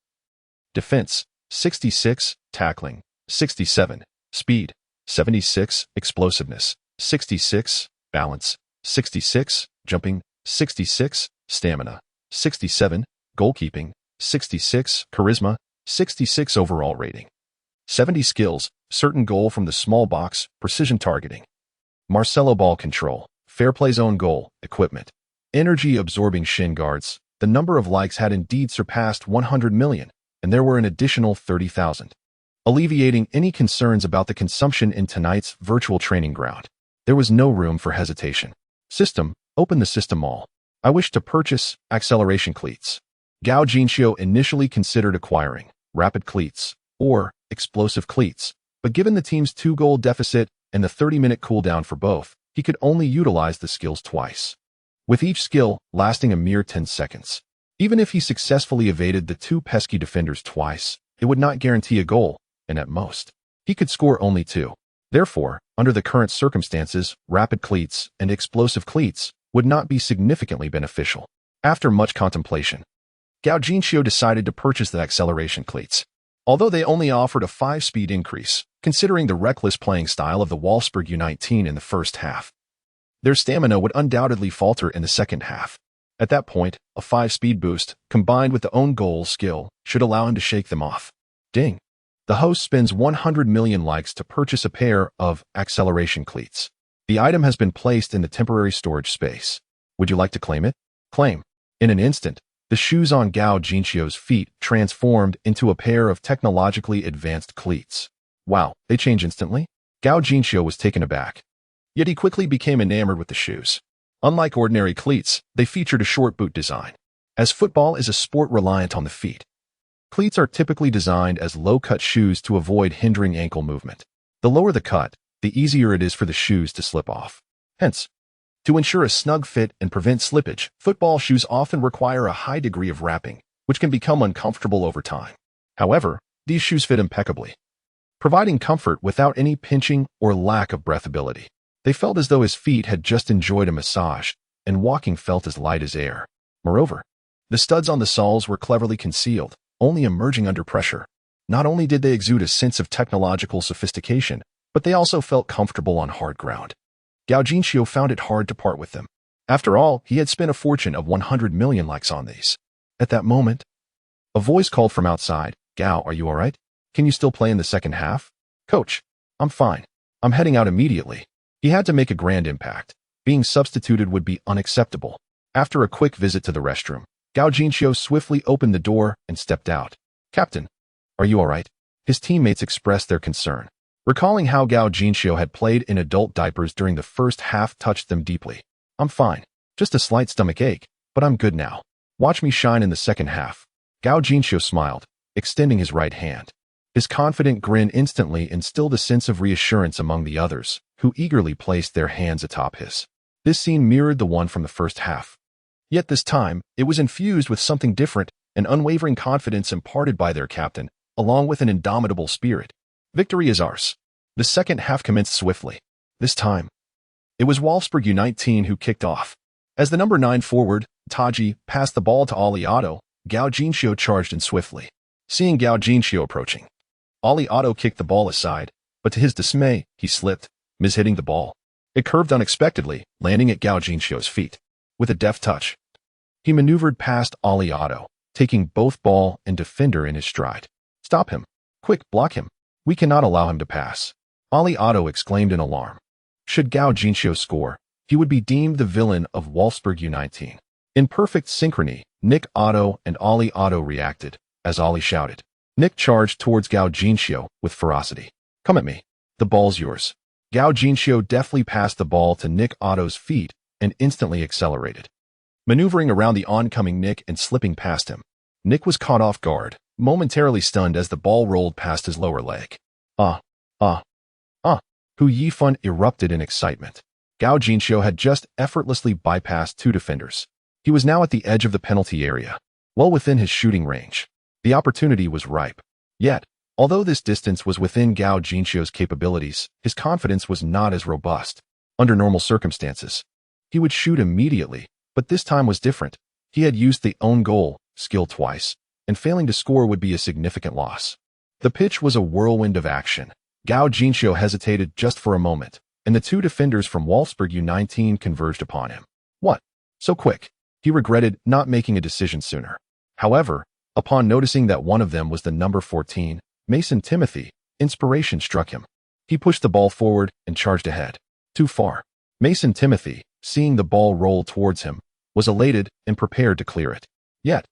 defense, 66, tackling, 67, speed, 76, explosiveness, 66, balance, 66, jumping, 66, stamina, 67, goalkeeping, 66, charisma, 66 overall rating, 70 skills, certain goal from the small box, precision targeting, Marcelo ball control, fair play zone goal, equipment, energy absorbing shin guards. The number of likes had indeed surpassed 100 million, and there were an additional 30,000. Alleviating any concerns about the consumption in tonight's virtual training ground. There was no room for hesitation. System, open the system all. I wish to purchase acceleration cleats. Gao Jinxiu initially considered acquiring rapid cleats or explosive cleats, but given the team's 2-goal deficit and the 30-minute cooldown for both, he could only utilize the skills twice, with each skill lasting a mere 10 seconds. Even if he successfully evaded the two pesky defenders twice, it would not guarantee a goal, and at most, he could score only 2. Therefore, under the current circumstances, rapid cleats and explosive cleats would not be significantly beneficial. After much contemplation, Gao Jinxiu decided to purchase the acceleration cleats. Although they only offered a 5-speed increase, considering the reckless playing style of the Wolfsburg U19 in the first half, their stamina would undoubtedly falter in the second half. At that point, a 5-speed boost, combined with the own goal skill, should allow him to shake them off. Ding! The host spends 100 million likes to purchase a pair of acceleration cleats. The item has been placed in the temporary storage space. Would you like to claim it? Claim. In an instant, the shoes on Gao Jinxiu's feet transformed into a pair of technologically advanced cleats. Wow, they change instantly? Gao Jinxiu was taken aback. Yet he quickly became enamored with the shoes. Unlike ordinary cleats, they featured a short boot design. As football is a sport reliant on the feet, cleats are typically designed as low-cut shoes to avoid hindering ankle movement. The lower the cut, the easier it is for the shoes to slip off. Hence, to ensure a snug fit and prevent slippage, football shoes often require a high degree of wrapping, which can become uncomfortable over time. However, these shoes fit impeccably, providing comfort without any pinching or lack of breathability. They felt as though his feet had just enjoyed a massage, and walking felt as light as air. Moreover, the studs on the soles were cleverly concealed, only emerging under pressure. Not only did they exude a sense of technological sophistication, but they also felt comfortable on hard ground. Gao Jinxiu found it hard to part with them. After all, he had spent a fortune of 100 million likes on these. At that moment, a voice called from outside, "Gao, are you alright? Can you still play in the second half?" "Coach, I'm fine. I'm heading out immediately." He had to make a grand impact. Being substituted would be unacceptable. After a quick visit to the restroom, Gao Jinxiu swiftly opened the door and stepped out. "Captain, are you alright?" His teammates expressed their concern. Recalling how Gao Jinxiu had played in adult diapers during the first half touched them deeply. "I'm fine. Just a slight stomach ache, but I'm good now. Watch me shine in the second half." Gao Jinxiu smiled, extending his right hand. His confident grin instantly instilled a sense of reassurance among the others, who eagerly placed their hands atop his. This scene mirrored the one from the first half. Yet this time, it was infused with something different, an unwavering confidence imparted by their captain, along with an indomitable spirit. Victory is ours. The second half commenced swiftly. This time, it was Wolfsburg U19 who kicked off. As the number 9 forward, Taji, passed the ball to Ali Otto, Gao Jinxiu charged in swiftly. Seeing Gao Jinxiu approaching, Ali Otto kicked the ball aside, but to his dismay, he slipped, mishitting the ball. It curved unexpectedly, landing at Gao Jinxiu's feet. With a deft touch, he maneuvered past Ali Otto, taking both ball and defender in his stride. "Stop him. Quick, block him. We cannot allow him to pass." Ali Otto exclaimed in alarm. Should Gao Jinxiu score, he would be deemed the villain of Wolfsburg U19. In perfect synchrony, Nick Otto and Ali Otto reacted, as Ali shouted. Nick charged towards Gao Jinxiu with ferocity. "Come at me. The ball's yours." Gao Jinxiu deftly passed the ball to Nick Otto's feet and instantly accelerated, maneuvering around the oncoming Nick and slipping past him. Nick was caught off guard, momentarily stunned as the ball rolled past his lower leg. Hu Yifun erupted in excitement. Gao Jinxiu had just effortlessly bypassed 2 defenders. He was now at the edge of the penalty area, well within his shooting range. The opportunity was ripe. Yet, although this distance was within Gao Jinxiu's capabilities, his confidence was not as robust. Under normal circumstances, he would shoot immediately, but this time was different. He had used the own goal skill twice, and failing to score would be a significant loss. The pitch was a whirlwind of action. Gao Jinxiu hesitated just for a moment, and the 2 defenders from Wolfsburg U19 converged upon him. What? So quick? He regretted not making a decision sooner. However, upon noticing that one of them was the number 14, Mason Timothy, inspiration struck him. He pushed the ball forward and charged ahead. Too far. Mason Timothy, seeing the ball roll towards him, was elated and prepared to clear it. Yet,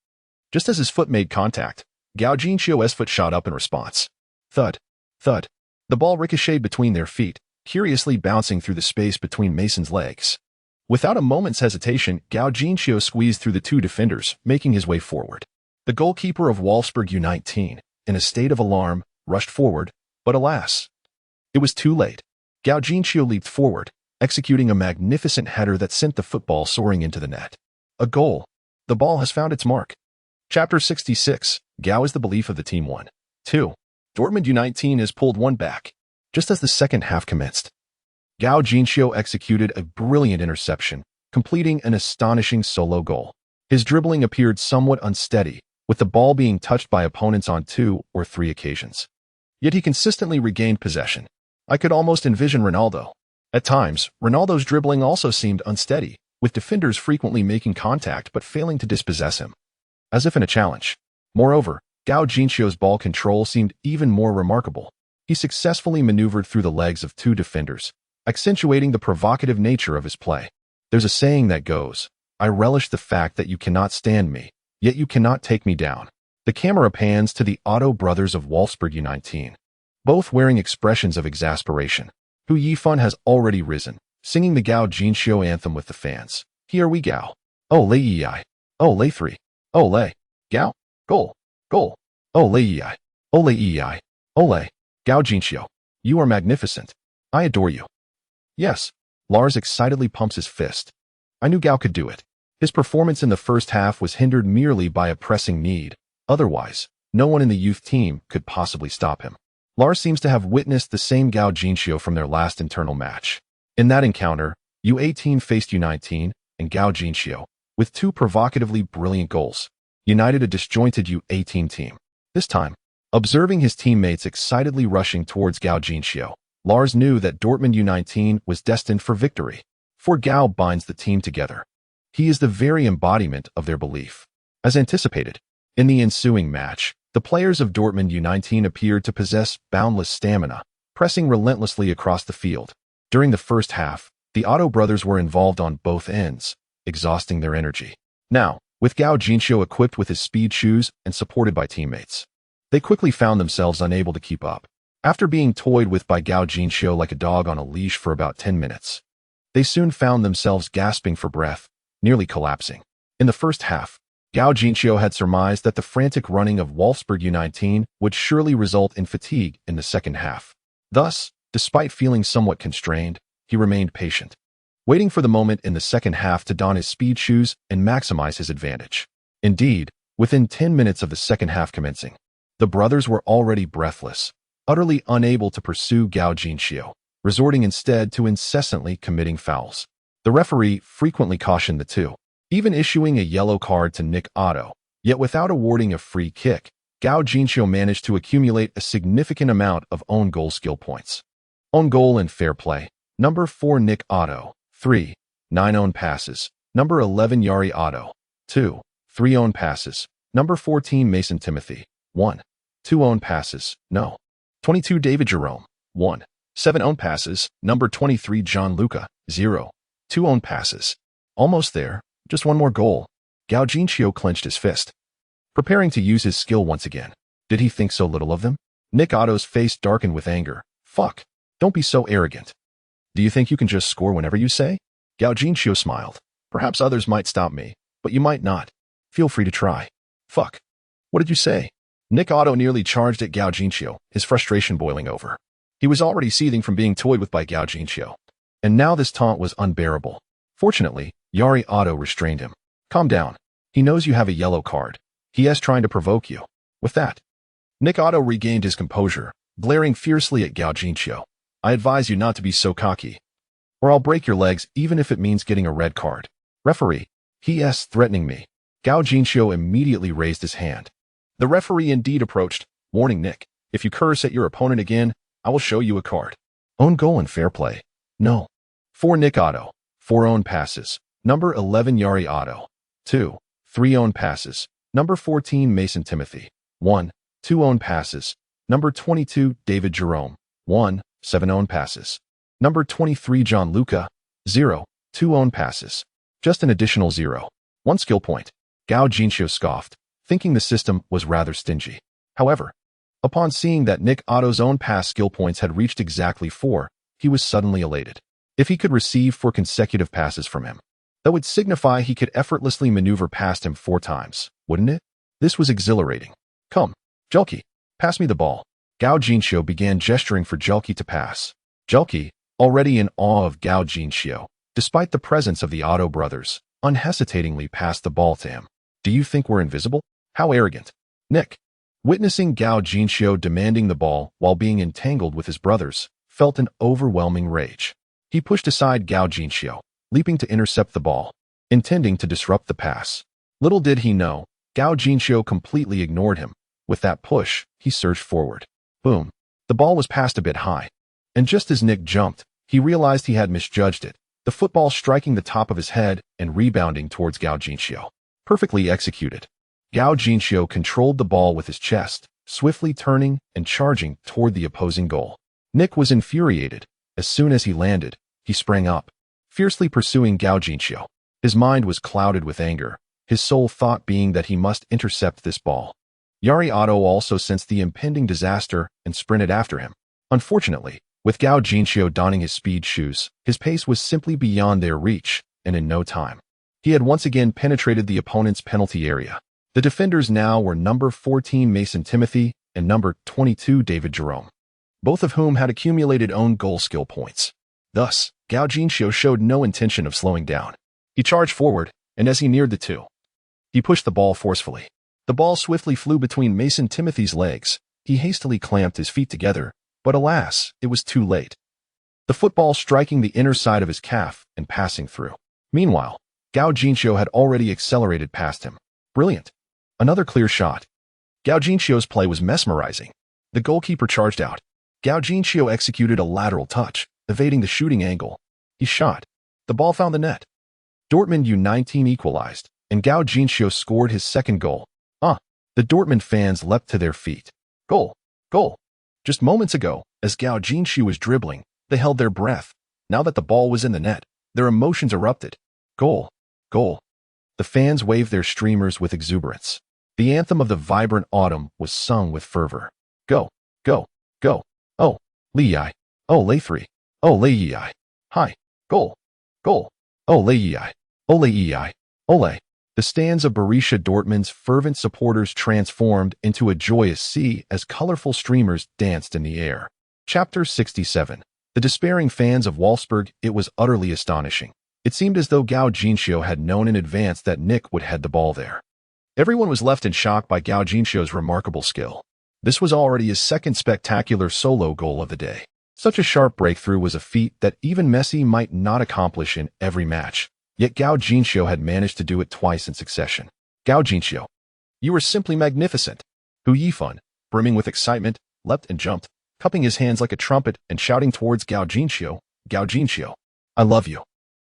just as his foot made contact, Gao Jinxiu's foot shot up in response. Thud. Thud. The ball ricocheted between their feet, curiously bouncing through the space between Mason's legs. Without a moment's hesitation, Gao Jinxiu squeezed through the 2 defenders, making his way forward. The goalkeeper of Wolfsburg U19, in a state of alarm, rushed forward, but alas, it was too late. Gao Jinxiu leaped forward, executing a magnificent header that sent the football soaring into the net. A goal. The ball has found its mark. Chapter 66. Gao is the belief of the team 1. 2. Dortmund U19 has pulled one back. Just as the second half commenced, Gao Jinxiu executed a brilliant interception, completing an astonishing solo goal. His dribbling appeared somewhat unsteady, with the ball being touched by opponents on 2 or 3 occasions. Yet he consistently regained possession. I could almost envision Ronaldo. At times, Ronaldo's dribbling also seemed unsteady, with defenders frequently making contact but failing to dispossess him, as if in a challenge. Moreover, Gao Jinxiu's ball control seemed even more remarkable. He successfully maneuvered through the legs of 2 defenders, accentuating the provocative nature of his play. There's a saying that goes, "I relish the fact that you cannot stand me, yet you cannot take me down." The camera pans to the Otto brothers of Wolfsburg U19, both wearing expressions of exasperation. Hu Yifan has already risen, singing the Gao Jinxiu anthem with the fans. Here we go. Ole Yi. Ole 3. Ole. Gao. Goal. Goal. Ole Yi. Ole Yi. Ole. Gao Jinxiu. You are magnificent. I adore you. Yes. Lars excitedly pumps his fist. I knew Gao could do it. His performance in the first half was hindered merely by a pressing need. Otherwise, no one in the youth team could possibly stop him. Lars seems to have witnessed the same Gao Jinxiu from their last internal match. In that encounter, U18 faced U19 and Gao Jinxiu, with 2 provocatively brilliant goals, united a disjointed U18 team. This time, observing his teammates excitedly rushing towards Gao Jinxiu, Lars knew that Dortmund U19 was destined for victory, for Gao binds the team together. He is the very embodiment of their belief. As anticipated, in the ensuing match, the players of Dortmund U19 appeared to possess boundless stamina, pressing relentlessly across the field. During the first half, the Otto brothers were involved on both ends, exhausting their energy. Now, with Gao Jinxiu equipped with his speed shoes and supported by teammates, they quickly found themselves unable to keep up. After being toyed with by Gao Jinxiu like a dog on a leash for about 10 minutes, they soon found themselves gasping for breath, nearly collapsing. In the first half, Gao Jinxiu had surmised that the frantic running of Wolfsburg U19 would surely result in fatigue in the second half. Thus, despite feeling somewhat constrained, he remained patient, waiting for the moment in the second half to don his speed shoes and maximize his advantage. Indeed, within 10 minutes of the second half commencing, the brothers were already breathless, utterly unable to pursue Gao Jinxiu, resorting instead to incessantly committing fouls. The referee frequently cautioned the two, even issuing a yellow card to Nick Otto. Yet without awarding a free kick, Gao Jinxiu managed to accumulate a significant amount of own goal skill points. Own goal and fair play. Number 4 Nick Otto. 3. 9 own passes. Number 11 Yari Otto. 2. 3 own passes. Number 14 Mason Timothy. 1. 2 own passes. No. 22 David Jerome. 1. 7 own passes. Number 23 John Luca. 0. 2 own passes. Almost there. Just one more goal. Gao Jinxiu clenched his fist, preparing to use his skill once again. Did he think so little of them? Nick Otto's face darkened with anger. Fuck. Don't be so arrogant. Do you think you can just score whenever you say? Gao Jinxiu smiled. Perhaps others might stop me, but you might not. Feel free to try. Fuck. What did you say? Nick Otto nearly charged at Gao Jinxiu, his frustration boiling over. He was already seething from being toyed with by Gao Jinxiu, and now this taunt was unbearable. Fortunately, Yari Otto restrained him. Calm down. He knows you have a yellow card. He is trying to provoke you. With that, Nick Otto regained his composure, glaring fiercely at Gao Jinxiu. I advise you not to be so cocky, or I'll break your legs even if it means getting a red card. Referee, he is threatening me. Gao Jinxiu immediately raised his hand. The referee indeed approached, warning Nick, if you curse at your opponent again, I will show you a card. Own goal and fair play. No. 4 Nick Otto. 4 own passes. Number 11 Yari Otto. 2. 3 own passes. Number 14 Mason Timothy. 1. 2 own passes. Number 22 David Jerome. 1. 7 own passes. Number 23 John Luca. 0. 2 own passes. Just an additional 0. 1 skill point. Gao Jinxiu scoffed, thinking the system was rather stingy. However, upon seeing that Nick Otto's own pass skill points had reached exactly 4, he was suddenly elated. If he could receive 4 consecutive passes from him, that would signify he could effortlessly maneuver past him 4 times, wouldn't it? This was exhilarating. Come, Jelki, pass me the ball. Gao Jinxiu began gesturing for Jelki to pass. Jelki, already in awe of Gao Jinxiu, despite the presence of the Otto brothers, unhesitatingly passed the ball to him. Do you think we're invisible? How arrogant. Nick, witnessing Gao Jinxiu demanding the ball while being entangled with his brothers, felt an overwhelming rage. He pushed aside Gao Jinxiu, leaping to intercept the ball, intending to disrupt the pass. Little did he know, Gao Jinxiu completely ignored him. With that push, he surged forward. Boom. The ball was passed a bit high. And just as Nick jumped, he realized he had misjudged it, the football striking the top of his head and rebounding towards Gao Jinxiu. Perfectly executed. Gao Jinxiu controlled the ball with his chest, swiftly turning and charging toward the opposing goal. Nick was infuriated. As soon as he landed, he sprang up, fiercely pursuing Gao Jinxiu. His mind was clouded with anger, his sole thought being that he must intercept this ball. Yari Otto also sensed the impending disaster and sprinted after him. Unfortunately, with Gao Jinxiu donning his speed shoes, his pace was simply beyond their reach, and in no time, he had once again penetrated the opponent's penalty area. The defenders now were number 14 Mason Timothy and number 22 David Jerome, both of whom had accumulated own goal skill points. Thus, Gao Jinxiu showed no intention of slowing down. He charged forward, and as he neared the two, he pushed the ball forcefully. The ball swiftly flew between Mason Timothy's legs. He hastily clamped his feet together, but alas, it was too late. The football striking the inner side of his calf and passing through. Meanwhile, Gao Jinxiu had already accelerated past him. Brilliant. Another clear shot. Gao Jinxiu's play was mesmerizing. The goalkeeper charged out. Gao Jinxiu executed a lateral touch, evading the shooting angle. He shot. The ball found the net. Dortmund U19 equalized, and Gao Jinxiu scored his second goal. The Dortmund fans leapt to their feet. Goal! Goal! Just moments ago, as Gao Jinxiu was dribbling, they held their breath. Now that the ball was in the net, their emotions erupted. Goal! Goal! The fans waved their streamers with exuberance. The anthem of the vibrant autumn was sung with fervor. Go! Go! Go! Oh! Lei! Oh! Lei 3! Oh! Lei! Hi! Goal! Goal! Oh! Lei! Oh! Lei! Ole! The stands of Borussia Dortmund's fervent supporters transformed into a joyous sea as colorful streamers danced in the air. Chapter 67. The despairing fans of Wolfsburg. It was utterly astonishing. It seemed as though Gao Jinxiu had known in advance that Nick would head the ball there. Everyone was left in shock by Gao Jinxiu's remarkable skill. This was already his second spectacular solo goal of the day. Such a sharp breakthrough was a feat that even Messi might not accomplish in every match. Yet Gao Jinxiu had managed to do it twice in succession. Gao Jinxiu, you were simply magnificent. Hu Yifan, brimming with excitement, leapt and jumped, cupping his hands like a trumpet and shouting towards Gao Jinxiu, Gao Jinxiu, I love you.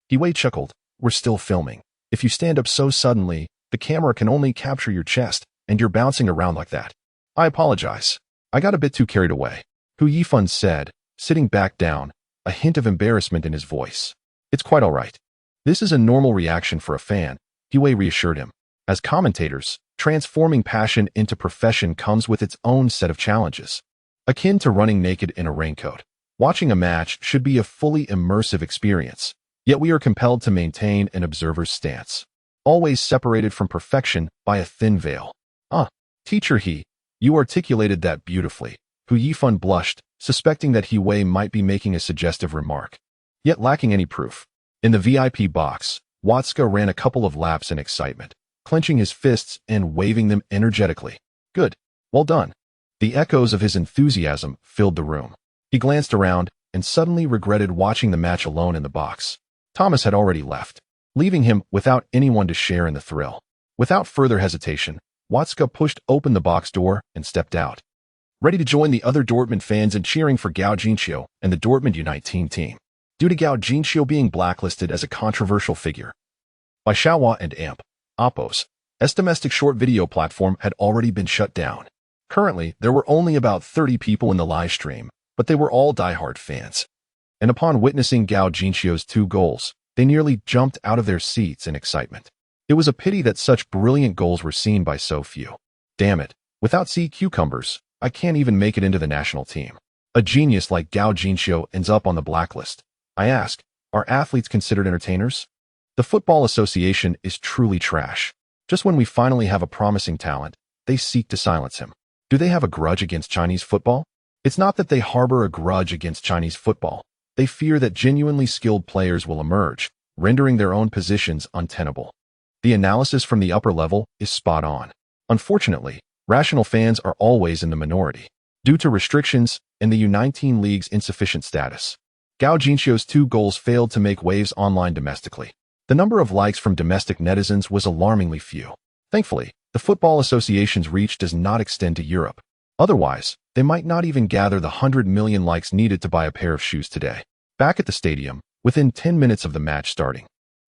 He Wei chuckled, we're still filming. If you stand up so suddenly, the camera can only capture your chest, and you're bouncing around like that. I apologize. I got a bit too carried away. Hu Yifan said, sitting back down, a hint of embarrassment in his voice. It's quite all right. This is a normal reaction for a fan, Huey reassured him. As commentators, transforming passion into profession comes with its own set of challenges. Akin to running naked in a raincoat, watching a match should be a fully immersive experience, yet we are compelled to maintain an observer's stance, always separated from perfection by a thin veil. Teacher you articulated that beautifully. Hu Yifan blushed, suspecting that Huey might be making a suggestive remark, yet lacking any proof. In the VIP box, Watzke ran a couple of laps in excitement, clenching his fists and waving them energetically. Good. Well done. The echoes of his enthusiasm filled the room. He glanced around and suddenly regretted watching the match alone in the box. Thomas had already left, leaving him without anyone to share in the thrill. Without further hesitation, Watzke pushed open the box door and stepped out, ready to join the other Dortmund fans in cheering for Gao Jinxiu and the Dortmund U19 team. Due to Gao Jinxiu being blacklisted as a controversial figure by Xiaohua and Appos, its domestic short video platform had already been shut down. Currently, there were only about 30 people in the live stream, but they were all diehard fans. And upon witnessing Gao Jinxiu's 2 goals, they nearly jumped out of their seats in excitement. It was a pity that such brilliant goals were seen by so few. Damn it, without sea cucumbers, I can't even make it into the national team. A genius like Gao Jinxiu ends up on the blacklist. I ask, are athletes considered entertainers? The Football Association is truly trash. Just when we finally have a promising talent, they seek to silence him. Do they have a grudge against Chinese football? It's not that they harbor a grudge against Chinese football. They fear that genuinely skilled players will emerge, rendering their own positions untenable. The analysis from the upper level is spot on. Unfortunately, rational fans are always in the minority, due to restrictions and the U19 League's insufficient status. Gao Jinxiu's 2 goals failed to make waves online domestically. The number of likes from domestic netizens was alarmingly few. Thankfully, the Football Association's reach does not extend to Europe. Otherwise, they might not even gather the 100 million likes needed to buy a pair of shoes today. Back at the stadium, within 10 minutes of the match starting,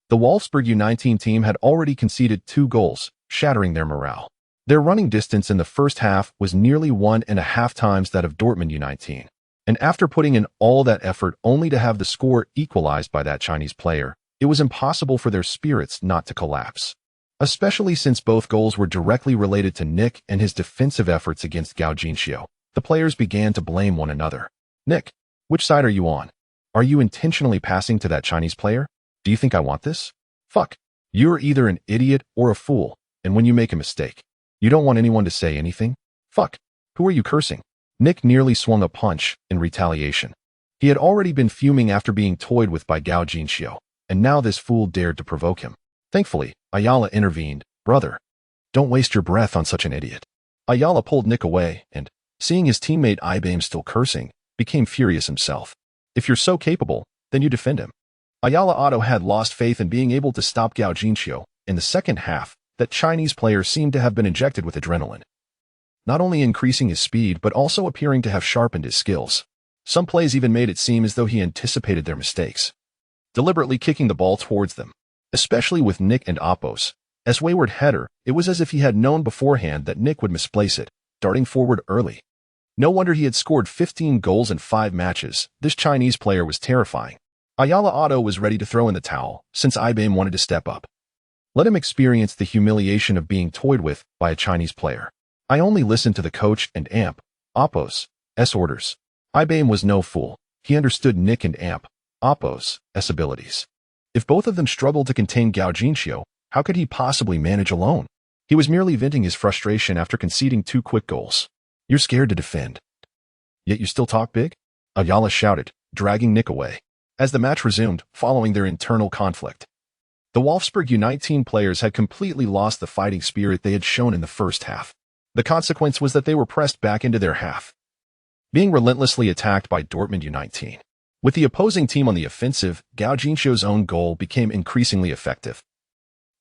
the Wolfsburg U19 team had already conceded 2 goals, shattering their morale. Their running distance in the first half was nearly 1.5 times that of Dortmund U19. And after putting in all that effort only to have the score equalized by that Chinese player, it was impossible for their spirits not to collapse. Especially since both goals were directly related to Nick and his defensive efforts against Gao Jinxiu. The players began to blame one another. Nick, which side are you on? Are you intentionally passing to that Chinese player? Do you think I want this? Fuck. You're either an idiot or a fool, and when you make a mistake, you don't want anyone to say anything? Fuck. Who are you cursing? Nick nearly swung a punch in retaliation. He had already been fuming after being toyed with by Gao Jinxiu, and now this fool dared to provoke him. Thankfully, Ayala intervened. Brother, don't waste your breath on such an idiot. Ayala pulled Nick away and, seeing his teammate Ibame still cursing, became furious himself. If you're so capable, then you defend him. Ayala Otto had lost faith in being able to stop Gao Jinxiu. In the second half, that Chinese player seemed to have been injected with adrenaline, not only increasing his speed but also appearing to have sharpened his skills. Some plays even made it seem as though he anticipated their mistakes, deliberately kicking the ball towards them, especially with Nick and Oppo's. As wayward header, it was as if he had known beforehand that Nick would misplace it, darting forward early. No wonder he had scored 15 goals in 5 matches. This Chinese player was terrifying. Ayala Otto was ready to throw in the towel, since Ibame wanted to step up. Let him experience the humiliation of being toyed with by a Chinese player. I only listened to the coach and Oppo's orders. Ibame was no fool. He understood Nick and Oppo's abilities. If both of them struggled to contain Gao Jinxiu, how could he possibly manage alone? He was merely venting his frustration after conceding 2 quick goals. You're scared to defend, yet you still talk big? Ayala shouted, dragging Nick away. As the match resumed, following their internal conflict, the Wolfsburg U19 players had completely lost the fighting spirit they had shown in the first half. The consequence was that they were pressed back into their half, being relentlessly attacked by Dortmund U19. With the opposing team on the offensive, Gao Jinxiu's own goal became increasingly effective,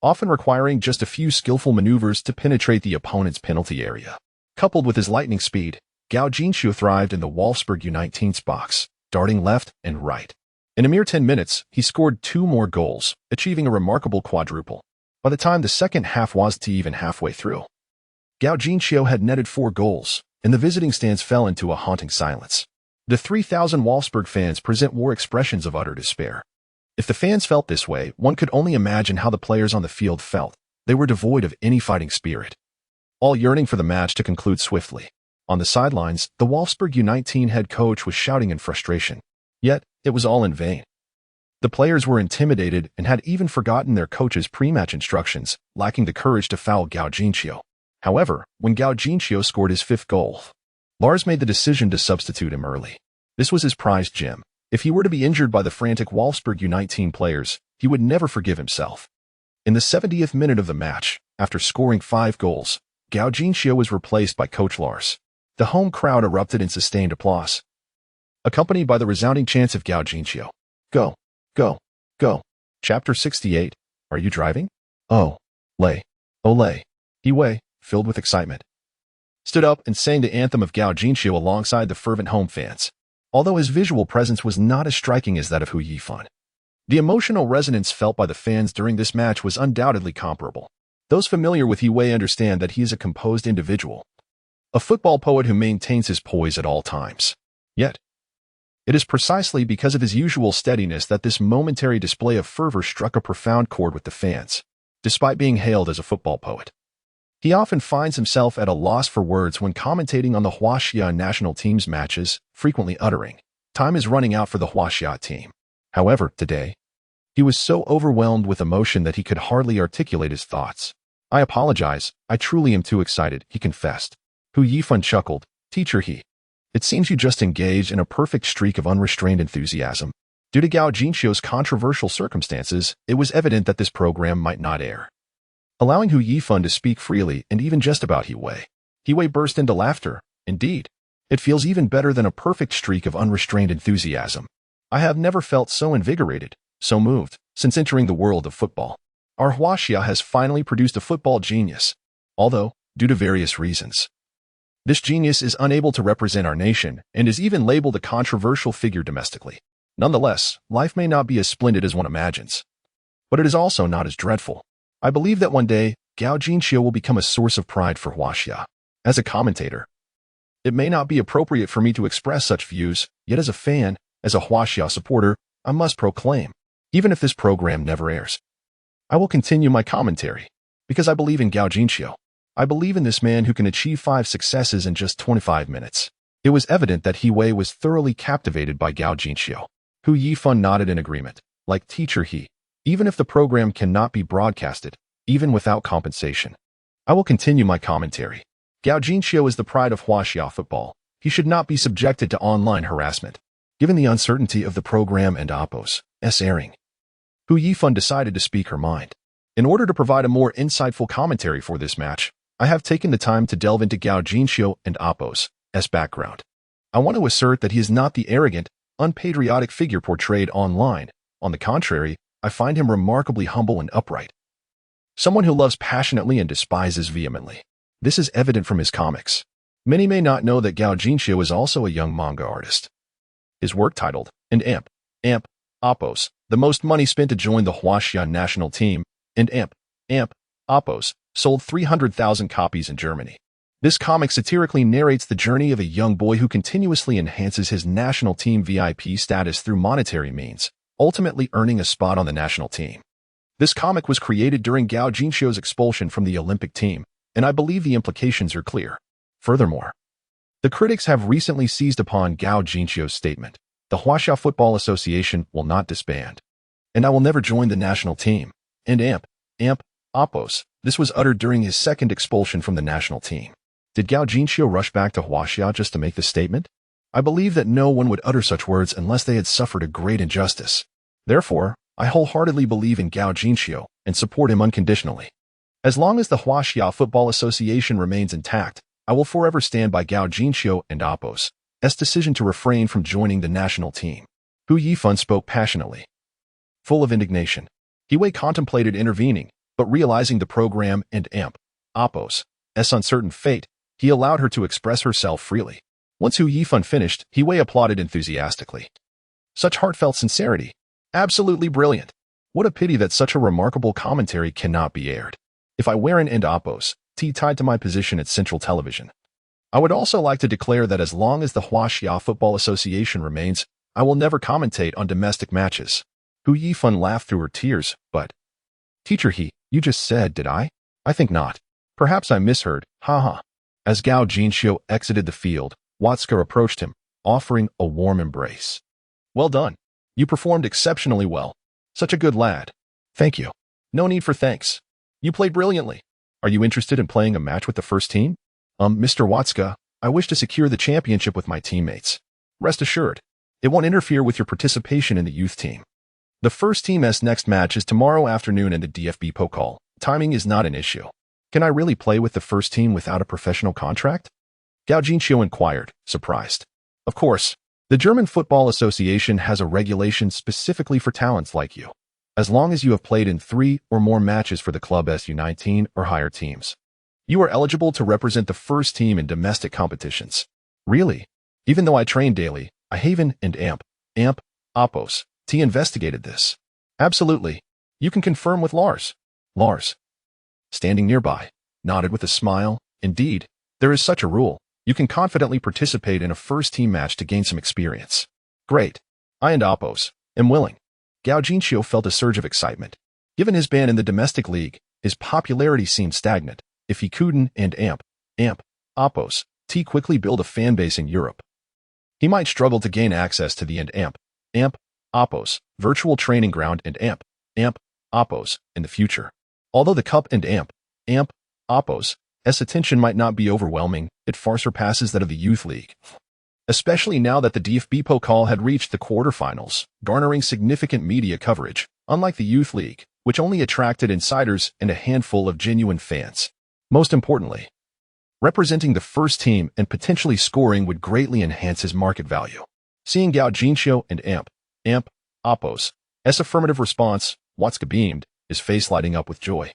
often requiring just a few skillful maneuvers to penetrate the opponent's penalty area. Coupled with his lightning speed, Gao Jinxiu thrived in the Wolfsburg U19's box, darting left and right. In a mere 10 minutes, he scored 2 more goals, achieving a remarkable quadruple. By the time the second half was even halfway through, Gao Jinxiu had netted 4 goals, and the visiting stands fell into a haunting silence. The 3,000 Wolfsburg fans wore expressions of utter despair. If the fans felt this way, one could only imagine how the players on the field felt. They were devoid of any fighting spirit, all yearning for the match to conclude swiftly. On the sidelines, the Wolfsburg U19 head coach was shouting in frustration. Yet, it was all in vain. The players were intimidated and had even forgotten their coach's pre-match instructions, lacking the courage to foul Gao Jinxiu. However, when Gao Jinxiu scored his 5th goal, Lars made the decision to substitute him early. This was his prized gem. If he were to be injured by the frantic Wolfsburg U19 players, he would never forgive himself. In the 70th minute of the match, after scoring 5 goals, Gao Jinxiu was replaced by Coach Lars. The home crowd erupted in sustained applause, accompanied by the resounding chants of Gao Jinxiu. Go, go, go. Chapter 68. Are you driving? Oh, lay, ole. Iwei, filled with excitement, stood up and sang the anthem of Gao Jinxiu alongside the fervent home fans. Although his visual presence was not as striking as that of Hu Yifan, the emotional resonance felt by the fans during this match was undoubtedly comparable. Those familiar with Iwei understand that he is a composed individual, a football poet who maintains his poise at all times. Yet, it is precisely because of his usual steadiness that this momentary display of fervor struck a profound chord with the fans. Despite being hailed as a football poet, he often finds himself at a loss for words when commentating on the Huaxia national team's matches, frequently uttering, "Time is running out for the Huaxia team." However, today, he was so overwhelmed with emotion that he could hardly articulate his thoughts. "I apologize, I truly am too excited," he confessed. Hu Yifan chuckled. "Teacher he. It seems you just engaged in a perfect streak of unrestrained enthusiasm. Due to Gao Jinxiu's controversial circumstances, it was evident that this program might not air. Allowing Hu Yifan to speak freely and even just about He Wei burst into laughter. Indeed, it feels even better than a perfect streak of unrestrained enthusiasm. I have never felt so invigorated, so moved, since entering the world of football. Our Huaxia has finally produced a football genius, although, due to various reasons, this genius is unable to represent our nation and is even labeled a controversial figure domestically. Nonetheless, life may not be as splendid as one imagines, but it is also not as dreadful. I believe that one day, Gao Jinxiu will become a source of pride for Huaxia. As a commentator, it may not be appropriate for me to express such views, yet as a fan, as a Huaxia supporter, I must proclaim, even if this program never airs, I will continue my commentary, because I believe in Gao Jinxiu. I believe in this man who can achieve 5 successes in just 25 minutes. It was evident that He Wei was thoroughly captivated by Gao Jinxiu. Hu Yifan nodded in agreement, like Teacher He. Even if the program cannot be broadcasted, even without compensation, I will continue my commentary. Gao Jinxiu is the pride of Huaxia football. He should not be subjected to online harassment. Given the uncertainty of the program and Oppo's airing, Hu Yifan decided to speak her mind. In order to provide a more insightful commentary for this match, I have taken the time to delve into Gao Jinxiu and Oppo's background. I want to assert that he is not the arrogant, unpatriotic figure portrayed online. On the contrary, I find him remarkably humble and upright. Someone who loves passionately and despises vehemently. This is evident from his comics. Many may not know that Gao Jinxiu is also a young manga artist. His work titled, and Amp, Oppos, the most money spent to join the Huaxia national team, and Amp, Oppos, sold 300,000 copies in Germany. This comic satirically narrates the journey of a young boy who continuously enhances his national team VIP status through monetary means, ultimately earning a spot on the national team. This comic was created during Gao Jinxiu's expulsion from the Olympic team, and I believe the implications are clear. Furthermore, the critics have recently seized upon Gao Jinxiu's statement, "The Huaxia Football Association will not disband, and I will never join the national team," and Amp, Oppos. This was uttered during his second expulsion from the national team. Did Gao Jinxiu rush back to Huaxia just to make this statement? I believe that no one would utter such words unless they had suffered a great injustice. Therefore, I wholeheartedly believe in Gao Jinxiu and support him unconditionally. As long as the Huaxia Football Association remains intact, I will forever stand by Gao Jinxiu and Oppos' decision to refrain from joining the national team. Hu Yifan spoke passionately. Full of indignation, He Wei contemplated intervening, but realizing the program and Amp, Oppos' uncertain fate, he allowed her to express herself freely. Once Hu Yifan finished, He Wei applauded enthusiastically. Such heartfelt sincerity. Absolutely brilliant. What a pity that such a remarkable commentary cannot be aired. If I wear an and Oppos' tied to my position at Central Television, I would also like to declare that as long as the Huaxia Football Association remains, I will never commentate on domestic matches. Hu Yifan laughed through her tears, but, Teacher He, you just said, did I? I think not. Perhaps I misheard, haha. As Gao Jinxiu exited the field, Watsuka approached him, offering a warm embrace. Well done. You performed exceptionally well. Such a good lad. Thank you. No need for thanks. You played brilliantly. Are you interested in playing a match with the first team? Mr. Watsuka, I wish to secure the championship with my teammates. Rest assured, it won't interfere with your participation in the youth team. The first team's next match is tomorrow afternoon in the DFB Pokal. Timing is not an issue. Can I really play with the first team without a professional contract? Gao Jinxiu inquired, surprised. Of course, the German Football Association has a regulation specifically for talents like you. As long as you have played in 3 or more matches for the club's U19 or higher teams, you are eligible to represent the first team in domestic competitions. Really? Even though I train daily, I haven and Amp, Oppos, investigated this. Absolutely. You can confirm with Lars. Lars, standing nearby, nodded with a smile. Indeed, there is such a rule. You can confidently participate in a first-team match to gain some experience. Great. I and Oppos am willing. Gao Jinxiu felt a surge of excitement. Given his ban in the domestic league, his popularity seemed stagnant. If he couldn't and Amp, Oppos, quickly build a fan base in Europe, he might struggle to gain access to the Amp, Oppos, virtual training ground and Amp, Oppos, in the future. Although the Cup and Amp, Oppos' attention might not be overwhelming, it far surpasses that of the Youth League. especially now that the DFB Pokal had reached the quarterfinals, garnering significant media coverage, unlike the Youth League, which only attracted insiders and a handful of genuine fans. Most importantly, representing the first team and potentially scoring would greatly enhance his market value. Seeing Gao Jinxiu and Amp, Oppos, as affirmative response, Watzke beamed, his face lighting up with joy.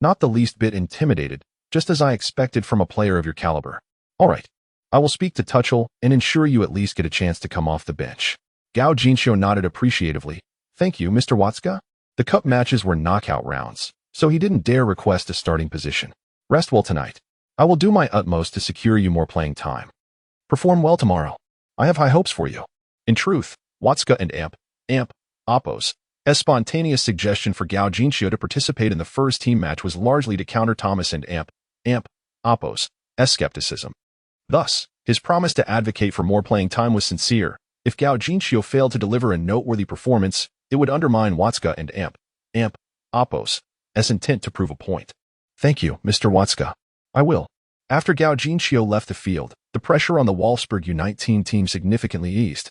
Not the least bit intimidated, just as I expected from a player of your caliber. All right, I will speak to Tuchel and ensure you at least get a chance to come off the bench. Gao Jinxiu nodded appreciatively. Thank you, Mr. Watzke. The cup matches were knockout rounds, so he didn't dare request a starting position. Rest well tonight. I will do my utmost to secure you more playing time. Perform well tomorrow. I have high hopes for you. In truth, Watzke and Amp, Oppos, as spontaneous suggestion for Gao Jinxiu to participate in the first team match was largely to counter Thomas and Amp, Oppos, as skepticism. Thus, his promise to advocate for more playing time was sincere. If Gao Jinxiu failed to deliver a noteworthy performance, it would undermine Watzke and Amp, Oppos, as intent to prove a point. Thank you, Mr. Watzke. I will. After Gao Jinxiu left the field, the pressure on the Wolfsburg U19 team significantly eased,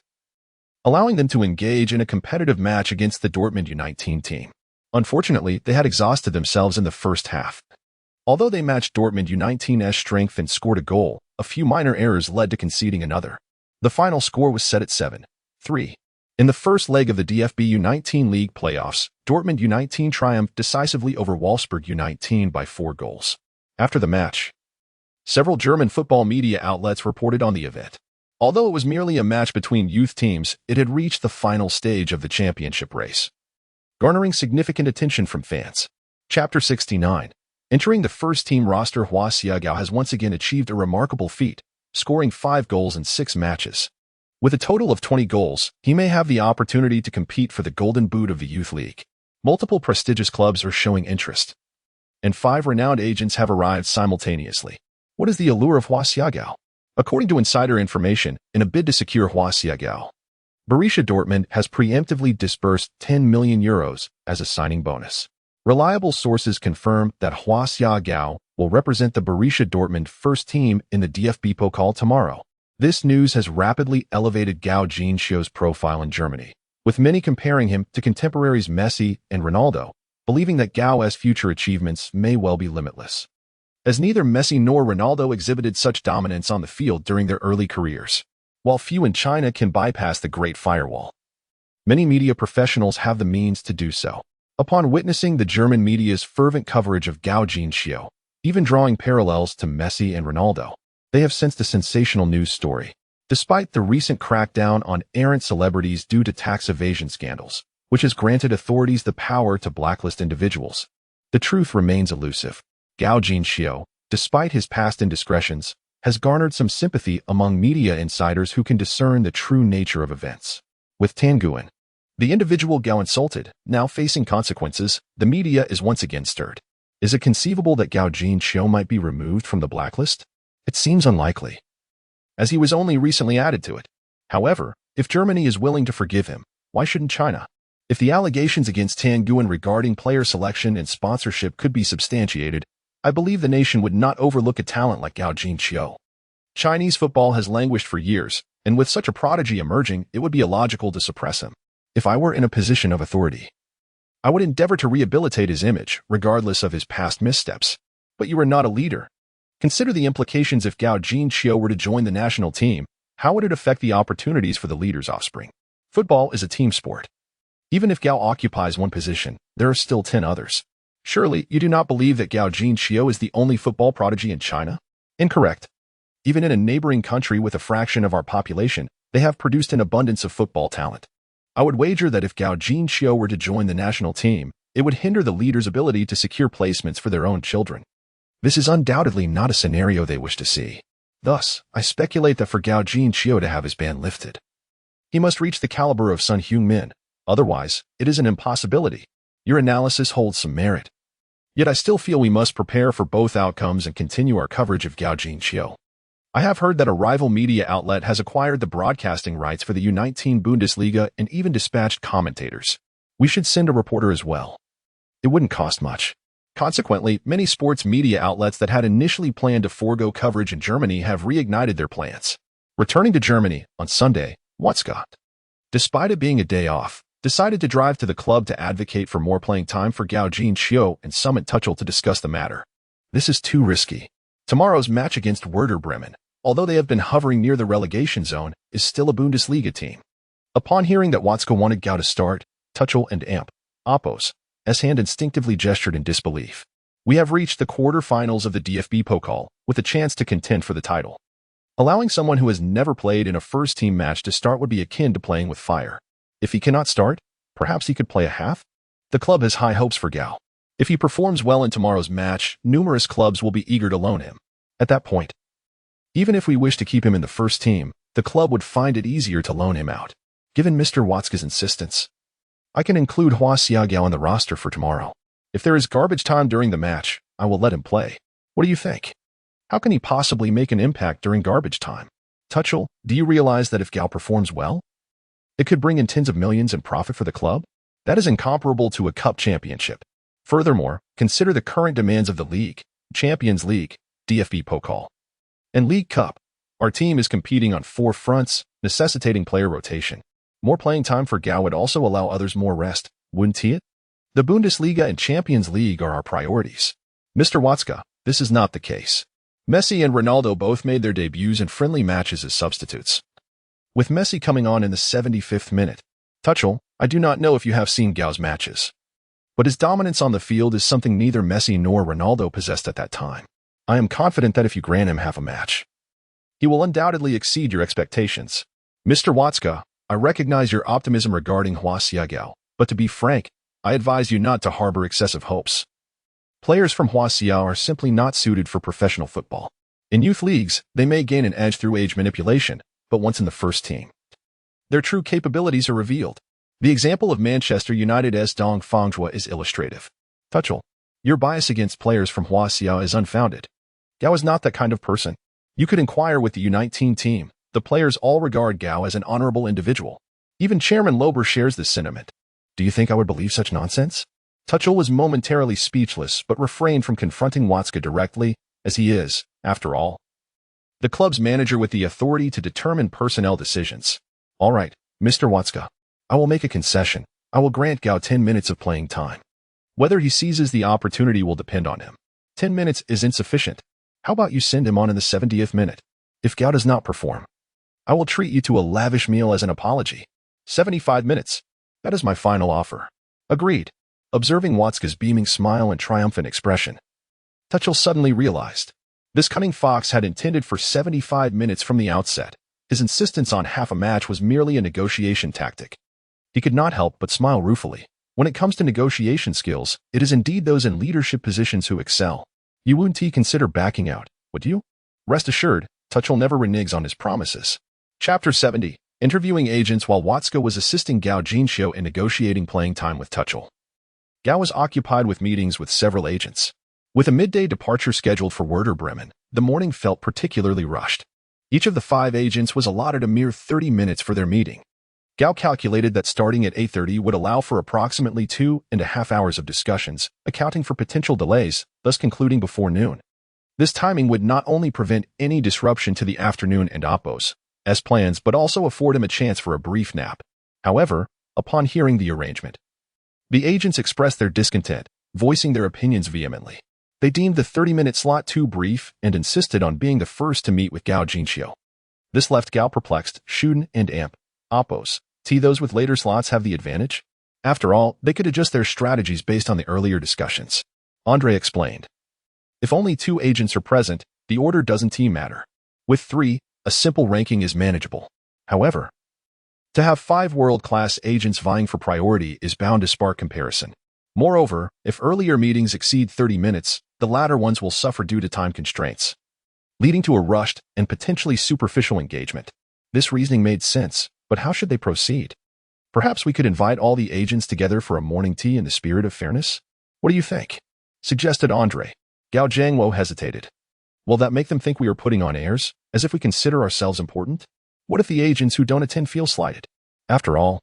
allowing them to engage in a competitive match against the Dortmund U19 team. Unfortunately, they had exhausted themselves in the first half. Although they matched Dortmund U19's strength and scored a goal, a few minor errors led to conceding another. The final score was set at 7-3. In the first leg of the DFB U19 League playoffs, Dortmund U19 triumphed decisively over Wolfsburg U19 by 4 goals. After the match, several German football media outlets reported on the event. Although it was merely a match between youth teams, it had reached the final stage of the championship race, garnering significant attention from fans. Chapter 69. Entering the first-team roster, Hua Xiaogao has once again achieved a remarkable feat, scoring 5 goals in 6 matches. With a total of 20 goals, he may have the opportunity to compete for the Golden Boot of the Youth League. Multiple prestigious clubs are showing interest, and 5 renowned agents have arrived simultaneously. What is the allure of Hua Xiaogao? According to insider information, in a bid to secure Hua Xiaogao, Borussia Dortmund has preemptively disbursed €10 million as a signing bonus. Reliable sources confirm that Hua Xiaogao will represent the Borussia Dortmund first team in the DFB Pokal tomorrow. This news has rapidly elevated Gao Jinxiu's profile in Germany, with many comparing him to contemporaries Messi and Ronaldo, believing that Gao's future achievements may well be limitless, as neither Messi nor Ronaldo exhibited such dominance on the field during their early careers. While few in China can bypass the Great Firewall, many media professionals have the means to do so. Upon witnessing the German media's fervent coverage of Gao Jinxiu, even drawing parallels to Messi and Ronaldo, they have sensed a sensational news story. Despite the recent crackdown on errant celebrities due to tax evasion scandals, which has granted authorities the power to blacklist individuals, the truth remains elusive. Gao Jinxiu, despite his past indiscretions, has garnered some sympathy among media insiders who can discern the true nature of events. With Tanguyen, the individual Gao insulted, now facing consequences, the media is once again stirred. Is it conceivable that Gao Jinxiu might be removed from the blacklist? It seems unlikely, as he was only recently added to it. However, if Germany is willing to forgive him, why shouldn't China? If the allegations against Tanguyen regarding player selection and sponsorship could be substantiated, I believe the nation would not overlook a talent like Gao Jinxiu. Chinese football has languished for years, and with such a prodigy emerging, it would be illogical to suppress him. If I were in a position of authority, I would endeavor to rehabilitate his image, regardless of his past missteps. But you are not a leader. Consider the implications if Gao Jinxiu were to join the national team. How would it affect the opportunities for the leader's offspring? Football is a team sport. Even if Gao occupies one position, there are still 10 others. Surely, you do not believe that Gao Jinxiu is the only football prodigy in China? Incorrect. Even in a neighboring country with a fraction of our population, they have produced an abundance of football talent. I would wager that if Gao Jinxiu were to join the national team, it would hinder the leader's ability to secure placements for their own children. This is undoubtedly not a scenario they wish to see. Thus, I speculate that for Gao Jinxiu to have his ban lifted, he must reach the caliber of Son Heung-min. Otherwise, it is an impossibility. Your analysis holds some merit. Yet I still feel we must prepare for both outcomes and continue our coverage of Gao Jinxiu. I have heard that a rival media outlet has acquired the broadcasting rights for the U19 Bundesliga and even dispatched commentators. We should send a reporter as well. It wouldn't cost much. Consequently, many sports media outlets that had initially planned to forego coverage in Germany have reignited their plans. Returning to Germany on Sunday, Watzke, despite it being a day off, decided to drive to the club to advocate for more playing time for Gao Jinxiu and summon Tuchel to discuss the matter. This is too risky. Tomorrow's match against Werder Bremen, although they have been hovering near the relegation zone, is still a Bundesliga team. Upon hearing that Watzke wanted Gao to start, Tuchel and Oppos' hand instinctively gestured in disbelief. We have reached the quarter-finals of the DFB Pokal, with a chance to contend for the title. Allowing someone who has never played in a first-team match to start would be akin to playing with fire. If he cannot start, perhaps he could play a half? The club has high hopes for Gao. If he performs well in tomorrow's match, numerous clubs will be eager to loan him. At that point, even if we wish to keep him in the first team, the club would find it easier to loan him out. Given Mr. Watzke's insistence, I can include Hua Xiaogao on the roster for tomorrow. If there is garbage time during the match, I will let him play. What do you think? How can he possibly make an impact during garbage time? Tuchel, do you realize that if Gao performs well, it could bring in tens of millions in profit for the club? That is incomparable to a cup championship. Furthermore, consider the current demands of the league, Champions League, DFB Pokal, and League Cup. Our team is competing on 4 fronts, necessitating player rotation. More playing time for Gao would also allow others more rest, wouldn't it? The Bundesliga and Champions League are our priorities. Mr. Watzke, this is not the case. Messi and Ronaldo both made their debuts in friendly matches as substitutes, with Messi coming on in the 75th minute. Tuchel, I do not know if you have seen Gao's matches, but his dominance on the field is something neither Messi nor Ronaldo possessed at that time. I am confident that if you grant him half a match, he will undoubtedly exceed your expectations. Mr. Watzke, I recognize your optimism regarding Hua Xiaogao, but to be frank, I advise you not to harbor excessive hopes. Players from Hua Xiao are simply not suited for professional football. In youth leagues, they may gain an edge through age manipulation, but once in the first team, their true capabilities are revealed. The example of Manchester United's Dong Fangzhua is illustrative. Tuchel, your bias against players from Hua Xiao is unfounded. Gao is not that kind of person. You could inquire with the U19 team. The players all regard Gao as an honorable individual. Even Chairman Lober shares this sentiment. Do you think I would believe such nonsense? Tuchel was momentarily speechless, but refrained from confronting Watzke directly, as he is, after all, the club's manager with the authority to determine personnel decisions. All right, Mr. Watzke, I will make a concession. I will grant Gao 10 minutes of playing time. Whether he seizes the opportunity will depend on him. 10 minutes is insufficient. How about you send him on in the 70th minute? If Gao does not perform, I will treat you to a lavish meal as an apology. 75 minutes. That is my final offer. Agreed. Observing Watzke's beaming smile and triumphant expression, Tuchel suddenly realized this cunning fox had intended for 75 minutes from the outset. His insistence on half a match was merely a negotiation tactic. He could not help but smile ruefully. When it comes to negotiation skills, it is indeed those in leadership positions who excel. You wouldn't consider backing out, would you? Rest assured, Tuchel never reneges on his promises. Chapter 70. Interviewing agents while Watzke was assisting Gao Jinxiu in negotiating playing time with Tuchel. Gao was occupied with meetings with several agents. With a midday departure scheduled for Werder Bremen, the morning felt particularly rushed. Each of the 5 agents was allotted a mere 30 minutes for their meeting. Gao calculated that starting at 8:30 would allow for approximately 2.5 hours of discussions, accounting for potential delays, thus concluding before noon. This timing would not only prevent any disruption to the afternoon and Oppos' plans, but also afford him a chance for a brief nap. However, upon hearing the arrangement, the agents expressed their discontent, voicing their opinions vehemently. They deemed the 30-minute slot too brief and insisted on being the first to meet with Gao Jinxiu. This left Gao perplexed. Shuden and Oppos' those with later slots have the advantage? After all, they could adjust their strategies based on the earlier discussions. Andre explained. If only 2 agents are present, the order doesn't matter. With 3, a simple ranking is manageable. However, to have 5 world-class agents vying for priority is bound to spark comparison. Moreover, if earlier meetings exceed 30 minutes, the latter ones will suffer due to time constraints, leading to a rushed and potentially superficial engagement. This reasoning made sense, but how should they proceed? Perhaps we could invite all the agents together for a morning tea in the spirit of fairness? What do you think? Suggested Andre. Gao Jianguo hesitated. Will that make them think we are putting on airs, as if we consider ourselves important? What if the agents who don't attend feel slighted? After all,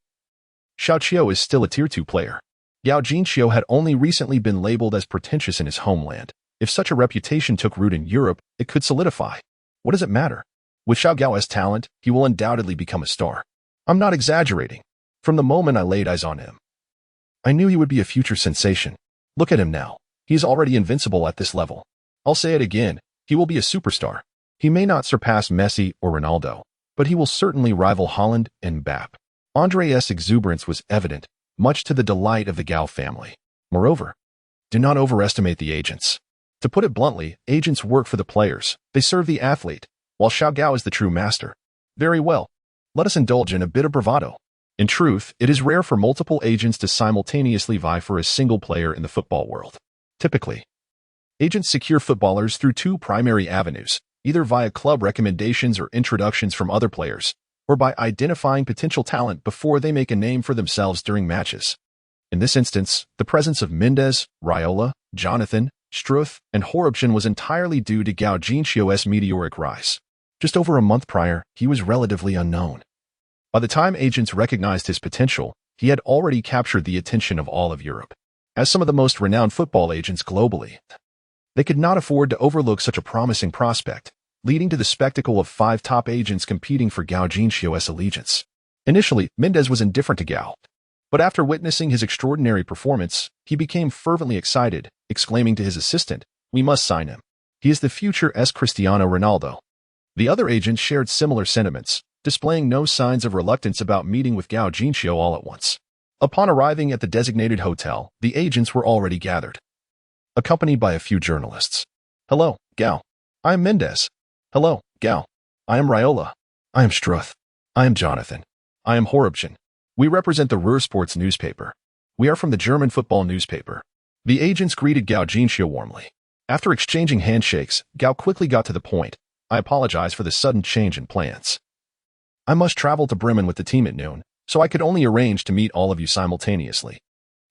Xiao Qiu is still a Tier 2 player. Gao Jinxiu had only recently been labeled as pretentious in his homeland. If such a reputation took root in Europe, it could solidify. What does it matter? With Xiao Gao's talent, he will undoubtedly become a star. I'm not exaggerating. From the moment I laid eyes on him, I knew he would be a future sensation. Look at him now. He's already invincible at this level. I'll say it again, he will be a superstar. He may not surpass Messi or Ronaldo, but he will certainly rival Haaland and Mbappe. Andre's exuberance was evident, much to the delight of the Gao family. Moreover, do not overestimate the agents. To put it bluntly, agents work for the players. They serve the athlete, while Xiao Gao is the true master. Very well. Let us indulge in a bit of bravado. In truth, it is rare for multiple agents to simultaneously vie for a single player in the football world. Typically, agents secure footballers through two primary avenues, either via club recommendations or introductions from other players, or by identifying potential talent before they make a name for themselves during matches. In this instance, the presence of Mendes, Raiola, Jonathan, Struth, and Horobchan was entirely due to Gao Jinxiu's meteoric rise. Just over a month prior, he was relatively unknown. By the time agents recognized his potential, he had already captured the attention of all of Europe. As some of the most renowned football agents globally, they could not afford to overlook such a promising prospect, leading to the spectacle of 5 top agents competing for Gao Jinxiu's allegiance. Initially, Mendes was indifferent to Gao, but after witnessing his extraordinary performance, he became fervently excited, exclaiming to his assistant, "We must sign him. He is the future Cristiano Ronaldo." The other agents shared similar sentiments, displaying no signs of reluctance about meeting with Gao Jinxiu all at once. Upon arriving at the designated hotel, the agents were already gathered, accompanied by a few journalists. "Hello, Gao. I am Mendes." "Hello, Gao. I am Raiola." "I am Struth." "I am Jonathan." "I am Horobchan. We represent the Ruhr Sports newspaper. We are from the German football newspaper." The agents greeted Gao Jinxiu warmly. After exchanging handshakes, Gao quickly got to the point. "I apologize for the sudden change in plans. I must travel to Bremen with the team at noon, so I could only arrange to meet all of you simultaneously."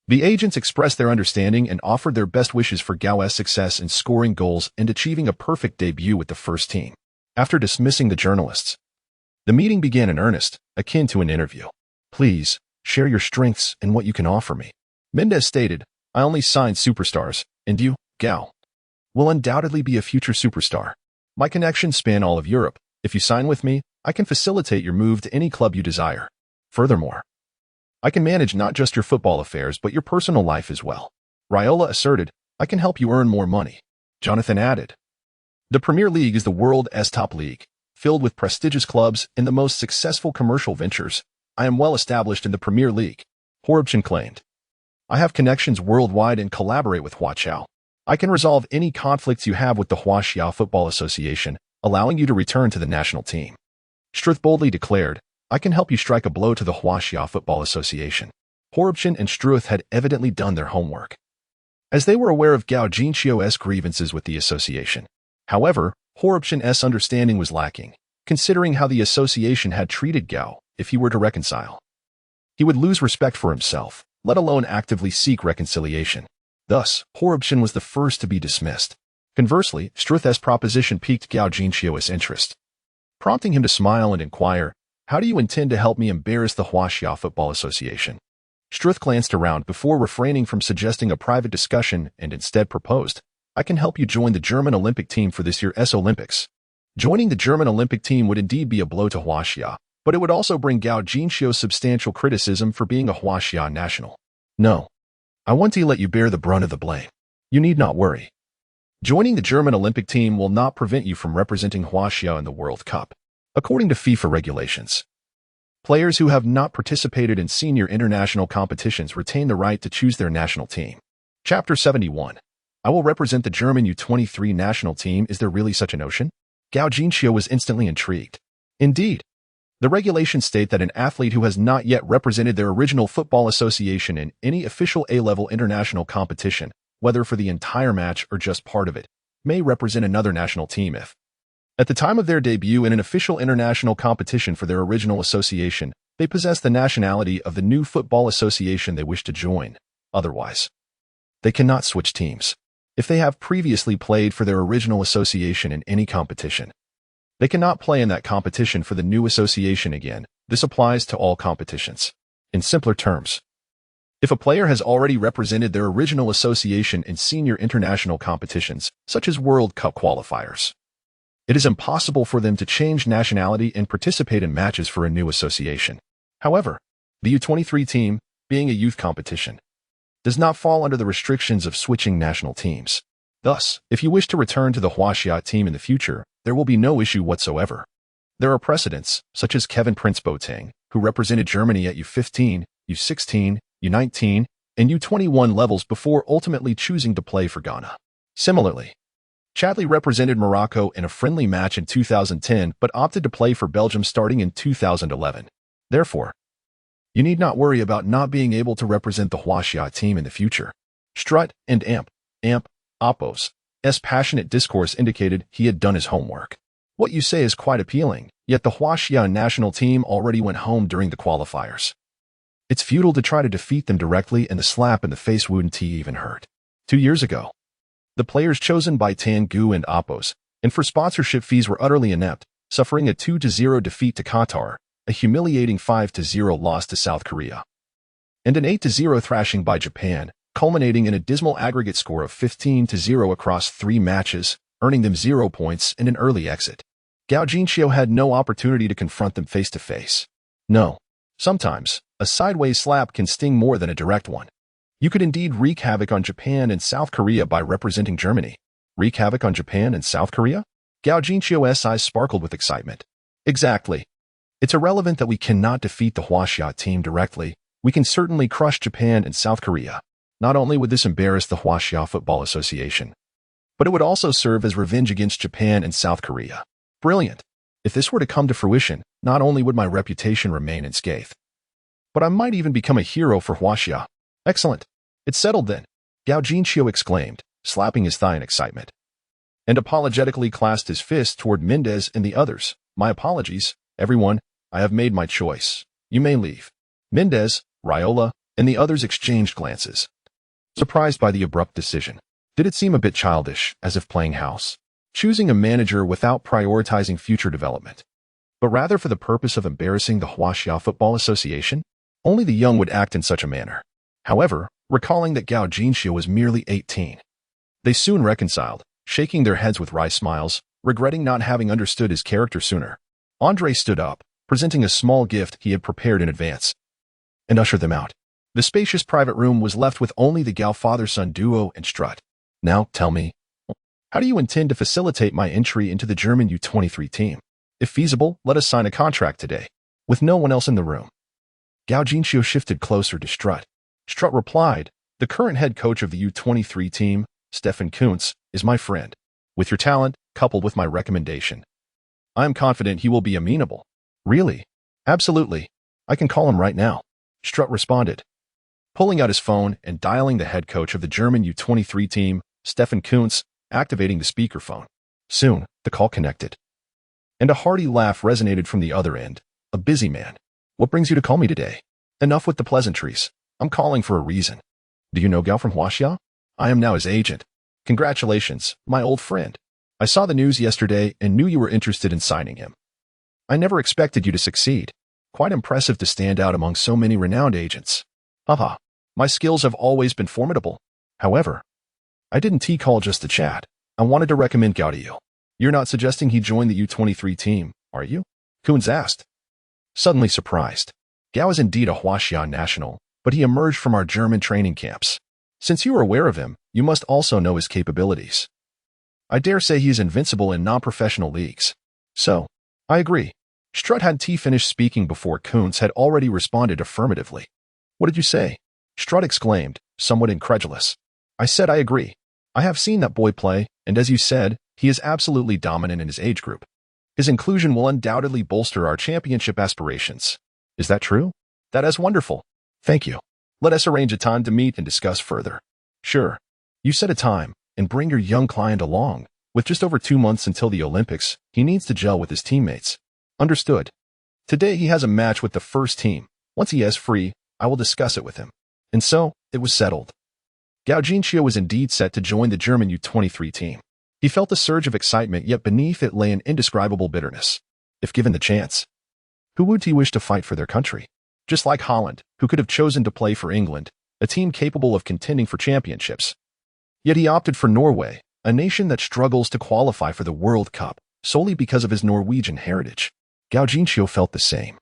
The agents expressed their understanding and offered their best wishes for Gao's success in scoring goals and achieving a perfect debut with the first team. After dismissing the journalists, the meeting began in earnest, akin to an interview. "Please, share your strengths and what you can offer me." Mendes stated, "I only sign superstars, and you, Gao, will undoubtedly be a future superstar. My connections span all of Europe. If you sign with me, I can facilitate your move to any club you desire. Furthermore, I can manage not just your football affairs but your personal life as well." Raiola asserted, "I can help you earn more money." Jonathan added, "The Premier League is the world's top league, filled with prestigious clubs and the most successful commercial ventures. I am well established in the Premier League." Horobchan claimed, "I have connections worldwide and collaborate with Huaqiao. I can resolve any conflicts you have with the Huaqiao Football Association, allowing you to return to the national team." Struth boldly declared, "I can help you strike a blow to the Huaqiao Football Association." Horobchan and Struth had evidently done their homework, as they were aware of Gao Jinxiu's grievances with the association. However, Horobchan's understanding was lacking, considering how the association had treated Gao. If he were to reconcile, he would lose respect for himself, let alone actively seek reconciliation. Thus, Horobchan was the first to be dismissed. Conversely, Struth's proposition piqued Gao Jinxiu's interest, prompting him to smile and inquire, "How do you intend to help me embarrass the Huaqiao Football Association?" Struth glanced around before refraining from suggesting a private discussion and instead proposed, "I can help you join the German Olympic team for this year's Olympics." Joining the German Olympic team would indeed be a blow to Huaqiao, but it would also bring Gao Jinxiu substantial criticism for being a Huaqiao national. "No. I want to let you bear the brunt of the blame. You need not worry. Joining the German Olympic team will not prevent you from representing Huaqiao in the World Cup. According to FIFA regulations, players who have not participated in senior international competitions retain the right to choose their national team." Chapter 71. I will represent the German U23 national team. Is there really such a notion? Gao Jinxiu was instantly intrigued. Indeed, the regulations state that an athlete who has not yet represented their original football association in any official A-level international competition, whether for the entire match or just part of it, may represent another national team if, at the time of their debut in an official international competition for their original association, they possess the nationality of the new football association they wish to join. Otherwise, they cannot switch teams. If they have previously played for their original association in any competition, they cannot play in that competition for the new association again. This applies to all competitions. In simpler terms, if a player has already represented their original association in senior international competitions, such as World Cup qualifiers, It is impossible for them to change nationality and participate in matches for a new association. However, the U23 team, being a youth competition, does not fall under the restrictions of switching national teams. Thus, if you wish to return to the Huaxia team in the future, there will be no issue whatsoever. There are precedents, such as Kevin Prince Boateng, who represented Germany at U15, U16, U19, and U21 levels before ultimately choosing to play for Ghana. Similarly, Chadli represented Morocco in a friendly match in 2010 but opted to play for Belgium starting in 2011. Therefore, you need not worry about not being able to represent the Huaxia team in the future. Strut and Oppo's passionate discourse indicated he had done his homework. What you say is quite appealing, yet the Huaxia national team already went home during the qualifiers. It's futile to try to defeat them directly, and the slap in the face wouldn't even hurt. 2 years ago, the players chosen by Tangu and Oppo's, and for sponsorship fees were utterly inept, suffering a 2-0 defeat to Qatar, a humiliating 5-0 loss to South Korea, and an 8-0 thrashing by Japan, culminating in a dismal aggregate score of 15-0 across 3 matches, earning them 0 points and an early exit. Gao Jinxiu had no opportunity to confront them face-to-face. No, sometimes, a sideways slap can sting more than a direct one. You could indeed wreak havoc on Japan and South Korea by representing Germany. Wreak havoc on Japan and South Korea? Gao Jinxiu's eyes sparkled with excitement. Exactly. It's irrelevant that we cannot defeat the Huaxia team directly. We can certainly crush Japan and South Korea. Not only would this embarrass the Huaxia Football Association, but it would also serve as revenge against Japan and South Korea. Brilliant. If this were to come to fruition, not only would my reputation remain unscathed, but I might even become a hero for Huaxia. Excellent. It's settled then, Gao Jinxiu exclaimed, slapping his thigh in excitement, and apologetically clasped his fist toward Mendez and the others. My apologies, everyone. I have made my choice. You may leave. Mendez, Raiola, and the others exchanged glances, surprised by the abrupt decision. Did it seem a bit childish, as if playing house, choosing a manager without prioritizing future development, but rather for the purpose of embarrassing the Huaxia Football Association? Only the young would act in such a manner. However, recalling that Gao Jinxiu was merely 18, they soon reconciled, shaking their heads with wry smiles, regretting not having understood his character sooner. Andre stood up, presenting a small gift he had prepared in advance, and ushered them out. The spacious private room was left with only the Gao father-son duo and Strut. Now, tell me, how do you intend to facilitate my entry into the German U23 team? If feasible, let us sign a contract today, with no one else in the room. Gao Jinxiu shifted closer to Strut. Strut replied, the current head coach of the U23 team, Stefan Kuntz, is my friend. With your talent, coupled with my recommendation, I am confident he will be amenable. Really? Absolutely. I can call him right now, Strut responded, pulling out his phone and dialing the head coach of the German U23 team, Stefan Kuntz, activating the speakerphone. Soon, the call connected, and a hearty laugh resonated from the other end. A busy man. What brings you to call me today? Enough with the pleasantries. I'm calling for a reason. Do you know Gao from Huaxia? I am now his agent. Congratulations, my old friend. I saw the news yesterday and knew you were interested in signing him. I never expected you to succeed. Quite impressive to stand out among so many renowned agents. Haha, my skills have always been formidable. However, I didn't call just to chat. I wanted to recommend Gao to you. You're not suggesting he join the U23 team, are you? Kuntz asked, suddenly surprised. Gao is indeed a Huaxia national, but he emerged from our German training camps. Since you are aware of him, you must also know his capabilities. I dare say he is invincible in non-professional leagues. So, I agree. Strut had finished speaking before Kuntz had already responded affirmatively. What did you say? Strut exclaimed, somewhat incredulous. I said I agree. I have seen that boy play, and as you said, he is absolutely dominant in his age group. His inclusion will undoubtedly bolster our championship aspirations. Is that true? That is wonderful. Thank you. Let us arrange a time to meet and discuss further. Sure. You set a time, and bring your young client along. With just over 2 months until the Olympics, he needs to gel with his teammates. Understood. Today he has a match with the first team. Once he is free, I will discuss it with him. And so, it was settled. Gao Jinxiu was indeed set to join the German U23 team. He felt a surge of excitement, yet beneath it lay an indescribable bitterness. If given the chance, who would he wish to fight for their country? Just like Holland, who could have chosen to play for England, a team capable of contending for championships. Yet he opted for Norway, a nation that struggles to qualify for the World Cup. solely because of his Norwegian heritage. Gao Jinxiu felt the same.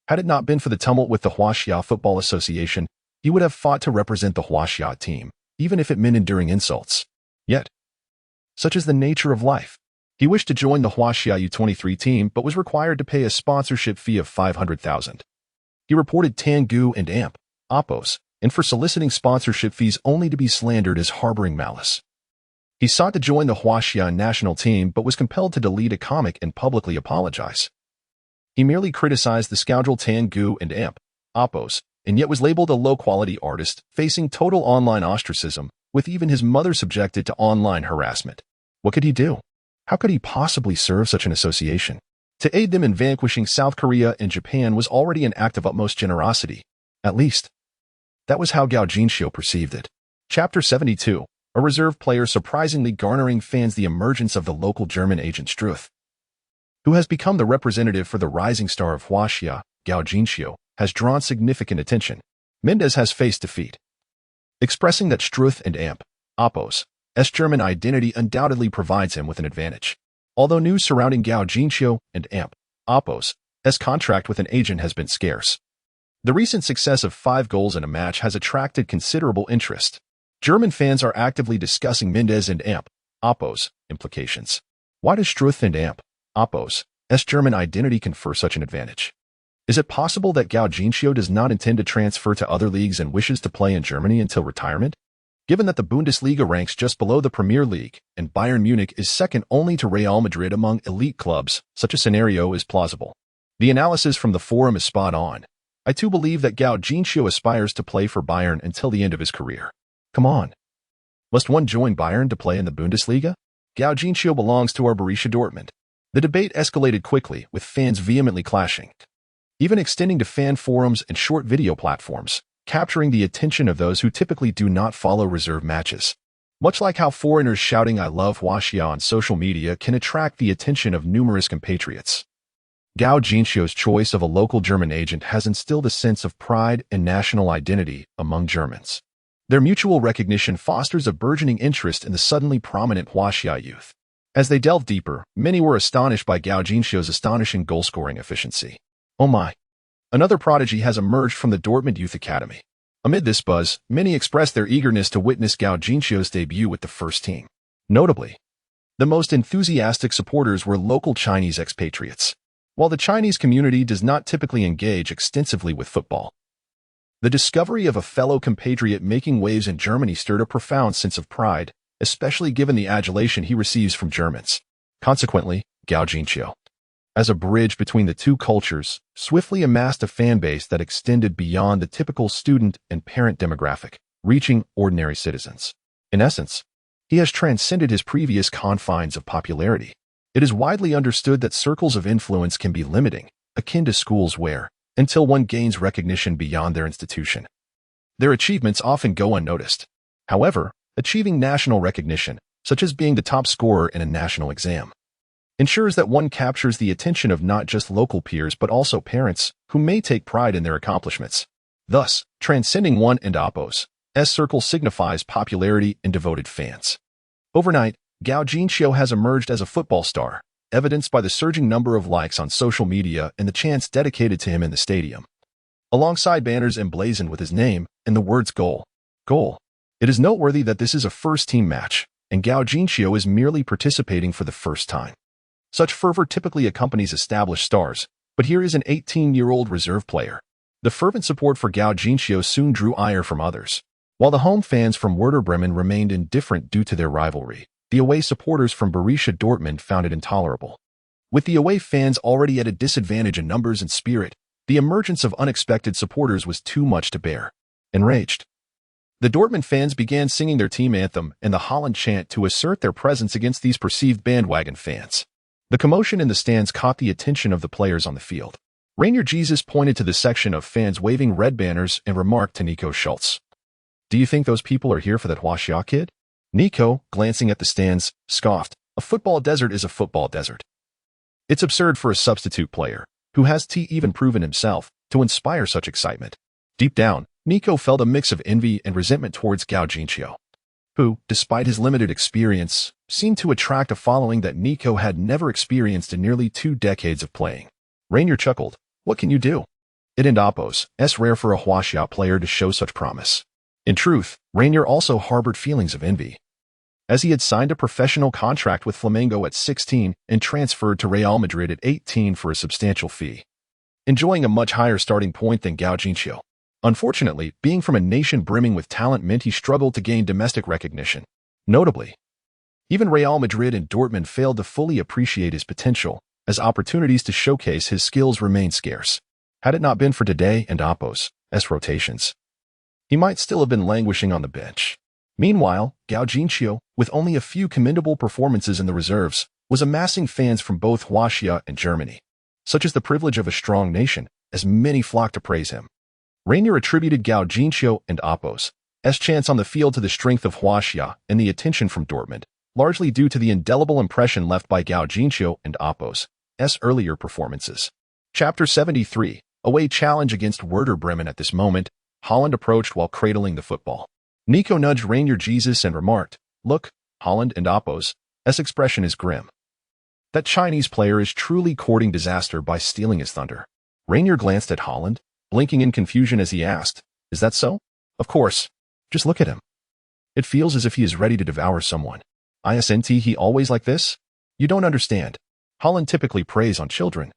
Had it not been for the tumult with the Huaxia Football Association, he would have fought to represent the Huaxia team, even if it meant enduring insults. Yet, such is the nature of life. He wished to join the Huaxia U23 team but was required to pay a sponsorship fee of 500,000. He reported Tangu and Amp, Oppos, and for soliciting sponsorship fees only to be slandered as harboring malice. He sought to join the Huaxia national team but was compelled to delete a comic and publicly apologize. He merely criticized the scoundrel Tangu and Amp, Oppos, and yet was labeled a low-quality artist, facing total online ostracism, with even his mother subjected to online harassment. What could he do? How could he possibly serve such an association? To aid them in vanquishing South Korea and Japan was already an act of utmost generosity. At least, that was how Gao Jinxiu perceived it. Chapter 72. A reserve player surprisingly garnering fans. The emergence of the local German agent Struth, who has become the representative for the rising star of Huaxia, Gao Jinxiu, has drawn significant attention. Mendez has faced defeat, expressing that Struth and Amp, Oppos, German identity undoubtedly provides him with an advantage. Although news surrounding Gao Jinxiu and Amp, Oppos, contract with an agent has been scarce, the recent success of 5 goals in a match has attracted considerable interest. German fans are actively discussing Mendez and Amp, Oppos, implications. Why does Struth and Amp, Oppos, German identity confer such an advantage? Is it possible that Gao Jinxiu does not intend to transfer to other leagues and wishes to play in Germany until retirement? Given that the Bundesliga ranks just below the Premier League and Bayern Munich is second only to Real Madrid among elite clubs, such a scenario is plausible. The analysis from the forum is spot on. I too believe that Gao Jinxiu aspires to play for Bayern until the end of his career. Come on. Must one join Bayern to play in the Bundesliga? Gao Jinxiu belongs to our Borussia Dortmund. The debate escalated quickly, with fans vehemently clashing, even extending to fan forums and short video platforms, capturing the attention of those who typically do not follow reserve matches. Much like how foreigners shouting "I love Huaxia" on social media can attract the attention of numerous compatriots. Gao Jinxiu's choice of a local German agent has instilled a sense of pride and national identity among Germans. Their mutual recognition fosters a burgeoning interest in the suddenly prominent Huaxia youth. As they delved deeper, many were astonished by Gao Jinxiu's astonishing goal-scoring efficiency. Oh my! Another prodigy has emerged from the Dortmund Youth Academy. Amid this buzz, many expressed their eagerness to witness Gao Jinxiu's debut with the first team. Notably, the most enthusiastic supporters were local Chinese expatriates. While the Chinese community does not typically engage extensively with football, the discovery of a fellow compatriot making waves in Germany stirred a profound sense of pride, especially given the adulation he receives from Germans. Consequently, Gao Jinxiu, as a bridge between the two cultures, swiftly amassed a fan base that extended beyond the typical student and parent demographic, reaching ordinary citizens. In essence, he has transcended his previous confines of popularity. It is widely understood that circles of influence can be limiting, akin to schools where, until one gains recognition beyond their institution, their achievements often go unnoticed. However, achieving national recognition, such as being the top scorer in a national exam, ensures that one captures the attention of not just local peers but also parents who may take pride in their accomplishments. Thus, transcending one and Oppos' circle signifies popularity and devoted fans. Overnight, Gao Jinxiu has emerged as a football star, evidenced by the surging number of likes on social media and the chants dedicated to him in the stadium, alongside banners emblazoned with his name and the words "Goal, Goal." It is noteworthy that this is a first-team match, and Gao Jinxiu is merely participating for the first time. Such fervor typically accompanies established stars, but here is an 18-year-old reserve player. The fervent support for Gao Jinxiu soon drew ire from others. While the home fans from Werder Bremen remained indifferent due to their rivalry, the away supporters from Borussia Dortmund found it intolerable. With the away fans already at a disadvantage in numbers and spirit, the emergence of unexpected supporters was too much to bear. Enraged, the Dortmund fans began singing their team anthem and the Holland chant to assert their presence against these perceived bandwagon fans. The commotion in the stands caught the attention of the players on the field. Rainier Jesus pointed to the section of fans waving red banners and remarked to Nico Schultz, "Do you think those people are here for that Huaxia kid?" Nico, glancing at the stands, scoffed, "A football desert is a football desert. It's absurd for a substitute player, who has even proven himself, to inspire such excitement." Deep down, Nico felt a mix of envy and resentment towards Gao Jinxiu. who, despite his limited experience, seemed to attract a following that Nico had never experienced in nearly 2 decades of playing. Rainier chuckled. What can you do? It and Oppos, it's rare for a Huaxia player to show such promise. In truth, Rainier also harbored feelings of envy, as he had signed a professional contract with Flamengo at 16 and transferred to Real Madrid at 18 for a substantial fee, enjoying a much higher starting point than Gao Jinqiu. Unfortunately, being from a nation brimming with talent meant he struggled to gain domestic recognition. Notably, even Real Madrid and Dortmund failed to fully appreciate his potential, as opportunities to showcase his skills remained scarce. Had it not been for Today and Oppos' rotations, he might still have been languishing on the bench. Meanwhile, Gao Jinqiu, with only a few commendable performances in the reserves, was amassing fans from both Huaxia and Germany. Such is the privilege of a strong nation, as many flocked to praise him. Rainier attributed Gao Jinqiu and Oppos' chance on the field to the strength of Huaxia and the attention from Dortmund, largely due to the indelible impression left by Gao Jinqiu and Oppos' earlier performances. Chapter 73, Away Challenge against Werder Bremen. At this moment, Holland approached while cradling the football. Nico nudged Rainier Jesus and remarked, "Look, Holland and Oppos' expression is grim. That Chinese player is truly courting disaster by stealing his thunder." Rainier glanced at Holland, blinking in confusion as he asked, "Is that so?" "Of course. Just look at him. It feels as if he is ready to devour someone. Isn't he always like this? You don't understand. Holland typically preys on children,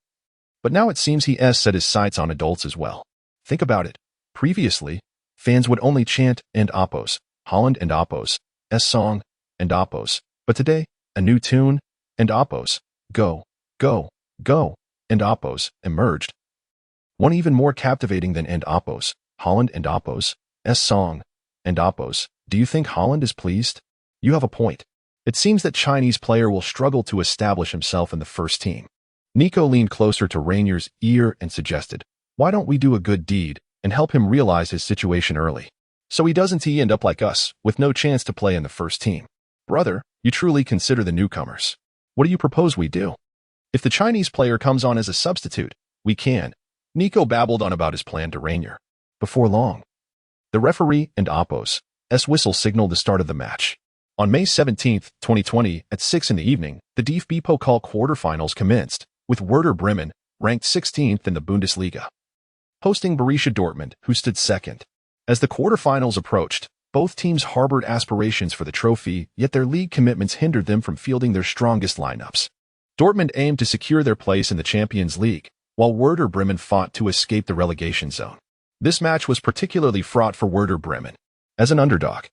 but now it seems he set his sights on adults as well. Think about it. Previously, fans would only chant and Oppos, Holland and Oppos' song, and Oppos. But today, a new tune, and Oppos, go, go, go, and Oppos, emerged. One even more captivating than and Oppos, Holland and Oppos' song, and Oppos. Do you think Holland is pleased? You have a point. It seems that Chinese player will struggle to establish himself in the first team. Nico leaned closer to Rainier's ear and suggested, "Why don't we do a good deed and help him realize his situation early, so he doesn't end up like us, with no chance to play in the first team?" "Brother, you truly consider the newcomers. What do you propose we do?" "If the Chinese player comes on as a substitute, we can." Nico babbled on about his plan to Rainier. Before long, the referee and Oppos' whistle signaled the start of the match. On May 17, 2020, at 6 in the evening, the DFB Pokal quarterfinals commenced, with Werder Bremen, ranked 16th in the Bundesliga, hosting Borussia Dortmund, who stood second. As the quarterfinals approached, both teams harbored aspirations for the trophy, yet their league commitments hindered them from fielding their strongest lineups. Dortmund aimed to secure their place in the Champions League, while Werder Bremen fought to escape the relegation zone. This match was particularly fraught for Werder Bremen. As an underdog,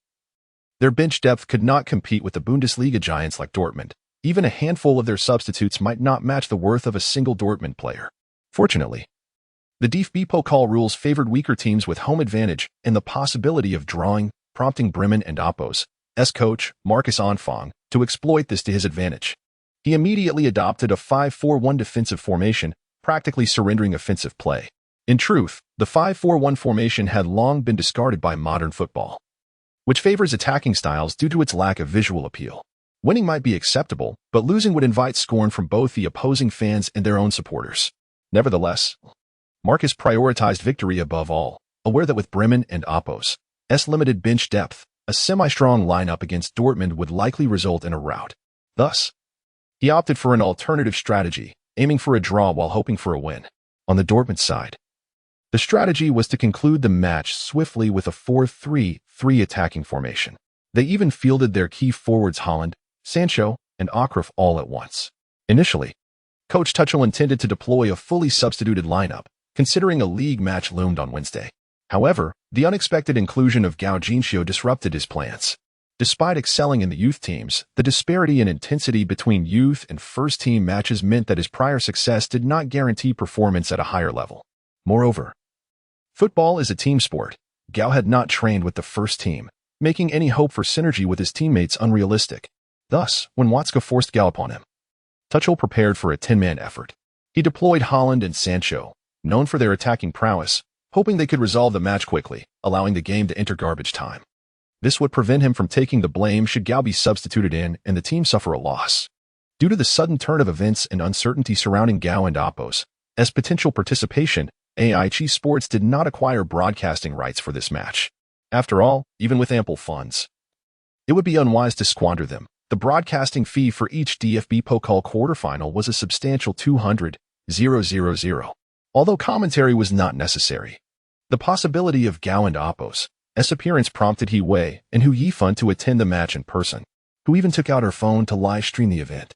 their bench depth could not compete with the Bundesliga giants like Dortmund. Even a handful of their substitutes might not match the worth of a single Dortmund player. Fortunately, the DFB Pokal rules favored weaker teams with home advantage and the possibility of drawing, prompting Bremen and Oppos' coach, Marcus Anfang, to exploit this to his advantage. He immediately adopted a 5-4-1 defensive formation, practically surrendering offensive play. In truth, the 5-4-1 formation had long been discarded by modern football, which favors attacking styles due to its lack of visual appeal. Winning might be acceptable, but losing would invite scorn from both the opposing fans and their own supporters. Nevertheless, Marcus prioritized victory above all, aware that with Bremen and Oppos' limited bench depth, a semi-strong lineup against Dortmund would likely result in a rout. Thus, he opted for an alternative strategy, aiming for a draw while hoping for a win. On the Dortmund side, the strategy was to conclude the match swiftly with a 4-3-3 attacking formation. They even fielded their key forwards Holland, Sancho, and Akraf all at once. Initially, Coach Tuchel intended to deploy a fully substituted lineup, considering a league match loomed on Wednesday. However, the unexpected inclusion of Gao Jinqiu disrupted his plans. Despite excelling in the youth teams, the disparity in intensity between youth and first-team matches meant that his prior success did not guarantee performance at a higher level. Moreover, football is a team sport. Gao had not trained with the first team, making any hope for synergy with his teammates unrealistic. Thus, when Watzke forced Gao upon him, Tuchel prepared for a 10-man effort. He deployed Holland and Sancho, known for their attacking prowess, hoping they could resolve the match quickly, allowing the game to enter garbage time. This would prevent him from taking the blame should Gao be substituted in and the team suffer a loss. Due to the sudden turn of events and uncertainty surrounding Gao and Oppos' potential participation, AIG Sports did not acquire broadcasting rights for this match. After all, even with ample funds, It would be unwise to squander them. The broadcasting fee for each DFB Pokal quarterfinal was a substantial 200,000. Although commentary was not necessary. The possibility of Gao and Apos' appearance prompted He Wei and Hu Yifan to attend the match in person, who even took out her phone to live stream the event.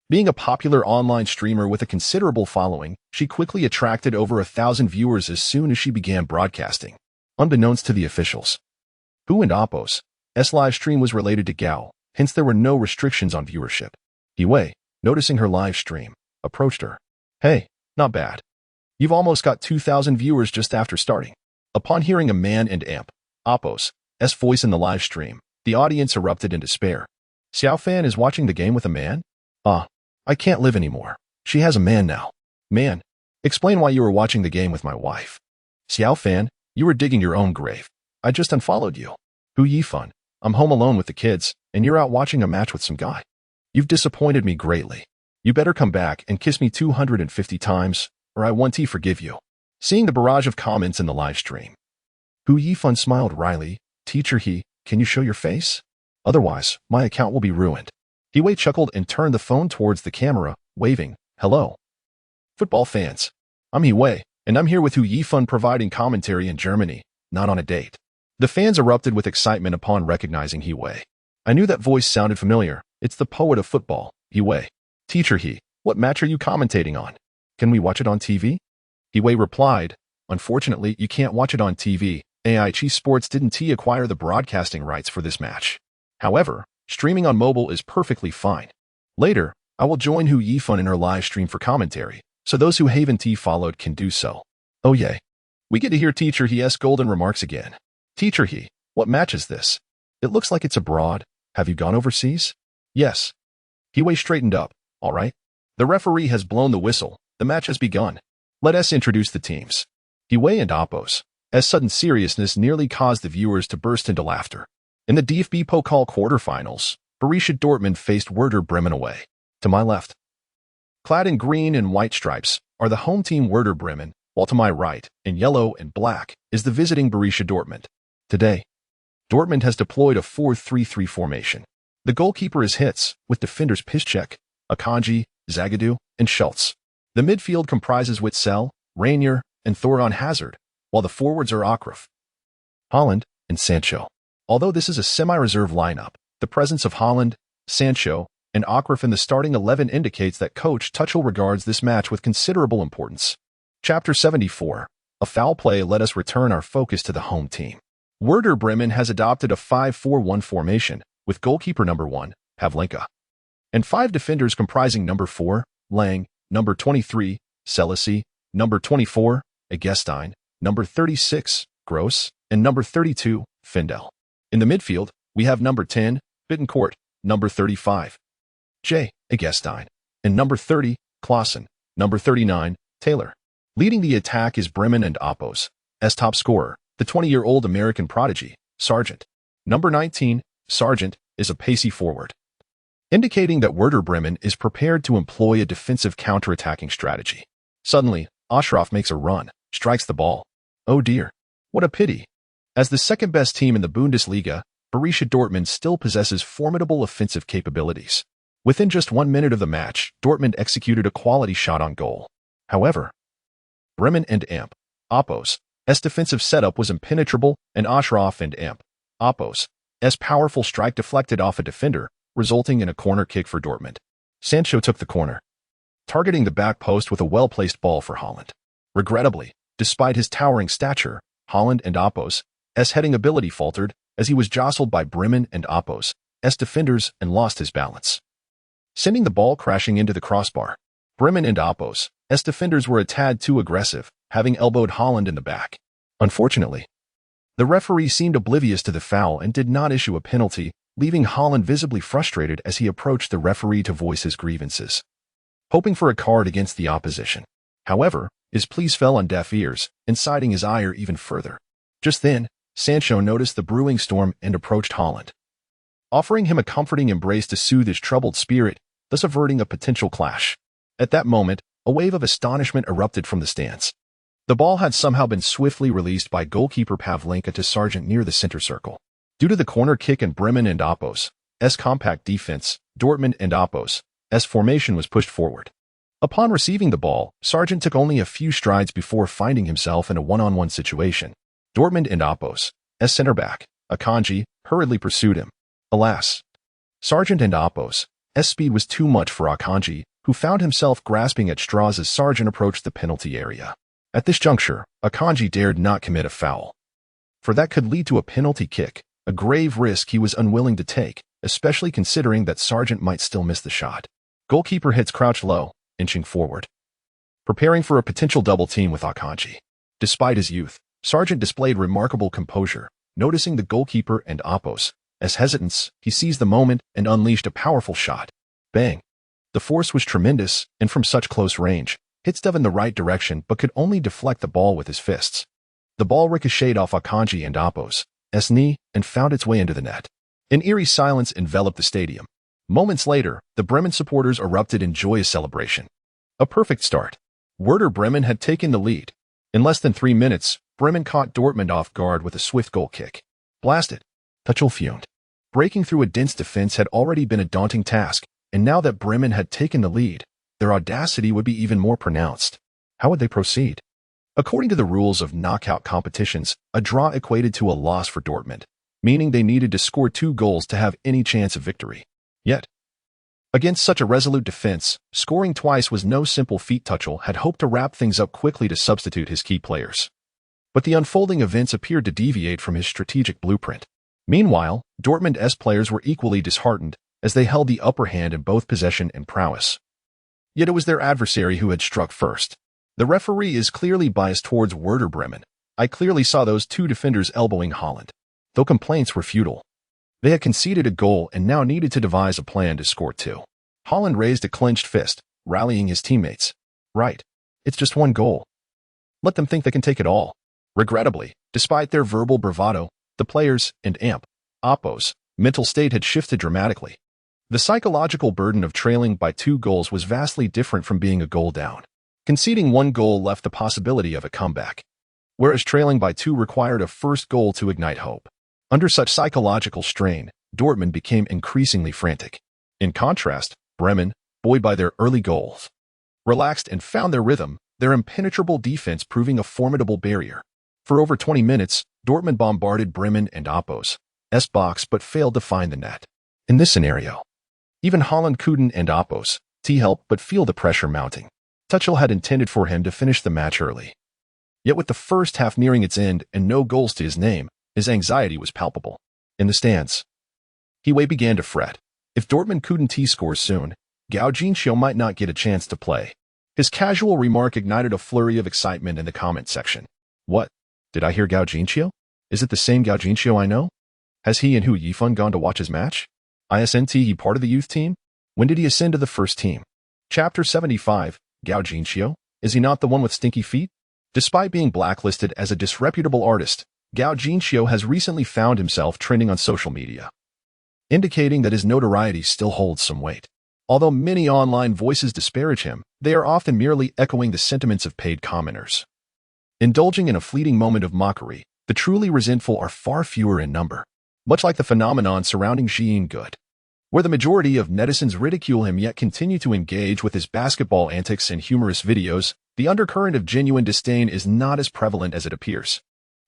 Being a popular online streamer with a considerable following, she quickly attracted over 1,000 viewers as soon as she began broadcasting, unbeknownst to the officials. Hu and Apos' live stream was related to Gao, hence there were no restrictions on viewership. He Wei, noticing her live stream, approached her. "Hey, not bad. You've almost got 2,000 viewers just after starting." Upon hearing a man and Apos' voice in the live stream, the audience erupted in despair. "Xiao Fan is watching the game with a man? I can't live anymore. She has a man now. Man, explain why you were watching the game with my wife." "Xiao Fan, you were digging your own grave. I just unfollowed you." "Hu Yifan, I'm home alone with the kids, and you're out watching a match with some guy. You've disappointed me greatly. You better come back and kiss me 250 times, or I won't forgive you." Seeing the barrage of comments in the live stream, Hu Yifan smiled wryly. "Teacher He, can you show your face? Otherwise, my account will be ruined." He Wei chuckled and turned the phone towards the camera, waving, "Hello, football fans. I'm He Wei, and I'm here with Hu Yifan providing commentary in Germany, not on a date." The fans erupted with excitement upon recognizing He Wei. "I knew that voice sounded familiar. It's the poet of football, He Wei." "Teacher He, what match are you commentating on? Can we watch it on TV?" He Wei replied, "Unfortunately, you can't watch it on TV. AIG Sports didn't acquire the broadcasting rights for this match. However, streaming on mobile is perfectly fine. Later, I will join Hu Yifan in her live stream for commentary, so those who haven't followed can do so." "Oh yay. We get to hear Teacher He's golden remarks again. Teacher He, what match is this? It looks like it's abroad. Have you gone overseas?" "Yes." He Wei straightened up. "All right. The referee has blown the whistle. The match has begun. Let us introduce the teams." He Wei and Apos' sudden seriousness nearly caused the viewers to burst into laughter. In the DFB Pokal quarterfinals, Borussia Dortmund faced Werder Bremen away. To my left, clad in green and white stripes, are the home team Werder Bremen, while to my right, in yellow and black, is the visiting Borussia Dortmund. Today, Dortmund has deployed a 4-3-3 formation. The goalkeeper is Hitz, with defenders Piszczek, Akanji, Zagadou, and Schultz. The midfield comprises Witzel, Rainier, and Thoron Hazard, while the forwards are Akraf, Haaland, and Sancho. Although this is a semi-reserve lineup, the presence of Haaland, Sancho, and Akraf in the starting 11 indicates that coach Tuchel regards this match with considerable importance. Chapter 74. A foul play let us return our focus to the home team. Werder Bremen has adopted a 5-4-1 formation, with goalkeeper number 1, Pavlenka, and 5 defenders comprising number 4, Lang, number 23, Selassie, number 24, Egestein, number 36, Gross, and number 32, Findel. In the midfield, we have number 10, Bittencourt, number 35, J. Egestein, and number 30, Klaassen, number 39, Taylor. Leading the attack is Bremen and Apos' top scorer, the 20-year-old American prodigy, Sargent. Number 19, Sargent, is a pacey forward, indicating that Werder Bremen is prepared to employ a defensive counter-attacking strategy. Suddenly, Ashraf makes a run, strikes the ball. Oh dear, what a pity. As the second-best team in the Bundesliga, Borussia Dortmund still possesses formidable offensive capabilities. Within just 1 minute of the match, Dortmund executed a quality shot on goal. However, Bremen and Apos' defensive setup was impenetrable, and Ashraf and Apos' powerful strike deflected off a defender, resulting in a corner kick for Dortmund. Sancho took the corner, targeting the back post with a well-placed ball for Haaland. Regrettably, despite his towering stature, Haaland and Apos' heading ability faltered as he was jostled by Bremen and Apos' defenders and lost his balance, sending the ball crashing into the crossbar. Bremen and Apos' defenders were a tad too aggressive, having elbowed Haaland in the back. Unfortunately, the referee seemed oblivious to the foul and did not issue a penalty, leaving Haaland visibly frustrated as he approached the referee to voice his grievances, hoping for a card against the opposition. However, his pleas fell on deaf ears, inciting his ire even further. Just then, Sancho noticed the brewing storm and approached Haaland, offering him a comforting embrace to soothe his troubled spirit, thus averting a potential clash. At that moment, a wave of astonishment erupted from the stands. The ball had somehow been swiftly released by goalkeeper Pavlenka to Sargent near the center circle. Due to the corner kick and Bremen and Appos' compact defense, Dortmund and Appos' formation was pushed forward. Upon receiving the ball, Sargent took only a few strides before finding himself in a one-on-one situation. Dortmund and Appos' center back, Akanji, hurriedly pursued him. Alas, Sargent and Appos' speed was too much for Akanji, who found himself grasping at straws as Sargent approached the penalty area. At this juncture, Akanji dared not commit a foul, for that could lead to a penalty kick, a grave risk he was unwilling to take, especially considering that Sargent might still miss the shot. Goalkeeper hits crouched low, inching forward, preparing for a potential double team with Akanji. Despite his youth, Sargent displayed remarkable composure. Noticing the goalkeeper and Appos' hesitance, he seized the moment and unleashed a powerful shot. Bang! The force was tremendous, and from such close range, hits dove in the right direction but could only deflect the ball with his fists. The ball ricocheted off Akanji and Appos' knee and found its way into the net. An eerie silence enveloped the stadium. Moments later, the Bremen supporters erupted in joyous celebration. A perfect start. Werder Bremen had taken the lead. In less than 3 minutes, Bremen caught Dortmund off guard with a swift goal kick. Blasted! Tuchel fumed. Breaking through a dense defense had already been a daunting task, and now that Bremen had taken the lead, their audacity would be even more pronounced. How would they proceed? According to the rules of knockout competitions, a draw equated to a loss for Dortmund, meaning they needed to score 2 goals to have any chance of victory. Yet, against such a resolute defense, scoring twice was no simple feat. Tuchel had hoped to wrap things up quickly to substitute his key players. But the unfolding events appeared to deviate from his strategic blueprint. Meanwhile, Dortmund's players were equally disheartened, as they held the upper hand in both possession and prowess. Yet it was their adversary who had struck first. The referee is clearly biased towards Werder Bremen. I clearly saw those 2 defenders elbowing Haaland. Though complaints were futile. They had conceded a goal and now needed to devise a plan to score 2. Haaland raised a clenched fist, rallying his teammates. Right. It's just 1 goal. Let them think they can take it all. Regrettably, despite their verbal bravado, the players and Appos' mental state had shifted dramatically. The psychological burden of trailing by 2 goals was vastly different from being a goal down. Conceding 1 goal left the possibility of a comeback, whereas trailing by 2 required a first goal to ignite hope. Under such psychological strain, Dortmund became increasingly frantic. In contrast, Bremen, buoyed by their early goals, relaxed and found their rhythm, their impenetrable defense proving a formidable barrier. For over 20 minutes, Dortmund bombarded Bremen and Appos' box but failed to find the net. In this scenario, even Haaland couldn't and Appos' help but feel the pressure mounting. Tuchel had intended for him to finish the match early. Yet with the first half nearing its end and no goals to his name, his anxiety was palpable. In the stands, he began to fret. If Dortmund couldn't score soon, Gaugincio might not get a chance to play. His casual remark ignited a flurry of excitement in the comment section. What? Did I hear Gaugincio? Is it the same Gaugincio I know? Has he and Hu Yifan gone to watch his match? Isn't he part of the youth team? When did he ascend to the first team? Chapter 75, Gaugincio? Is he not the one with stinky feet? Despite being blacklisted as a disreputable artist, Gaugincio has recently found himself trending on social media, indicating that his notoriety still holds some weight. Although many online voices disparage him, they are often merely echoing the sentiments of paid commenters. Indulging in a fleeting moment of mockery, the truly resentful are far fewer in number, much like the phenomenon surrounding Jean Good, where the majority of netizens ridicule him yet continue to engage with his basketball antics and humorous videos. The undercurrent of genuine disdain is not as prevalent as it appears.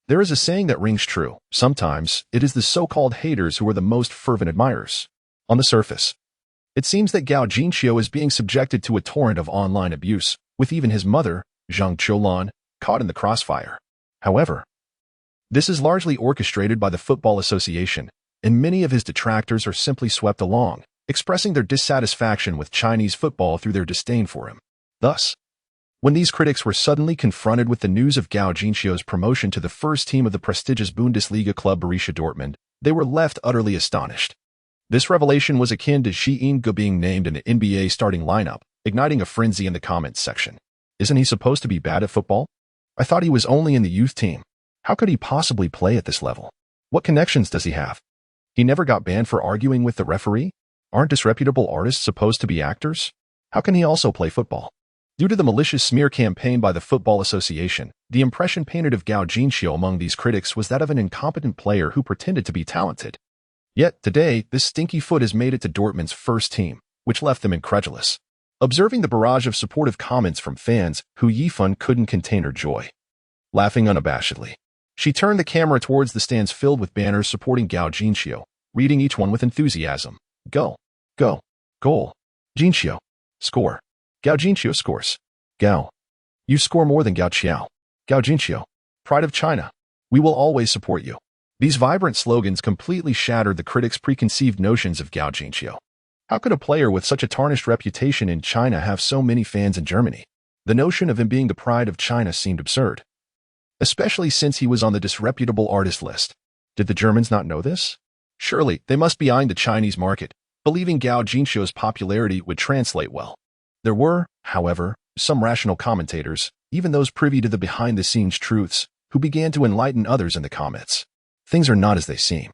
There is a saying that rings true. Sometimes, it is the so-called haters who are the most fervent admirers. On the surface, it seems that Gaugincio is being subjected to a torrent of online abuse, with even his mother, Zhang Cholan, caught in the crossfire. However, this is largely orchestrated by the Football Association, and many of his detractors are simply swept along, expressing their dissatisfaction with Chinese football through their disdain for him. Thus, when these critics were suddenly confronted with the news of Gaugincio's promotion to the first team of the prestigious Bundesliga club Borussia Dortmund, they were left utterly astonished. This revelation was akin to Jean Good being named in the NBA starting lineup, igniting a frenzy in the comments section. Isn't he supposed to be bad at football? I thought he was only in the youth team. How could he possibly play at this level? What connections does he have? He never got banned for arguing with the referee? Aren't disreputable artists supposed to be actors? How can he also play football? Due to the malicious smear campaign by the Football Association, the impression painted of Gao Jinxiu among these critics was that of an incompetent player who pretended to be talented. Yet, today, this stinky foot has made it to Dortmund's first team, which left them incredulous. Observing the barrage of supportive comments from fans, Hu Yifan couldn't contain her joy. Laughing unabashedly, she turned the camera towards the stands filled with banners supporting Gao Jinxiu, reading each one with enthusiasm. Go. Go. Goal. Jinxiu. Score. Gao Jinxiu scores. Gao. You score more than Gao Qiao. Gao Jinxiu. Pride of China. We will always support you. These vibrant slogans completely shattered the critics' preconceived notions of Gao Jinxiu. How could a player with such a tarnished reputation in China have so many fans in Germany? The notion of him being the pride of China seemed absurd, especially since he was on the disreputable artist list. Did the Germans not know this? Surely, they must be eyeing the Chinese market, believing Gao Jinxiu's popularity would translate well. There were, however, some rational commentators, even those privy to the behind-the-scenes truths, who began to enlighten others in the comments. Things are not as they seem.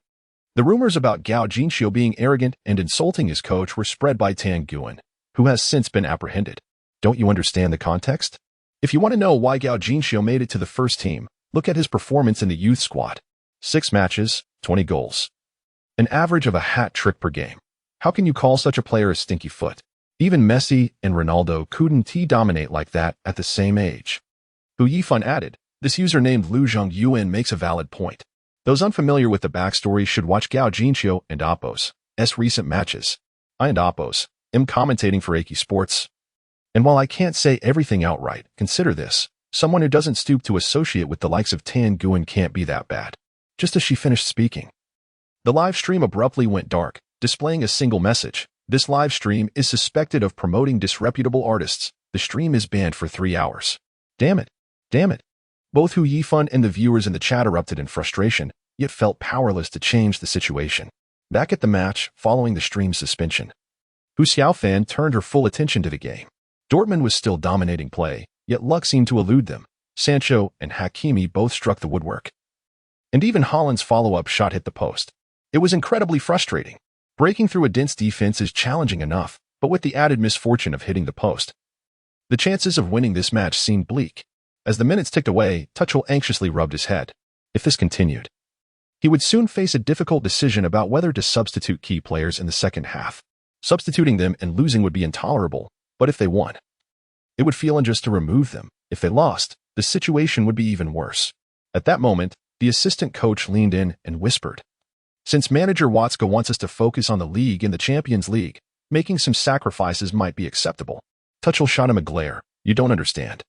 The rumors about Gao Jinxiu being arrogant and insulting his coach were spread by Tang Guan, who has since been apprehended. Don't you understand the context? If you want to know why Gao Jinxiu made it to the first team, look at his performance in the youth squad. 6 matches, 20 goals. An average of a hat trick per game. How can you call such a player a stinky foot? Even Messi and Ronaldo couldn't dominate like that at the same age. Hu Yifan added, this user named Lu Zhongyuan makes a valid point. Those unfamiliar with the backstory should watch Gao Jinxiu and Oppo's recent matches. I and Oppo's am commentating for Aki Sports. And while I can't say everything outright, consider this. Someone who doesn't stoop to associate with the likes of Tan Guan can't be that bad. Just as she finished speaking, the live stream abruptly went dark, displaying a single message. This live stream is suspected of promoting disreputable artists. The stream is banned for 3 hours. Damn it. Damn it. Both Hu Yifan and the viewers in the chat erupted in frustration, yet felt powerless to change the situation. Back at the match, following the stream's suspension, Hu Xiaofan turned her full attention to the game. Dortmund was still dominating play, yet luck seemed to elude them. Sancho and Hakimi both struck the woodwork. And even Haaland's follow-up shot hit the post. It was incredibly frustrating. Breaking through a dense defense is challenging enough, but with the added misfortune of hitting the post, the chances of winning this match seemed bleak. As the minutes ticked away, Tuchel anxiously rubbed his head. If this continued, he would soon face a difficult decision about whether to substitute key players in the second half. Substituting them and losing would be intolerable, but if they won, it would feel unjust to remove them. If they lost, the situation would be even worse. At that moment, the assistant coach leaned in and whispered, since manager Watzke wants us to focus on the league and the Champions League, making some sacrifices might be acceptable. Tuchel shot him a glare. You don't understand.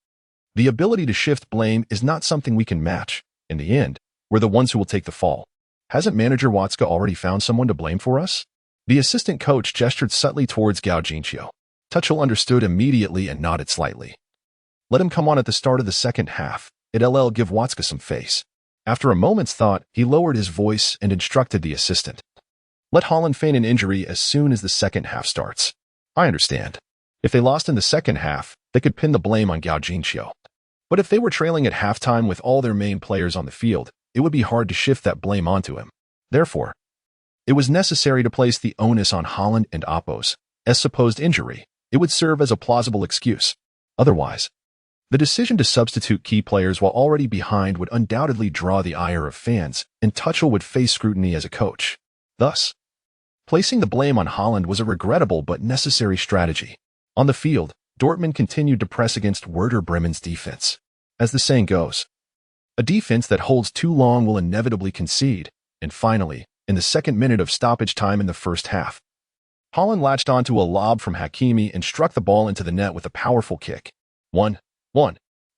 The ability to shift blame is not something we can match. In the end, we're the ones who will take the fall. Hasn't manager Watzke already found someone to blame for us? The assistant coach gestured subtly towards Gao Jinxiu. Tuchel understood immediately and nodded slightly. Let him come on at the start of the second half. It'll give Watzke some face. After a moment's thought, he lowered his voice and instructed the assistant. Let Haaland feign an injury as soon as the second half starts. I understand. If they lost in the second half, they could pin the blame on Gao Jinxiu. But if they were trailing at halftime with all their main players on the field, it would be hard to shift that blame onto him. Therefore, it was necessary to place the onus on Haaland and Oppo's supposed injury. It would serve as a plausible excuse. Otherwise, the decision to substitute key players while already behind would undoubtedly draw the ire of fans, and Tuchel would face scrutiny as a coach. Thus, placing the blame on Haaland was a regrettable but necessary strategy. On the field, Dortmund continued to press against Werder Bremen's defense. As the saying goes, a defense that holds too long will inevitably concede. And finally, in the second minute of stoppage time in the first half, Haaland latched onto a lob from Hakimi and struck the ball into the net with a powerful kick. 1-1.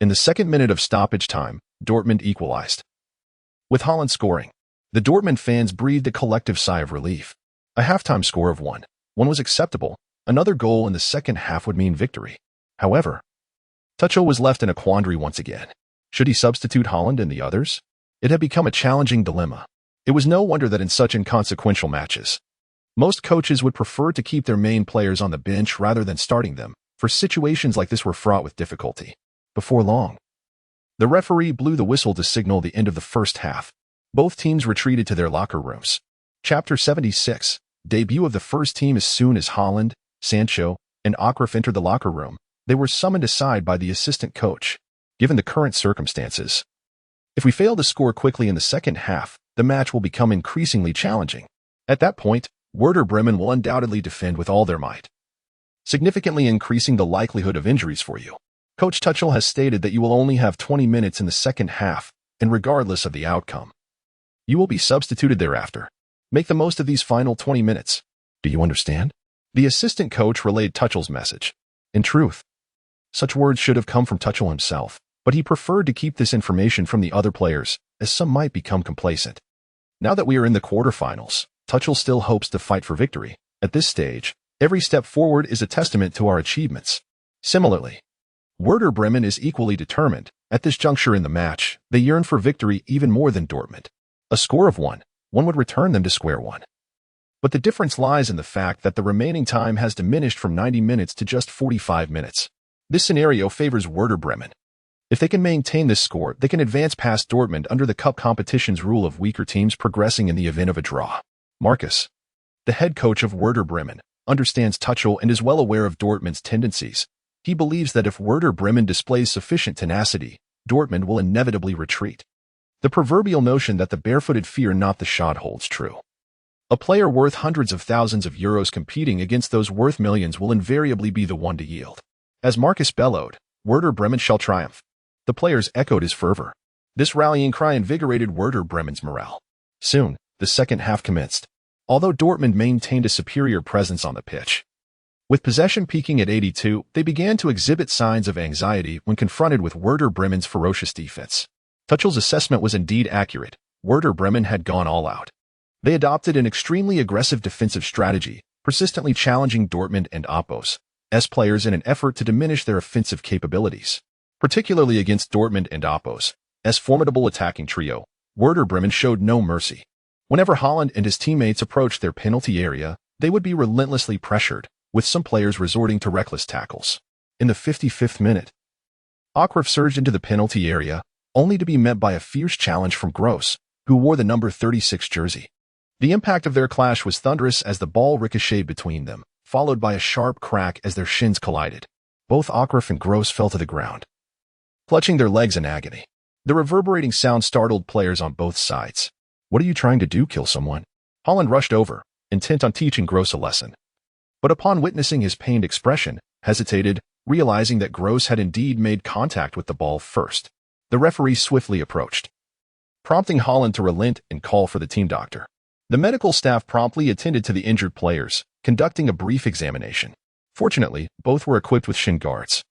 In the second minute of stoppage time, Dortmund equalized. With Haaland scoring, the Dortmund fans breathed a collective sigh of relief. A halftime score of 1-1 was acceptable. Another goal in the second half would mean victory. However, Tuchel was left in a quandary once again. Should he substitute Haaland and the others? It had become a challenging dilemma. It was no wonder that in such inconsequential matches, most coaches would prefer to keep their main players on the bench rather than starting them, for situations like this were fraught with difficulty. Before long, the referee blew the whistle to signal the end of the first half. Both teams retreated to their locker rooms. Chapter 76. Debut of the first team. As soon as Haaland, Sancho, and Akraf entered the locker room, They were summoned aside by the assistant coach. Given the current circumstances, if we fail to score quickly in the second half, the match will become increasingly challenging. At that point, Werder Bremen will undoubtedly defend with all their might, significantly increasing the likelihood of injuries for you. Coach Tuchel has stated that you will only have 20 minutes in the second half, and regardless of the outcome, you will be substituted thereafter. Make the most of these final 20 minutes. Do you understand? The assistant coach relayed Tuchel's message. In truth, such words should have come from Tuchel himself, but he preferred to keep this information from the other players, as some might become complacent. Now that we are in the quarterfinals, Tuchel still hopes to fight for victory. At this stage, every step forward is a testament to our achievements. Similarly, Werder Bremen is equally determined. At this juncture in the match, they yearn for victory even more than Dortmund. A score of 1-1 would return them to square one. But the difference lies in the fact that the remaining time has diminished from 90 minutes to just 45 minutes. This scenario favors Werder Bremen. If they can maintain this score, they can advance past Dortmund under the cup competition's rule of weaker teams progressing in the event of a draw. Marcus, the head coach of Werder Bremen, understands Tuchel and is well aware of Dortmund's tendencies. He believes that if Werder Bremen displays sufficient tenacity, Dortmund will inevitably retreat. The proverbial notion that the barefooted fear not the shot holds true. A player worth hundreds of thousands of euros competing against those worth millions will invariably be the one to yield. As Marcus bellowed, Werder Bremen shall triumph. The players echoed his fervor. This rallying cry invigorated Werder Bremen's morale. Soon, the second half commenced. Although Dortmund maintained a superior presence on the pitch, with possession peaking at 82, they began to exhibit signs of anxiety when confronted with Werder Bremen's ferocious defense. Tuchel's assessment was indeed accurate. Werder Bremen had gone all out. They adopted an extremely aggressive defensive strategy, persistently challenging Dortmund and Oppo's players in an effort to diminish their offensive capabilities. Particularly against Dortmund and Oppo's formidable attacking trio, Werder Bremen showed no mercy. Whenever Haaland and his teammates approached their penalty area, they would be relentlessly pressured, with some players resorting to reckless tackles. In the 55th minute, Akrif surged into the penalty area, only to be met by a fierce challenge from Gross, who wore the number 36 jersey. The impact of their clash was thunderous as the ball ricocheted between them, followed by a sharp crack as their shins collided. Both Akrif and Gross fell to the ground, clutching their legs in agony. The reverberating sound startled players on both sides. What are you trying to do, kill someone? Haaland rushed over, intent on teaching Gross a lesson. But upon witnessing his pained expression, hesitated, realizing that Gross had indeed made contact with the ball first. The referee swiftly approached, prompting Haaland to relent and call for the team doctor. The medical staff promptly attended to the injured players, conducting a brief examination. Fortunately, both were equipped with shin guards,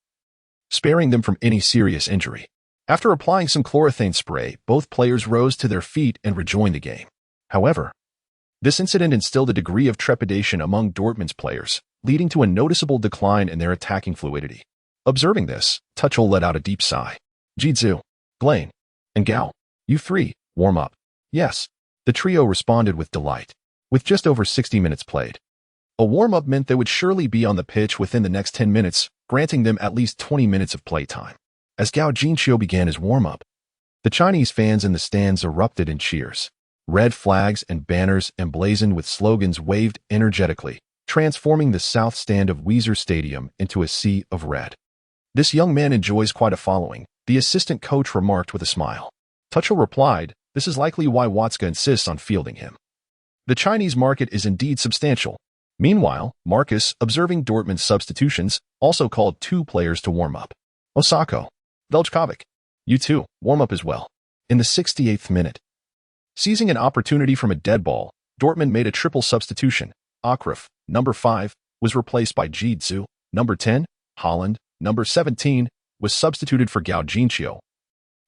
sparing them from any serious injury. After applying some chlorothane spray, both players rose to their feet and rejoined the game. However, this incident instilled a degree of trepidation among Dortmund's players, leading to a noticeable decline in their attacking fluidity. Observing this, Tuchel let out a deep sigh. Jitsu, Glain, and Gao, you three, warm up. Yes, the trio responded with delight. With just over 60 minutes played, a warm-up meant they would surely be on the pitch within the next 10 minutes, granting them at least 20 minutes of playtime. As Gao Jinxiu began his warm-up, the Chinese fans in the stands erupted in cheers. Red flags and banners emblazoned with slogans waved energetically, transforming the south stand of Weser Stadium into a sea of red. This young man enjoys quite a following, the assistant coach remarked with a smile. Tuchel replied, this is likely why Watzke insists on fielding him. The Chinese market is indeed substantial. Meanwhile, Marcus, observing Dortmund's substitutions, also called two players to warm up. Osako, Veljkovic, you two, warm up as well. In the 68th minute, seizing an opportunity from a dead ball, Dortmund made a triple substitution. Akrif, number 5, was replaced by Jitsu. Number 10, Haaland, number 17, was substituted for Gao Jinxiu.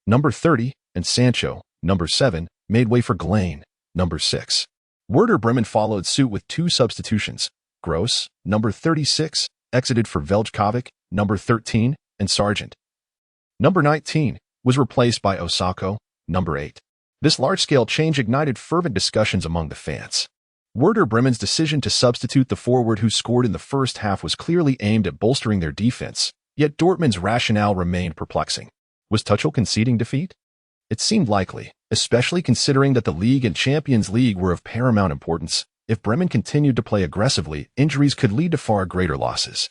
Number 30, and Sancho, number 7, made way for Glain, number 6. Werder Bremen followed suit with two substitutions. Gross, number 36, exited for Veljkovic, number 13, and Sargent, number 19, was replaced by Osako, number 8. This large-scale change ignited fervent discussions among the fans. Werder Bremen's decision to substitute the forward who scored in the first half was clearly aimed at bolstering their defense, yet Dortmund's rationale remained perplexing. Was Tuchel conceding defeat? It seemed likely, especially considering that the League and Champions League were of paramount importance. If Bremen continued to play aggressively, injuries could lead to far greater losses.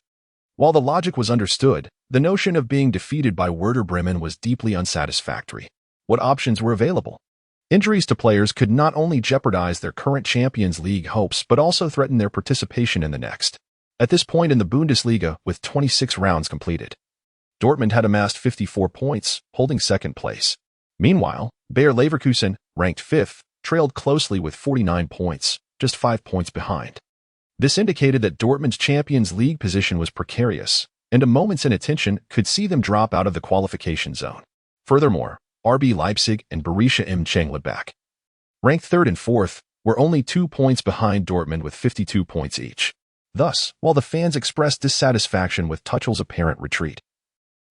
While the logic was understood, the notion of being defeated by Werder Bremen was deeply unsatisfactory. What options were available? Injuries to players could not only jeopardize their current Champions League hopes but also threaten their participation in the next. At this point in the Bundesliga, with 26 rounds completed, Dortmund had amassed 54 points, holding second place. Meanwhile, Bayer Leverkusen, ranked fifth, trailed closely with 49 points, just 5 points behind. This indicated that Dortmund's Champions League position was precarious, and a moment's inattention could see them drop out of the qualification zone. Furthermore, RB Leipzig and Borussia Mönchengladbach, ranked third and fourth, were only 2 points behind Dortmund with 52 points each. Thus, while the fans expressed dissatisfaction with Tuchel's apparent retreat,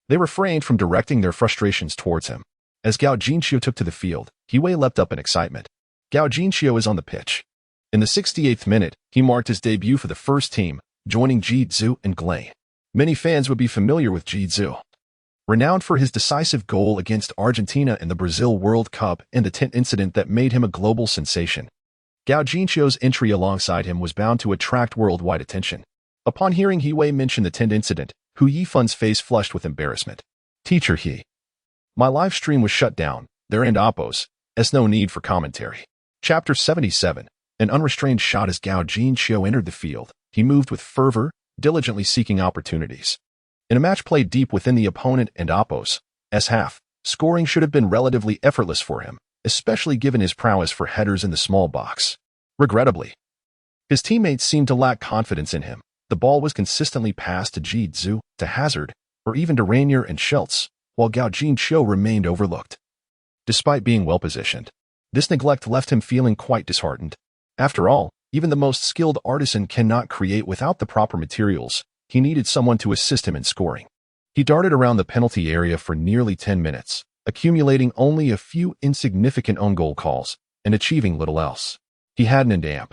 they refrained from directing their frustrations towards him. As Gao Jinxiu took to the field, Hiwei leapt up in excitement. Gao Jinxiu is on the pitch. In the 68th minute, he marked his debut for the first team, joining Ji Zhu and Glane. Many fans would be familiar with Ji Zhu, renowned for his decisive goal against Argentina in the Brazil World Cup and the tent incident that made him a global sensation. Gao Jinxiu's entry alongside him was bound to attract worldwide attention. Upon hearing Hiwei mention the tent incident, Hu Yifun's face flushed with embarrassment. Teacher He, my live stream was shut down, there and oppos, as no need for commentary. Chapter 77. An unrestrained shot as Gao Jinxiu entered the field. He moved with fervor, diligently seeking opportunities. In a match played deep within the opponent and oppos' half, scoring should have been relatively effortless for him, especially given his prowess for headers in the small box. Regrettably, his teammates seemed to lack confidence in him. The ball was consistently passed to Ji Zhu, to Hazard, or even to Rainier and Schultz, while Gao Jinxiu remained overlooked. Despite being well-positioned, this neglect left him feeling quite disheartened. After all, even the most skilled artisan cannot create without the proper materials. He needed someone to assist him in scoring. He darted around the penalty area for nearly 10 minutes, accumulating only a few insignificant own goal calls and achieving little else. He hadn't an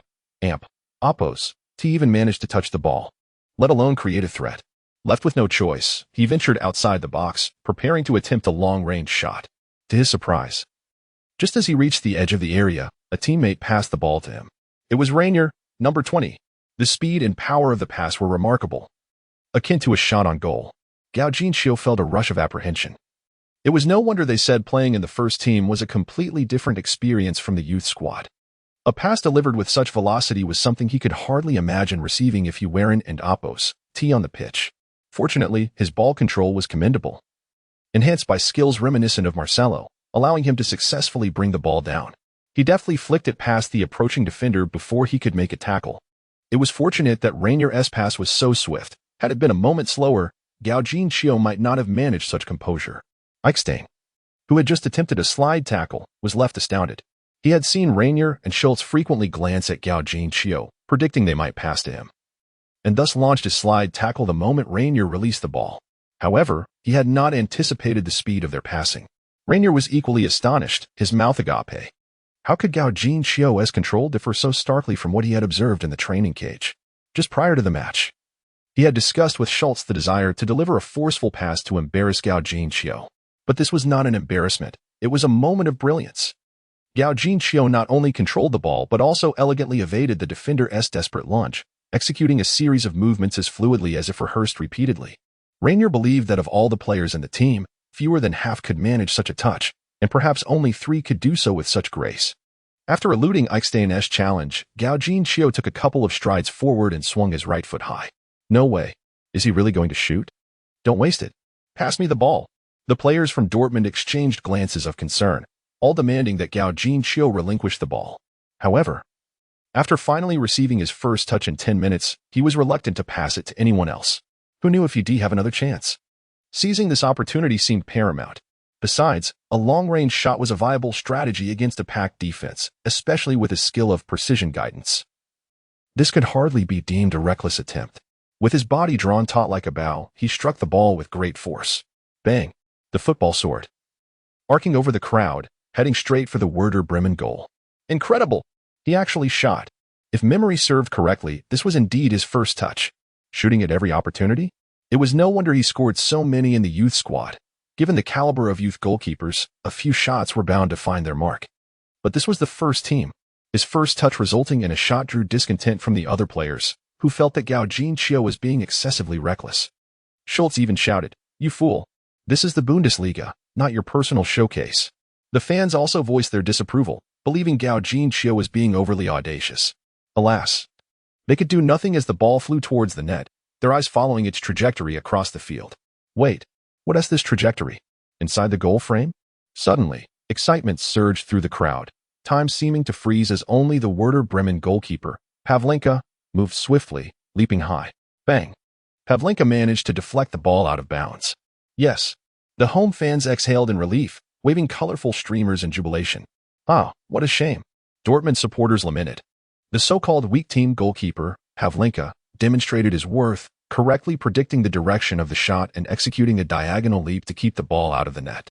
oppos to even manage to touch the ball, let alone create a threat. Left with no choice, he ventured outside the box, preparing to attempt a long-range shot. To his surprise, just as he reached the edge of the area, a teammate passed the ball to him. It was Rainier, number 20. The speed and power of the pass were remarkable, akin to a shot on goal. Gao Jinxiu felt a rush of apprehension. It was no wonder they said playing in the first team was a completely different experience from the youth squad. A pass delivered with such velocity was something he could hardly imagine receiving if he weren't and oppos on the pitch. Fortunately, his ball control was commendable, enhanced by skills reminiscent of Marcelo, allowing him to successfully bring the ball down. He deftly flicked it past the approaching defender before he could make a tackle. It was fortunate that Rainier's pass was so swift. Had it been a moment slower, Gao Jinxiu might not have managed such composure. Eichstein, who had just attempted a slide tackle, was left astounded. He had seen Rainier and Schultz frequently glance at Gao Jinxiu, predicting they might pass to him, and thus launched his slide tackle the moment Rainier released the ball. However, he had not anticipated the speed of their passing. Rainier was equally astonished, his mouth agape. How could Gao Jinxiu's control differ so starkly from what he had observed in the training cage? Just prior to the match, he had discussed with Schultz the desire to deliver a forceful pass to embarrass Gao Jinxiu. But this was not an embarrassment, it was a moment of brilliance. Gao Jinxiu not only controlled the ball but also elegantly evaded the defender's desperate lunge, executing a series of movements as fluidly as if rehearsed repeatedly. Rainier believed that of all the players in the team, fewer than half could manage such a touch, and perhaps only 3 could do so with such grace. After eluding Eichstein's challenge, Gao Jinxiu took a couple of strides forward and swung his right foot high. No way. Is he really going to shoot? Don't waste it. Pass me the ball. The players from Dortmund exchanged glances of concern, all demanding that Gao Jinxiu relinquish the ball. However, after finally receiving his first touch in 10 minutes, he was reluctant to pass it to anyone else. Who knew if he'd have another chance? Seizing this opportunity seemed paramount. Besides, a long-range shot was a viable strategy against a packed defense, especially with his skill of precision guidance. This could hardly be deemed a reckless attempt. With his body drawn taut like a bow, he struck the ball with great force. Bang! The football soared, arcing over the crowd, heading straight for the Werder Bremen goal. Incredible! He actually shot. If memory served correctly, this was indeed his first touch. Shooting at every opportunity? It was no wonder he scored so many in the youth squad. Given the caliber of youth goalkeepers, a few shots were bound to find their mark. But this was the first team. His first touch resulting in a shot drew discontent from the other players, who felt that Gao Jinxiu was being excessively reckless. Schultz even shouted, "You fool. This is the Bundesliga, not your personal showcase." The fans also voiced their disapproval, believing Gao Jinqiu was being overly audacious. Alas, they could do nothing as the ball flew towards the net, their eyes following its trajectory across the field. Wait, what is this trajectory? Inside the goal frame? Suddenly, excitement surged through the crowd, time seeming to freeze as only the Werder Bremen goalkeeper, Pavlenka, moved swiftly, leaping high. Bang! Pavlenka managed to deflect the ball out of bounds. Yes, the home fans exhaled in relief, waving colorful streamers in jubilation. Ah, what a shame, Dortmund supporters lamented. The so-called weak team goalkeeper, Pavlenka, demonstrated his worth, correctly predicting the direction of the shot and executing a diagonal leap to keep the ball out of the net.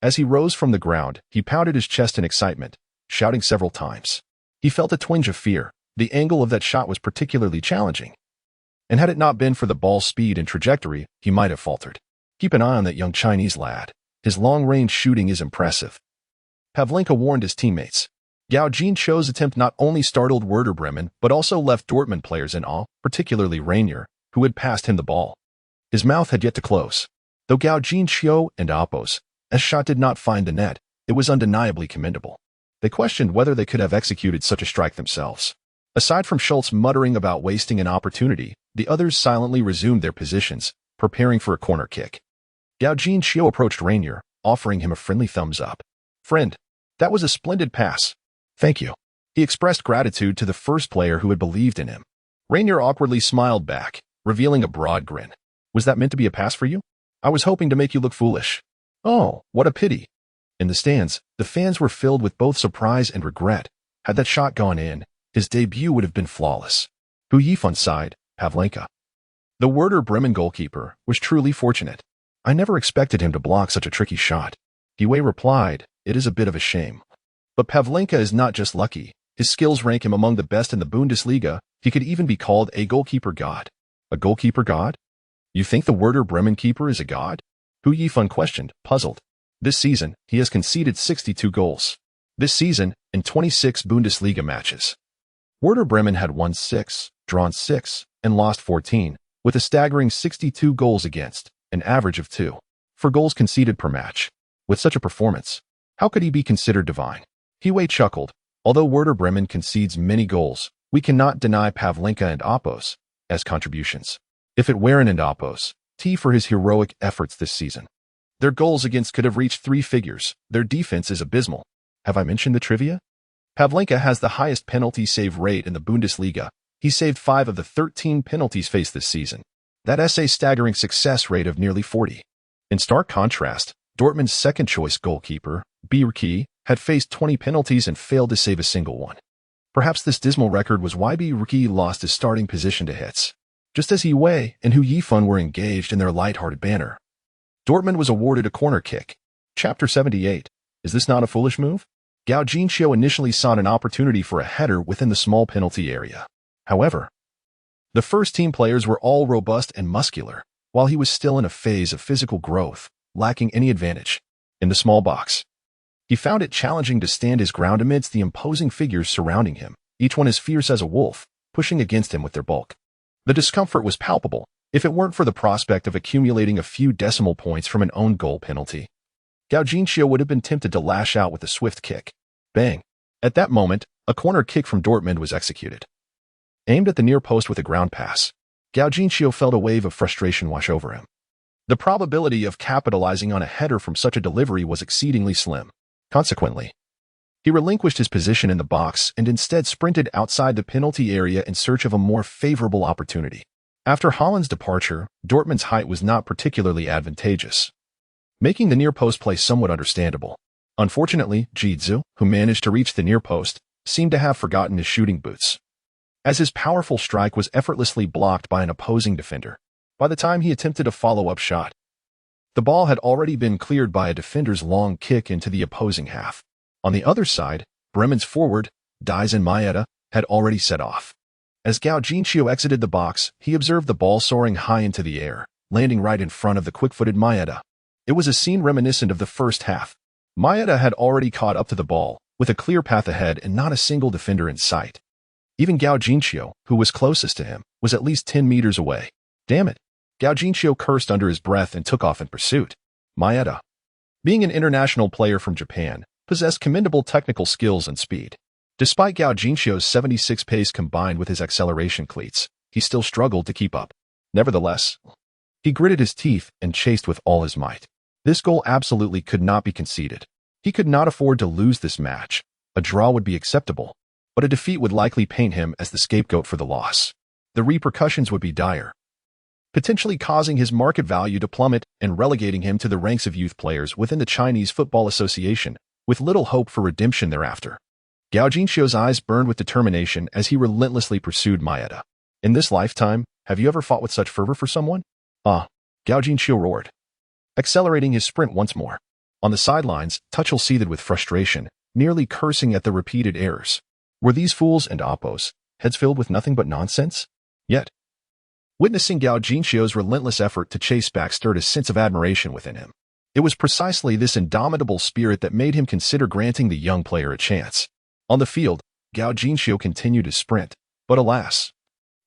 As he rose from the ground, he pounded his chest in excitement, shouting several times. He felt a twinge of fear. The angle of that shot was particularly challenging. And had it not been for the ball's speed and trajectory, he might have faltered. Keep an eye on that young Chinese lad. His long-range shooting is impressive. Pavlenka warned his teammates. Gao Jinqiu's attempt not only startled Werder Bremen, but also left Dortmund players in awe, particularly Reinier, who had passed him the ball. His mouth had yet to close. Though Gao Jinqiu and Appos' shot did not find the net, it was undeniably commendable. They questioned whether they could have executed such a strike themselves. Aside from Schultz muttering about wasting an opportunity, the others silently resumed their positions, preparing for a corner kick. Gao Jinqiu approached Reinier, offering him a friendly thumbs up. "Friend, that was a splendid pass. Thank you." He expressed gratitude to the first player who had believed in him. Reinier awkwardly smiled back, revealing a broad grin. "Was that meant to be a pass for you? I was hoping to make you look foolish." "Oh, what a pity." In the stands, the fans were filled with both surprise and regret. Had that shot gone in, his debut would have been flawless. Hu Yifan sighed, Pavlenka. The Werder Bremen goalkeeper was truly fortunate. "I never expected him to block such a tricky shot." Dewey replied, "It is a bit of a shame. But Pavlenka is not just lucky. His skills rank him among the best in the Bundesliga. He could even be called a goalkeeper god." "A goalkeeper god? You think the Werder Bremen keeper is a god?" Hu Yifan questioned, puzzled. This season, he has conceded 62 goals. This season, in 26 Bundesliga matches. Werder Bremen had won 6, drawn 6, and lost 14, with a staggering 62 goals against, an average of 2 goals conceded per match. With such a performance, how could he be considered divine? Hiwei chuckled. Although Werder Bremen concedes many goals, we cannot deny Pavlenka and Appos' contributions. If it weren't and Appos' for his heroic efforts this season, their goals against could have reached 3 figures. Their defense is abysmal. Have I mentioned the trivia? Pavlenka has the highest penalty save rate in the Bundesliga. He saved 5 of the 13 penalties faced this season. That's a staggering success rate of nearly 40. In stark contrast, Dortmund's second-choice goalkeeper, Birki, had faced 20 penalties and failed to save a single one. Perhaps this dismal record was why Birki lost his starting position to Hitz. Just as Hiwei and Hu Yifan were engaged in their light-hearted banter, Dortmund was awarded a corner kick. Chapter 78. Is this not a foolish move? Gao Jinqiu initially sought an opportunity for a header within the small penalty area. However, the first-team players were all robust and muscular, while he was still in a phase of physical growth, lacking any advantage. In the small box, he found it challenging to stand his ground amidst the imposing figures surrounding him, each one as fierce as a wolf, pushing against him with their bulk. The discomfort was palpable, if it weren't for the prospect of accumulating a few decimal points from an own goal penalty. Gao Jinqiu would have been tempted to lash out with a swift kick. Bang! At that moment, a corner kick from Dortmund was executed. Aimed at the near post with a ground pass, Gao Jinqiu felt a wave of frustration wash over him. The probability of capitalizing on a header from such a delivery was exceedingly slim. Consequently, he relinquished his position in the box and instead sprinted outside the penalty area in search of a more favorable opportunity. After Haaland's departure, Dortmund's height was not particularly advantageous, making the near post play somewhat understandable. Unfortunately, Jitsu, who managed to reach the near post, seemed to have forgotten his shooting boots, as his powerful strike was effortlessly blocked by an opposing defender. By the time he attempted a follow-up shot, the ball had already been cleared by a defender's long kick into the opposing half. On the other side, Bremen's forward, Daisen Maeda, had already set off. As Gao Jinqiu exited the box, he observed the ball soaring high into the air, landing right in front of the quick-footed Maeda. It was a scene reminiscent of the first half. Maeda had already caught up to the ball, with a clear path ahead and not a single defender in sight. Even Gao Jinqiu, who was closest to him, was at least 10 meters away. Damn it! Gao Jinxiu cursed under his breath and took off in pursuit. Maeda, being an international player from Japan, possessed commendable technical skills and speed. Despite Gao Jinxiu's 76 pace combined with his acceleration cleats, he still struggled to keep up. Nevertheless, he gritted his teeth and chased with all his might. This goal absolutely could not be conceded. He could not afford to lose this match. A draw would be acceptable, but a defeat would likely paint him as the scapegoat for the loss. The repercussions would be dire, potentially causing his market value to plummet and relegating him to the ranks of youth players within the Chinese Football Association, with little hope for redemption thereafter. Gao Jinxiu's eyes burned with determination as he relentlessly pursued Maeda. In this lifetime, have you ever fought with such fervor for someone? Ah, Gao Jinxiu roared, accelerating his sprint once more. On the sidelines, Tuchel seethed with frustration, nearly cursing at the repeated errors. Were these fools and oppos, heads filled with nothing but nonsense? Yet, witnessing Gao Jinxiu's relentless effort to chase back stirred a sense of admiration within him. It was precisely this indomitable spirit that made him consider granting the young player a chance. On the field, Gao Jinxiu continued to sprint, but alas,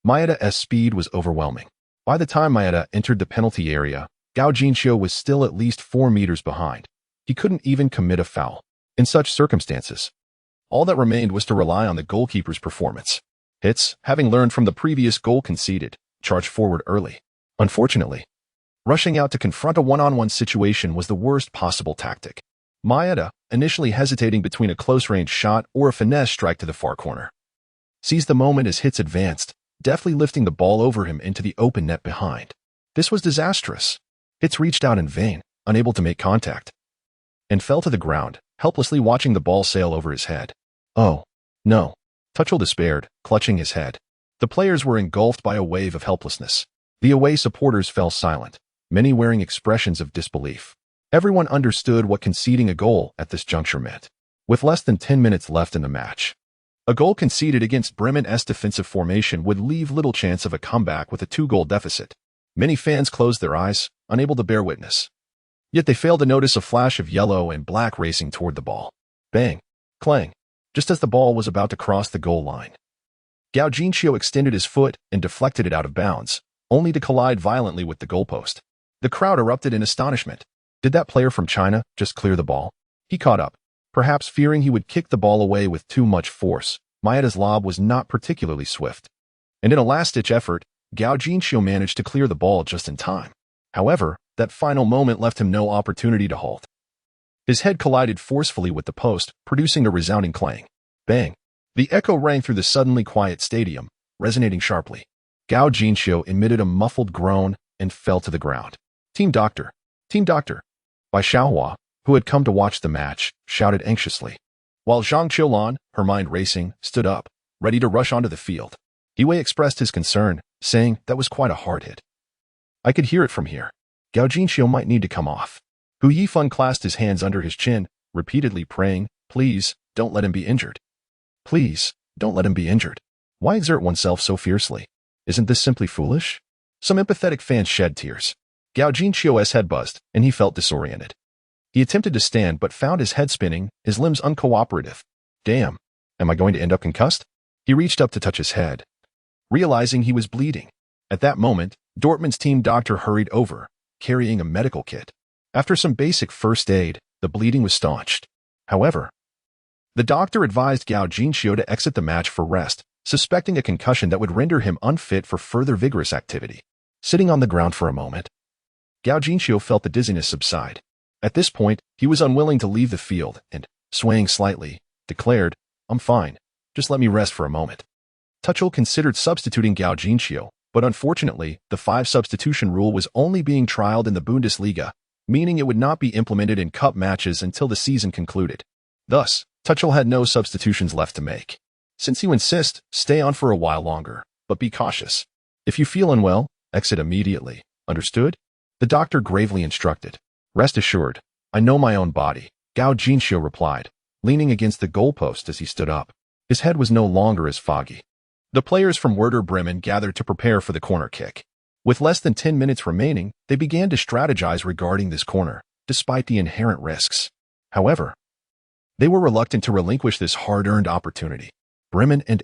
Maeda's speed was overwhelming. By the time Maeda entered the penalty area, Gao Jinxiu was still at least 4 meters behind. He couldn't even commit a foul. In such circumstances, all that remained was to rely on the goalkeeper's performance. Hitz, having learned from the previous goal conceded, charged forward early. Unfortunately, rushing out to confront a one-on-one situation was the worst possible tactic. Maeda, initially hesitating between a close-range shot or a finesse strike to the far corner, seized the moment as Hitz advanced, deftly lifting the ball over him into the open net behind. This was disastrous. Hitz reached out in vain, unable to make contact, and fell to the ground, helplessly watching the ball sail over his head. Oh, no. Tuchel despaired, clutching his head. The players were engulfed by a wave of helplessness. The away supporters fell silent, many wearing expressions of disbelief. Everyone understood what conceding a goal at this juncture meant. With less than 10 minutes left in the match, a goal conceded against Bremen's defensive formation would leave little chance of a comeback with a 2-goal deficit. Many fans closed their eyes, unable to bear witness. Yet they failed to notice a flash of yellow and black racing toward the ball. Bang! Clang! Just as the ball was about to cross the goal line, Gao Jinxiu extended his foot and deflected it out of bounds, only to collide violently with the goalpost. The crowd erupted in astonishment. Did that player from China just clear the ball? He caught up, perhaps fearing he would kick the ball away with too much force. Maeda's lob was not particularly swift, and in a last-ditch effort, Gao Jinxiu managed to clear the ball just in time. However, that final moment left him no opportunity to halt. His head collided forcefully with the post, producing a resounding clang. Bang! The echo rang through the suddenly quiet stadium, resonating sharply. Gao Jinxiu emitted a muffled groan and fell to the ground. Team Doctor! Team Doctor! Bai Xiaohua, who had come to watch the match, shouted anxiously, while Zhang Qiulan, her mind racing, stood up, ready to rush onto the field. He expressed his concern, saying that was quite a hard hit. I could hear it from here. Gao Jinxiu might need to come off. Hu Yifeng clasped his hands under his chin, repeatedly praying, please, don't let him be injured. Please, don't let him be injured. Why exert oneself so fiercely? Isn't this simply foolish? Some empathetic fans shed tears. Gao Jinxiu's head buzzed, and he felt disoriented. He attempted to stand but found his head spinning, his limbs uncooperative. Damn, am I going to end up concussed? He reached up to touch his head, realizing he was bleeding. At that moment, Dortmund's team doctor hurried over, carrying a medical kit. After some basic first aid, the bleeding was staunched. However, the doctor advised Gao Jinxiu to exit the match for rest, suspecting a concussion that would render him unfit for further vigorous activity. Sitting on the ground for a moment, Gao Jinxiu felt the dizziness subside. At this point, he was unwilling to leave the field and, swaying slightly, declared, I'm fine. Just let me rest for a moment. Tuchel considered substituting Gao Jinxiu, but unfortunately, the 5-substitution rule was only being trialed in the Bundesliga, meaning it would not be implemented in cup matches until the season concluded. Thus, Tuchel had no substitutions left to make. Since you insist, stay on for a while longer, but be cautious. If you feel unwell, exit immediately. Understood? The doctor gravely instructed. Rest assured, I know my own body, Gao Jinxiu replied, leaning against the goalpost as he stood up. His head was no longer as foggy. The players from Werder Bremen gathered to prepare for the corner kick. With less than 10 minutes remaining, they began to strategize regarding this corner, despite the inherent risks. However, they were reluctant to relinquish this hard-earned opportunity. Bremen and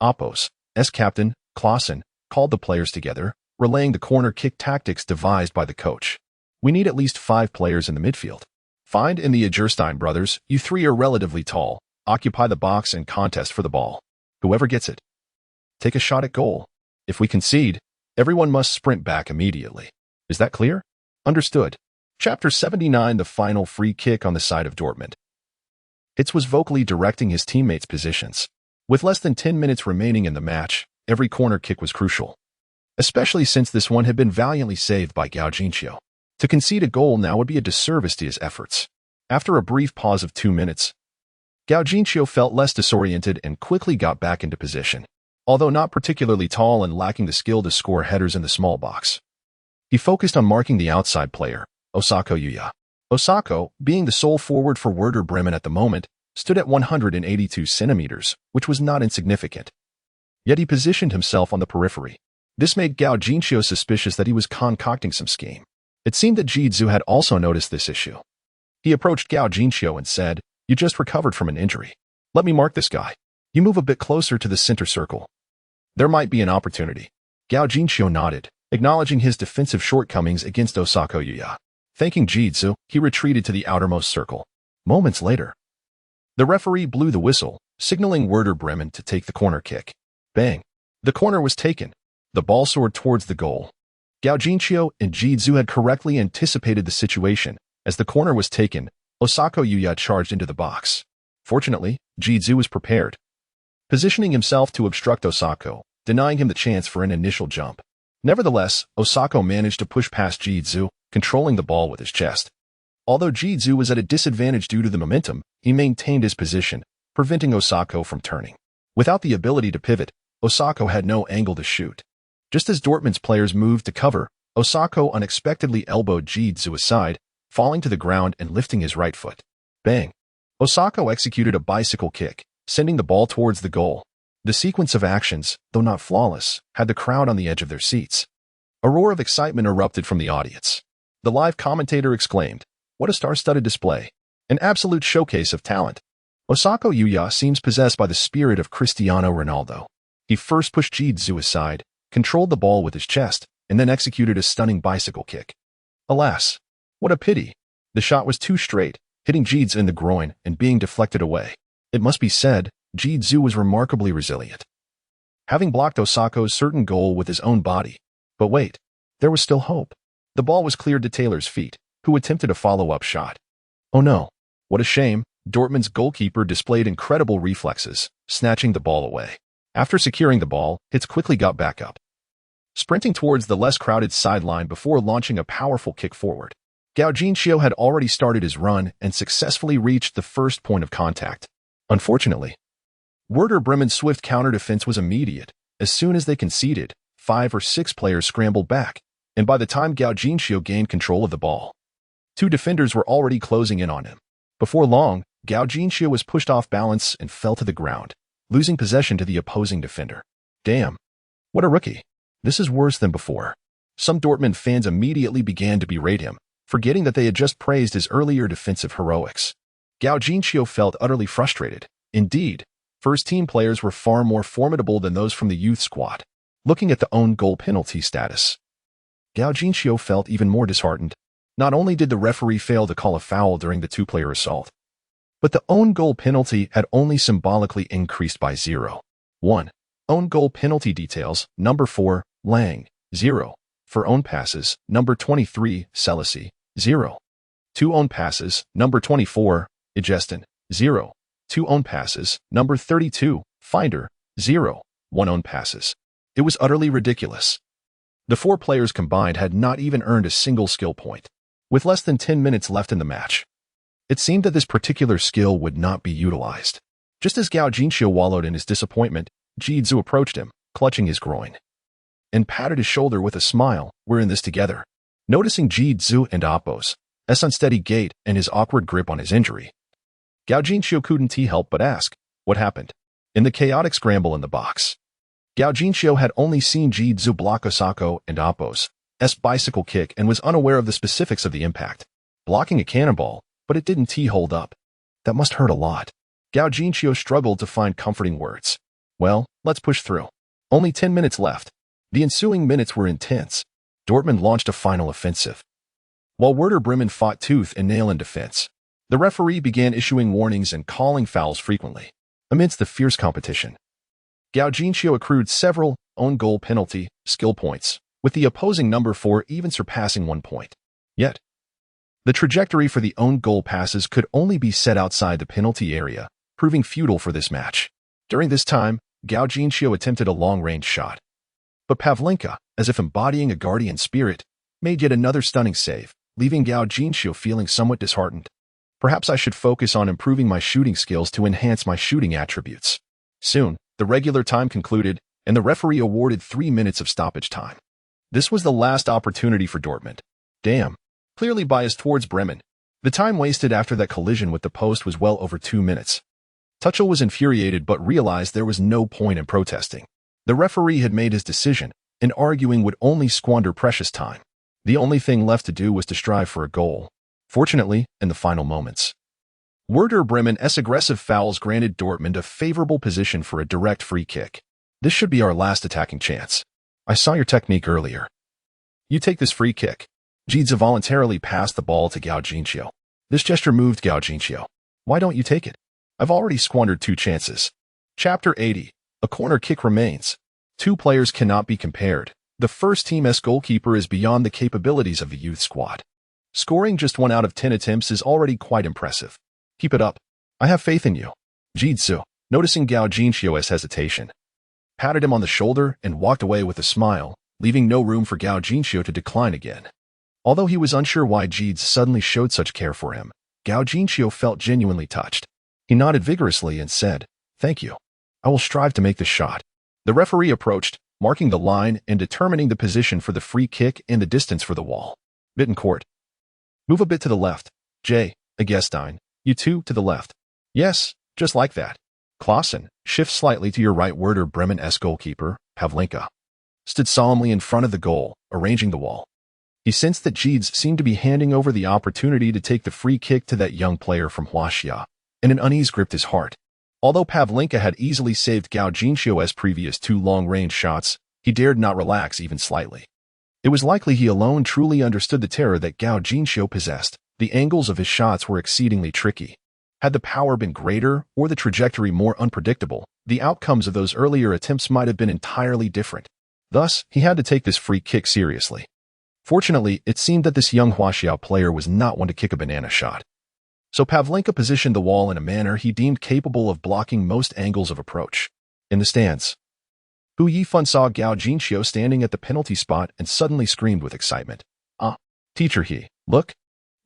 Oppos' captain, Clausen, called the players together, relaying the corner kick tactics devised by the coach. We need at least 5 players in the midfield. Find in the Agerstein brothers, you 3 are relatively tall. Occupy the box and contest for the ball. Whoever gets it, take a shot at goal. If we concede, everyone must sprint back immediately. Is that clear? Understood. Chapter 79, the final free kick on the side of Dortmund. Hitz was vocally directing his teammates' positions. With less than 10 minutes remaining in the match, every corner kick was crucial, especially since this one had been valiantly saved by Gao Jinqiu. To concede a goal now would be a disservice to his efforts. After a brief pause of 2 minutes, Gao Jinqiu felt less disoriented and quickly got back into position. Although not particularly tall and lacking the skill to score headers in the small box, he focused on marking the outside player, Osako Yuya. Osako, being the sole forward for Werder Bremen at the moment, stood at 182 centimeters, which was not insignificant. Yet he positioned himself on the periphery. This made Gao Jinqiu suspicious that he was concocting some scheme. It seemed that Jidzu had also noticed this issue. He approached Gao Jinqiu and said, "You just recovered from an injury. Let me mark this guy. You move a bit closer to the center circle. There might be an opportunity." Gao Jinqiu nodded, acknowledging his defensive shortcomings against Osako Yuya. Thanking Jidzu, he retreated to the outermost circle. Moments later, the referee blew the whistle, signaling Werder Bremen to take the corner kick. Bang! The corner was taken. The ball soared towards the goal. Gao Jinqiu and Jidzu had correctly anticipated the situation. As the corner was taken, Osako Yuya charged into the box. Fortunately, Jidzu was prepared, positioning himself to obstruct Osako, denying him the chance for an initial jump. Nevertheless, Osako managed to push past Jidzu, controlling the ball with his chest. Although Jidzu was at a disadvantage due to the momentum, he maintained his position, preventing Osako from turning. Without the ability to pivot, Osako had no angle to shoot. Just as Dortmund's players moved to cover, Osako unexpectedly elbowed Jidzu aside, falling to the ground and lifting his right foot. Bang! Osako executed a bicycle kick, sending the ball towards the goal. The sequence of actions, though not flawless, had the crowd on the edge of their seats. A roar of excitement erupted from the audience. The live commentator exclaimed, "What a star-studded display! An absolute showcase of talent." Osako Yuya seems possessed by the spirit of Cristiano Ronaldo. He first pushed Jidzu aside, controlled the ball with his chest, and then executed a stunning bicycle kick. Alas, what a pity! The shot was too straight, hitting Jidzu in the groin and being deflected away. It must be said, Jidzu was remarkably resilient, having blocked Osako's certain goal with his own body. But wait, there was still hope. The ball was cleared to Taylor's feet, who attempted a follow-up shot. Oh no, what a shame! Dortmund's goalkeeper displayed incredible reflexes, snatching the ball away. After securing the ball, Hitz quickly got back up, sprinting towards the less crowded sideline before launching a powerful kick forward. Gao Jinqiu had already started his run and successfully reached the first point of contact. Unfortunately, Werder Bremen's swift counter-defense was immediate. As soon as they conceded, 5 or 6 players scrambled back, and by the time Gao Jinqiu gained control of the ball, 2 defenders were already closing in on him. Before long, Gao Jinqiu was pushed off balance and fell to the ground, losing possession to the opposing defender. Damn, what a rookie. This is worse than before. Some Dortmund fans immediately began to berate him, forgetting that they had just praised his earlier defensive heroics. Gao Jinqiu felt utterly frustrated. Indeed, first-team players were far more formidable than those from the youth squad. Looking at the own goal penalty status, Gao Jinqiu felt even more disheartened. Not only did the referee fail to call a foul during the 2-player assault, but the own goal penalty had only symbolically increased by 0. 1. Own goal penalty details, number 4, Lang, 0. For own passes, number 23, Selassie, 0. 2 own passes, number 24, Egeston, 0. 2 own passes, number 32, Finder, 0. 1 own passes. It was utterly ridiculous. The 4 players combined had not even earned a single skill point. With less than 10 minutes left in the match, it seemed that this particular skill would not be utilized. Just as Gao Jinqiu wallowed in his disappointment, Jidzu approached him, clutching his groin, and patted his shoulder with a smile. "We're in this together." Noticing Jidzu and Oppo's unsteady gait and his awkward grip on his injury, Gao Jinqiu couldn't help but ask, "What happened?" In the chaotic scramble in the box, Gao Jinqiu had only seen Jidzu block Osako and Oppo's bicycle kick and was unaware of the specifics of the impact. Blocking a cannonball, but it didn't hold up. That must hurt a lot. Gao Jinqiu struggled to find comforting words. "Well, let's push through. Only 10 minutes left." The ensuing minutes were intense. Dortmund launched a final offensive, while Werder Bremen fought tooth and nail in defense. The referee began issuing warnings and calling fouls frequently. Amidst the fierce competition, Gaugincio accrued several own goal penalty skill points, with the opposing number 4 even surpassing 1 point. Yet, the trajectory for the own goal passes could only be set outside the penalty area, proving futile for this match. During this time, Gaugincio attempted a long-range shot, but Pavlenka, as if embodying a guardian spirit, made yet another stunning save, leaving Gaugincio feeling somewhat disheartened. Perhaps I should focus on improving my shooting skills to enhance my shooting attributes. Soon, the regular time concluded, and the referee awarded 3 minutes of stoppage time. This was the last opportunity for Dortmund. Damn. Clearly biased towards Bremen. The time wasted after that collision with the post was well over 2 minutes. Tuchel was infuriated but realized there was no point in protesting. The referee had made his decision, and arguing would only squander precious time. The only thing left to do was to strive for a goal. Fortunately, in the final moments, Werder Bremen's aggressive fouls granted Dortmund a favorable position for a direct free kick. This should be our last attacking chance. I saw your technique earlier. You take this free kick. Giedza voluntarily passed the ball to Gaugincio. This gesture moved Gaugincio. Why don't you take it? I've already squandered 2 chances. Chapter 80. A corner kick remains. 2 players cannot be compared. The first team's goalkeeper is beyond the capabilities of the youth squad. Scoring just 1 out of 10 attempts is already quite impressive. Keep it up. I have faith in you. Giedza, noticing Gaugincio's hesitation, patted him on the shoulder and walked away with a smile, leaving no room for Gaugincio to decline again. Although he was unsure why Giedza suddenly showed such care for him, Gaugincio felt genuinely touched. He nodded vigorously and said, "Thank you. I will strive to make this shot." The referee approached, marking the line and determining the position for the free kick and the distance for the wall. Bittencourt, move a bit to the left. J. Agestein, you 2 to the left. Yes, just like that. Klaassen, shift slightly to your right. Werder Bremen's goalkeeper, Pavlenka, stood solemnly in front of the goal, arranging the wall. He sensed that Giedza seemed to be handing over the opportunity to take the free kick to that young player from Huaxia, and an unease gripped his heart. Although Pavlenka had easily saved Gaugincio's previous 2 long-range shots, he dared not relax even slightly. It was likely he alone truly understood the terror that Gaugincio possessed. The angles of his shots were exceedingly tricky. Had the power been greater or the trajectory more unpredictable, the outcomes of those earlier attempts might have been entirely different. Thus, he had to take this free kick seriously. Fortunately, it seemed that this young Huaxiao player was not one to kick a banana shot. So Pavlenka positioned the wall in a manner he deemed capable of blocking most angles of approach. In the stands, Hu Yifan saw Gaugincio standing at the penalty spot and suddenly screamed with excitement. "Ah, teacher He, look!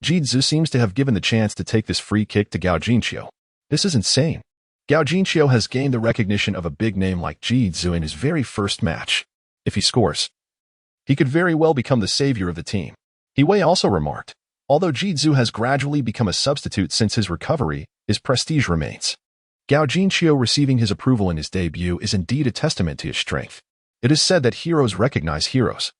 Giedza seems to have given the chance to take this free kick to Gaugincio. This is insane. Gaugincio has gained the recognition of a big name like Giedza in his very first match. If he scores, he could very well become the savior of the team." Hiwei also remarked, although Giedza has gradually become a substitute since his recovery, his prestige remains. Gaugincio receiving his approval in his debut is indeed a testament to his strength. It is said that heroes recognize heroes.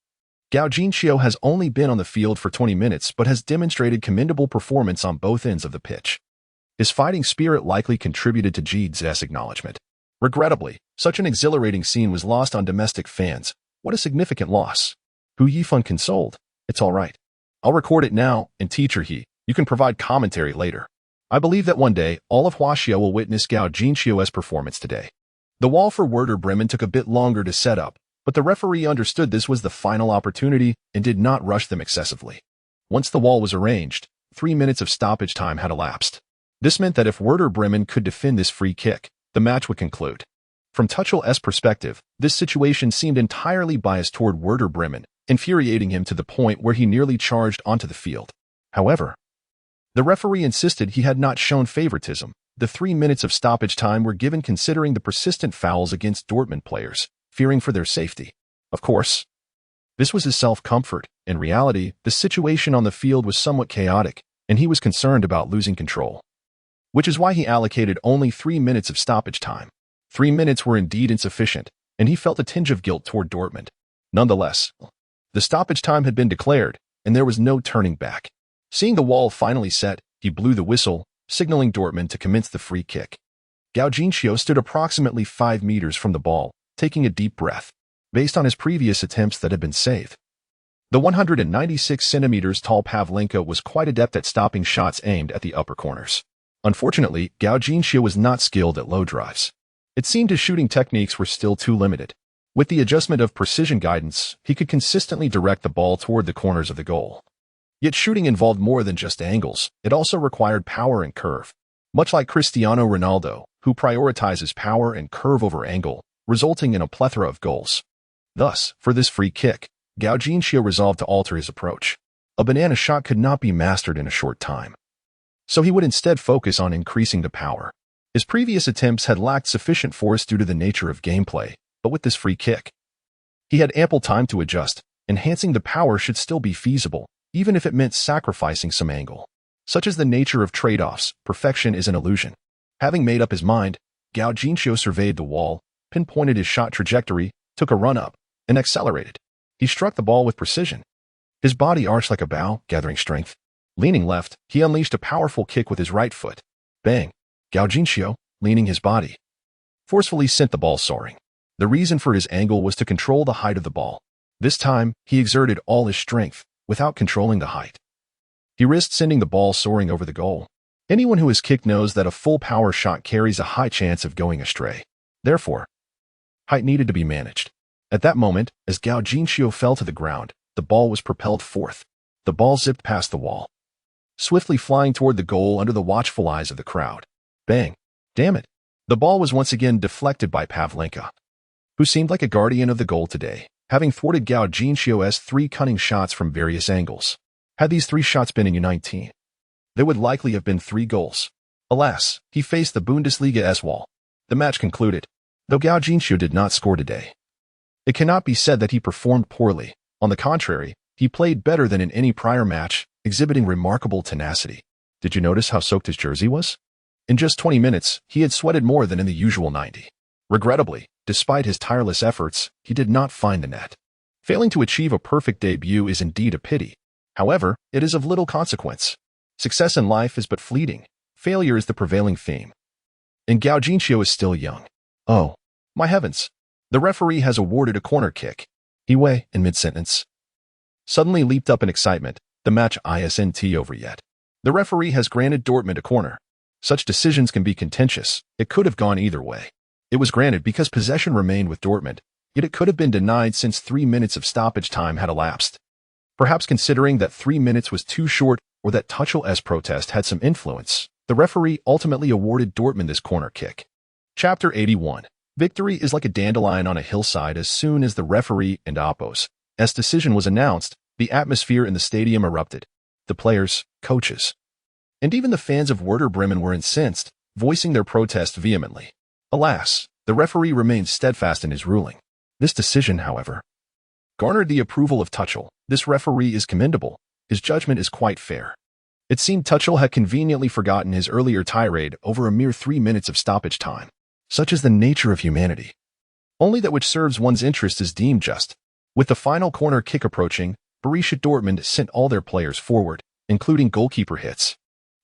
Gaugincio has only been on the field for 20 minutes but has demonstrated commendable performance on both ends of the pitch. His fighting spirit likely contributed to Giedza's acknowledgement. Regrettably, such an exhilarating scene was lost on domestic fans. What a significant loss. Hu Yifan consoled. It's all right. I'll record it now, and teacher He, you can provide commentary later. I believe that one day, all of Huaxia will witness Gaugincio's performance today. The wall for Werder Bremen took a bit longer to set up, but the referee understood this was the final opportunity and did not rush them excessively. Once the wall was arranged, 3 minutes of stoppage time had elapsed. This meant that if Werder Bremen could defend this free kick, the match would conclude. From Tuchel's perspective, this situation seemed entirely biased toward Werder Bremen, infuriating him to the point where he nearly charged onto the field. However, the referee insisted he had not shown favoritism. The 3 minutes of stoppage time were given considering the persistent fouls against Dortmund players, fearing for their safety. Of course, this was his self-comfort. In reality, the situation on the field was somewhat chaotic, and he was concerned about losing control, which is why he allocated only 3 minutes of stoppage time. 3 minutes were indeed insufficient, and he felt a tinge of guilt toward Dortmund. Nonetheless, the stoppage time had been declared, and there was no turning back. Seeing the wall finally set, he blew the whistle, signaling Dortmund to commence the free kick. Gaugincio stood approximately 5 meters from the ball, taking a deep breath. based on his previous attempts that had been saved. The 196 centimeters tall Pavlenka was quite adept at stopping shots aimed at the upper corners. Unfortunately, Gao Jinxiu was not skilled at low drives. It seemed his shooting techniques were still too limited. With the adjustment of precision guidance, he could consistently direct the ball toward the corners of the goal. Yet shooting involved more than just angles, it also required power and curve. Much like Cristiano Ronaldo, who prioritizes power and curve over angle, resulting in a plethora of goals. Thus, for this free kick, Gao Jinxiu resolved to alter his approach. A banana shot could not be mastered in a short time. So he would instead focus on increasing the power. His previous attempts had lacked sufficient force due to the nature of gameplay, but with this free kick, he had ample time to adjust. Enhancing the power should still be feasible, even if it meant sacrificing some angle. Such is the nature of trade-offs, perfection is an illusion. Having made up his mind, Gao Jinxiu surveyed the wall, pinpointed his shot trajectory, took a run up, and accelerated. He struck the ball with precision. His body arched like a bow, gathering strength. Leaning left, he unleashed a powerful kick with his right foot. Bang! Gao Jinxiu, leaning his body, forcefully sent the ball soaring. The reason for his angle was to control the height of the ball. This time, he exerted all his strength, without controlling the height. He risked sending the ball soaring over the goal. Anyone who has kicked knows that a full power shot carries a high chance of going astray. Therefore, height needed to be managed. At that moment, as Gao Jinxiu fell to the ground, the ball was propelled forth. The ball zipped past the wall, swiftly flying toward the goal under the watchful eyes of the crowd. Bang! Damn it! The ball was once again deflected by Pavlenka, who seemed like a guardian of the goal today, having thwarted Gao Jinxiu's 3 cunning shots from various angles. Had these 3 shots been in U19, there would likely have been 3 goals. Alas, he faced the Bundesliga's wall. The match concluded, though Gao Jinxiu did not score today. It cannot be said that he performed poorly. On the contrary, he played better than in any prior match, exhibiting remarkable tenacity. Did you notice how soaked his jersey was? In just 20 minutes, he had sweated more than in the usual 90. Regrettably, despite his tireless efforts, he did not find the net. Failing to achieve a perfect debut is indeed a pity. However, it is of little consequence. Success in life is but fleeting. Failure is the prevailing theme. And Gao Jinxiu is still young. Oh, my heavens! The referee has awarded a corner kick. He in mid-sentence, suddenly leaped up in excitement. The match isn't over yet. The referee has granted Dortmund a corner. Such decisions can be contentious. It could have gone either way. It was granted because possession remained with Dortmund, yet it could have been denied since 3 minutes of stoppage time had elapsed. Perhaps considering that 3 minutes was too short or that Tuchel's protest had some influence, the referee ultimately awarded Dortmund this corner kick. Chapter 81. Victory is like a dandelion on a hillside. As soon as the referee and Oppo's decision was announced, the atmosphere in the stadium erupted. The players, coaches, and even the fans of Werder Bremen were incensed, voicing their protest vehemently. Alas, the referee remained steadfast in his ruling. This decision, however, garnered the approval of Tuchel. This referee is commendable. His judgment is quite fair. It seemed Tuchel had conveniently forgotten his earlier tirade over a mere 3 minutes of stoppage time. Such is the nature of humanity. Only that which serves one's interest is deemed just. With the final corner kick approaching, Borussia Dortmund sent all their players forward, including goalkeeper hits.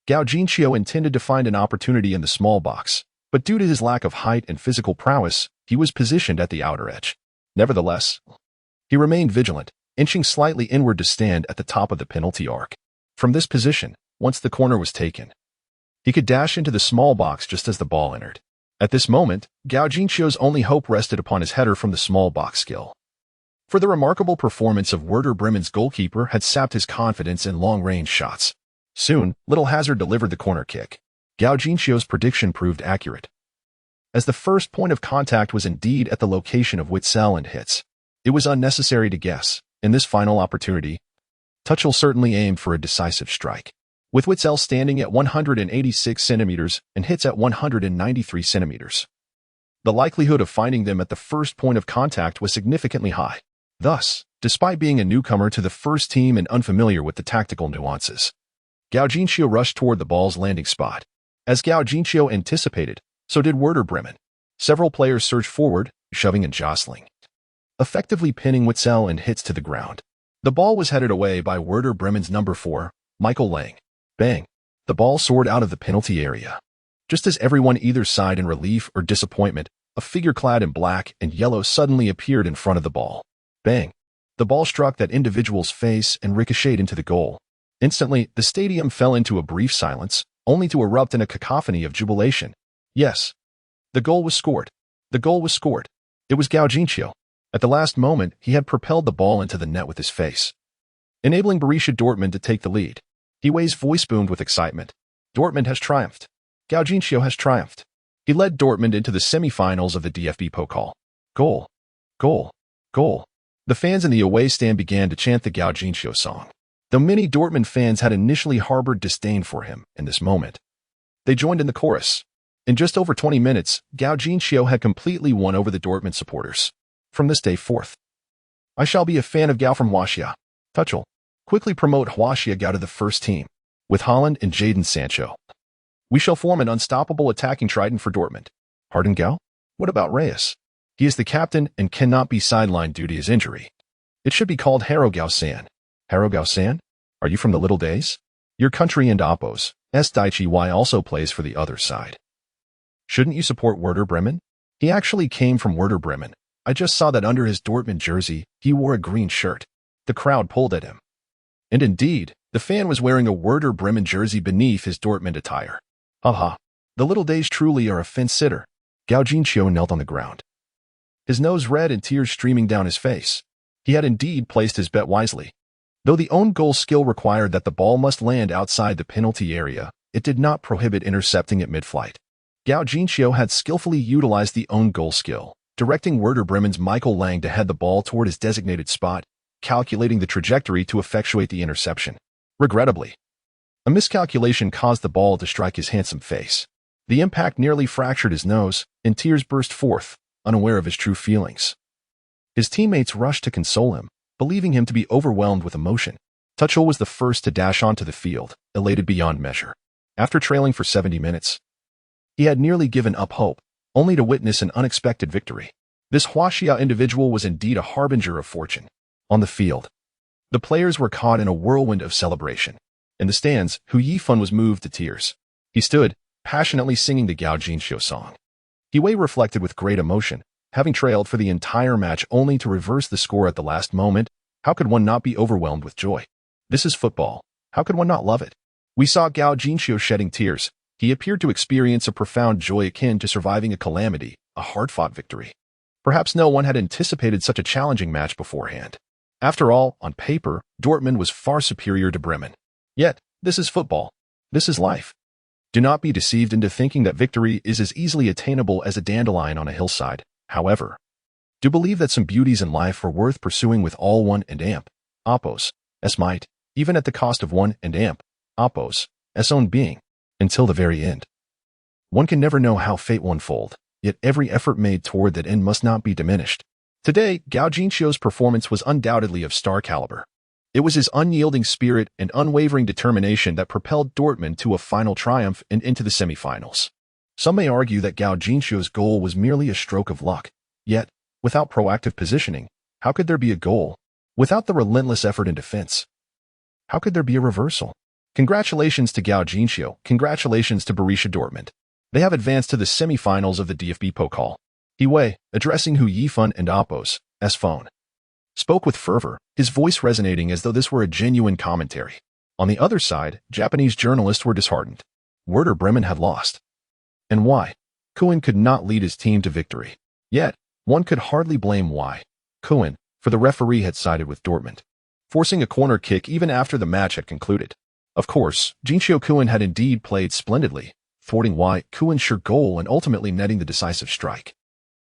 Gao Jinxiu intended to find an opportunity in the small box, but due to his lack of height and physical prowess, he was positioned at the outer edge. Nevertheless, he remained vigilant, inching slightly inward to stand at the top of the penalty arc. From this position, once the corner was taken, he could dash into the small box just as the ball entered. At this moment, Gao Jinxiu's only hope rested upon his header from the small box skill. For the remarkable performance of Werder Bremen's goalkeeper had sapped his confidence in long-range shots. Soon, Little Hazard delivered the corner kick. Gao Jinxiu's prediction proved accurate, as the first point of contact was indeed at the location of Witsel and Hitz. It was unnecessary to guess. In this final opportunity, Tuchel certainly aimed for a decisive strike. With Witsel standing at 186 centimeters and Hitz at 193 centimeters, the likelihood of finding them at the first point of contact was significantly high. Thus, despite being a newcomer to the first team and unfamiliar with the tactical nuances, Gao Jinxiu rushed toward the ball's landing spot. As Gao Jinxiu anticipated, so did Werder Bremen. Several players surged forward, shoving and jostling, effectively pinning Witsel and Hitz to the ground. The ball was headed away by Werder Bremen's number 4, Michael Lang. Bang! The ball soared out of the penalty area. Just as everyone either sighed in relief or disappointment, a figure clad in black and yellow suddenly appeared in front of the ball. Bang! The ball struck that individual's face and ricocheted into the goal. Instantly, the stadium fell into a brief silence, only to erupt in a cacophony of jubilation. Yes. The goal was scored. The goal was scored. It was Gao Jinqiu. At the last moment, he had propelled the ball into the net with his face, enabling Borussia Dortmund to take the lead. Hiwei's voice boomed with excitement. Dortmund has triumphed. Gao Jinqiu has triumphed. He led Dortmund into the semi-finals of the DFB Pokal. Goal. Goal. Goal. The fans in the away stand began to chant the Gao Jinqiu song. Though many Dortmund fans had initially harbored disdain for him in this moment, they joined in the chorus. In just over 20 minutes, Gao Jinqiu had completely won over the Dortmund supporters. From this day forth, I shall be a fan of Gao from Huaxia. Tuchel, quickly promote Huaxia Gao to the first team, with Haaland and Jadon Sancho. We shall form an unstoppable attacking trident for Dortmund. Pardon Gao? What about Reyes? He is the captain and cannot be sidelined due to his injury. It should be called Haro Gao-san. Haro Gao-san? Are you from the little days? Your country and Oppos, Daichi Y also plays for the other side. Shouldn't you support Werder Bremen? He actually came from Werder Bremen. I just saw that under his Dortmund jersey, he wore a green shirt. The crowd pulled at him. And indeed, the fan was wearing a Werder Bremen jersey beneath his Dortmund attire. Haha. The little days truly are a fence-sitter. Gao Jinqiu knelt on the ground, his nose red and tears streaming down his face. He had indeed placed his bet wisely. Though the own goal skill required that the ball must land outside the penalty area, it did not prohibit intercepting it mid-flight. Gao Jinqiu had skillfully utilized the own goal skill, directing Werder Bremen's Michael Lang to head the ball toward his designated spot, calculating the trajectory to effectuate the interception. Regrettably, a miscalculation caused the ball to strike his handsome face. The impact nearly fractured his nose, and tears burst forth, unaware of his true feelings. His teammates rushed to console him, believing him to be overwhelmed with emotion. Tuchel was the first to dash onto the field, elated beyond measure. After trailing for 70 minutes, he had nearly given up hope, only to witness an unexpected victory. This Huaxia individual was indeed a harbinger of fortune. On the field, the players were caught in a whirlwind of celebration. In the stands, Hu Yifan was moved to tears. He stood, passionately singing the Gao Jinqiu song. Hiwei reflected with great emotion, having trailed for the entire match only to reverse the score at the last moment. How could one not be overwhelmed with joy? This is football. How could one not love it? We saw Gao Jinqiu shedding tears. He appeared to experience a profound joy akin to surviving a calamity, a hard-fought victory. Perhaps no one had anticipated such a challenging match beforehand. After all, on paper, Dortmund was far superior to Bremen. Yet, this is football. This is life. Do not be deceived into thinking that victory is as easily attainable as a dandelion on a hillside. However, do believe that some beauties in life are worth pursuing with all one and amp, Oppos, s might, even at the cost of one and amp, Oppos, s own being, until the very end. One can never know how fate will unfold, yet every effort made toward that end must not be diminished. Today, Gao Jinqiu's performance was undoubtedly of star caliber. It was his unyielding spirit and unwavering determination that propelled Dortmund to a final triumph and into the semifinals. Some may argue that Gao Jinqiu's goal was merely a stroke of luck. Yet, without proactive positioning, how could there be a goal? Without the relentless effort in defense, how could there be a reversal? Congratulations to Gao Jinqiu. Congratulations to Borussia Dortmund. They have advanced to the semifinals of the DFB Pokal. Hiwei, addressing Hu Yifan and Oppos, s phone, spoke with fervor, his voice resonating as though this were a genuine commentary. On the other side, Japanese journalists were disheartened. Werder Bremen had lost. And why? Kuhn could not lead his team to victory. Yet, one could hardly blame why. Kuhn, for the referee had sided with Dortmund, forcing a corner kick even after the match had concluded. Of course, Jinqiu Kuhn had indeed played splendidly, thwarting why Kuhn's sure goal and ultimately netting the decisive strike.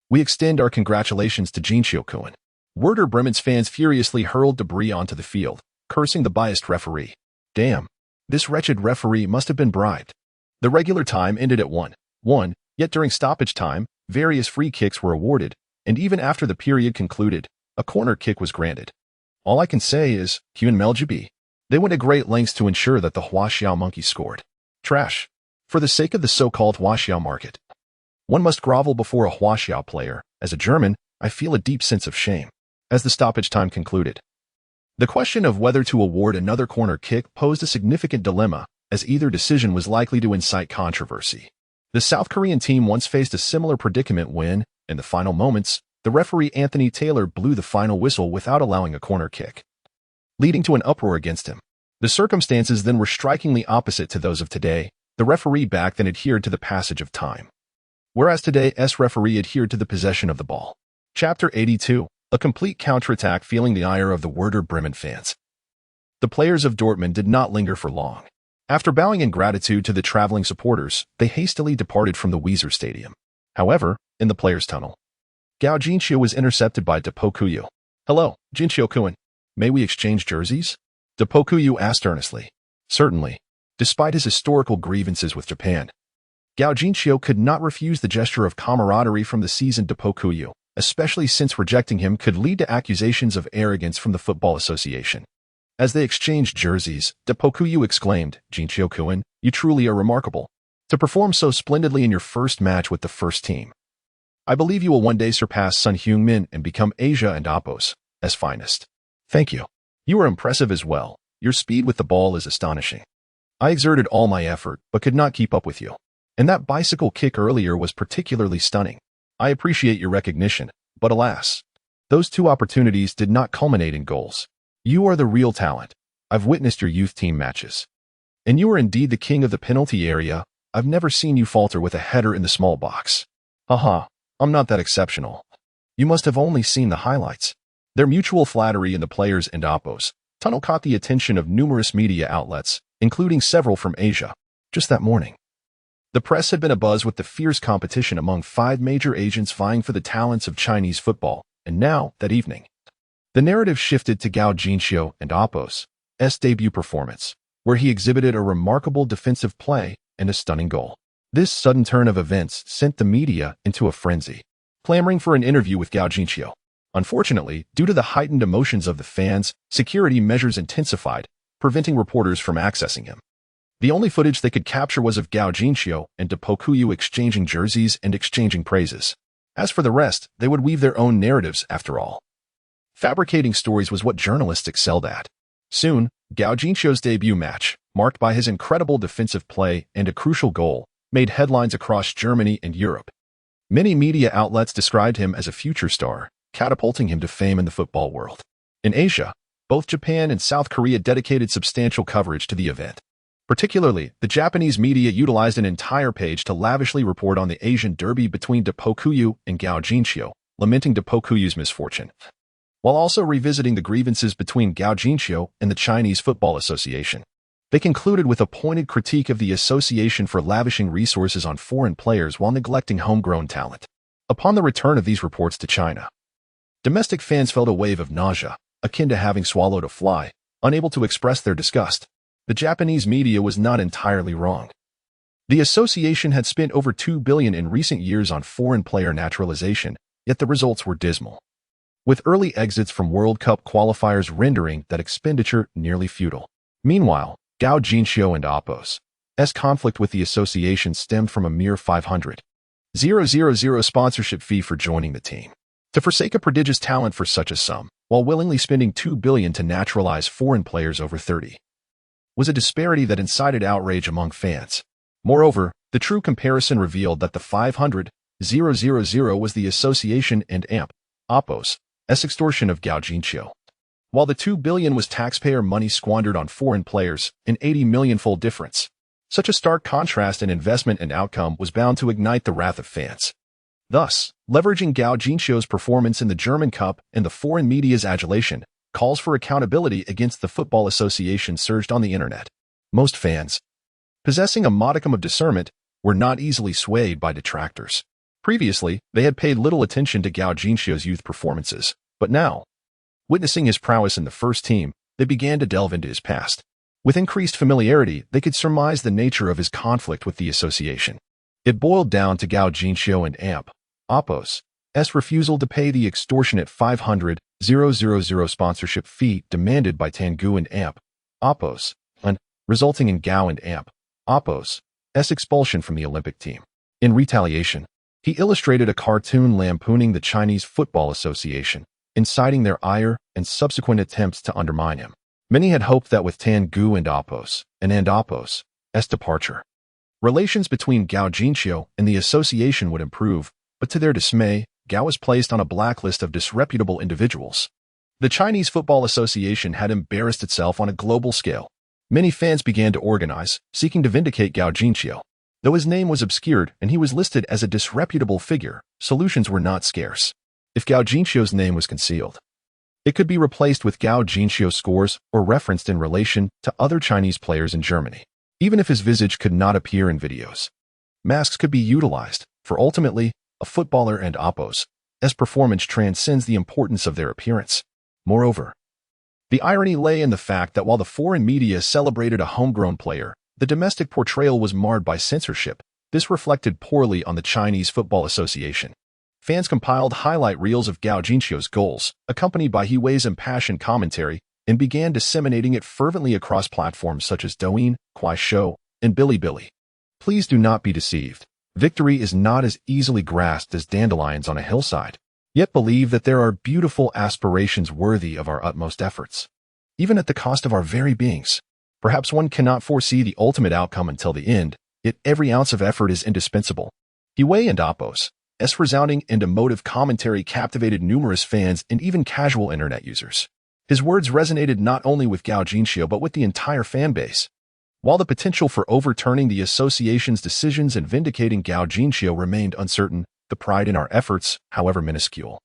We extend our congratulations to Jinqiu Kuhn. Werder Bremen's fans furiously hurled debris onto the field, cursing the biased referee. Damn, this wretched referee must have been bribed. The regular time ended at 1-1, yet during stoppage time, various free kicks were awarded, and even after the period concluded, a corner kick was granted. All I can say is, Hyun Meljibi. They went to great lengths to ensure that the Huaxiao monkeys scored. Trash. For the sake of the so-called Huaxiao market, one must grovel before a Huaxiao player. As a German, I feel a deep sense of shame. As the stoppage time concluded, the question of whether to award another corner kick posed a significant dilemma, as either decision was likely to incite controversy. The South Korean team once faced a similar predicament when, In the final moments, the referee Anthony Taylor blew the final whistle without allowing a corner kick, leading to an uproar against him. The circumstances then were strikingly opposite to those of today. The referee back then adhered to the passage of time, whereas today's referee adhered to the possession of the ball. Chapter 82. A complete counterattack feeling the ire of the Werder Bremen fans. The players of Dortmund did not linger for long. After bowing in gratitude to the traveling supporters, they hastily departed from the Weser Stadium. However, in the players' tunnel, Gao Jinxiu was intercepted by Depokuyu. "Hello, Jinxiu-kun. May we exchange jerseys?" Depokuyu asked earnestly. Certainly. Despite his historical grievances with Japan, Gao Jinxiu could not refuse the gesture of camaraderie from the seasoned Depokuyu, especially since rejecting him could lead to accusations of arrogance from the Football Association. As they exchanged jerseys, Depokuyu exclaimed, "Jinxiu-kun, you truly are remarkable. To perform so splendidly in your first match with the first team. I believe you will one day surpass Sun Heung-min and become Asia and Apos' finest." "Thank you. You are impressive as well. Your speed with the ball is astonishing. I exerted all my effort, but could not keep up with you. And that bicycle kick earlier was particularly stunning. I appreciate your recognition, but alas, those two opportunities did not culminate in goals. You are the real talent. I've witnessed your youth team matches. And you are indeed the king of the penalty area. I've never seen you falter with a header in the small box. Haha, I'm not that exceptional. You must have only seen the highlights." Their mutual flattery in the players and Apos' tunnel caught the attention of numerous media outlets, including several from Asia. Just that morning, the press had been abuzz with the fierce competition among 5 major agents vying for the talents of Chinese football, and now, that evening, the narrative shifted to Gao Jinxiu and Apos' debut performance, where he exhibited a remarkable defensive play and a stunning goal. This sudden turn of events sent the media into a frenzy, clamoring for an interview with Gao Jinxiu. Unfortunately, due to the heightened emotions of the fans, security measures intensified, preventing reporters from accessing him. The only footage they could capture was of Gao Jinxiu and Depokuyu exchanging jerseys and exchanging praises. As for the rest, they would weave their own narratives after all. Fabricating stories was what journalists excelled at. Soon, Gao Jinxiu's debut match, marked by his incredible defensive play and a crucial goal, made headlines across Germany and Europe. Many media outlets described him as a future star, catapulting him to fame in the football world. In Asia, both Japan and South Korea dedicated substantial coverage to the event. Particularly, the Japanese media utilized an entire page to lavishly report on the Asian derby between Depokuyu and Gao Jinxiu, lamenting Depokuyu's misfortune, while also revisiting the grievances between Gao Jinxiu and the Chinese Football Association. They concluded with a pointed critique of the association for lavishing resources on foreign players while neglecting homegrown talent. Upon the return of these reports to China, domestic fans felt a wave of nausea, akin to having swallowed a fly, unable to express their disgust. The Japanese media was not entirely wrong. The association had spent over $2 billion in recent years on foreign player naturalization, yet the results were dismal, with early exits from World Cup qualifiers rendering that expenditure nearly futile. Meanwhile, Gao Jinxiu and Apos' conflict with the association stemmed from a mere 500,000 sponsorship fee for joining the team. To forsake a prodigious talent for such a sum, while willingly spending $2 billion to naturalize foreign players over 30, was a disparity that incited outrage among fans. Moreover, the true comparison revealed that the 500,000 was the association and Apos' extortion of Gao Jinxiu, while the $2 billion was taxpayer money squandered on foreign players, an 80 million-fold difference. Such a stark contrast in investment and outcome was bound to ignite the wrath of fans. Thus, leveraging Gao Jinxiu's performance in the German Cup and the foreign media's adulation, calls for accountability against the Football Association surged on the internet. Most fans, possessing a modicum of discernment, were not easily swayed by detractors. Previously, they had paid little attention to Gao Jinxiu's youth performances, but now, witnessing his prowess in the first team, they began to delve into his past. With increased familiarity, they could surmise the nature of his conflict with the association. It boiled down to Gao Jinxiu and Apos' refusal to pay the extortionate 500,000 sponsorship fee demanded by Tangu and Apos, and resulting in Gao and Apos' expulsion from the Olympic team. In retaliation, he illustrated a cartoon lampooning the Chinese Football Association, inciting their ire and subsequent attempts to undermine him. Many had hoped that with Tangu and Apos' departure, relations between Gao Jinxiu and the association would improve, but to their dismay, Gao was placed on a blacklist of disreputable individuals. The Chinese Football Association had embarrassed itself on a global scale. Many fans began to organize, seeking to vindicate Gao Jinqiu. Though his name was obscured and he was listed as a disreputable figure, solutions were not scarce. If Gao Jinqiu's name was concealed, it could be replaced with Gao Jinqiu scores or referenced in relation to other Chinese players in Germany. Even if his visage could not appear in videos, masks could be utilized, for ultimately, a footballer and Oppos, as performance transcends the importance of their appearance. Moreover, the irony lay in the fact that while the foreign media celebrated a homegrown player, the domestic portrayal was marred by censorship. This reflected poorly on the Chinese Football Association. Fans compiled highlight reels of Gao Jinqiu's goals, accompanied by He Wei's impassioned commentary, and began disseminating it fervently across platforms such as Douyin, Kuaishou, and Bilibili. Please do not be deceived. Victory is not as easily grasped as dandelions on a hillside. Yet believe that there are beautiful aspirations worthy of our utmost efforts, even at the cost of our very beings. Perhaps one cannot foresee the ultimate outcome until the end, yet every ounce of effort is indispensable. He Wei and Oppos' resounding and emotive commentary captivated numerous fans and even casual internet users. His words resonated not only with Gao Jinqiu but with the entire fan base. While the potential for overturning the association's decisions and vindicating Gao Jinqiu remained uncertain, the pride in our efforts, however minuscule,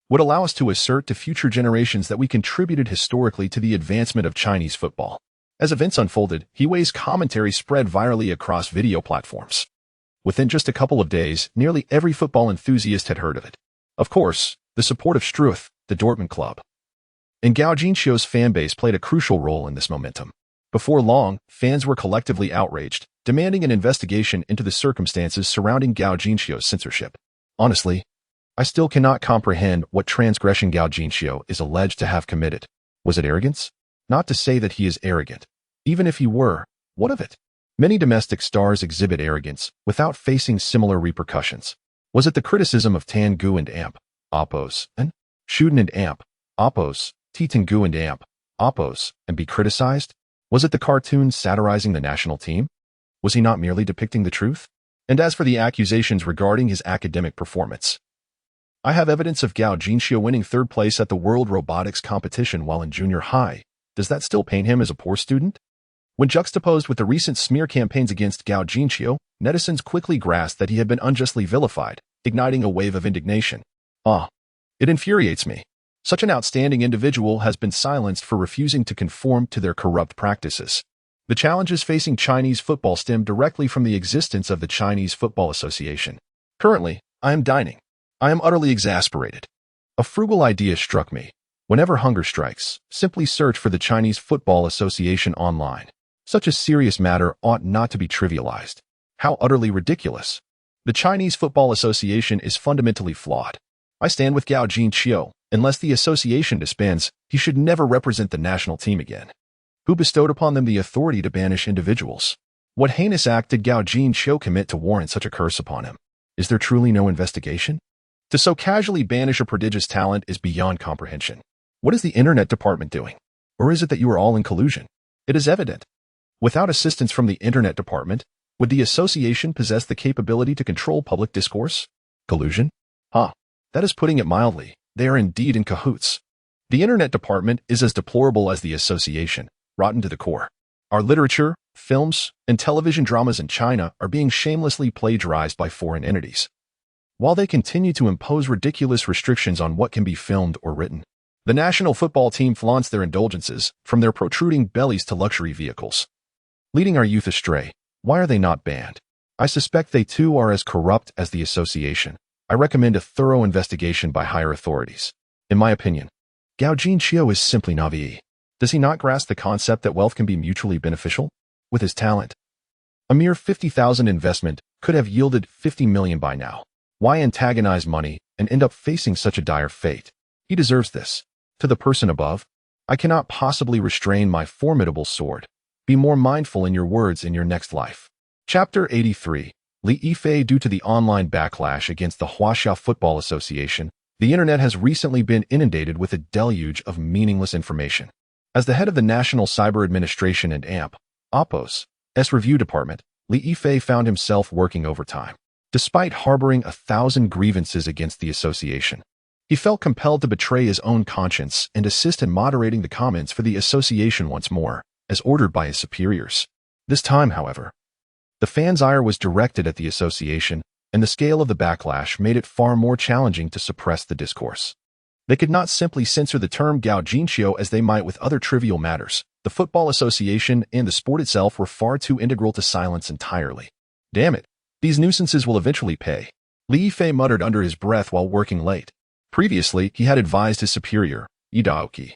would allow us to assert to future generations that we contributed historically to the advancement of Chinese football. As events unfolded, He Wei's commentary spread virally across video platforms. Within just a couple of days, nearly every football enthusiast had heard of it. Of course, the support of Struth, the Dortmund club, and Gao Jinqiu's fanbase played a crucial role in this momentum. Before long, fans were collectively outraged, demanding an investigation into the circumstances surrounding Gao Jinqiu's censorship. Honestly, I still cannot comprehend what transgression Gao Jinqiu is alleged to have committed. Was it arrogance? Not to say that he is arrogant. Even if he were, what of it? Many domestic stars exhibit arrogance without facing similar repercussions. Was it the criticism of Tan Gu and Amp, Oppos, and Shuden and Amp, Oppos, Titan Gu and Amp, Oppos, and be criticized? Was it the cartoon satirizing the national team? Was he not merely depicting the truth? And as for the accusations regarding his academic performance, I have evidence of Gao Jinqiu winning third place at the World Robotics Competition while in junior high. Does that still paint him as a poor student? When juxtaposed with the recent smear campaigns against Gao Jinqiu, netizens quickly grasped that he had been unjustly vilified, igniting a wave of indignation. It infuriates me. Such an outstanding individual has been silenced for refusing to conform to their corrupt practices. The challenges facing Chinese football stem directly from the existence of the Chinese Football Association. Currently, I am dining. I am utterly exasperated. A frugal idea struck me. Whenever hunger strikes, simply search for the Chinese Football Association online. Such a serious matter ought not to be trivialized. How utterly ridiculous. The Chinese Football Association is fundamentally flawed. I stand with Gao Jinqiu. Unless the association disbands, he should never represent the national team again. Who bestowed upon them the authority to banish individuals? What heinous act did Gao Jinqiu commit to warrant such a curse upon him? Is there truly no investigation? To so casually banish a prodigious talent is beyond comprehension. What is the internet department doing? Or is it that you are all in collusion? It is evident. Without assistance from the internet department, would the association possess the capability to control public discourse? Collusion? That is putting it mildly. They are indeed in cahoots. The internet department is as deplorable as the association, rotten to the core. Our literature, films, and television dramas in China are being shamelessly plagiarized by foreign entities. While they continue to impose ridiculous restrictions on what can be filmed or written, the national football team flaunts their indulgences, from their protruding bellies to luxury vehicles, leading our youth astray. Why are they not banned? I suspect they too are as corrupt as the association. I recommend a thorough investigation by higher authorities. In my opinion, Gao Jinqiu is simply naive. Does he not grasp the concept that wealth can be mutually beneficial? With his talent, a mere 50,000 investment could have yielded 50 million by now. Why antagonize money and end up facing such a dire fate? He deserves this. To the person above, I cannot possibly restrain my formidable sword. Be more mindful in your words in your next life. Chapter 83. Li Yifei. Due to the online backlash against the Huaxia Football Association, the internet has recently been inundated with a deluge of meaningless information. As the head of the National Cyber Administration and AMP, Oppos' review department, Li Yifei found himself working overtime. Despite harboring 1,000 grievances against the association, he felt compelled to betray his own conscience and assist in moderating the comments for the association once more, as ordered by his superiors. This time, however, the fans' ire was directed at the association, and the scale of the backlash made it far more challenging to suppress the discourse. They could not simply censor the term gaojinshio as they might with other trivial matters. The football association and the sport itself were far too integral to silence entirely. Damn it, these nuisances will eventually pay, Li Yifei muttered under his breath while working late. Previously, he had advised his superior, Idaoki,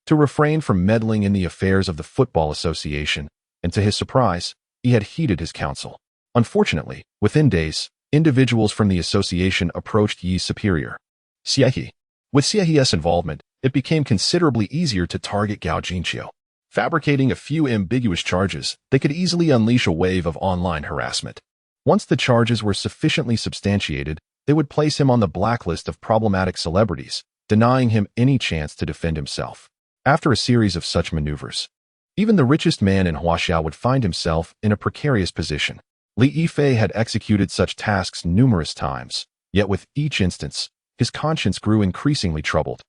to refrain from meddling in the affairs of the football association, and to his surprise, he had heeded his counsel. Unfortunately, within days, individuals from the association approached Yi's superior, Xiehe. With Xiehe's involvement, it became considerably easier to target Gao Jinqiu. Fabricating a few ambiguous charges, they could easily unleash a wave of online harassment. Once the charges were sufficiently substantiated, they would place him on the blacklist of problematic celebrities, denying him any chance to defend himself. After a series of such maneuvers, even the richest man in Huaxia would find himself in a precarious position. Li Yifei had executed such tasks numerous times, yet with each instance, his conscience grew increasingly troubled.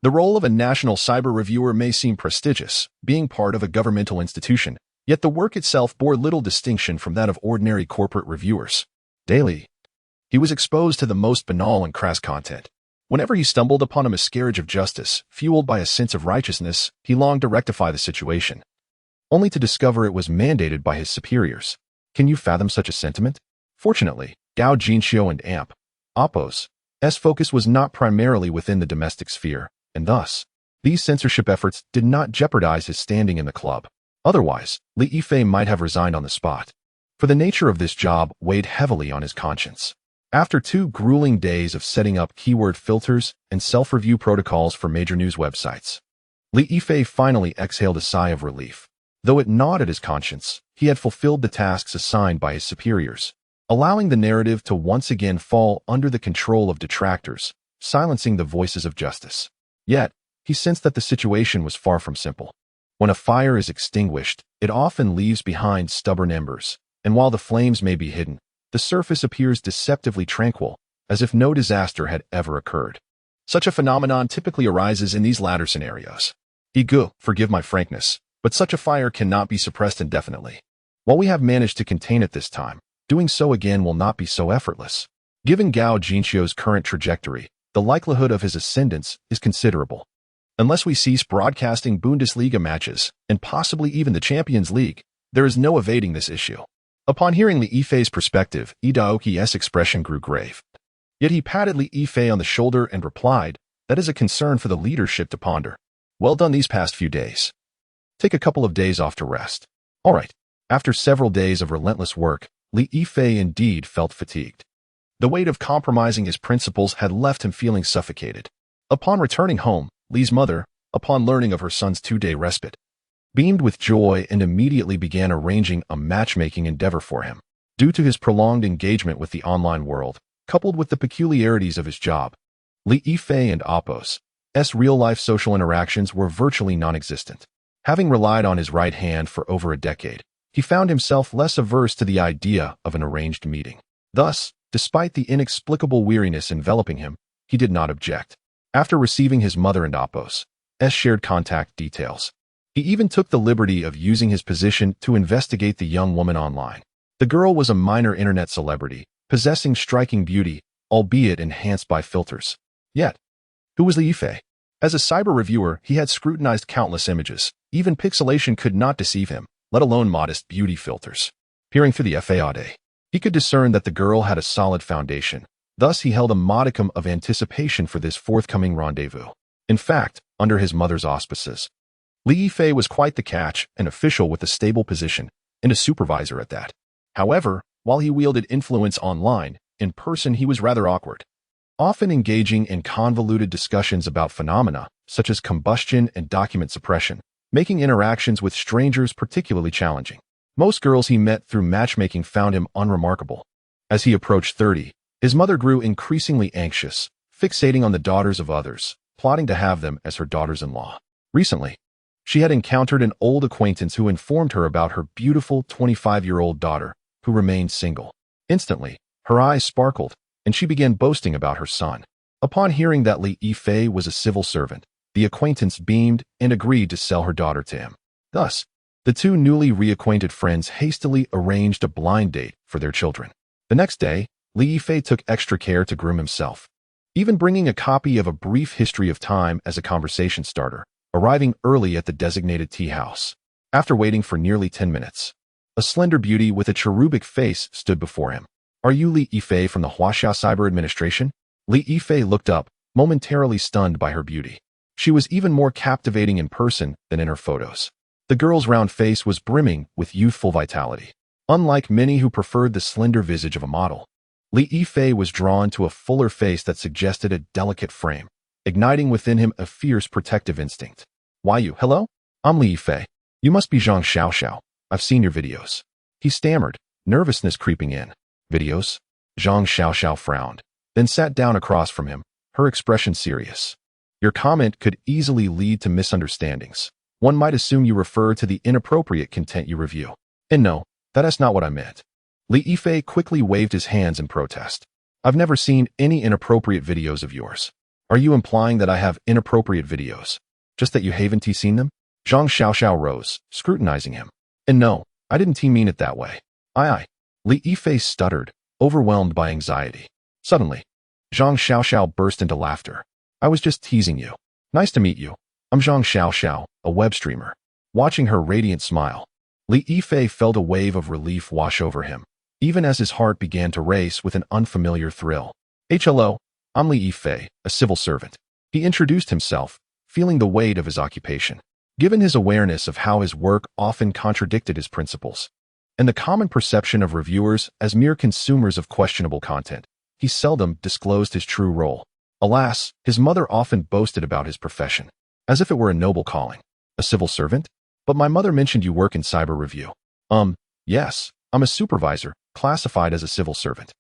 The role of a national cyber reviewer may seem prestigious, being part of a governmental institution, yet the work itself bore little distinction from that of ordinary corporate reviewers. Daily, he was exposed to the most banal and crass content. Whenever he stumbled upon a miscarriage of justice, fueled by a sense of righteousness, he longed to rectify the situation, only to discover it was mandated by his superiors. Can you fathom such a sentiment? Fortunately, Gao Jinqiu and Oppo's focus was not primarily within the domestic sphere, and thus, these censorship efforts did not jeopardize his standing in the club. Otherwise, Li Yifei might have resigned on the spot, for the nature of this job weighed heavily on his conscience. After 2 grueling days of setting up keyword filters and self-review protocols for major news websites, Li Yifei finally exhaled a sigh of relief. Though it gnawed at his conscience, he had fulfilled the tasks assigned by his superiors, allowing the narrative to once again fall under the control of detractors, silencing the voices of justice. Yet, he sensed that the situation was far from simple. When a fire is extinguished, it often leaves behind stubborn embers, and while the flames may be hidden, the surface appears deceptively tranquil, as if no disaster had ever occurred. Such a phenomenon typically arises in these latter scenarios. Forgive my frankness, but such a fire cannot be suppressed indefinitely. While we have managed to contain it this time, doing so again will not be so effortless. Given Gao Jinqiu's current trajectory, the likelihood of his ascendance is considerable. Unless we cease broadcasting Bundesliga matches, and possibly even the Champions League, there is no evading this issue. Upon hearing Li Yifei's perspective, Idaoki's expression grew grave. Yet he patted Li Yifei on the shoulder and replied, "That is a concern for the leadership to ponder. Well done these past few days. Take a couple of days off to rest." All right. After several days of relentless work, Li Yifei indeed felt fatigued. The weight of compromising his principles had left him feeling suffocated. Upon returning home, Li's mother, upon learning of her son's 2-day respite, beamed with joy and immediately began arranging a matchmaking endeavor for him. Due to his prolonged engagement with the online world, coupled with the peculiarities of his job, Li Yifei and Oppo's real-life social interactions were virtually non-existent. Having relied on his right hand for over a decade, he found himself less averse to the idea of an arranged meeting. Thus, despite the inexplicable weariness enveloping him, he did not object. After receiving his mother and Oppo's shared contact details, he even took the liberty of using his position to investigate the young woman online. The girl was a minor internet celebrity, possessing striking beauty, albeit enhanced by filters. Yet, who was Li Yifei? As a cyber reviewer, he had scrutinized countless images. Even pixelation could not deceive him, let alone modest beauty filters. Peering through the facade, he could discern that the girl had a solid foundation. Thus, he held a modicum of anticipation for this forthcoming rendezvous. In fact, under his mother's auspices, Li Yifei was quite the catch, an official with a stable position, and a supervisor at that. However, while he wielded influence online, in person he was rather awkward, often engaging in convoluted discussions about phenomena such as combustion and document suppression, making interactions with strangers particularly challenging. Most girls he met through matchmaking found him unremarkable. As he approached 30, his mother grew increasingly anxious, fixating on the daughters of others, plotting to have them as her daughters-in-law. Recently, she had encountered an old acquaintance who informed her about her beautiful 25-year-old daughter, who remained single. Instantly, Her eyes sparkled, and she began boasting about her son. Upon hearing that Li Yifei was a civil servant, the acquaintance beamed and agreed to sell her daughter to him. Thus, the two newly reacquainted friends hastily arranged a blind date for their children. The next day, Li Yifei took extra care to groom himself, even bringing a copy of A Brief History of Time as a conversation starter, arriving early at the designated tea house. After waiting for nearly 10 minutes, a slender beauty with a cherubic face stood before him. "Are you Li Yifei from the Huaxia Cyber Administration?" Li Yifei looked up, momentarily stunned by her beauty. She was even more captivating in person than in her photos. The girl's round face was brimming with youthful vitality. Unlike many who preferred the slender visage of a model, Li Yifei was drawn to a fuller face that suggested a delicate frame, igniting within him a fierce protective instinct. "Why you? Hello? I'm Li Yifei. You must be Zhang Xiaoxiao. I've seen your videos." He stammered, nervousness creeping in. "Videos?" Zhang Xiaoxiao frowned, then sat down across from him, her expression serious. "Your comment could easily lead to misunderstandings. One might assume you refer to the inappropriate content you review. And no, that is not what I meant." Li Yifei quickly waved his hands in protest. "I've never seen any inappropriate videos of yours. Are you implying that I have inappropriate videos? Just that you haven't seen them?" Zhang Xiaoxiao rose, scrutinizing him. "And no, I didn't mean it that way. I. Li Yifei stuttered, overwhelmed by anxiety. Suddenly, Zhang Xiaoxiao burst into laughter. "I was just teasing you. Nice to meet you. I'm Zhang Xiaoxiao, a web streamer." Watching her radiant smile, Li Yifei felt a wave of relief wash over him, even as his heart began to race with an unfamiliar thrill. "Hello, I'm Li Yifei, a civil servant." He introduced himself, feeling the weight of his occupation. Given his awareness of how his work often contradicted his principles, and the common perception of reviewers as mere consumers of questionable content, he seldom disclosed his true role. Alas, his mother often boasted about his profession, as if it were a noble calling. "A civil servant? But my mother mentioned you work in cyber review." Yes, I'm a supervisor, classified as a civil servant."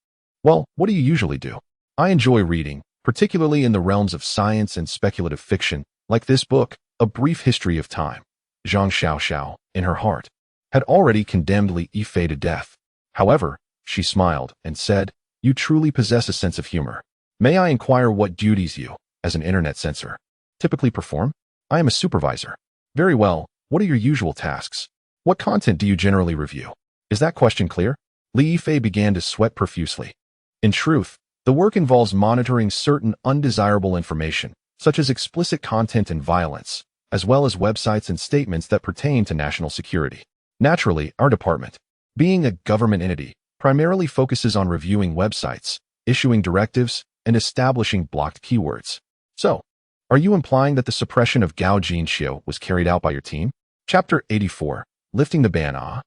"Well, what do you usually do?" "I enjoy reading, particularly in the realms of science and speculative fiction, like this book, A Brief History of Time." Zhang Xiaoxiao, in her heart, had already condemned Li Yifei to death. However, she smiled and said, "You truly possess a sense of humor. May I inquire what duties you, as an internet censor, typically perform?" "I am a supervisor." "Very well. What are your usual tasks? What content do you generally review?" "Is that question clear?" Li Yifei began to sweat profusely. In truth, the work involves monitoring certain undesirable information, such as explicit content and violence, as well as websites and statements that pertain to national security. Naturally, our department, being a government entity, primarily focuses on reviewing websites, issuing directives, and establishing blocked keywords. "So, are you implying that the suppression of Gao Jinxiu was carried out by your team?" Chapter 84, Lifting the Ban.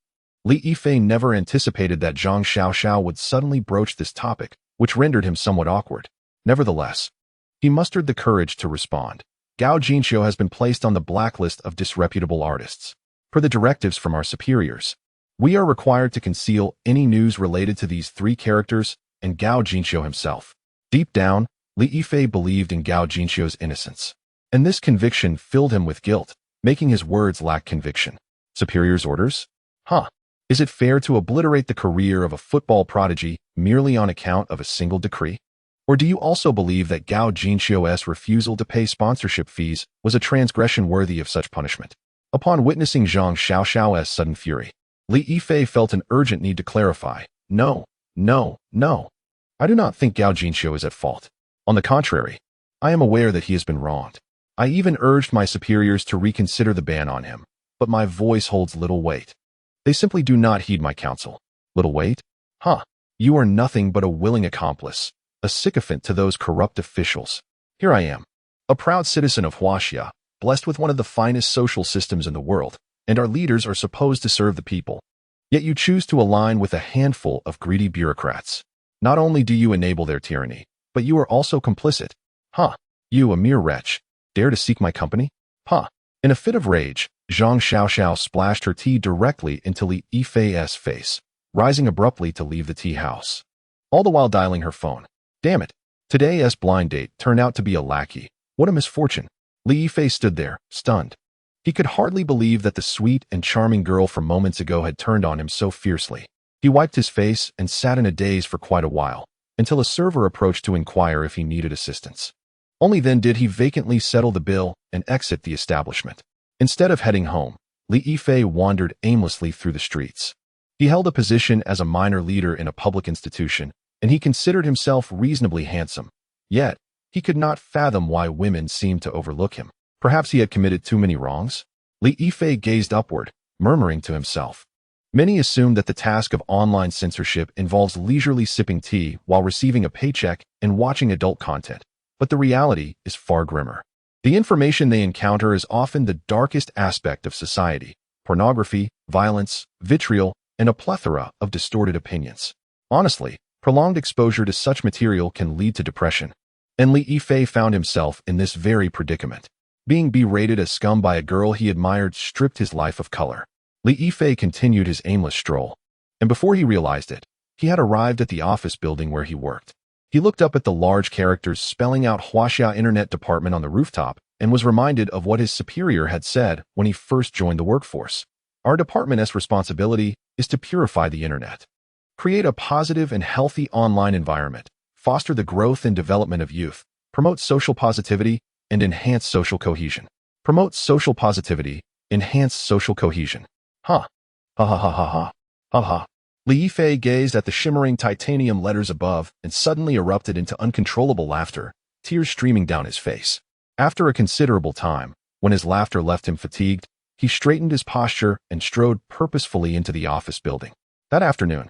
Li Yifei never anticipated that Zhang Xiaoxiao would suddenly broach this topic, which rendered him somewhat awkward. Nevertheless, he mustered the courage to respond. "Gao Jinxiu has been placed on the blacklist of disreputable artists. Per the directives from our superiors, we are required to conceal any news related to these three characters and Gao Jinxiu himself." Deep down, Li Yifei believed in Gao Jinxiu's innocence, and this conviction filled him with guilt, making his words lack conviction. "Superior's orders? Is it fair to obliterate the career of a football prodigy merely on account of a single decree? Or do you also believe that Gao Jinxiu's refusal to pay sponsorship fees was a transgression worthy of such punishment?" Upon witnessing Zhang Xiaoxiao's sudden fury, Li Yifei felt an urgent need to clarify. No. I do not think Gao Jinxiu is at fault. On the contrary, I am aware that he has been wronged. I even urged my superiors to reconsider the ban on him, but my voice holds little weight. They simply do not heed my counsel. Little weight? You are nothing but a willing accomplice, a sycophant to those corrupt officials. Here I am, a proud citizen of Huaxia, blessed with one of the finest social systems in the world, and our leaders are supposed to serve the people. Yet you choose to align with a handful of greedy bureaucrats. Not only do you enable their tyranny, but you are also complicit. You, a mere wretch, dare to seek my company? In a fit of rage, Zhang Xiaoxiao splashed her tea directly into Li Yifei's face, rising abruptly to leave the tea house, all the while dialing her phone. Damn it. Today's blind date turned out to be a lackey. What a misfortune. Li Yifei stood there, stunned. He could hardly believe that the sweet and charming girl from moments ago had turned on him so fiercely. He wiped his face and sat in a daze for quite a while, until a server approached to inquire if he needed assistance. Only then did he vacantly settle the bill and exit the establishment. Instead of heading home, Li Yifei wandered aimlessly through the streets. He held a position as a minor leader in a public institution, and he considered himself reasonably handsome. Yet, he could not fathom why women seemed to overlook him. Perhaps he had committed too many wrongs? Li Yifei gazed upward, murmuring to himself. Many assume that the task of online censorship involves leisurely sipping tea while receiving a paycheck and watching adult content, but the reality is far grimmer. The information they encounter is often the darkest aspect of society: pornography, violence, vitriol, and a plethora of distorted opinions. Honestly, prolonged exposure to such material can lead to depression. And Li Yifei found himself in this very predicament. Being berated as scum by a girl he admired stripped his life of color. Li Yifei continued his aimless stroll, and before he realized it, he had arrived at the office building where he worked. He looked up at the large characters spelling out Huaxia Internet Department on the rooftop and was reminded of what his superior had said when he first joined the workforce. Our department's responsibility is to purify the internet, create a positive and healthy online environment, foster the growth and development of youth, promote social positivity, and enhance social cohesion. Promote social positivity, enhance social cohesion. Ha. Ha ha ha ha ha. Ha ha. Li Yifei gazed at the shimmering titanium letters above and suddenly erupted into uncontrollable laughter, tears streaming down his face. After a considerable time, when his laughter left him fatigued, he straightened his posture and strode purposefully into the office building. That afternoon,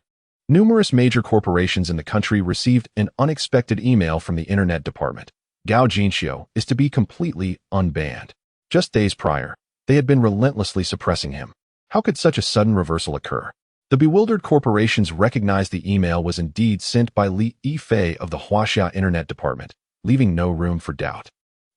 numerous major corporations in the country received an unexpected email from the Internet Department. Gao Jinxiu is to be completely unbanned. Just days prior, they had been relentlessly suppressing him. How could such a sudden reversal occur? The bewildered corporations recognized the email was indeed sent by Li Yifei of the Huaxia Internet Department, leaving no room for doubt.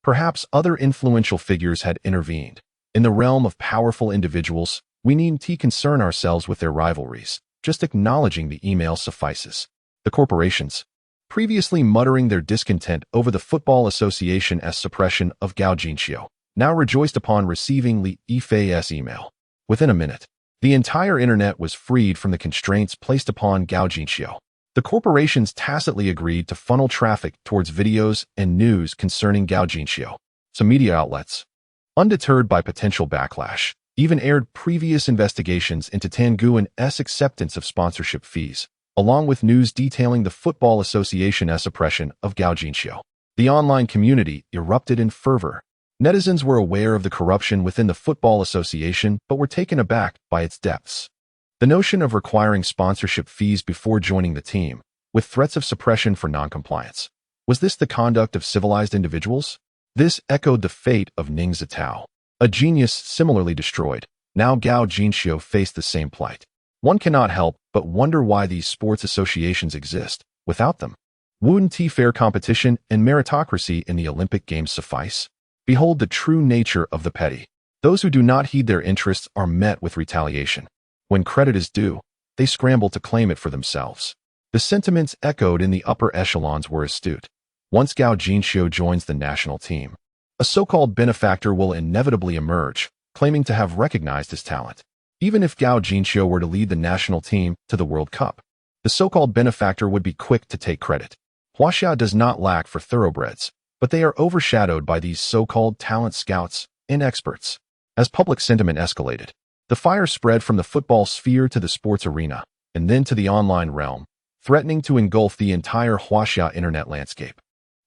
Perhaps other influential figures had intervened. In the realm of powerful individuals, we needn't concern ourselves with their rivalries. Just acknowledging the email suffices. The corporations, previously muttering their discontent over the Football Association's suppression of Gao Jinxiu, now rejoiced upon receiving Li Yifei's email. Within a minute, the entire internet was freed from the constraints placed upon Gao Jinxiu. The corporations tacitly agreed to funnel traffic towards videos and news concerning Gao Jinxiu. Some media outlets, undeterred by potential backlash, even aired previous investigations into Tanguan's acceptance of sponsorship fees, along with news detailing the Football Association's suppression of Gao Jinxiu. The online community erupted in fervor. Netizens were aware of the corruption within the Football Association but were taken aback by its depths. The notion of requiring sponsorship fees before joining the team, with threats of suppression for noncompliance. Was this the conduct of civilized individuals? This echoed the fate of Ning Zitao, a genius similarly destroyed. Now Gao Jinxiu faced the same plight. One cannot help but wonder why these sports associations exist. Without them, wouldn't fair competition and meritocracy in the Olympic Games suffice? Behold the true nature of the petty. Those who do not heed their interests are met with retaliation. When credit is due, they scramble to claim it for themselves. The sentiments echoed in the upper echelons were astute. Once Gao Jinxiu joins the national team, a so-called benefactor will inevitably emerge, claiming to have recognized his talent. Even if Gao Jinxiu were to lead the national team to the World Cup, the so-called benefactor would be quick to take credit. Huaxia does not lack for thoroughbreds, but they are overshadowed by these so-called talent scouts and experts. As public sentiment escalated, the fire spread from the football sphere to the sports arena, and then to the online realm, threatening to engulf the entire Huaxia internet landscape.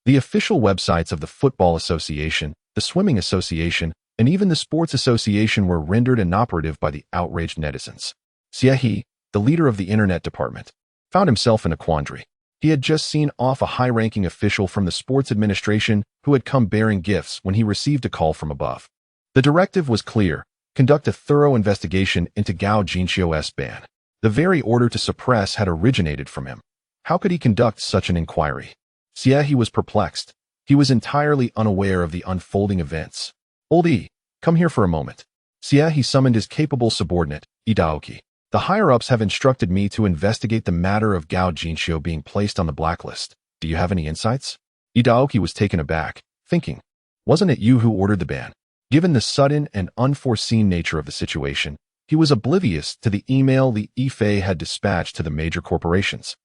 The official websites of the Football Association, the Swimming Association, and even the Sports Association were rendered inoperative by the outraged netizens. Xie, the leader of the Internet Department, found himself in a quandary. He had just seen off a high-ranking official from the sports administration who had come bearing gifts when he received a call from above. The directive was clear: conduct a thorough investigation into Gao Jinxiu's ban. The very order to suppress had originated from him. How could he conduct such an inquiry? Xie was perplexed. He was entirely unaware of the unfolding events. Old E, come here for a moment. Xie summoned his capable subordinate, Idaoki. The higher-ups have instructed me to investigate the matter of Gao Jinxiu being placed on the blacklist. Do you have any insights? Idaoki was taken aback, thinking, wasn't it you who ordered the ban? Given the sudden and unforeseen nature of the situation, he He was oblivious to the email Li Yifei had dispatched to the major corporations,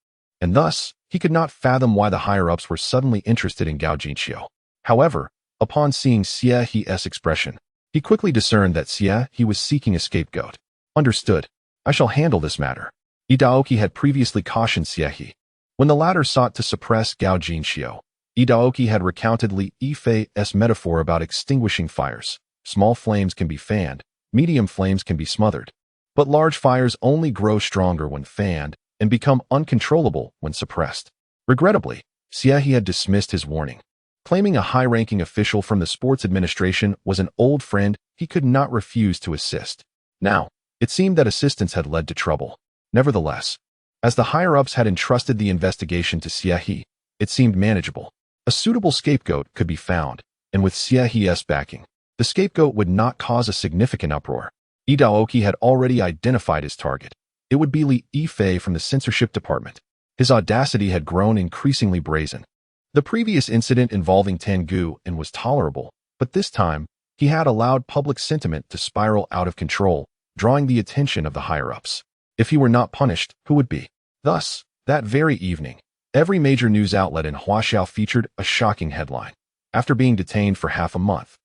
and thus he could not fathom why the higher-ups were suddenly interested in Gao Jinxiu. However, upon seeing Xie He's expression, he quickly discerned that Xie He was seeking a scapegoat. Understood. I shall handle this matter. Idaoki had previously cautioned Xie He. When the latter sought to suppress Gao Jinxiu, Idaoki had recounted Li Yifei's metaphor about extinguishing fires. Small flames can be fanned, medium flames can be smothered, but large fires only grow stronger when fanned and become uncontrollable when suppressed. Regrettably, Xie He had dismissed his warning. Claiming a high-ranking official from the sports administration was an old friend, he could not refuse to assist. Now, it seemed that assistance had led to trouble. Nevertheless, as the higher-ups had entrusted the investigation to Xie He, it seemed manageable. A suitable scapegoat could be found, and with Xie He's backing, the scapegoat would not cause a significant uproar. Idaoki had already identified his target. It would be Li Yifei from the censorship department. His audacity had grown increasingly brazen. The previous incident involving Tengu and was tolerable, but this time, he had allowed public sentiment to spiral out of control, drawing the attention of the higher-ups. If he were not punished, who would be? Thus, that very evening, every major news outlet in Huaxiao featured a shocking headline. After being detained for half a month,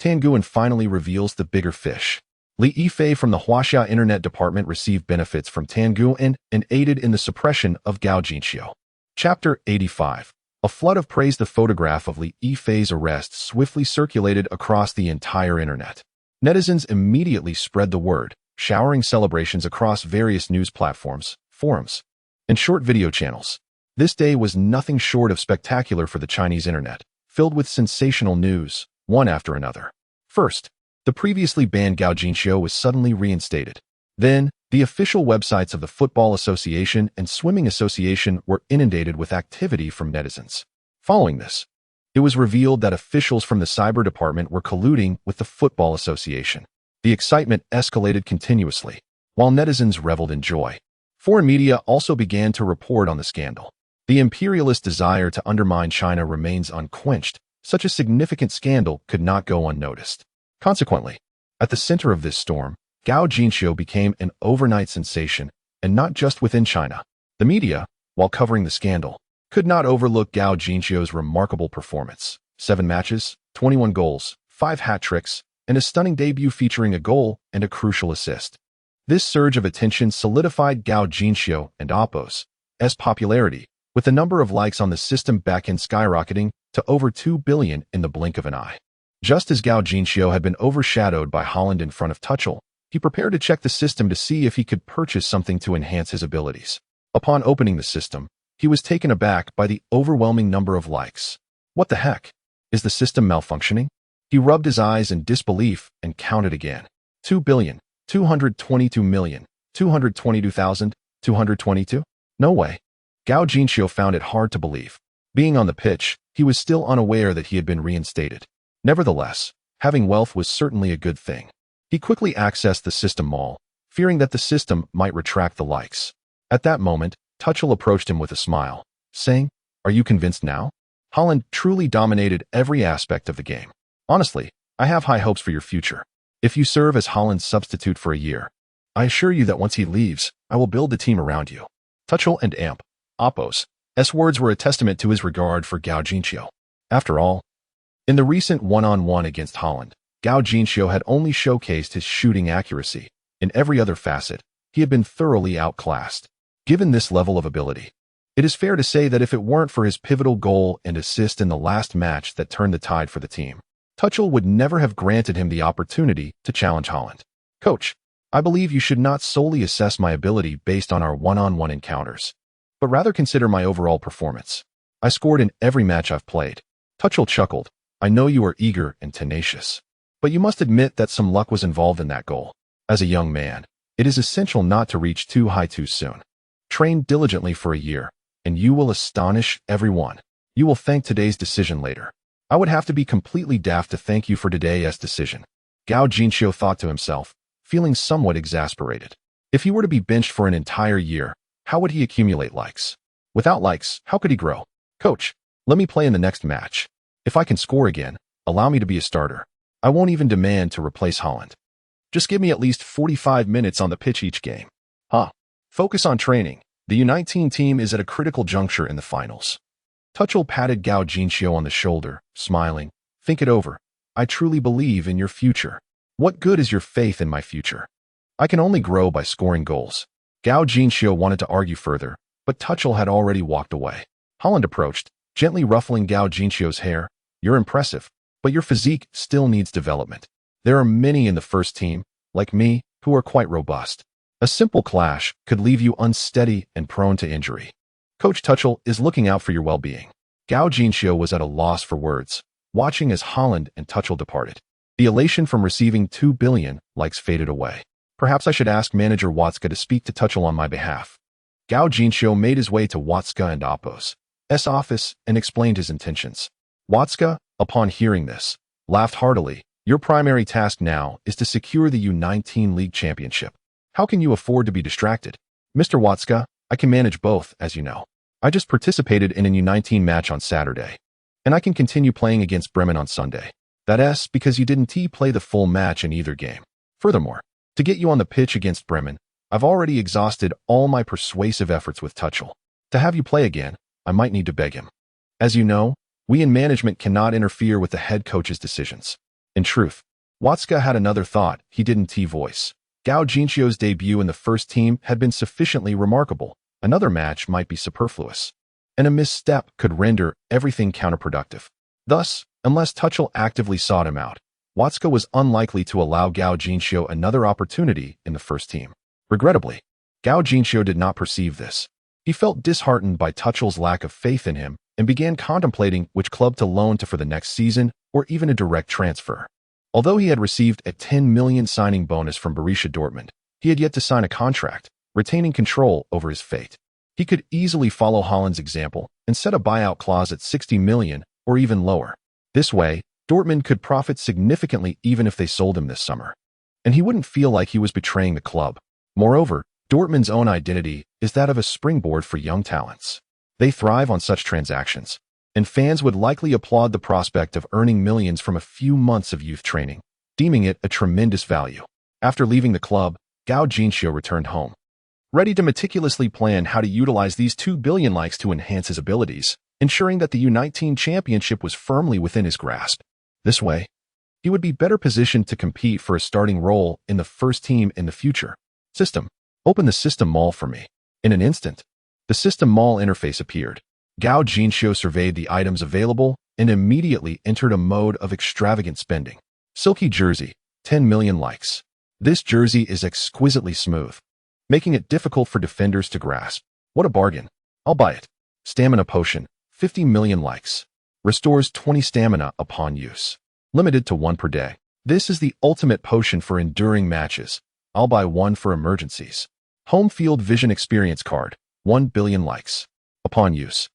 Tengu finally reveals the bigger fish. Li Yifei from the Huaxia Internet Department received benefits from Tengu and aided in the suppression of Gao Jinxiu. Chapter 85. A flood of praise. The photograph of Li Yifei's arrest swiftly circulated across the entire internet. Netizens immediately spread the word, showering celebrations across various news platforms, forums, and short video channels. This day was nothing short of spectacular for the Chinese internet, filled with sensational news, one after another. First, the previously banned Gao Jinxiu was suddenly reinstated. Then, the official websites of the Football Association and Swimming Association were inundated with activity from netizens. Following this, it was revealed that officials from the Cyber Department were colluding with the Football Association. The excitement escalated continuously, while netizens reveled in joy. Foreign media also began to report on the scandal. The imperialist desire to undermine China remains unquenched. Such a significant scandal could not go unnoticed. Consequently, at the center of this storm, Gao Jinxiu became an overnight sensation, and not just within China. The media, while covering the scandal, could not overlook Gao Jinxiu's remarkable performance. 7 matches, 21 goals, 5 hat-tricks, and a stunning debut featuring a goal and a crucial assist. This surge of attention solidified Gao Jinxiu and Oppo's popularity, with the number of likes on the system backend skyrocketing to over 2 billion in the blink of an eye. Just as Gao Jinxiu had been overshadowed by Holland in front of Tuchel, he prepared to check the system to see if he could purchase something to enhance his abilities. Upon opening the system, he was taken aback by the overwhelming number of likes. What the heck? Is the system malfunctioning? He rubbed his eyes in disbelief and counted again. 2,222,222,222? No way. Gao Jinxiu found it hard to believe. Being on the pitch, he was still unaware that he had been reinstated. Nevertheless, having wealth was certainly a good thing. He quickly accessed the system mall, fearing that the system might retract the likes. At that moment, Tuchel approached him with a smile, saying, "Are you convinced now? Holland truly dominated every aspect of the game. Honestly, I have high hopes for your future. If you serve as Holland's substitute for a year, I assure you that once he leaves, I will build the team around you." Tuchel and Oppo's words were a testament to his regard for Gao Jinxiu. After all, in the recent one-on-one against Holland, Gao Jinxiu had only showcased his shooting accuracy. In every other facet, he had been thoroughly outclassed. Given this level of ability, it is fair to say that if it weren't for his pivotal goal and assist in the last match that turned the tide for the team, Tuchel would never have granted him the opportunity to challenge Holland. "Coach, I believe you should not solely assess my ability based on our one-on-one encounters, but rather consider my overall performance. I scored in every match I've played." Tuchel chuckled. "I know you are eager and tenacious, but you must admit that some luck was involved in that goal. As a young man, it is essential not to reach too high too soon. Train diligently for a year, and you will astonish everyone. You will thank today's decision later." "I would have to be completely daft to thank you for today's decision," Gao Jinxiu thought to himself, feeling somewhat exasperated. If he were to be benched for an entire year, how would he accumulate likes? Without likes, how could he grow? "Coach, let me play in the next match. If I can score again, allow me to be a starter. I won't even demand to replace Holland." Just give me at least 45 minutes on the pitch each game. Huh. Focus on training. The U19 team is at a critical juncture in the finals. Tuchel patted Gao Jinxiu on the shoulder, smiling. Think it over. I truly believe in your future. What good is your faith in my future? I can only grow by scoring goals. Gao Jinxiu wanted to argue further, but Tuchel had already walked away. Holland approached, gently ruffling Gao Jinxiu's hair. You're impressive, but your physique still needs development. There are many in the first team, like me, who are quite robust. A simple clash could leave you unsteady and prone to injury. Coach Tuchel is looking out for your well-being. Gao Jinxiu was at a loss for words, watching as Holland and Tuchel departed. The elation from receiving 2 billion likes faded away. Perhaps I should ask manager Watzke to speak to Tuchel on my behalf. Gao Jinxiu made his way to Watzke and Oppo's office and explained his intentions. Watzke, upon hearing this, laughed heartily. Your primary task now is to secure the U19 League Championship. How can you afford to be distracted? Mr. Watzke, I can manage both, as you know. I just participated in a U19 match on Saturday, and I can continue playing against Bremen on Sunday. That's because you didn't play the full match in either game. Furthermore, to get you on the pitch against Bremen, I've already exhausted all my persuasive efforts with Tuchel. To have you play again, I might need to beg him. As you know, we in management cannot interfere with the head coach's decisions. In truth, Watzke had another thought he didn't voice. Gao Jinxiu's debut in the first team had been sufficiently remarkable. Another match might be superfluous, and a misstep could render everything counterproductive. Thus, unless Tuchel actively sought him out, Watzke was unlikely to allow Gao Jinxiu another opportunity in the first team. Regrettably, Gao Jinxiu did not perceive this. He felt disheartened by Tuchel's lack of faith in him and began contemplating which club to loan to for the next season or even a direct transfer. Although he had received a 10 million signing bonus from Borussia Dortmund, he had yet to sign a contract, retaining control over his fate. He could easily follow Holland's example and set a buyout clause at 60 million or even lower. This way, Dortmund could profit significantly even if they sold him this summer. And he wouldn't feel like he was betraying the club. Moreover, Dortmund's own identity is that of a springboard for young talents. They thrive on such transactions, and fans would likely applaud the prospect of earning millions from a few months of youth training, deeming it a tremendous value. After leaving the club, Gao Jinxiu returned home, ready to meticulously plan how to utilize these 2 billion likes to enhance his abilities, ensuring that the U19 championship was firmly within his grasp. This way, he would be better positioned to compete for a starting role in the first team in the future. System. Open the system mall for me. In an instant, the system mall interface appeared. Gao Jinxiu surveyed the items available and immediately entered a mode of extravagant spending. Silky jersey, 10 million likes. This jersey is exquisitely smooth, making it difficult for defenders to grasp. What a bargain. I'll buy it. Stamina potion, 50 million likes. Restores 20 stamina upon use. Limited to 1 per day. This is the ultimate potion for enduring matches. I'll buy 1 for emergencies. Home field vision experience card, 1 billion likes. Upon use,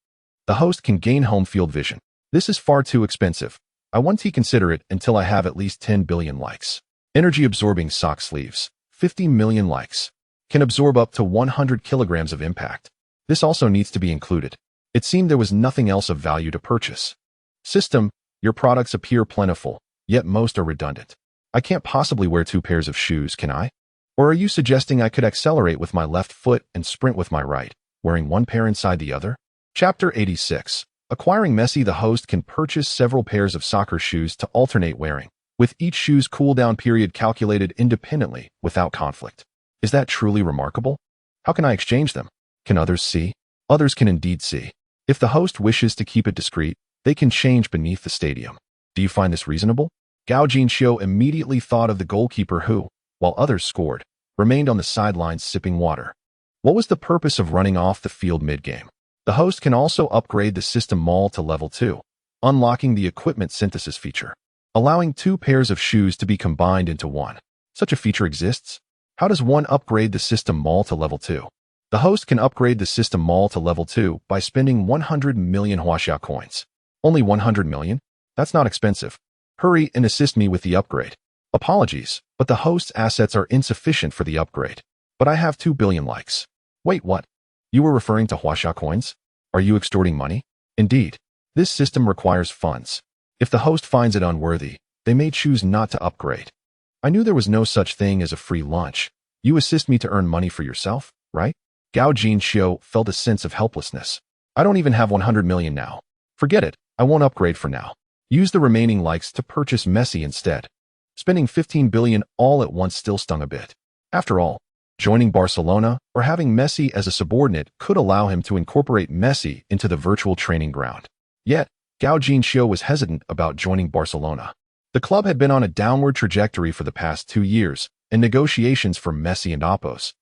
the host can gain home field vision. This is far too expensive. I won't consider it until I have at least 10 billion likes. Energy absorbing sock sleeves, 50 million likes. Can absorb up to 100 kilograms of impact. This also needs to be included. It seemed there was nothing else of value to purchase. System, your products appear plentiful, yet most are redundant. I can't possibly wear 2 pairs of shoes, can I? Or are you suggesting I could accelerate with my left foot and sprint with my right, wearing 1 pair inside the other? Chapter 86. Acquiring Messi, the host can purchase several pairs of soccer shoes to alternate wearing, with each shoe's cool-down period calculated independently without conflict. Is that truly remarkable? How can I exchange them? Can others see? Others can indeed see. If the host wishes to keep it discreet, they can change beneath the stadium. Do you find this reasonable? Gao Jinxiu immediately thought of the goalkeeper who, while others scored, remained on the sidelines sipping water. What was the purpose of running off the field mid-game? The host can also upgrade the system mall to level 2, unlocking the equipment synthesis feature, allowing 2 pairs of shoes to be combined into 1. Such a feature exists? How does one upgrade the system mall to level 2? The host can upgrade the system mall to level 2 by spending 100 million Huaxia coins. Only 100 million? That's not expensive. Hurry and assist me with the upgrade. Apologies, but the host's assets are insufficient for the upgrade. But I have 2 billion likes. Wait, what? You were referring to Huaxia coins? Are you extorting money? Indeed. This system requires funds. If the host finds it unworthy, they may choose not to upgrade. I knew there was no such thing as a free lunch. You assist me to earn money for yourself, right? Gao Jinxiu felt a sense of helplessness. I don't even have 100 million now. Forget it, I won't upgrade for now. Use the remaining likes to purchase Messi instead. Spending 15 billion all at once still stung a bit. After all, joining Barcelona or having Messi as a subordinate could allow him to incorporate Messi into the virtual training ground. Yet, Gao Jinxiu was hesitant about joining Barcelona. The club had been on a downward trajectory for the past 2 years, and negotiations for Messi and Oppos'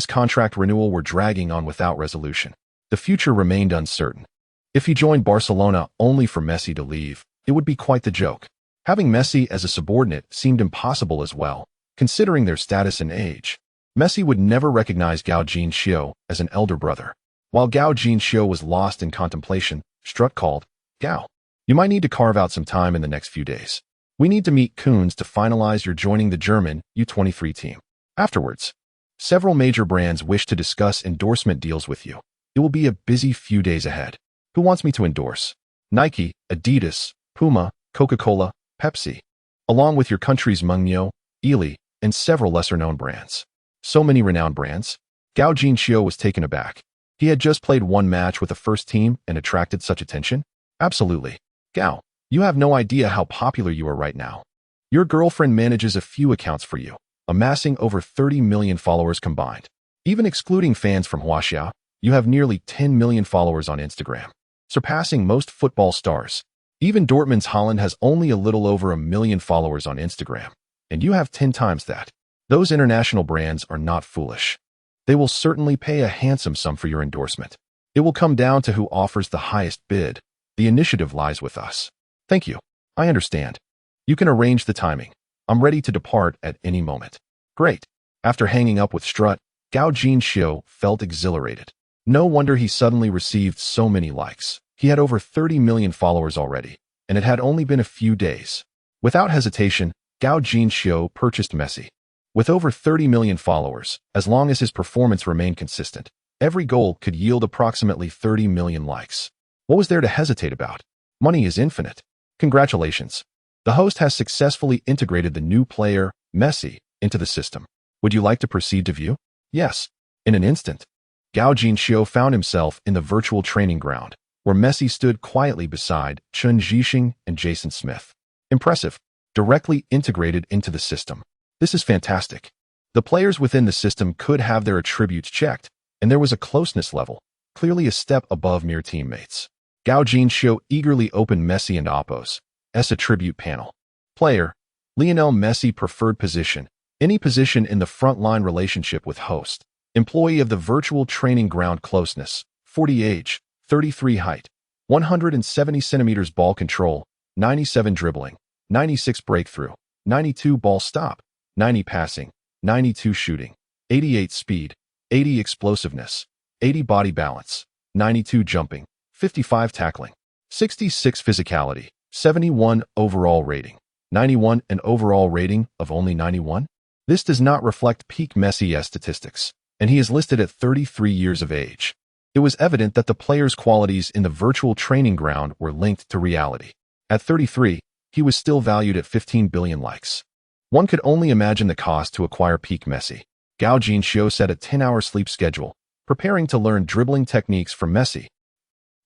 contract renewal were dragging on without resolution. The future remained uncertain. If he joined Barcelona only for Messi to leave, it would be quite the joke. Having Messi as a subordinate seemed impossible as well, considering their status and age. Messi would never recognize Gao Jinxiu as an elder brother. While Gao Jinxiu was lost in contemplation, Strutt called, "Gao, you might need to carve out some time in the next few days. We need to meet Kunz to finalize your joining the German U23 team. Afterwards, several major brands wish to discuss endorsement deals with you. It will be a busy few days ahead. Who wants me to endorse? Nike, Adidas, Puma, Coca-Cola, Pepsi, along with your country's Mengniu, Ely, and several lesser-known brands. So many renowned brands." Gao Jinxiu was taken aback. He had just played one match with the first team and attracted such attention? Absolutely. Gao, you have no idea how popular you are right now. Your girlfriend manages a few accounts for you, amassing over 30 million followers combined. Even excluding fans from Huaxia, you have nearly 10 million followers on Instagram, surpassing most football stars. Even Dortmund's Haaland has only a little over 1 million followers on Instagram, and you have 10 times that. Those international brands are not foolish. They will certainly pay a handsome sum for your endorsement. It will come down to who offers the highest bid. The initiative lies with us. Thank you. I understand. You can arrange the timing. I'm ready to depart at any moment. Great. After hanging up with Strutt, Gao Jinxiu felt exhilarated. No wonder he suddenly received so many likes. He had over 30 million followers already, and it had only been a few days. Without hesitation, Gao Jinxiu purchased Messi. With over 30 million followers, as long as his performance remained consistent, every goal could yield approximately 30 million likes. What was there to hesitate about? Money is infinite. Congratulations. The host has successfully integrated the new player, Messi, into the system. Would you like to proceed to view? Yes. In an instant, Gao Jinxiu found himself in the virtual training ground, where Messi stood quietly beside Chen Zhixing and Jason Smith. Impressive. Directly integrated into the system. This is fantastic. The players within the system could have their attributes checked, and there was a closeness level, clearly a step above mere teammates. Gao Jinxiu eagerly opened Messi and Oppos' attribute panel. Player, Lionel Messi preferred position, any position in the front-line relationship with host. Employee of the virtual training ground closeness, 40 age, 33 height, 170 centimeters ball control, 97 dribbling, 96 breakthrough, 92 ball stop, 90 passing, 92 shooting, 88 speed, 80 explosiveness, 80 body balance, 92 jumping, 55 tackling, 66 physicality, 71 overall rating, 91 an overall rating of only 91? This does not reflect peak Messi's statistics, and he is listed at 33 years of age. It was evident that the player's qualities in the virtual training ground were linked to reality. At 33, he was still valued at 15 billion likes. One could only imagine the cost to acquire peak Messi. Gao Jinxiu set a 10-hour sleep schedule, preparing to learn dribbling techniques from Messi.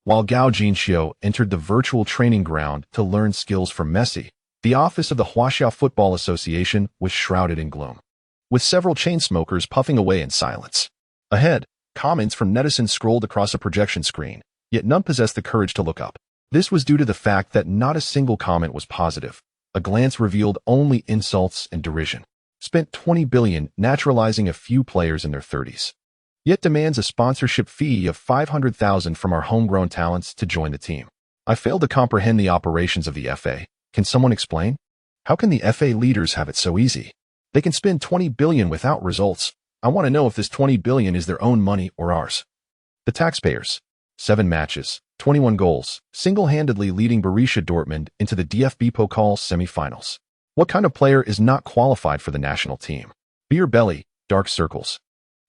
While Gao Jinxiu entered the virtual training ground to learn skills from Messi, the office of the Huaxia Football Association was shrouded in gloom, with several chain smokers puffing away in silence. Ahead, comments from netizens scrolled across a projection screen, yet none possessed the courage to look up. This was due to the fact that not a single comment was positive. A glance revealed only insults and derision. Spent 20 billion naturalizing a few players in their 30s. Yet demands a sponsorship fee of 500,000 from our homegrown talents to join the team. I fail to comprehend the operations of the FA. Can someone explain? How can the FA leaders have it so easy? They can spend 20 billion without results. I want to know if this 20 billion is their own money or ours. The taxpayers. 7 matches, 21 goals, single-handedly leading Borussia Dortmund into the DFB Pokal semi-finals. What kind of player is not qualified for the national team? Beer belly, dark circles.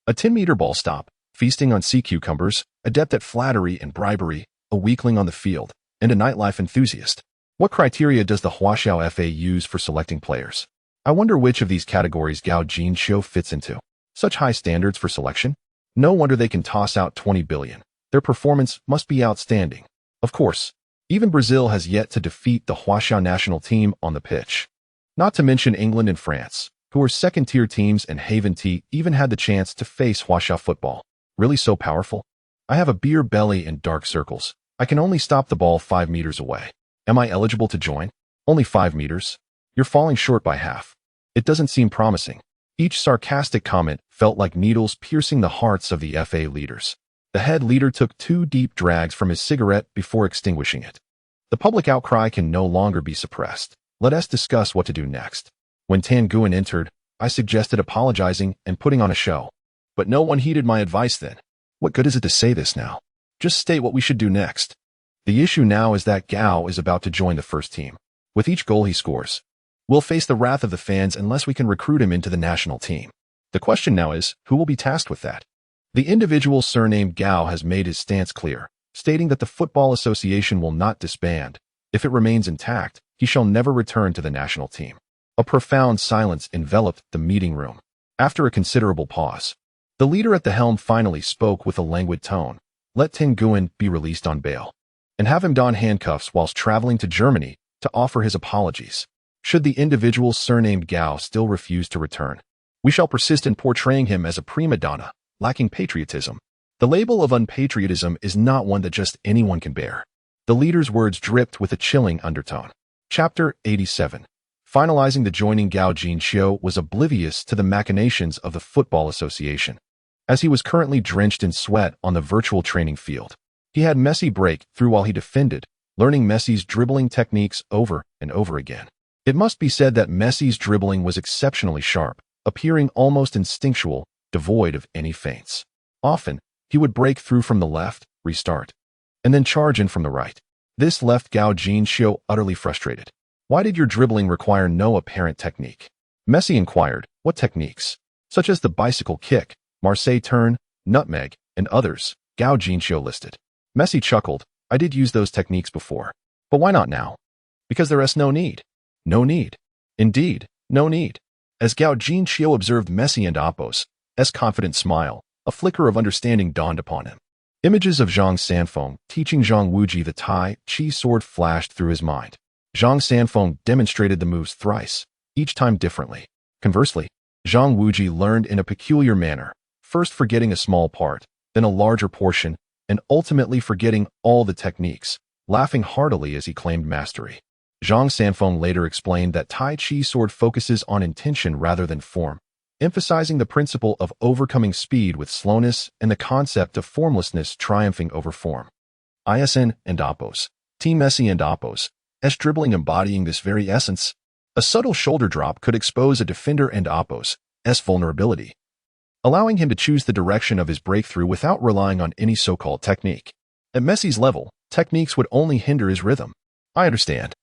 A 10-meter ball stop, feasting on sea cucumbers, adept at flattery and bribery, a weakling on the field, and a nightlife enthusiast. What criteria does the Huaxiao FA use for selecting players? I wonder which of these categories Gao Jinxiu fits into. Such high standards for selection? No wonder they can toss out 20 billion. Their performance must be outstanding. Of course, even Brazil has yet to defeat the Huaxiao national team on the pitch. Not to mention England and France, who are second-tier teams, and Haven T even had the chance to face Huaxiao football. Really so powerful? I have a beer belly and dark circles. I can only stop the ball 5 meters away. Am I eligible to join? Only 5 meters? You're falling short by half. It doesn't seem promising. Each sarcastic comment felt like needles piercing the hearts of the FA leaders. The head leader took 2 deep drags from his cigarette before extinguishing it. The public outcry can no longer be suppressed. Let us discuss what to do next. When Tan Nguyen entered, I suggested apologizing and putting on a show. But no one heeded my advice then. What good is it to say this now? Just state what we should do next. The issue now is that Gao is about to join the first team. With each goal he scores, we'll face the wrath of the fans unless we can recruit him into the national team. The question now is, who will be tasked with that? The individual surnamed Gao has made his stance clear, stating that the Football Association will not disband. If it remains intact, he shall never return to the national team. A profound silence enveloped the meeting room. After a considerable pause, the leader at the helm finally spoke with a languid tone. Let Tan Nguyen be released on bail, and have him don handcuffs whilst traveling to Germany to offer his apologies. Should the individual surnamed Gao still refuse to return, we shall persist in portraying him as a prima donna, lacking patriotism. The label of unpatriotism is not one that just anyone can bear. The leader's words dripped with a chilling undertone. Chapter 87. Finalizing the joining. Gao Jinxiu was oblivious to the machinations of the Football Association, as he was currently drenched in sweat on the virtual training field. He had Messi break through while he defended, learning Messi's dribbling techniques over and over again. It must be said that Messi's dribbling was exceptionally sharp, appearing almost instinctual, devoid of any feints. Often, he would break through from the left, restart, and then charge in from the right. This left Gao Jinxiu utterly frustrated. Why did your dribbling require no apparent technique? Messi inquired. What techniques? Such as the bicycle kick, Marseille turn, nutmeg, and others, Gao Jinxiu listed. Messi chuckled. I did use those techniques before. But why not now? Because there is no need. No need. Indeed, no need. As Gao Jinxiu observed Messi and Appos' confident smile, a flicker of understanding dawned upon him. Images of Zhang Sanfeng teaching Zhang Wuji the Tai Chi sword flashed through his mind. Zhang Sanfeng demonstrated the moves thrice, each time differently. Conversely, Zhang Wuji learned in a peculiar manner, first forgetting a small part, then a larger portion, and ultimately forgetting all the techniques, laughing heartily as he claimed mastery. Zhang Sanfeng later explained that Tai Chi sword focuses on intention rather than form, emphasizing the principle of overcoming speed with slowness and the concept of formlessness triumphing over form. ISN and Appos, Team Messi and Appos' dribbling embodying this very essence. A subtle shoulder drop could expose a defender and Appos' vulnerability, allowing him to choose the direction of his breakthrough without relying on any so-called technique. At Messi's level, techniques would only hinder his rhythm. I understand.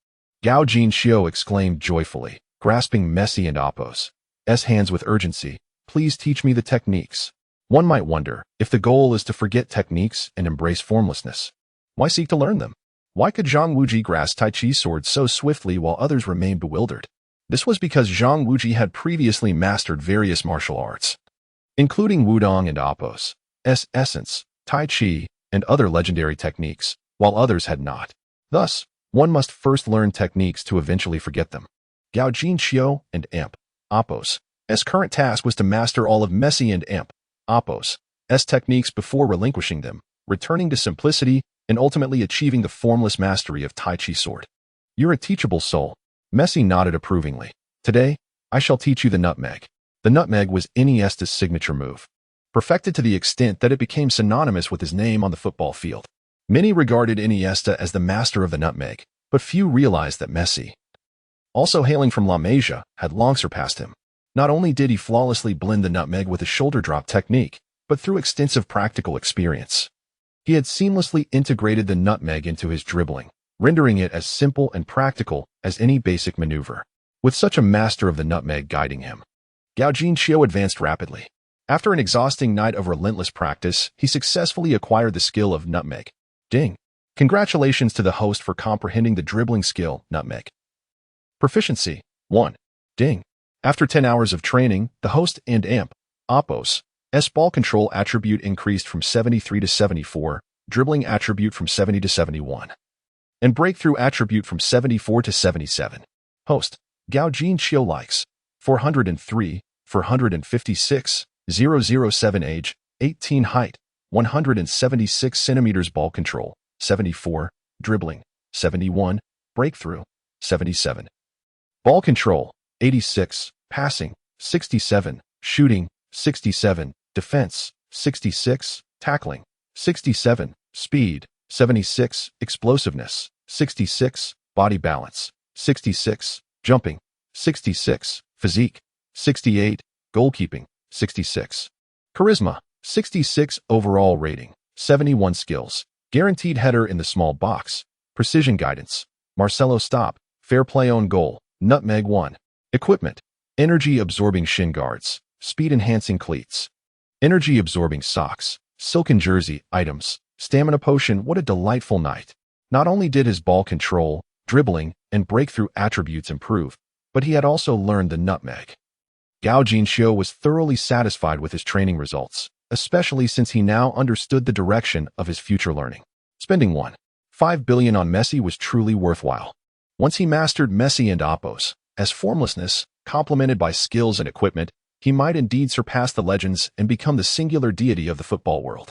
Gao Jinxiu exclaimed joyfully, grasping Messi and Appos' hands with urgency. Please teach me the techniques. One might wonder, if the goal is to forget techniques and embrace formlessness, why seek to learn them? Why could Zhang Wuji grasp Tai Chi sword so swiftly while others remained bewildered? This was because Zhang Wuji had previously mastered various martial arts, including Wudong and Appos' essence, Tai Chi, and other legendary techniques, while others had not. Thus, one must first learn techniques to eventually forget them. Gao Jinxiu and Appos' current task was to master all of Messi and Appos' techniques before relinquishing them, returning to simplicity, and ultimately achieving the formless mastery of Tai Chi sword. You're a teachable soul. Messi nodded approvingly. Today, I shall teach you the nutmeg. The nutmeg was Iniesta's signature move, perfected to the extent that it became synonymous with his name on the football field. Many regarded Iniesta as the master of the nutmeg, but few realized that Messi, also hailing from La Masia, had long surpassed him. Not only did he flawlessly blend the nutmeg with a shoulder drop technique, but through extensive practical experience, he had seamlessly integrated the nutmeg into his dribbling, rendering it as simple and practical as any basic maneuver. With such a master of the nutmeg guiding him, Gao Jinxiu advanced rapidly. After an exhausting night of relentless practice, he successfully acquired the skill of nutmeg. Ding! Congratulations to the host for comprehending the dribbling skill, nutmeg. Proficiency 1. Ding! After 10 hours of training, the host and AMP, Oppos, S ball control attribute increased from 73 to 74, dribbling attribute from 70 to 71, and breakthrough attribute from 74 to 77. Host, Gao Jinxiu likes, 403, 456, 007 age, 18 height, 176 centimeters ball control, 74, dribbling, 71, breakthrough, 77. Ball control, 86, passing, 67, shooting, 67, defense, 66, tackling, 67, speed, 76, explosiveness, 66, body balance, 66, jumping, 66, physique, 68, goalkeeping, 66. Charisma, 66 overall rating, 71 skills, guaranteed header in the small box, precision guidance, Marcelo stop, fair play on goal, nutmeg 1. Equipment, energy-absorbing shin guards, speed-enhancing cleats, energy-absorbing socks, silken jersey, items, stamina potion. What a delightful night. Not only did his ball control, dribbling, and breakthrough attributes improve, but he had also learned the nutmeg. Gao Jinxiu was thoroughly satisfied with his training results, especially since he now understood the direction of his future learning. Spending 1.5 billion on Messi was truly worthwhile. Once he mastered Messi and Oppos, as formlessness, complemented by skills and equipment, he might indeed surpass the legends and become the singular deity of the football world.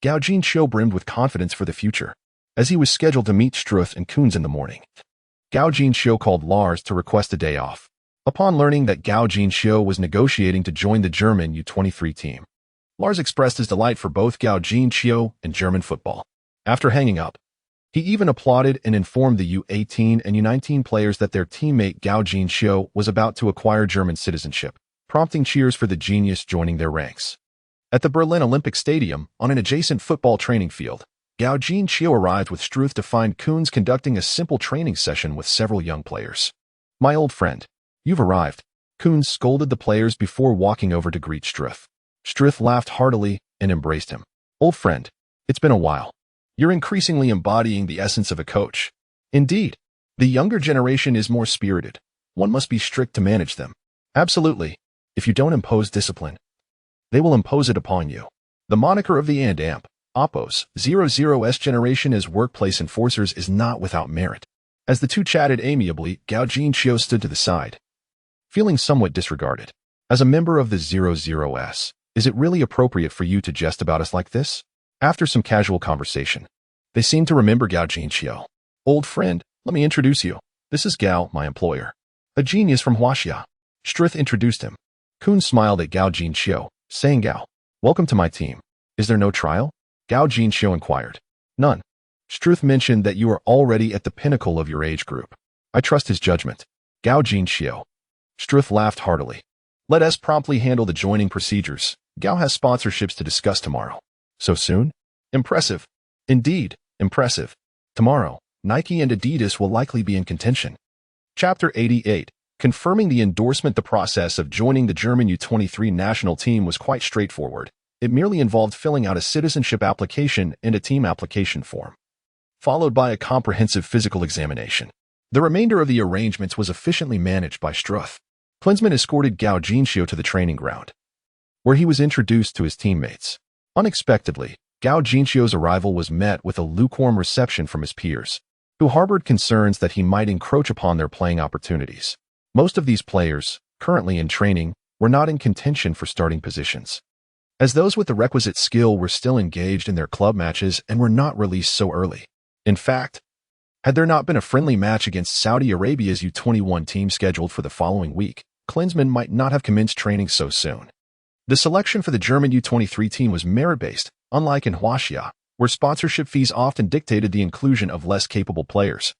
Gao Jinxiu brimmed with confidence for the future. As he was scheduled to meet Struth and Kunz in the morning, Gao Jinxiu called Lars to request a day off. Upon learning that Gao Jinxiu was negotiating to join the German U23 team, Lars expressed his delight for both Gao Jinxiu and German football. After hanging up, he even applauded and informed the U18 and U19 players that their teammate Gao Jinxiu was about to acquire German citizenship, prompting cheers for the genius joining their ranks. At the Berlin Olympic Stadium, on an adjacent football training field, Gao Jinxiu arrived with Struth to find Kunz conducting a simple training session with several young players. "My old friend, you've arrived," Kunz scolded the players before walking over to greet Struth. Struth laughed heartily and embraced him. "Old friend, it's been a while. You're increasingly embodying the essence of a coach. Indeed, the younger generation is more spirited. One must be strict to manage them. Absolutely. If you don't impose discipline, they will impose it upon you." The moniker of the AMP, Oppos, 00S generation as workplace enforcers is not without merit. As the two chatted amiably, Gao Jinxiu stood to the side, feeling somewhat disregarded. "As a member of the 00S, is it really appropriate for you to jest about us like this?" After some casual conversation, they seemed to remember Gao Jinxiu. "Old friend, let me introduce you. This is Gao, my employer. A genius from Huaxia." Struth introduced him. Kunz smiled at Gao Jinxiu, saying, "Gao, welcome to my team. Is there no trial?" Gao Jinxiu inquired. "None. Struth mentioned that you are already at the pinnacle of your age group. I trust his judgment." Gao Jinxiu. Struth laughed heartily. "Let us promptly handle the joining procedures. Gao has sponsorships to discuss tomorrow." "So soon? Impressive." "Indeed, impressive. Tomorrow, Nike and Adidas will likely be in contention." Chapter 88. Confirming the endorsement. The process of joining the German U23 national team was quite straightforward. It merely involved filling out a citizenship application and a team application form, followed by a comprehensive physical examination. The remainder of the arrangements was efficiently managed by Struth. Klinsmann escorted Gao Jinxiu to the training ground, where he was introduced to his teammates. Unexpectedly, Gao Jinxiu's arrival was met with a lukewarm reception from his peers, who harbored concerns that he might encroach upon their playing opportunities. Most of these players, currently in training, were not in contention for starting positions, as those with the requisite skill were still engaged in their club matches and were not released so early. In fact, had there not been a friendly match against Saudi Arabia's U21 team scheduled for the following week, Klinsmann might not have commenced training so soon. The selection for the German U23 team was merit-based, unlike in Huaxia, where sponsorship fees often dictated the inclusion of less capable players,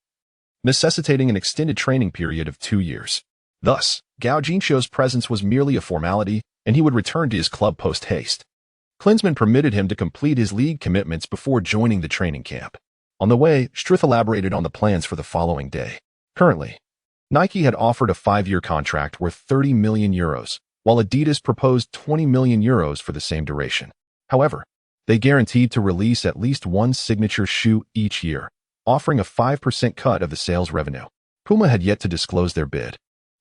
necessitating an extended training period of 2 years. Thus, Gao Jinxiu's presence was merely a formality, and he would return to his club post-haste. Klinsmann permitted him to complete his league commitments before joining the training camp. On the way, Struth elaborated on the plans for the following day. Currently, Nike had offered a 5-year contract worth 30 million euros, while Adidas proposed 20 million euros for the same duration. However, they guaranteed to release at least one signature shoe each year, offering a 5% cut of the sales revenue. Puma had yet to disclose their bid.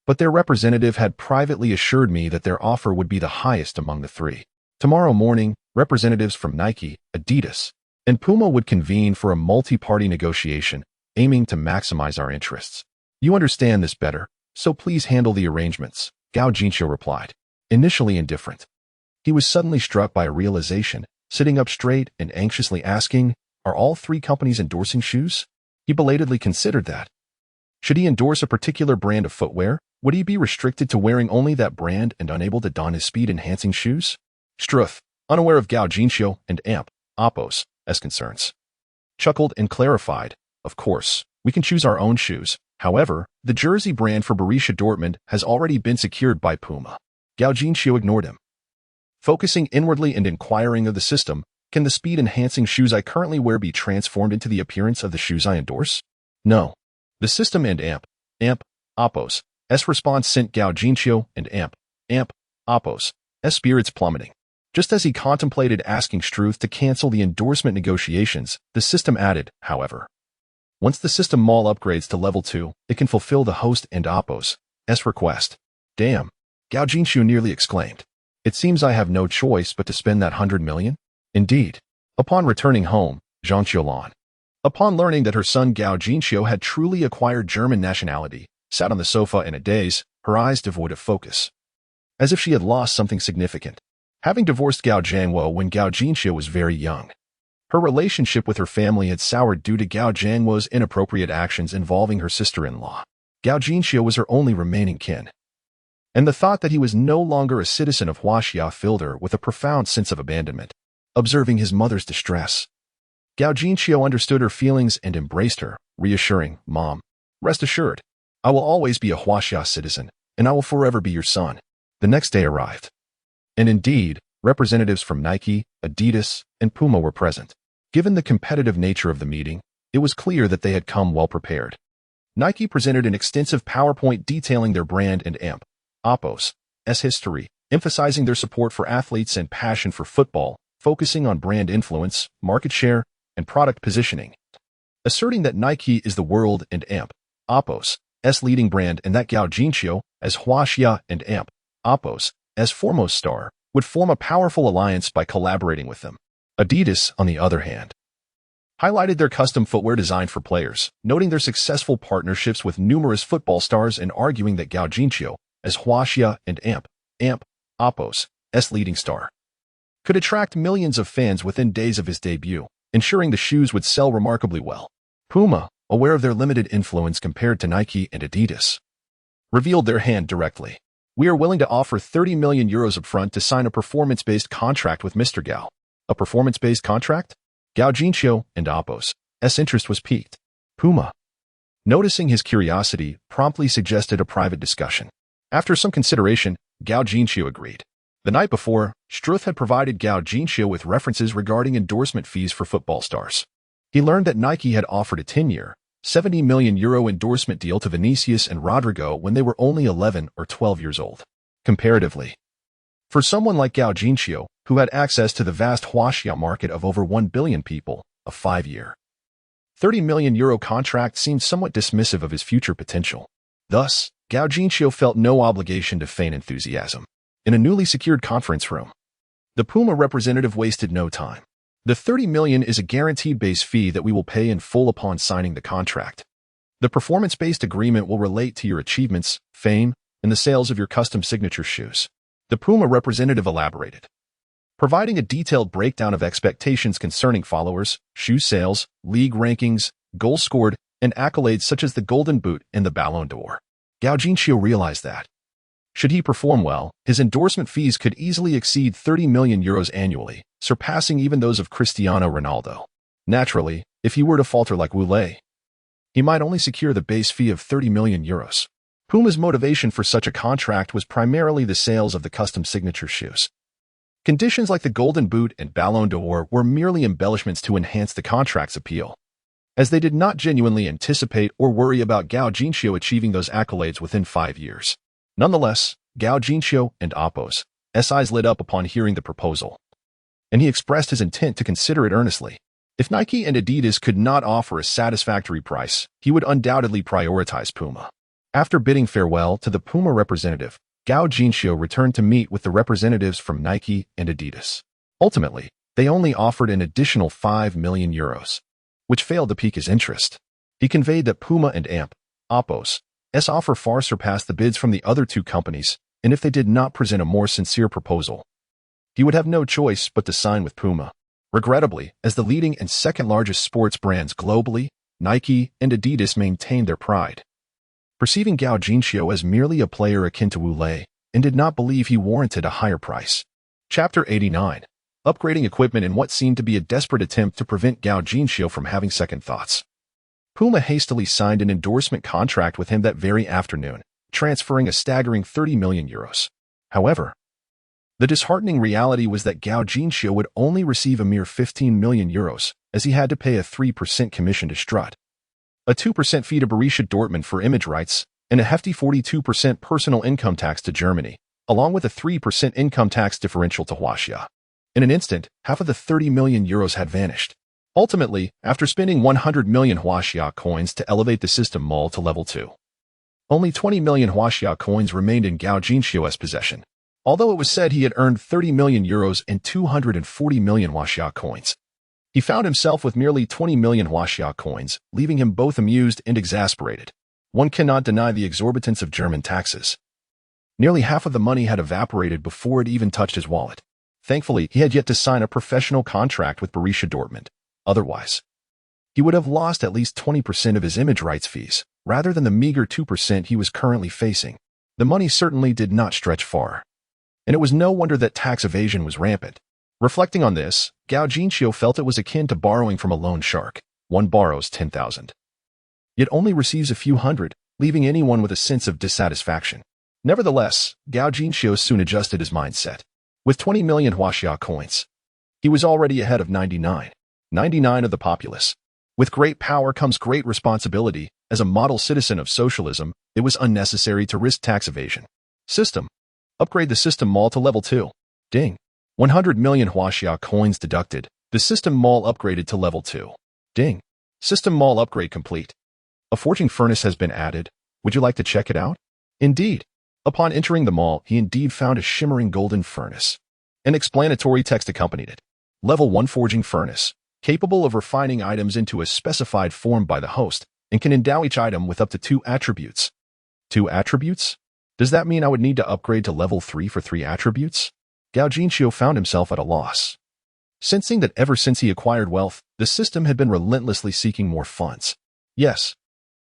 but their representative had privately assured me that their offer would be the highest among the three. Tomorrow morning, representatives from Nike, Adidas, and Puma would convene for a multi-party negotiation, aiming to maximize our interests. You understand this better, so please handle the arrangements, Gao Jinxiu replied, initially indifferent. He was suddenly struck by a realization, sitting up straight and anxiously asking, are all three companies endorsing shoes? He belatedly considered that. Should he endorse a particular brand of footwear? Would he be restricted to wearing only that brand and unable to don his speed-enhancing shoes? Struth, unaware of Gao Jinxiu and Oppo's concerns, chuckled and clarified, of course, we can choose our own shoes. However, the jersey brand for Borussia Dortmund has already been secured by Puma. Gao Jinxiu ignored him. Focusing inwardly and inquiring of the system, can the speed-enhancing shoes I currently wear be transformed into the appearance of the shoes I endorse? No. The system and Oppo's response sent Gao Jinxiu and Oppo's spirits plummeting. Just as he contemplated asking Struth to cancel the endorsement negotiations, the system added, however. Once the system mall upgrades to level 2, it can fulfill the host and Oppo's request. Damn, Gao Jinxiu nearly exclaimed. It seems I have no choice but to spend that 100 million? Indeed. Upon returning home, Zhang Qiulan, upon learning that her son Gao Jinxiu had truly acquired German nationality, sat on the sofa in a daze, her eyes devoid of focus, as if she had lost something significant. Having divorced Gao Jiangwo when Gao Jinxiu was very young, her relationship with her family had soured due to Gao Jiangwo's inappropriate actions involving her sister-in-law. Gao Jinxiu was her only remaining kin, and the thought that he was no longer a citizen of Huaxia filled her with a profound sense of abandonment. Observing his mother's distress, Gao Jinxiu understood her feelings and embraced her, reassuring, Mom, rest assured, I will always be a Huaxia citizen, and I will forever be your son. The next day arrived. And indeed, representatives from Nike, Adidas, and Puma were present. Given the competitive nature of the meeting, it was clear that they had come well prepared. Nike presented an extensive PowerPoint detailing their brand and Oppo's history, emphasizing their support for athletes and passion for football, focusing on brand influence, market share, and product positioning, asserting that Nike is the world and Oppo's leading brand and that Gao Jinxiu, as Huaxia and Oppo's foremost star, would form a powerful alliance by collaborating with them. Adidas, on the other hand, highlighted their custom footwear designed for players, noting their successful partnerships with numerous football stars and arguing that Gao Jinxiu, as Huaxia and Oppo's leading star, could attract millions of fans within days of his debut, ensuring the shoes would sell remarkably well. Puma, aware of their limited influence compared to Nike and Adidas, revealed their hand directly. We are willing to offer 30 million euros upfront to sign a performance-based contract with Mr. Gao. A performance-based contract? Gao Jinxiu and Oppo's interest was piqued. Puma, noticing his curiosity, promptly suggested a private discussion. After some consideration, Gao Jinxiu agreed. The night before, Struth had provided Gao Jinxiu with references regarding endorsement fees for football stars. He learned that Nike had offered a 10-year, 70 million euro endorsement deal to Vinicius and Rodrigo when they were only 11 or 12 years old. Comparatively, for someone like Gao Jinxiu, who had access to the vast Huaxia market of over 1 billion people, a 5-year, 30 million euro contract seemed somewhat dismissive of his future potential. Thus, Gao Jinxiu felt no obligation to feign enthusiasm. In a newly secured conference room, the Puma representative wasted no time. The 30 million is a guaranteed base fee that we will pay in full upon signing the contract. The performance-based agreement will relate to your achievements, fame, and the sales of your custom signature shoes. The Puma representative elaborated, providing a detailed breakdown of expectations concerning followers, shoe sales, league rankings, goals scored, and accolades such as the Golden Boot and the Ballon d'Or. Gao Jinxiu realized that, should he perform well, his endorsement fees could easily exceed 30 million euros annually, surpassing even those of Cristiano Ronaldo. Naturally, if he were to falter like Wu Lei, he might only secure the base fee of 30 million euros. Puma's motivation for such a contract was primarily the sales of the custom signature shoes. Conditions like the Golden Boot and Ballon d'Or were merely embellishments to enhance the contract's appeal, as they did not genuinely anticipate or worry about Gao Jinxiu achieving those accolades within 5 years. Nonetheless, Gao Jinxiu and Oppo's eyes lit up upon hearing the proposal, and he expressed his intent to consider it earnestly. If Nike and Adidas could not offer a satisfactory price, he would undoubtedly prioritize Puma. After bidding farewell to the Puma representative, Gao Jinxiu returned to meet with the representatives from Nike and Adidas. Ultimately, they only offered an additional 5 million euros, which failed to pique his interest. He conveyed that Puma and Oppo's offer far surpassed the bids from the other two companies, and if they did not present a more sincere proposal, he would have no choice but to sign with Puma. Regrettably, as the leading and second largest sports brands globally, Nike and Adidas maintained their pride, perceiving Gao Jinxiu as merely a player akin to Wu Lei, and did not believe he warranted a higher price. Chapter 89. Upgrading equipment in what seemed to be a desperate attempt to prevent Gao Jinxiu from having second thoughts. Puma hastily signed an endorsement contract with him that very afternoon, transferring a staggering 30 million euros. However, the disheartening reality was that Gao Jinxiu would only receive a mere 15 million euros, as he had to pay a 3% commission to Strut, a 2% fee to Borussia Dortmund for image rights, and a hefty 42% personal income tax to Germany, along with a 3% income tax differential to Huaxia. In an instant, half of the 30 million euros had vanished. Ultimately, after spending 100 million Huaxia coins to elevate the system mall to level 2, only 20 million Huaxia coins remained in Gao Jinxiu's possession. Although it was said he had earned 30 million euros and 240 million Huaxia coins, he found himself with merely 20 million Huaxia coins, leaving him both amused and exasperated. One cannot deny the exorbitance of German taxes. Nearly half of the money had evaporated before it even touched his wallet. Thankfully, he had yet to sign a professional contract with Borussia Dortmund. Otherwise, he would have lost at least 20% of his image rights fees, rather than the meager 2% he was currently facing. The money certainly did not stretch far, and it was no wonder that tax evasion was rampant. Reflecting on this, Gao Jinxiu felt it was akin to borrowing from a loan shark. One borrows 10,000, yet only receives a few hundred, leaving anyone with a sense of dissatisfaction. Nevertheless, Gao Jinxiu soon adjusted his mindset. With 20 million Huaxia coins, he was already ahead of 99 of the populace. With great power comes great responsibility. As a model citizen of socialism, it was unnecessary to risk tax evasion. System. Upgrade the system mall to level 2. Ding. 100 million Huaxia coins deducted. The system mall upgraded to level 2. Ding. System mall upgrade complete. A forging furnace has been added. Would you like to check it out? Indeed. Upon entering the mall, he indeed found a shimmering golden furnace. An explanatory text accompanied it. Level 1 forging furnace, capable of refining items into a specified form by the host, and can endow each item with up to 2 attributes. 2 attributes? Does that mean I would need to upgrade to level 3 for 3 attributes? Gao Jinxiu found himself at a loss, sensing that ever since he acquired wealth, the system had been relentlessly seeking more funds. Yes,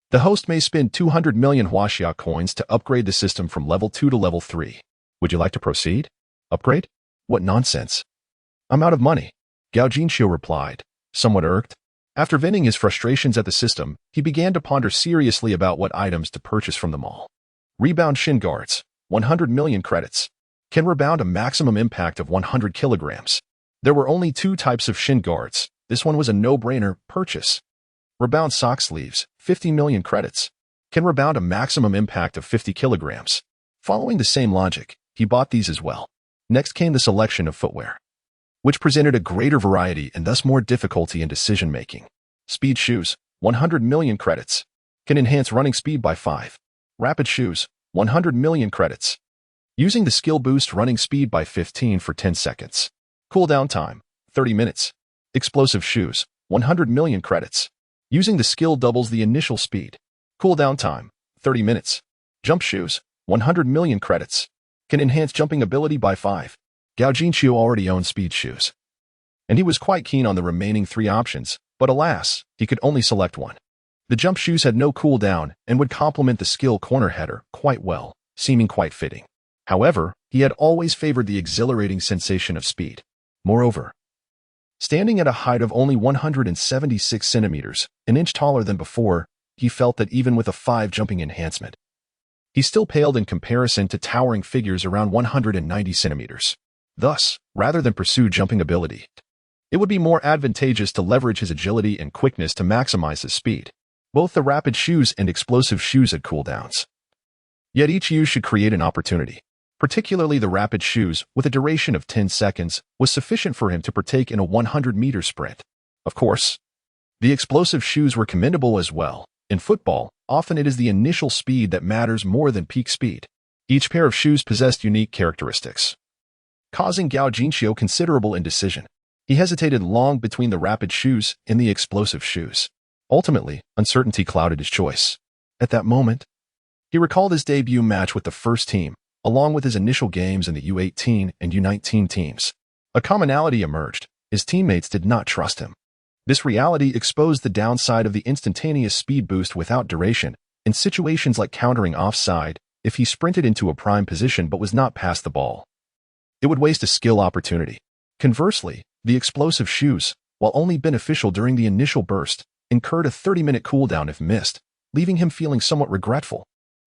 the host may spend 200 million Huaxia coins to upgrade the system from level 2 to level 3. Would you like to proceed? Upgrade? What nonsense. I'm out of money, Gao Jinxiu replied, somewhat irked. After venting his frustrations at the system, he began to ponder seriously about what items to purchase from the mall. Rebound shin guards, 100 million credits. Can rebound a maximum impact of 100 kilograms. There were only 2 types of shin guards. This one was a no-brainer purchase. Rebound sock sleeves, 50 million credits. Can rebound a maximum impact of 50 kilograms. Following the same logic, he bought these as well. Next came the selection of footwear, which presented a greater variety and thus more difficulty in decision-making. Speed shoes, 100 million credits. Can enhance running speed by 5. Rapid shoes, 100 million credits. Using the skill boost running speed by 15 for 10 seconds. Cooldown time, 30 minutes. Explosive shoes, 100 million credits. Using the skill doubles the initial speed. Cooldown time, 30 minutes. Jump shoes, 100 million credits. Can enhance jumping ability by 5. Gao Jinxiu already owned speed shoes, and he was quite keen on the remaining 3 options, but alas, he could only select one. The jump shoes had no cooldown and would complement the skill corner header quite well, seeming quite fitting. However, he had always favored the exhilarating sensation of speed. Moreover, standing at a height of only 176 centimeters, an inch taller than before, he felt that even with a 5 jumping enhancement, he still paled in comparison to towering figures around 190 centimeters. Thus, rather than pursue jumping ability, it would be more advantageous to leverage his agility and quickness to maximize his speed. Both the rapid shoes and explosive shoes had cooldowns. Yet each use should create an opportunity. Particularly the rapid shoes, with a duration of 10 seconds, was sufficient for him to partake in a 100-meter sprint. Of course, the explosive shoes were commendable as well, In football, often it is the initial speed that matters more than peak speed. Each pair of shoes possessed unique characteristics, causing Gao Jinxiu considerable indecision. He hesitated long between the rapid shoes and the explosive shoes. Ultimately, uncertainty clouded his choice. At that moment, he recalled his debut match with the first team, along with his initial games in the U18 and U19 teams. A commonality emerged. His teammates did not trust him. This reality exposed the downside of the instantaneous speed boost without duration in situations like countering offside if he sprinted into a prime position but was not past the ball. It would waste a skill opportunity. Conversely, the explosive shoes, while only beneficial during the initial burst, incurred a 30-minute cooldown if missed, leaving him feeling somewhat regretful.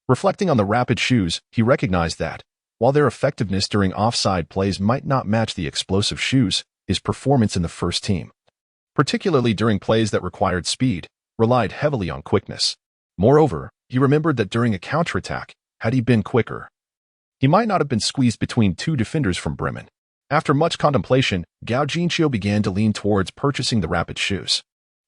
Reflecting on the rapid shoes, he recognized that, while their effectiveness during offside plays might not match the explosive shoes, his performance in the first team, particularly during plays that required speed, relied heavily on quickness. Moreover, he remembered that during a counterattack, had he been quicker, he might not have been squeezed between two defenders from Bremen. After much contemplation, Gao Jinxiu began to lean towards purchasing the rapid shoes.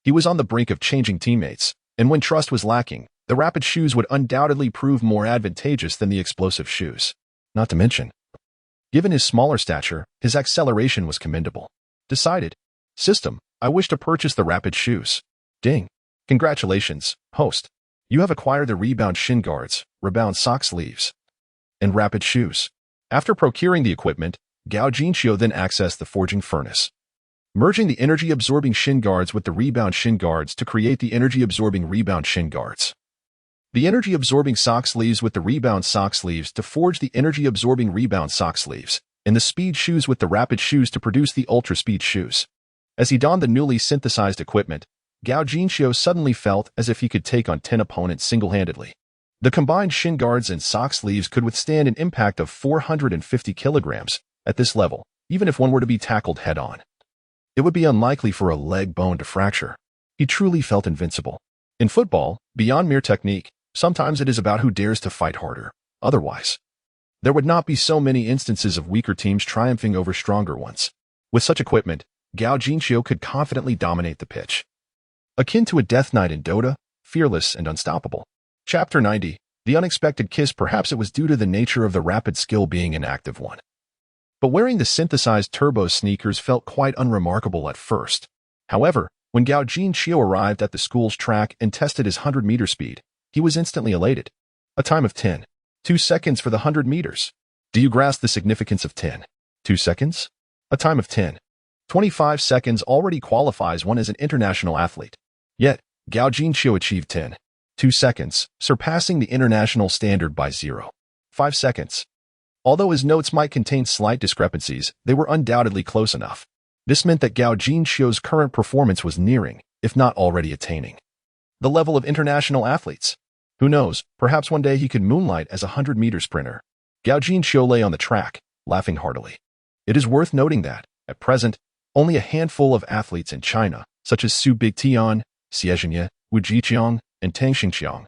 He was on the brink of changing teammates, and when trust was lacking, the rapid shoes would undoubtedly prove more advantageous than the explosive shoes. Not to mention, given his smaller stature, his acceleration was commendable. Decided. System, I wish to purchase the rapid shoes. Ding. Congratulations, host. You have acquired the rebound shin guards, rebound sock sleeves, and rapid shoes. After procuring the equipment, Gao Jinxiu then accessed the forging furnace, merging the energy-absorbing shin guards with the rebound shin guards to create the energy-absorbing rebound shin guards. The energy-absorbing sock sleeves with the rebound sock sleeves to forge the energy-absorbing rebound sock sleeves, and the speed shoes with the rapid shoes to produce the ultra-speed shoes. As he donned the newly synthesized equipment, Gao Jinxiu suddenly felt as if he could take on 10 opponents single-handedly. The combined shin guards and sock sleeves could withstand an impact of 450 kilograms at this level, even if one were to be tackled head-on. It would be unlikely for a leg bone to fracture. He truly felt invincible. In football, beyond mere technique, sometimes it is about who dares to fight harder. Otherwise, there would not be so many instances of weaker teams triumphing over stronger ones. With such equipment, Gao Jinxiu could confidently dominate the pitch. Akin to a Death Knight in Dota, fearless and unstoppable. Chapter 90. The unexpected kiss. Perhaps it was due to the nature of the rapid skill being an active one. But wearing the synthesized turbo sneakers felt quite unremarkable at first. However, when Gao Jinxiu arrived at the school's track and tested his 100-meter speed, he was instantly elated. A time of 10.2 seconds for the 100 meters. Do you grasp the significance of 10.2 seconds? A time of 10.25 seconds already qualifies one as an international athlete. Yet, Gao Jinxiu achieved 10.2 seconds, surpassing the international standard by 0.5 seconds. Although his notes might contain slight discrepancies, they were undoubtedly close enough. This meant that Gao Jinxiu's current performance was nearing, if not already attaining, the level of international athletes. Who knows, perhaps one day he could moonlight as a 100-meter sprinter. Gao Jinxiu lay on the track, laughing heartily. It is worth noting that, at present, only a handful of athletes in China, such as Su Bigtian, Xie Zhengye, Wu Jiqiang, and Tang Xingqiang,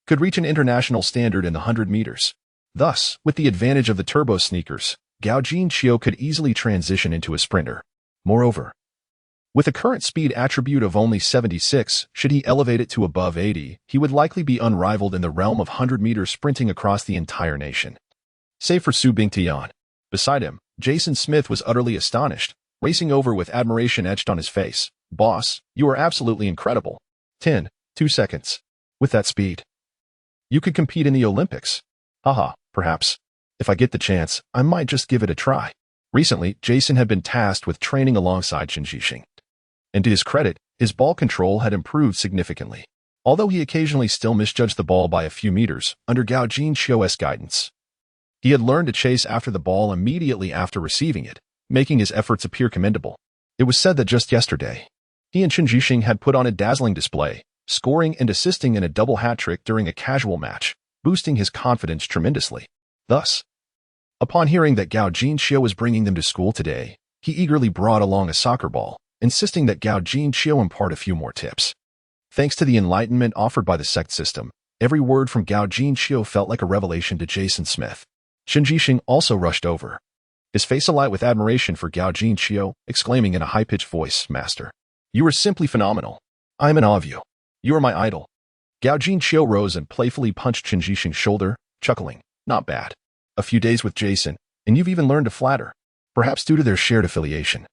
could reach an international standard in the 100 meters. Thus, with the advantage of the turbo sneakers, Gao Jinxiu could easily transition into a sprinter. Moreover, with a current speed attribute of only 76, should he elevate it to above 80, he would likely be unrivaled in the realm of 100-meter sprinting across the entire nation. Save for Su Bingtian. Beside him, Jason Smith was utterly astonished, racing over with admiration etched on his face. Boss, you are absolutely incredible. 10.2 seconds. With that speed, you could compete in the Olympics. Haha, perhaps. If I get the chance, I might just give it a try. Recently, Jason had been tasked with training alongside Shen Zhixing. And to his credit, his ball control had improved significantly. Although he occasionally still misjudged the ball by a few meters, under Gao Jinxiu's guidance, he had learned to chase after the ball immediately after receiving it, making his efforts appear commendable. It was said that just yesterday, he and Shen Zhixing had put on a dazzling display, scoring and assisting in a double hat-trick during a casual match, boosting his confidence tremendously. Thus, upon hearing that Gao Jinxiu was bringing them to school today, he eagerly brought along a soccer ball, insisting that Gao Jinxiu impart a few more tips. Thanks to the enlightenment offered by the sect system, every word from Gao Jinxiu felt like a revelation to Jason Smith. Shen Zhixing also rushed over, his face alight with admiration for Gao Jinxiu, exclaiming in a high-pitched voice, "Master, you are simply phenomenal. I am in awe of you. You are my idol." Gao Jinqiu rose and playfully punched Chen Jixing's shoulder, chuckling. Not bad. A few days with Jason, and you've even learned to flatter. Perhaps due to their shared affiliation.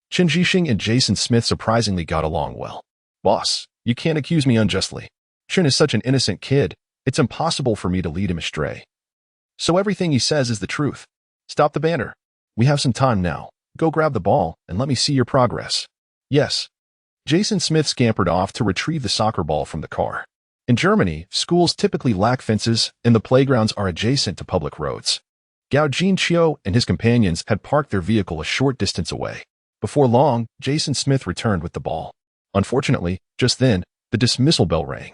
Chen Jixing and Jason Smith surprisingly got along well. Boss, you can't accuse me unjustly. Chen is such an innocent kid, it's impossible for me to lead him astray. So everything he says is the truth. Stop the banter. We have some time now. Go grab the ball and let me see your progress. Yes. Jason Smith scampered off to retrieve the soccer ball from the car. In Germany, schools typically lack fences and the playgrounds are adjacent to public roads. Gao Jinqiu and his companions had parked their vehicle a short distance away. Before long, Jason Smith returned with the ball. Unfortunately, just then, the dismissal bell rang,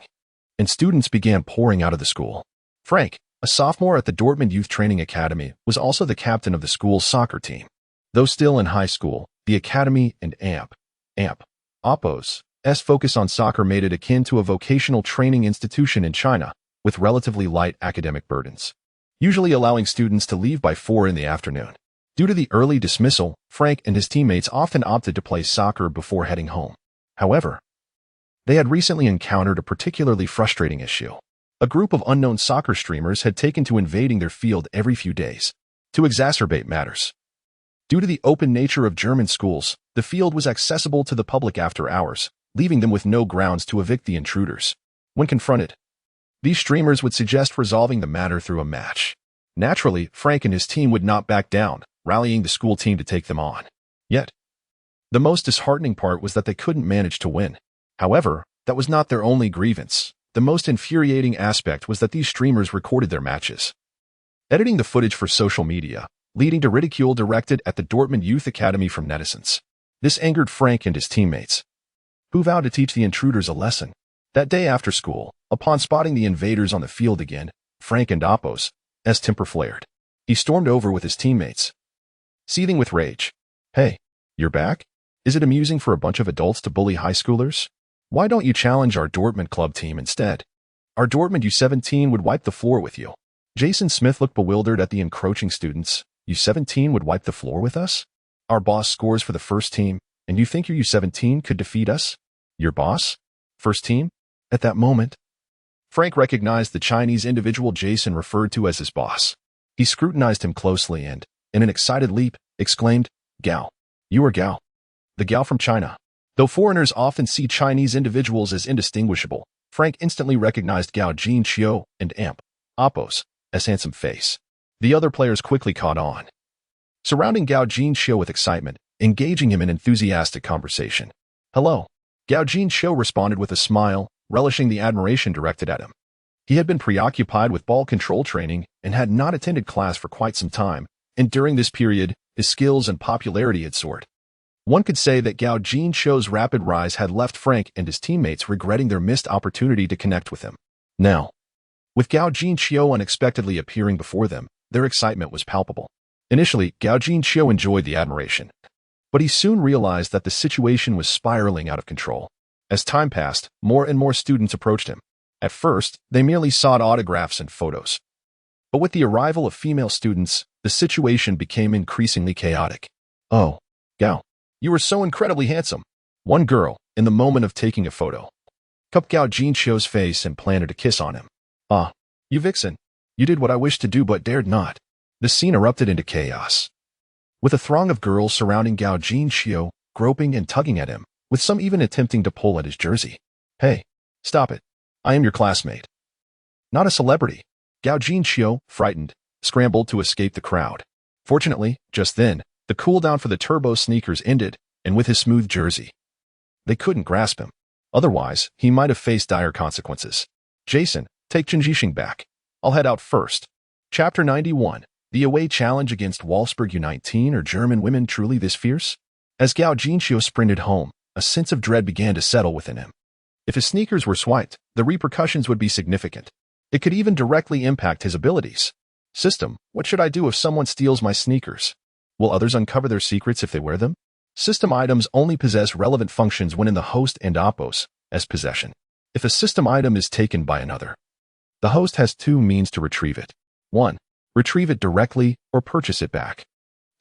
and students began pouring out of the school. Frank, a sophomore at the Dortmund Youth Training Academy, was also the captain of the school's soccer team. Though still in high school, the academy and Oppo's focus on soccer made it akin to a vocational training institution in China, with relatively light academic burdens, usually allowing students to leave by 4 in the afternoon. Due to the early dismissal, Frank and his teammates often opted to play soccer before heading home. However, they had recently encountered a particularly frustrating issue. A group of unknown soccer streamers had taken to invading their field every few days. To exacerbate matters, due to the open nature of German schools, the field was accessible to the public after hours, leaving them with no grounds to evict the intruders. When confronted, these streamers would suggest resolving the matter through a match. Naturally, Frank and his team would not back down, rallying the school team to take them on. Yet, the most disheartening part was that they couldn't manage to win. However, that was not their only grievance. The most infuriating aspect was that these streamers recorded their matches, editing the footage for social media, leading to ridicule directed at the Dortmund Youth Academy from netizens. This angered Frank and his teammates, who vowed to teach the intruders a lesson. That day after school, upon spotting the invaders on the field again, Frank and Oppo's temper flared. He stormed over with his teammates, seething with rage. Hey, you're back? Is it amusing for a bunch of adults to bully high schoolers? Why don't you challenge our Dortmund club team instead? Our Dortmund U17 would wipe the floor with you. Jason Smith looked bewildered at the encroaching students. U17 would wipe the floor with us? Our boss scores for the first team, and you think your U17 could defeat us? Your boss? First team? At that moment, Frank recognized the Chinese individual Jason referred to as his boss. He scrutinized him closely and, in an excited leap, exclaimed, Gao. You are Gao. The Gao from China. Though foreigners often see Chinese individuals as indistinguishable, Frank instantly recognized Gao Jinqiu and Oppo's handsome face. The other players quickly caught on, surrounding Gao Jinqiu with excitement, engaging him in enthusiastic conversation. Hello. Gao Jinqiu responded with a smile, relishing the admiration directed at him. He had been preoccupied with ball control training and had not attended class for quite some time, and during this period, his skills and popularity had soared. One could say that Gao Jinqiu's rapid rise had left Frank and his teammates regretting their missed opportunity to connect with him. Now, with Gao Jinqiu unexpectedly appearing before them, their excitement was palpable. Initially, Gao Jinqiu enjoyed the admiration, but he soon realized that the situation was spiraling out of control. As time passed, more and more students approached him. At first, they merely sought autographs and photos. But with the arrival of female students, the situation became increasingly chaotic. Oh, Gao, you were so incredibly handsome. One girl, in the moment of taking a photo, cupped Gao Jinqiu's face and planted a kiss on him. Ah, you vixen. You did what I wished to do but dared not. The scene erupted into chaos, with a throng of girls surrounding Gao Jinqiu, groping and tugging at him, with some even attempting to pull at his jersey. Hey, stop it. I am your classmate, not a celebrity. Gao Jinqiu, frightened, scrambled to escape the crowd. Fortunately, just then, the cooldown for the turbo sneakers ended, and with his smooth jersey, they couldn't grasp him. Otherwise, he might have faced dire consequences. Jason, take Chen Jixing back. I'll head out first. Chapter 91. The away challenge against Wolfsburg U19. Are German women truly this fierce? As Gao Jinqiu sprinted home, a sense of dread began to settle within him. If his sneakers were swiped, the repercussions would be significant. It could even directly impact his abilities. System, what should I do if someone steals my sneakers? Will others uncover their secrets if they wear them? System items only possess relevant functions when in the host and Oppo's possession. If a system item is taken by another, the host has two means to retrieve it. 1. Retrieve it directly or purchase it back.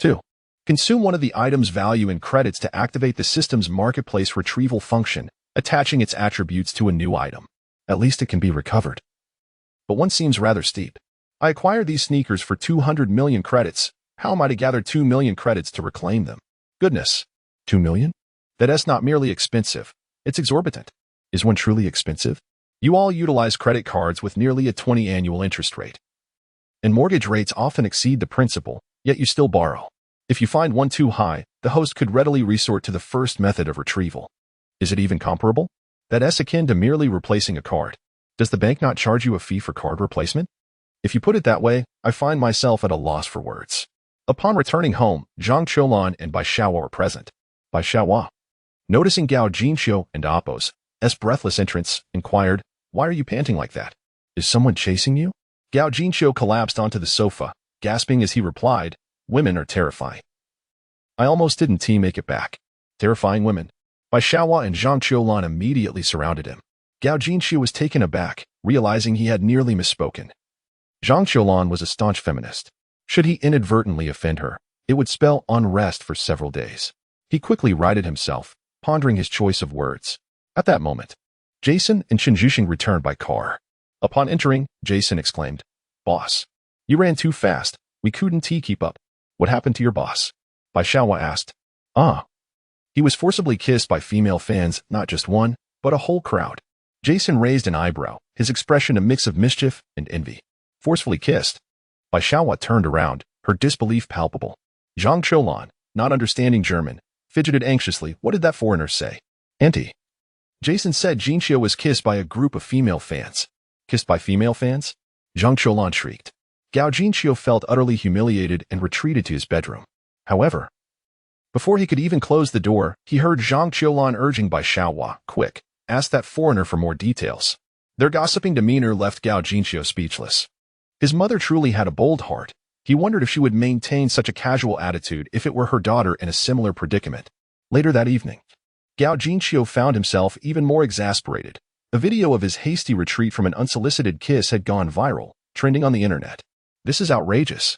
2. Consume one of the item's value in credits to activate the system's marketplace retrieval function, attaching its attributes to a new item. At least it can be recovered. But one seems rather steep. I acquired these sneakers for 200 million credits. How am I to gather 2 million credits to reclaim them? Goodness. 2 million? That's not merely expensive. It's exorbitant. Is one truly expensive? You all utilize credit cards with nearly a 20 annual interest rate. And mortgage rates often exceed the principal, yet you still borrow. If you find one too high, the host could readily resort to the first method of retrieval. Is it even comparable? That's akin to merely replacing a card. Does the bank not charge you a fee for card replacement? If you put it that way, I find myself at a loss for words. Upon returning home, Zhang Qiulan and Bai Xiaohua were present. Bai Xiaohua, noticing Gao Jinxiu and Appo's breathless entrance, inquired, "Why are you panting like that? Is someone chasing you?" Gao Jinxiu collapsed onto the sofa, gasping as he replied, "Women are terrifying. I almost didn't make it back. Terrifying women." Bai Xiaohua and Zhang Qiulan immediately surrounded him. Gao Jinxiu was taken aback, realizing he had nearly misspoken. Zhang Qiulan was a staunch feminist. Should he inadvertently offend her, it would spell unrest for several days. He quickly righted himself, pondering his choice of words. At that moment, Jason and Chen Zhuxing returned by car. Upon entering, Jason exclaimed, "Boss, you ran too fast. We couldn't keep up. What happened to your boss?" Bai Xiaohua asked. He was forcibly kissed by female fans, not just one, but a whole crowd. Jason raised an eyebrow, his expression a mix of mischief and envy. Forcefully kissed? Bai Xiaohua turned around, her disbelief palpable. Zhang Qiulan, not understanding German, fidgeted anxiously. What did that foreigner say? Auntie. Jason said Jinxiu was kissed by a group of female fans. Kissed by female fans? Zhang Qiulan shrieked. Gao Jinxiu felt utterly humiliated and retreated to his bedroom. However, before he could even close the door, he heard Zhang Qiulan urging Bai Xiaohua, "Quick, ask that foreigner for more details." Their gossiping demeanor left Gao Jinxiu speechless. His mother truly had a bold heart. He wondered if she would maintain such a casual attitude if it were her daughter in a similar predicament. Later that evening, Gao Jinxiu found himself even more exasperated. A video of his hasty retreat from an unsolicited kiss had gone viral, trending on the internet. This is outrageous.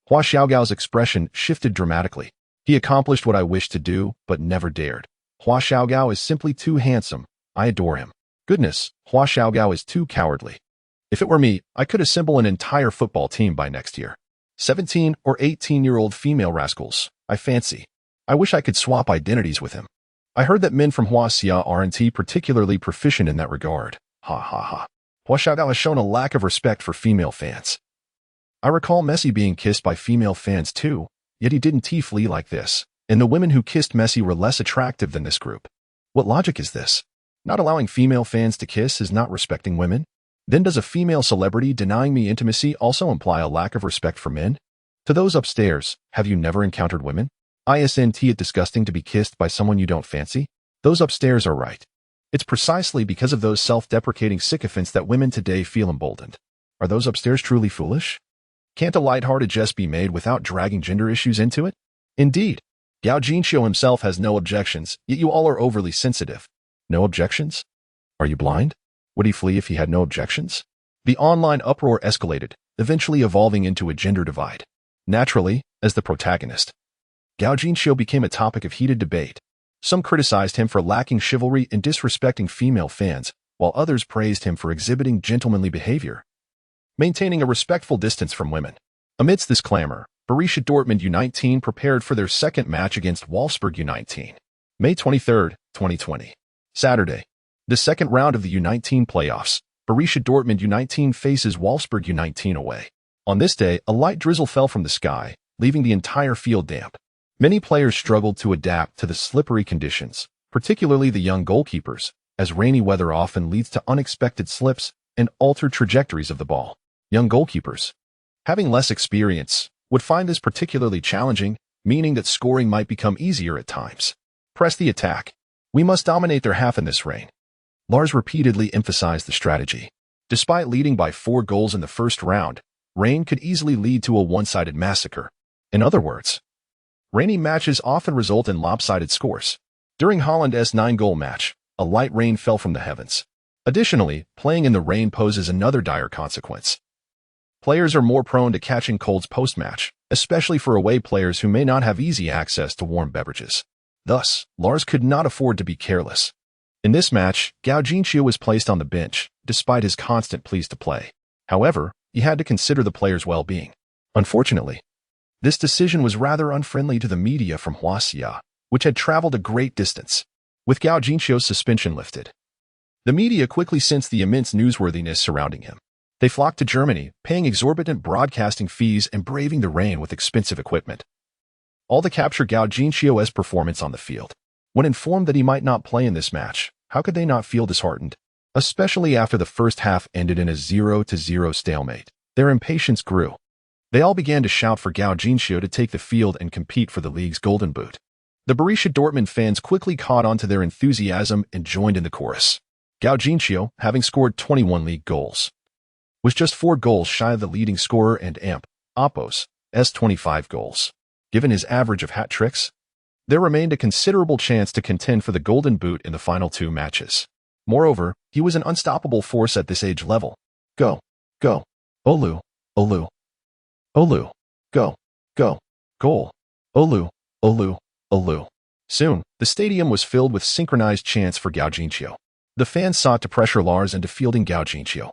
Hua Xiaogao's expression shifted dramatically. He accomplished what I wished to do, but never dared. Hua Xiaogao is simply too handsome. I adore him. Goodness, Hua Xiaogao is too cowardly. If it were me, I could assemble an entire football team by next year. 17 or 18-year-old female rascals, I fancy. I wish I could swap identities with him. I heard that men from Huaxia aren't particularly proficient in that regard. Ha ha ha. Hua Xiaogao has shown a lack of respect for female fans. I recall Messi being kissed by female fans too, yet he didn't flee like this, and the women who kissed Messi were less attractive than this group. What logic is this? Not allowing female fans to kiss is not respecting women? Then does a female celebrity denying me intimacy also imply a lack of respect for men? To those upstairs, have you never encountered women? Isn't it disgusting to be kissed by someone you don't fancy? Those upstairs are right. It's precisely because of those self-deprecating sycophants that women today feel emboldened. Are those upstairs truly foolish? Can't a lighthearted jest be made without dragging gender issues into it? Indeed, Gao Jinxiu himself has no objections, yet you all are overly sensitive. No objections? Are you blind? Would he flee if he had no objections? The online uproar escalated, eventually evolving into a gender divide. Naturally, as the protagonist, Gao Jinxiu became a topic of heated debate. Some criticized him for lacking chivalry and disrespecting female fans, while others praised him for exhibiting gentlemanly behavior, maintaining a respectful distance from women. Amidst this clamor, Borussia Dortmund U19 prepared for their second match against Wolfsburg U19. May 23, 2020. Saturday. The second round of the U19 playoffs, Borussia Dortmund U19 faces Wolfsburg U19 away. On this day, a light drizzle fell from the sky, leaving the entire field damp. Many players struggled to adapt to the slippery conditions, particularly the young goalkeepers, as rainy weather often leads to unexpected slips and altered trajectories of the ball. Young goalkeepers, having less experience, would find this particularly challenging, meaning that scoring might become easier at times. Press the attack. We must dominate their half in this rain. Lars repeatedly emphasized the strategy. Despite leading by 4 goals in the first round, rain could easily lead to a one-sided massacre. In other words, rainy matches often result in lopsided scores. During Holland's 9-goal match, a light rain fell from the heavens. Additionally, playing in the rain poses another dire consequence. Players are more prone to catching colds post-match, especially for away players who may not have easy access to warm beverages. Thus, Lars could not afford to be careless. In this match, Gao Jinqiu was placed on the bench, despite his constant pleas to play. However, he had to consider the player's well-being. Unfortunately, this decision was rather unfriendly to the media from Huaxia, which had traveled a great distance. With Gao Jinqiu's suspension lifted, the media quickly sensed the immense newsworthiness surrounding him. They flocked to Germany, paying exorbitant broadcasting fees and braving the rain with expensive equipment, all to capture Gao Jinqiu's performance on the field. When informed that he might not play in this match, how could they not feel disheartened? Especially after the first half ended in a 0-0 stalemate. Their impatience grew. They all began to shout for Gao Jinqiu to take the field and compete for the league's golden boot. The Borussia Dortmund fans quickly caught on to their enthusiasm and joined in the chorus. Gao Jinqiu, having scored 21 league goals, was just 4 goals shy of the leading scorer and Oppo's 25 goals. Given his average of hat tricks, there remained a considerable chance to contend for the golden boot in the final 2 matches. Moreover, he was an unstoppable force at this age level. Go, go, Olu, Olu, Olu, go, go, goal, Olu, Olu, Olu. Soon, the stadium was filled with synchronized chants for Gao Jinqiu. The fans sought to pressure Lars into fielding Gao Jinqiu.